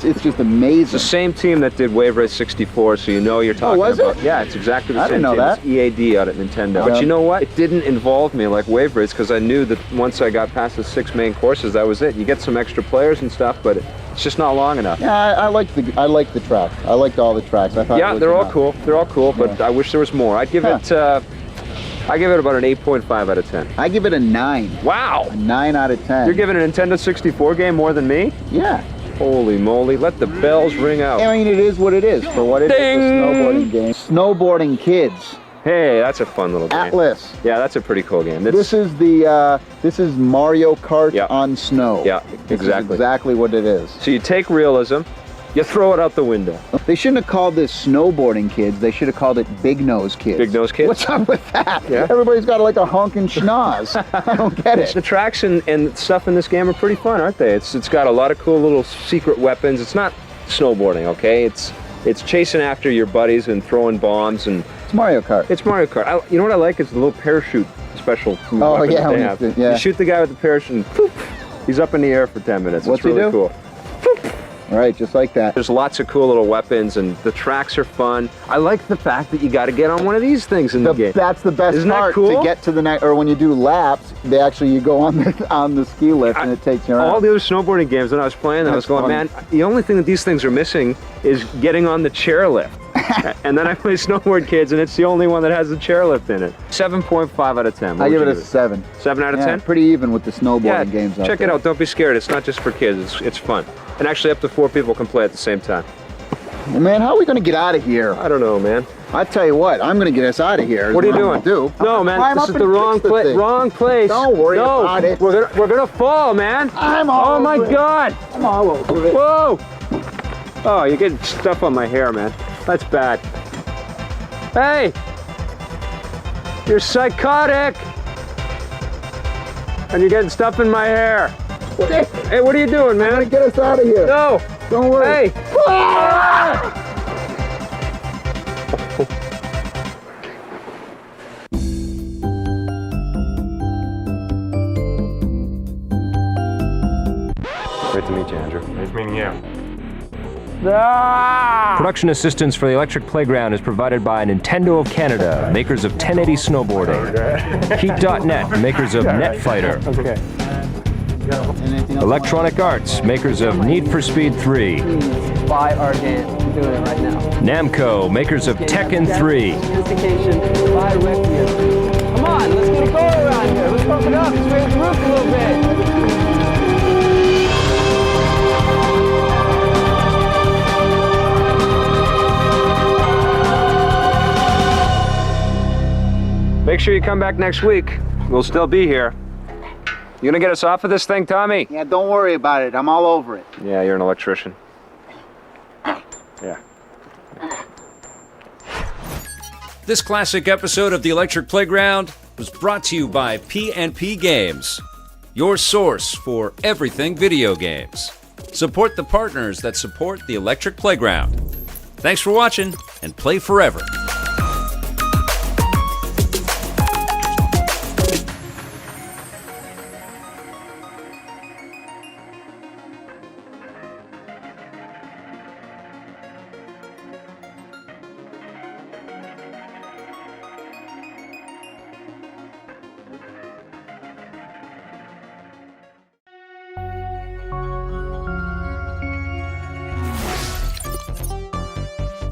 it's just amazing. It's the same team that did Wave Race 64, so you know you're talking was about. it? Yeah, it's exactly the I same didn't know team. that. It's EAD out at Nintendo. But you know what? It didn't involve me like Wave Race because I knew that once I got past the 6 main courses, that was it. You get some extra players and stuff, but it's just not long enough. Yeah, I like the track. I liked all the tracks. I thought. Yeah, it was they're all enough. cool. They're all cool, but I wish there was more. I'd give it. I give it about an 8.5 out of 10. I give it a 9. Wow. A 9 out of 10. You're giving a Nintendo 64 game more than me? Yeah. Holy moly! Let the bells ring out. I mean, it is what it is. For what it is, a snowboarding game. Snowboarding Kids. Hey, that's a fun little game. Atlas. Yeah, that's a pretty cool game. This is Mario Kart on snow. Yeah, This is exactly. exactly what it is. So you take realism, you throw it out the window. They shouldn't have called this Snowboarding Kids. They should have called it Big Nose Kids. Big Nose Kids? What's up with that? Yeah. Everybody's got like a honking schnoz. I don't get it. The tracks and stuff in this game are pretty fun, aren't they? It's got a lot of cool little secret weapons. It's not snowboarding, okay? It's chasing after your buddies and throwing bombs and. It's Mario Kart. It's Mario Kart. You know what I like is the little parachute special. Oh, weapon yeah, that when they you have. do- yeah. You shoot the guy with the parachute and poof, he's up in the air for 10 minutes. What's it's really he do? cool. Right, just like that. There's lots of cool little weapons and the tracks are fun. I like the fact that you got to get on one of these things in the game. That's the best Isn't that part cool? to get to the next, or when you do laps, you go on the ski lift and it takes you around. All the other snowboarding games that I was playing, I was That's going, funny. man, the only thing that these things are missing is getting on the chairlift. And then I play Snowboard Kids, and it's the only one that has the chairlift in it. 7.5 out of 10. What I would give you it a 7. 7 out of Yeah, 10? pretty even with the snowboarding Yeah, games out check there. it out. Don't be scared. It's not just for kids. It's fun. And actually, up to 4 people can play at the same time. Well, man, how are we going to get out of here? I don't know, man. I tell you what, I'm going to get us out of here. is What are you I'm doing? gonna No, man, Climb this up is and the wrong fix place. thing. Wrong place. Don't worry no, about it. We're gonna fall, man. I'm all Oh my over it. God. I'm all over it. Whoa. Oh, you're getting stuff on my hair, man. That's bad. Hey, you're psychotic. And you're getting stuff in my hair. Hey, what are you doing, man? I'm going to get us out of here. No. Don't worry. Hey. Great to meet you, Andrew. Nice meeting you. Production assistance for the Electric Playground is provided by Nintendo of Canada, makers of 1080 snowboarding. Heat.net, makers of Netfighter. Electronic Arts, makers of Need for Speed 3. Buy our game. I'm doing it right now. Namco, makers of Tekken 3. Sophistication. Buy Requiem. Come on, let's get a goal around here. Let's pump it up. Let's raise the roof a little bit. Make sure you come back next week. We'll still be here. You gonna get us off of this thing, Tommy? Yeah, don't worry about it. I'm all over it. Yeah, you're an electrician. Yeah. This classic episode of the Electric Playground was brought to you by P&P Games, your source for everything video games. Support the partners that support the Electric Playground. Thanks for watching, and play forever.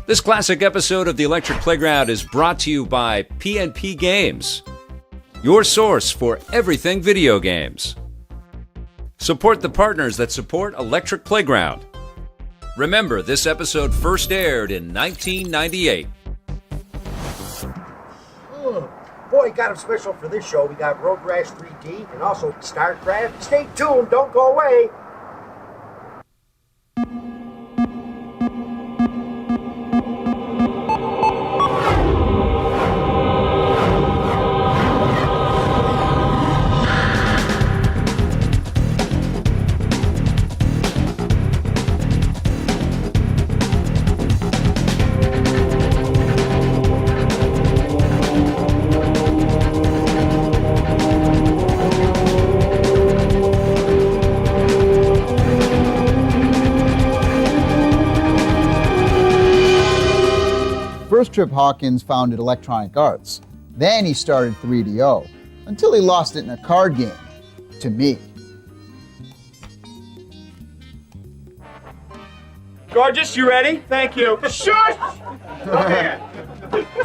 This classic episode of the Electric Playground is brought to you by P&P Games, your source for everything video games. Support the partners that support Electric Playground. Remember, this episode first aired in 1998. Boy, got them special for this show. We got Road Rash 3D and also StarCraft. Stay tuned, don't go away. First, Trip Hawkins founded Electronic Arts. Then he started 3DO, until he lost it in a card game, to me. Gorgeous, you ready? Thank you. Shush!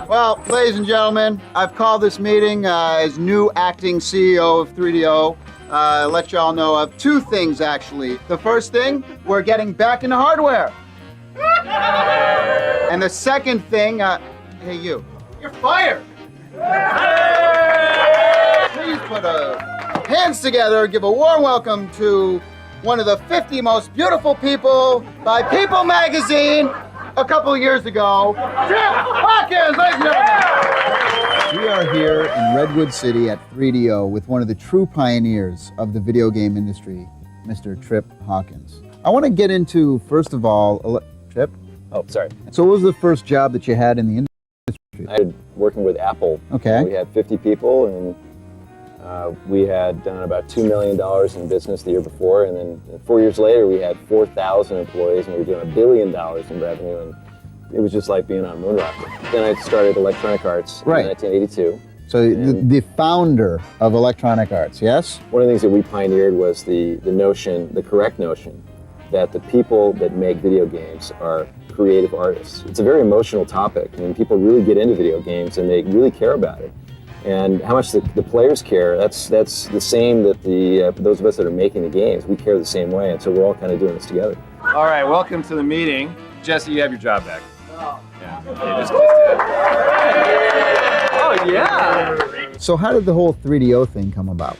Well, ladies and gentlemen, I've called this meeting as new acting CEO of 3DO. Let y'all know of two things, actually. The first thing, we're getting back into hardware. And the second thing, hey you. You're fired! Please put hands together, give a warm welcome to one of the 50 most beautiful people by People magazine a couple of years ago, Trip Hawkins, ladies and gentlemen! We are here in Redwood City at 3DO with one of the true pioneers of the video game industry, Mr. Trip Hawkins. I want to get into, first of all, Trip? Oh, sorry. So what was the first job that you had in the industry? I had working with Apple. Okay. We had 50 people, and we had done about $2 million in business the year before, and then 4 years later we had 4,000 employees, and we were doing $1 billion in revenue, and it was just like being on a moon rocket. Then I started Electronic Arts in 1982. So the founder of Electronic Arts, yes? One of the things that we pioneered was the notion, the correct notion, that the people that make video games are creative artists. It's a very emotional topic. I mean, people really get into video games and they really care about it. And how much the players care, that's the same that those of us that are making the games, we care the same way, and so we're all kind of doing this together. All right, welcome to the meeting. Jesse, you have your job back. Oh. Yeah. Oh, yeah. So how did the whole 3DO thing come about?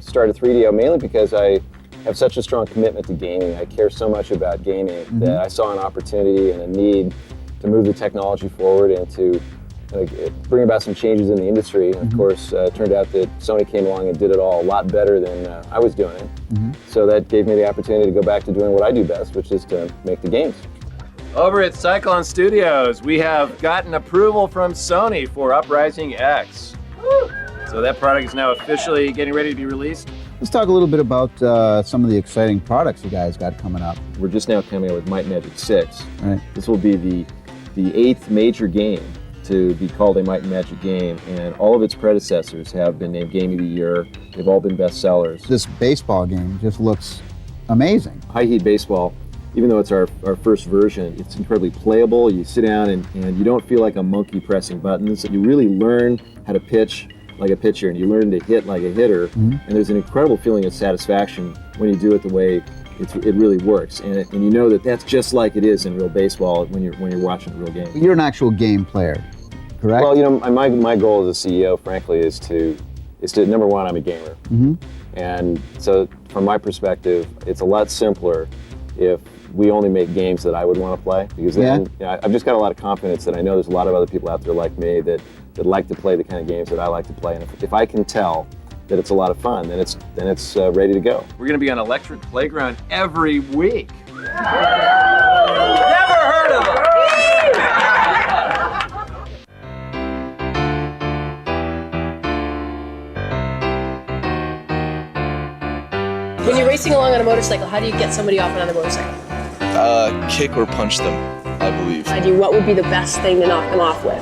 Started 3DO mainly because I have such a strong commitment to gaming. I care so much about gaming that I saw an opportunity and a need to move the technology forward and to bring about some changes in the industry. And of course, it turned out that Sony came along and did it all a lot better than I was doing it. So that gave me the opportunity to go back to doing what I do best, which is to make the games. Over at Cyclone Studios, we have gotten approval from Sony for Uprising X. So that product is now officially getting ready to be released. Let's talk a little bit about some of the exciting products you guys got coming up. We're just now coming out with Might and Magic 6. Right. This will be the 8th major game to be called a Might and Magic game, and all of its predecessors have been named Game of the Year. They've all been bestsellers. This baseball game just looks amazing. High Heat Baseball, even though it's our first version, it's incredibly playable. You sit down and you don't feel like a monkey pressing buttons. You really learn how to pitch like a pitcher, and you learn to hit like a hitter. And there's an incredible feeling of satisfaction when you do it the way it really works, and you know that that's just like it is in real baseball when you're watching a real game. You're an actual game player, correct? Well, you know, my goal as a CEO, frankly, is to number one, I'm a gamer, and so from my perspective, it's a lot simpler if we only make games that I would want to play, because then you know, I've just got a lot of confidence that I know there's a lot of other people out there like me that like to play the kind of games that I like to play, and if I can tell that it's a lot of fun, then it's ready to go. We're going to be on Electric Playground every week. Never heard of them. When you're racing along on a motorcycle, how do you get somebody off another motorcycle? Kick or punch them, I believe. What would be the best thing to knock them off with?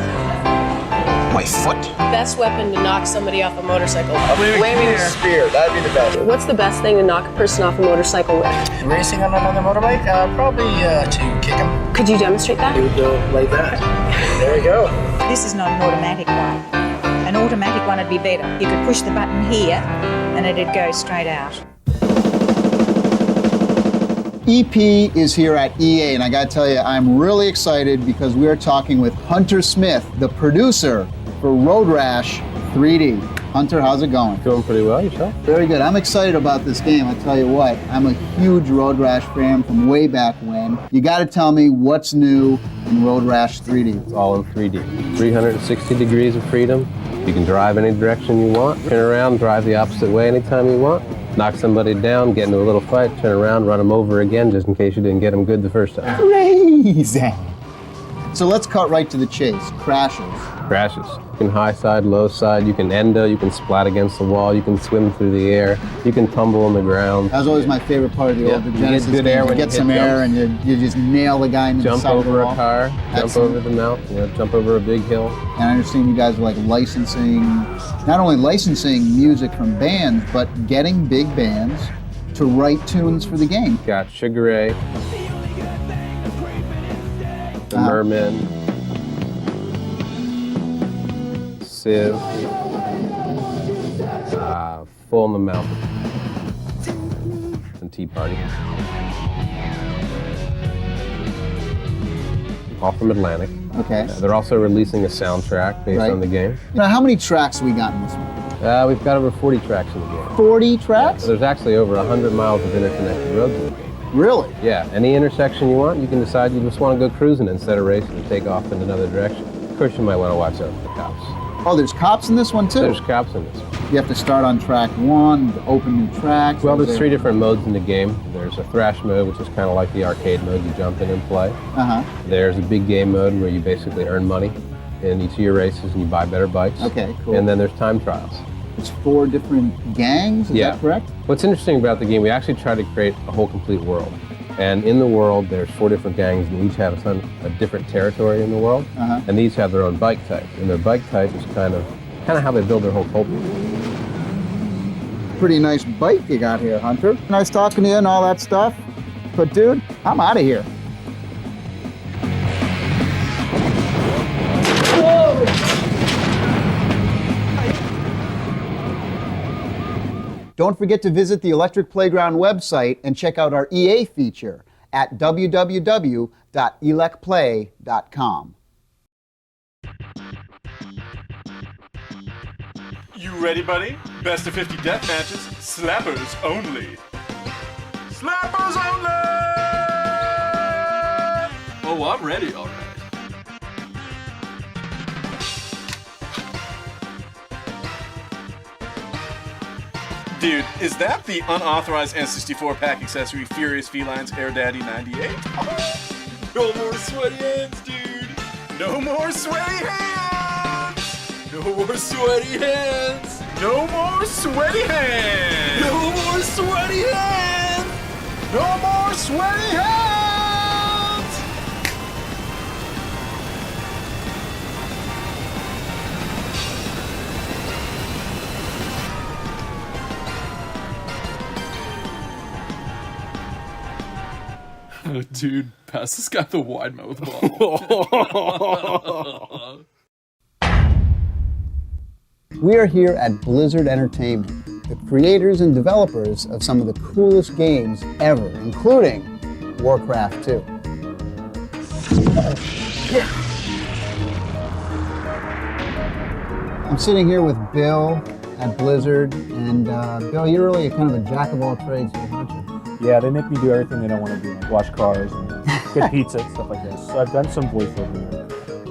My foot. Best weapon to knock somebody off a motorcycle? Flaming spear, that'd be the best. What's the best thing to knock a person off a motorcycle with? Racing on another motorbike? Probably to kick him. Could you demonstrate that? You would go like that. There we go. This is not an automatic one. An automatic one would be better. You could push the button here and it'd go straight out. EP is here at EA, and I gotta tell you, I'm really excited because we're talking with Hunter Smith, the producer for Road Rash 3D. Hunter, how's it going? Going pretty well, yourself? Very good. I'm excited about this game. I tell you what, I'm a huge Road Rash fan from way back when. You gotta tell me what's new in Road Rash 3D. It's all in 3D. 360 degrees of freedom. You can drive any direction you want, turn around, drive the opposite way anytime you want, knock somebody down, get into a little fight, turn around, run them over again just in case you didn't get them good the first time. Crazy. So let's cut right to the chase. Crashes. Crashes. You can high side, low side, you can endo, you can splat against the wall, you can swim through the air, you can tumble on the ground. That was always my favorite part of the older Genesis good games. air You when get you some hit air jumps. and you just nail the guy in the Jump side of the over wall. a car, jump over the mount, jump over a big hill. And I understand you guys are like licensing, not only licensing music from bands, but getting big bands to write tunes for the game. Got Sugar Ray, the Mermen, Civ, Full in the Mouth, and Tea Party. All from Atlantic. Okay. They're also releasing a soundtrack based on the game. You know, how many tracks we got in this one? We've got over 40 tracks in the game. 40 tracks? There's actually over 100 miles of interconnected roads in the game. Really? Yeah, any intersection you want, you can decide you just want to go cruising instead of racing and take off in another direction. Of course, you might want to watch out for the cops. Oh, there's cops in this one too? There's cops in this one. You have to start on track 1, open new tracks. Well, there's 3 different modes in the game. There's a thrash mode, which is kind of like the arcade mode. You jump in and play. There's a big game mode where you basically earn money in each of your races and you buy better bikes. Okay, cool. And then there's time trials. It's 4 different gangs, is that correct? What's interesting about the game, we actually try to create a whole complete world. And in the world, there's 4 different gangs, and each have a different territory in the world. And these have their own bike type. And their bike type is kind of how they build their whole culture. Pretty nice bike you got here, Hunter. Nice talking to you and all that stuff. But dude, I'm out of here. Don't forget to visit the Electric Playground website and check out our EA feature at www.elecplay.com. You ready, buddy? Best of 50 death matches, slappers only. Slappers only! Oh, I'm ready, all right. Dude, is that the unauthorized N64 pack accessory Furious Felines Air Daddy 98? No more sweaty hands, dude! No more sweaty hands! No more sweaty hands! No more sweaty hands! No more sweaty hands! No more sweaty hands! Dude, pass this guy the wide mouth bottle. We are here at Blizzard Entertainment, the creators and developers of some of the coolest games ever, including Warcraft 2. I'm sitting here with Bill at Blizzard, and Bill, you're really kind of a jack of all trades here, aren't you? Yeah, they make me do everything they don't want to do, like wash cars and get pizza and stuff like this. So I've done some voiceover here.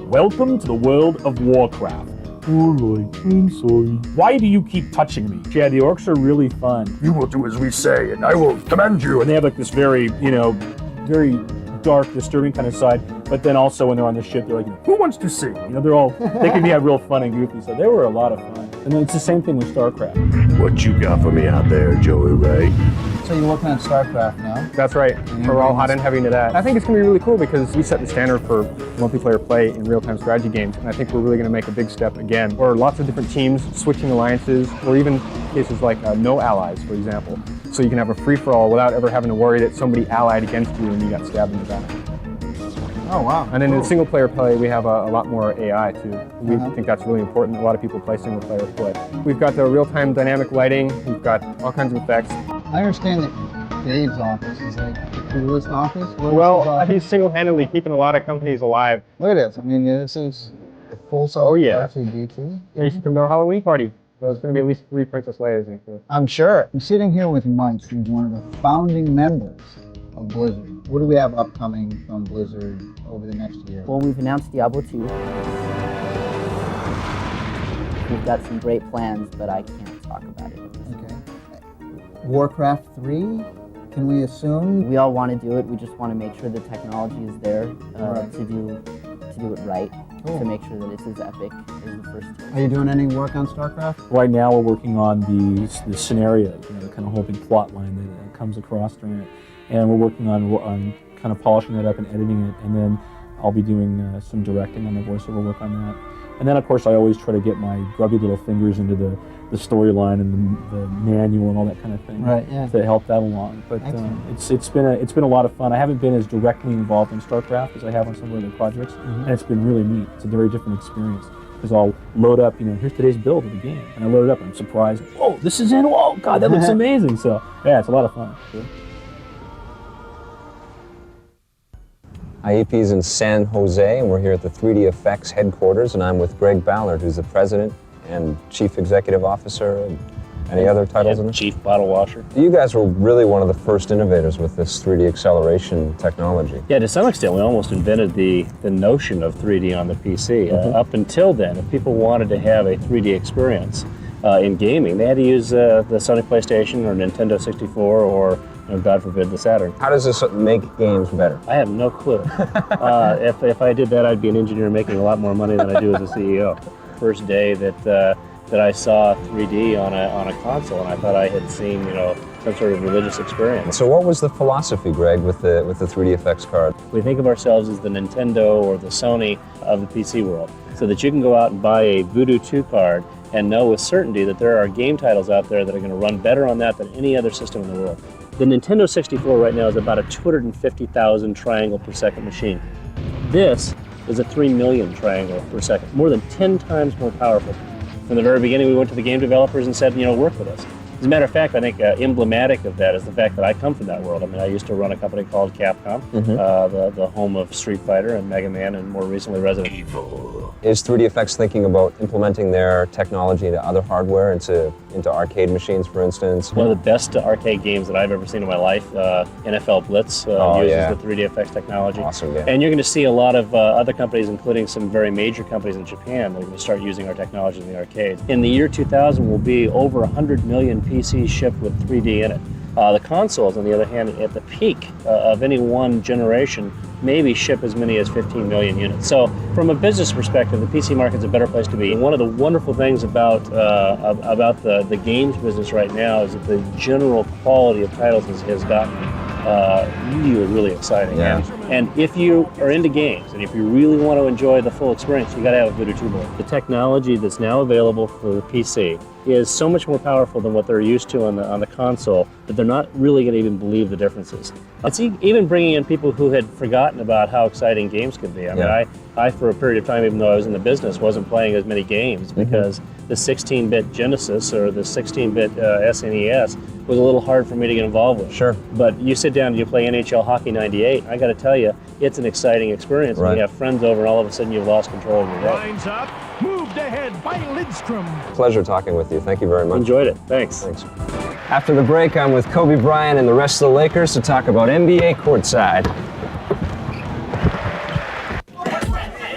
Welcome to the world of Warcraft. Alright, I'm sorry. Why do you keep touching me? Yeah, the orcs are really fun. You will do as we say, and I will command you. And they have like this very, very dark, disturbing kind of side. But then also when they're on the ship, they're like, who wants to sing? They can be real fun and goofy. So they were a lot of fun. And then it's the same thing with StarCraft. What you got for me out there, Joey Ray? So you're working on StarCraft now? That's right. We're all hot and heavy into that. I think it's going to be really cool because we set the standard for multiplayer play in real-time strategy games, and I think we're really going to make a big step again. Or lots of different teams, switching alliances, or even cases like no allies, for example. So you can have a free-for-all without ever having to worry that somebody allied against you and you got stabbed in the back. Oh, wow. And then in single-player play, we have a lot more AI, too. We think that's really important. A lot of people play single-player play. We've got the real-time dynamic lighting. We've got all kinds of effects. I understand that Dave's office is like the coolest office. Well, he's single-handedly keeping a lot of companies alive. Look at this. I mean, this is a full-size R2-D2. Yeah, you should come to our Halloween party. So it's going to be at least 3 Princess Leias in here. I'm sure. I'm sitting here with Mike, who's one of the founding members of Blizzard. What do we have upcoming from Blizzard over the next year? Well, we've announced Diablo 2. We've got some great plans, but I can't talk about it. Okay. Warcraft 3, can we assume? We all want to do it. We just want to make sure the technology is there to do it right, to make sure that it's as epic as the first two. Are you doing any work on StarCraft? Right now we're working on the scenarios, the kind of whole big plot line that comes across during it. And we're working on kind of polishing that up and editing it, and then I'll be doing some directing on the voiceover work on that. And then, of course, I always try to get my grubby little fingers into the storyline and the manual and all that kind of thing, right? Yeah. To help that along. But it's been a lot of fun. I haven't been as directly involved in StarCraft as I have on some of the other projects, and it's been really neat. It's a very different experience. Because I'll load up, here's today's build of the game, and I load it up and I'm surprised. Whoa, this is in. Whoa, God, that looks amazing. So yeah, it's a lot of fun. Sure. IEP is in San Jose, and we're here at the 3D Effects headquarters, and I'm with Greg Ballard, who's the president and chief executive officer, and any other titles in there? Chief bottle washer. You guys were really one of the first innovators with this 3D acceleration technology. Yeah, to some extent, we almost invented the notion of 3D on the PC. Up until then, if people wanted to have a 3D experience in gaming, they had to use the Sony PlayStation or Nintendo 64 or God forbid, the Saturn. How does this make games better? I have no clue. If I did that, I'd be an engineer making a lot more money than I do as a CEO. First day that I saw 3D on a console, and I thought I had seen some sort of religious experience. So what was the philosophy, Greg, with the 3D effects card? We think of ourselves as the Nintendo or the Sony of the PC world, so that you can go out and buy a Voodoo 2 card and know with certainty that there are game titles out there that are going to run better on that than any other system in the world. The Nintendo 64 right now is about a 250,000 triangle per second machine. This is a 3 million triangle per second, more than 10 times more powerful. From the very beginning, we went to the game developers and said, work with us. As a matter of fact, I think emblematic of that is the fact that I come from that world. I mean, I used to run a company called Capcom, the home of Street Fighter and Mega Man, and more recently Resident Evil. Is 3D Effects thinking about implementing their technology into other hardware, into arcade machines, for instance? One of the best arcade games that I've ever seen in my life, NFL Blitz, uses the 3D Effects technology. Awesome game. And you're going to see a lot of other companies, including some very major companies in Japan, that are going to start using our technology in the arcades. In the year 2000, will be over 100 million PCs shipped with 3D in it. The consoles, on the other hand, at the peak of any one generation, maybe ship as many as 15 million units. So from a business perspective, the PC market's a better place to be. One of the wonderful things about the games business right now is that the general quality of titles has gotten really exciting. Yeah. And if you are into games, and if you really want to enjoy the full experience, you got to have a Voodoo 2 board. The technology that's now available for the PC is so much more powerful than what they're used to on the console that they're not really going to even believe the differences. It's even bringing in people who had forgotten about how exciting games could be. I mean, I for a period of time, even though I was in the business, wasn't playing as many games because the 16-bit Genesis or the 16-bit SNES was a little hard for me to get involved with. Sure. But you sit down and you play NHL Hockey 98, I got to tell you, it's an exciting experience. Right. When you have friends over and all of a sudden you've lost control of your day. Lines up, moved ahead by Lidstrom. Pleasure talking with you. Thank you very much. Enjoyed it. Thanks. After the break, I'm with Kobe Bryant and the rest of the Lakers to talk about NBA courtside.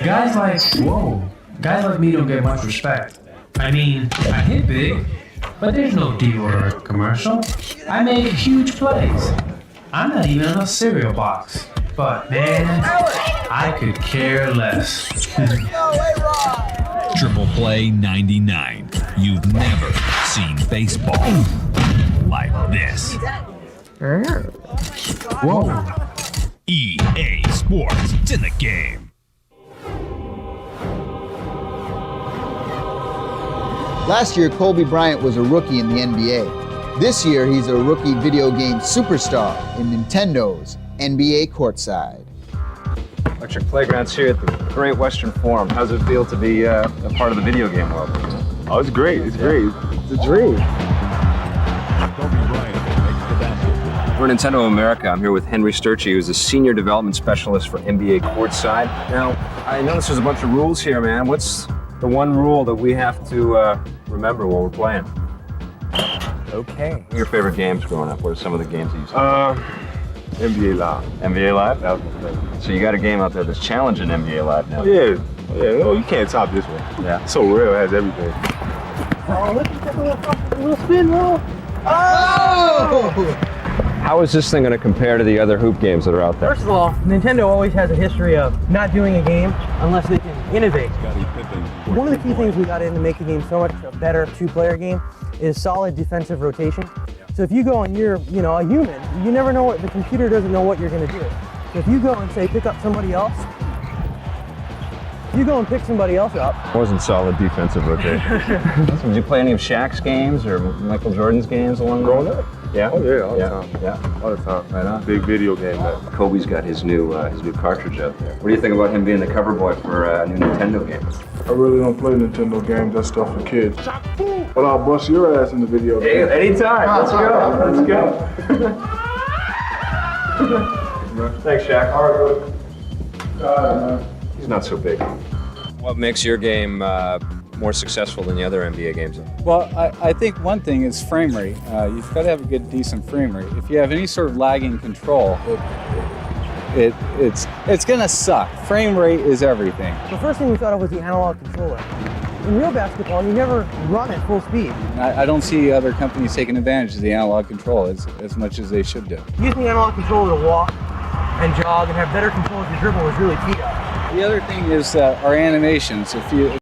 Guys like me don't get much respect. I mean, I hit big, but there's no D-Order commercial. I make huge plays. I'm not even in a cereal box. But man, I could care less. Triple Play 99. You've never seen baseball like this. Whoa. EA Sports, it's in the game. Last year, Kobe Bryant was a rookie in the NBA. This year, he's a rookie video game superstar in Nintendo's NBA courtside. Electric Playground's here at the Great Western Forum. How's it feel to be a part of the video game world? Oh, it's great. It's great. It's a dream. We're Nintendo America. I'm here with Henry Sturchy, who's a senior development specialist for NBA courtside. Now, I noticed there's a bunch of rules here, man. What's the one rule that we have to remember while we're playing? Okay. What are your favorite games growing up? What are some of the games that you saw? NBA Live. NBA Live? That was my favorite. So you got a game out there that's challenging NBA Live now. Yeah. Oh, you can't top this one. Yeah. It's so real. It has everything. Oh, look at that little spin roll. Oh! How is this thing going to compare to the other hoop games that are out there? First of all, Nintendo always has a history of not doing a game unless they can innovate. One of the key things we got in to make the game so much a better two-player game is solid defensive rotation. So if you go and you're, a human, you never know what, the computer doesn't know what you're going to do. So if you go and say, pick up somebody else, you go and pick somebody else up. Wasn't solid defensive rotation. Did you play any of Shaq's games or Michael Jordan's games along the way? Growing up? Yeah. Oh yeah, all the time. Yeah. All the time. Right on. Big video game, man. Kobe's got his new cartridge out there. What do you think about him being the cover boy for a new Nintendo game? I really don't play Nintendo games. That's stuff for kids. But I'll bust your ass in the video game. Hey, anytime. Let's go. Thanks, Shaq. All right, man. He's not so big. What makes your game more successful than the other NBA games? Well, I think one thing is frame rate. You've got to have a good, decent frame rate. If you have any sort of lagging control, it's going to suck. Frame rate is everything. The first thing we thought of was the analog controller. In real basketball, you never run at full speed. I don't see other companies taking advantage of the analog control as much as they should do. Using the analog controller to walk and jog and have better control of your dribble is really key. The other thing is our animations. If you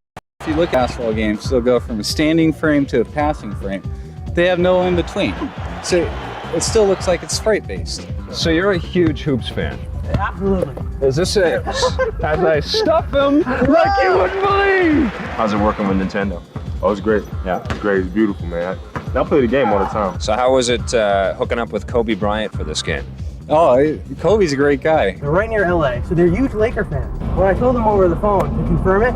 look at basketball games, they'll go from a standing frame to a passing frame. They have no in between. So it still looks like it's sprite-based. So you're a huge Hoops fan. Absolutely. Is this it? As I stuff him like you wouldn't believe. How's it working with Nintendo? Oh, it's great. Yeah. It's great. It's beautiful, man. I play the game all the time. So how was it hooking up with Kobe Bryant for this game? Oh, Kobe's a great guy. They're right near LA, so they're huge Laker fans. When I told them over the phone to confirm it,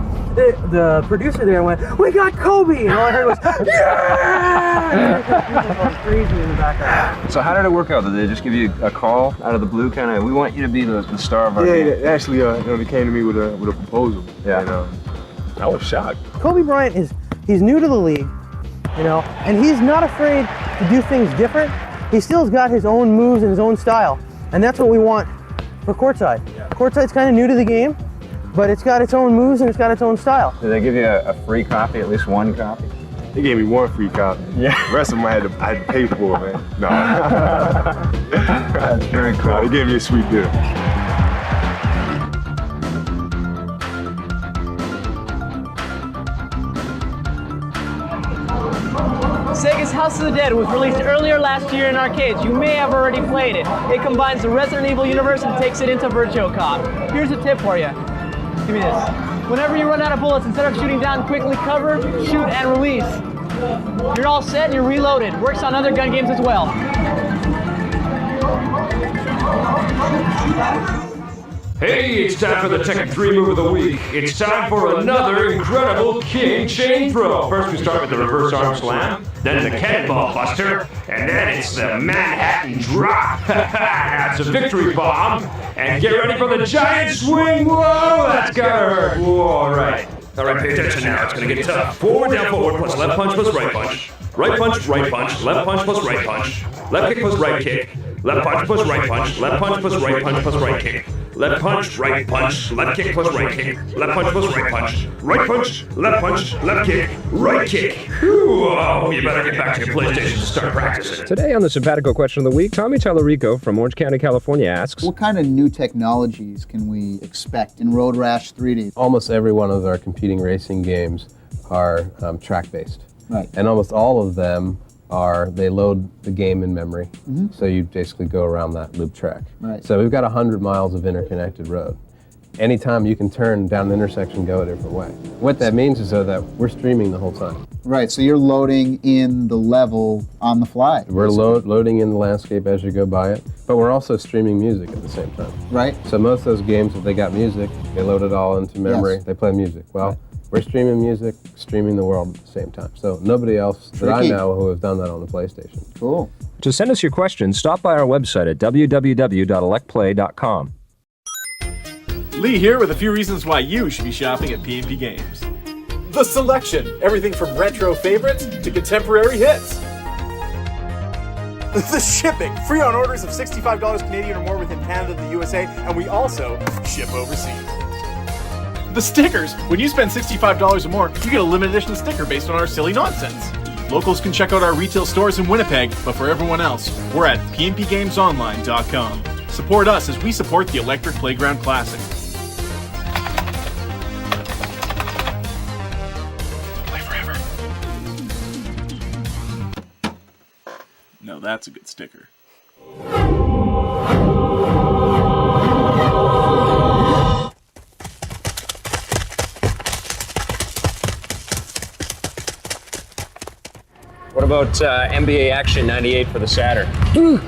the producer there went, "We got Kobe!" And all I heard was, "Yeah!" Crazy in the background. So how did it work out? Did they just give you a call out of the blue, kind of, we want you to be the star of our game? Yeah, actually, they came to me with a proposal. Yeah. And, I was shocked. Kobe Bryant he's new to the league, and he's not afraid to do things different. He still's got his own moves and his own style, and that's what we want for courtside. Yeah. Courtside's kind of new to the game, but it's got its own moves and it's got its own style. Did they give you a free copy, at least one copy? They gave me one free copy. Yeah. The rest of them I had to pay for, man. No. That's very cool. No, they gave me a sweet deal. Sega's House of the Dead was released earlier last year in arcades. You may have already played it. It combines the Resident Evil universe and takes it into Virtual Cop. Here's a tip for you. Give me this. Whenever you run out of bullets, instead of shooting down, quickly cover, shoot, and release. You're all set and you're reloaded. Works on other gun games as well. Hey, it's time for the Tekken 3 move of the week. It's time for another incredible King chain throw. First we start with the reverse arm slam, then the cannonball buster, and then it's the Manhattan drop. That's a victory bomb. And get ready for the giant swing. Whoa, that's gotta hurt. Whoa, all right. All right, pay attention now. It's gonna get tough. Forward, down, forward, plus left punch plus right punch. Right punch, left punch plus right punch. Left kick plus right kick. Left punch plus right punch. Left punch plus right punch plus right kick. Left punch, right punch, left kick plus right kick. Left punch plus right punch. Right punch, left kick, right kick. Whoa, you better get back to your PlayStation to start practicing. Today on the Simpatico Question of the Week, Tommy Tallarico from Orange County, California asks, what kind of new technologies can we expect in Road Rash 3D? Almost every one of our competing racing games are track-based. Right. And almost all of them they load the game in memory. So you basically go around that loop track. Right. So we've got 100 miles of interconnected road. Anytime you can turn down the intersection, go a different way. What that means is though that we're streaming the whole time. Right, so you're loading in the level on the fly. We're loading in the landscape as you go by it, but we're also streaming music at the same time. Right. So most of those games, if they got music, they load it all into memory, Yes. they play music. Well, we're streaming music, streaming the world at the same time. So nobody else that I know who have done that on the PlayStation. Cool. To send us your questions, stop by our website at www.electplay.com. Lee here with a few reasons why you should be shopping at P&P Games. The selection, everything from retro favorites to contemporary hits. The shipping, free on orders of $65 Canadian or more within Canada and the USA, and we also ship overseas. The stickers, when you spend $65 or more, you get a limited edition sticker based on our silly nonsense. Locals can check out our retail stores in Winnipeg, but for everyone else, we're at pnpgamesonline.com. Support us as we support the Electric Playground Classic. Play forever. No, that's a good sticker. What about NBA Action 98 for the Saturn? It'll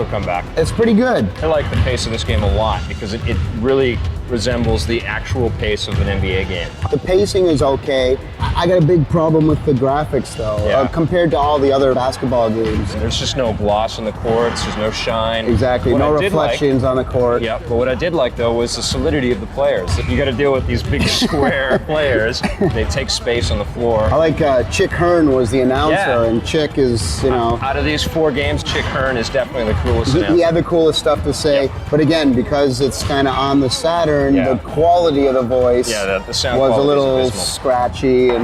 come back. It's pretty good. I like the pace of this game a lot because it really resembles the actual pace of an NBA game. The pacing is okay. I got a big problem with the graphics though, compared to all the other basketball games. There's just no gloss on the courts, there's no shine. Exactly, no reflections on the court. Yeah, but what I did like though was the solidity of the players. You got to deal with these big square players. They take space on the floor. I like Chick Hearn was the announcer, and Chick is, you know... Out of these 4 games, Chick Hearn is definitely the coolest announcer. He had the coolest stuff to say, but again, because it's kind of on the Saturn, the quality of the voice the sound was a little is abysmal. scratchy and...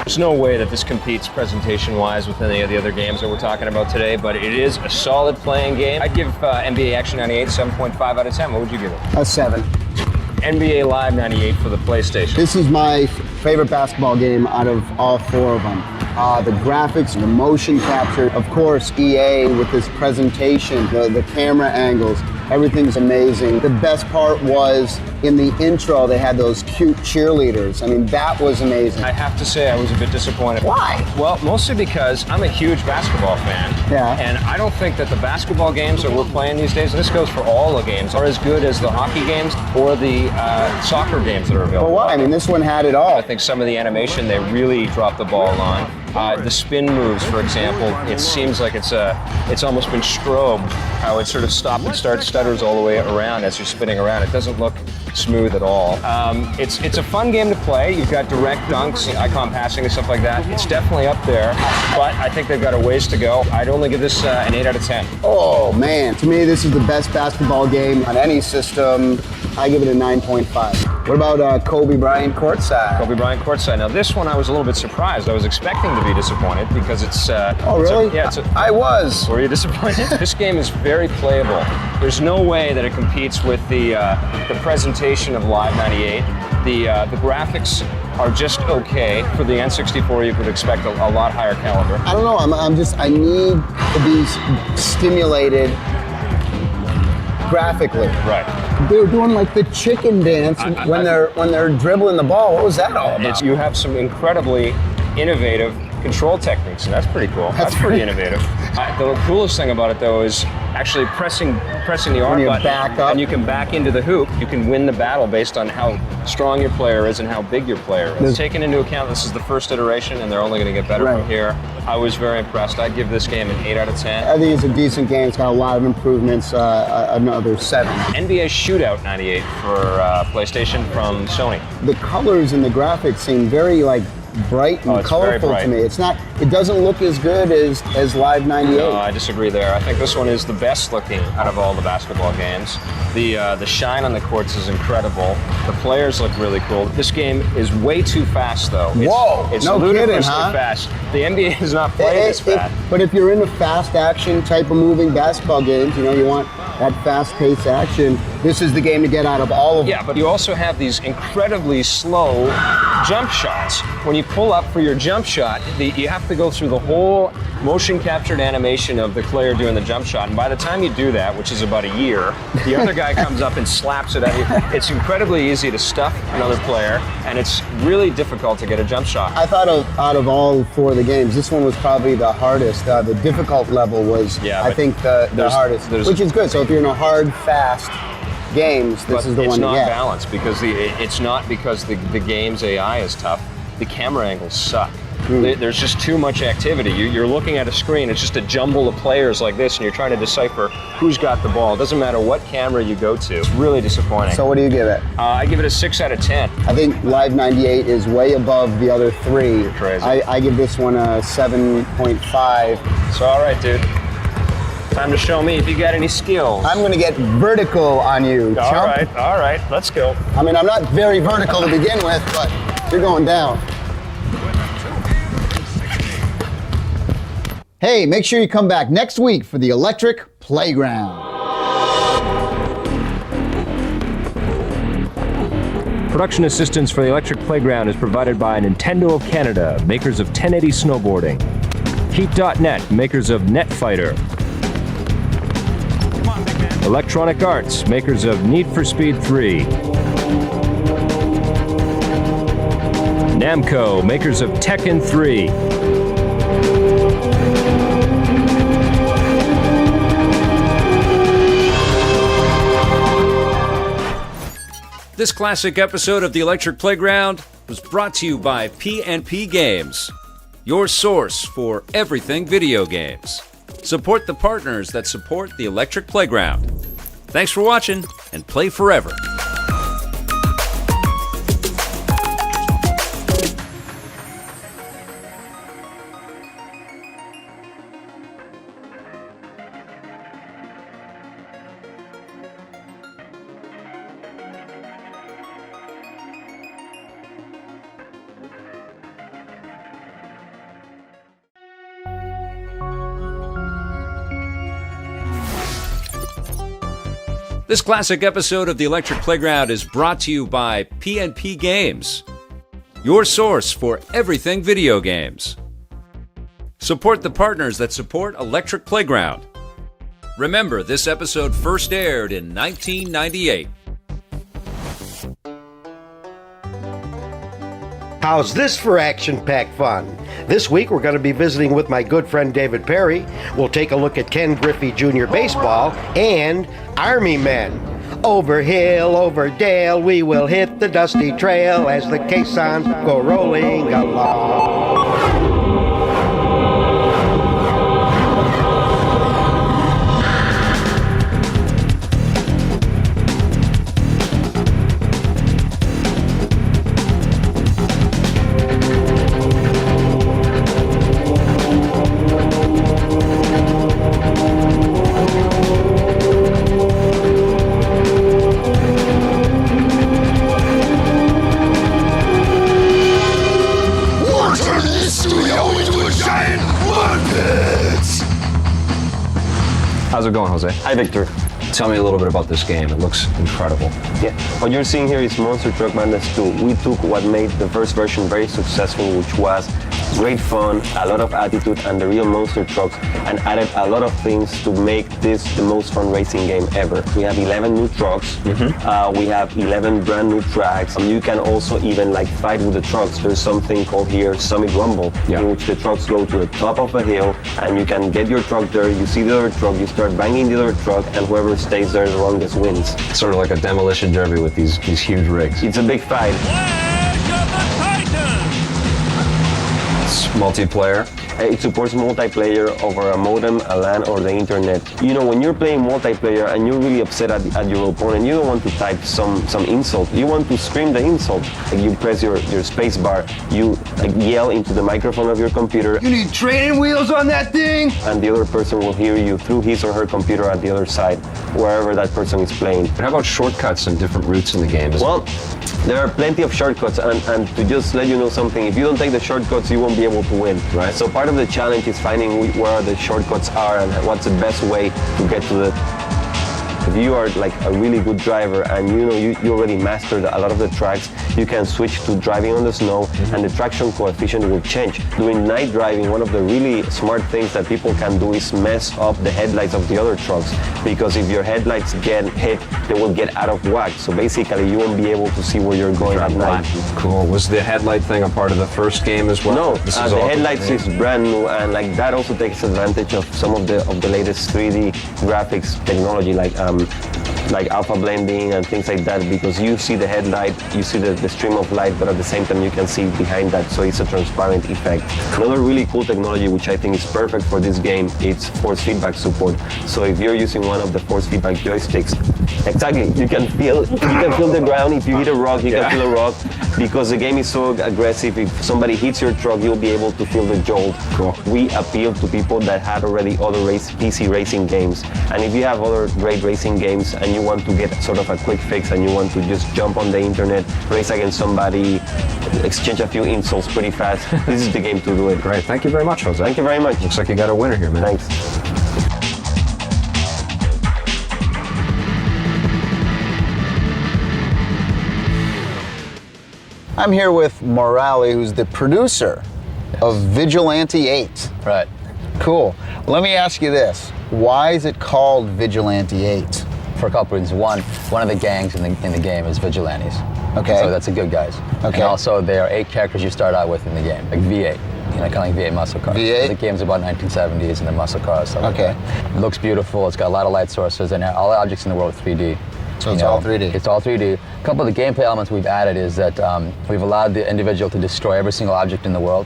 There's no way that this competes presentation-wise with any of the other games that we're talking about today, but it is a solid playing game. I'd give NBA Action 98 7.5 out of 10. What would you give it? A 7. NBA Live 98 for the PlayStation. This is my favorite basketball game out of all 4 of them. The graphics, the motion capture, of course EA with this presentation, the camera angles, everything's amazing. The best part was in the intro they had those cute cheerleaders. I mean, that was amazing. I have to say I was a bit disappointed. Why? Well, mostly because I'm a huge basketball fan. Yeah. And I don't think that the basketball games that we're playing these days, and this goes for all the games, are as good as the hockey games or the soccer games that are available. Well, what? I mean, this one had it all. I think some of the animation they really dropped the ball on. The spin moves, for example, it seems like it's almost been strobed, how it sort of stop and start stutters all the way around as you're spinning around. It doesn't look smooth at all. It's a fun game to play. You've got direct dunks, icon passing and stuff like that. It's definitely up there, but I think they've got a ways to go. I'd only give this an 8 out of 10. Oh man, to me this is the best basketball game on any system I give it a 9.5. What about Kobe Bryant courtside? Kobe Bryant courtside. Now this one I was a little bit surprised. I was expecting to be disappointed because it's... oh, really? I was. Were you disappointed? This game is very playable. There's no way that it competes with the presentation of Live 98. The graphics are just okay. For the N64, you could expect a lot higher caliber. I don't know, I need to be stimulated graphically. Right. They were doing like the chicken dance when they're dribbling the ball. What was that all about? You have some incredibly innovative control techniques, and that's pretty cool. That's pretty innovative. The coolest thing about it, though, is actually pressing the R button, back up. and you can back into the hoop. You can win the battle based on how strong your player is and how big your player is. Taking into account this is the first iteration, and they're only going to get better from here, I was very impressed. I'd give this game an 8 out of 10. I think it's a decent game. It's got a lot of improvements. Another 7. NBA Shootout 98 for PlayStation from Sony. The colors and the graphics seem very bright and colorful to me. It doesn't look as good as Live 98. No, I disagree there. I think this one is the best looking out of all the basketball games. The shine on the courts is incredible. The players look really cool. This game is way too fast, though. It's no ludicrously kidding, huh? fast. The NBA has not played this fast. But if you're into fast action type of moving basketball games, you want that fast-paced action, this is the game to get out of all of them. Yeah, but you also have these incredibly slow jump shots. When you pull up for your jump shot, you have to go through the whole motion captured animation of the player doing the jump shot, and by the time you do that, which is about a year, the other guy comes up and slaps it at you. It's incredibly easy to stuff another player, and it's really difficult to get a jump shot. I thought out of all 4 of the games, this one was probably the hardest. The difficult level was, I think, the hardest, which is good. So if you're in a hard, fast games, this is the one to get. It's not balanced because it's not because the game's AI is tough. The camera angles suck. There's just too much activity. You're looking at a screen, it's just a jumble of players like this, and you're trying to decipher who's got the ball. It doesn't matter what camera you go to. It's really disappointing. So what do you give it? I give it a 6 out of 10. I think Live 98 is way above the other 3. You're crazy. I give this one a 7.5. So all right, dude. Time to show me if you got any skills. I'm going to get vertical on you, chump. All right, let's go. I mean, I'm not very vertical to begin with, but you're going down. Hey, make sure you come back next week for the Electric Playground. Production assistance for the Electric Playground is provided by Nintendo of Canada, makers of 1080 Snowboarding. Heat.net, makers of Netfighter. Electronic Arts, makers of Need for Speed 3. Namco, makers of Tekken 3. This classic episode of the Electric Playground was brought to you by P&P Games, your source for everything video games. Support the partners that support the Electric Playground. Thanks for watching, and play forever. This classic episode of the Electric Playground is brought to you by P&P Games, your source for everything video games. Support the partners that support Electric Playground. Remember, this episode first aired in 1998. How's this for action-packed fun? This week we're going to be visiting with my good friend David Perry. We'll take a look at Ken Griffey Jr. baseball and Army Men. Over hill, over dale, we will hit the dusty trail as the caissons go rolling along. Jose. Hi, Victor. Tell me a little bit about this game. It looks incredible. Yeah, what you're seeing here is Monster Truck Madness 2. We took what made the first version very successful, which was great fun, a lot of attitude, and the real monster trucks, and added a lot of things to make this the most fun racing game ever. We have 11 new trucks. We have 11 brand new tracks. You can also even like fight with the trucks. There's something called here Summit Rumble, in which the trucks go to the top of a hill, and you can get your truck there. You see the other truck, you start banging the other truck, and whoever stays there the longest wins. It's sort of like a demolition derby with these huge rigs. It's a big fight. It's multiplayer. It supports multiplayer over a modem, a LAN, or the internet. You know, when you're playing multiplayer and you're really upset at your opponent, you don't want to type some insult. You want to scream the insult. Like you press your space bar, you yell into the microphone of your computer. You need training wheels on that thing? And the other person will hear you through his or her computer at the other side, wherever that person is playing. But how about shortcuts and different routes in the game? Well, there are plenty of shortcuts, and to just let you know something, if you don't take the shortcuts, you won't be able to win. Right. So part of the challenge is finding where the shortcuts are and what's the best way to get to the... If you are like a really good driver and you know you already mastered a lot of the tracks, you can switch to driving on the snow and the traction coefficient will change. During night driving, one of the really smart things that people can do is mess up the headlights of the other trucks, because if your headlights get hit, they will get out of whack. So basically you won't be able to see where you're going at night. Cool. Was the headlight thing a part of the first game as well? No, the headlights is brand new, and like that also takes advantage of some of the latest 3D graphics technology, like alpha blending and things like that, because you see the headlight, you see the stream of light, but at the same time you can see behind that, so it's a transparent effect. Another really cool technology which I think is perfect for this game, it's force feedback support. So if you're using one of the force feedback joysticks, exactly, you can feel the ground. If you hit a rock, you can feel a rock, because the game is so aggressive. If somebody hits your truck, you'll be able to feel the jolt. Cool. We appeal to people that had already other PC racing games, and if you have other great racing games and you want to get sort of a quick fix and you want to just jump on the internet, race against somebody, exchange a few insults pretty fast, this is the game to do it. Great. Thank you very much, Jose. Thank you very much. Looks like you got a winner here, man. Thanks. I'm here with Morale, who's the producer of Vigilante 8. Right. Cool. Let me ask you this. Why is it called Vigilante 8? For a couple reasons. One of the gangs in the game is vigilantes. Okay. So that's the good guys. Okay. And also there are 8 characters you start out with in the game, like V8. You know, kind of like V8 muscle cars. V8? The game's about 1970s and the muscle cars. Stuff Okay. Like that. It looks beautiful. It's got a lot of light sources and all the objects in the world are 3D. So it's all 3D? It's all 3D. A couple of the gameplay elements we've added is that we've allowed the individual to destroy every single object in the world.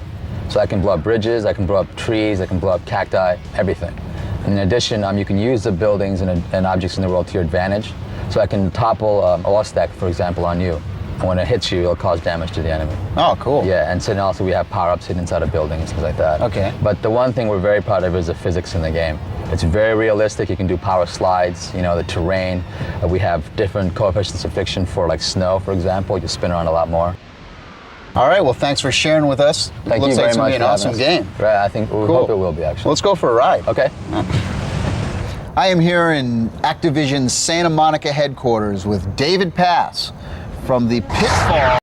So I can blow up bridges, I can blow up trees, I can blow up cacti, everything. In addition, you can use the buildings and objects in the world to your advantage. So I can topple a wall stack, for example, on you. And when it hits you, it'll cause damage to the enemy. Oh, cool. Yeah, and so also we have power-ups hidden inside of buildings, things like that. Okay. But the one thing we're very proud of is the physics in the game. It's very realistic. You can do power slides, you know, the terrain. We have different coefficients of friction for like snow, for example. You spin around a lot more. All right, well, thanks for sharing with us. Thank you Looks like very it's going much to be an awesome game. Right, I think we hope it will be, actually. Let's go for a ride. Okay. I am here in Activision's Santa Monica headquarters with David Pass from the Pitfall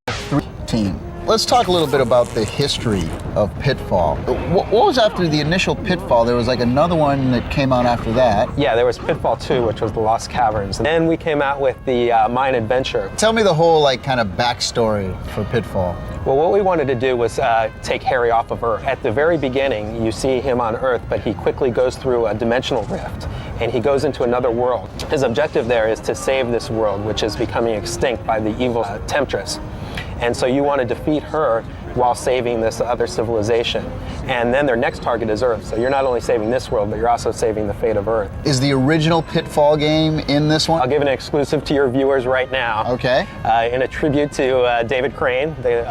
3 team. Let's talk a little bit about the history of Pitfall. What was after the initial Pitfall? There was like another one that came out after that. Yeah, there was Pitfall 2, which was the Lost Caverns. And then we came out with the Mine Adventure. Tell me the whole like kind of backstory for Pitfall. Well, what we wanted to do was take Harry off of Earth. At the very beginning, you see him on Earth, but he quickly goes through a dimensional rift, and he goes into another world. His objective there is to save this world, which is becoming extinct by the evil Temptress. And so you want to defeat her while saving this other civilization. And then their next target is Earth. So you're not only saving this world, but you're also saving the fate of Earth. Is the original Pitfall game in this one? I'll give an exclusive to your viewers right now. Okay. In a tribute to David Crane, the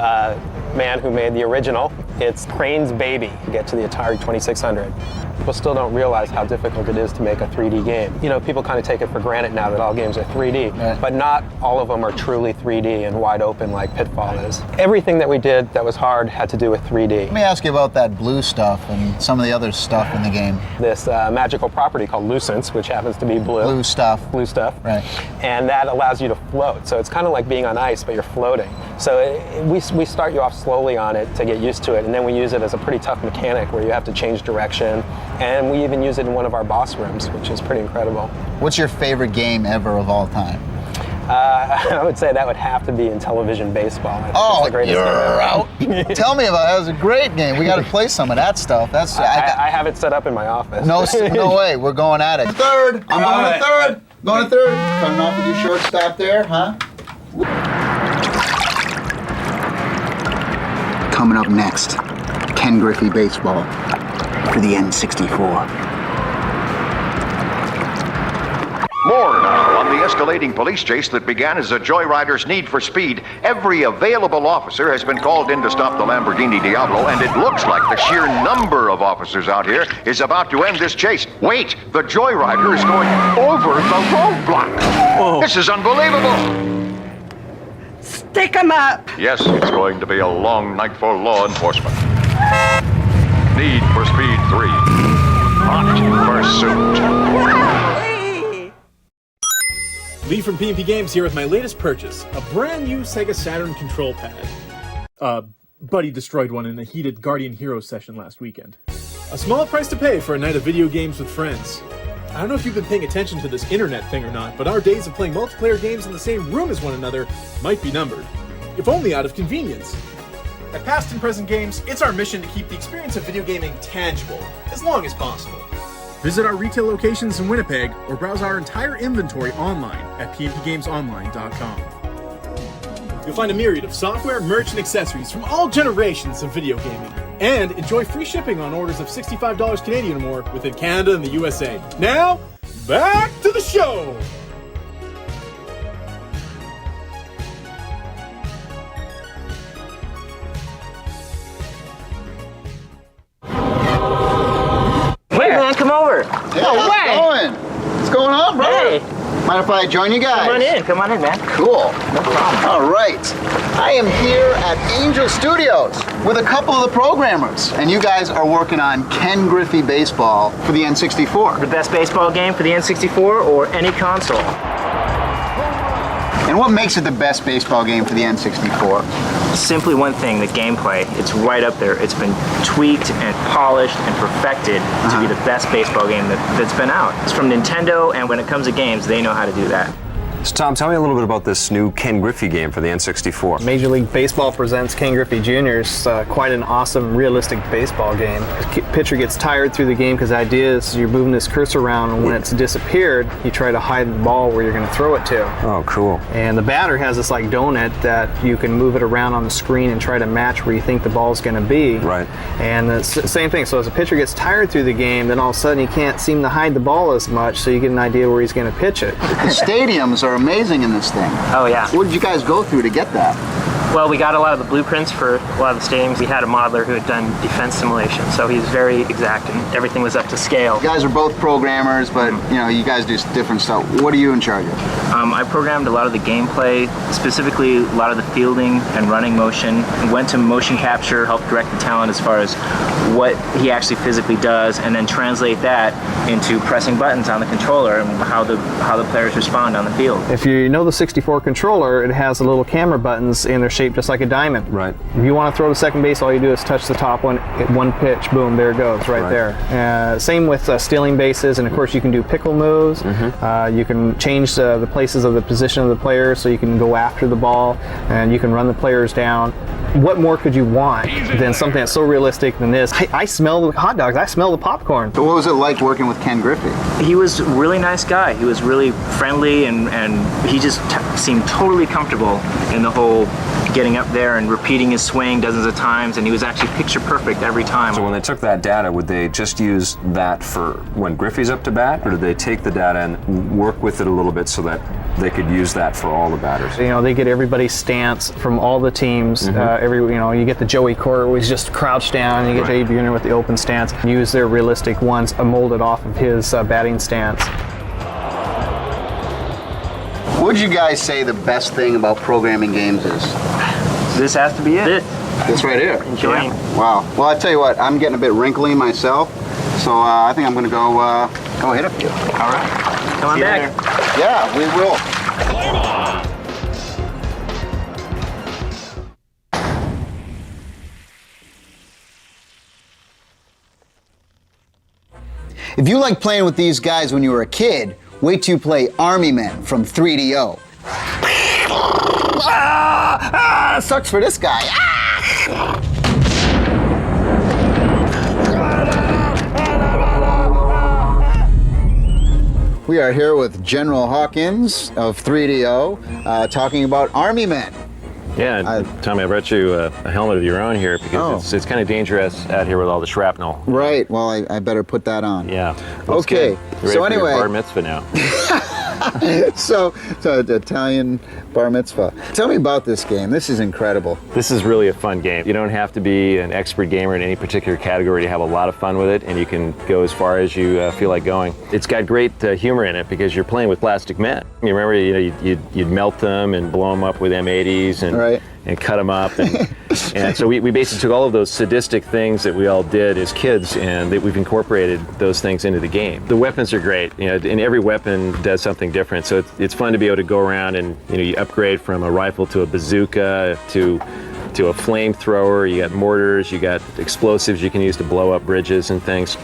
man who made the original. It's Crane's Baby. You get to the Atari 2600. People still don't realize how difficult it is to make a 3D game. You know, people kind of take it for granted now that all games are 3D, but not all of them are truly 3D and wide open like Pitfall is. Everything that we did that was hard had to do with 3D. Let me ask you about that blue stuff and some of the other stuff in the game. This magical property called Lucence, which happens to be blue. Blue stuff. Blue stuff. Right. And that allows you to float. So it's kind of like being on ice, but you're floating. So we start you off slowly on it to get used to it, and then we use it as a pretty tough mechanic where you have to change direction. And we even use it in one of our boss rooms, which is pretty incredible. What's your favorite game ever of all time? I would say that would have to be in television baseball. I think it's the greatest game ever. Out. Tell me about it. That was a great game. We got to play some of that stuff. That's I have it set up in my office. No way. We're going at it. Third. I'm going to third. Going to third. Coming off with your shortstop there, huh? Coming up next, Ken Griffey Baseball for the N64. More now on the escalating police chase that began as a joyrider's need for speed. Every available officer has been called in to stop the Lamborghini Diablo, and it looks like the sheer number of officers out here is about to end this chase. Wait, the joyrider is going over the roadblock. Whoa. This is unbelievable. Stick 'em up. Yes, it's going to be a long night for law enforcement. Need for Speed 3. Hot Pursuit. Lee from P&P Games here with my latest purchase, a brand new Sega Saturn control pad. Buddy destroyed one in a heated Guardian Heroes session last weekend. A small price to pay for a night of video games with friends. I don't know if you've been paying attention to this internet thing or not, but our days of playing multiplayer games in the same room as one another might be numbered, if only out of convenience. At Past and Present Games, it's our mission to keep the experience of video gaming tangible, as long as possible. Visit our retail locations in Winnipeg or browse our entire inventory online at pnpgamesonline.com. You'll find a myriad of software, merch, and accessories from all generations of video gaming. And enjoy free shipping on orders of $65 Canadian or more within Canada and the USA. Now, back to the show! Hey man, come over. Hey, how's it going? What's going on, bro? Hey. Mind if I join you guys? Come on in, man. Cool. No problem. All right. I am here at Angel Studios with a couple of the programmers, and you guys are working on Ken Griffey Baseball for the N64. The best baseball game for the N64 or any console. And what makes it the best baseball game for the N64? Simply one thing, the gameplay. It's right up there. It's been tweaked and polished and perfected to be the best baseball game that's been out. It's from Nintendo, and when it comes to games, they know how to do that. So Tom, tell me a little bit about this new Ken Griffey game for the N64. Major League Baseball presents Ken Griffey Jr. It's quite an awesome, realistic baseball game. The pitcher gets tired through the game because the idea is you're moving this cursor around, and when it's disappeared, you try to hide the ball where you're going to throw it to. Oh, cool. And the batter has this like donut that you can move it around on the screen and try to match where you think the ball's going to be. Right. And the same thing. So as a pitcher gets tired through the game, then all of a sudden he can't seem to hide the ball as much, so you get an idea where he's going to pitch it. The stadiums are amazing in this thing. Oh yeah. What did you guys go through to get that? Well, we got a lot of the blueprints for a lot of the stadiums. We had a modeler who had done defense simulation, so he's very exact and everything was up to scale. You guys are both programmers, but you know, you guys do different stuff. What are you in charge of? I programmed a lot of the gameplay, specifically a lot of the fielding and running motion. Went to motion capture, helped direct the talent as far as what he actually physically does, and then translate that into pressing buttons on the controller and how the players respond on the field. If you know the 64 controller, it has the little camera buttons and they're shaped just like a diamond. Right. If you want to throw to second base, all you do is touch the top one, hit one pitch, boom, there it goes, right there. Same with stealing bases, and of course you can do pickle moves. You can change the places of the position of the players, so you can go after the ball, and you can run the players down. What more could you want than something that's so realistic than this? I smell the hot dogs, I smell the popcorn. But what was it like working with Ken Griffey? He was a really nice guy. He was really friendly, and he just seemed totally comfortable in the whole getting up there and repeating his swing dozens of times, and he was actually picture perfect every time. So when they took that data, would they just use that for when Griffey's up to bat, or did they take the data and work with it a little bit so that they could use that for all the batters? You know, they get everybody's stance from all the teams. You get the Joey Court where he's just crouched down, and you get Jay Buhner with the open stance. Use their realistic ones molded off of his batting stance. What would you guys say the best thing about programming games is? This has to be it. This right here. Enjoying. Wow. Well, I tell you what, I'm getting a bit wrinkly myself, so I think I'm going to go hit a few. All right. Come on back. Yeah, we will. If you like playing with these guys when you were a kid, wait till you play Army Men from 3DO. Sucks for this guy. We are here with General Hawkins of 3DO talking about Army Men. Yeah, Tommy, I brought you a helmet of your own here because it's kind of dangerous out here with all the shrapnel. Right. Well, I better put that on. Yeah. Okay. So anyway, bar mitzvah now. so Italian bar mitzvah. Tell me about this game. This is incredible. This is really a fun game. You don't have to be an expert gamer in any particular category to have a lot of fun with it, and you can go as far as you feel like going. It's got great humor in it because you're playing with plastic men. You remember, you'd melt them and blow them up with M80s and cut them up, and so we basically took all of those sadistic things that we all did as kids, and we've incorporated those things into the game. The weapons are great, and every weapon does something different. So it's fun to be able to go around and you upgrade from a rifle to a bazooka to a flamethrower. You got mortars, you got explosives you can use to blow up bridges and things.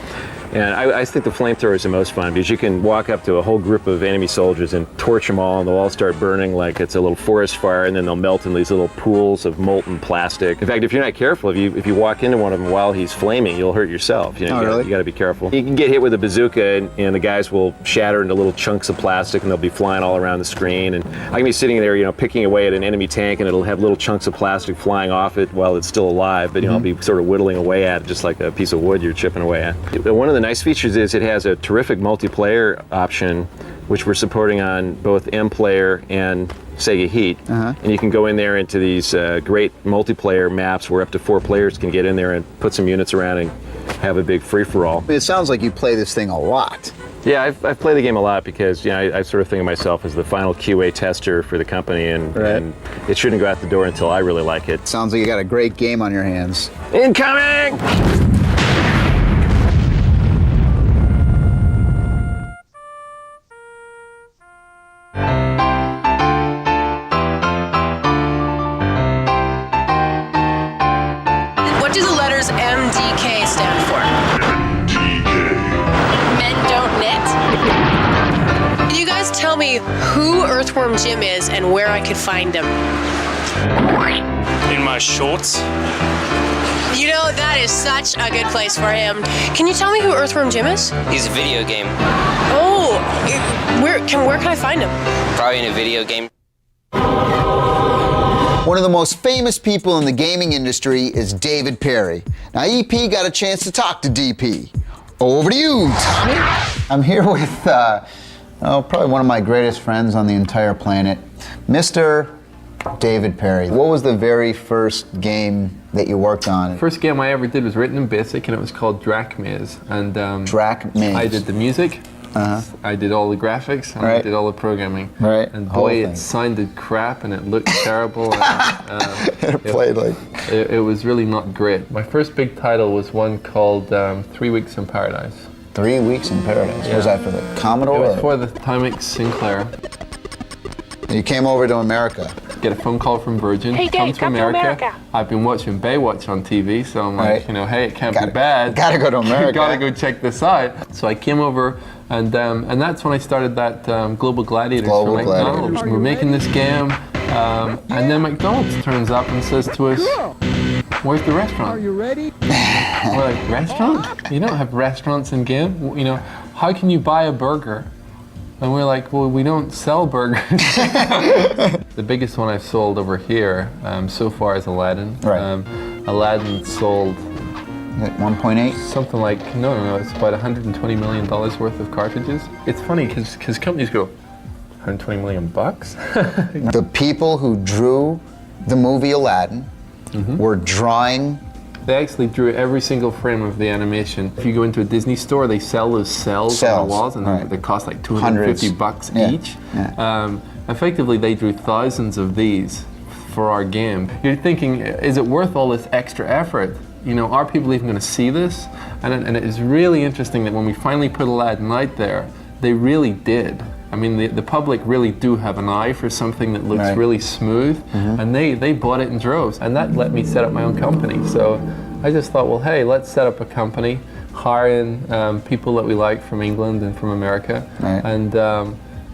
And I think the flamethrower is the most fun because you can walk up to a whole group of enemy soldiers and torch them all, and they'll all start burning like it's a little forest fire, and then they'll melt in these little pools of molten plastic. In fact, if you're not careful, if you walk into one of them while he's flaming, you'll hurt yourself. You got to be careful. You can get hit with a bazooka, and the guys will shatter into little chunks of plastic, and they'll be flying all around the screen. And I can be sitting there, picking away at an enemy tank, and it'll have little chunks of plastic flying off it while it's still alive. But I'll be sort of whittling away at it, just like a piece of wood you're chipping away at. One of the nice features is it has a terrific multiplayer option, which we're supporting on both M-Player and Sega Heat. And you can go in there into these great multiplayer maps where up to 4 players can get in there and put some units around and have a big free-for-all. It sounds like you play this thing a lot. Yeah, I've played the game a lot because I sort of think of myself as the final QA tester for the company, and it shouldn't go out the door until I really like it. Sounds like you got a great game on your hands. Incoming! What do the letters MDK stand for? Men don't knit? Can you guys tell me who Earthworm Jim is and where I could find him? In my shorts. That is such a good place for him. Can you tell me who Earthworm Jim is? He's a video game. Oh, where can I find him? Probably in a video game. One of the most famous people in the gaming industry is David Perry. Now, EP got a chance to talk to DP. Over to you, Tommy. I'm here with probably one of my greatest friends on the entire planet, Mr. David Perry. What was the very first game that you worked on? First game I ever did was written in BASIC, and it was called Drachmaze. And Drachmaze. I did the music. I did all the graphics, and I did all the programming. And boy, it sounded crap, and it looked terrible. And, it was really not great. My first big title was one called 3 Weeks in Paradise. 3 Weeks in Paradise? Yeah. Was that for the Commodore? It was for the Timex Sinclair. You came over to America. Get a phone call from Virgin. Hey, Dad, come to America. I've been watching Baywatch on TV, so I'm like, hey, it can't be bad. Gotta go to America. Gotta go check this out. So I came over, and that's when I started that Global Gladiators for McDonald's. We're making this game, and then McDonald's turns up and says to us, "Where's the restaurant?" Are you ready? We're like, restaurant? You don't have restaurants in game. How can you buy a burger? And we're like, well, we don't sell burgers. The biggest one I've sold over here so far is Aladdin. Aladdin sold 1.8? Something like, no, it's about $120 million worth of cartridges. It's funny because companies go, 120 million bucks? The people who drew the movie Aladdin were drawing. They actually drew every single frame of the animation. If you go into a Disney store, they sell those cells on the walls, and they cost like $250 each. Effectively, they drew thousands of these for our game. You're thinking, is it worth all this extra effort? You know, are people even going to see this? And it is really interesting that when we finally put Aladdin out there, they really did. I mean, the public really do have an eye for something that looks really smooth, and they bought it in droves. And that let me set up my own company. So I just thought, well, hey, let's set up a company, hire in people that we like from England and from America,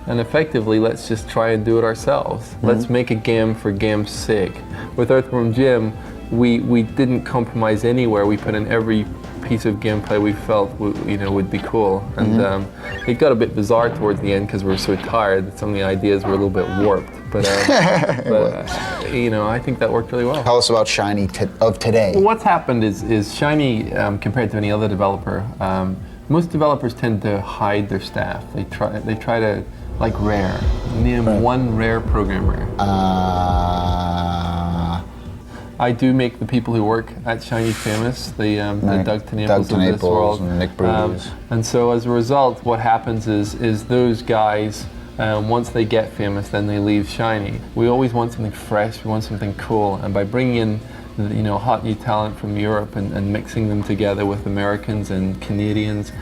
and effectively, let's just try and do it ourselves. Let's make a game for game's sake. With Earthworm Jim, we didn't compromise anywhere. We put in every piece of gameplay we felt would be cool, and it got a bit bizarre towards the end because we were so tired that some of the ideas were a little bit warped. But I think that worked really well. Tell us about Shiny of today. Well, what's happened is Shiny, compared to any other developer, most developers tend to hide their staff. They try to, like Rare. Name one Rare programmer. I do make the people who work at Shiny famous, the Doug Tenaples of this world. And Nick Bruce. And so as a result, what happens is those guys, once they get famous, then they leave Shiny. We always want something fresh, we want something cool, and by bringing in hot new talent from Europe and mixing them together with Americans and Canadians,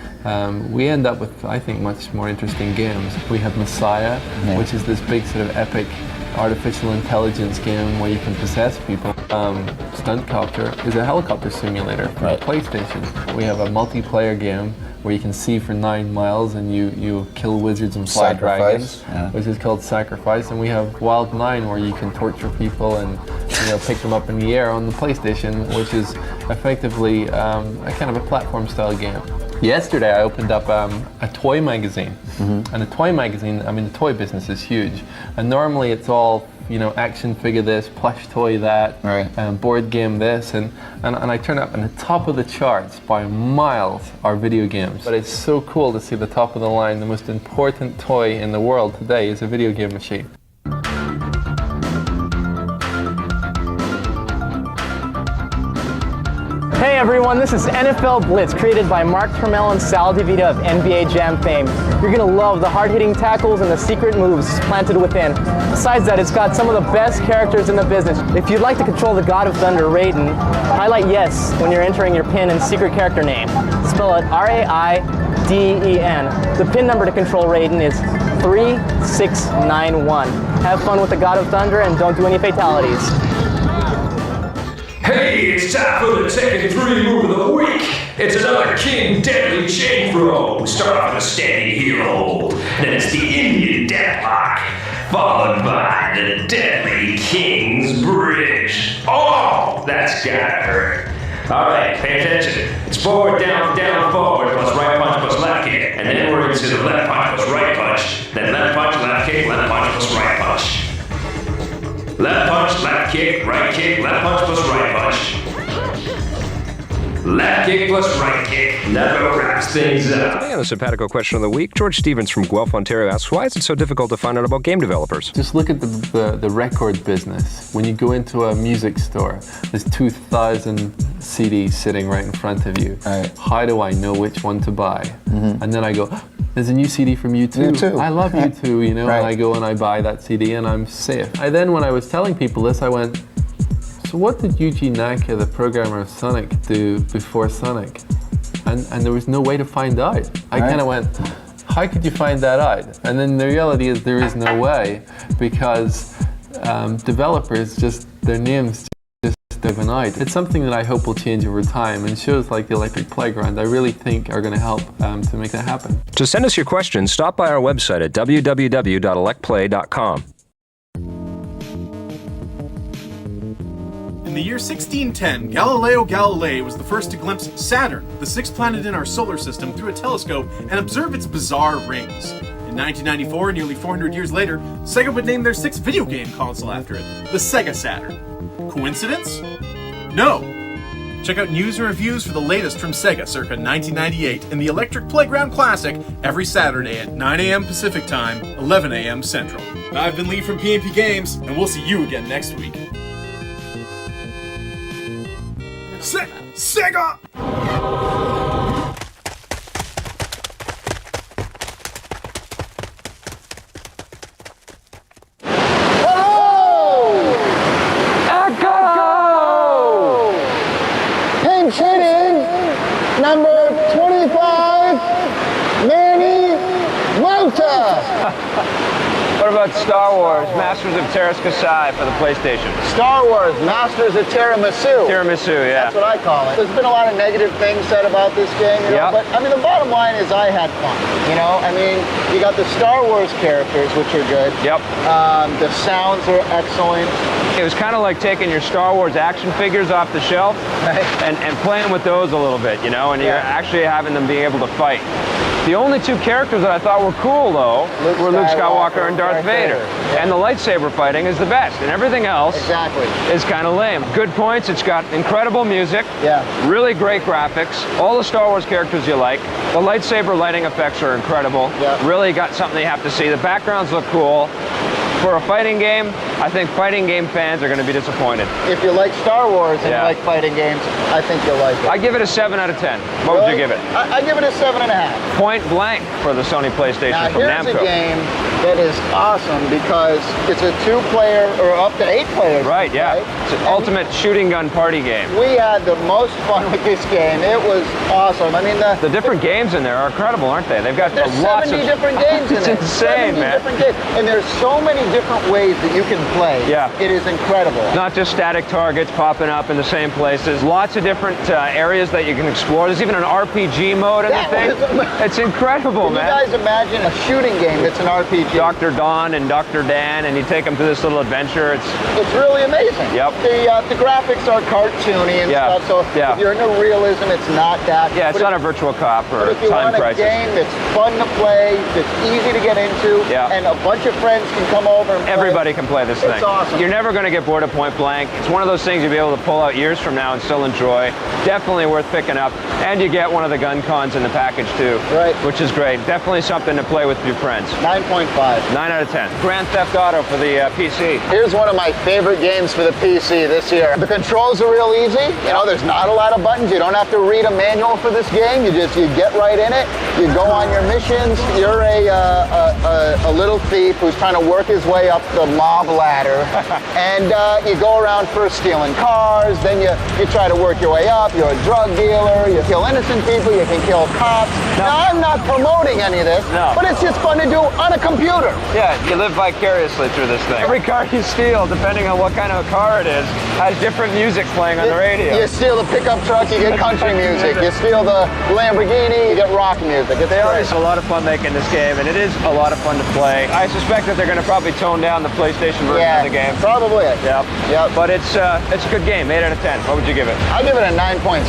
we end up with, I think, much more interesting games. We have Messiah, which is this big sort of epic artificial intelligence game where you can possess people. Stunt Copter is a helicopter simulator for the PlayStation. We have a multiplayer game where you can see for 9 miles and you kill wizards and fly dragons, which is called Sacrifice. And we have Wild 9 where you can torture people and pick them up in the air on the PlayStation, which is effectively a kind of a platform style game. Yesterday I opened up a toy magazine, and a toy magazine, I mean the toy business is huge, and normally it's all action figure this, plush toy that, board game this, and I turn up, and the top of the charts by miles are video games. But it's so cool to see the top of the line. The most important toy in the world today is a video game machine. Hey everyone, this is NFL Blitz, created by Mark Turmel and Sal DeVita of NBA Jam fame. You're gonna love the hard-hitting tackles and the secret moves planted within. Besides that, it's got some of the best characters in the business. If you'd like to control the God of Thunder, Raiden, highlight yes when you're entering your pin and secret character name. Spell it R-A-I-D-E-N. The pin number to control Raiden is 3691. Have fun with the God of Thunder and don't do any fatalities. Hey, it's time for the Tekken 3 move of the week. It's another King Deadly chain throw. We start off with a standing heel hold. Then it's the Indian Deathlock, followed by the Deadly King's Bridge. Oh, that's gotta hurt. Alright, pay attention. It's forward, down, down, forward, plus right punch, plus left kick. And then we're into the left punch, plus right punch. Then left punch, left kick, left punch, plus right punch. Left punch, left kick, left punch plus right punch. Left kick plus right kick. Never wraps things up. Today on the Simpatico Question of the Week, George Stevens from Guelph, Ontario asks, why is it so difficult to find out about game developers? Just look at the record business. When you go into a music store, there's 2,000 CDs sitting right in front of you. How do I know which one to buy? And then I go, there's a new CD from U2. I love U2, and I go and I buy that CD and I'm safe. When I was telling people this, I went, so what did Yuji Naka, the programmer of Sonic, do before Sonic? And there was no way to find out. I kind of went, how could you find that out? And then the reality is there is no way, because developers their names just given out. It's something that I hope will change over time, and shows like the Electric Playground I really think are going to help to make that happen. To send us your questions, stop by our website at www.electplay.com. In the year 1610, Galileo Galilei was the first to glimpse Saturn, the sixth planet in our solar system, through a telescope and observe its bizarre rings. In 1994, nearly 400 years later, Sega would name their sixth video game console after it, the Sega Saturn. Coincidence? No. Check out news and reviews for the latest from Sega circa 1998 in the Electric Playground Classic every Saturday at 9 a.m. Pacific Time, 11 a.m. Central. I've been Lee from PNP Games, and we'll see you again next week. Sega! Pinch hitting, number 25, Manny Mota. What about Star Wars, Masters of Terras Kasai for the PlayStation? Star Wars, Masters of Tiramisu. Tiramisu, yeah. That's what I call it. There's been a lot of negative things said about this game, you know, but I mean, the bottom line is I had fun, you know? I mean, you got the Star Wars characters, which are good. Yep. The sounds are excellent. It was kind of like taking your Star Wars action figures off the shelf and playing with those a little bit, you know, and you're actually having them being able to fight. The only two characters that I thought were cool, though, were Luke Skywalker and Darth Vader. And the lightsaber fighting is the best, and everything else is kind of lame. Good points, it's got incredible music, really great graphics, all the Star Wars characters you like. The lightsaber lighting effects are incredible. Really got something you have to see. The backgrounds look cool. For a fighting game, I think fighting game fans are going to be disappointed. If you like Star Wars and you like fighting games, I think you'll like it. I give it a 7 out of 10. What would you give it? I give it a 7.5. Point blank for the Sony PlayStation now, from here's Namco. a game that is awesome because it's a 2-player or up to 8 players. Right, yeah. Right? It's an ultimate shooting gun party game. We had the most fun with this game. It was awesome. I mean, the different games in there are incredible, aren't they? They've got lots of 70 different games in there. It's insane, man. Different games. And there's so many different ways that you can play. Yeah. It is incredible. Not just static targets popping up in the same places. Lots of different areas that you can explore. There's even an RPG mode in the thing. It's incredible, man. Can you guys imagine a shooting game that's an RPG? Dr. Don and Dr. Dan, and you take them through this little adventure. It's really amazing. Yep. The graphics are cartoony and stuff, so if you're into realism, it's not that. Yeah, it's not a virtual cop or if you time want crisis. a game that's fun to play, that's easy to get into, and a bunch of friends can come over and play. Everybody can play this thing. It's awesome. You're never going to get bored of Point Blank. It's one of those things you'll be able to pull out years from now and still enjoy. Definitely worth picking up. And you get one of the gun cons in the package too. Right. Which is great. Definitely something to play with your friends. 9.5. 9 out of 10. Grand Theft Auto for the PC. Here's one of my favorite games for the PC this year. The controls are real easy. You know, there's not a lot of buttons. You don't have to read a manual for this game. You get right in it. You go on your missions. You're a little thief who's trying to work his way up the mob ladder. And you go around first stealing cars, then you try to work your way up. You're a drug dealer. You kill innocent people. You can kill cops. Now, I'm not promoting any of this, but it's just fun to do on a computer. Yeah, you live vicariously through this thing. Every car you steal, depending on what kind of a car it is, has different music playing on the radio. You steal the pickup truck, you get country music. You steal the Lamborghini, you get rock music. They always have a lot of fun making this game, and it is a lot of fun to play. I suspect that they're going to probably tone down the PlayStation version of the game. Probably. Yep. But it's a good game. 8 out of 10. What would you give it? I give it a 9.7.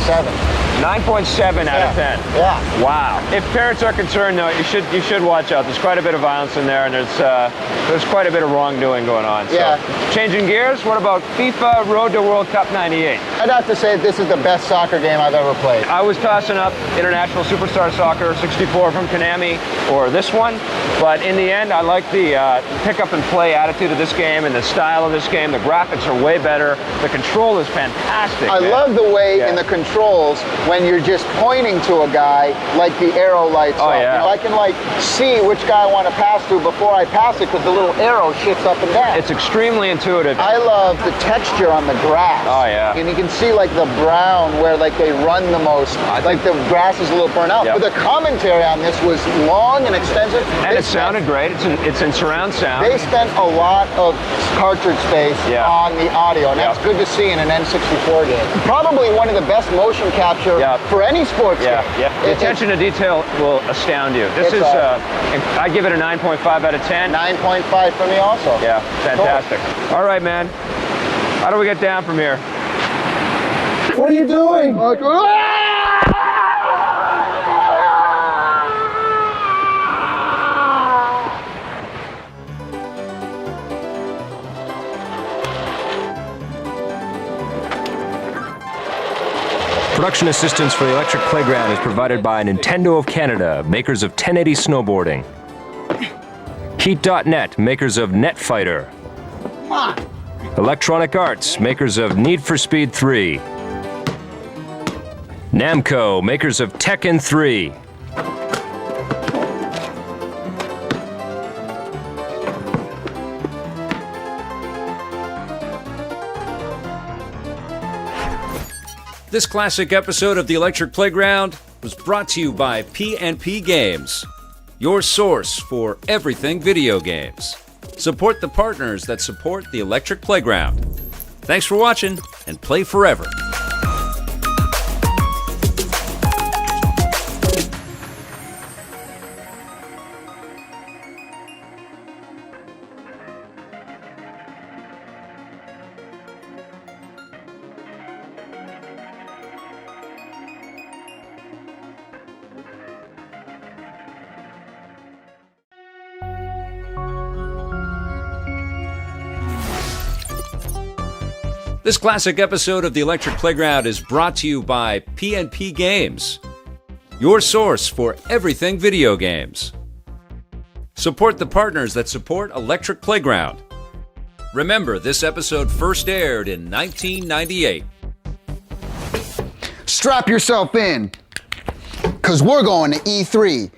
9.7 out of 10. Yeah. Wow. If parents are concerned, though, you should watch out. There's quite a bit of violence in there, and there's quite a bit of wrongdoing going on. So, changing gears, what about FIFA Road to World Cup 98? I'd have to say this is the best soccer game I've ever played. I was tossing up International Superstar Soccer 64 from Konami or this one, but in the end, I like the pick up and play attitude of this game and the style of this game. The graphics are way better. The control is fantastic. I love the way in the controls when you're just pointing to a guy, like the arrow lights up. Yeah. You know, I can see which guy I want to pass to before I pass it because the little arrow shifts up and down. It's extremely intuitive. I love the texture on the grass. Oh yeah. And you can see the brown where they run the most. The grass is a little burnt out. But the commentary on this was long and extensive. And it sounded great. It's in surround sound. They spent a lot of cartridge space on the audio, and that's good to see in an N64 game. Probably one of the best motion capture for any sports game. The attention to detail will astound you. This is, I give it a 9.5 out of 10. 9.5 for me also. Yeah, fantastic. Cool. All right, man. How do we get down from here? What are you doing? Production assistance for the Electric Playground is provided by Nintendo of Canada, makers of 1080 Snowboarding. Heat.net, makers of Netfighter. Electronic Arts, makers of Need for Speed 3. Namco, makers of Tekken 3. This classic episode of the Electric Playground was brought to you by P&P Games, your source for everything video games. Support the partners that support the Electric Playground. Thanks for watching, and play forever. This classic episode of the Electric Playground is brought to you by P&P Games, your source for everything video games. Support the partners that support Electric Playground. Remember, this episode first aired in 1998. Strap yourself in, because we're going to E3.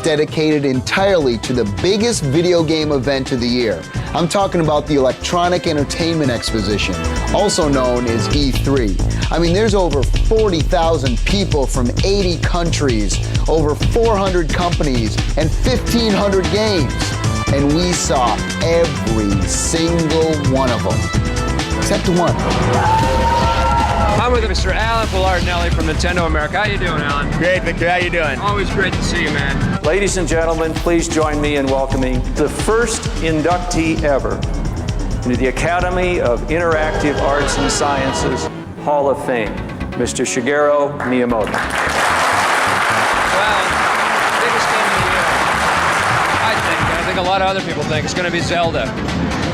Dedicated entirely to the biggest video game event of the year. I'm talking about the Electronic Entertainment Exposition, also known as E3. I mean, there's over 40,000 people from 80 countries, over 400 companies, and 1,500 games. And we saw every single one of them, except one. I'm with Mr. Alan Bellardinelli from Nintendo America. How you doing, Alan? Great, Victor. How you doing? Always great to see you, man. Ladies and gentlemen, please join me in welcoming the first inductee ever into the Academy of Interactive Arts and Sciences Hall of Fame, Mr. Shigeru Miyamoto. Well, biggest game of the year. I think a lot of other people think it's going to be Zelda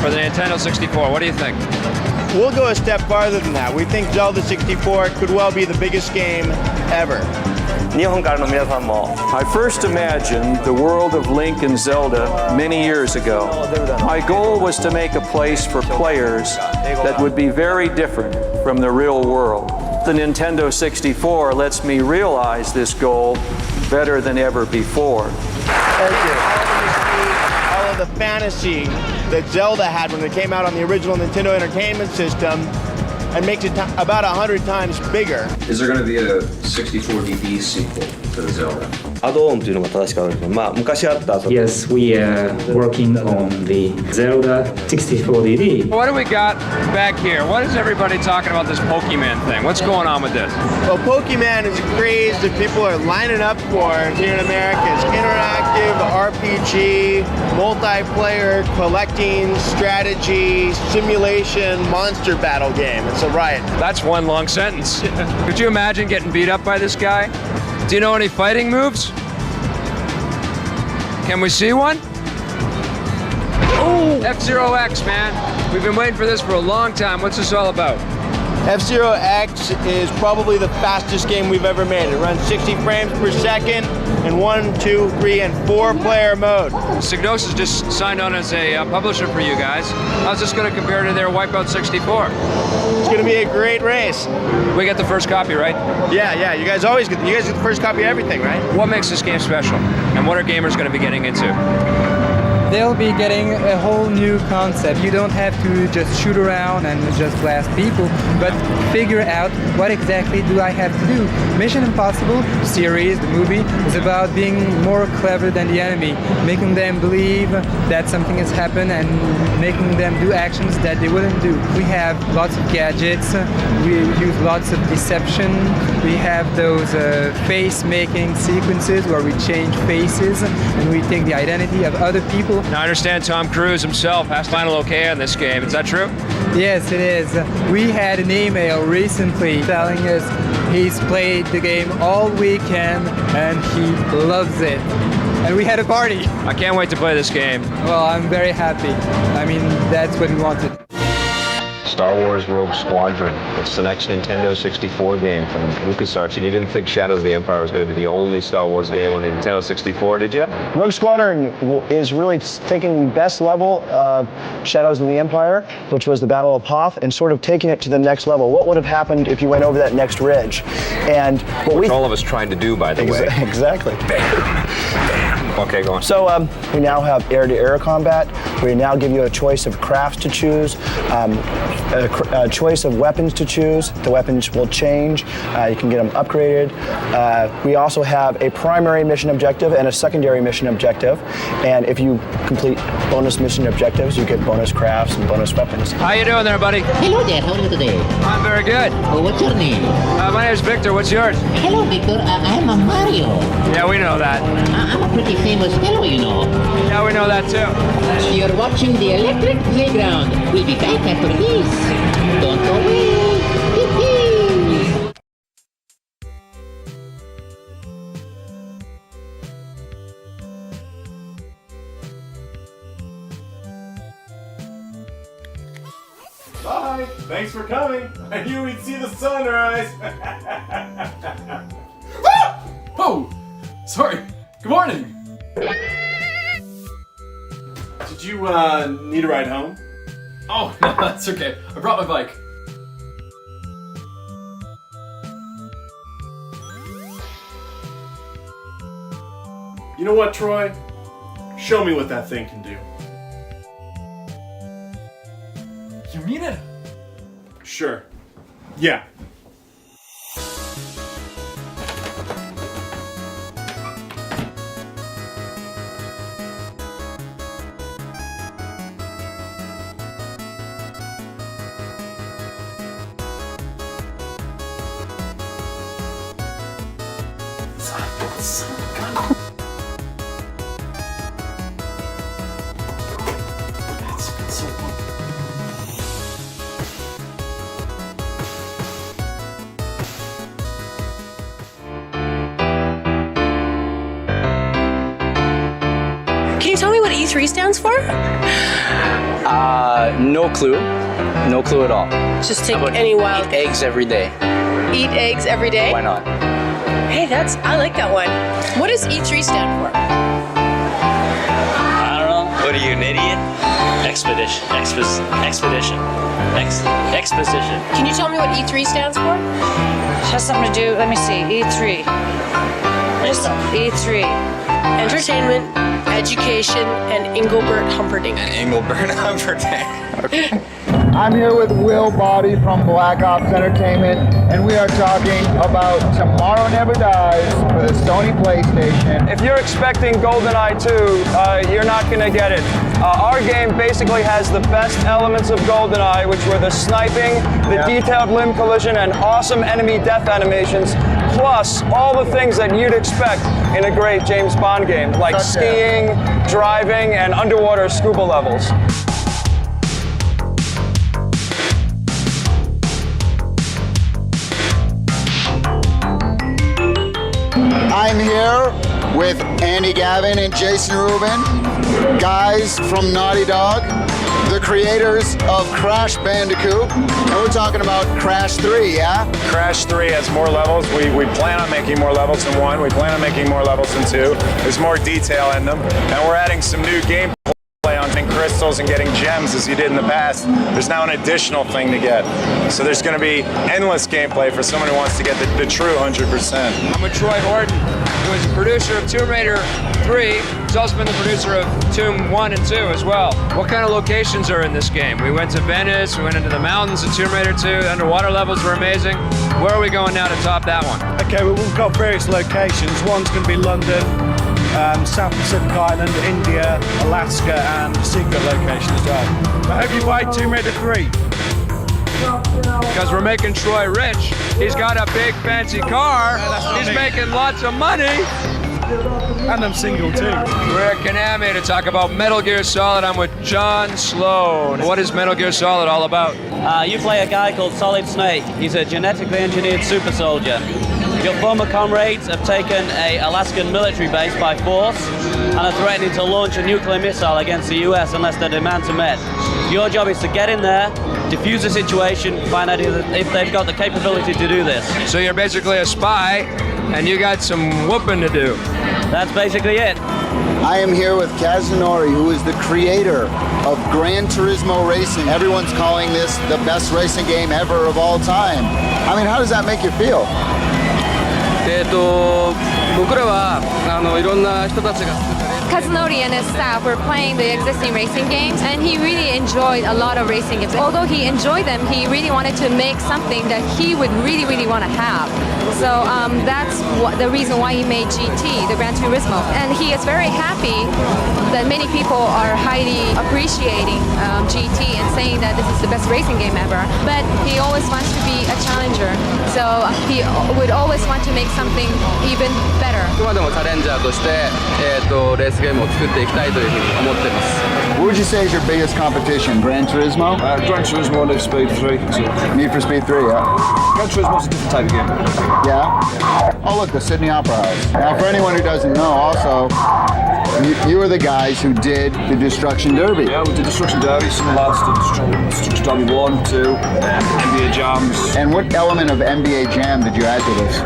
for the Nintendo 64. What do you think? We'll go a step farther than that. We think Zelda 64 could well be the biggest game ever. I first imagined the world of Link and Zelda many years ago. My goal was to make a place for players that would be very different from the real world. The Nintendo 64 lets me realize this goal better than ever before. Thank you. All of the fantasy that Zelda had when it came out on the original Nintendo Entertainment System, and makes it about 100 times bigger. Is there going to be a 64DB sequel to the Zelda? Yes, we are working on the Zelda 64DD. What do we got back here? What is everybody talking about this Pokemon thing? What's going on with this? Well, Pokemon is a craze that people are lining up for here in America. It's interactive, RPG, multiplayer, collecting, strategy, simulation, monster battle game. It's a riot. That's one long sentence. Could you imagine getting beat up by this guy? Do you know any fighting moves? Can we see one? Oh, F-Zero X, man. We've been waiting for this for a long time. What's this all about? F-Zero X is probably the fastest game we've ever made. It runs 60 frames per second in 1, 2, 3, and 4-player mode. Psygnosis just signed on as a publisher for you guys. How's this going to compare to their Wipeout 64? It's going to be a great race. We get the first copy, right? Yeah. You guys always get the first copy of everything, right? What makes this game special? And what are gamers going to be getting into? They'll be getting a whole new concept. You don't have to just shoot around and just blast people, but figure out what exactly do I have to do. Mission Impossible series, the movie, is about being more clever than the enemy, making them believe that something has happened and making them do actions that they wouldn't do. We have lots of gadgets, we use lots of deception, We have those face-making sequences where we change faces and we take the identity of other people. Now I understand Tom Cruise himself has to final okay on this game. Is that true? Yes, it is. We had an email recently telling us he's played the game all weekend and he loves it. And we had a party. I can't wait to play this game. Well, I'm very happy. I mean, that's what we wanted. Star Wars Rogue Squadron. It's the next Nintendo 64 game from LucasArts. And you didn't think Shadows of the Empire was going to be the only Star Wars game on Nintendo 64, did you? Rogue Squadron is really taking the best level of Shadows of the Empire, which was the Battle of Hoth, and sort of taking it to the next level. What would have happened if you went over that next ridge? And Which all of us tried to do, by the way. Exactly. Okay, go on. So we now have air-to-air combat. We now give you a choice of crafts to choose, a choice of weapons to choose. The weapons will change. You can get them upgraded. We also have a primary mission objective and a secondary mission objective. And if you complete bonus mission objectives, you get bonus crafts and bonus weapons. How you doing there, buddy? Hello there, how are you today? I'm very good. Oh, what's your name? My name is Victor. What's yours? Hello, Victor. I'm a Mario. Yeah, we know that. I'm a pretty famous fellow, you know. Yeah, we know that too. You're watching the Electric Playground. We'll be back after this. Don't go away. Bye. Thanks for coming. I knew we'd see the sunrise. Ah! Oh, sorry. Good morning. Did you need a ride home? Oh, no, that's okay. I brought my bike. You know what, Troy? Show me what that thing can do. You mean it? Sure. Yeah. Can you tell me what E3 stands for? No clue. No clue at all. Just take any wild. Eat eggs every day. Eat eggs every day? Why not? Hey, I like that one. What does E3 stand for? I don't know. What are you, an idiot? Expedition. Exposition. Can you tell me what E3 stands for? It has something to do, let me see, E3. Just E3. Entertainment, education, and Engelbert Humperdinck. Okay. I'm here with Will Body from Black Ops Entertainment, and we are talking about Tomorrow Never Dies for the Sony PlayStation. If you're expecting GoldenEye 2, you're not going to get it. Our game basically has the best elements of GoldenEye, which were the sniping, the detailed limb collision, and awesome enemy death animations, plus all the things that you'd expect in a great James Bond game, like skiing, driving, and underwater scuba levels. I'm here with Andy Gavin and Jason Rubin, guys from Naughty Dog, the creators of Crash Bandicoot, and we're talking about Crash 3, yeah? Crash 3 has more levels. We plan on making more levels than 1. We plan on making more levels than 2. There's more detail in them, and we're adding some new gameplay on getting crystals and getting gems as you did in the past. There's now an additional thing to get. So there's going to be endless gameplay for someone who wants to get the true 100%. I'm with Troy Horton, who is the producer of Tomb Raider 3. He's also been the producer of Tomb 1 and 2 as well. What kind of locations are in this game? We went to Venice, we went into the mountains of Tomb Raider 2. The underwater levels were amazing. Where are we going now to top that one? Okay, well, we've got various locations. One's going to be London, South Pacific Island, India, Alaska, and a secret location as well. I hope you played Tomb Raider 3. because we're making Troy rich. He's got a big fancy car. He's making lots of money. And I'm single too. We're at Konami to talk about Metal Gear Solid. I'm with John Sloan. What is Metal Gear Solid all about? You play a guy called Solid Snake. He's a genetically engineered super soldier. Your former comrades have taken an Alaskan military base by force and are threatening to launch a nuclear missile against the US unless their demands are met. Your job is to get in there, defuse the situation, find out if they've got the capability to do this. So you're basically a spy, and you got some whooping to do. That's basically it. I am here with Kazunori, who is the creator of Gran Turismo Racing. Everyone's calling this the best racing game ever of all time. I mean, how does that make you feel? 僕らはいろんな人たちが Kazunori and his staff were playing the existing racing games, and he really enjoyed a lot of racing games. Although he enjoyed them, he really wanted to make something that he would really want to have. So that's the reason why he made GT, the Gran Turismo. And he is very happy that many people are highly appreciating GT and saying that this is the best racing game ever. But he always wants to be a challenger. So he would always want to make something even better. 今でもチャレンジャーとしてレースゲームを作っていきたいというふうに思ってます。 What would you say is your biggest competition? Gran Turismo? Gran Turismo, Need for Speed 3. Need for Speed 3, yeah. Gran Turismo's a different type of game. Yeah? Oh, look, the Sydney Opera House. Now, for anyone who doesn't know, also, you are the guys who did the Destruction Derby. Yeah, we did Destruction Derby. Some lads did Destruction Derby 1, 2, NBA Jams. And what element of NBA Jam did you add to this?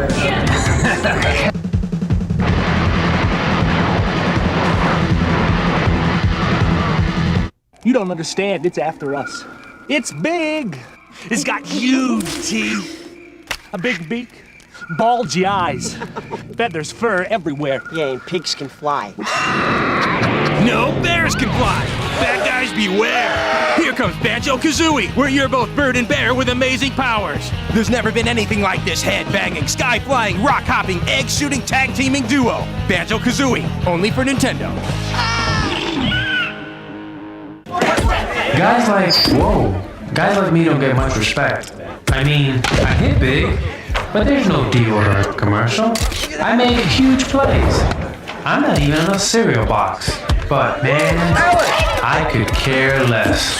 You don't understand, it's after us. It's big. It's got huge teeth, a big beak, bulgy eyes, feathers, fur everywhere. Yeah, and pigs can fly. No, bears can fly. Bad guys beware. Here comes Banjo-Kazooie, where you're both bird and bear with amazing powers. There's never been anything like this head-banging, sky-flying, rock-hopping, egg-shooting, tag-teaming duo. Banjo-Kazooie, only for Nintendo. Guys like me don't get much respect. I mean, I hit big, but there's no Dior commercial. I make huge plays. I'm not even in a cereal box. But man, I could care less.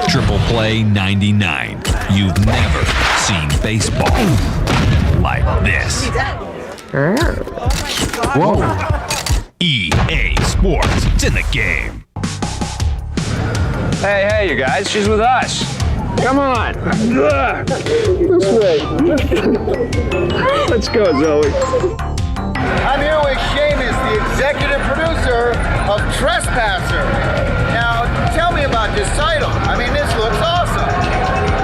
Triple Play 99. You've never seen baseball like this. Whoa. EA Sports. It's in the game. Hey, you guys, she's with us. Come on. This way. Let's go, Zoe. I'm here with Seamus, the executive producer of Trespasser. Now, tell me about this title. I mean, this looks awesome.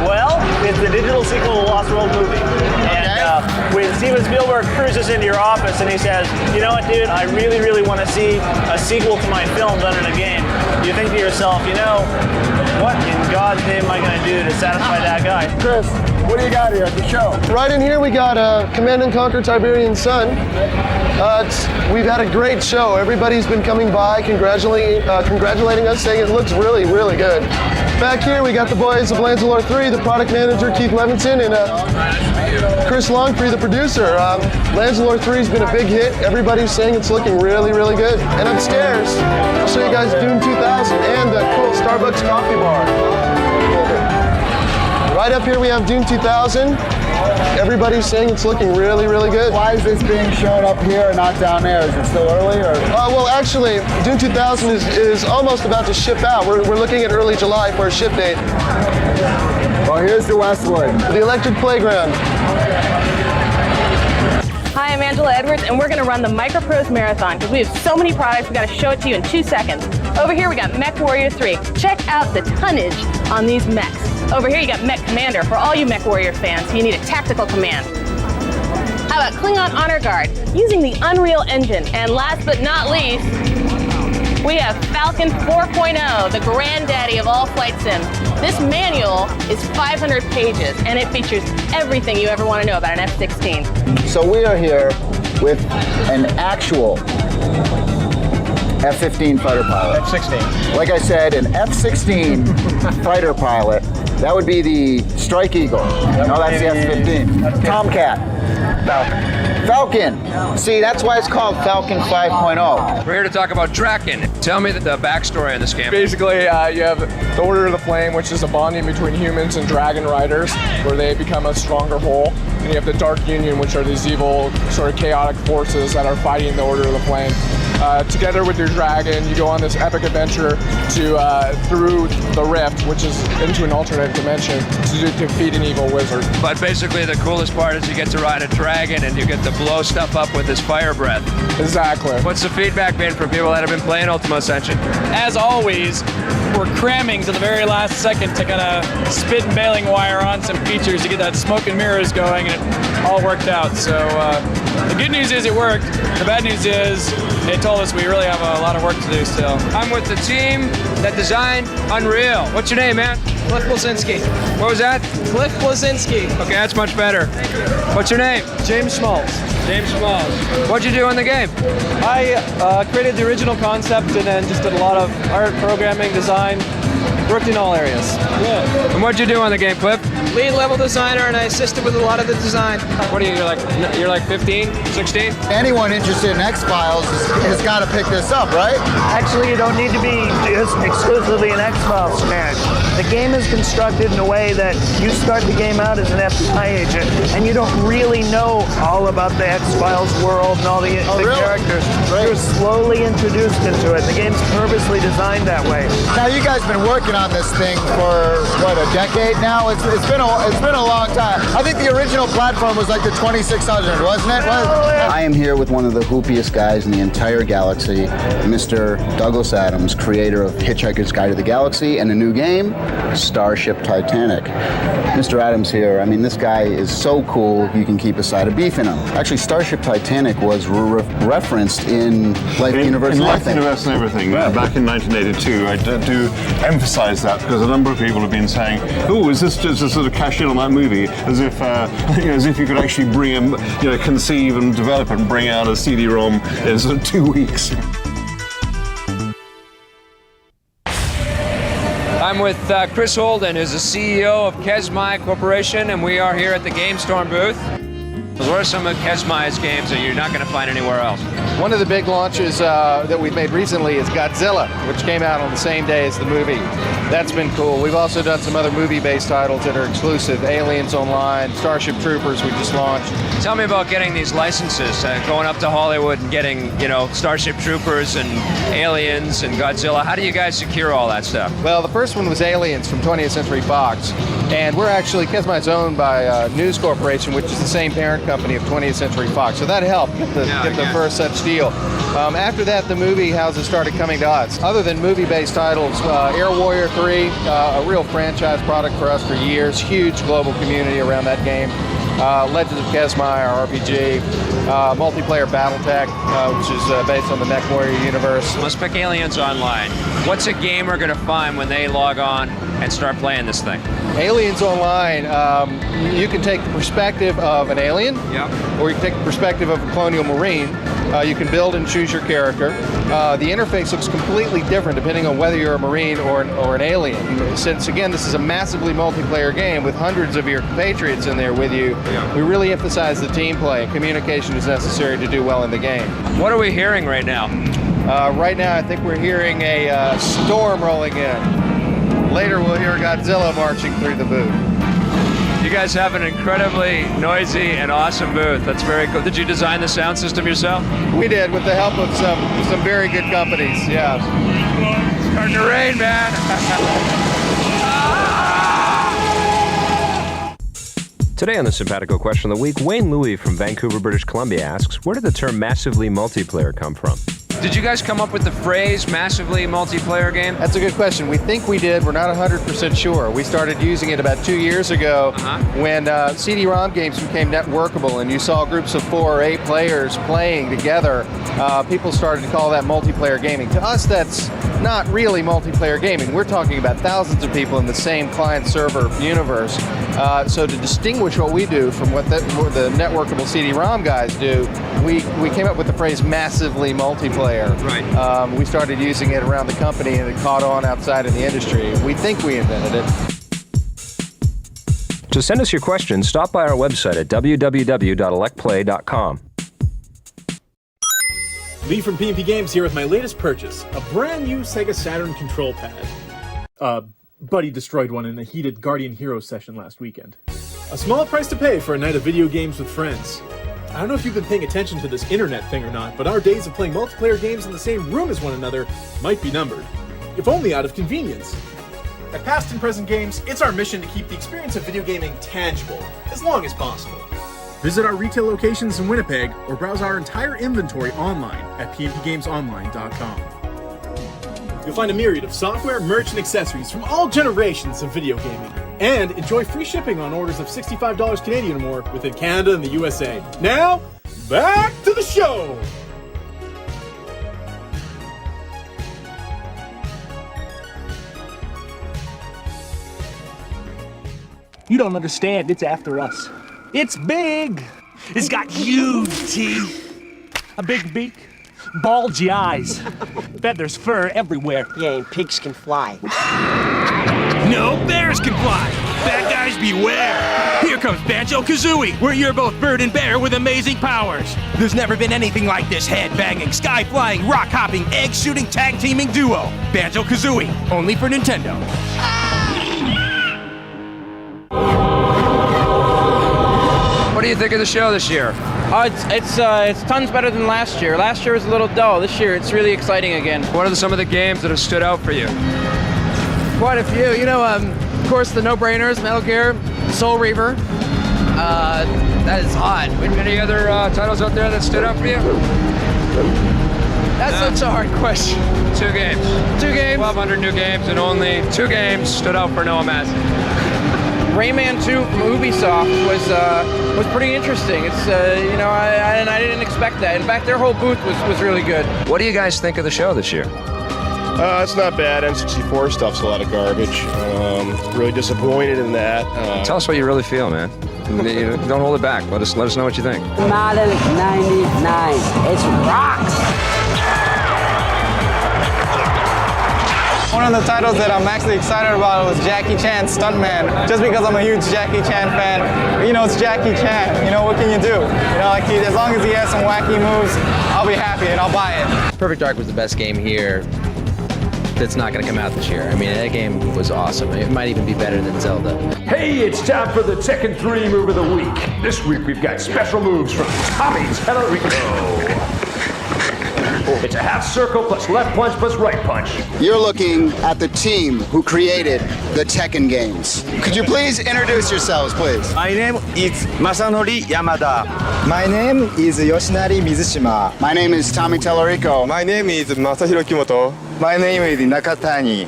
Well, it's the digital sequel to Lost World movie. And when Steven Spielberg cruises into your office and he says, you know what, dude, I really want to see a sequel to my film done in a game, you think to yourself, you know, what in God's name am I going to do to satisfy that guy? Chris, what do you got here at the show? Right in here we got Command and Conquer Tiberian Sun. We've had a great show. Everybody's been coming by congratulating us, saying it looks really good. Back here we got the boys of Lancelot 3, the product manager Keith Levinson and Chris Longtree, the producer. Lancelot 3 has been a big hit. Everybody's saying it's looking really good. And upstairs, I'll show you guys Doom 2000 and the cool Starbucks coffee bar. Right up here we have Doom 2000. Everybody's saying it's looking really good. Why is this being shown up here and not down there? Is it still early? Or? Well, actually, Doom 2000 is almost about to ship out. We're looking at early July for a ship date. Well, here's the Westwood. The Electric Playground. Hi, I'm Angela Edwards, and we're going to run the Microprose Marathon because we have so many products, we got to show it to you in 2 seconds. Over here, we got Mech Warrior 3. Check out the tonnage on these mechs. Over here, you got Mech Commander. For all you Mech Warrior fans, you need a tactical command. How about Klingon Honor Guard, using the Unreal Engine. And last but not least, we have Falcon 4.0, the granddaddy of all flight sims. This manual is 500 pages, and it features everything you ever want to know about an F-16. So we are here with an actual F-15 fighter pilot. F-16. Like I said, an F-16 fighter pilot That would be the Strike Eagle. No, that's the F-15. Tomcat. Falcon. See, that's why it's called Falcon 5.0. We're here to talk about Draken. Tell me the backstory on this game. Basically, you have the Order of the Flame, which is a bonding between humans and dragon riders, where they become a stronger whole. And you have the Dark Union, which are these evil, sort of chaotic forces that are fighting the Order of the Flame. Together with your dragon, you go on this epic adventure to through the rift, which is into an alternate dimension, to defeat an evil wizard. But basically, the coolest part is you get to ride a dragon and you get to blow stuff up with his fire breath. Exactly. What's the feedback been from people that have been playing Ultima Ascension? As always, we're cramming to the very last second to kind of spit and baling wire on some features to get that smoke and mirrors going, and it all worked out. So the good news is it worked. The bad news is they told us we really have a lot of work to do still. I'm with the team that designed Unreal. What's your name, man? Cliff Blazinski. What was that? Cliff Blazinski. Okay, that's much better. What's your name? James Schmaltz. James Schmaltz. What'd you do in the game? I created the original concept and then just did a lot of art, programming, design, worked in all areas. Yeah. And what'd you do on the game, Cliff? Lead level designer, and I assisted with a lot of the design. What are you, you're like 15, 16? Anyone interested in X-Files has got to pick this up, right? Actually, you don't need to be just exclusively an X-Files fan. The game is constructed in a way that you start the game out as an FBI agent, and you don't really know all about the X-Files world and all the characters. Right. You're slowly introduced into it. The game's purposely designed that way. Now, you guys have been working on this thing for, what, a decade now? It's been a long time. I think the original platform was like the 2600, wasn't it? I am here with one of the hoopiest guys in the entire galaxy, Mr. Douglas Adams, creator of Hitchhiker's Guide to the Galaxy and a new game, Starship Titanic. Mr. Adams here, I mean, this guy is so cool, you can keep a side of beef in him. Actually, Starship Titanic was referenced in Life, Universe, and Life, Universe and Everything. Right. Back in 1982, I do emphasize that because a number of people have been saying, "Oh, is this just a sort of cash in on that movie?" As if, as if you could actually bring, conceive and develop and bring out a CD-ROM in sort of 2 weeks. I'm with Chris Holden, who's the CEO of Kesmai Corporation, and we are here at the GameStorm booth. What are some of Kesmai's games that you're not going to find anywhere else? One of the big launches that we've made recently is Godzilla, which came out on the same day as the movie. That's been cool. We've also done some other movie-based titles that are exclusive. Aliens Online, Starship Troopers we just launched. Tell me about getting these licenses, going up to Hollywood and getting, Starship Troopers and Aliens and Godzilla. How do you guys secure all that stuff? Well, the first one was Aliens from 20th Century Fox. And we're actually, Kesmai's owned by News Corporation, which is the same parent company of 20th Century Fox. So that helped get the first such deal. After that, the movie houses started coming to us. Other than movie-based titles, Air Warrior 3, a real franchise product for us for years. Huge global community around that game. Legends of Kesmai, our RPG. Multiplayer Battletech, which is based on the MechWarrior universe. Let's pick Aliens Online. What's a gamer going to find when they log on and start playing this thing? Aliens Online, you can take the perspective of an alien, or you can take the perspective of a colonial marine. You can build and choose your character. The interface looks completely different depending on whether you're a marine or an alien. Since, again, this is a massively multiplayer game with hundreds of your compatriots in there with you, we really emphasize the team play. Communication is necessary to do well in the game. What are we hearing right now? Right now, I think we're hearing a storm rolling in. Later, we'll hear Godzilla marching through the booth. You guys have an incredibly noisy and awesome booth. That's very cool. Did you design the sound system yourself? We did, with the help of some very good companies, yeah. It's starting to rain, man. Today on the Simpatico Question of the Week, Wayne Louie from Vancouver, British Columbia asks, where did the term massively multiplayer come from? Did you guys come up with the phrase massively multiplayer game? That's a good question. We think we did. We're not 100% sure. We started using it about 2 years ago when CD-ROM games became networkable and you saw groups of 4 or 8 players playing together. People started to call that multiplayer gaming. To us, that's not really multiplayer gaming. We're talking about thousands of people in the same client-server universe. So to distinguish what we do from what the networkable CD-ROM guys do, we came up with the phrase massively multiplayer. Right. We started using it around the company and it caught on outside in the industry. We think we invented it. To send us your questions, stop by our website at www.electplay.com. Lee from P&P Games here with my latest purchase, a brand new Sega Saturn control pad. Buddy destroyed one in a heated Guardian Hero session last weekend. A small price to pay for a night of video games with friends. I don't know if you've been paying attention to this internet thing or not, but our days of playing multiplayer games in the same room as one another might be numbered. If only out of convenience. At Past and Present Games, it's our mission to keep the experience of video gaming tangible, as long as possible. Visit our retail locations in Winnipeg or browse our entire inventory online at pmpgamesonline.com. You'll find a myriad of software, merch, and accessories from all generations of video gaming. And enjoy free shipping on orders of $65 Canadian or more within Canada and the USA. Now, back to the show! You don't understand, it's after us. It's big. It's got huge teeth, a big beak, bulgy eyes, feathers, fur everywhere. Yeah, and pigs can fly. No bears can fly. Bad guys beware. Here comes Banjo-Kazooie, where you're both bird and bear with amazing powers. There's never been anything like this head-banging, sky-flying, rock-hopping, egg-shooting, tag-teaming duo. Banjo-Kazooie, only for Nintendo. What do you think of the show this year? It's tons better than last year. Last year was a little dull. This year it's really exciting again. What are some of the games that have stood out for you? Quite a few. You know, of course, the no-brainers, Metal Gear, Soul Reaver. That is hot. Any other titles out there that stood out for you? That's such a hard question. 2 games. 2 games. 1,200 new games, and only 2 games stood out for Noah Madsen. Rayman 2 from Ubisoft was pretty interesting. It's I didn't expect that. In fact, their whole booth was really good. What do you guys think of the show this year? It's not bad. N64 stuff's a lot of garbage. Really disappointed in that. Tell us what you really feel, man. Don't hold it back. Let us know what you think. Model 99. It's rocks. One of the titles that I'm actually excited about was Jackie Chan Stuntman, just because I'm a huge Jackie Chan fan. You know, it's Jackie Chan. You know, what can you do? You know, like as long as he has some wacky moves, I'll be happy and I'll buy it. Perfect Dark was the best game here that's not going to come out this year. I mean, that game was awesome. It might even be better than Zelda. Hey, it's time for the Tekken 3 move of the week. This week we've got special moves from Tommy Tallarico. It's a half circle plus left punch plus right punch. You're looking at the team who created the Tekken games. Could you please introduce yourselves, please? My name is Masanori Yamada. My name is Yoshinari Mizushima. My name is Tommy Tallarico. My name is Masahiro Kimoto. My name is Nakatani.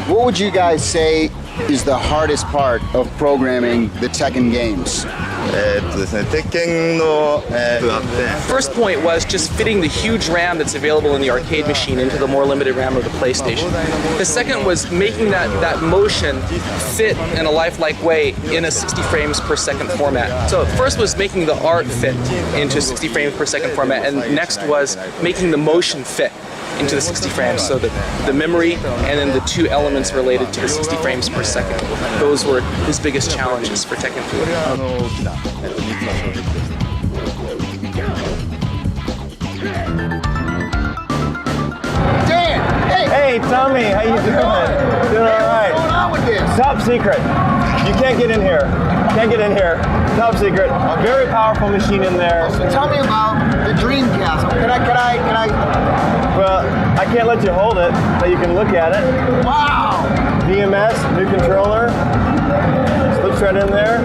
What would you guys say is the hardest part of programming the Tekken games? First point was just fitting the huge RAM that's available in the arcade machine into the more limited RAM of the PlayStation. The second was making that motion fit in a lifelike way in a 60 frames per second format. So first was making the art fit into 60 frames per second format, and next was making the motion fit into the 60 frames, so that the memory and then the 2 elements related to the 60 frames per second. Those were his biggest challenges for Tekken 3. Dan! Hey, Tommy, how you doing? Doing all right. What's going on with this? Top secret. You can't get in here. Can't get in here. Top secret. Very powerful machine in there. So tell me about the Dreamcast. Can I? Well, I can't let you hold it, but you can look at it. Wow! DMS, new controller. Slips right in there.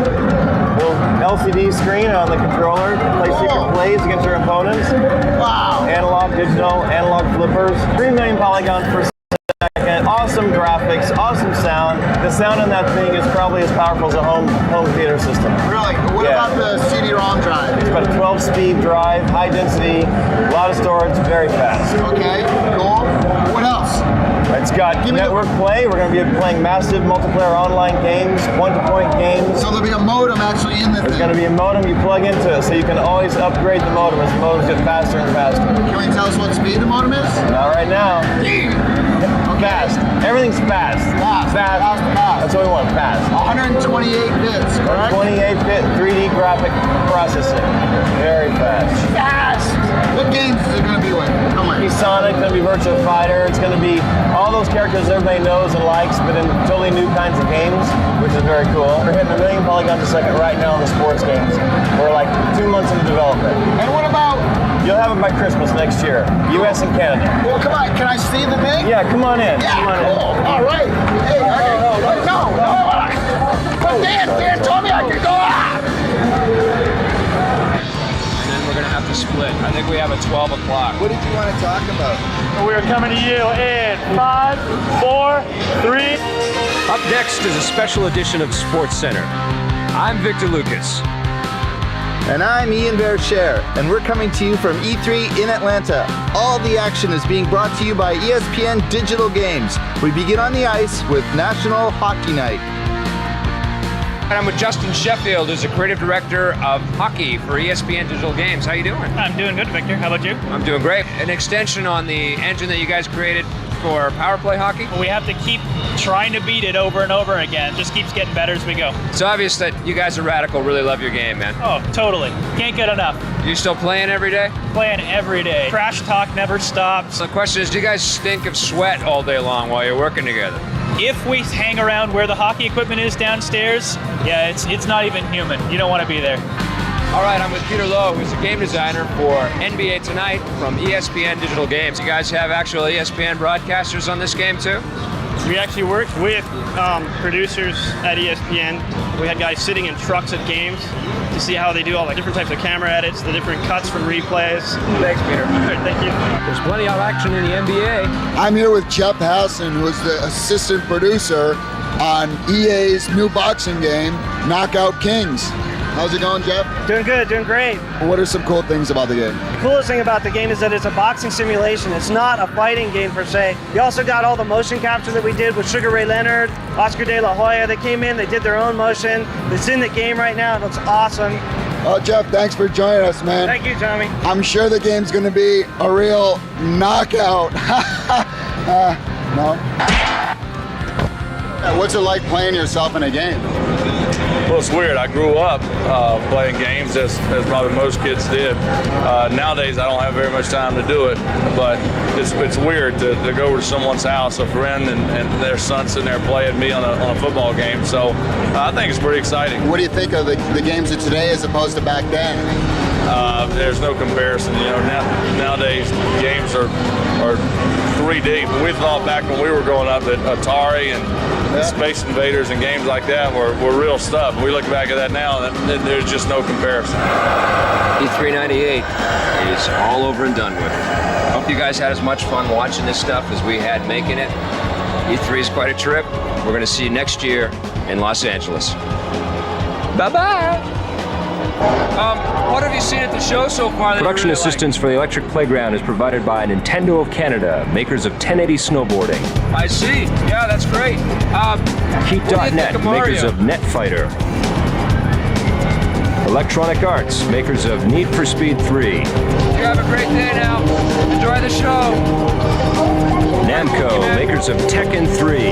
Little LCD screen on the controller. Play secret plays against your opponents. Wow! Analog, digital, analog flippers. 3 million polygons per second. Awesome graphics, awesome sound. The sound on that thing is probably as powerful as a home theater system. Really? What about the CD-ROM drive? It's about a 12-speed drive, high density, a lot of storage, very fast. Okay, cool. What else? It's got network play. We're going to be playing massive multiplayer online games, point-to-point games. So there'll be a modem actually in the thing. There's going to be a modem you plug into it, so you can always upgrade the modem as the modems get faster and faster. Can you tell us what speed the modem is? Not right now. Okay. fast. Everything's fast. Fast. That's what we want, fast. 128 bits, correct? 28-bit 3D graphic processing. Very fast. Fast! What games is it going to be with? Come on. It's Sonic, going to be Virtua Fighter. It's going to be all those characters everybody knows and likes, but in totally new kinds of games, which is very cool. We're hitting 1 million polygons a second right now in the sports games. We're like 2 months into development. And what about... You'll have it by Christmas next year. U.S. and Canada. Well, come on. Can I see the thing? Yeah, come on in. Yeah, come on cool. in. All right. Hey, no. But Dan told me I could go out. And then we're going to have to split. I think we have a 12 o'clock. What did you want to talk about? We're coming to you in 5, 4, 3. Up next is a special edition of Sports Center. I'm Victor Lucas. And I'm Ian Vercher, and we're coming to you from E3 in Atlanta. All the action is being brought to you by ESPN Digital Games. We begin on the ice with National Hockey Night. And I'm with Justin Sheffield, who's the creative director of hockey for ESPN Digital Games. How you doing? I'm doing good, Victor. How about you? I'm doing great. An extension on the engine that you guys created for power play hockey? We have to keep trying to beat it over and over again. It just keeps getting better as we go. It's obvious that you guys are radical, really love your game, man. Oh, totally. Can't get enough. You still playing every day? Playing every day. Trash talk never stops. So the question is, do you guys stink of sweat all day long while you're working together? If we hang around where the hockey equipment is downstairs, yeah, it's not even human. You don't want to be there. All right, I'm with Peter Lowe, who's a game designer for NBA Tonight from ESPN Digital Games. You guys have actual ESPN broadcasters on this game too? We actually worked with producers at ESPN. We had guys sitting in trucks at games to see how they do all the different types of camera edits, the different cuts from replays. Thanks, Peter. All right, thank you. There's plenty of action in the NBA. I'm here with Jeff Hassan, who is the assistant producer on EA's new boxing game, Knockout Kings. How's it going, Jeff? Doing good, doing great. What are some cool things about the game? The coolest thing about the game is that it's a boxing simulation. It's not a fighting game per se. You also got all the motion capture that we did with Sugar Ray Leonard, Oscar De La Hoya. They came in, they did their own motion. It's in the game right now. It looks awesome. Oh, Jeff, thanks for joining us, man. Thank you, Tommy. I'm sure the game's going to be a real knockout. No? What's it like playing yourself in a game? Well, it's weird. I grew up playing games as probably most kids did. Nowadays, I don't have very much time to do it, but it's weird to go over to someone's house, a friend, and their son sitting there playing me on a football game. So I think it's pretty exciting. What do you think of the games of today as opposed to back then? There's no comparison. You know, nowadays games are 3D. But we thought back when we were growing up that Atari and Space Invaders and games like that were real stuff. We look back at that now, and there's just no comparison. E3 98 is all over and done with. Hope you guys had as much fun watching this stuff as we had making it. E3 is quite a trip. We're going to see you next year in Los Angeles. Bye-bye. What have you seen at the show so far? Production assistance for the Electric Playground is provided by Nintendo of Canada, makers of 1080 snowboarding. I see. Yeah, that's great. Heat.net, makers of Netfighter. Electronic Arts, makers of Need for Speed 3. You have a great day now. Enjoy the show. Namco, makers of Tekken 3.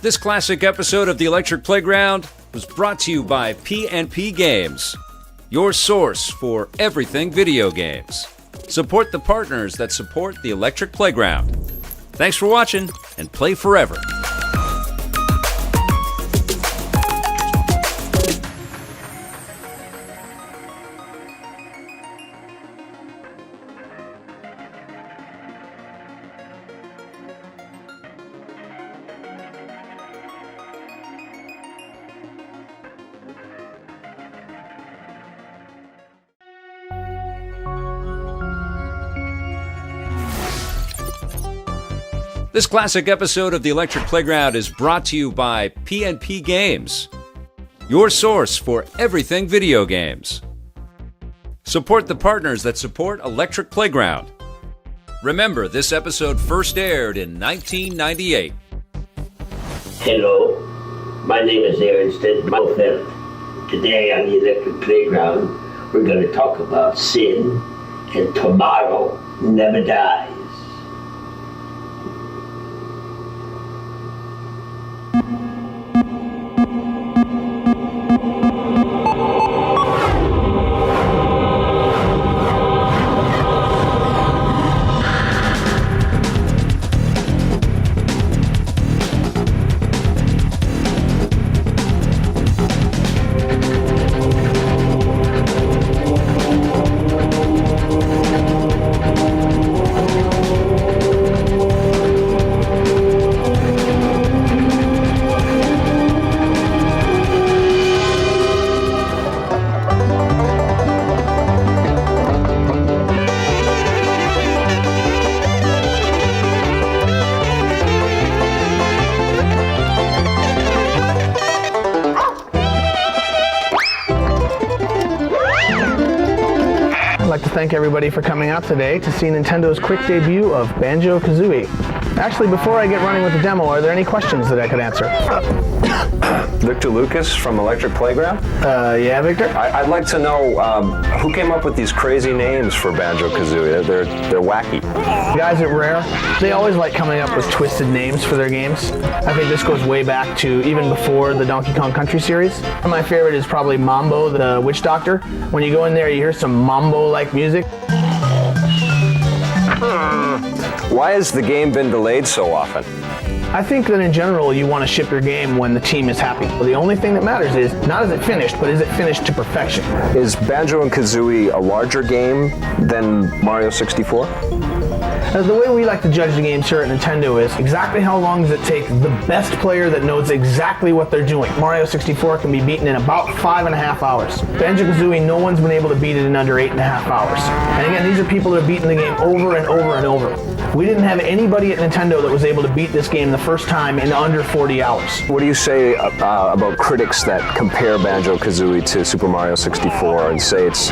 This classic episode of The Electric Playground was brought to you by P&P Games, your source for everything video games. Support the partners that support The Electric Playground. Thanks for watching, and play forever. This classic episode of The Electric Playground is brought to you by P&P Games, your source for everything video games. Support the partners that support Electric Playground. Remember, this episode first aired in 1998. Hello, my name is Aaron Stentmouth. Today on the Electric Playground, we're going to talk about sin and tomorrow never dies. I'd like to thank everybody for coming out today to see Nintendo's quick debut of Banjo-Kazooie. Actually, before I get running with the demo, are there any questions that I could answer? Victor Lucas from Electric Playground? Yeah, Victor? I'd like to know who came up with these crazy names for Banjo-Kazooie. They're wacky. The guys at Rare, they always like coming up with twisted names for their games. I think this goes way back to even before the Donkey Kong Country series. My favorite is probably Mambo, the Witch Doctor. When you go in there, you hear some Mambo-like music. Why has the game been delayed so often? I think that in general, you want to ship your game when the team is happy. The only thing that matters is, not is it finished, but is it finished to perfection? Is Banjo and Kazooie a larger game than Mario 64? The way we like to judge the games here at Nintendo is exactly how long does it take the best player that knows exactly what they're doing. Mario 64 can be beaten in about 5.5 hours. Banjo-Kazooie, no one's been able to beat it in under 8.5 hours. And again, these are people that have beaten the game over and over and over. We didn't have anybody at Nintendo that was able to beat this game the first time in under 40 hours. What do you say about critics that compare Banjo-Kazooie to Super Mario 64 and say it's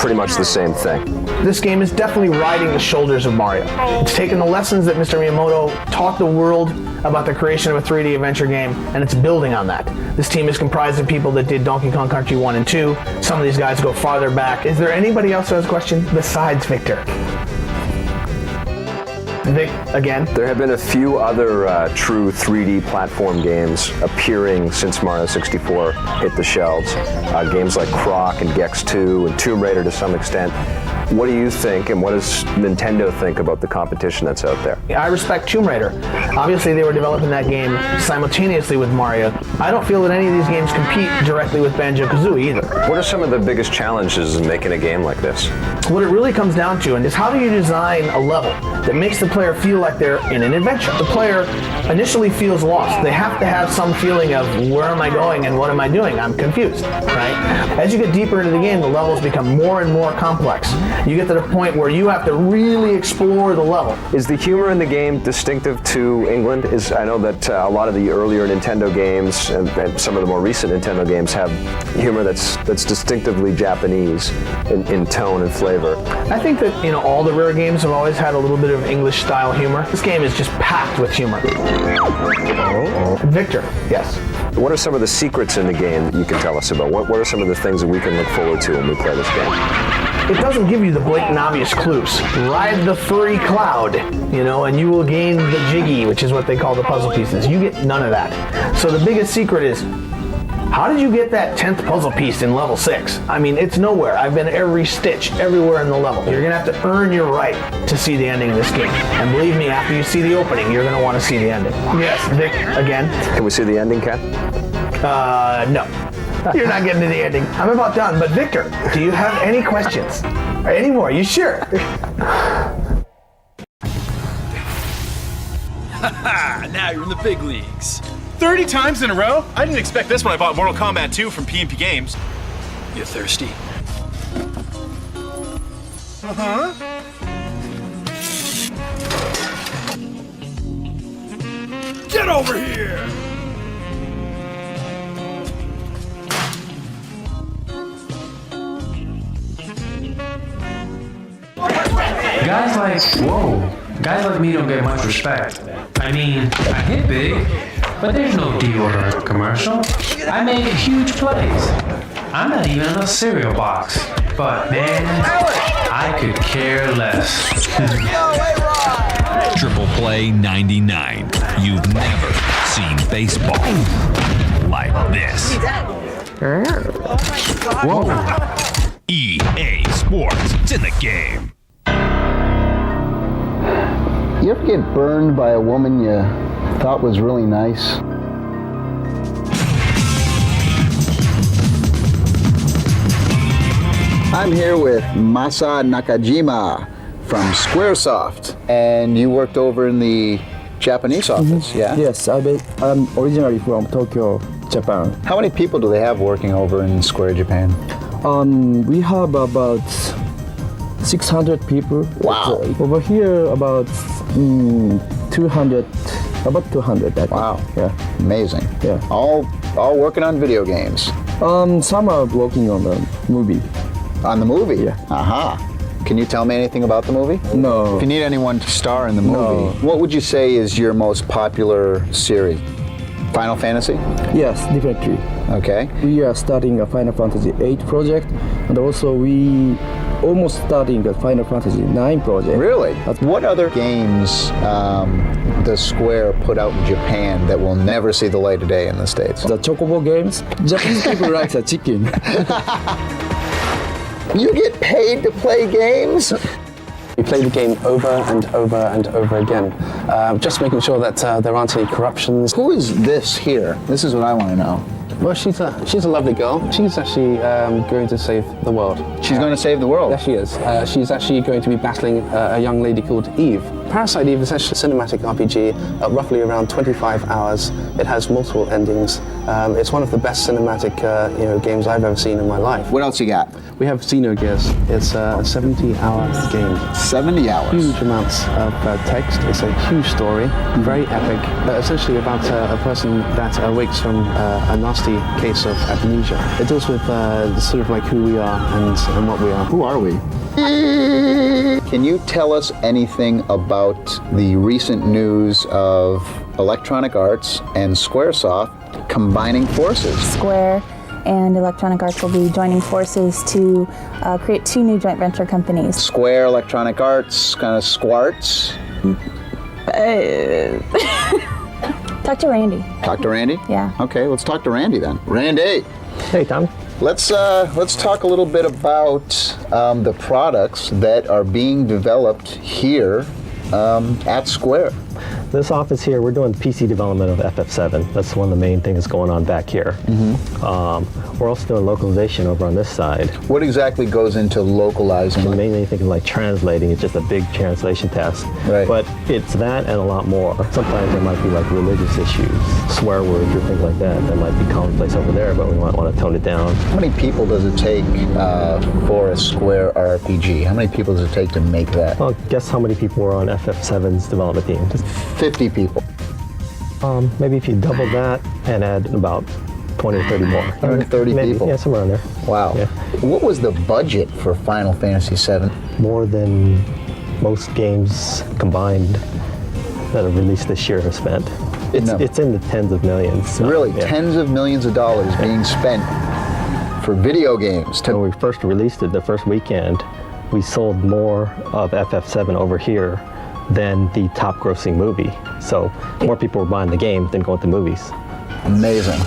pretty much the same thing? This game is definitely riding the shoulders of Mario. It's taken the lessons that Mr. Miyamoto taught the world about the creation of a 3D adventure game, and it's building on that. This team is comprised of people that did Donkey Kong Country 1 and 2. Some of these guys go farther back. Is there anybody else who has a question besides Victor? Vic, again? There have been a few other true 3D platform games appearing since Mario 64 hit the shelves. Games like Croc and Gex 2 and Tomb Raider to some extent. What do you think, and what does Nintendo think about the competition that's out there? I respect Tomb Raider. Obviously, they were developing that game simultaneously with Mario. I don't feel that any of these games compete directly with Banjo-Kazooie either. What are some of the biggest challenges in making a game like this? What it really comes down to is how do you design a level that makes the player feel like they're in an adventure? The player initially feels lost. They have to have some feeling of where am I going and what am I doing? I'm confused, right? As you get deeper into the game, the levels become more and more complex. You get to the point where you have to really explore the level. Is the humor in the game distinctive to England? I know that a lot of the earlier Nintendo games and some of the more recent Nintendo games have humor that's distinctively Japanese in tone and flavor. I think that all the Rare games have always had a little bit of English style humor. This game is just packed with humor. Victor, yes. What are some of the secrets in the game that you can tell us about? What are some of the things that we can look forward to when we play this game? It doesn't give you the blatant obvious clues. Ride the furry cloud, and you will gain the Jiggy, which is what they call the puzzle pieces. You get none of that. So the biggest secret is, how did you get that 10th puzzle piece in level 6? I mean, it's nowhere. I've been every stitch, everywhere in the level. You're gonna have to earn your right to see the ending of this game. And believe me, after you see the opening, you're gonna want to see the ending. Yes, Vic, again. Can we see the ending, Ken? No. You're not getting to the ending. I'm about done, but Victor, do you have any questions? Or any more? You sure? Haha, now you're in the big leagues. 30 times in a row? I didn't expect this when I bought Mortal Kombat 2 from P&P Games. You thirsty? Uh-huh. Get over here! Guys like me don't get much respect. I mean, I hit big, but there's no deodorant commercial. I make huge plays. I'm not even in a cereal box. But man, I could care less. Triple Play 99. You've never seen baseball like this. Whoa. EA Sports. It's in the game. You ever get burned by a woman you thought was really nice? I'm here with Masa Nakajima from Squaresoft, and you worked over in the Japanese office, yeah? Yes, I'm originally from Tokyo, Japan. How many people do they have working over in Square Japan? We have about 600 people. Wow. Over here, about 200. About 200. I think. Wow. Yeah. Amazing. Yeah. All working on video games. Some are working on the movie. On the movie? Yeah. Aha. Can you tell me anything about the movie? No. If you need anyone to star in the movie, what would you say is your most popular series? Final Fantasy? Yes, definitely. Okay. We are starting a Final Fantasy VIII project, and also we almost starting a Final Fantasy IX project. Really? What other games does Square put out in Japan that will never see the light of day in the States? The Chocobo games. Japanese people like the chicken. You get paid to play games? We play the game over and over and over again, just making sure that there aren't any corruptions. Who is this here? This is what I want to know. Well, she's a lovely girl. She's actually going to save the world. She's going to save the world? Yes, she is. She's actually going to be battling a young lady called Eve. Parasite Eve is actually a cinematic RPG, roughly around 25 hours. It has multiple endings. It's one of the best cinematic games I've ever seen in my life. What else you got? We have Xenogears. It's a 70-hour game. 70 hours? Huge amounts of text. It's a huge story, very epic. Essentially about a person that awakes from a nasty case of amnesia. It deals with sort of like who we are and what we are. Who are we? Can you tell us anything about the recent news of Electronic Arts and Squaresoft combining forces? Square and Electronic Arts will be joining forces to create 2 new joint venture companies. Square, Electronic Arts, kind of squarts? Talk to Randy. Talk to Randy? Yeah. Okay, let's talk to Randy then. Randy! Hey, Tom. Let's talk a little bit about the products that are being developed here at Square. This office here, we're doing PC development of FF7. That's one of the main things going on back here. We're also doing localization over on this side. What exactly goes into localizing? The main thing like translating. It's just a big translation task. Right. But it's that and a lot more. Sometimes there might be like religious issues, swear words or things like that might be commonplace over there, but we might want to tone it down. How many people does it take for a Square RPG? How many people does it take to make that? Well, guess how many people were on FF7's development team? Just 50 people. Maybe if you double that and add about 20 or 30 more. 130 people? Yeah, somewhere in there. Wow. Yeah. What was the budget for Final Fantasy VII? More than most games combined that are released this year have spent. It's in the tens of millions. So, really? Yeah. Tens of millions of dollars being spent for video games? When we first released it the first weekend, we sold more of FF7 over here than the top grossing movie. So more people were buying the game than going to movies. Amazing.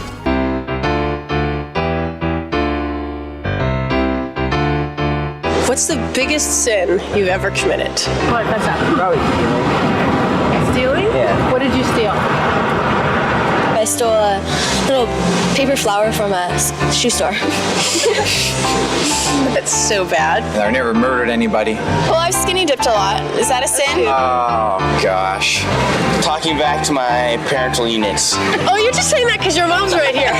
What's the biggest sin you've ever committed? What? What's that? Probably Stealing? Yeah. What did you steal? I stole a little paper flower from a shoe store. That's so bad. I never murdered anybody. Well, I've skinny dipped a lot. Is that a sin? Oh, gosh. Talking back to my parental units. Oh, you're just saying that because your mom's right here.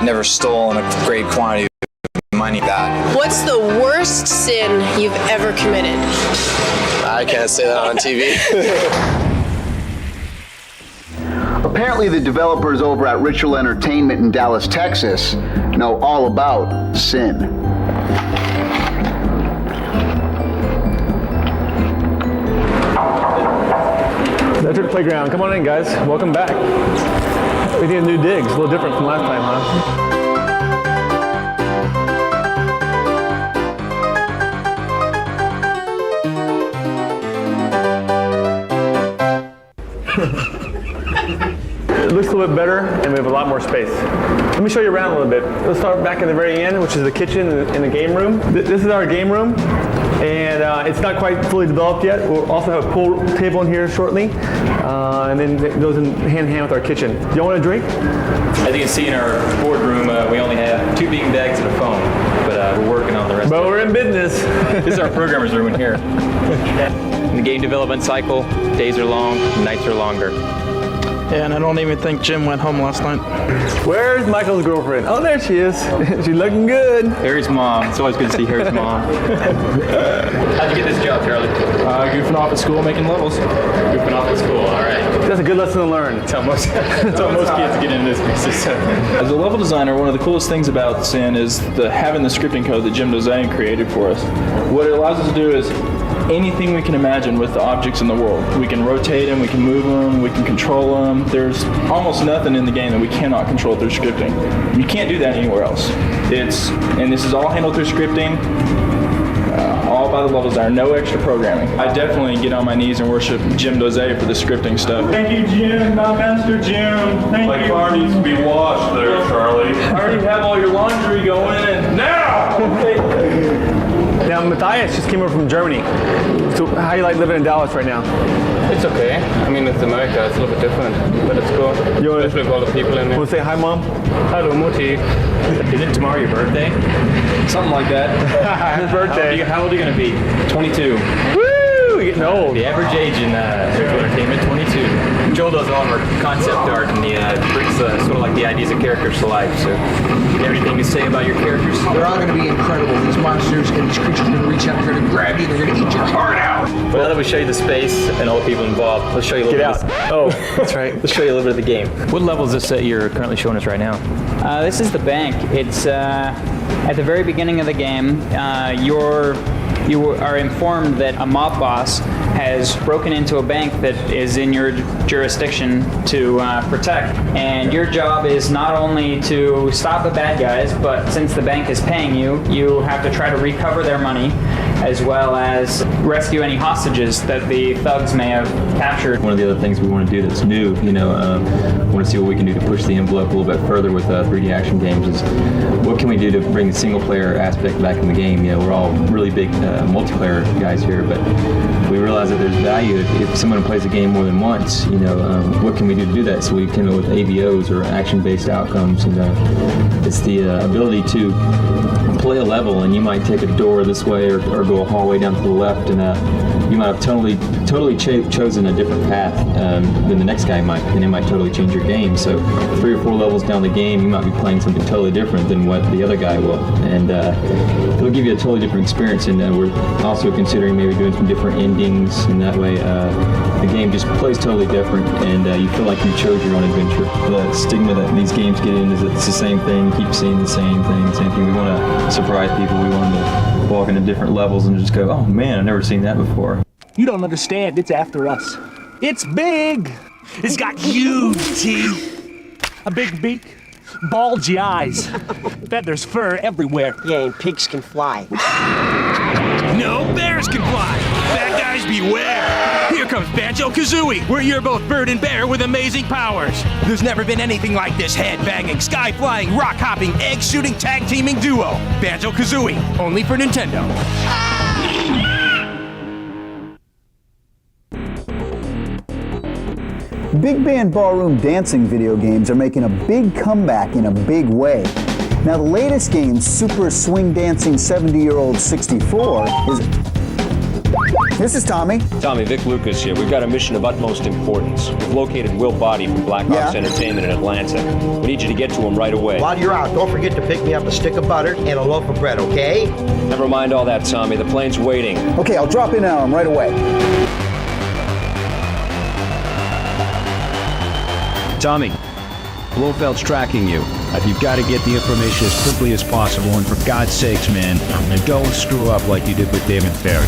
Never stolen a great quantity of money. That. What's the worst sin you've ever committed? I can't say that on TV. Apparently the developers over at Ritual Entertainment in Dallas, Texas know all about sin. Electric Playground, come on in guys, welcome back. We need new digs, a little different from last time, huh? It looks a little bit better, and we have a lot more space. Let me show you around a little bit. Let's start back in the very end, which is the kitchen and the game room. This is our game room, and it's not quite fully developed yet. We'll also have a pool table in here shortly, and then it goes in hand in hand with our kitchen. Do you want a drink? As you can see in our boardroom, we only have 2 bean bags and a phone, but we're working on the rest. But we're in business. This is our programmer's room in here. In the game development cycle, days are long, nights are longer. Yeah, and I don't even think Jim went home last night. Where's Michael's girlfriend? Oh, there she is. She's looking good. Harry's mom. It's always good to see Harry's mom. How'd you get this job, Charlie? Goofing off at school, making levels. Goofing off at school, all right. That's a good lesson to learn. That's how most kids get into this business. As a level designer, one of the coolest things about Sin is having the scripting code that Jim Dozane created for us. What it allows us to do is anything we can imagine with the objects in the world. We can rotate them, we can move them, we can control them. There's almost nothing in the game that we cannot control through scripting. You can't do that anywhere else. And this is all handled through scripting, all by the level designer, no extra programming. I definitely get on my knees and worship Jim Dozane for the scripting stuff. Thank you, Jim, my master Jim. Thank you. My car needs to be washed there, Charlie. I already have all your laundry going in. Now! Now, Matthias just came over from Germany. So how do you like living in Dallas right now? It's okay. I mean, it's America. It's a little bit different, but it's cool. Especially with all the people in there. Want to say hi, Mom? Hello, Mutti. Isn't tomorrow your birthday? Something like that. Happy birthday. How old are you going to be? 22. Woo! You're getting old. The average age in virtual entertainment, 22. Joel does all of our concept art and brings sort of like the ideas of characters to life. So, everything to say about your characters? They're all going to be incredible. These monsters and these creatures are going to reach out, they're going to grab you, they're going to eat your heart out. Well, now that we show you the space and all the people involved, let's show you a little bit. Oh, that's right. Let's show you a little bit of the game. What level is this that you're currently showing us right now? This is the bank. It's at the very beginning of the game. You are informed that a mob boss has broken into a bank that is in your jurisdiction to protect. And your job is not only to stop the bad guys, but since the bank is paying you, you have to try to recover their money as well as rescue any hostages that the thugs may have captured. One of the other things we want to do that's new, we want to see what we can do to push the envelope a little bit further with 3D action games is what can we do to bring the single player aspect back in the game. We're all really big multiplayer guys here, but we realize that there's value if someone plays a game more than once. What can we do to do that? So we came up with ABOs or action-based outcomes, and it's the ability to play a level, and you might take a door this way or go a hallway down to the left, and you might have totally chosen a different path than the next guy might, and it might totally change your game. So 3 or 4 levels down the game, you might be playing something totally different than what the other guy will, and it'll give you a totally different experience. And we're also considering maybe doing some different endings, and that way the game just plays totally different, and you feel like you chose your own adventure. The stigma that these games get in is it's the same thing, you keep seeing the same thing. We want to surprise people. We want them to walk into different levels and just go, oh man, I've never seen that before. You don't understand, it's after us. It's big. It's got huge teeth, a big beak, bulgy eyes, feathers, fur everywhere. Yeah, and pigs can fly. No bears can fly. Bad guys beware. Here comes Banjo-Kazooie, where you're both bird and bear with amazing powers. There's never been anything like this head-banging, sky-flying, rock-hopping, egg-shooting, tag-teaming duo. Banjo-Kazooie, only for Nintendo. Big band ballroom dancing video games are making a big comeback in a big way. Now the latest game, Super Swing Dancing 70-Year-Old 64, is... This is Tommy. Tommy, Vic Lucas here. We've got a mission of utmost importance. We've located Will Body from Black Ops Entertainment in Atlanta. We need you to get to him right away. While you're out, don't forget to pick me up a stick of butter and a loaf of bread, okay? Never mind all that, Tommy. The plane's waiting. Okay, I'll drop in on him right away. Tommy, Blofeld's tracking you. You've got to get the information as quickly as possible, and for God's sakes, man, don't screw up like you did with David Ferry.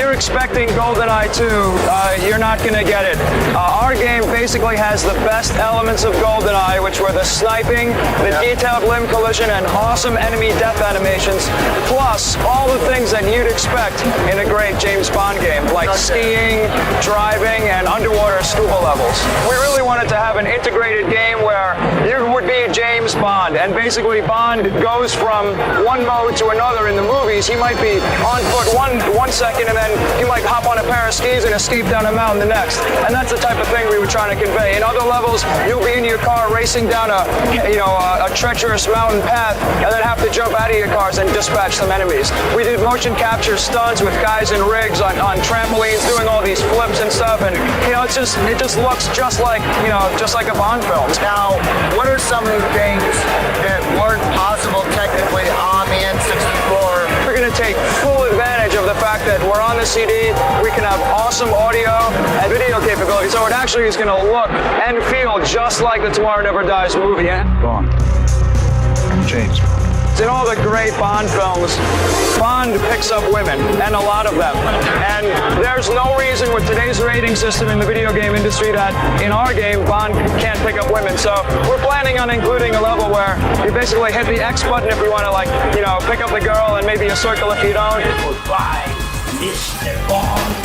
you're expecting GoldenEye 2, you're not going to get it. Our game basically has the best elements of GoldenEye, which were the sniping, the detailed limb collision, and awesome enemy death animations, plus all the things that you'd expect in a great James Bond game, like skiing, driving, and underwater scuba levels. We really wanted to have an integrated game where you would be James Bond, and basically Bond goes from one mode to another in the movies. He might be on foot one second, and then he might hop on a pair of skis and escape down a mountain the next. And that's the type of thing we were trying to convey. In other levels, you'll be in your car racing down a treacherous mountain path, and then have to jump out of your cars and dispatch some enemies. We did motion capture stunts with guys in rigs on trampolines doing all these flips and stuff, and it just looks just like a Bond film. Now, what are some of the things that weren't possible technically on the N64? We're going to take full advantage of the fact that we're on the CD, we can have awesome audio and video capability, so it actually is going to look and feel just like the Tomorrow Never Dies movie. Bond. James. In all the great Bond films, Bond picks up women, and a lot of them. And there's no reason with today's rating system in the video game industry that in our game, Bond can't pick up women. So we're planning on including a level where you basically hit the X button if we want to, pick up the girl, and maybe a circle if you don't. Goodbye, Mr. Bond.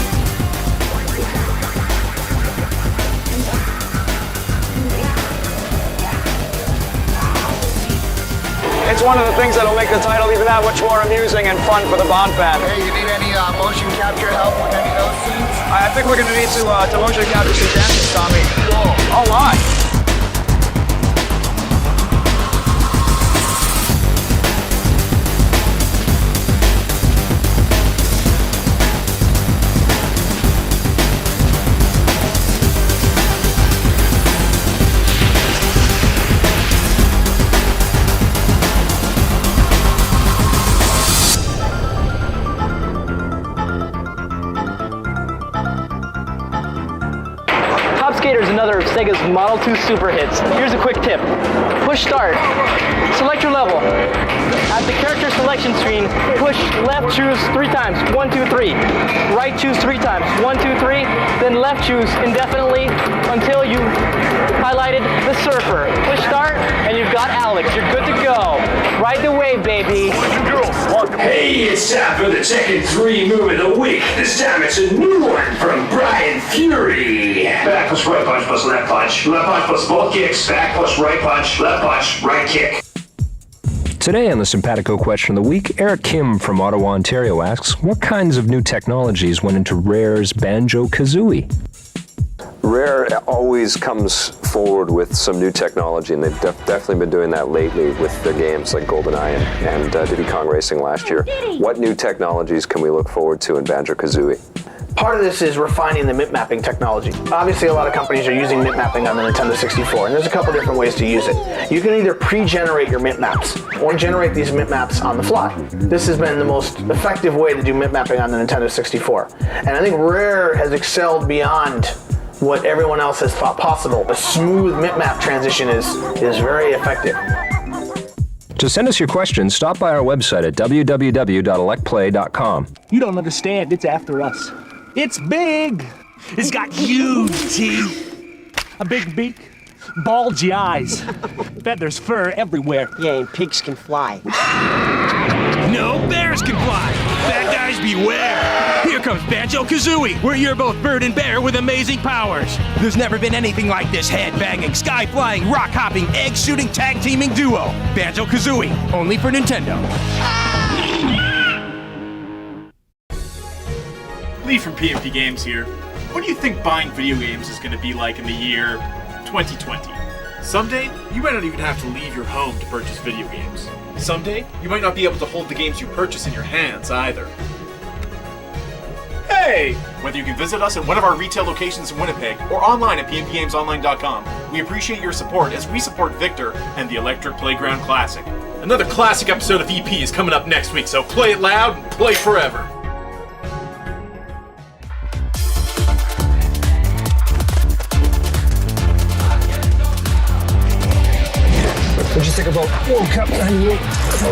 It's one of the things that'll make the title even that much more amusing and fun for the Bond fan. Hey, you need any motion capture help with any of those scenes? I think we're going to need to motion capture some dances, Tommy. Cool. Oh my. Is another of Sega's Model 2 super hits. Here's a quick tip. Push start. Select your level. At the character selection screen, push left choose 3 times. 1, 2, 3. Right choose 3 times. 1, 2, 3. Then left choose indefinitely until you highlighted the surfer. Push start and you've got Alex. You're good to go. Ride the wave, baby. Hey, it's time for the Tekken 3 move of the week. This time it's a new one from Brian Fury. Back plus right punch plus left punch. Left punch plus both kicks. Back plus right punch. Left punch. Right kick. Today on the Simpatico Question of the Week, Eric Kim from Ottawa, Ontario asks, what kinds of new technologies went into Rare's Banjo-Kazooie? Rare always comes forward with some new technology, and they've definitely been doing that lately with their games like GoldenEye and Diddy Kong Racing last year. What new technologies can we look forward to in Banjo-Kazooie? Part of this is refining the mip mapping technology. Obviously, a lot of companies are using mip mapping on the Nintendo 64, and there's a couple different ways to use it. You can either pre-generate your mip maps or generate these mip maps on the fly. This has been the most effective way to do mip mapping on the Nintendo 64. And I think Rare has excelled beyond what everyone else has thought possible. A smooth mip map transition is very effective. To send us your questions, stop by our website at www.electplay.com. You don't understand. It's after us. It's big. It's got huge teeth, a big beak, bulgy eyes, feathers, fur everywhere. Yeah, and pigs can fly. No bears can fly. Bad guys beware. Here comes Banjo-Kazooie, where you're both bird and bear with amazing powers. There's never been anything like this head-banging, sky-flying, rock-hopping, egg-shooting, tag-teaming duo. Banjo-Kazooie, only for Nintendo. Lee from PMP Games here. What do you think buying video games is going to be like in the year 2020? Someday, you might not even have to leave your home to purchase video games. Someday, you might not be able to hold the games you purchase in your hands either. Hey! Whether you can visit us at one of our retail locations in Winnipeg or online at pmpgamesonline.com, we appreciate your support as we support Victor and the Electric Playground Classic. Another classic episode of EP is coming up next week, so play it loud and play forever. What'd you think about World Cup '98?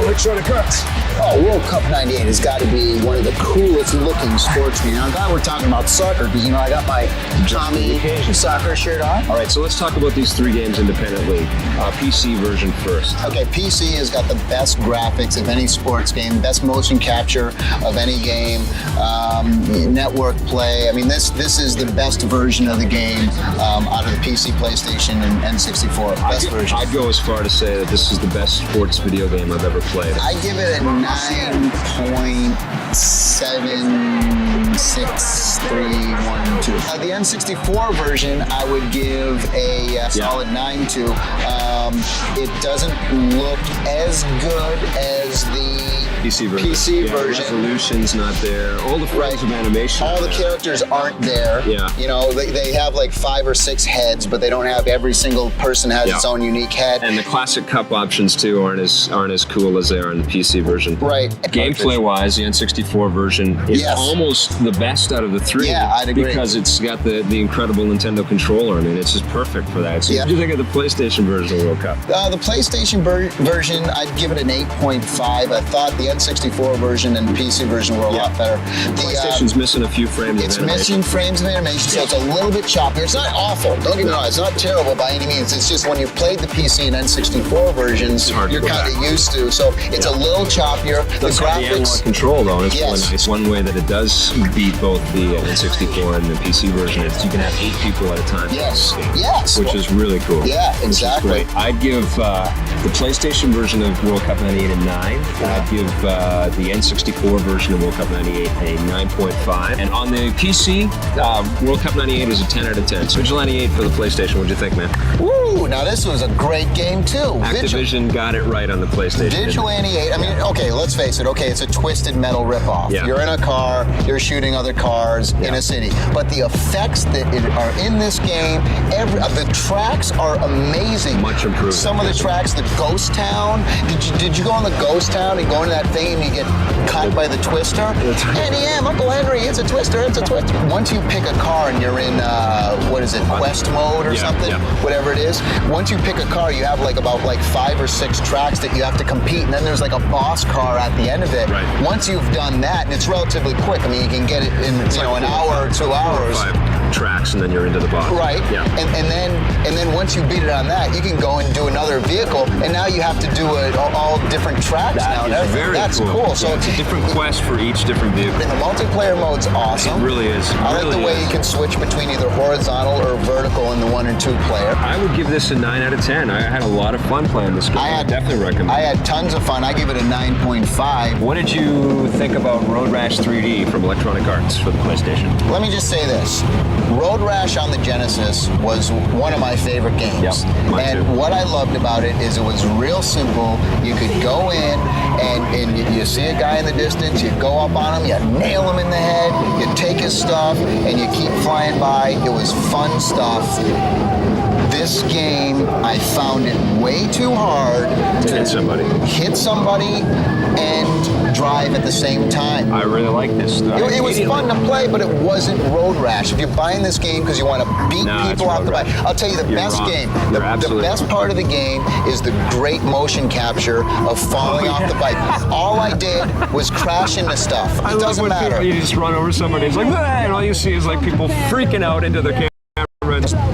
Make sure the cuts. Oh, World Cup 98 has got to be one of the coolest looking sports games. Now, God, we're talking about soccer because, I got my Tommy soccer shirt on. All right, so let's talk about these 3 games independently. PC version first. Okay, PC has got the best graphics of any sports game, best motion capture of any game, network play. I mean, this is the best version of the game out of the PC, PlayStation, and N64. Best version. I'd go as far to say that this is the best sports video game I've ever played. I give it a 9.76312. The N64 version, I would give a solid 9.2. It doesn't look as good as the PC version. Resolution's not there. All the frames of animation. All the characters aren't there. Yeah. They have like 5 or 6 heads, but they don't have every single person has its own unique head. And the classic cup options too aren't as cool as they are in the PC version. Right. Gameplay-wise, the N64 version is almost the best out of the 3. Yeah, I'd agree. Because it's got the incredible Nintendo controller. I mean, it's just perfect for that. So what do you think of the PlayStation version of World Cup? The PlayStation version, I'd give it an 8.5. I thought the N64 version and the PC version were a lot better. The PlayStation's missing a few frames of animation. It's missing frames of animation, so it's a little bit choppy. It's not awful. Don't get me wrong. It's not terrible by any means. It's just when you've played the PC and N64 versions, you're kind of used to. So it's a little choppier. The graphics. The analog control, though, and it's really nice. One way that it does beat both the N64 and the PC version is you can have 8 people at a time. Yes. Which is really cool. Yeah, exactly. Great. I'd give the PlayStation version of World Cup 98 a 9. I'd give the N64 version of World Cup 98 a 9.5. And on the PC, World Cup 98 is a 10 out of 10. So Vigil 98 for the PlayStation. What'd you think, man? Woo! Now this was a great game too. Activision got it right on the PlayStation. Vigil 98. I mean, okay, let's face it. Okay, it's a Twisted Metal ripoff. Yeah. You're in a car. You're shooting other cars in a city. But the effects that are in this game, the tracks are amazing. Much improved. Some of the tracks, the Ghost Town. Did you go on the Ghost Town and go into that thing and you get caught by the Twister? Uncle Henry, it's a Twister. It's a Twister. Once you pick a car and you're in Quest mode or something, whatever it is. Once you pick a car, you have about 5 or 6 tracks that you have to compete, and then there's like a boss car at the end of it. Right. Once you've done that, and it's relatively quick. I mean, you can get it in an hour or 2 hours. 4 or 5 tracks, and then you're into the boss. Right. Yeah. And then once you beat it on that, you can go and do another vehicle, and now you have to do all different tracks now. That's cool. So it's a different quest for each different vehicle. And the multiplayer mode's awesome. It really is. I like the way you can switch between either horizontal or vertical in the 1 and 2 player. I would give this a 9 out of 10. I had a lot of fun playing this game. I definitely recommend it. I had tons of fun. I give it a 9.5. What did you think about Road Rash 3D from Electronic Arts for the PlayStation? Let me just say this. Road Rash on the Genesis was one of my favorite games. And what I loved about it is it was real simple. You could go in and you see a guy in the distance, you go up on him, you nail him in the head, you take his stuff, and you keep flying by. It was fun stuff. This game, I found it way too hard to hit somebody and drive at the same time. I really like this. It was fun to play, but it wasn't Road Rash. If you're buying this game because you want to beat people off the bike, I'll tell you the best game. The best part of the game is the great motion capture of falling off the bike. All I did was crash into stuff. It doesn't matter. You just run over somebody, it's like, and all you see is people freaking out into their camera.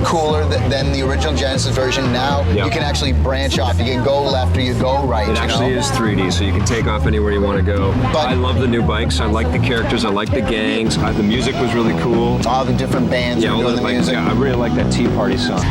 Cooler than the original Genesis version. Now you can actually branch off. You can go left or you go right. It actually is 3D, so you can take off anywhere you want to go. But I love the new bikes. I like the characters. I like the gangs. The music was really cool. All the different bands were doing the music. I really like that Tea Party song.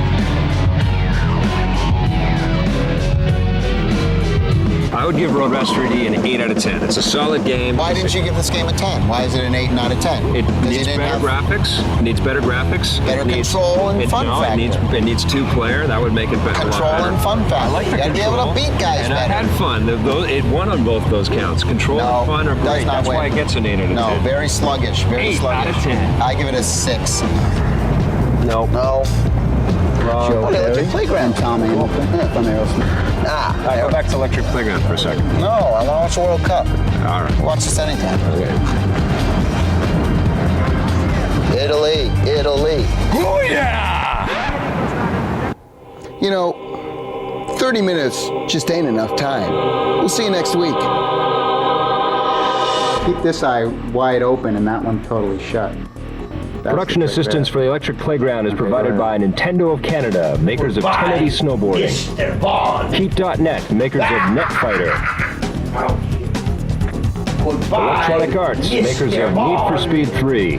I would give Road Rash 3D an 8 out of 10. It's a solid game. Why didn't you give this game a 10? Why is it an 8 out of 10? It needs better graphics. It needs better graphics. Better control and fun factor. It needs 2-player. That would make it better. Control and fun factor. I like the control. You gotta be able to beat guys better. And I had fun. It won on both those counts. Control and fun are great. That's why it gets an 8 out of 10. No, very sluggish. Very sluggish. 8 out of 10. I give it a 6. No. Joe, Electric Playground, Tommy. From Aerosmith. Go back to Electric Playground for a second. No, I want to watch the World Cup. All right. Watch this anytime. Okay. Italy. Oh, yeah! 30 minutes just ain't enough time. We'll see you next week. keep this eye wide open and that one totally shut. Production assistance for the Electric Playground is provided by Nintendo of Canada, makers of 1080 Snowboarding. Keep.net, makers of Netfighter. Electronic Arts, makers of Need for Speed 3.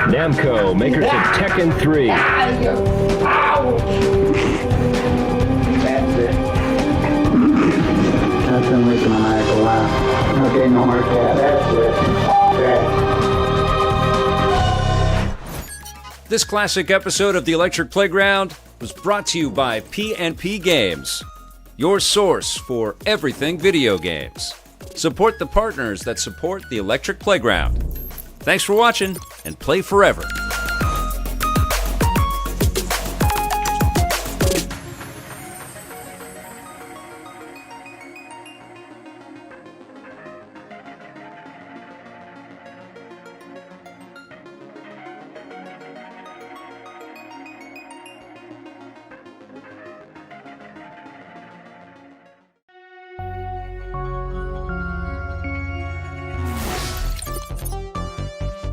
Namco, makers of Tekken 3. That's it. That's been making my eye go out. Okay, no more cat. That's it. This classic episode of The Electric Playground was brought to you by P&P Games, your source for everything video games. Support the partners that support The Electric Playground. Thanks for watching, and play forever.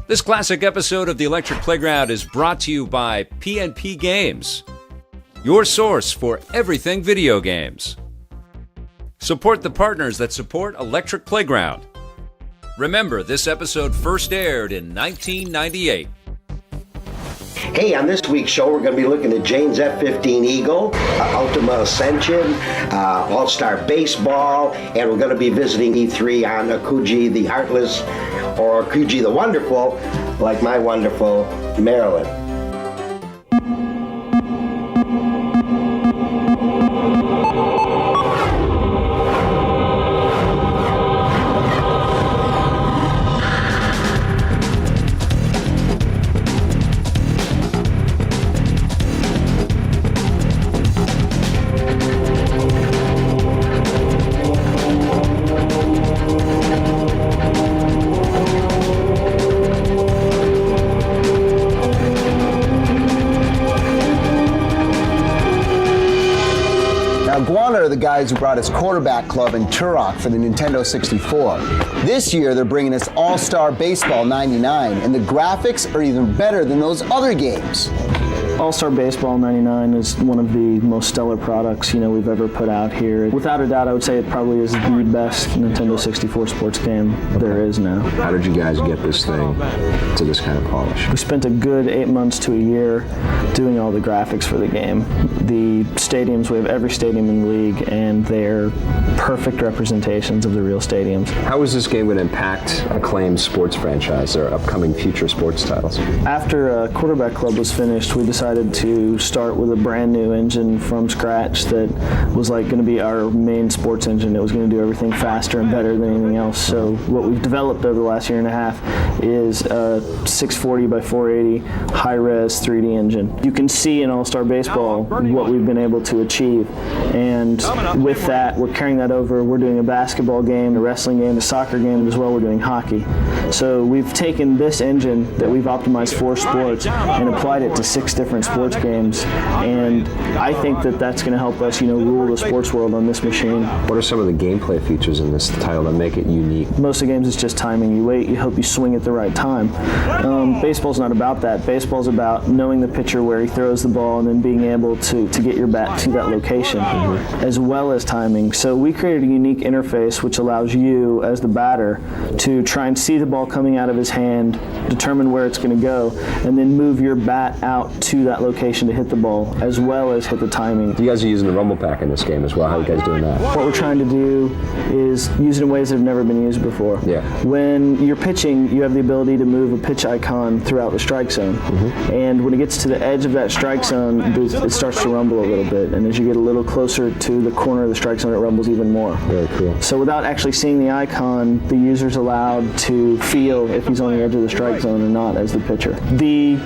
This classic episode of The Electric Playground is brought to you by P&P Games, your source for everything video games. Support the partners that support Electric Playground. Remember, this episode first aired in 1998. Hey, on this week's show, we're going to be looking at Jane's F-15 Eagle, Ultima Ascension, All-Star Baseball, and we're going to be visiting E3 on Akuji the Heartless, or Akuji the Wonderful, like my wonderful Marilyn. Are the guys who brought us Quarterback Club and Turok for the Nintendo 64. This year they're bringing us All-Star Baseball 99, and the graphics are even better than those other games. All-Star Baseball 99 is one of the most stellar products we've ever put out here. Without a doubt, I would say it probably is the best Nintendo 64 sports game there is now. How did you guys get this thing to this kind of polish? We spent a good 8 months to a year doing all the graphics for the game. The stadiums, we have every stadium in the league, and they're perfect representations of the real stadiums. How is this game going to impact acclaimed sports franchise or upcoming future sports titles? After Quarterback Club was finished, we decided to start with a brand new engine from scratch that was going to be our main sports engine. It was going to do everything faster and better than anything else. So what we've developed over the last year and a half is a 640 by 480 high-res 3D engine. You can see in All-Star Baseball what we've been able to achieve, and with that, we're carrying that over. We're doing a basketball game, a wrestling game, a soccer game, and as well we're doing hockey. So we've taken this engine that we've optimized for sports and applied it to 6 different sports games, and I think that that's going to help us, rule the sports world on this machine. What are some of the gameplay features in this title that make it unique? Most of the games is just timing. You wait, you hope you swing at the right time. Baseball's not about that. Baseball's about knowing the pitcher where he throws the ball and then being able to get your bat to that location, as well as timing. So we created a unique interface which allows you, as the batter, to try and see the ball coming out of his hand, determine where it's going to go, and then move your bat out to that location to hit the ball, as well as hit the timing. You guys are using the Rumble Pack in this game as well. How are you guys doing that? What we're trying to do is use it in ways that have never been used before. Yeah. When you're pitching, you have the ability to move a pitch icon throughout the strike zone. And when it gets to the edge of that strike zone, it starts to rumble a little bit. And as you get a little closer to the corner of the strike zone, it rumbles even more. Very cool. So without actually seeing the icon, the user's allowed to feel if he's on the edge of the strike zone or not as the pitcher. The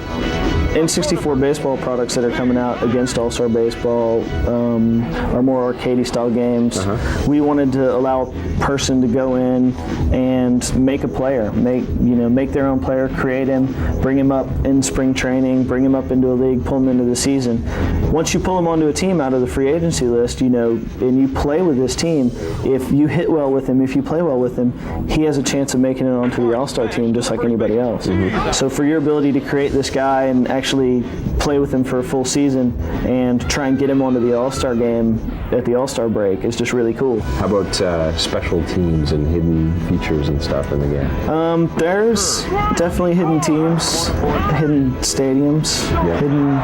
N64 baseball products that are coming out against All-Star Baseball are more arcadey style games. We wanted to allow a person to go in and make a player, make their own player, create him, bring him up in spring training, bring him up into a league, pull him into the season. Once you pull him onto a team out of the free agency list, and you play with this team, if you hit well with him, if you play well with him, he has a chance of making it onto the All-Star team just like anybody else. So for your ability to create this guy and actually play with him for a full season and try and get him onto the All-Star game at the All-Star break is just really cool. How about special teams and hidden features and stuff in the game? There's definitely hidden teams, hidden stadiums, hidden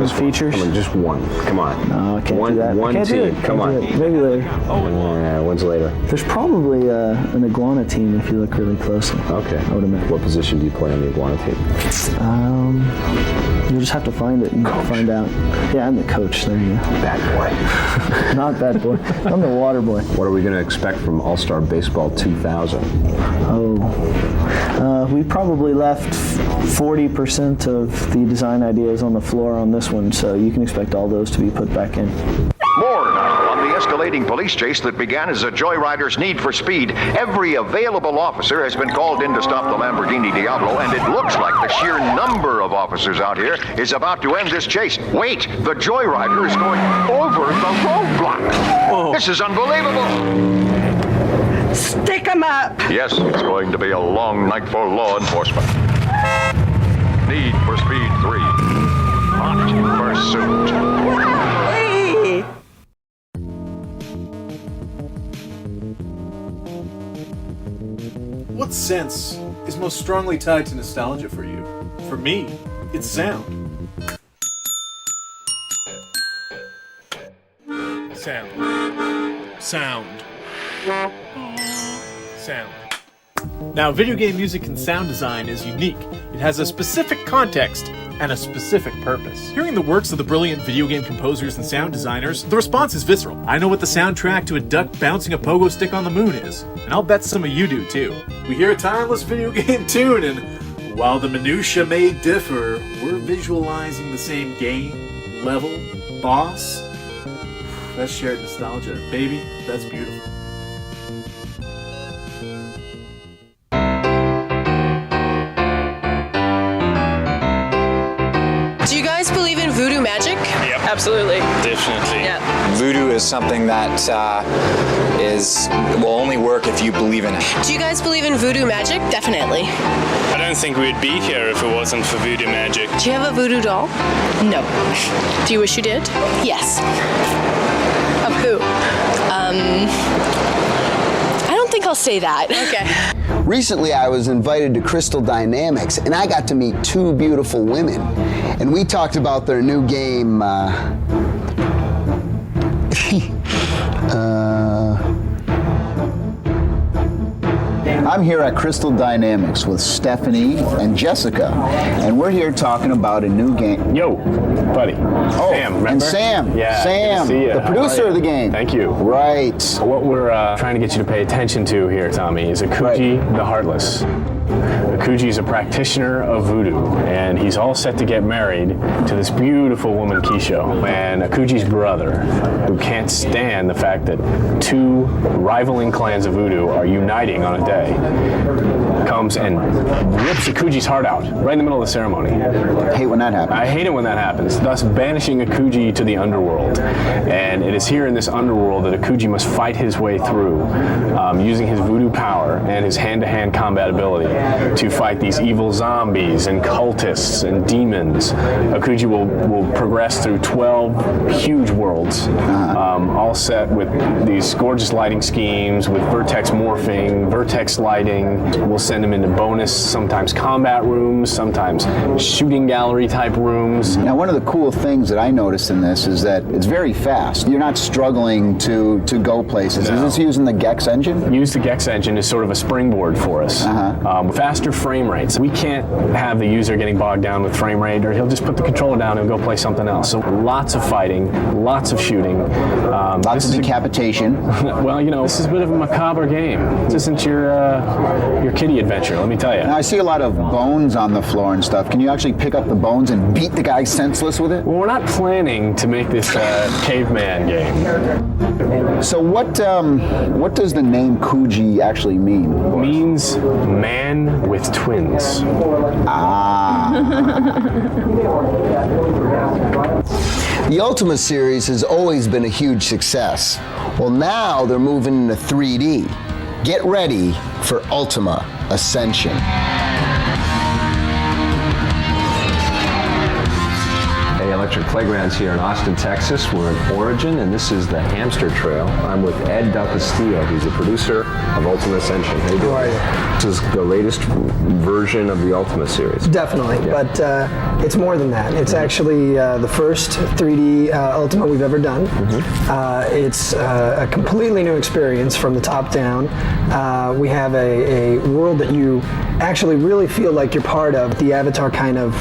features. Come on, just one. Come on. No, I can't do that. One team. Come on. Maybe later. When's later? There's probably an iguana team if you look really closely. Okay. I would imagine. What position do you play on the iguana team? You just have to find it and find out. Yeah, I'm the coach. There you go. Bad boy. Not bad boy. I'm the water boy. What are we going to expect from All-Star Baseball 2000? We probably left 40% of the design ideas on the floor on this one, so you can expect all those to be put back in. More now on the escalating police chase that began as a joyrider's need for speed. Every available officer has been called in to stop the Lamborghini Diablo, and it looks like the sheer number of officers out here is about to end this chase. Wait, the joyrider is going over the roadblock. This is unbelievable. Stick 'em up. Yes, it's going to be a long night for law enforcement. Need for Speed 3. Hot pursuit. What sense is most strongly tied to nostalgia for you? For me, it's sound. Sound. Sound. Sound. Now, video game music and sound design is unique. It has a specific context and a specific purpose. Hearing the works of the brilliant video game composers and sound designers, the response is visceral. I know what the soundtrack to a duck bouncing a pogo stick on the moon is, and I'll bet some of you do too. We hear a timeless video game tune, and while the minutia may differ, we're visualizing the same game, level, boss. That's shared nostalgia. Baby, that's beautiful. Do you guys believe in voodoo magic? Yep. Absolutely. Definitely. Yeah. Voodoo is something that will only work if you believe in it. Do you guys believe in voodoo magic? Definitely. I don't think we'd be here if it wasn't for voodoo magic. Do you have a voodoo doll? No. Do you wish you did? Yes. Of who? I don't think I'll say that. Okay. Recently, I was invited to Crystal Dynamics, and I got to meet two beautiful women. And we talked about their new game, I'm here at Crystal Dynamics with Stephanie and Jessica, and we're here talking about a new game. Yo, buddy. Oh, Sam, remember? and Sam. Yeah, Sam, good to see ya. the producer of the game. Thank you. Right. What we're trying to get you to pay attention to here, Tommy, is Akuji the Heartless. Akuji is a practitioner of voodoo, and he's all set to get married to this beautiful woman, Kisho. And Akuji's brother, who can't stand the fact that two rivaling clans of voodoo are uniting on a day, comes and rips Akuji's heart out right in the middle of the ceremony. I hate when that happens. I hate it when that happens, thus banishing Akuji to the underworld. And it is here in this underworld that Akuji must fight his way through, using his voodoo power and his hand-to-hand combat ability to fight these evil zombies and cultists and demons. Akuji will progress through 12 huge worlds, all set with these gorgeous lighting schemes, with vertex morphing, vertex lighting. We'll send him into bonus, sometimes combat rooms, sometimes shooting gallery type rooms. Now, one of the cool things that I noticed in this is that it's very fast. You're not struggling to go places. No. Is this using the Gex engine? Use the Gex engine as sort of a springboard for us. Faster frame rates. We can't have the user getting bogged down with frame rate, or he'll just put the controller down and go play something else. So lots of fighting, lots of shooting. Lots of decapitation. Well, you know, this is a bit of a macabre game. This isn't your kiddie adventure. future, let me tell you. Now, I see a lot of bones on the floor and stuff. Can you actually pick up the bones and beat the guy senseless with it? Well, we're not planning to make this caveman game. So what does the name Kuji actually mean? It means man with twins. The Ultima series has always been a huge success. Well, now they're moving into 3D. Get ready for Ultima Ascension. Hey, Electric Playground's here in Austin, Texas. We're in Origin, and this is the Hamster Trail. I'm with Ed Del Castillo. He's the producer of Ultima Ascension. How are you? This is the latest version of the Ultima series. Definitely, but it's more than that. It's actually the first 3D Ultima we've ever done. It's a completely new experience from the top down. We have a world that you actually really feel like you're part of, the avatar kind of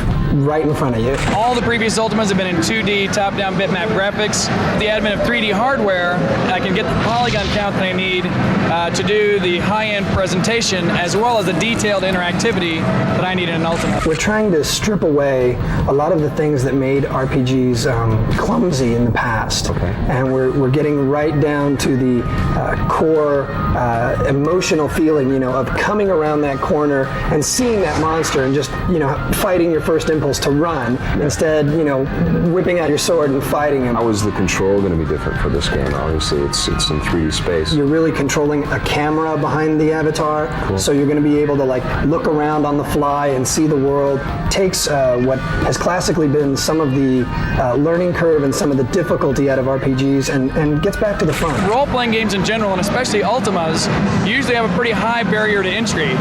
right in front of you. All the previous Ultimas have been in 2D top-down bitmap graphics. With the advent of 3D hardware, I can get the polygon count that I need to do the high-end presentation as well as the detailed interactivity that I need in an Ultima. We're trying to strip away a lot of the things that made RPGs clumsy in the past. And we're getting right down to the core emotional feeling, you know, of coming around that corner and seeing that monster and just, you know, fighting your first impulse to run instead, you know, whipping out your sword and fighting him. How is the control going to be different for this game? Obviously, it's in 3D space. You're really controlling a camera behind the avatar, so you're going to be able to like look around on the fly and see the world. Takes what has classically been some of the learning curve and some of the difficulty out of RPGs and gets back to the fun. Role-playing games in general, and especially Ultimas, usually have a pretty high barrier to entry,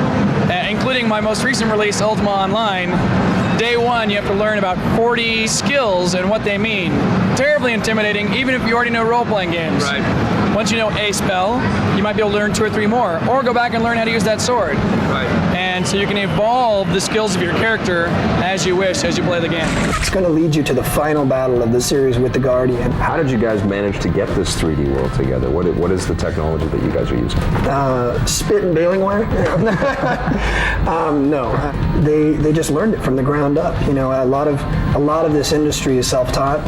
including my most recent release, Ultima Online. Day one, you have to learn about 40 skills and what they mean. Terribly intimidating, even if you already know role-playing games. Once you know a spell, you might be able to learn 2 or 3 more, or go back and learn how to use that sword. And so you can evolve the skills of your character as you wish, as you play the game. It's going to lead you to the final battle of the series with the Guardian. How did you guys manage to get this 3D world together? What is the technology that you guys are using? Spit and baling wire? No, they just learned it from the ground up. You know, a lot of this industry is self-taught.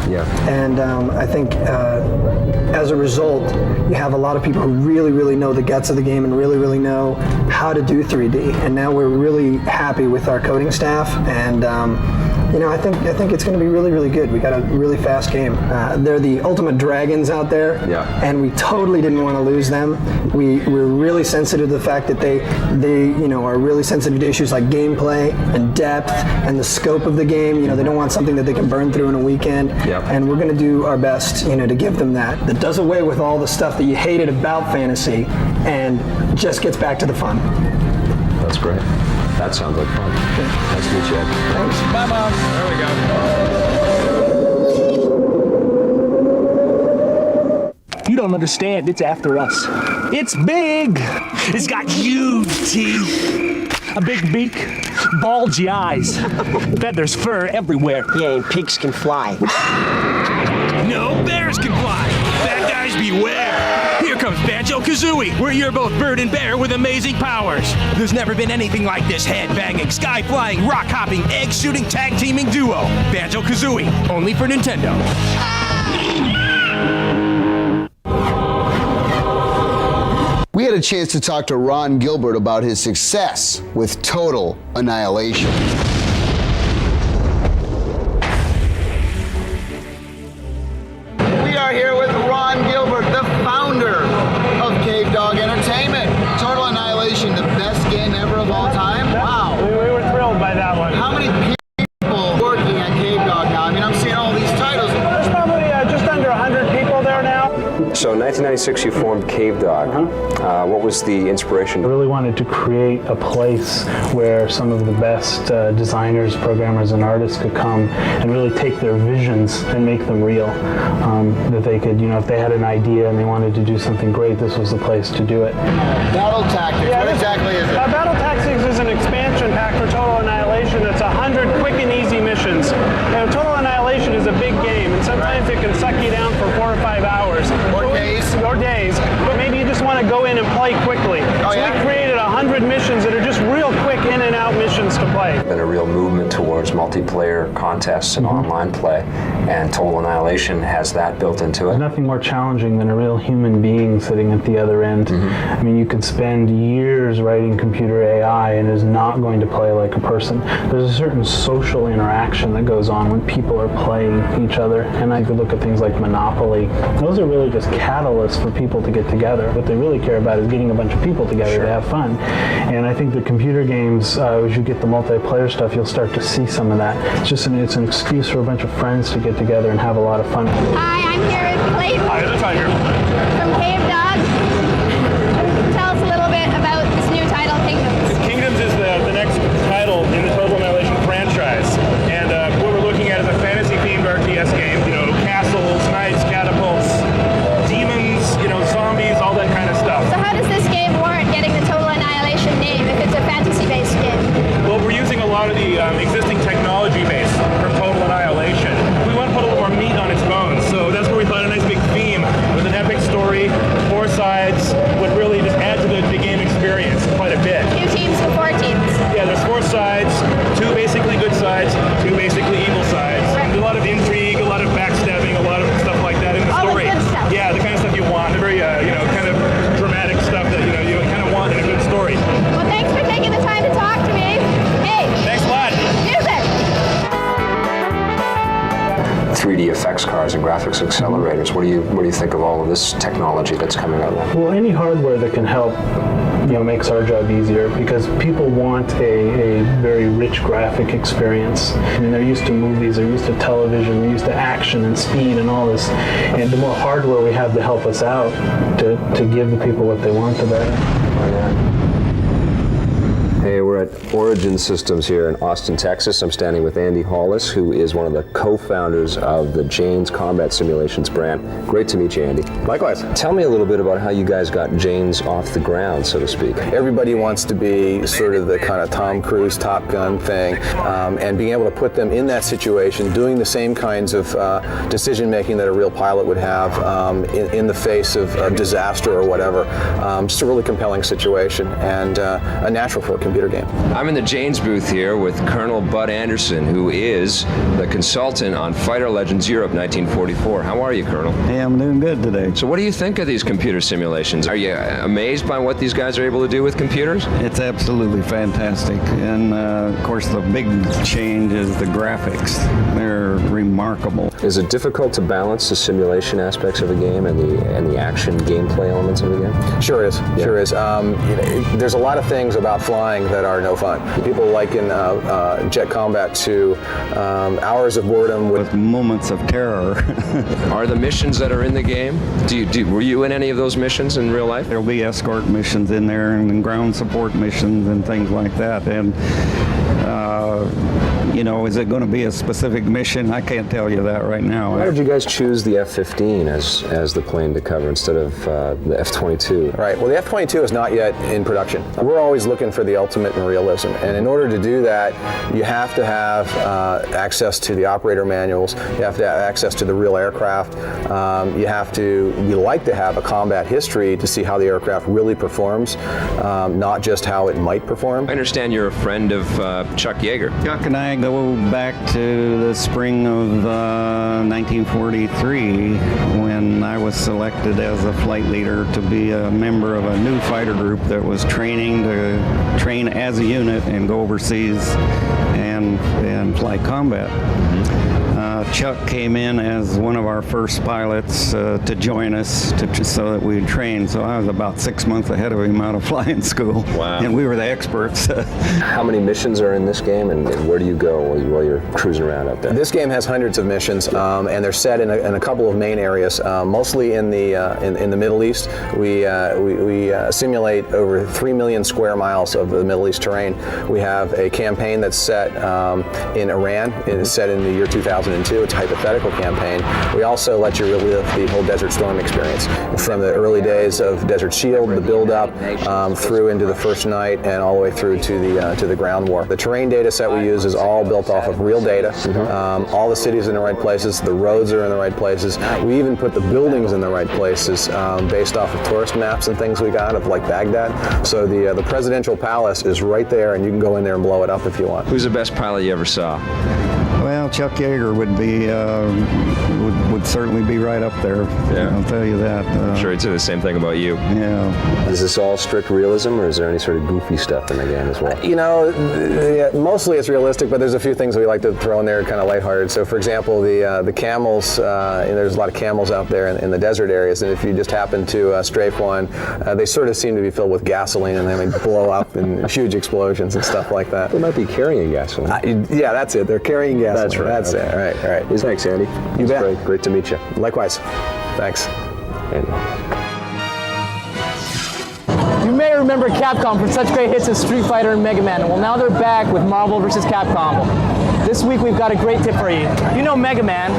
And I think as a result, you have a lot of people who really know the guts of the game and really know how to do 3D. And now we're really happy with our coding staff, and you know, I think it's going to be really good. We got a really fast game. They're the ultimate dragons out there, and we totally didn't want to lose them. We're really sensitive to the fact that they you know, are really sensitive to issues like gameplay and depth and the scope of the game. You know, they don't want something that they can burn through in a weekend. And we're going to do our best, you know, to give them that does away with all the stuff that you hated about fantasy and just gets back to the fun. That's great. That sounds like fun. Nice to meet you, Ed. Thanks. Bye, Mom. There we go. You don't understand. It's after us. It's big. It's got huge teeth, a big beak, bulgy eyes. Bet there's fur everywhere. Yeah, and pigs can fly. No bears can fly. Bad guys beware. Here comes Banjo-Kazooie, where you're both bird and bear with amazing powers. There's never been anything like this head-banging, sky-flying, rock-hopping, egg-shooting, tag-teaming duo. Banjo-Kazooie, only for Nintendo. We had a chance to talk to Ron Gilbert about his success with Total Annihilation. We are here with Ron Gilbert, the founder of Cave Dog Entertainment. Total Annihilation, the best game ever of all time? Wow. We were thrilled by that one. How many people working at Cave Dog now? I mean, I'm seeing all these titles. There's probably just under 100 people there now. So in 1996 you formed Cave Dog. What was the inspiration? I really wanted to create a place where some of the best designers, programmers, and artists could come and really take their visions and make them real. That they could, you know, if they had an idea and they wanted to do something great, this was the place to do it. Battle Tactics, what exactly is it? Battle Tactics is an expansion pack for Total Annihilation. It's 100 quick and easy missions. Now, Total Annihilation is a big game, and sometimes it can suck you down for 4 or 5 hours. Or days. But maybe you just want to go in and play quickly. So we created 100 missions that are just real quick. Been a real movement towards multiplayer contests and online play, and Total Annihilation has that built into it. There's nothing more challenging than a real human being sitting at the other end. I mean, you could spend years writing computer AI and it is not going to play like a person. There's a certain social interaction that goes on when people are playing each other, and I could look at things like Monopoly. Those are really just catalysts for people to get together. What they really care about is getting a bunch of people together to have fun. And I think the computer games, as you get the multiplayer stuff, you'll start to see some of that. It's an excuse for a bunch of friends to get together and have a lot of fun. Hi, I'm here with Clayton. Hi, the Tiger. From Cave Dog. Tell us a little bit about this new title, Kingdoms. Kingdoms is the next title in the Total Annihilation franchise. And what we're looking at is a fantasy-themed RTS game. You know, castles, knights, catapults, demons, you know, zombies, all that kind of stuff. So how does this game warrant getting the Total Annihilation name if it's a fantasy-based game? Well, we're using a lot of the existing technology base from Total Annihilation. We want to put a little more meat on its bones, so that's where we thought a nice big theme with an epic story, 4 sides, would really just add to the game experience quite a bit. 2 teams to 4 teams. Yeah, there's 4 sides, 2 basically good sides, 2 basically evil sides. There's a lot of intrigue, a lot of backstabbing, a lot of stuff like that in the story. The good stuff. Yeah, the kind of stuff you want, the very, kind of dramatic stuff that, you kind of want in a good story. Well, thanks for taking the time to talk to me. Hey. Thanks a lot. Music. 3D effects cards and graphics accelerators. What do you think of all of this technology that's coming out now? Well, any hardware that can help, makes our job easier, because people want a very rich graphic experience. I mean, they're used to movies, they're used to television, they're used to action and speed and all this. And the more hardware we have to help us out to give the people what they want, the better. Hey, we're at Origin Systems here in Austin, Texas. I'm standing with Andy Hollis, who is one of the co-founders of the Jane's Combat Simulations brand. Great to meet you, Andy. Likewise. Tell me a little bit about how you guys got Jane's off the ground, so to speak. Everybody wants to be sort of the kind of Tom Cruise, Top Gun thing, and being able to put them in that situation, doing the same kinds of decision-making that a real pilot would have in the face of disaster or whatever. Just a really compelling situation, and a natural for a computer game. I'm in the Jane's booth here with Colonel Bud Anderson, who is the consultant on Fighter Legends Europe 1944. How are you, Colonel? Hey, I'm doing good today. So what do you think of these computer simulations? Are you amazed by what these guys are able to do with computers? It's absolutely fantastic. And of course, the big change is the graphics. They're remarkable. Is it difficult to balance the simulation aspects of a game and the action gameplay elements of a game? Sure is. Yeah. Sure is. There's a lot of things about flying that are no fun. People liken jet combat to hours of boredom with moments of terror. Are the missions that are in the game, were you in any of those missions in real life? There'll be escort missions in there and ground support missions and things like that. And is it going to be a specific mission? I can't tell you that right now. Why did you guys choose the F-15 as the plane to cover instead of the F-22? Right. Well, the F-22 is not yet in production. We're always looking for the ultimate in realism, and in order to do that, you have to have access to the operator manuals. You have to have access to the real aircraft. You like to have a combat history to see how the aircraft really performs, not just how it might perform. I understand you're a friend of Chuck Yeager. Chuck and I go back to the spring of 1943 when I was selected as a flight leader to be a member of a new fighter group that was training to train as a unit and go overseas and fly combat. Chuck came in as one of our first pilots to join us so that we'd train. So I was about 6 months ahead of him out of flying school. Wow. And we were the experts. How many missions are in this game, and where do you go while you're cruising around out there? This game has hundreds of missions, and they're set in a couple of main areas, mostly in the Middle East. We simulate over 3 million square miles of the Middle East terrain. We have a campaign that's set in Iran. It is set in the year 2002. too. It's a hypothetical campaign. We also let you relive the whole Desert Storm experience from the early days of Desert Shield, the build-up, through into the first night, and all the way through to the ground war. The terrain data set we use is all built off of real data. All the cities in the right places, the roads are in the right places. We even put the buildings in the right places based off of tourist maps and things we got of like Baghdad. So the presidential palace is right there, and you can go in there and blow it up if you want. Who's the best pilot you ever saw? Well, Chuck Yeager would be would certainly be right up there. Yeah. I'll tell you that. I'm sure he'd say the same thing about you. Yeah. Is this all strict realism, or is there any sort of goofy stuff in the game as well? You know, mostly it's realistic, but there's a few things we like to throw in there kind of lighthearted. So, for example, the camels, there's a lot of camels out there in the desert areas, and if you just happen to strafe one, they sort of seem to be filled with gasoline, and they blow up in huge explosions and stuff like that. They might be carrying gasoline. Yeah, that's it. They're carrying gasoline. That's right. That's it. Right. Thanks, Andy. You bet. Great to meet you. Likewise. Thanks. You may remember Capcom for such great hits as Street Fighter and Mega Man. Well, now they're back with Marvel vs. Capcom. This week we've got a great tip for you. You know Mega Man,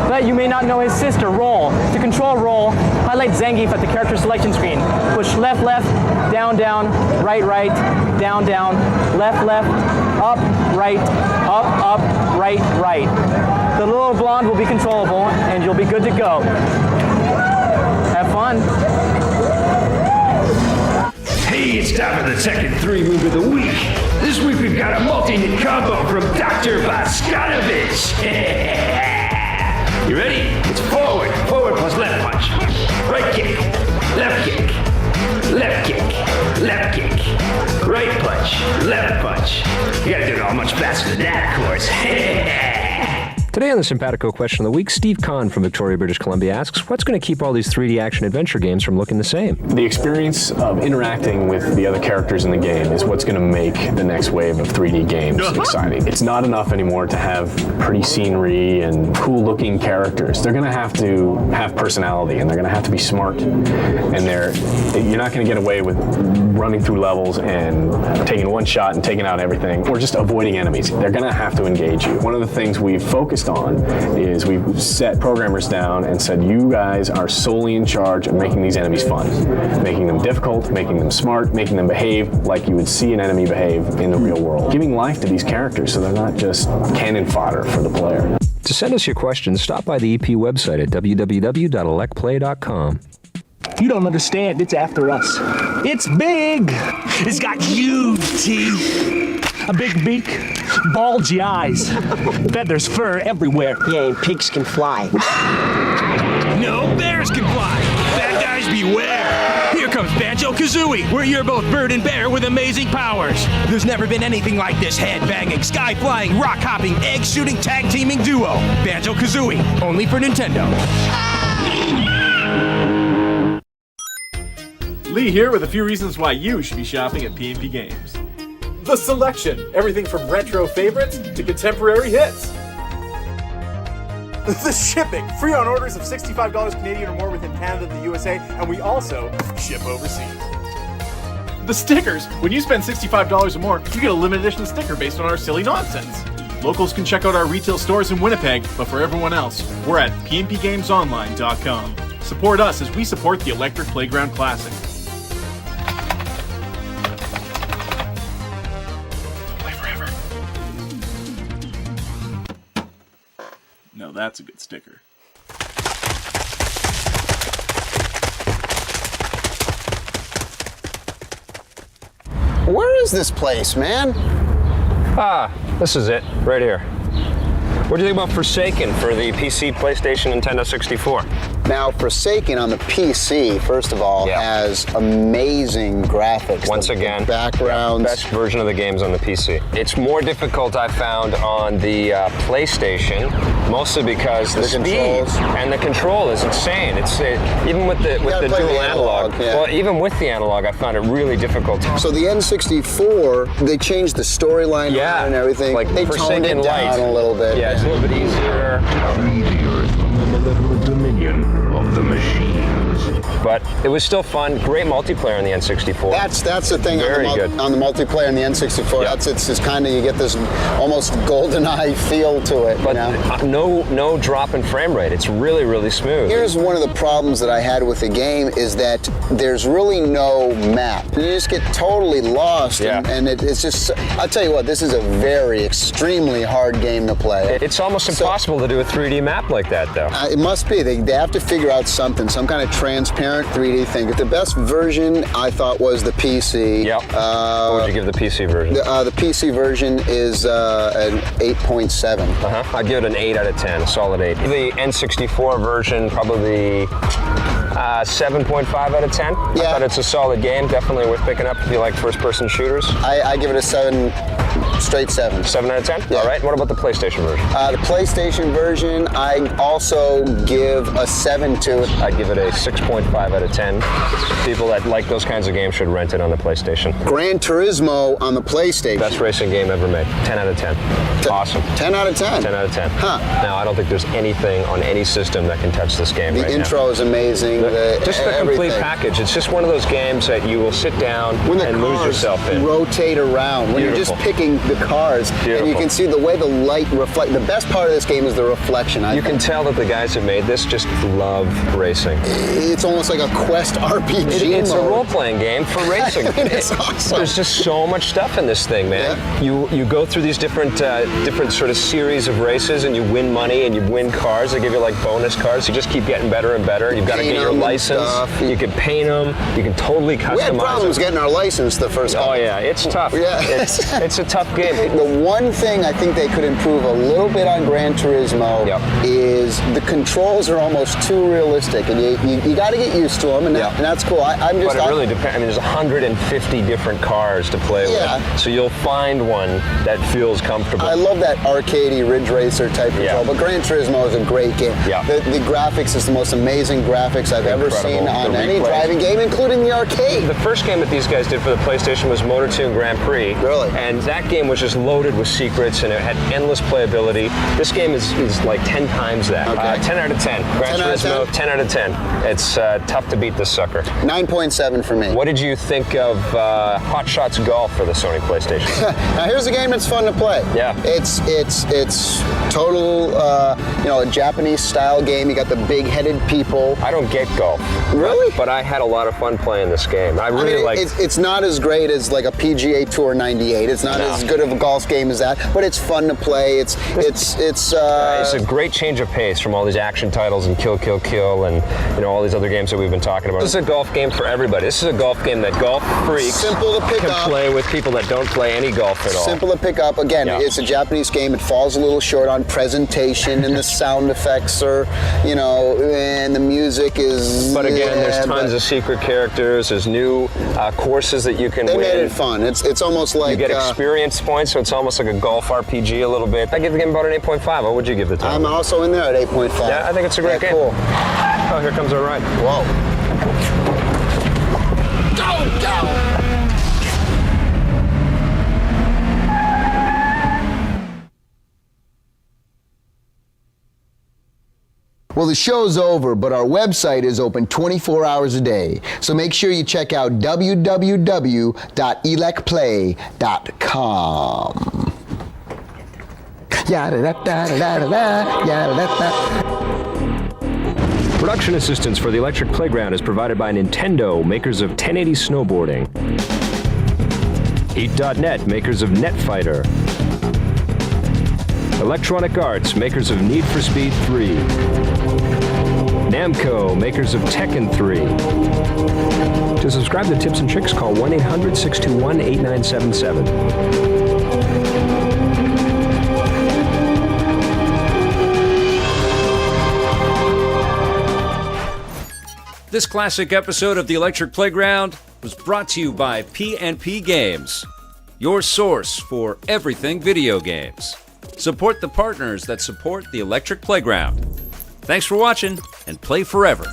but you may not know his sister, Roll. To control Roll, highlight Zangief at the character selection screen. Push left, left, down, down, right, right, down, down, left, left, up, right, right. The little blonde will be controllable, and you'll be good to go. Have fun. Hey, it's time for the Tekken 3 move of the week. This week we've got a multi-hit combo from Dr. Vaskanovich. You ready? It's forward plus left punch. Right kick, left kick, left kick, left kick. Right punch, left punch. You gotta do it all much faster than that, of course. Today on the Simpatico Question of the Week, Steve Kahn from Victoria, British Columbia asks, what's going to keep all these 3D action-adventure games from looking the same? The experience of interacting with the other characters in the game is what's going to make the next wave of 3D games exciting. It's not enough anymore to have pretty scenery and cool-looking characters. They're going to have personality, and they're going to have to be smart. And you're not going to get away with running through levels and taking one shot and taking out everything, or just avoiding enemies. They're going to have to engage you. One of the things we've focused on is we've set programmers down and said, you guys are solely in charge of making these enemies fun, making them difficult, making them smart, making them behave like you would see an enemy behave in the real world, giving life to these characters so they're not just cannon fodder for the player. To send us your questions, stop by the EP website at www.electplay.com. You don't understand. It's after us. It's big. It's got huge teeth, a big beak, bulgy eyes, feathers, fur everywhere. Yeah, and pigs can fly. No bears can fly. Bad guys beware. Here comes Banjo-Kazooie, where you're both bird and bear with amazing powers. There's never been anything like this head-banging, sky-flying, rock-hopping, egg-shooting, tag-teaming duo. Banjo-Kazooie, only for Nintendo. Lee here with a few reasons why you should be shopping at P&P Games. The selection, everything from retro favorites to contemporary hits. The shipping, free on orders of $65 Canadian or more within Canada and the USA, and we also ship overseas. The stickers, when you spend $65 or more, you get a limited edition sticker based on our silly nonsense. Locals can check out our retail stores in Winnipeg, but for everyone else, we're at pnpgamesonline.com. Support us as we support the Electric Playground Classic. No, that's a good sticker. Where is this place, man? This is it, right here. What do you think about Forsaken for the PC, PlayStation, Nintendo 64? Now, Forsaken on the PC, first of all, has amazing graphics. Once again, backgrounds. Best version of the games on the PC. It's more difficult, I found, on the PlayStation, mostly because the speed and the control is insane. It's even with the dual analog. Well, even with the analog, I found it really difficult. So the N64, they changed the storyline and everything. Like they toned it down a little bit. Yeah, it's a little bit easier. Free the Earth from the malevolent dominion of the machines. But It was still fun. Great multiplayer on the N64. That's the thing Very on the multiplayer on the N64. Yeah. It's just kind of, you get this almost GoldenEye feel to it. But no drop in frame rate. It's really, really smooth. Here's one of the problems that I had with the game is that there's really no map. You just get totally lost, and it's just, I'll tell you what, this is a very, extremely hard game to play. It's almost impossible to do a 3D map like that, though. It must be. They have to figure out something, some kind of transparent 3D thing. But the best version, I thought, was the PC. Yep. What would you give the PC version? The PC version is an 8.7. I'd give it an 8 out of 10, a solid 8. The N64 version, probably 7.5 out of 10. I thought it's a solid game, definitely worth picking up if you like first-person shooters. I give it a 7, straight 7. 7 out of 10? Yeah. All right, what about the PlayStation version? The PlayStation version, I also give a 7 to it. I'd give it a 6.5 out of 10. People that like those kinds of games should rent it on the PlayStation. Gran Turismo on the PlayStation. Best racing game ever made. 10 out of 10. Awesome. 10 out of 10? 10 out of 10. Huh. Now, I don't think there's anything on any system that can touch this game right now. The intro is amazing. Just the complete package. It's just one of those games that you will sit down and lose yourself in. Rotate around. When you're just picking the cars, and you can see the way the light reflect. The best part of this game is the reflection. You can tell that the guys that made this just love racing. It's almost like a Quest RPG It's a role-playing game for racing. It's awesome. There's just so much stuff in this thing, man. Yeah. You go through these different sort of series of races, and you win money, and you win cars. They give you like bonus cars. You just keep getting better and better. You've got to get your license. You can paint them. You can totally customize them. We had problems getting our license the first time. Oh yeah, it's tough. Yeah. It's a tough game. The one thing I think they could improve a little bit on Gran Turismo is the controls are almost too realistic, and you got to get used to them, and that's cool. But it really depends. I mean, there's 150 different cars to play with, so you'll find one that feels comfortable. I love that arcadey Ridge Racer type control, but Gran Turismo is a great game. Yeah. The graphics is the most amazing graphics I've ever seen on any driving game, including the arcade. The first game that these guys did for the PlayStation was Motor 2 Grand Prix. Really? And that game was just loaded with secrets, and it had endless playability. This game is like 10 times that. Okay. 10 out of 10. Gran Turismo, 10 out of 10. It's tough to beat this sucker. 9.7 for me. What did you think of Hot Shots Golf for the Sony PlayStation? Now here's a game that's fun to play. Yeah. It's total, a Japanese style game. You got the big-headed people. I don't get golf. Really? But I had a lot of fun playing this game. I really like. It's not as great as like a PGA Tour 98. It's not as good of a golf game as that, but it's fun to play. It's a great change of pace from all these action titles and Kill Kill Kill and all these other games that we've been talking about. This is a golf game for everybody. This is a golf game that golf freaks can play with people that don't play any golf at all. Simple to pick up. Again, it's a Japanese game. It falls a little short on presentation, and the sound effects are, and the music is. But again, there's tons of secret characters. There's new courses that you can win. They made it fun. It's almost like you get experience points, so it's almost like a golf RPG a little bit. I give the game about an 8.5. What would you give the time? I'm also in there at 8.5. Yeah, I think it's a great game. Cool. Oh, here comes our ride. Whoa. Go! Well, the show's over, but our website is open 24 hours a day. So make sure you check out www.elecplay.com. Production assistance for the Electric Playground is provided by Nintendo, makers of 1080 Snowboarding. Heat.net, makers of NetFighter. Electronic Arts, makers of Need for Speed 3. Namco, makers of Tekken 3. To subscribe to Tips and Tricks, call 1-800-621-8977. This classic episode of The Electric Playground was brought to you by P&P Games, your source for everything video games. Support the partners that support The Electric Playground. Thanks for watching, and play forever.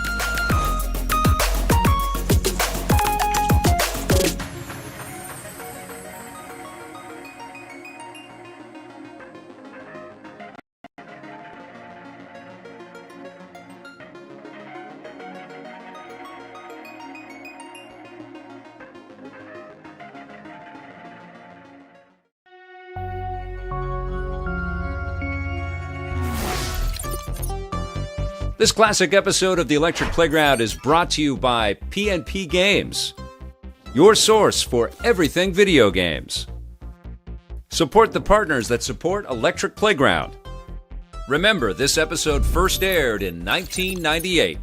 This classic episode of the Electric Playground is brought to you by PNP Games, your source for everything video games. Support the partners that support Electric Playground. Remember, this episode first aired in 1998.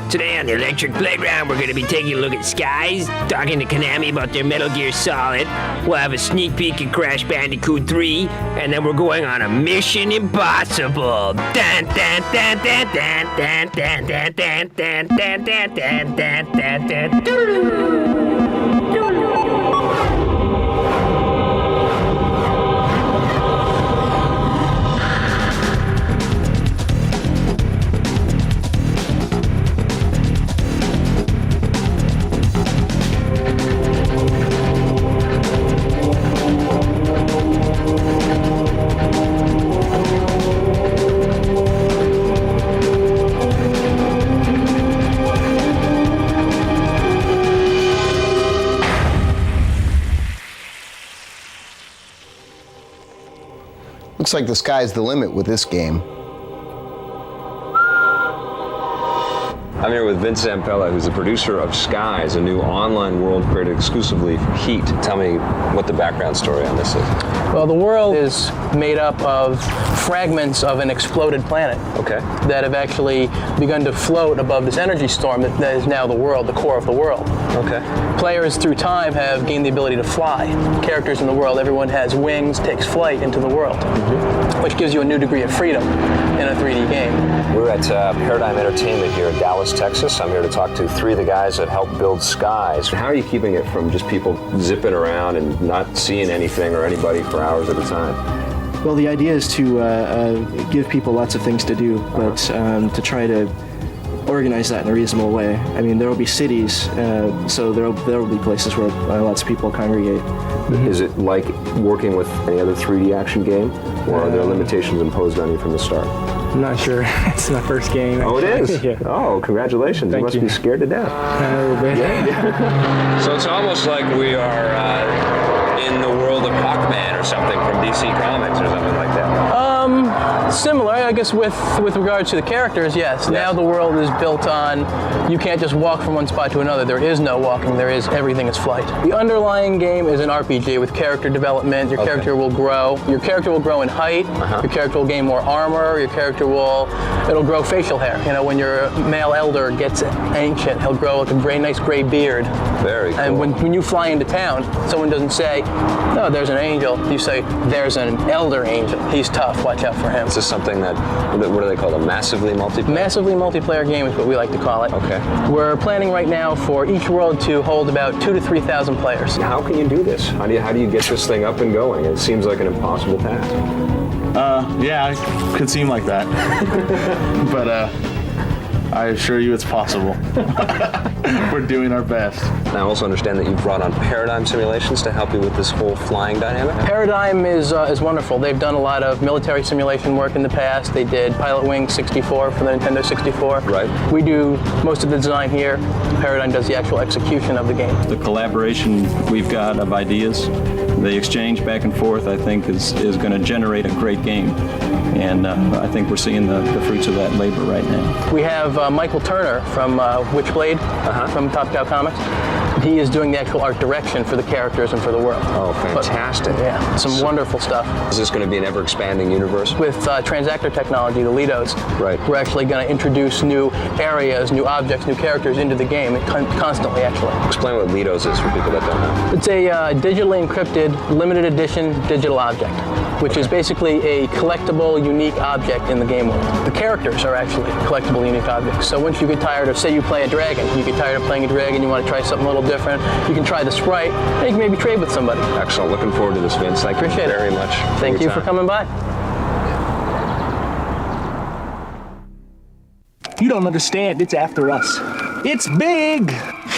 Today on the Electric Playground, we're going to be taking a look at Skies, talking to Konami about their Metal Gear Solid. We'll have a sneak peek at Crash Bandicoot 3, and then we're going on a Mission Impossible. Dun, dun, dun, dun, dun, dun, dun, dun, dun, dun, dun, dun, dun, dun, dun, dun. Looks like the sky's the limit with this game. I'm here with Vince Zampella, who's the producer of Skies, a new online world created exclusively for Heat. Tell me what the background story on this is. Well, the world is made up of fragments of an exploded planet. Okay. That have actually begun to float above this energy storm that is now the world, the core of the world. Okay. Players through time have gained the ability to fly. Characters in the world, everyone has wings, takes flight into the world, which gives you a new degree of freedom in a 3D game. We're at Paradigm Entertainment here in Dallas, Texas. I'm here to talk to three of the guys that helped build Skies. How are you keeping it from just people zipping around and not seeing anything or anybody for hours at a time? Well, the idea is to give people lots of things to do, but to try to organize that in a reasonable way. I mean, there will be cities, so there will be places where lots of people congregate. Is it like working with any other 3D action game, or are there limitations imposed on you from the start? I'm not sure. It's my first game. Oh, it is? Yeah. Oh, congratulations. Thank you must you. be scared to death. A little bit. Yeah. So it's almost like we are in the world of Hawkman or something from DC Comics or something like that. Similar, I guess, with regards to the characters, yes. Now the world is built on, you can't just walk from one spot to another. There is no walking, there is, everything is flight. The underlying game is an RPG with character development. Your character will grow. Your character will grow in height. Your character will gain more armor. Your character it'll grow facial hair. You know, when your male elder gets ancient, he'll grow like a nice gray beard. Very cool. And when you fly into town, someone doesn't say, "No, there's an angel." You say, "There's an elder angel. He's tough. Watch out for him." Is this something that, what do they call it, massively multiplayer? Massively multiplayer game is what we like to call it. Okay. We're planning right now for each world to hold about 2,000 to 3,000 players. How can you do this? How do you get this thing up and going? It seems like an impossible task. Yeah, it could seem like that. But I assure you it's possible. We're doing our best. I also understand that you've brought on Paradigm simulations to help you with this whole flying dynamic? Paradigm is wonderful. They've done a lot of military simulation work in the past. They did Pilot Wing 64 for the Nintendo 64. Right. We do most of the design here. Paradigm does the actual execution of the game. The collaboration we've got of ideas, the exchange back and forth, I think is going to generate a great game. And I think we're seeing the fruits of that labor right now. We have Michael Turner from Witchblade, from Top Cow Comics. He is doing the actual art direction for the characters and for the world. Oh, fantastic. Yeah, some wonderful stuff. Is this going to be an ever-expanding universe? With transactor technology, the Lidos, we're actually going to introduce new areas, new objects, new characters into the game constantly, actually. Explain what Lidos is for people that don't know. It's a digitally encrypted, limited edition digital object, which is basically a collectible, unique object in the game world. The characters are actually collectible, unique objects. So once you get tired of, say you play a dragon, you get tired of playing a dragon, you want to try something a little different, you can try the sprite, and you can maybe trade with somebody. Excellent. Looking forward to this, Vince. Thank you very much. Thank you for coming by. You don't understand. It's after us. It's big.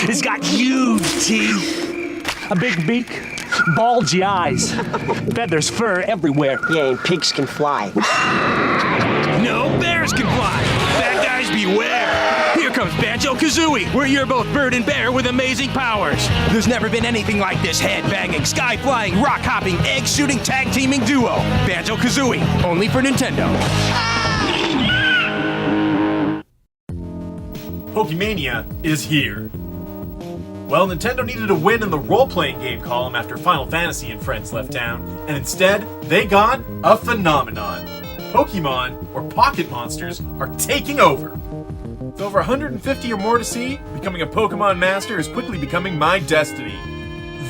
It's got huge teeth, a big beak, bulgy eyes, feathers, fur everywhere. Yeah, and pigs can fly. No, bears can fly. Bad guys beware. Here comes Banjo-Kazooie. We're your both bird and bear with amazing powers. There's never been anything like this head-banging, sky-flying, rock-hopping, egg-shooting, tag-teaming duo. Banjo-Kazooie, only for Nintendo. Pokemania is here. Well, Nintendo needed a win in the role-playing game column after Final Fantasy and Friends left town, and instead, they got a phenomenon. Pokemon, or Pocket Monsters, are taking over. With over 150 or more to see, becoming a Pokemon Master is quickly becoming my destiny.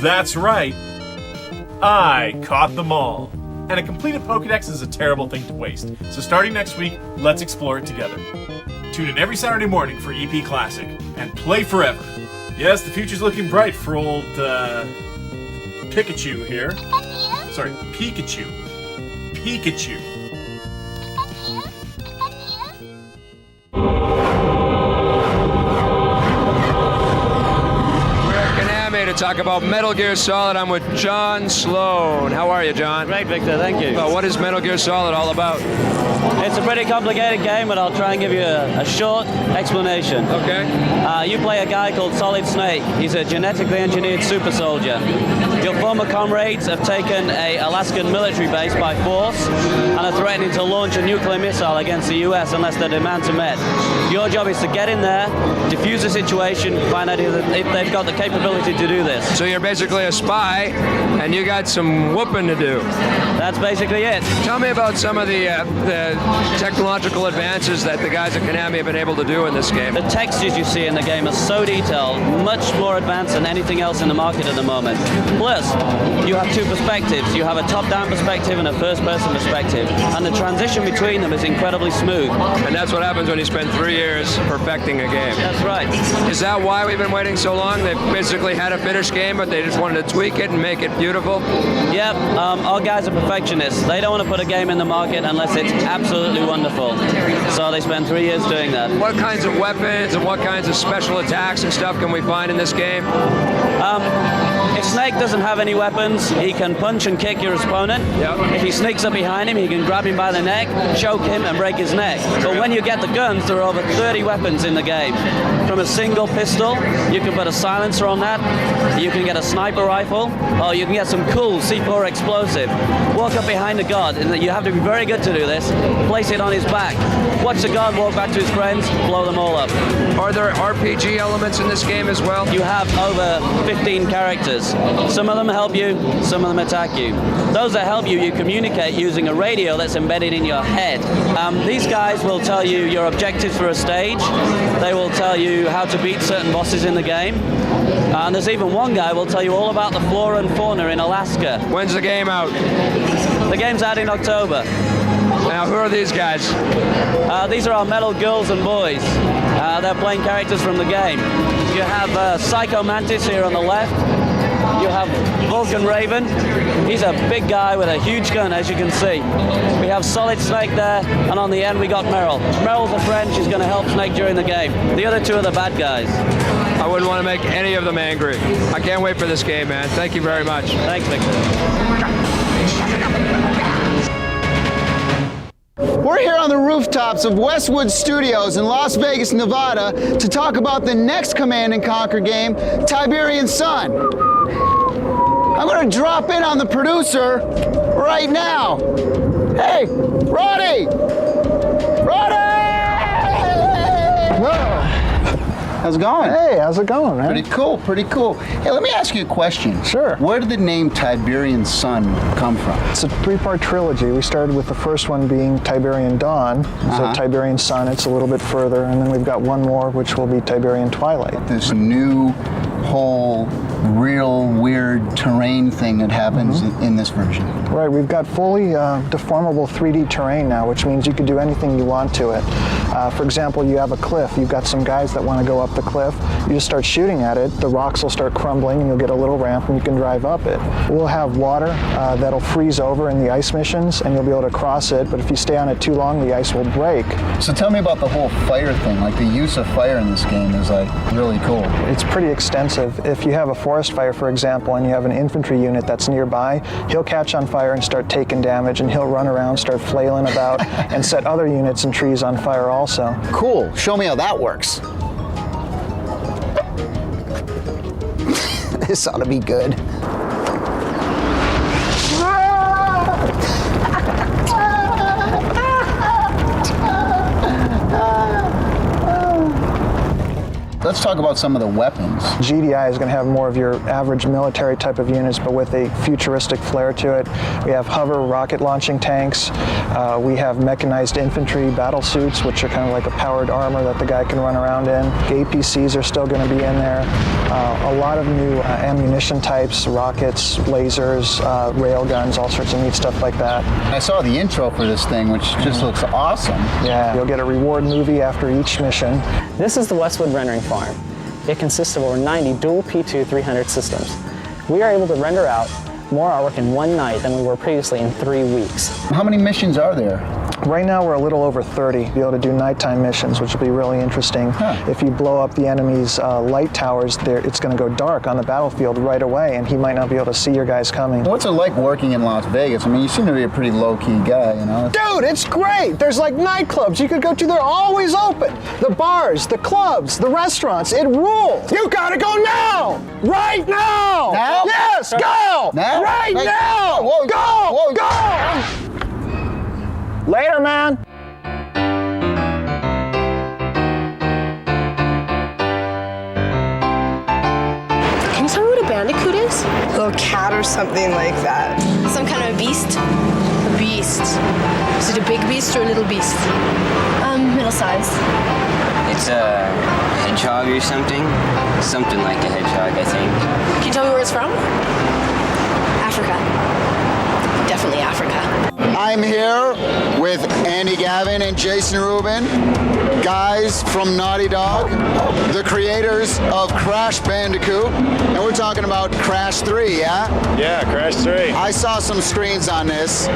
That's right. I caught them all. And a completed Pokedex is a terrible thing to waste, so starting next week, let's explore it together. Tune in every Saturday morning for EP Classic, and play forever. Yes, the future's looking bright for old, Pikachu here. Sorry, Pikachu. Pikachu. To talk about Metal Gear Solid, I'm with John Sloan. How are you, John? Great, Victor. Thank you. What is Metal Gear Solid all about? It's a pretty complicated game, but I'll try and give you a short explanation. Okay. You play a guy called Solid Snake. He's a genetically engineered super soldier. Your former comrades have taken an Alaskan military base by force and are threatening to launch a nuclear missile against the US unless their demands are met. Your job is to get in there, defuse the situation, find out if they've got the capability to do this. So you're basically a spy, and you got some whooping to do. That's basically it. Tell me about some of the technological advances that the guys at Konami have been able to do in this game. The textures you see in the game are so detailed, much more advanced than anything else in the market at the moment. Plus, you have two perspectives. You have a top-down perspective and a first-person perspective, and the transition between them is incredibly smooth. And that's what happens when you spend 3 years perfecting a game. That's right. Is that why we've been waiting so long? They've basically had a finished game, but they just wanted to tweak it and make it beautiful? Yep, our guys are perfectionists. They don't want to put a game in the market unless it's absolutely wonderful. So they spend 3 years doing that. What kinds of weapons and what kinds of special attacks and stuff can we find in this game? If Snake doesn't have any weapons, he can punch and kick your opponent. Yep. If he sneaks up behind him, he can grab him by the neck, choke him, and break his neck. But when you get the guns, there are over 30 weapons in the game. From a single pistol, you can put a silencer on that, you can get a sniper rifle, or you can get some cool C4 explosive. Walk up behind the guard, and you have to be very good to do this. Place it on his back. Watch the guard walk back to his friends, blow them all up. Are there RPG elements in this game as well? You have over 15 characters. Some of them help you, some of them attack you. Those that help you, you communicate using a radio that's embedded in your head. These guys will tell you your objectives for a stage. They will tell you how to beat certain bosses in the game. And there's even one guy who will tell you all about the flora and fauna in Alaska. When's the game out? The game's out in October. Now, who are these guys? These are our metal girls and boys. They're playing characters from the game. You have Psycho Mantis here on the left. You have Vulcan Raven. He's a big guy with a huge gun, as you can see. We have Solid Snake there, and on the end we got Meryl. Meryl's a friend. She's going to help Snake during the game. The other two are the bad guys. I wouldn't want to make any of them angry. I can't wait for this game, man. Thank you very much. Thanks, Victor. We're here on the rooftops of Westwood Studios in Las Vegas, Nevada, to talk about the next Command & Conquer game, Tiberian Sun. I'm going to drop in on the producer right now. Hey, Roddy! Roddy! Whoa. How's it going? Hey, how's it going, man? Pretty cool, pretty cool. Hey, let me ask you a question. Sure. Where did the name Tiberian Sun come from? It's a three-part trilogy. We started with the first one being Tiberian Dawn, so Tiberian Sun, it's a little bit further, and then we've got one more, which will be Tiberian Twilight. This new whole real weird terrain thing that happens in this version. Right, we've got fully deformable 3D terrain now, which means you can do anything you want to it. For example, you have a cliff. You've got some guys that want to go up the cliff. You just start shooting at it. The rocks will start crumbling, and you'll get a little ramp, and you can drive up it. We'll have water that'll freeze over in the ice missions, and you'll be able to cross it. But if you stay on it too long, the ice will break. So tell me about the whole fire thing. Like the use of fire in this game is like really cool. It's pretty extensive. If you have a forest fire, for example, and you have an infantry unit that's nearby, he'll catch on fire and start taking damage, and he'll run around, start flailing about, and set other units and trees on fire also. Cool. Show me how that works. This ought to be good. talk about some of the weapons. GDI is going to have more of your average military type of units, but with a futuristic flair to it. We have hover rocket launching tanks. We have mechanized infantry battle suits, which are kind of like a powered armor that the guy can run around in. APCs are still going to be in there. A lot of new ammunition types, rockets, lasers, rail guns, all sorts of neat stuff like that. I saw the intro for this thing, which just looks awesome. Yeah, you'll get a reward movie after each mission. This is the Westwood Rendering Farm. It consists of over 90 dual P2 300 systems. We are able to render out more artwork in one night than we were previously in 3 weeks. How many missions are there? Right now we're a little over 30, be able to do nighttime missions, which will be really interesting. If you blow up the enemy's light towers, it's going to go dark on the battlefield right away, and he might not be able to see your guys coming. What's it like working in Las Vegas? I mean, you seem to be a pretty low-key guy, you know? Dude, it's great! There's like nightclubs you could go to, they're always open. The bars, the clubs, the restaurants, it rules. You gotta go now! Right now! Now? Yes, go! Now? Right now! Whoa, go! whoa. Go! Later, man! Can you tell me what a bandicoot is? A little cat or something like that. Some kind of a beast? A beast. Is it a big beast or a little beast? Middle size. It's a hedgehog or something. Something like a hedgehog, I think. Can you tell me where it's from? Africa. Definitely Africa. I'm here with Andy Gavin and Jason Rubin, guys from Naughty Dog, the creators of Crash Bandicoot, and we're talking about Crash 3, yeah? Yeah, Crash 3. I saw some screens on this.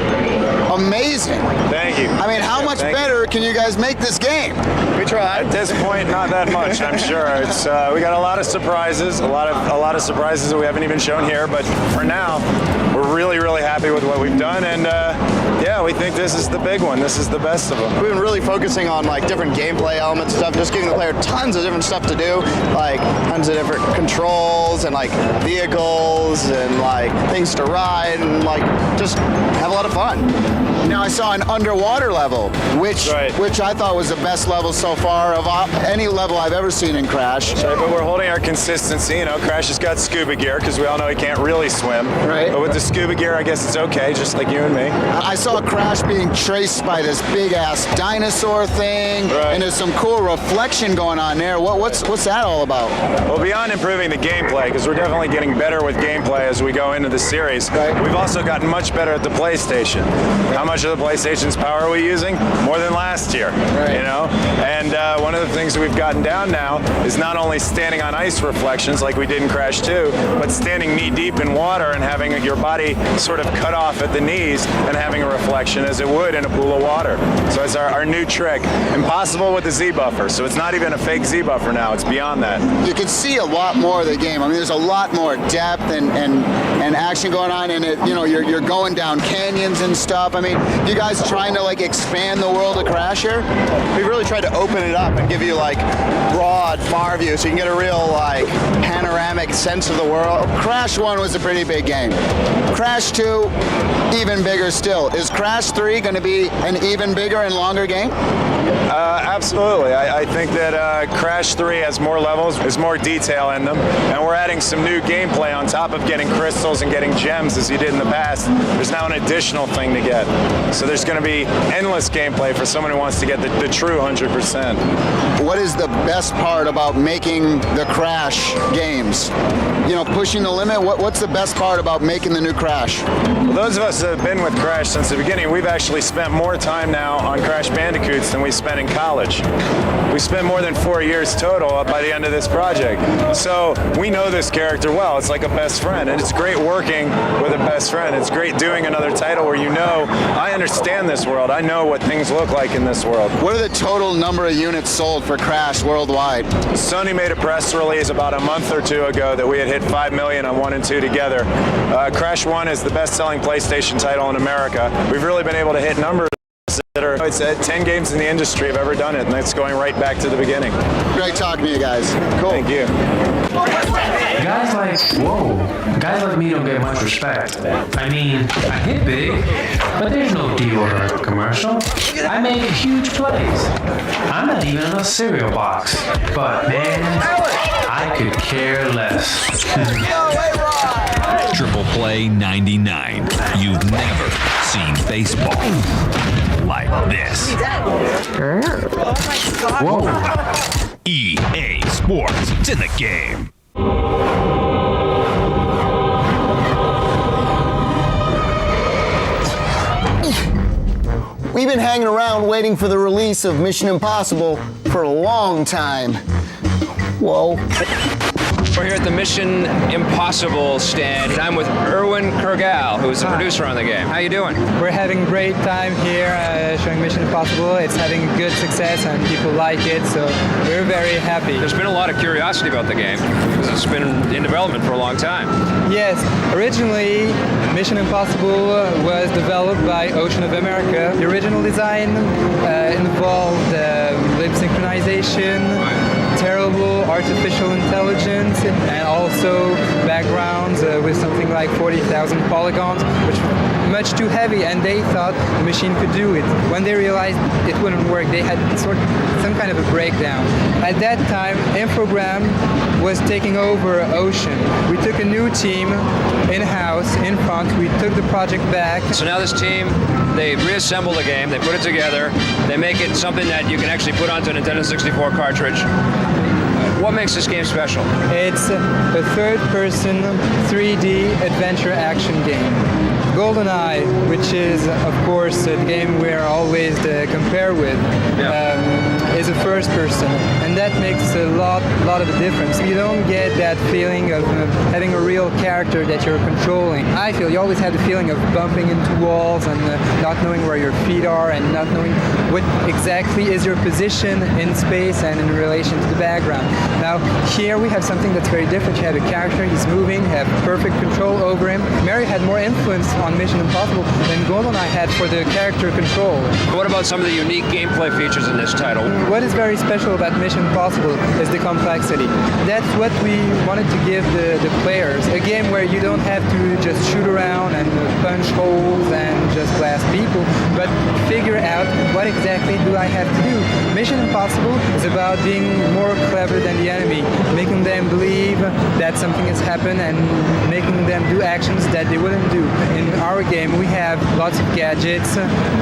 Amazing. Thank you. I mean, how much better can you guys make this game? We tried. At this point, not that much, I'm sure. It's we got a lot of surprises, a lot of surprises that we haven't even shown here, but for now, we're really, really happy with what we've done, and yeah, we think this is the big one. This is the best of them. We've been really focusing on like different gameplay elements and stuff, just giving the player tons of different stuff to do, like tons of different controls and like vehicles and like things to ride and like just have a lot of fun. Now I saw an underwater level, which I thought was the best level so far of any level I've ever seen in Crash. That's right, but we're holding our consistency. You know, Crash has got scuba gear because we all know he can't really swim. Right. But with the scuba gear, I guess it's okay, just like you and me. I saw Crash being chased by this big-ass dinosaur thing, and there's some cool reflection going on there. What's that all about? Well, beyond improving the gameplay, because we're definitely getting better with gameplay as we go into the series, we've also gotten much better at the PlayStation. How much of the PlayStation's power are we using? More than last year, you know? And one of the things that we've gotten down now is not only standing on ice reflections like we did in Crash 2, but standing knee-deep in water and having your body sort of cut off at the knees and having a reflection as it would in a pool of water. So it's our new trick. Impossible with the Z buffer, so it's not even a fake Z buffer now, it's beyond that. You can see a lot more of the game. I mean, there's a lot more depth and action going on, and you're going down canyons and stuff. I mean, you guys trying to like expand the world of Crash here? We really tried to open it up and give you like broad, far view so you can get a real like panoramic sense of the world. Crash 1 was a pretty big game. Crash 2, even bigger still. Is Crash 3 going to be an even bigger and longer game? Absolutely. I think that Crash 3 has more levels, there's more detail in them, and we're adding some new gameplay on top of getting crystals and getting gems as you did in the past. There's now an additional thing to get. So there's going to be endless gameplay for someone who wants to get the true 100%. What is the best part about making the Crash games? You know, pushing the limit, what's the best part about making the new Crash? Well, those of us that have been with Crash since the beginning, we've actually spent more time now on Crash Bandicoots than we spent in college. We spent more than 4 years total by the end of this project. So we know this character well. It's like a best friend, and it's great working with a best friend. It's great doing another title where you know, I understand this world. I know what things look like in this world. What are the total number of units sold for Crash worldwide? Sony made a press release about a month or two ago that we had hit 5 million on 1 and 2 together. Crash 1 is the best-selling PlayStation title in America. We've really been able to hit numbers that are, it's 10 games in the industry have ever done it, and that's going right back to the beginning. Great talking to you guys. Cool. Thank you. Guys like me don't get much respect. I mean, I hit big, but there's no Dior commercial. I make huge plays. I'm not even in a cereal box. But man, I could care less. Triple Play 99. You've never seen baseball like this. Whoa. EA Sports. It's in the game. We've been hanging around waiting for the release of Mission Impossible for a long time. Whoa. We're here at the Mission Impossible stand, and I'm with Erwin Kurgal, who is the producer on the game. How you doing? We're having a great time here showing Mission Impossible. It's having good success and people like it, so we're very happy. There's been a lot of curiosity about the game, because it's been in development for a long time. Yes, originally Mission Impossible was developed by Ocean of America. The original design involved lip synchronization, terrible artificial intelligence, and also backgrounds with something like 40,000 polygons, which were much too heavy, and they thought the machine could do it. When they realized it wouldn't work, they had some kind of a breakdown. At that time, Infogram was taking over Ocean. We took a new team in-house, in front. We took the project back. So now this team, they reassemble the game, they put it together, they make it something that you can actually put onto a Nintendo 64 cartridge. What makes this game special? It's a third-person 3D adventure action game. GoldenEye, which is, of course, the game we're always compare with, is a first person, and that makes a lot of a difference. You don't get that feeling of having a real character that you're controlling. I feel you always have the feeling of bumping into walls and not knowing where your feet are and not knowing what exactly is your position in space and in relation to the background. Now, here we have something that's very different. You have a character, he's moving, have perfect control over him. Mary had more influence on Mission Impossible than GoldenEye had for the character control. What about some of the unique gameplay features in this title? What is very special about Mission Impossible is the complexity. That's what we wanted to give the players. A game where you don't have to just shoot around and punch holes and just blast people, but figure out what exactly do I have to do. Mission Impossible is about being more clever than the enemy, making them believe that something has happened and making them do actions that they wouldn't do. In our game, we have lots of gadgets,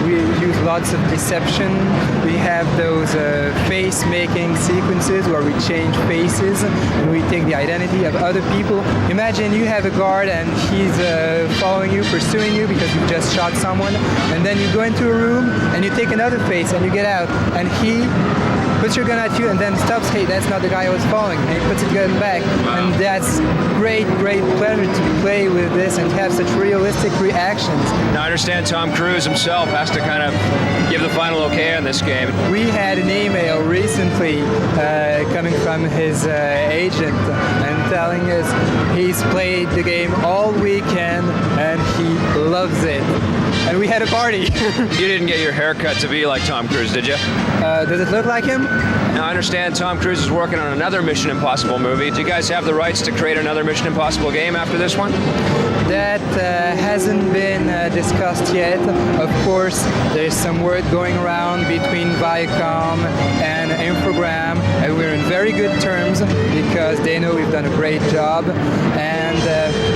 we use lots of deception, we have those face-making sequences where we change faces and we take the identity of other people. Imagine you have a guard and he's following you, pursuing you because you just shot someone, and then you go into a room and you take another face and you get out, and he puts your gun at you and then stops. Hey, that's not the guy I was following. And he puts his gun back. Wow. And that's great pleasure to play with this and have such realistic reactions. Now I understand Tom Cruise himself has to kind of give the final okay on this game. We had an email recently coming from his agent and telling us he's played the game all weekend and he loves it. And we had a party. You didn't get your haircut to be like Tom Cruise, did you? Does it look like him? Now I understand Tom Cruise is working on another Mission Impossible movie. Do you guys have the rights to create another Mission Impossible game after this one? That hasn't been discussed yet. Of course, there's some word going around between Viacom and Infogram, and we're in very good terms because they know we've done a great job, and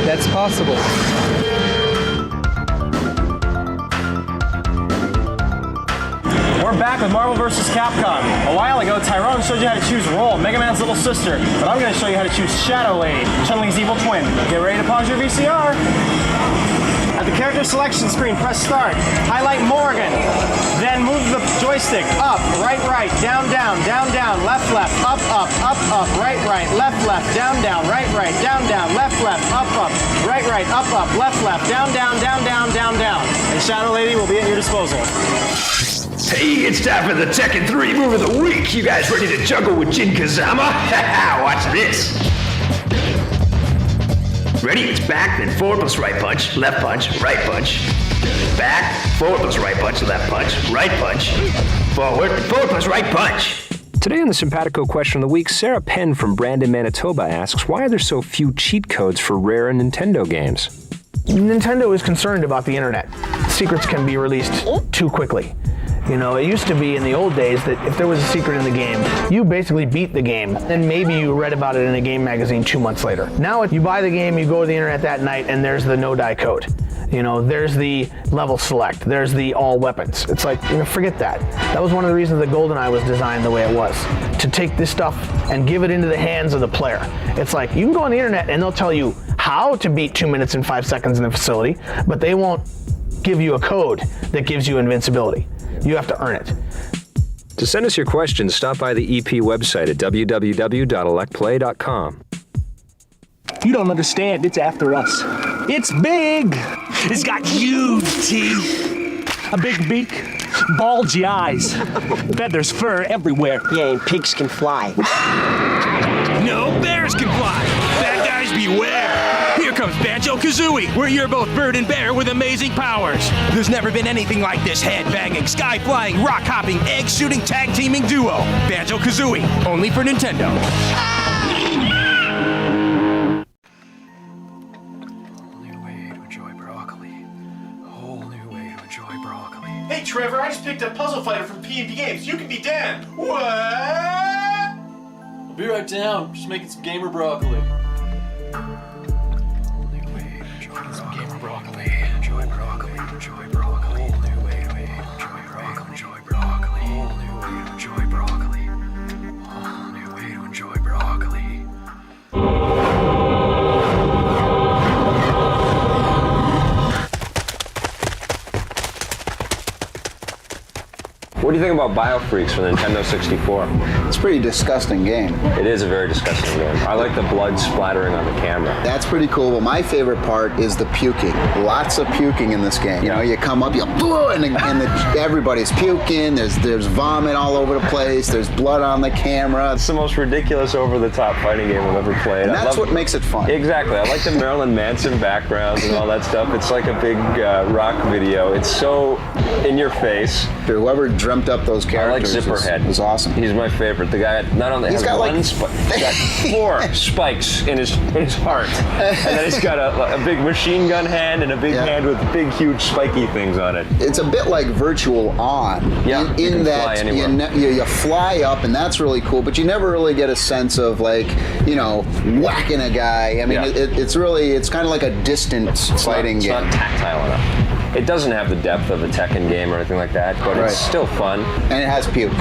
that's possible. We're back with Marvel vs. Capcom. A while ago, Tyrone showed you how to choose Roll, Mega Man's little sister, but I'm going to show you how to choose Shadow Lady, Chun-Li's evil twin. Get ready to pause your VCR. At the character selection screen, press start. Highlight Morgan. Then move the joystick up, right, down, down, left, up, right, left, down, right, down, left, up, right, up, left, down. And Shadow Lady will be at your disposal. Hey, it's time for the Tekken 3 move of the week. You guys ready to juggle with Jin Kazama? Watch this. Ready? It's back, then forward plus right punch, left punch, right punch. Back, forward plus right punch, left punch, right punch. Forward plus right punch. Today on the Simpatico Question of the Week, Sarah Penn from Brandon, Manitoba asks, why are there so few cheat codes for Rare and Nintendo games? Nintendo is concerned about the internet. Secrets can be released too quickly. You know, it used to be in the old days that if there was a secret in the game, you basically beat the game, and maybe you read about it in a game magazine 2 months later. Now, if you buy the game, you go to the internet that night, and there's the no-die code. You know, there's the level select, there's the all weapons. It's like, you know, forget that. That was one of the reasons that GoldenEye was designed the way it was, to take this stuff and give it into the hands of the player. It's like, you can go on the internet and they'll tell you how to beat 2 minutes and 5 seconds in a facility, but they won't give you a code that gives you invincibility. You have to earn it. To send us your questions, stop by the EP website at www.electplay.com. You don't understand, it's after us. It's big! It's got huge teeth, a big beak, bulgy eyes, feathers, fur everywhere. Yeah, and pigs can fly. No bears can fly! Bad guys beware! Here comes Banjo-Kazooie, where you're both bird and bear with amazing powers. There's never been anything like this head-banging, sky-flying, rock-hopping, egg-shooting, tag-teaming duo. Banjo-Kazooie, only for Nintendo. Hey Trevor, I just picked up Puzzle Fighter from P&P Games. You can be Dan. What? I'll be right down. Just making some gamer broccoli. Some gamer broccoli. Enjoy broccoli. Enjoy broccoli. Whole new way to enjoy broccoli. Enjoy broccoli. Whole new way to enjoy broccoli. Whole new way to enjoy broccoli. What do you think about Biofreaks for the Nintendo 64? It's a pretty disgusting game. It is a very disgusting game. I like the blood splattering on the camera. That's pretty cool, but my favorite part is the puking. Lots of puking in this game. You know, you come up, everybody's puking, there's vomit all over the place, there's blood on the camera. It's the most ridiculous, over-the-top fighting game I've ever played. And that's what makes it fun. Exactly. I like the Marilyn Manson backgrounds and all that stuff. It's like a big rock video. It's so in your face. Whoever dreamt up those characters. I like Zipperhead. Was awesome. He's my favorite. The guy not only has one spike, he's got 4 spikes in his heart, and then he's got a big machine gun hand and a big hand with big, huge, spiky things on it. It's a bit like Virtual On. Yeah, in that you fly up, and that's really cool. But you never really get a sense of whacking a guy. I mean, it's kind of like a distant fighting game. It's not tactile enough. It doesn't have the depth of a Tekken game or anything like that, but it's still fun. And it has puke.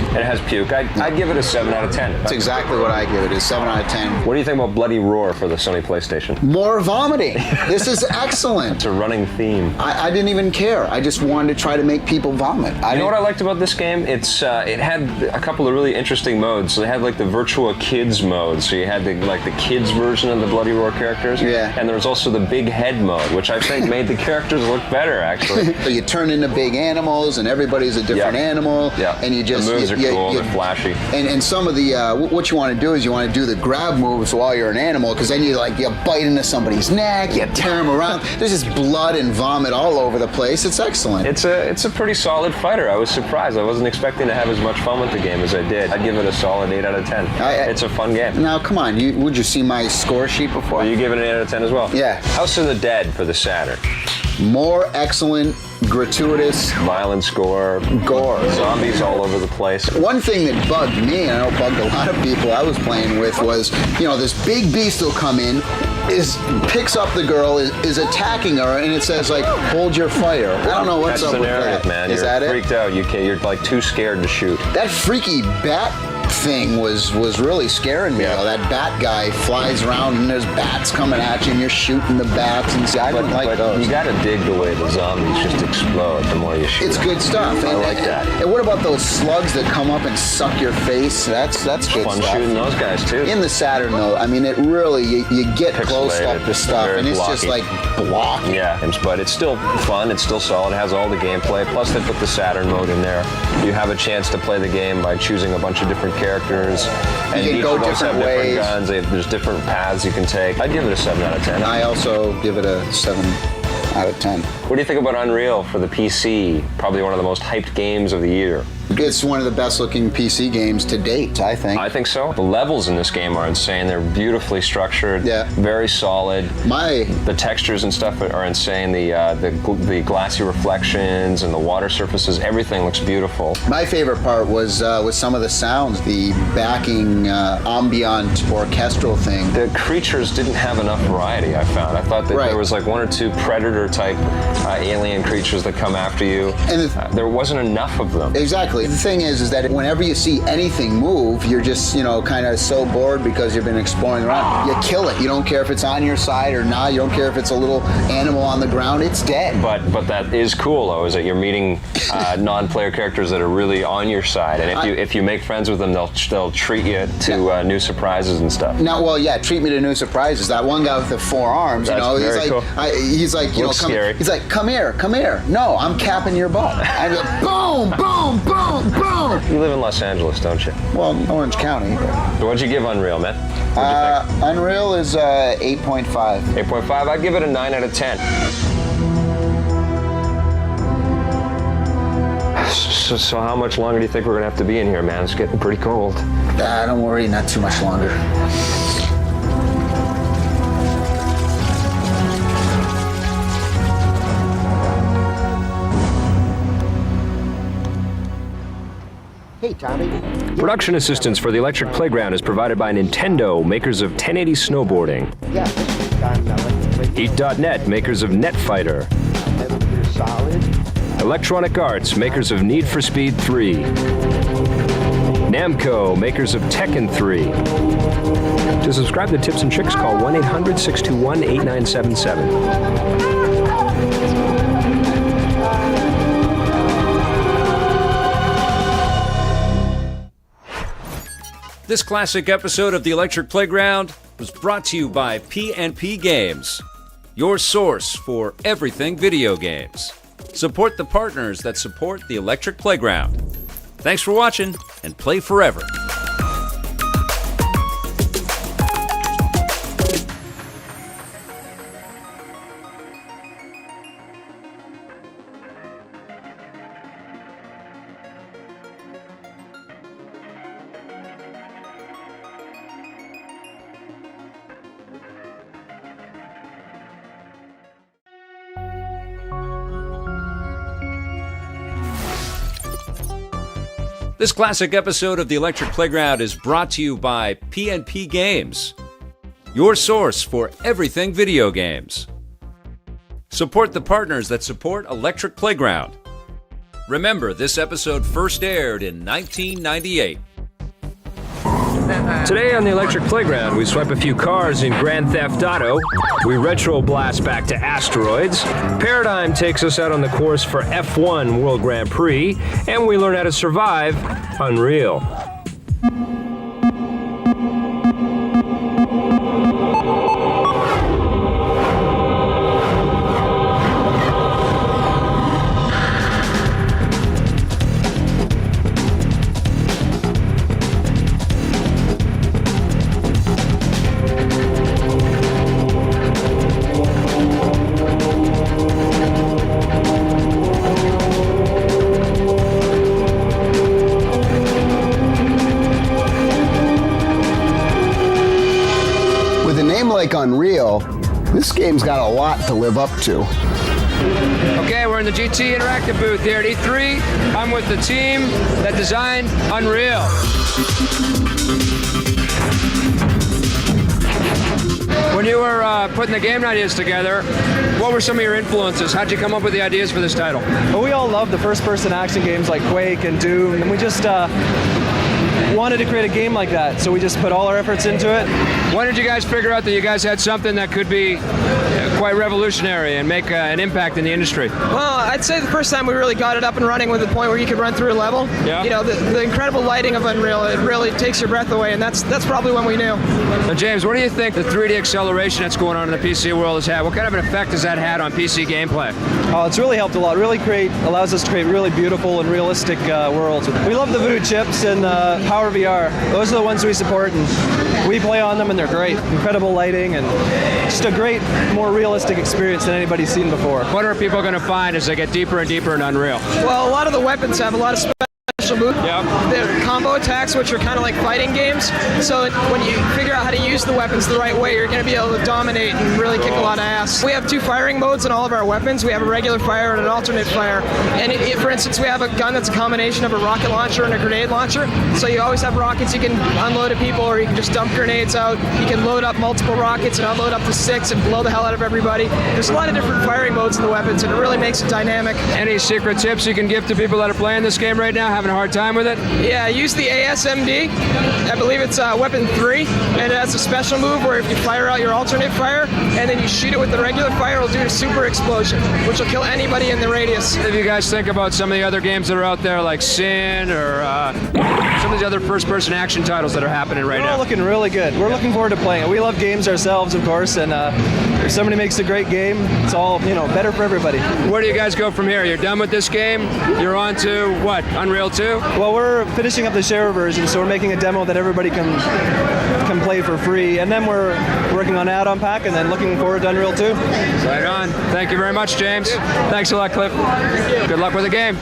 I'd give it a 7 out of 10. That's exactly what I give it, is 7 out of 10. What do you think about Bloody Roar for the Sony PlayStation? More vomiting. This is excellent. It's a running theme. I didn't even care. I just wanted to try to make people vomit. You know what I liked about this game? It had a couple of really interesting modes. So they had like the Virtua Kids mode, so you had the kids version of the Bloody Roar characters. Yeah. And there was also the Big Head mode, which I think made the characters look better, actually. So you turn into big animals, and everybody's a different animal. Yeah. And you just the moves are cool. They're flashy. And some of the what you want to do is you want to do the grab moves while you're an animal, because then you bite into somebody's neck, you tear them around. There's just blood and vomit all over the place. It's excellent. It's a pretty solid fighter. I was surprised. I wasn't expecting to have as much fun with the game as I did. I'd give it a solid 8 out of 10. It's a fun game. Now come on, would you see my score sheet before? You give it an 8 out of 10 as well? Yeah. House of the Dead for the Saturn. More excellent, gratuitous, violent gore. Zombies all over the place. One thing that bugged me, and I know bugged a lot of people I was playing with, was, this big beast will come in, picks up the girl, is attacking her, and it says, hold your fire. I don't know what's up with that. Man. Is that it? Freaked out. You're too scared to shoot. That freaky bat thing was really scaring me. That bat guy flies around and there's bats coming at you and you're shooting the bats, and I don't like those. You gotta dig the way the zombies just explode the more you shoot. It's good stuff. I like that. And what about those slugs that come up and suck your face? That's good fun stuff. Shooting those guys too. In the Saturn though, I mean, it really, you get close up to stuff, and it's just blocky. Yeah, but it's still fun. It's still solid. It has all the gameplay. Plus they put the Saturn mode in there. You have a chance to play the game by choosing a bunch of different characters, and you can go different ways. Different guns. There's different paths you can take. I'd give it a 7 out of 10. I also give it a 7 out of 10. What do you think about Unreal for the PC? Probably one of the most hyped games of the year. It's one of the best looking PC games to date, I think. I think so. The levels in this game are insane. They're beautifully structured, very solid. The textures and stuff are insane. The glassy reflections and the water surfaces, everything looks beautiful. My favorite part was some of the sounds, the backing ambient orchestral thing. The creatures didn't have enough variety, I found. I thought that there was like one or two predator type alien creatures that come after you. And there wasn't enough of them. Exactly. The thing is that whenever you see anything move, you're just, kind of so bored because you've been exploring around. You kill it. You don't care if it's on your side or not. You don't care if it's a little animal on the ground. It's dead. But that is cool, though, is that you're meeting non-player characters that are really on your side. And if you make friends with them, they'll treat you to new surprises and stuff. Now, well, yeah, treat me to new surprises. That one guy with the 4 arms, Very cool. He's like, scary. He's like, come here. No, I'm capping your butt. I go, boom, boom, boom, boom. You live in Los Angeles, don't you? Well, Orange County. So what'd you give Unreal, man? Unreal is 8.5. 8.5. I'd give it a 9 out of 10. So how much longer do you think we're gonna have to be in here, man? It's getting pretty cold. Don't worry, not too much longer. Hey, Tommy. Production assistance for the Electric Playground is provided by Nintendo, makers of 1080 Snowboarding. Yeah, Eat.net, makers of Netfighter. Metal Gear Solid. Electronic Arts, makers of Need for Speed 3. Namco, makers of Tekken 3. To subscribe to Tips and Tricks, call 1-800-621-8977. This classic episode of The Electric Playground was brought to you by P&P Games, your source for everything video games. Support the partners that support The Electric Playground. Thanks for watching, and play forever. This classic episode of The Electric Playground is brought to you by P&P Games, your source for everything video games. Support the partners that support Electric Playground. Remember, this episode first aired in 1998. Today on the Electric Playground, we swipe a few cars in Grand Theft Auto, we retro blast back to asteroids, Paradigm takes us out on the course for F1 World Grand Prix, and we learn how to survive Unreal. Like Unreal, this game's got a lot to live up to. Okay, we're in the GT Interactive booth here at E3. I'm with the team that designed Unreal. When you were putting the game ideas together, what were some of your influences? How'd you come up with the ideas for this title? Well, we all love the first-person action games like Quake and Doom, and we just wanted to create a game like that, so we just put all our efforts into it. When did you guys figure out that you guys had something that could be quite revolutionary and make an impact in the industry? Well, I'd say the first time we really got it up and running with the point where you could run through a level. Yeah. You know, the incredible lighting of Unreal, it really takes your breath away, and that's probably when we knew. Now, James, what do you think the 3D acceleration that's going on in the PC world has had? What kind of an effect has that had on PC gameplay? Oh, it's really helped a lot. Really allows us to create really beautiful and realistic worlds. We love the Voodoo chips and Power VR. Those are the ones we support, and we play on them, and they're great. Incredible lighting and just a great, more realistic experience than anybody's seen before. What are people going to find as they get deeper and deeper in Unreal? Well, a lot of the weapons have a lot of special special move. They're combo attacks, which are kind of like fighting games. So when you figure out how to use the weapons the right way, you're going to be able to dominate and really kick a lot of ass. We have 2 firing modes in all of our weapons. We have a regular fire and an alternate fire. And for instance, we have a gun that's a combination of a rocket launcher and a grenade launcher. So you always have rockets you can unload at people, or you can just dump grenades out. You can load up multiple rockets and unload up to 6 and blow the hell out of everybody. There's a lot of different firing modes in the weapons, and it really makes it dynamic. Any secret tips you can give to people that are playing this game right now, having a hard time with it? Yeah, use the ASMD. I believe it's weapon 3, and it has a special move where if you fire out your alternate fire and then you shoot it with the regular fire, it'll do a super explosion, which will kill anybody in the radius. If you guys think about some of the other games that are out there, like Sin or some of the other first-person action titles that are happening right now. They're all looking really good. We're looking forward to playing it. We love games ourselves, of course, and if somebody makes a great game, it's all, better for everybody. Where do you guys go from here? You're done with this game? You're on to what? Unreal 2? Well, we're finishing up the share version, so we're making a demo that everybody can play for free, and then we're working on add-on pack, and then looking forward to Unreal 2. Right on. Thank you very much, James. Thanks a lot, Cliff. Good luck with the game.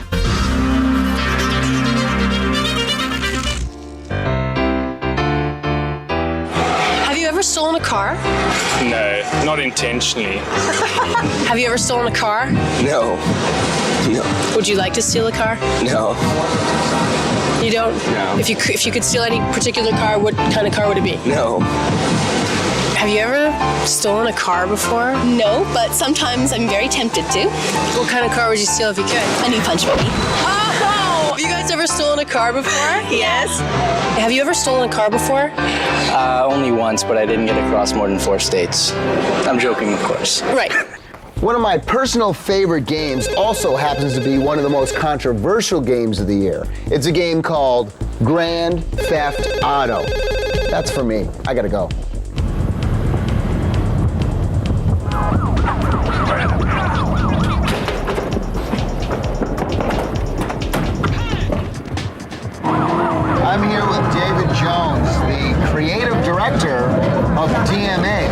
Have you ever stolen a car? No, not intentionally. Have you ever stolen a car? No. No. Would you like to steal a car? No. You don't? No. If you could steal any particular car, what kind of car would it be? No. Have you ever stolen a car before? No, but sometimes I'm very tempted to. What kind of car would you steal if you could? A new punch money. Oh! Have you guys ever stolen a car before? Yes. Have you ever stolen a car before? Only once, but I didn't get across more than 4 states. I'm joking, of course. Right. One of my personal favorite games also happens to be one of the most controversial games of the year. It's a game called Grand Theft Auto. That's for me. I gotta go. I'm here with David Jones, the creative director of DMA.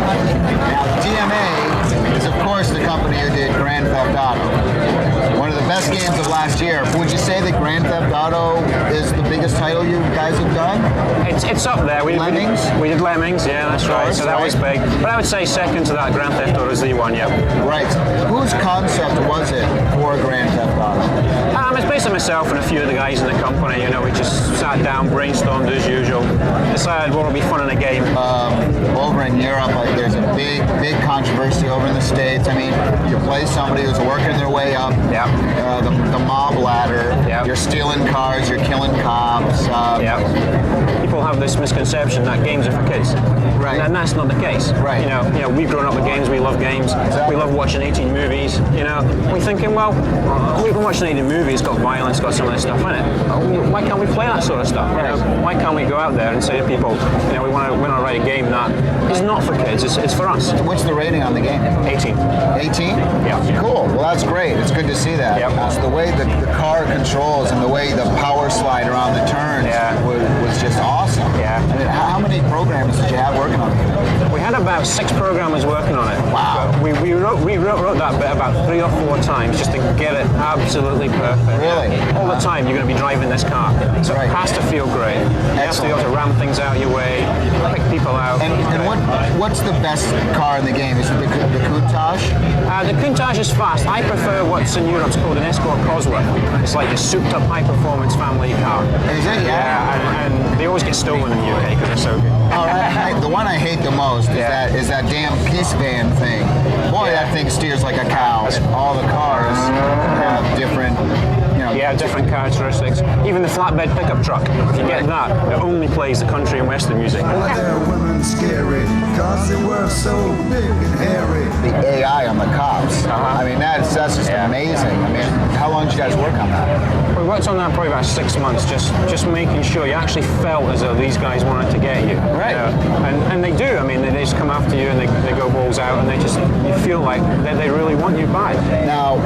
Now, DMA is, of course, the company who did Grand Theft Auto. One of the best games of last year. Would you say that Grand Theft Auto is the biggest title you guys have done? It's up there. Lemmings? We did Lemmings, yeah, that's right. So that was big. But I would say second to that, Grand Theft Auto is the one, yeah. Right. Whose concept was it for Grand Theft Auto? It's basically myself and a few of the guys in the company. We just sat down, brainstormed as usual, decided what would be fun in a game. Over in Europe, there's a big controversy over in the States. I mean, you play somebody who's working their way up the mob ladder. You're stealing cars, you're killing cops. People have this misconception that games are for kids. Right. And that's not the case. Right. We've grown up with games, we love games. Exactly. We love watching 18 movies. We're thinking, well, we've been watching 18 movies, got violence, got some of this stuff in it. Why can't we play that sort of stuff? Why can't we go out there and say to people, we want to write a game that is not for kids, it's for us. What's the rating on the game? 18. 18? Yeah. Cool. Well, that's great. It's good to see that. Yep. The way the car controls and the way the power slide around the turns was just awesome. Yeah. I mean, how many programmers did you have working on it? We had about 6 programmers working on it. Wow. But we wrote that bit about 3 or 4 times just to get it absolutely perfect. Really? All the time you're going to be driving this car. So it has to feel great. You have to be able to ram things out your way, pick people out. And what's the best car in the game? Is it the Countach? The Countach is fast. I prefer what's in Europe called an Escort Cosworth. It's like a souped-up high-performance family car. Is it? Yeah, and they always get stolen in the UK because they're so good. All right. The one I hate the most is that damn peace van thing. Boy, that thing steers like a cow. All the cars have different... different characteristics. Even the flatbed pickup truck, if you get that, it only plays the country and western music. Scary, cause they were so big and hairy. The AI on the cops. I mean, that's just amazing. I mean, how long did you guys work on that? We worked on that probably about 6 months, just making sure you actually felt as though these guys wanted to get you. Right. And they do. I mean, they just come after you and they go balls out and you feel like they really want you back. Now,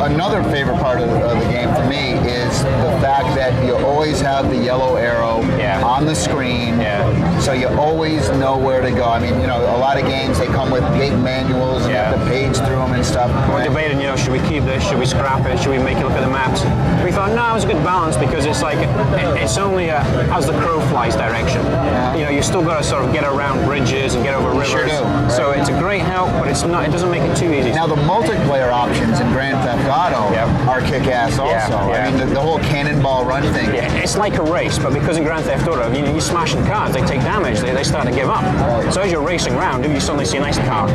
another favorite part of the game for me is the fact that you always have the yellow arrow on the screen, so you always know where to go. I mean, a lot of games, they come with big manuals, and you have to page through them and stuff. We're debating, should we keep this, should we scrap it, should we make it look at the maps? We we thought, no, it was a good balance because it's like, it's only as the crow flies direction. You know, you still got to sort of get around bridges and get over rivers. Sure do, right. So it's a great help, but it's not. It doesn't make it too easy. Now the multiplayer options in Grand Theft Auto are kick-ass also. I mean, the whole cannonball run thing. Yeah, it's like a race, but because in Grand Theft Auto, you smashing cars, they take damage, they start to give up. Right. So as you're racing around, if you suddenly see a nice car,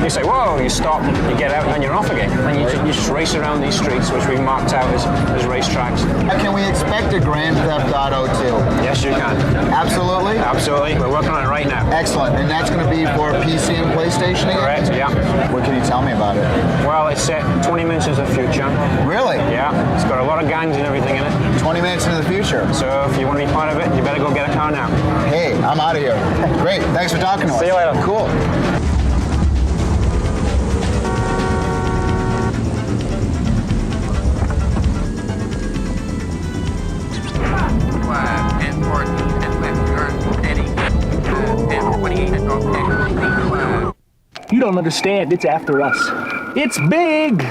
you say, whoa, you stop, you get out, and then you're off again. And you just race around these streets, which we've marked out as racetracks. Can we expect a Grand Theft Auto 2? Yes, you can. Absolutely? Absolutely. We're working on it right now. Excellent. And that's going to be for PC and PlayStation again? Correct, yeah. What can you tell me about it? Well, it's set 20 minutes into the future. Really? Yeah. It's got a lot of gangs and everything in it. 20 minutes into the future. So if you want to be part of it, you better go get a car now. Hey, I'm out of here. Great. Thanks for talking to us. See you later. Cool. You don't understand, it's after us. It's big!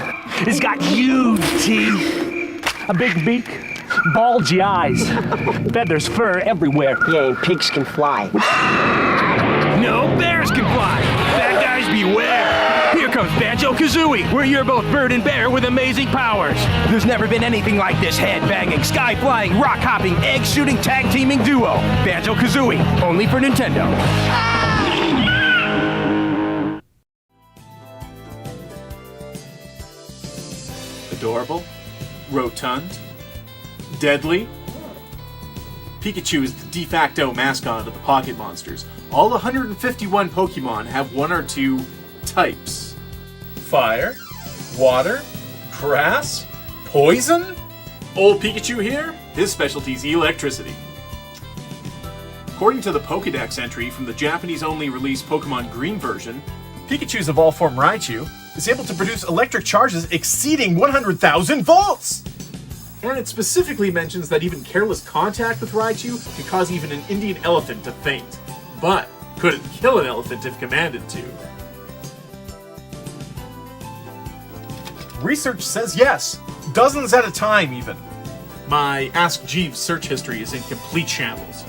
It's got huge teeth, a big beak, bulgy eyes, feathers, fur everywhere. Yeah, and pigs can fly. No bears can fly! Bad guys beware! Here comes Banjo-Kazooie, where you're both bird and bear with amazing powers. There's never been anything like this head-banging, sky-flying, rock-hopping, egg-shooting, tag-teaming duo. Banjo-Kazooie, only for Nintendo. Adorable, rotund, deadly. Pikachu is the de facto mascot of the Pocket Monsters. All 151 Pokemon have one or two types. Fire, water, grass, poison? Old Pikachu here, his specialty is electricity. According to the Pokédex entry from the Japanese-only release Pokemon Green version, Pikachu's evolved form Raichu is able to produce electric charges exceeding 100,000 volts! And it specifically mentions that even careless contact with Raichu could cause even an Indian elephant to faint, but couldn't kill an elephant if commanded to. Research says yes, dozens at a time even. My Ask Jeeves search history is in complete shambles.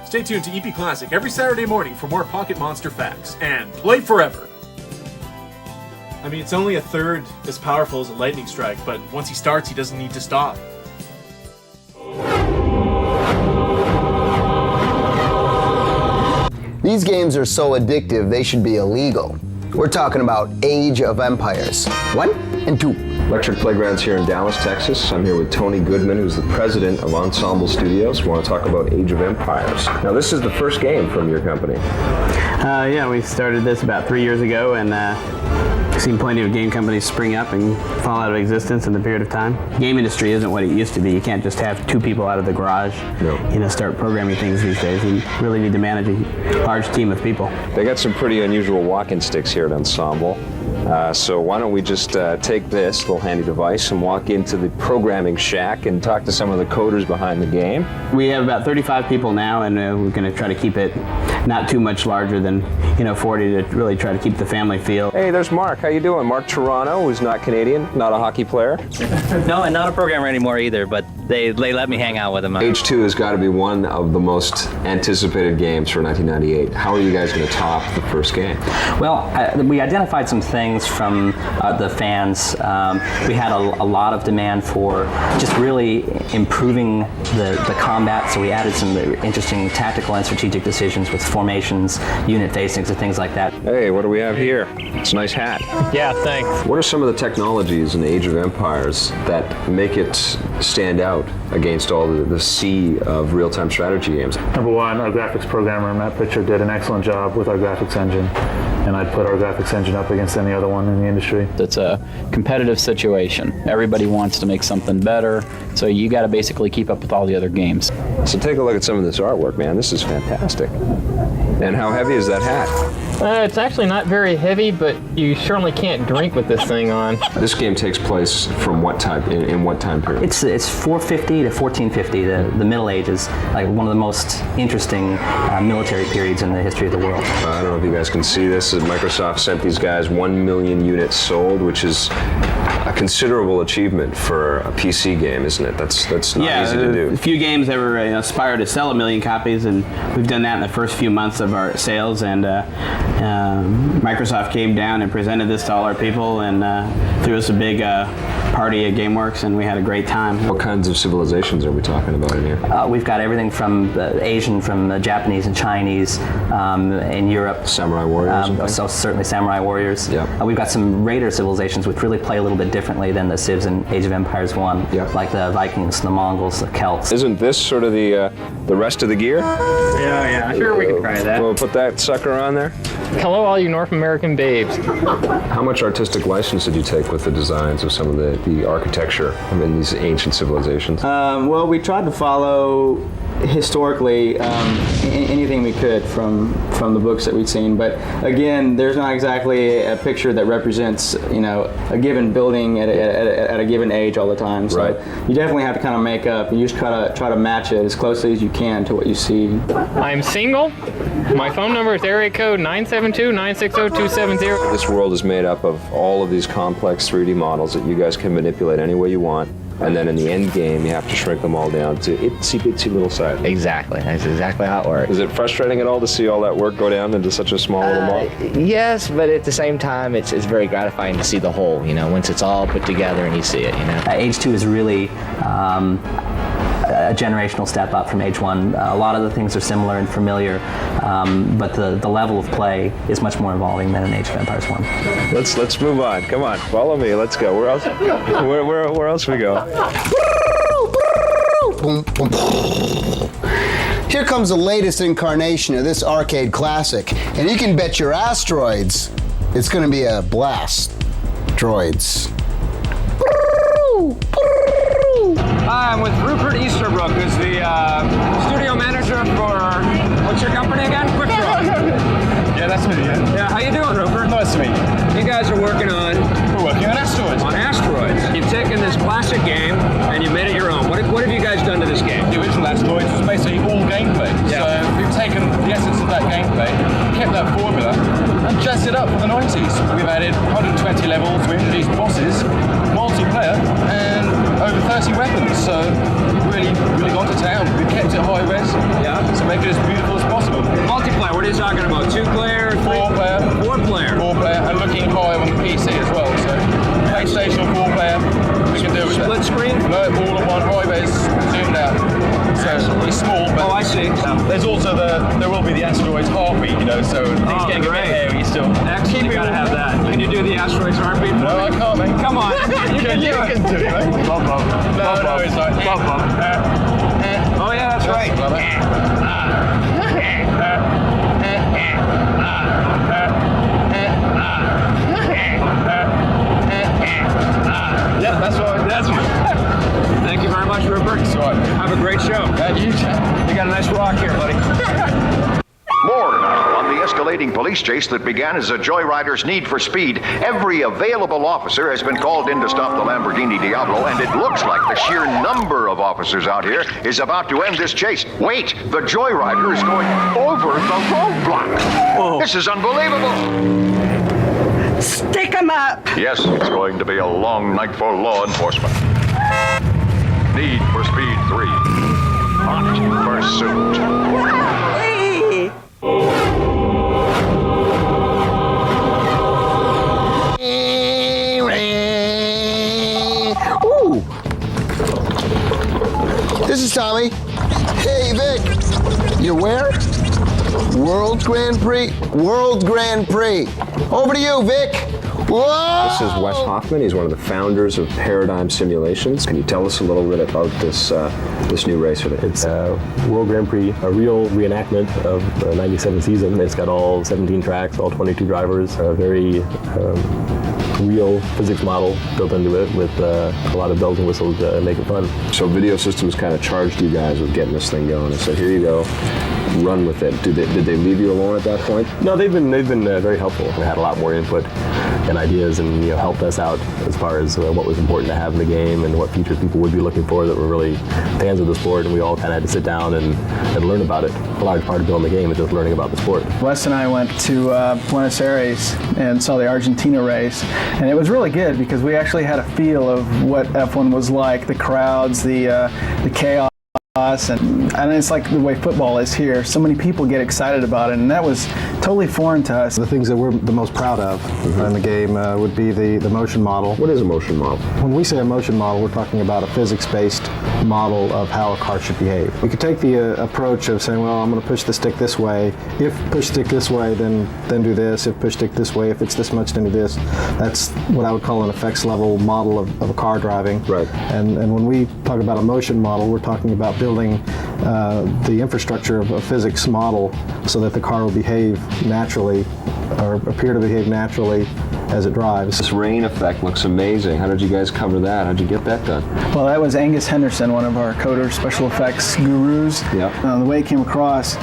Stay tuned to EP Classic every Saturday morning for more Pocket Monster facts, and play forever! I mean, it's only a third as powerful as a lightning strike, but once he starts, he doesn't need to stop. These games are so addictive, they should be illegal. We're talking about Age of Empires 1 and 2. Electric Playground's here in Dallas, Texas. I'm here with Tony Goodman, who's the president of Ensemble Studios. We want to talk about Age of Empires. Now, this is the first game from your company. Yeah, we started this about 3 years ago, and seen plenty of game companies spring up and fall out of existence in the period of time. Game industry isn't what it used to be. You can't just have two people out of the garage, start programming things these days. You really need to manage a large team of people. They got some pretty unusual walking sticks here at Ensemble. So why don't we just take this little handy device and walk into the programming shack and talk to some of the coders behind the game. We have about 35 people now, and we're going to try to keep it not too much larger than 40 to really try to keep the family feel. Hey, there's Mark. How you doing? Mark Toronto, who's not Canadian, not a hockey player. No, and not a programmer anymore either, but they let me hang out with them. Age 2 has got to be one of the most anticipated games for 1998. How are you guys going to top the first game? Well, we identified some things from the fans. We had a lot of demand for just really improving the combat, so we added some interesting tactical and strategic decisions with formations, unit facings, and things like that. Hey, what do we have here? It's a nice hat. Yeah, thanks. What are some of the technologies in Age of Empires that make it stand out against all the sea of real-time strategy games? Number one, our graphics programmer, Matt Pitcher, did an excellent job with our graphics engine, and I'd put our graphics engine up against any other one in the industry. It's a competitive situation. Everybody wants to make something better, so you got to basically keep up with all the other games. So take a look at some of this artwork, man. This is fantastic. And how heavy is that hat? It's actually not very heavy, but you certainly can't drink with this thing on. This game takes place from what time, in what time period? It's 450 to 1450, the Middle Ages, like one of the most interesting military periods in the history of the world. I don't know if you guys can see this. Microsoft sent these guys 1 million units sold, which is a considerable achievement for a PC game, isn't it? That's not easy to do. A few games that were aspired to sell 1 million copies, and we've done that in the first few months of our sales. And Microsoft came down and presented this to all our people and threw us a big party at GameWorks, and we had a great time. What kinds of civilizations are we talking about in here? We've got everything from Asian, from Japanese and Chinese, in Europe. Samurai warriors. So certainly samurai warriors. Yep. We've got some raider civilizations which really play a little bit differently than the civs in Age of Empires 1, like the Vikings, the Mongols, the Celts. Isn't this sort of the rest of the gear? Yeah, sure, we can try that. We'll put that sucker on there. Hello, all you North American babes. How much artistic license did you take with the designs of some of the architecture in these ancient civilizations? Well, we tried to follow historically anything we could from the books that we'd seen, but again, there's not exactly a picture that represents a given building at a given age all the time. So you definitely have to kind of make up. You just try to match it as closely as you can to what you see. I'm single. My phone number is area code 972-960-270. This world is made up of all of these complex 3D models that you guys can manipulate any way you want. And then in the end game, you have to shrink them all down to itsy-bitsy little size. Exactly. That's exactly how it works. Is it frustrating at all to see all that work go down into such a small little model? Yes, but at the same time, it's very gratifying to see the whole, once it's all put together and you see it, Age 2 is really a generational step up from Age 1. A lot of the things are similar and familiar, but the level of play is much more involving than in Age of Empires 1. Let's move on. Come on, follow me. Let's go. Where else? Where else we go? Here comes the latest incarnation of this arcade classic, and you can bet your asteroids it's going to be a blast. Droids. Hi, I'm with Rupert Easterbrook, who's the studio manager for, what's your company again? Quick Draw. Yeah, that's me, Yeah, how you doing, Rupert? Nice to meet you. You guys are working on... We're working on asteroids. On asteroids. You've taken this classic game and you've made it your own. What have you guys done to this game? The original asteroids was basically all gameplay. Yeah. So we've taken the essence of that gameplay, kept that formula, and jazzed it up for the 90s. We've added 120 levels, we introduced bosses, multiplayer, and over 30 weapons. So really gone to town. We've kept it high res, to make it as beautiful as possible. Multiplayer, what are you talking about? 2-player? 4-player. 4-player. 4-player, and looking high on the PC as well. So PlayStation 4-player, we can do it with Split screen? No, all in one, high res, zoomed out. So it's small, but I see. There's also there will be the asteroids heartbeat, so things getting a bit hairy still. Excellent, you gotta have that. Can you do the asteroids heartbeat? No, I can't, mate. Come on, you can do it. You can do it, mate. Bum, bum. No, it's like... Bum, bum. Oh yeah, that's right. Yeah, that's right. That's right. Thank you very much, Rupert. That's right. Have a great show. You got a nice rock here, buddy. More now on the escalating police chase that began as a joyrider's need for speed. Every available officer has been called in to stop the Lamborghini Diablo, and it looks like the sheer number of officers out here is about to end this chase. Wait, the joyrider is going over the roadblock. Whoa. This is unbelievable. Stick 'em up. Yes, it's going to be a long night for law enforcement. Need for Speed 3. Hot Pursuit. Hey. Ooh. This is Tommy. Hey, Vic. You where? World Grand Prix. World Grand Prix. Over to you, Vic. Whoa! This is Wes Hoffman. He's one of the founders of Paradigm Simulations. Can you tell us a little bit about this new race today? It's World Grand Prix, a real reenactment of the 97 season. It's got all 17 tracks, all 22 drivers, a very real physics model built into it with a lot of bells and whistles to make it fun. So Video Systems kind of charged you guys with getting this thing going and said, here you go, run with it. Did they leave you alone at that point? No, they've been very helpful. We had a lot more input, and and ideas, and helped us out as far as what was important to have in the game and what features people would be looking for that were really fans of the sport, and we all kind of had to sit down and learn about it. A large part of building the game is just learning about the sport. Wes and I went to Buenos Aires and saw the Argentina race, and it was really good because we actually had a feel of what F1 was like, the crowds, the chaos. And it's like the way football is here. So many people get excited about it, and that was totally foreign to us. The things that we're the most proud of in the game would be the motion model. What is a motion model? When we say a motion model, we're talking about a physics-based model of how a car should behave. We could take the approach of saying, well, I'm going to push the stick this way. If push stick this way, then do this. If push stick this way, if it's this much, then do this. That's what I would call an effects level model of a car driving. Right. And when we talk about a motion model, we're talking about building the infrastructure of a physics model so that the car will behave naturally or appear to behave naturally as it drives. This rain effect looks amazing. How did you guys cover that? How did you get that done? Well, that was Angus Henderson, one of our coders, special effects gurus. Yep. The way it came across,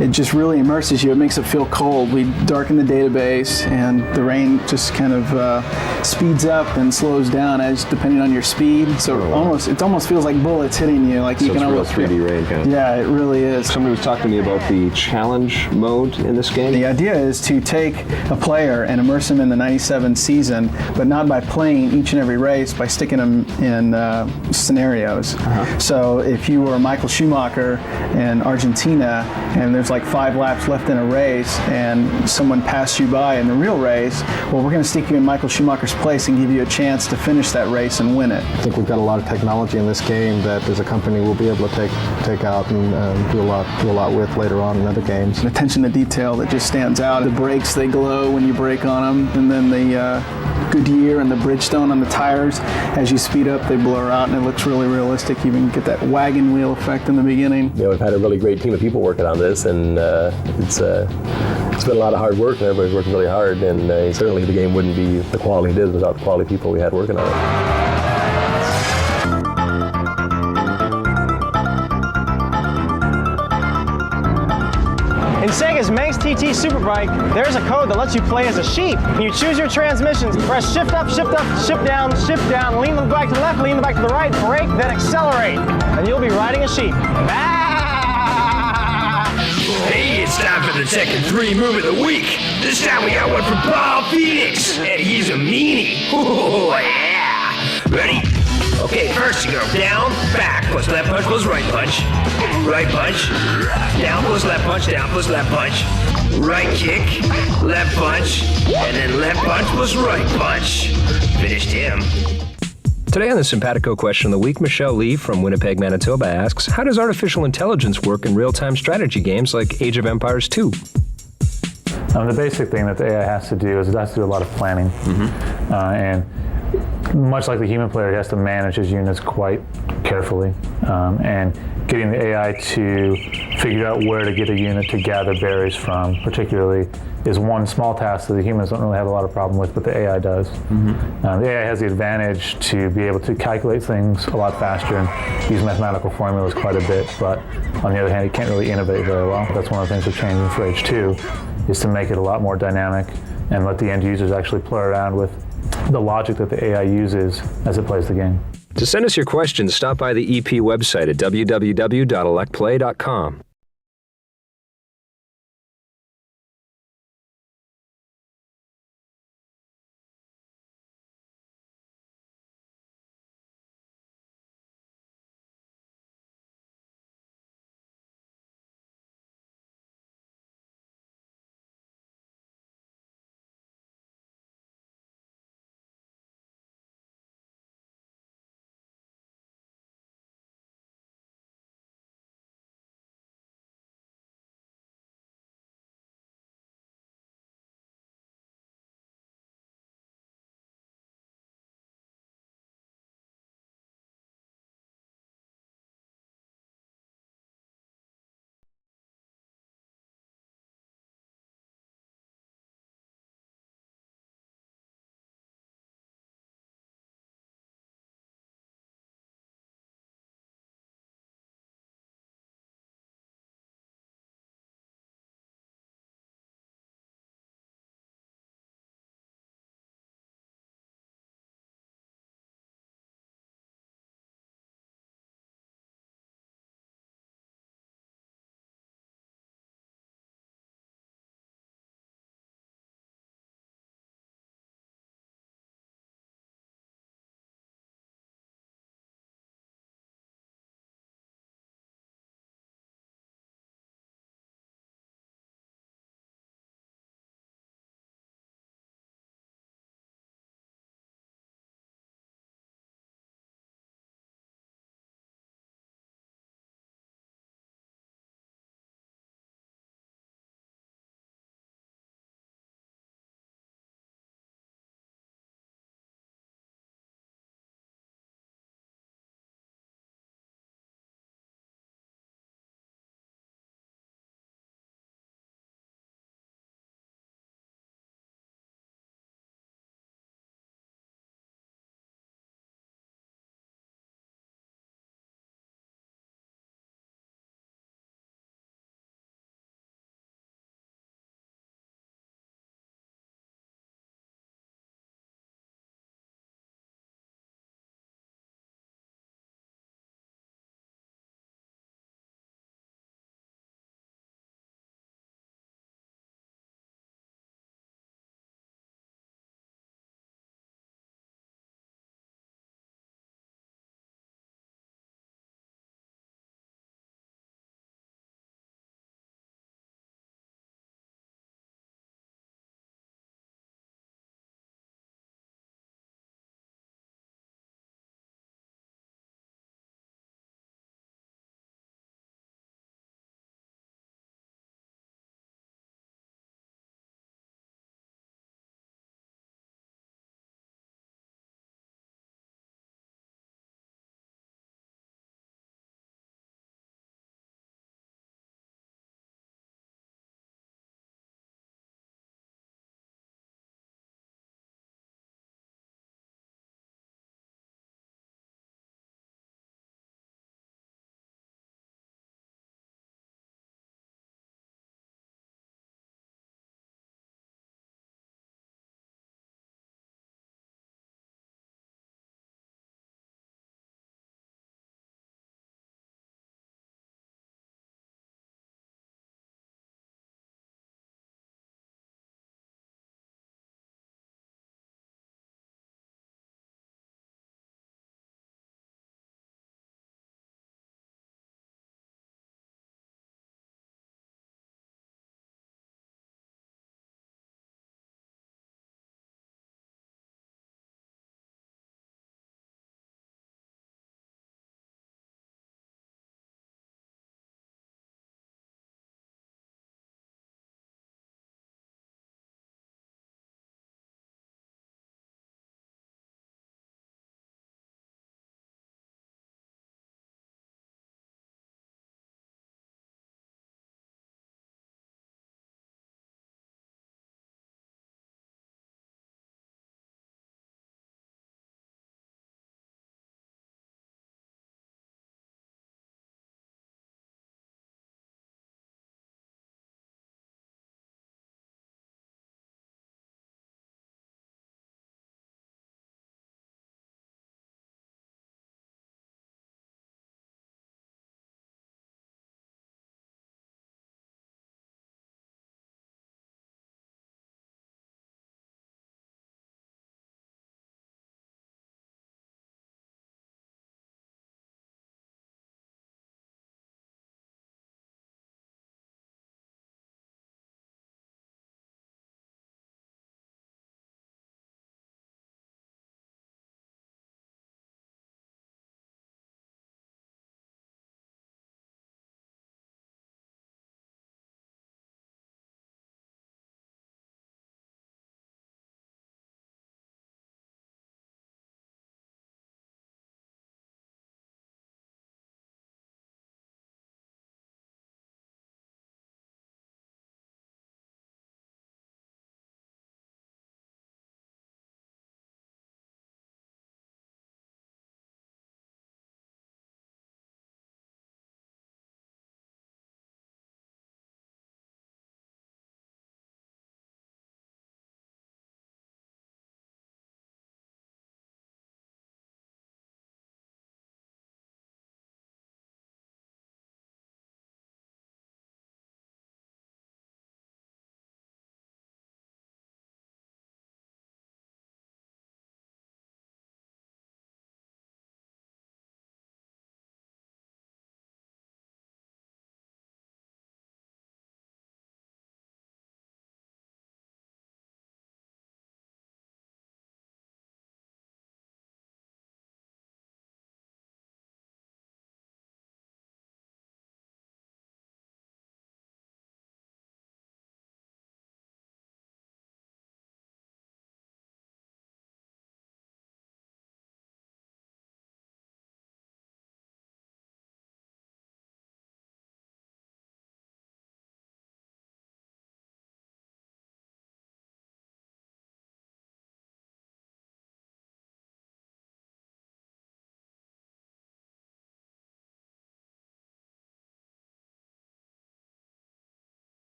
it just really immerses you. It makes it feel cold. We darken the database, and the rain just kind of speeds up and slows down as depending on your speed. So it almost feels like bullets hitting you. Like So you can it's real almost 3D rain kind of. Yeah, it really is. Somebody was talking to me about the challenge mode in this game. The idea is to take a player and immerse him in the 97 season, but not by playing each and every race, by sticking them in scenarios. So if you were Michael Schumacher in Argentina and there's like 5 laps left in a race and someone passed you by in the real race, well, we're going to stick you in Michael Schumacher's place and give you a chance to finish that race and win it. I think we've got a lot of technology in this game that as a company we'll be able to take out and do a lot with later on in other games. An attention to detail that just stands out. The brakes, they glow when you brake on them, and then the Goodyear and the Bridgestone on the tires, as you speed up, they blur out, and it looks really realistic. You even get that wagon wheel effect in the beginning. We've had a really great team of people working on this, and it's been a lot of hard work, and everybody's working really hard, and certainly the game wouldn't be the quality it is without the quality people we had working on it. In Sega's Manx TT Superbike, there's a code that lets you play as a sheep. You choose your transmissions, press shift up, shift down, lean the bike to the left, lean the bike to the right, brake, then accelerate, and you'll be riding a sheep. Hey, it's time for the Tekken 3 move of the week. This time we got one from Paul Phoenix, and he's a meanie. Oh, yeah. Ready? Okay, first you go down, back, plus left punch, plus right punch. Right punch, down plus left punch, down plus left punch. Right kick, left punch, and then left punch plus right punch. Finished him. Today on the Simpatico Question of the Week, Michelle Lee from Winnipeg, Manitoba asks, how does artificial intelligence work in real-time strategy games like Age of Empires 2? The basic thing that the AI has to do is it has to do a lot of planning. And much like the human player, he has to manage his units quite carefully. And getting the AI to figure out where to get a unit to gather berries from, particularly, is one small task that the humans don't really have a lot of problem with, but the AI does. The AI has the advantage to be able to calculate things a lot faster and use mathematical formulas quite a bit, but on the other hand, it can't really innovate very well. That's one of the things we're changing for H2, is to make it a lot more dynamic and let the end users actually play around with the logic that the AI uses as it plays the game. To send us your questions, stop by the EP website at www.electplay.com.